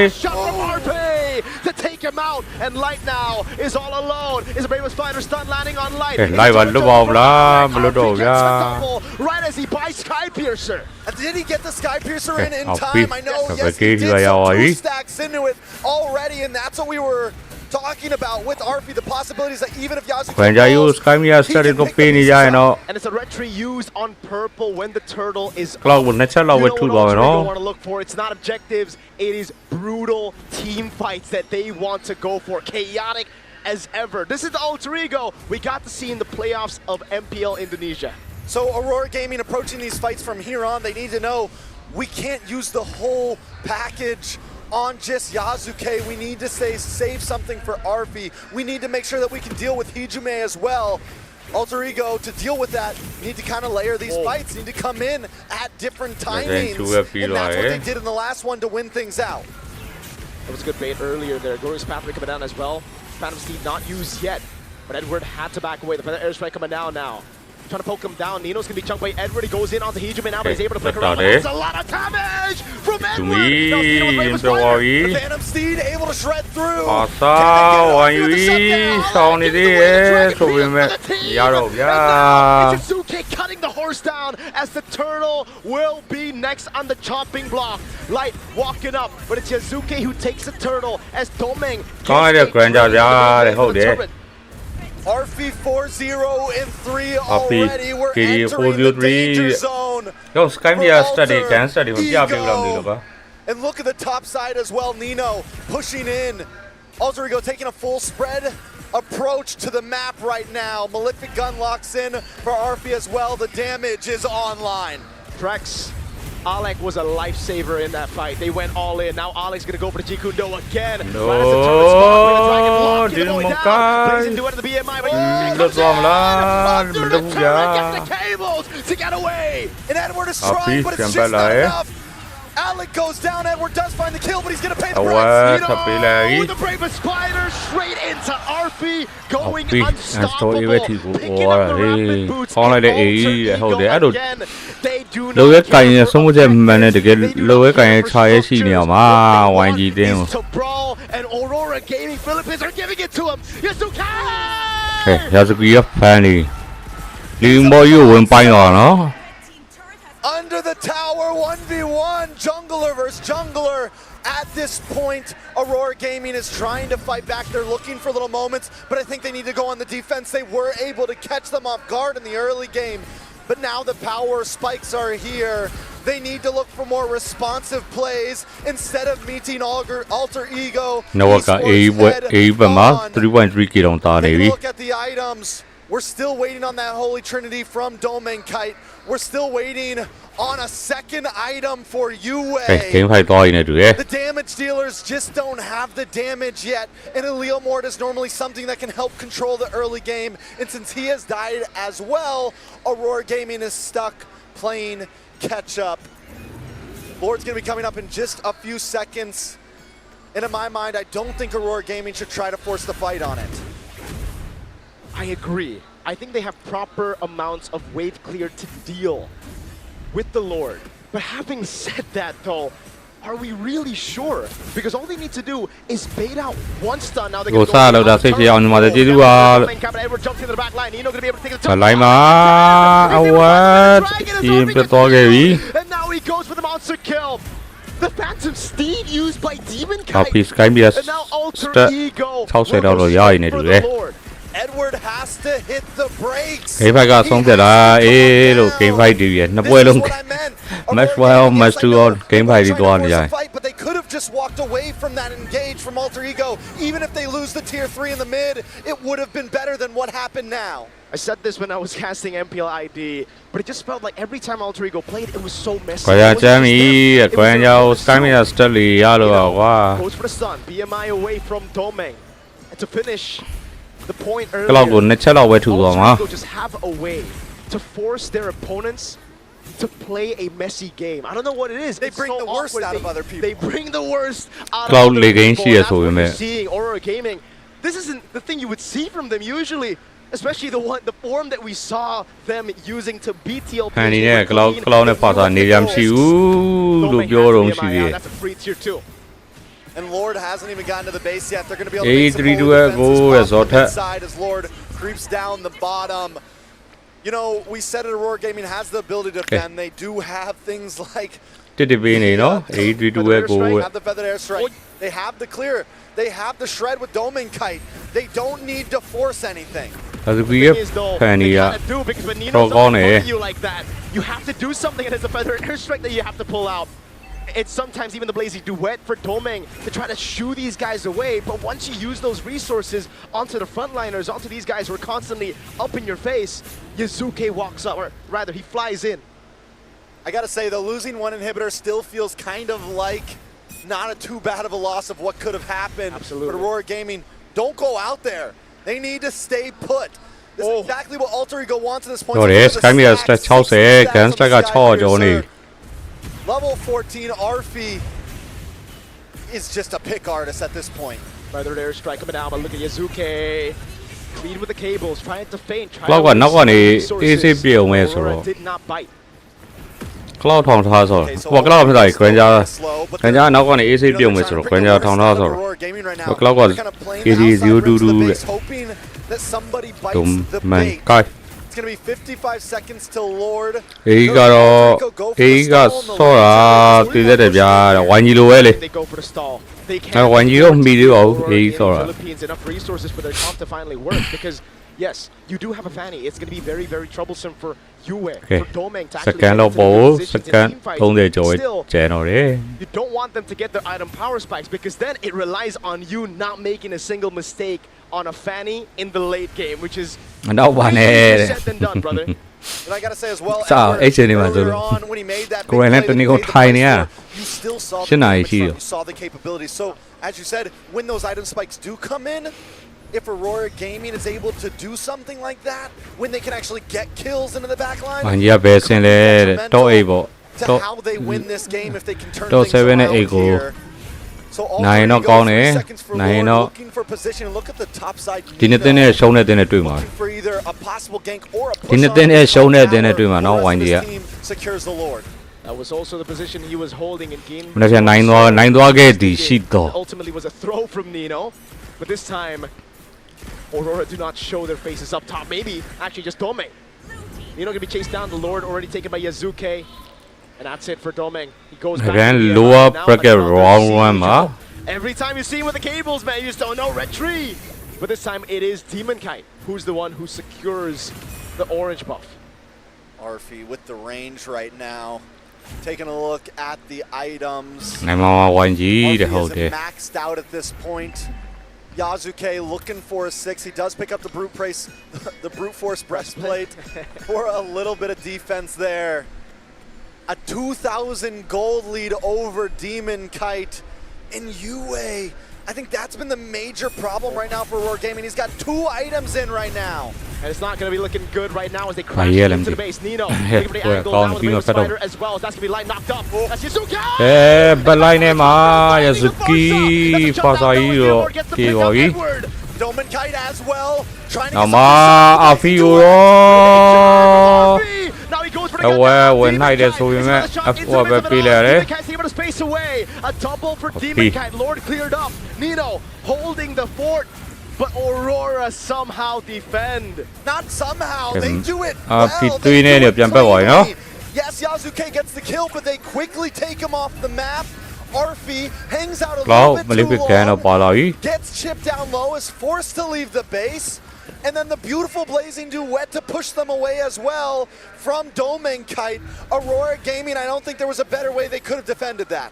shot from RP to take him out. And Light now is all alone. Is the bravest fighter stun landing on Light? Right as he buys Sky Piercer. Did he get the Sky Piercer in time? I know, yes, he did. So 2 stacks into it already, and that's what we were talking about with RP, the possibilities that even if Yasuke falls, and it's a retry used on purple when the turtle is up. You know what Alter want to look for. It's not objectives, it is brutal team fights that they want to go for. Chaotic as ever. This is the Alter Ego we got to see in the playoffs of MPL Indonesia. So Aurora Gaming approaching these fights from here on, they need to know we can't use the whole package on just Yasuke. We need to save something for Arfi. We need to make sure that we can deal with Hijume as well. Alter Ego, to deal with that, you need to kind of layer these fights. You need to come in at different timings. And that's what they did in the last one to win things out. That was a good bait earlier there. Glorious Pathway coming down as well. Phantom Steed not used yet. But Edward had to back away. The feather airstrike coming down now. Trying to poke him down. Nino's going to be chunked by Edward. He goes in onto Heejun now, but he's able to flick around. That's a lot of damage from Edward. Now Nino with Raven Spider. The Phantom Steed able to shred through. Yazuke cutting the horse down as the turtle will be next on the chopping block. Light walking up, but it's Yazuke who takes the turtle as Domeng RP 4-0 in 3 already. We're entering the danger zone. And look at the top side as well. Nino pushing in. Alter Ego taking a full spread approach to the map right now. Malefic gun locks in for RP as well. The damage is online. Trex. Alec was a lifesaver in that fight. They went all in. Now Alec's gonna go for the Jikundo again. No, didn't move plays into it at the BMI, but get the cables to get away. And Edward is trying, but it's just not enough. Alec goes down. Edward does find the kill, but he's gonna pay the price. With the Brave Spider straight into RP, going unstoppable. Picking up the rapid boots. Again, they do not to brawl, and Aurora Gaming Philippines are giving it to him. Yazuke! Under the tower, 1v1, jungler versus jungler. At this point, Aurora Gaming is trying to fight back. They're looking for little moments, but I think they need to go on the defense. They were able to catch them off guard in the early game, but now the power spikes are here. They need to look for more responsive plays instead of meeting Alter Ego. Look at the items. We're still waiting on that Holy Trinity from Domain Kite. We're still waiting on a second item for Yue. The damage dealers just don't have the damage yet. And Leo Mort is normally something that can help control the early game. And since he has died as well, Aurora Gaming is stuck playing catch up. Lord's going to be coming up in just a few seconds. And in my mind, I don't think Aurora Gaming should try to force the fight on it. I agree. I think they have proper amounts of wave clear to deal with the Lord. But having said that though, are we really sure? Because all they need to do is bait out one stun. Now they're going to go Edward jumps into the back line. Nino going to be able to take the top. And now he goes for the monster kill. The Phantom Steed used by Demon Kite. And now Alter Ego will for the Lord. Edward has to hit the brakes. This is what I meant. But they could have just walked away from that engage from Alter Ego. Even if they lose the tier 3 in the mid, it would have been better than what happened now. I said this when I was casting MPL ID, but it just felt like every time Alter Ego played, it was so messy. Goes for the stun. BMI away from Domeng. And to finish the point earlier, Alter Ego just have a way to force their opponents to play a messy game. I don't know what it is. They bring the worst out of other people. They bring the worst out of other people. That's what you're seeing Aurora Gaming. This isn't the thing you would see from them usually, especially the form that we saw them using to beat TLP. That's a free tier 2. And Lord hasn't even gotten to the base yet. They're going to be able to make some defenses inside as Lord creeps down the bottom. You know, we said it, Aurora Gaming has the ability to defend. They do have things like have the feathered airstrike. They have the clear. They have the shred with Domain Kite. They don't need to force anything. The thing is though, they gotta do, because when Nino's on you like that, you have to do something, and it's a feathered airstrike that you have to pull out. It's sometimes even the Blazy Duet for Domeng to try to shoo these guys away, but once you use those resources onto the frontliners, onto these guys who are constantly up in your face, Yazuke walks up, or rather, he flies in. I gotta say, though, losing one inhibitor still feels kind of like not too bad of a loss of what could have happened. Absolutely. But Aurora Gaming, don't go out there. They need to stay put. This is exactly what Alter Ego wants at this point. Level 14, Arfi is just a pick artist at this point. Feathered airstrike coming down, but look at Yazuke. Lead with the cables, trying to feint. Cloud ကနောက်ကနေ AC ပြေအောင်ပဲဆိုတော့ Did not bite. Cloud ထောင်ထားဆိုတော့ဟို Cloud ဖြစ်တာကြီး Granger နောက်ကနေ AC ပြေအောင်ပဲဆိုတော့ Granger ထောင်ထားဆိုတော့ဟို Cloud က AC 022တဲ့ Domain ကိုက် It's going to be 55 seconds till Lord. အေးကတော့အေးကဆော့တာတည်တဲ့ဗျာဝိုင်းကြီးလိုပဲလေ They go for the stall. They ဝိုင်းကြီးတော့မီသေးပါဘူးအေးဆော့တာ Philippines enough resources for their comp to finally work because yes, you do have a Fanny. It's going to be very, very troublesome for Yue, for Domeng to actually second get လောက် into ပေါ် good positions in second team fights. 30ကျော် Still, ကျန်တော့တယ် you don't want them to get their item power spikes because then it relies on you not making a single mistake on a Fanny in the late game, which is နောက်ပါနဲ့ easier said than done, brother. And I gotta say as well, စာအဲ့ချိန်နေမှာဆို earlier လို့ on when he made that ကိုယ်နဲ့တနည်းကိုထိုင်နေရ you still saw ရှင်းနိုင်ရှိရ you saw the capabilities. So as you said, when those item spikes do come in, if Aurora Gaming is able to do something like that, when they can actually get kills into the back line, ဝိုင်းကြီးကဘယ်ဆင်းလဲတော့8ပေါ့ to တော့ how they win this game if they can turn တော့ things 7နဲ့ around 8ကို here. So all နိုင်တော့ three ကောင်း go တယ် 3 seconds for နိုင် Lord, တော့ looking for position. Look at the top side. ဒီနှစ်တင်းနဲ့ရှုံးတဲ့တင်းနဲ့တွေ့မှာ For either a possible gank or a ဒီ push နှစ် on တင်းနဲ့ရှုံးတဲ့ tower တင်းနဲ့တွေ့မှာနော် for ဝိုင်းကြီးက this team secures the Lord. That was also the position he was holding in game. မနေ့ကနိုင်သွားခဲ့သည်ရှိတော့ Ultimately was a throw from Nino, but this time Aurora do not show their faces up top. Maybe actually just Domeng. Nino gonna be chased down. The Lord already taken by Yazuke, and that's it for Domeng. He goes back. Again, to the lower now bracket another wrong siege. one, huh? Every time you see him with the cables, man, you just don't know red tree. But this time it is Demon Kite who's the one who secures the orange buff. Arfi with the range right now. Taking a look at the items. နိုင်မှာဝိုင်းကြီးတဲ့ဟုတ်တယ် Arfi is maxed out at this point. Yazuke looking for a 6. He does pick up the the brute force breastplate for a little bit of defense there. A 2,000 gold lead over Demon Kite in UA. I think that's been the major problem right now for Roar Gaming. He's got 2 items in right now. And it's not going to be looking good right now as they crash into the base. Nino looking for the angle now with the Raven Spider as well. That's going to be light knocked up. That's Yazuki! ဘက်လိုက်နေမှာ Yazuki ပါစာကြီးတော့ပြေပါပြီ Doman Kite as well. Trying to နောက်မှာအာဖီကိုရောဝဲဝင်နိုင်တယ်ဆိုရင်မဲ့ F1 ပဲပြေးလိုက်ရတယ် Kite's able to space away. A double for Demon Kite. Lord cleared up. Nino holding the fort. But Aurora somehow defend. Not somehow. They do it အာ well. ဖီသွေးနေတယ်ပြန်ပတ်သွားပြီနော် Yes, Yazuke gets the kill, but they quickly take him off the map. Arfi hangs out a Cloud little bit မလေး too ပြန်တော့ပါလာပြီ long. Gets chipped down low, is forced to leave the base. And then the beautiful blazing duet to push them away as well from Domeng Kite. Aurora Gaming, I don't think there was a better way they could have defended that.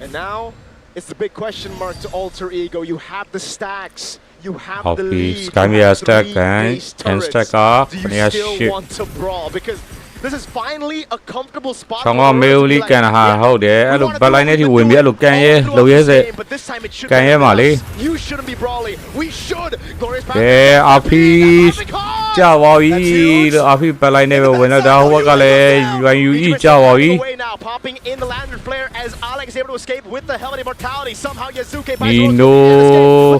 And now it's the big question mark to Alter Ego. You have the stacks. You have the Hockey, lead. Skymi You have stack 3 and base turrets. stack up. Do you Yeah, still shit. want to brawl? Because this is finally a comfortable spot. ဆောင်းကမေဦးလီကန်ဟာဟုတ်တယ်အဲ့လိုဘက်လိုက်နေထိဝင်ပြီးအဲ့လိုကန်ရဲလုံရဲစေကန်ရဲမှာလေ You shouldn't be brawling. We should. Glorious ကဲအာဖီကြာပါပြီလို့အာဖီဘက်လိုက်နေပဲဝင်တော့ဒါဟိုဘက်ကလည်း UNUE ကြာပါပြီ away now, popping in the lantern flare as Alex is able to escape with the helmet immortality. Somehow Yazuke by Nino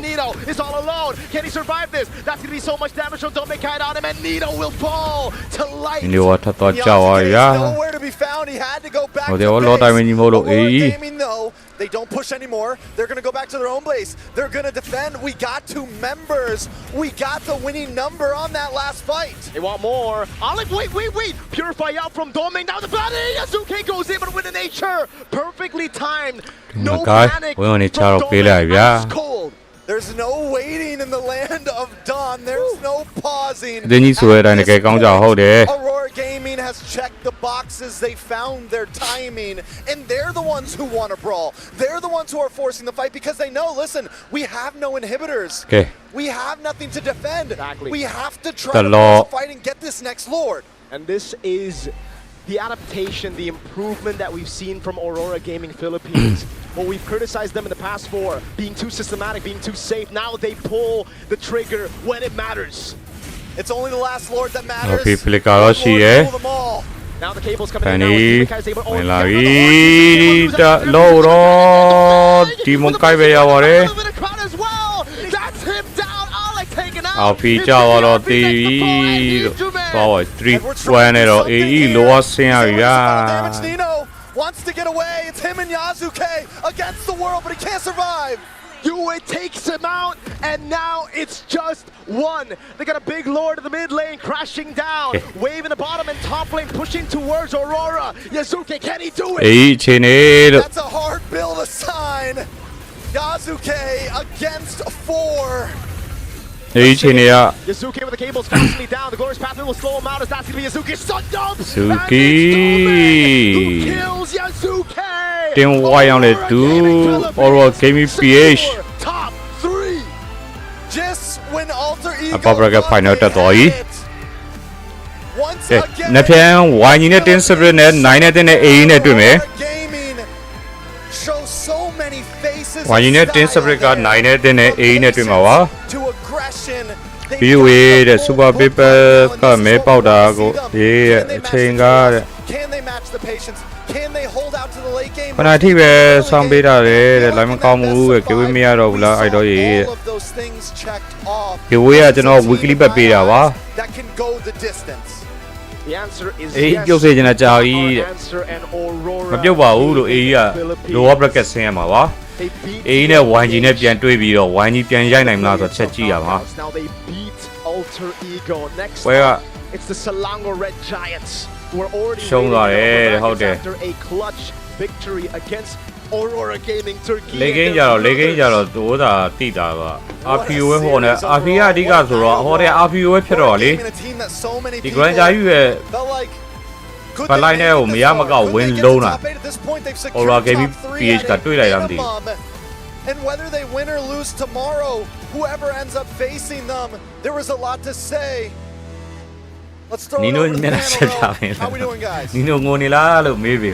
Nino is all alone. Can he survive this? That's gonna be so much damage from Domeng Kite on him, and Nino will fall to light. ဒီဝတ်တော့ကြာပါပြီ Nowhere to be found. He had to go back ဟို to တယ် base. လောတိုင်းမကြီးမို့လို့အေး Aurora Gaming, though, they don't push anymore. They're going to go back to their own base. They're going to defend. We got 2 members. We got the winning number on that last fight. They want more. Alex, wait. Purify out from Domeng. Now the body. Yazuke goes in, but with the nature. Perfectly timed. No panic from Domeng. Ice cold. There's no waiting in the land of dawn. There's no pausing. ဒီကြီးဆိုရတဲ့ကဲကောင်းကြဟုတ်တယ် Aurora Gaming has checked the boxes. They found their timing, and they're the ones who want to brawl. They're the ones who are forcing the fight because they know, listen, we have no inhibitors. Okay. We have nothing to defend. Exactly. We have to try The to law. force a fight and get this next Lord. And this is the adaptation, the improvement that we've seen from Aurora Gaming Philippines. Well, we've criticized them in the past for being too systematic, being too safe. Now they pull the trigger when it matters. It's only the last Lord that matters. Okay, flick out, she, eh? Now the cable's coming Penny, in now. when la vida loro Demon Kai be ya ware. As well. That's him down. Alex taken Alfie ကြောက်တော့တည်ပြီလို့သွားပါ3-1နဲ့တော့ AE လောဆင်းရပြီဗျာ Nino wants to get away. It's him and Yazuke against the world, but he can't survive. Yue takes him out, and now it's just one. They got a big lord in the mid lane crashing down. Wave in the bottom and top lane pushing towards Aurora. Yazuke, can he do it? That's a hard bill to sign. Yazuke against 4. Yazuki with the cables constantly down. The glorious pathway will slow him out as that's going to be Yazuki. Sundub! Suki! Who kills Yazuki? Then why on it do? Or game PH? Top 3. Just when Alter Ego. Above final that toy. Napian, why you need to separate 9 and 8 net to me? Show so many faces. Why you need to separate 9 and 8 net to me? To aggression. Be with the super people come powder go. Yeah, chain guard. Can they match the patience? Can they hold out to the late game? When I think some beta, the lemon come move, give me a roll. I don't eat. All of those things checked off. Here we are, you know, weekly papira. That can go the distance. The answer is yes. Answer and Aurora. မပြုတ်ပါဘူးလို့ AE က lower bracket ဆင်းရမှာပါ AE နဲ့ YG နဲ့ပြန်တွေ့ပြီးတော့ YG ပြန်ရိုက်နိုင်မလားဆိုတော့ချက်ကြည့်ရမှာ Now they beat Alter Ego. Next it's the Selangor Red Giants who are already ရှုံးသွားတယ်ဟုတ်တယ် after a clutch victory against Aurora Gaming Turkey. လေကင်းကြတော့ဒိုးတာတိတာပါ RPO ပဲဟောနေ RP ကအဓိကဆိုတော့ဟောတဲ့ RPO ပဲဖြစ်တော့လေဒီ Grand ဂျာယူရဲ့ဘလိုင်းနဲ့ကိုမရမကောက် win လုံးတာ Aurora Gaming PH ကတွေ့လိုက်ရမသိ And whether they win or lose tomorrow, whoever ends up facing them, there was a lot to say. Let's throw it over to the panel. How we doing, guys? နီနိုငိုနေလားလို့မေးပြီ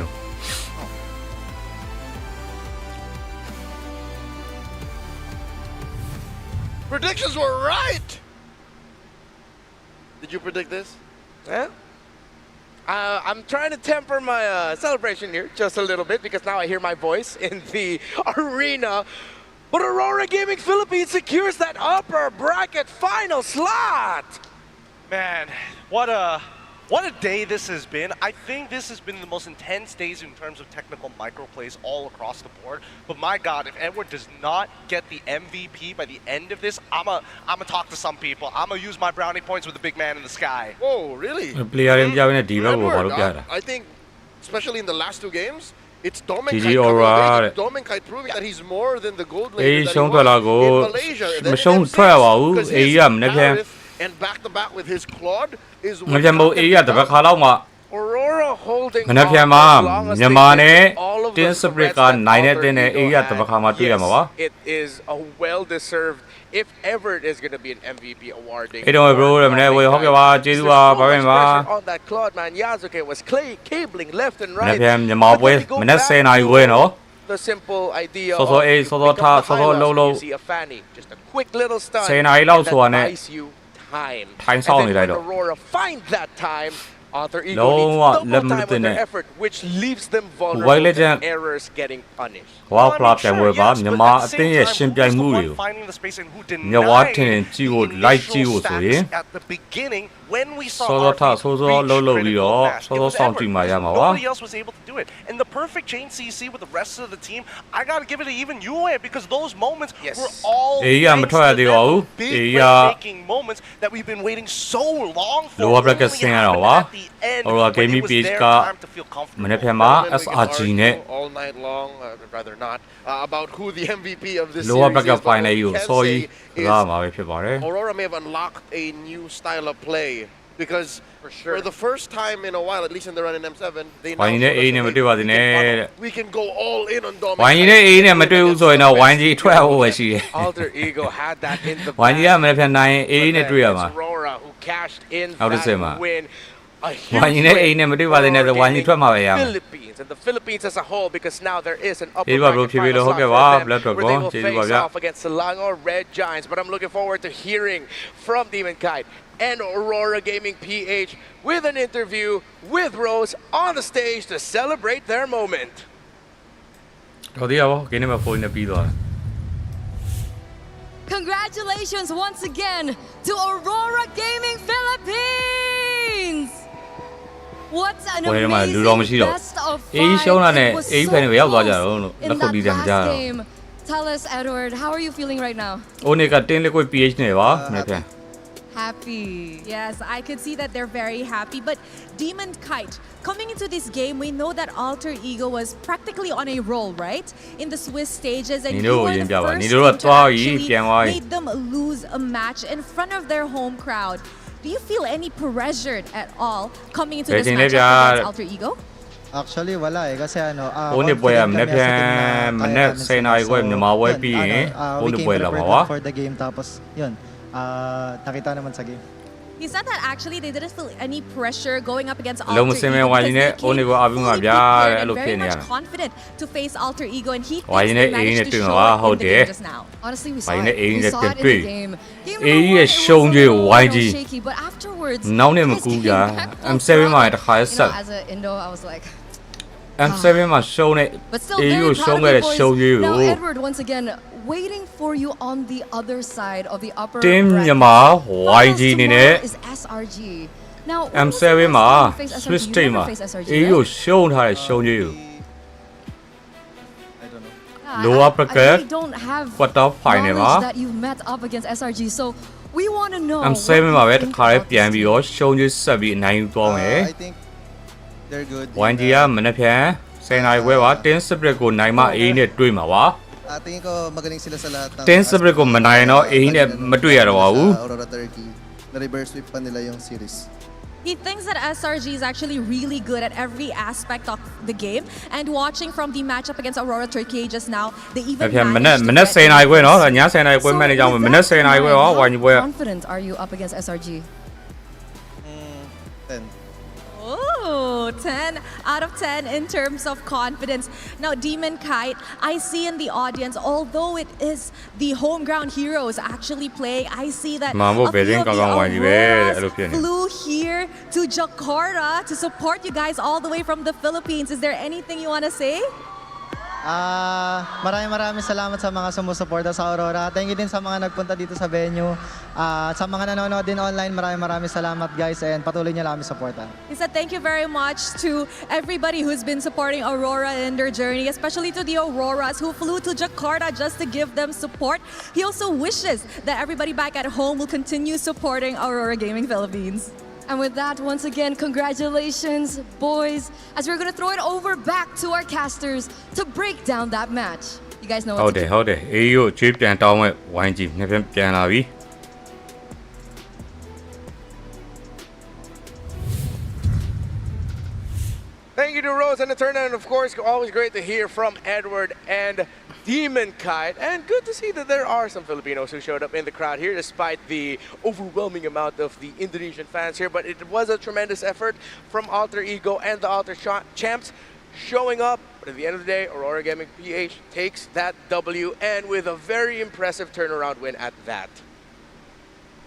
Predictions were right. Did you predict this? Yeah. I'm trying to temper my celebration here just a little bit because now I hear my voice in the arena. But Aurora Gaming Philippines secures that upper bracket final slot. Man, what a day this has been. I think this has been the most intense days in terms of technical micro plays all across the board. But my God, if Edward does not get the MVP by the end of this, I'ma talk to some people. I'ma use my brownie points with the big man in the sky. Whoa, really? I think, especially in the last 2 games, it's Dominkite proving that he's more than the gold laner that he was in Malaysia. And back to back with his Claude is Aurora holding မနက်ဖြန်မှာမြန်မာနဲ့ tin split က9နဲ့10နဲ့ AE ကတပတ်ခါမှတွေ့ရမှာပါ It is a well deserved if ever it is going to be an MVP awarding. အဲ့တော့ bro မနေ့ဝေဟုတ်ကဲ့ပါကျေးဇူးပါဘာပဲပါ On that Claude man Yazuke was cabling left and မနေ့ right. ဖြန်မြန်မာပွဲမနေ့10နာရီဝဲနော် The simple idea of see a fanny just a quick little stun 10နာရီလောက်ဆိုတာနဲ့ time. ထိုင်းဆောင်နေလိုက်တော့ Aurora find that time. Alter Ego needs double time with their effort, which leaves them vulnerable to errors getting punished. ဝါဖလာပြန်ဝဲပါမြန်မာအသင်းရဲ့ရှင်ပြိုင်မှုတွေကိုညဝါထင်ကြည့်ဖို့ live ကြည့်ဖို့ဆိုရင် at the beginning when we saw စောလုံးပြီးတော့စောဆောင်ကြည့်မှရမှာပါ nobody else was able to do it and the perfect chain CC with the rest of the team I got to give it to even Yue because those moments were all making moments that we've been waiting so long for. Lower bracket ဆင်းရတော့ပါ Aurora Gaming PH ကမနေ့ဖြန်မှာ SRG နဲ့ all night long rather not about who the MVP of this Lower bracket series is. final ကိုစော်ကြီးကမှာပဲဖြစ်ပါတယ် Aurora may have unlocked a new style of play because for the first time in a while, at least in the run in M7, they know we can go all in on Dominkite. Alter Ego had that in the back. Aurora who cashed in that win. A huge Philippines and the Philippines as a whole because now there is an upper bracket final slot for them where they will face off against Selangor Red Giants. But I'm looking forward to hearing from Dominkite and Aurora Gaming PH with an interview with Rose on the stage to celebrate their moment. Congratulations once again to Aurora Gaming Philippines! What an amazing best of 5. It was so close in that last game. Tell us, Edward, how are you feeling right now? Happy. Yes, I could see that they're very happy. But Demon Kite, coming into this game, we know that Alter Ego was practically on a roll, right? In the Swiss stages, and you were the first team to actually made them lose a match in front of their home crowd. Do you feel any pressured at all coming into this match against Alter Ego? Actually, wala eh. Kasi ano, we came prepared for the game. Tapos, yun, nakita naman sa game. He said that actually they didn't feel any pressure going up against Alter Ego because they came fully prepared and very much confident to face Alter Ego, and he thinks they managed to show it in the game just now. Honestly, we saw it. We saw it in the game. Game number 1, it was a little shaky, but afterwards, guys came back as an Indo, I was like, but still very proud of you boys. Now, Edward, once again, waiting for you on the other side of the upper bracket. Tomorrow is SRG. Now, M7 Swiss team lower bracket quarter final that you've met up against SRG, so we want to know M7 မှာပဲတခါလေးပြန်ပြီးတော့ရှုံးချဆက်ပြီးနိုင်သွားမယ် I think they're good. YG ကမနေ့ပြန်10နိုင်ခွဲပါ10 split ကိုနိုင်မှ A နဲ့တွေ့မှာပါ Tingin ko magaling sila sa lahat ng 10 split ကိုမနိုင်တော့ A နဲ့မတွေ့ရတော့ပါဘူး Aurora Turkey. Na-reverse sweep pa nila yung series. He thinks that SRG is actually really good at every aspect of the game, and watching from the matchup against Aurora Turkey just now, they even managed to get 10နိုင်ခွဲနော်ည10နိုင်ခွဲမှန်နေကြအောင်မနေ့10နိုင်ခွဲရော YG ပွဲ How confident are you up against SRG? 10. Oh, 10 out of 10 in terms of confidence. Now, Demon Kite, I see in the audience, although it is the home ground heroes actually playing, I see that a few of the Auroras flew here to Jakarta to support you guys all the way from the Philippines. Is there anything you want to say? Maraming salamat sa mga sumusuporta sa Aurora. Thank you din sa mga nagpunta dito sa venue. Sa mga nanonood din online, maraming salamat guys, and patuloy niyo lang kami supportan. He said thank you very much to everybody who's been supporting Aurora in their journey, especially to the Auroras who flew to Jakarta just to give them support. He also wishes that everybody back at home will continue supporting Aurora Gaming Philippines. And with that, once again, congratulations, boys, as we're going to throw it over back to our casters to break down that match. You guys know what to do. ဟုတ်တယ် A ကိုချွေးပြန်တောင်းမဲ့ YG နှစ်ပြန်လာပြီ Thank you to Rose and the tournament, and of course, always great to hear from Edward and Demon Kite. And good to see that there are some Filipinos who showed up in the crowd here, despite the overwhelming amount of the Indonesian fans here. But it was a tremendous effort from Alter Ego and the Alter Champs showing up. But at the end of the day, Aurora Gaming PH takes that W, and with a very impressive turnaround win at that.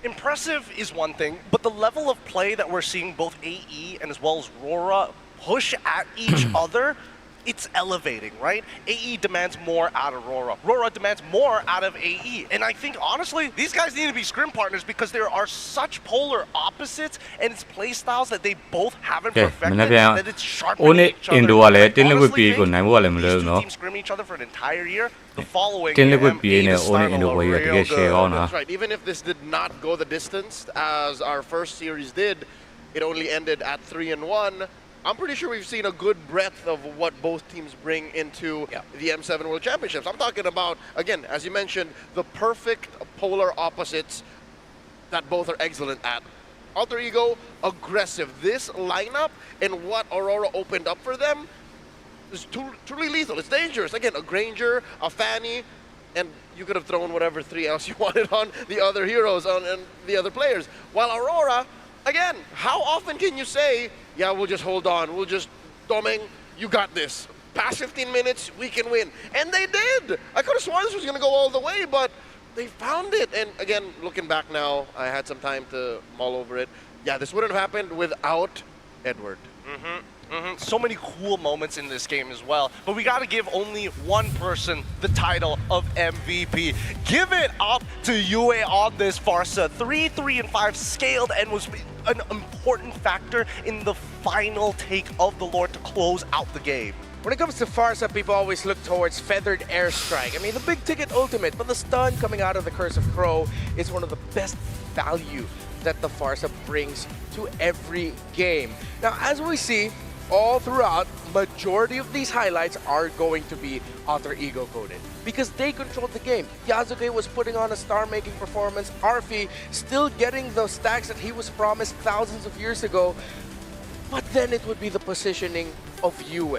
Impressive is one thing, but the level of play that we're seeing both AE and as well as RORA push at each other, it's elevating, right? AE demands more out of RORA. RORA demands more out of AE. And I think, honestly, these guys need to be scrim partners because there are such polar opposites and it's play styles that they both haven't perfected, that it's sharpening each other. Honestly, think if these two teams scrim each other for an entire year, the following game, is starting to look real good. That's right. Even if this did not go the distance as our first series did, it only ended at 3-1. I'm pretty sure we've seen a good breadth of what both teams bring into the M7 World Championships. I'm talking about, again, as you mentioned, the perfect polar opposites that both are excellent at. Alter Ego, aggressive. This lineup and what Aurora opened up for them is truly lethal. It's dangerous. Again, a Granger, a Fanny, and you could have thrown whatever 3 else you wanted on the other heroes and the other players. While Aurora, again, how often can you say, yeah, we'll just hold on. We'll just, Domeng, you got this. Past 15 minutes, we can win. And they did. I could have sworn this was going to go all the way, but they found it. And again, looking back now, I had some time to mull over it. Yeah, this wouldn't have happened without Edward. So many cool moments in this game as well. But we got to give only one person the title of MVP. Give it up to Yue on this Farsa. 3, 3, and 5 scaled and was an important factor in the final take of the Lord to close out the game. When it comes to Farsa, people always look towards Feathered Airstrike. I mean, the big ticket ultimate, but the stun coming out of the Curse of Crow is one of the best value that the Farsa brings to every game. Now, as we see, all throughout, majority of these highlights are going to be alter ego coded because they controlled the game. Yasuke was putting on a star-making performance. Arfi still getting the stacks that he was promised thousands of years ago. But then it would be the positioning of Yue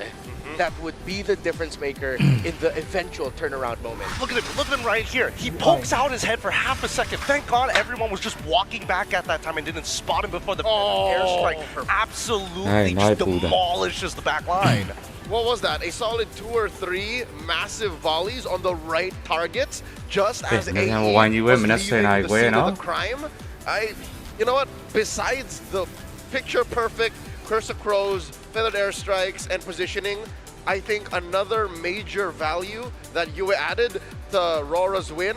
that would be the difference maker in the eventual turnaround moment. Look at him right here. He pokes out his head for half a second. Thank God everyone was just walking back at that time and didn't spot him before the airstrike absolutely just demolishes the back line. What was that? A solid 2 or 3 massive volleys on the right targets, just as AE was leaving the scene of the crime. You know what? Besides the picture-perfect Curse of Crows, Feathered Airstrikes, and positioning, I think another major value that Yue added to RORA's win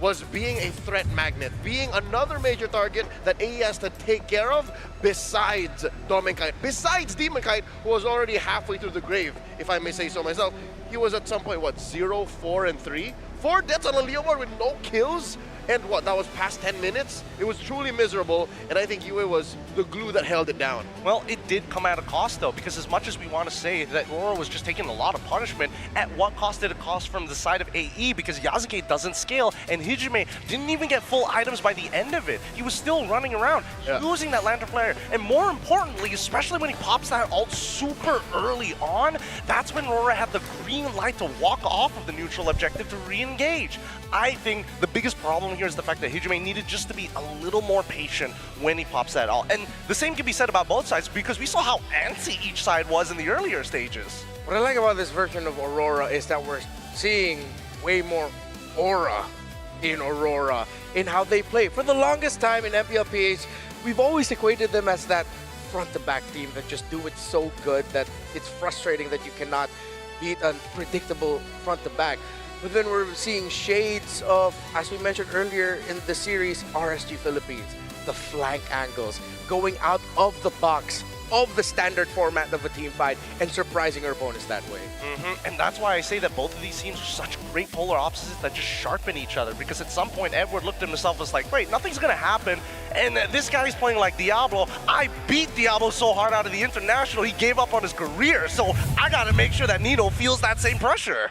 was being a threat magnet, being another major target that AE has to take care of besides Domenkite, besides Demonkite, who was already halfway through the grave, if I may say so myself. He was at some point, what, 0, 4, and 3? 4 deaths on a Leomord with no kills? And what, that was past 10 minutes? It was truly miserable, and I think Yue was the glue that held it down. Well, it did come at a cost, though, because as much as we want to say that RORA was just taking a lot of punishment, at what cost did it cost from the side of AE? Because Yasuke doesn't scale, and Hijime didn't even get full items by the end of it. He was still running around, using that Lantern Flare, and more importantly, especially when he pops that ult super early on, that's when RORA had the green light to walk off of the neutral objective to re-engage. I think the biggest problem here is the fact that Hijime needed just to be a little more patient when he pops that ult. And the same can be said about both sides because we saw how antsy each side was in the earlier stages. What I like about this version of Aurora is that we're seeing way more aura in Aurora, in how they play. For the longest time in MPLPH, we've always equated them as that front-to-back team that just do it so good that it's frustrating that you cannot beat a predictable front-to-back. But then we're seeing shades of, as we mentioned earlier in the series, RSG Philippines, the flank angles, going out of the box of the standard format of a team fight and surprising our opponents that way. And that's why I say that both of these teams are such great polar opposites that just sharpen each other, because at some point Edward looked at himself and was like, wait, nothing's gonna happen, and this guy's playing like Diablo. I beat Diablo so hard out of the International, he gave up on his career, so I gotta make sure that Nino feels that same pressure.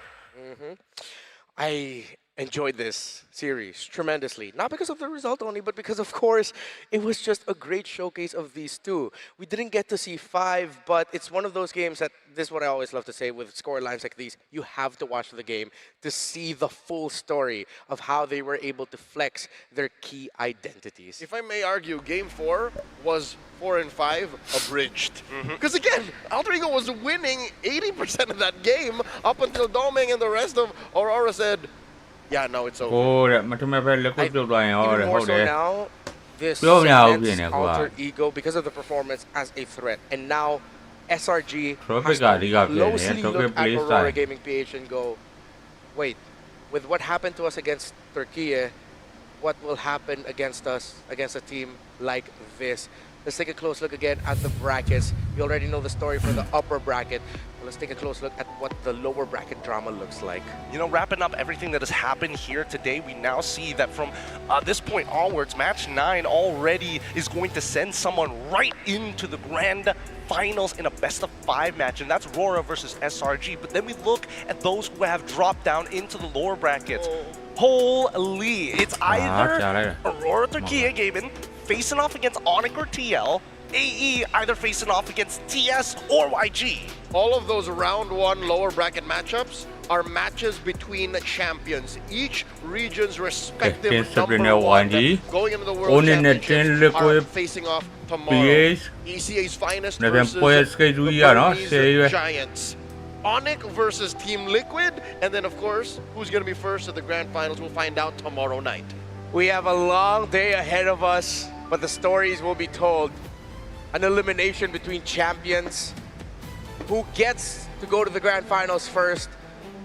I enjoyed this series tremendously, not because of the result only, but because, of course, it was just a great showcase of these two. We didn't get to see 5, but it's one of those games that, this is what I always love to say with score lines like these, you have to watch the game to see the full story of how they were able to flex their key identities. If I may argue, Game 4 was 4 and 5 abridged. Because again, Alter Ego was winning 80% of that game up until Domeng and the rest of Aurora said, yeah, no, it's over. Even more so now, this cements Alter Ego because of the performance as a threat. And now SRG has to closely look at Aurora Gaming PH and go, wait, with what happened to us against Turkey, what will happen against us, against a team like this? Let's take a close look again at the brackets. You already know the story for the upper bracket. But let's take a close look at what the lower bracket drama looks like. You know, wrapping up everything that has happened here today, we now see that from this point onwards, match 9 already is going to send someone right into the grand finals in a best-of-5 match, and that's RORA versus SRG. But then we look at those who have dropped down into the lower brackets. Holy, it's either Aurora Turkey Gaming facing off against Onyx or TL, AE either facing off against TS or YG. All of those round 1 lower bracket matchups are matches between champions. Each region's respective number 1 going into the World Championship are facing off tomorrow. ECA's finest versus the Burmese Giants. Onyx versus Team Liquid, and then of course, who's going to be first at the grand finals, we'll find out tomorrow night. We have a long day ahead of us, but the stories will be told. An elimination between champions, who gets to go to the grand finals first,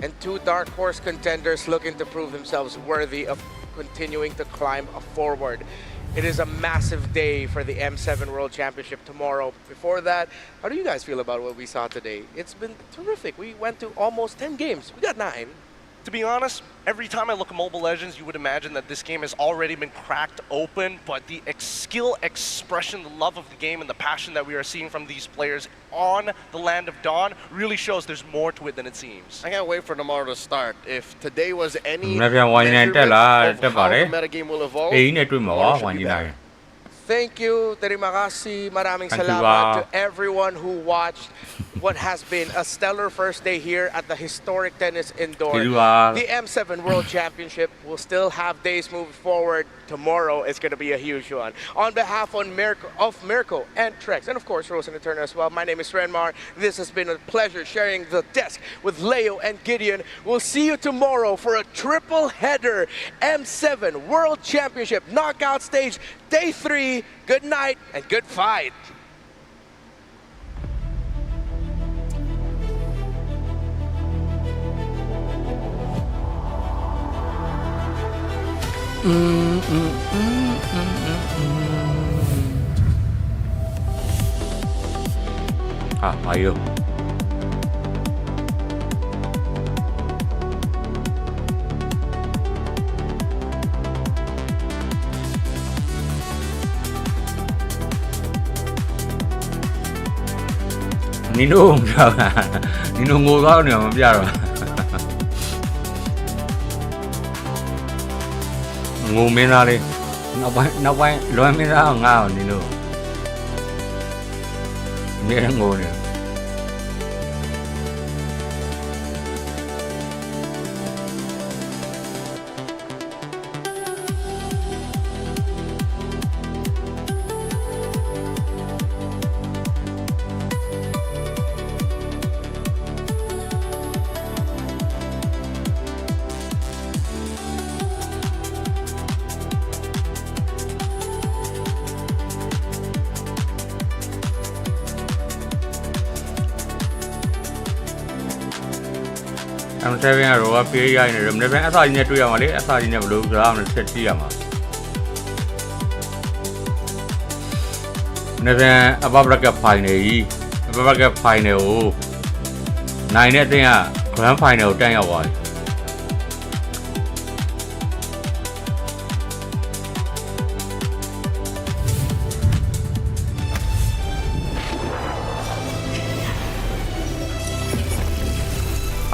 and two dark horse contenders looking to prove themselves worthy of continuing to climb forward. It is a massive day for the M7 World Championship tomorrow. Before that, how do you guys feel about what we saw today? It's been terrific. We went to almost 10 games. We got 9. To be honest, every time I look at Mobile Legends, you would imagine that this game has already been cracked open, but the skill, expression, the love of the game, and the passion that we are seeing from these players on the Land of Dawn really shows there's more to it than it seems. I can't wait for tomorrow to start. If today was any measurement of how the metagame will evolve, tomorrow should be better. Thank you, terima kasih, maraming salamat to everyone who watched what has been a stellar first day here at the historic tennis indoor. The M7 World Championship will still have days moving forward. Tomorrow is going to be a huge one. On behalf of Mirko and Trex, and of course Rose and Eterna as well, my name is Renmar. This has been a pleasure sharing the desk with Leo and Gideon. We'll see you tomorrow for a triple header M7 World Championship knockout stage, day 3. Good night and good fight. Ayo. Nino Nino ngồi vào nữa mà bây giờ ngồi bên ra đi nó bay lôi bên ra ở ngào Nino nghe đang ngồi nữa I'm saving a RORA PI in a room. Never as I need to Yamali, as I never look around and set Yama. Never above like a pine, above like a pine. 9 at the grand final 10 away.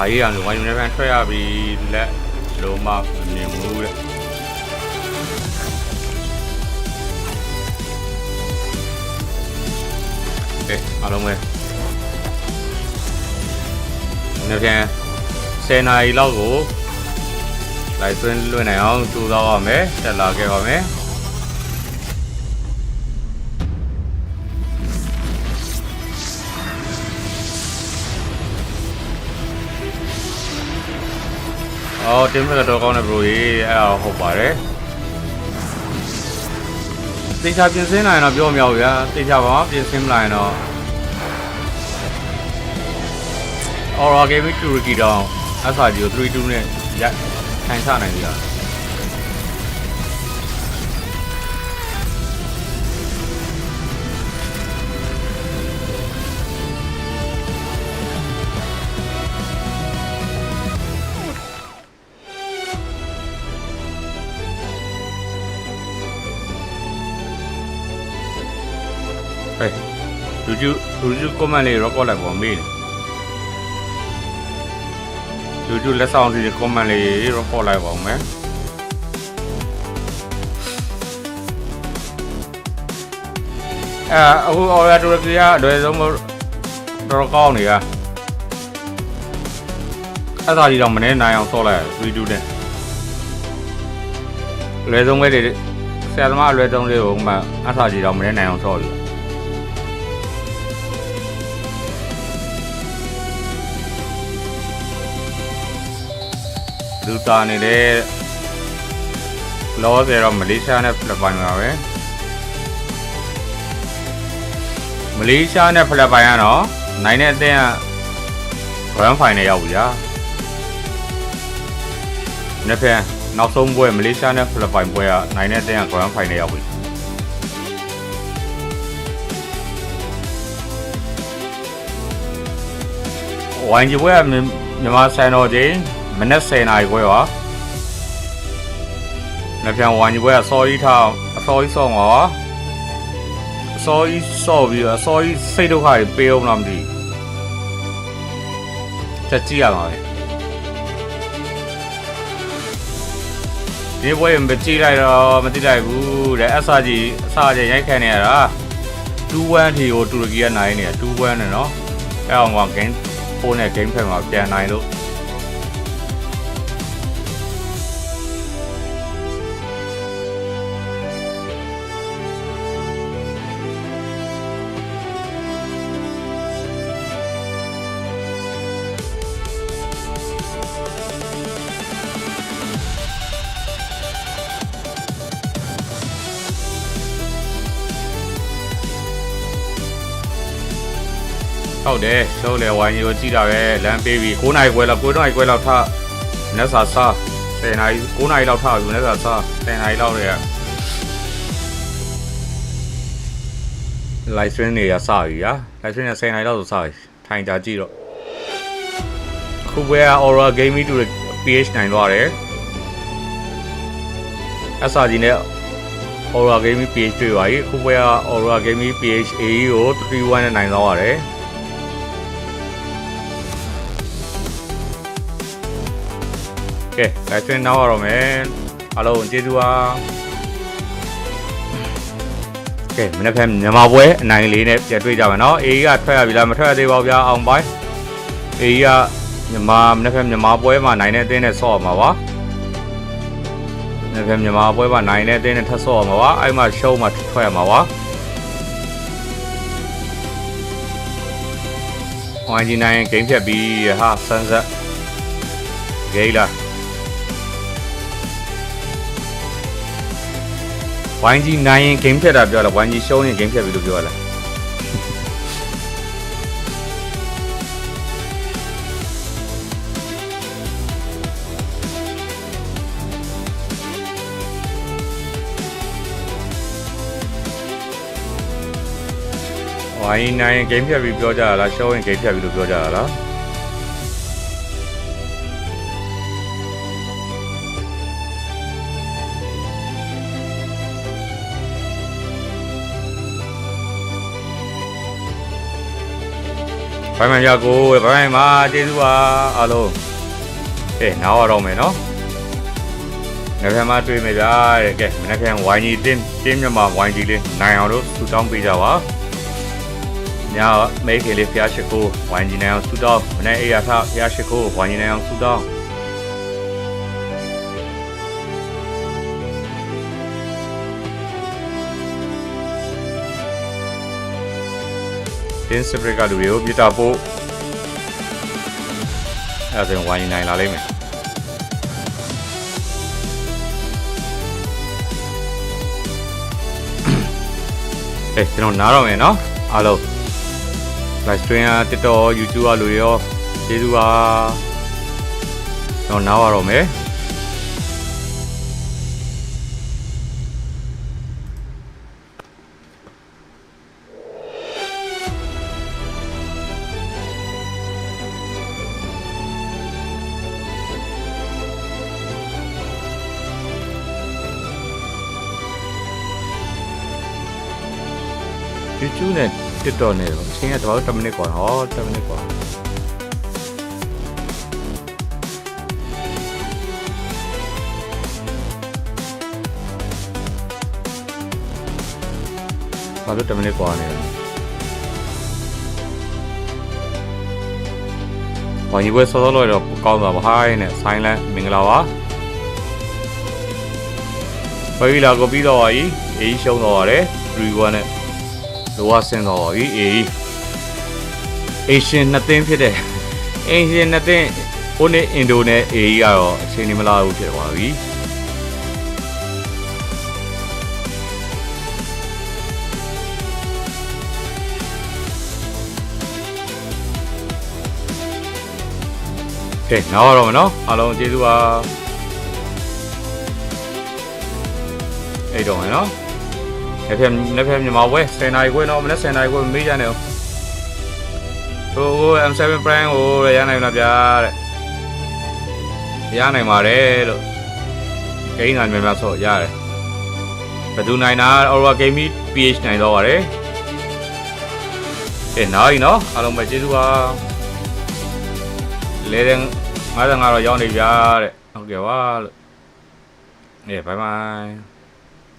Hãy ăn quanh này phải bị lẹ đồ mà niềm vui đấy. Ok, alo mày. Nếu như xe này lâu gỗ lại xuyên luôn này không chú đâu vào mấy, sẽ là cái vào mấy. Tim là đồ con này rồi hộp bảo đấy. Tình trạng biến xe này nó biểu miêu vậy, tình trạng đó biến xe này nó. RORA game với chủ kỳ đó, SRG 3-2 này, dạ, thành sao này gì à? Tuju comment les records là của mình. Tuju là sao thì comment les records là của mình. Ôi tôi kia đợi giống một record này à. Sao thì đồng mình này không to là Tuju này. Lấy giống cái để xe mà lấy giống điều mà sao thì đồng mình này không to. Duta này để lo về rồi Malaysia này phải bàn vào ấy. Malaysia này phải bàn nó. နိုင်တဲ့အသင်းက Grand Final ရောက်ပြီဗျာနေ့ဖက်နောက်ဆုံးပွဲမလေးရှားနဲ့ဖိလစ်ပိုင်ပွဲကနိုင်တဲ့အသင်းက Grand Final ရောက်ပြီဝိုင်းကြီးပွဲကမြန်မာစံတော်ချိန်မနက်10:00 နာရီခွဲပါနေ့ပြန်ဝိုင်းကြီးပွဲကအစောကြီးထားအစောကြီးစောမှာပါအစောကြီးစောပြီးတော့အစောကြီးစိတ်ဒုက္ခတွေပေးအောင်လားမသိတက်ကြည့်ရပါမယ်ဒီပွဲမကြည့်လိုက်တော့မသိလိုက်ဘူးတဲ့ SRG အစားကျရိုက်ခံနေရတာ 2-1 ထီကိုတူရကီကနိုင်နေတာ 2-1 နဲ့နော်အဲ့အောင်က game 4နဲ့ game ဖက်မှာပြန်နိုင်လို့ဟုတ်တယ်ရှုံးလေဝိုင်းကြီးကိုကြည့်တာပဲလမ်းပေးပြီး9 နာရီခွဲလောက်9 နာရီခွဲလောက်ထနက်စာစား10 နာရီ9 နာရီလောက်ထပြီးနက်စာစား10 နာရီလောက်တွေက live stream တွေကစပြီဗျာ live stream နဲ့10 နာရီလောက်ဆိုစပြီထိုင်ကြကြည့်တော့ခုပွဲက RORA Gaming တူ PH နိုင်သွားတယ် SRG နဲ့ RORA Gaming PH တွေ့ပါပြီခုပွဲက RORA Gaming PH AE ကို 3-1 နဲ့နိုင်သွားပါတယ်ကဲ live stream နောက်ရတော့မယ်အားလုံးကျေးဇူးပါကဲမနေ့ကမြန်မာပွဲအနိုင်လေးနဲ့ပြန်တွေ့ကြမယ်နော် AE ကထွက်ရပြီလားမထွက်ရသေးပါဘူးဗျာအောင်ပိုင်း AE ကမြန်မာမနေ့ကမြန်မာပွဲမှာနိုင်တဲ့အသင်းနဲ့ဆော့ရမှာပါမနေ့ကမြန်မာပွဲမှာနိုင်တဲ့အသင်းနဲ့ထပ်ဆော့ရမှာပါအဲ့မှာရှုံးမှာထွက်ရမှာပါဝိုင်းကြီးနိုင်ဂိမ်းဖြတ်ပြီးဟာဆန်းဆက်ဂိမ်းလားဝိုင်းကြီးနိုင်ရင်ဂိမ်းဖြတ်တာပြောလားဝိုင်းကြီးရှုံးရင်ဂိမ်းဖြတ်ပြီလို့ပြောလားဝိုင်းနိုင်ရင်ဂိမ်းဖြတ်ပြီပြောကြလားရှုံးရင်ဂိမ်းဖြတ်ပြီလို့ပြောကြလားဘိုင်းမရကိုဘိုင်းမှာကျေးဇူးပါအားလုံးကဲနောက်ရတော့မယ်နော်နေ့ကမှတွေ့မယ်ဗျာတဲ့ကဲမနေ့ကဝိုင်းကြီးတင်းမြန်မာဝိုင်းကြီးလေးနိုင်အောင်လို့ဆူတောင်းပေးကြပါညာမိတ်ကလေးဖျားရှိခိုးဝိုင်းကြီးနိုင်အောင်ဆူတောင်းမနေ့အေးရထဖျားရှိခိုးဝိုင်းကြီးနိုင်အောင်ဆူတောင်းတင်းစပရကလူတွေကိုပြတာဖို့အဲ့ဒါဆိုဝိုင်းနိုင်လာလိမ့်မယ်ကျွန်တော်နားတော့မယ်နော်အားလုံး live stream က TikTok YouTube ကလူတွေရောကျေးဇူးပါကျွန်တော်နားရတော့မယ်YouTube နဲ့ TikTok နဲ့တော့အချိန်ကတော့10 မိနစ်กว่าဟော10 မိနစ်กว่าဘာလို့10 မိနစ်กว่าနေလဲဝိုင်းပွဲစောစောလို့တော့ကောင်းတာပါဟိုင်းနဲ့ဆိုင်းလန်းမင်္ဂလာပါဘယ်လာကိုပြီးတော့အေးရှုံးတော့ရတယ်3-1နဲ့လိုဝဆင်းတော့အေရှင်နှစ်သင်းဖြစ်တဲ့အေရှင်နှစ်သင်းဟိုနေ့အင်ဒိုနဲ့အေကတော့အချိန်နေမလားဘူးဖြစ်သွားပြီ ကဲနောက်တော့မနော်အားလုံးကျေးဇူးပါအဲ့တော့မယ်နော်နေ့ဖက်မြန်မာဝဲ10နာရီခွဲတော့မနေ့10နာရီခွဲမေးကြနေအောင်ဟို M7 Prime ကိုရနိုင်လားဗျာတဲ့ရနိုင်ပါတယ်လို့ဂိမ်းကများများဆိုရတယ်ဘယ်သူနိုင်တာ RORA Gaming PH နိုင်တော့ပါတယ်ကဲနောက်နော်အားလုံးပဲကျေးဇူးပါလေတဲ့55တော့ရောက်နေဗျာတဲ့ဟုတ်ကဲ့ပါလို့bye bye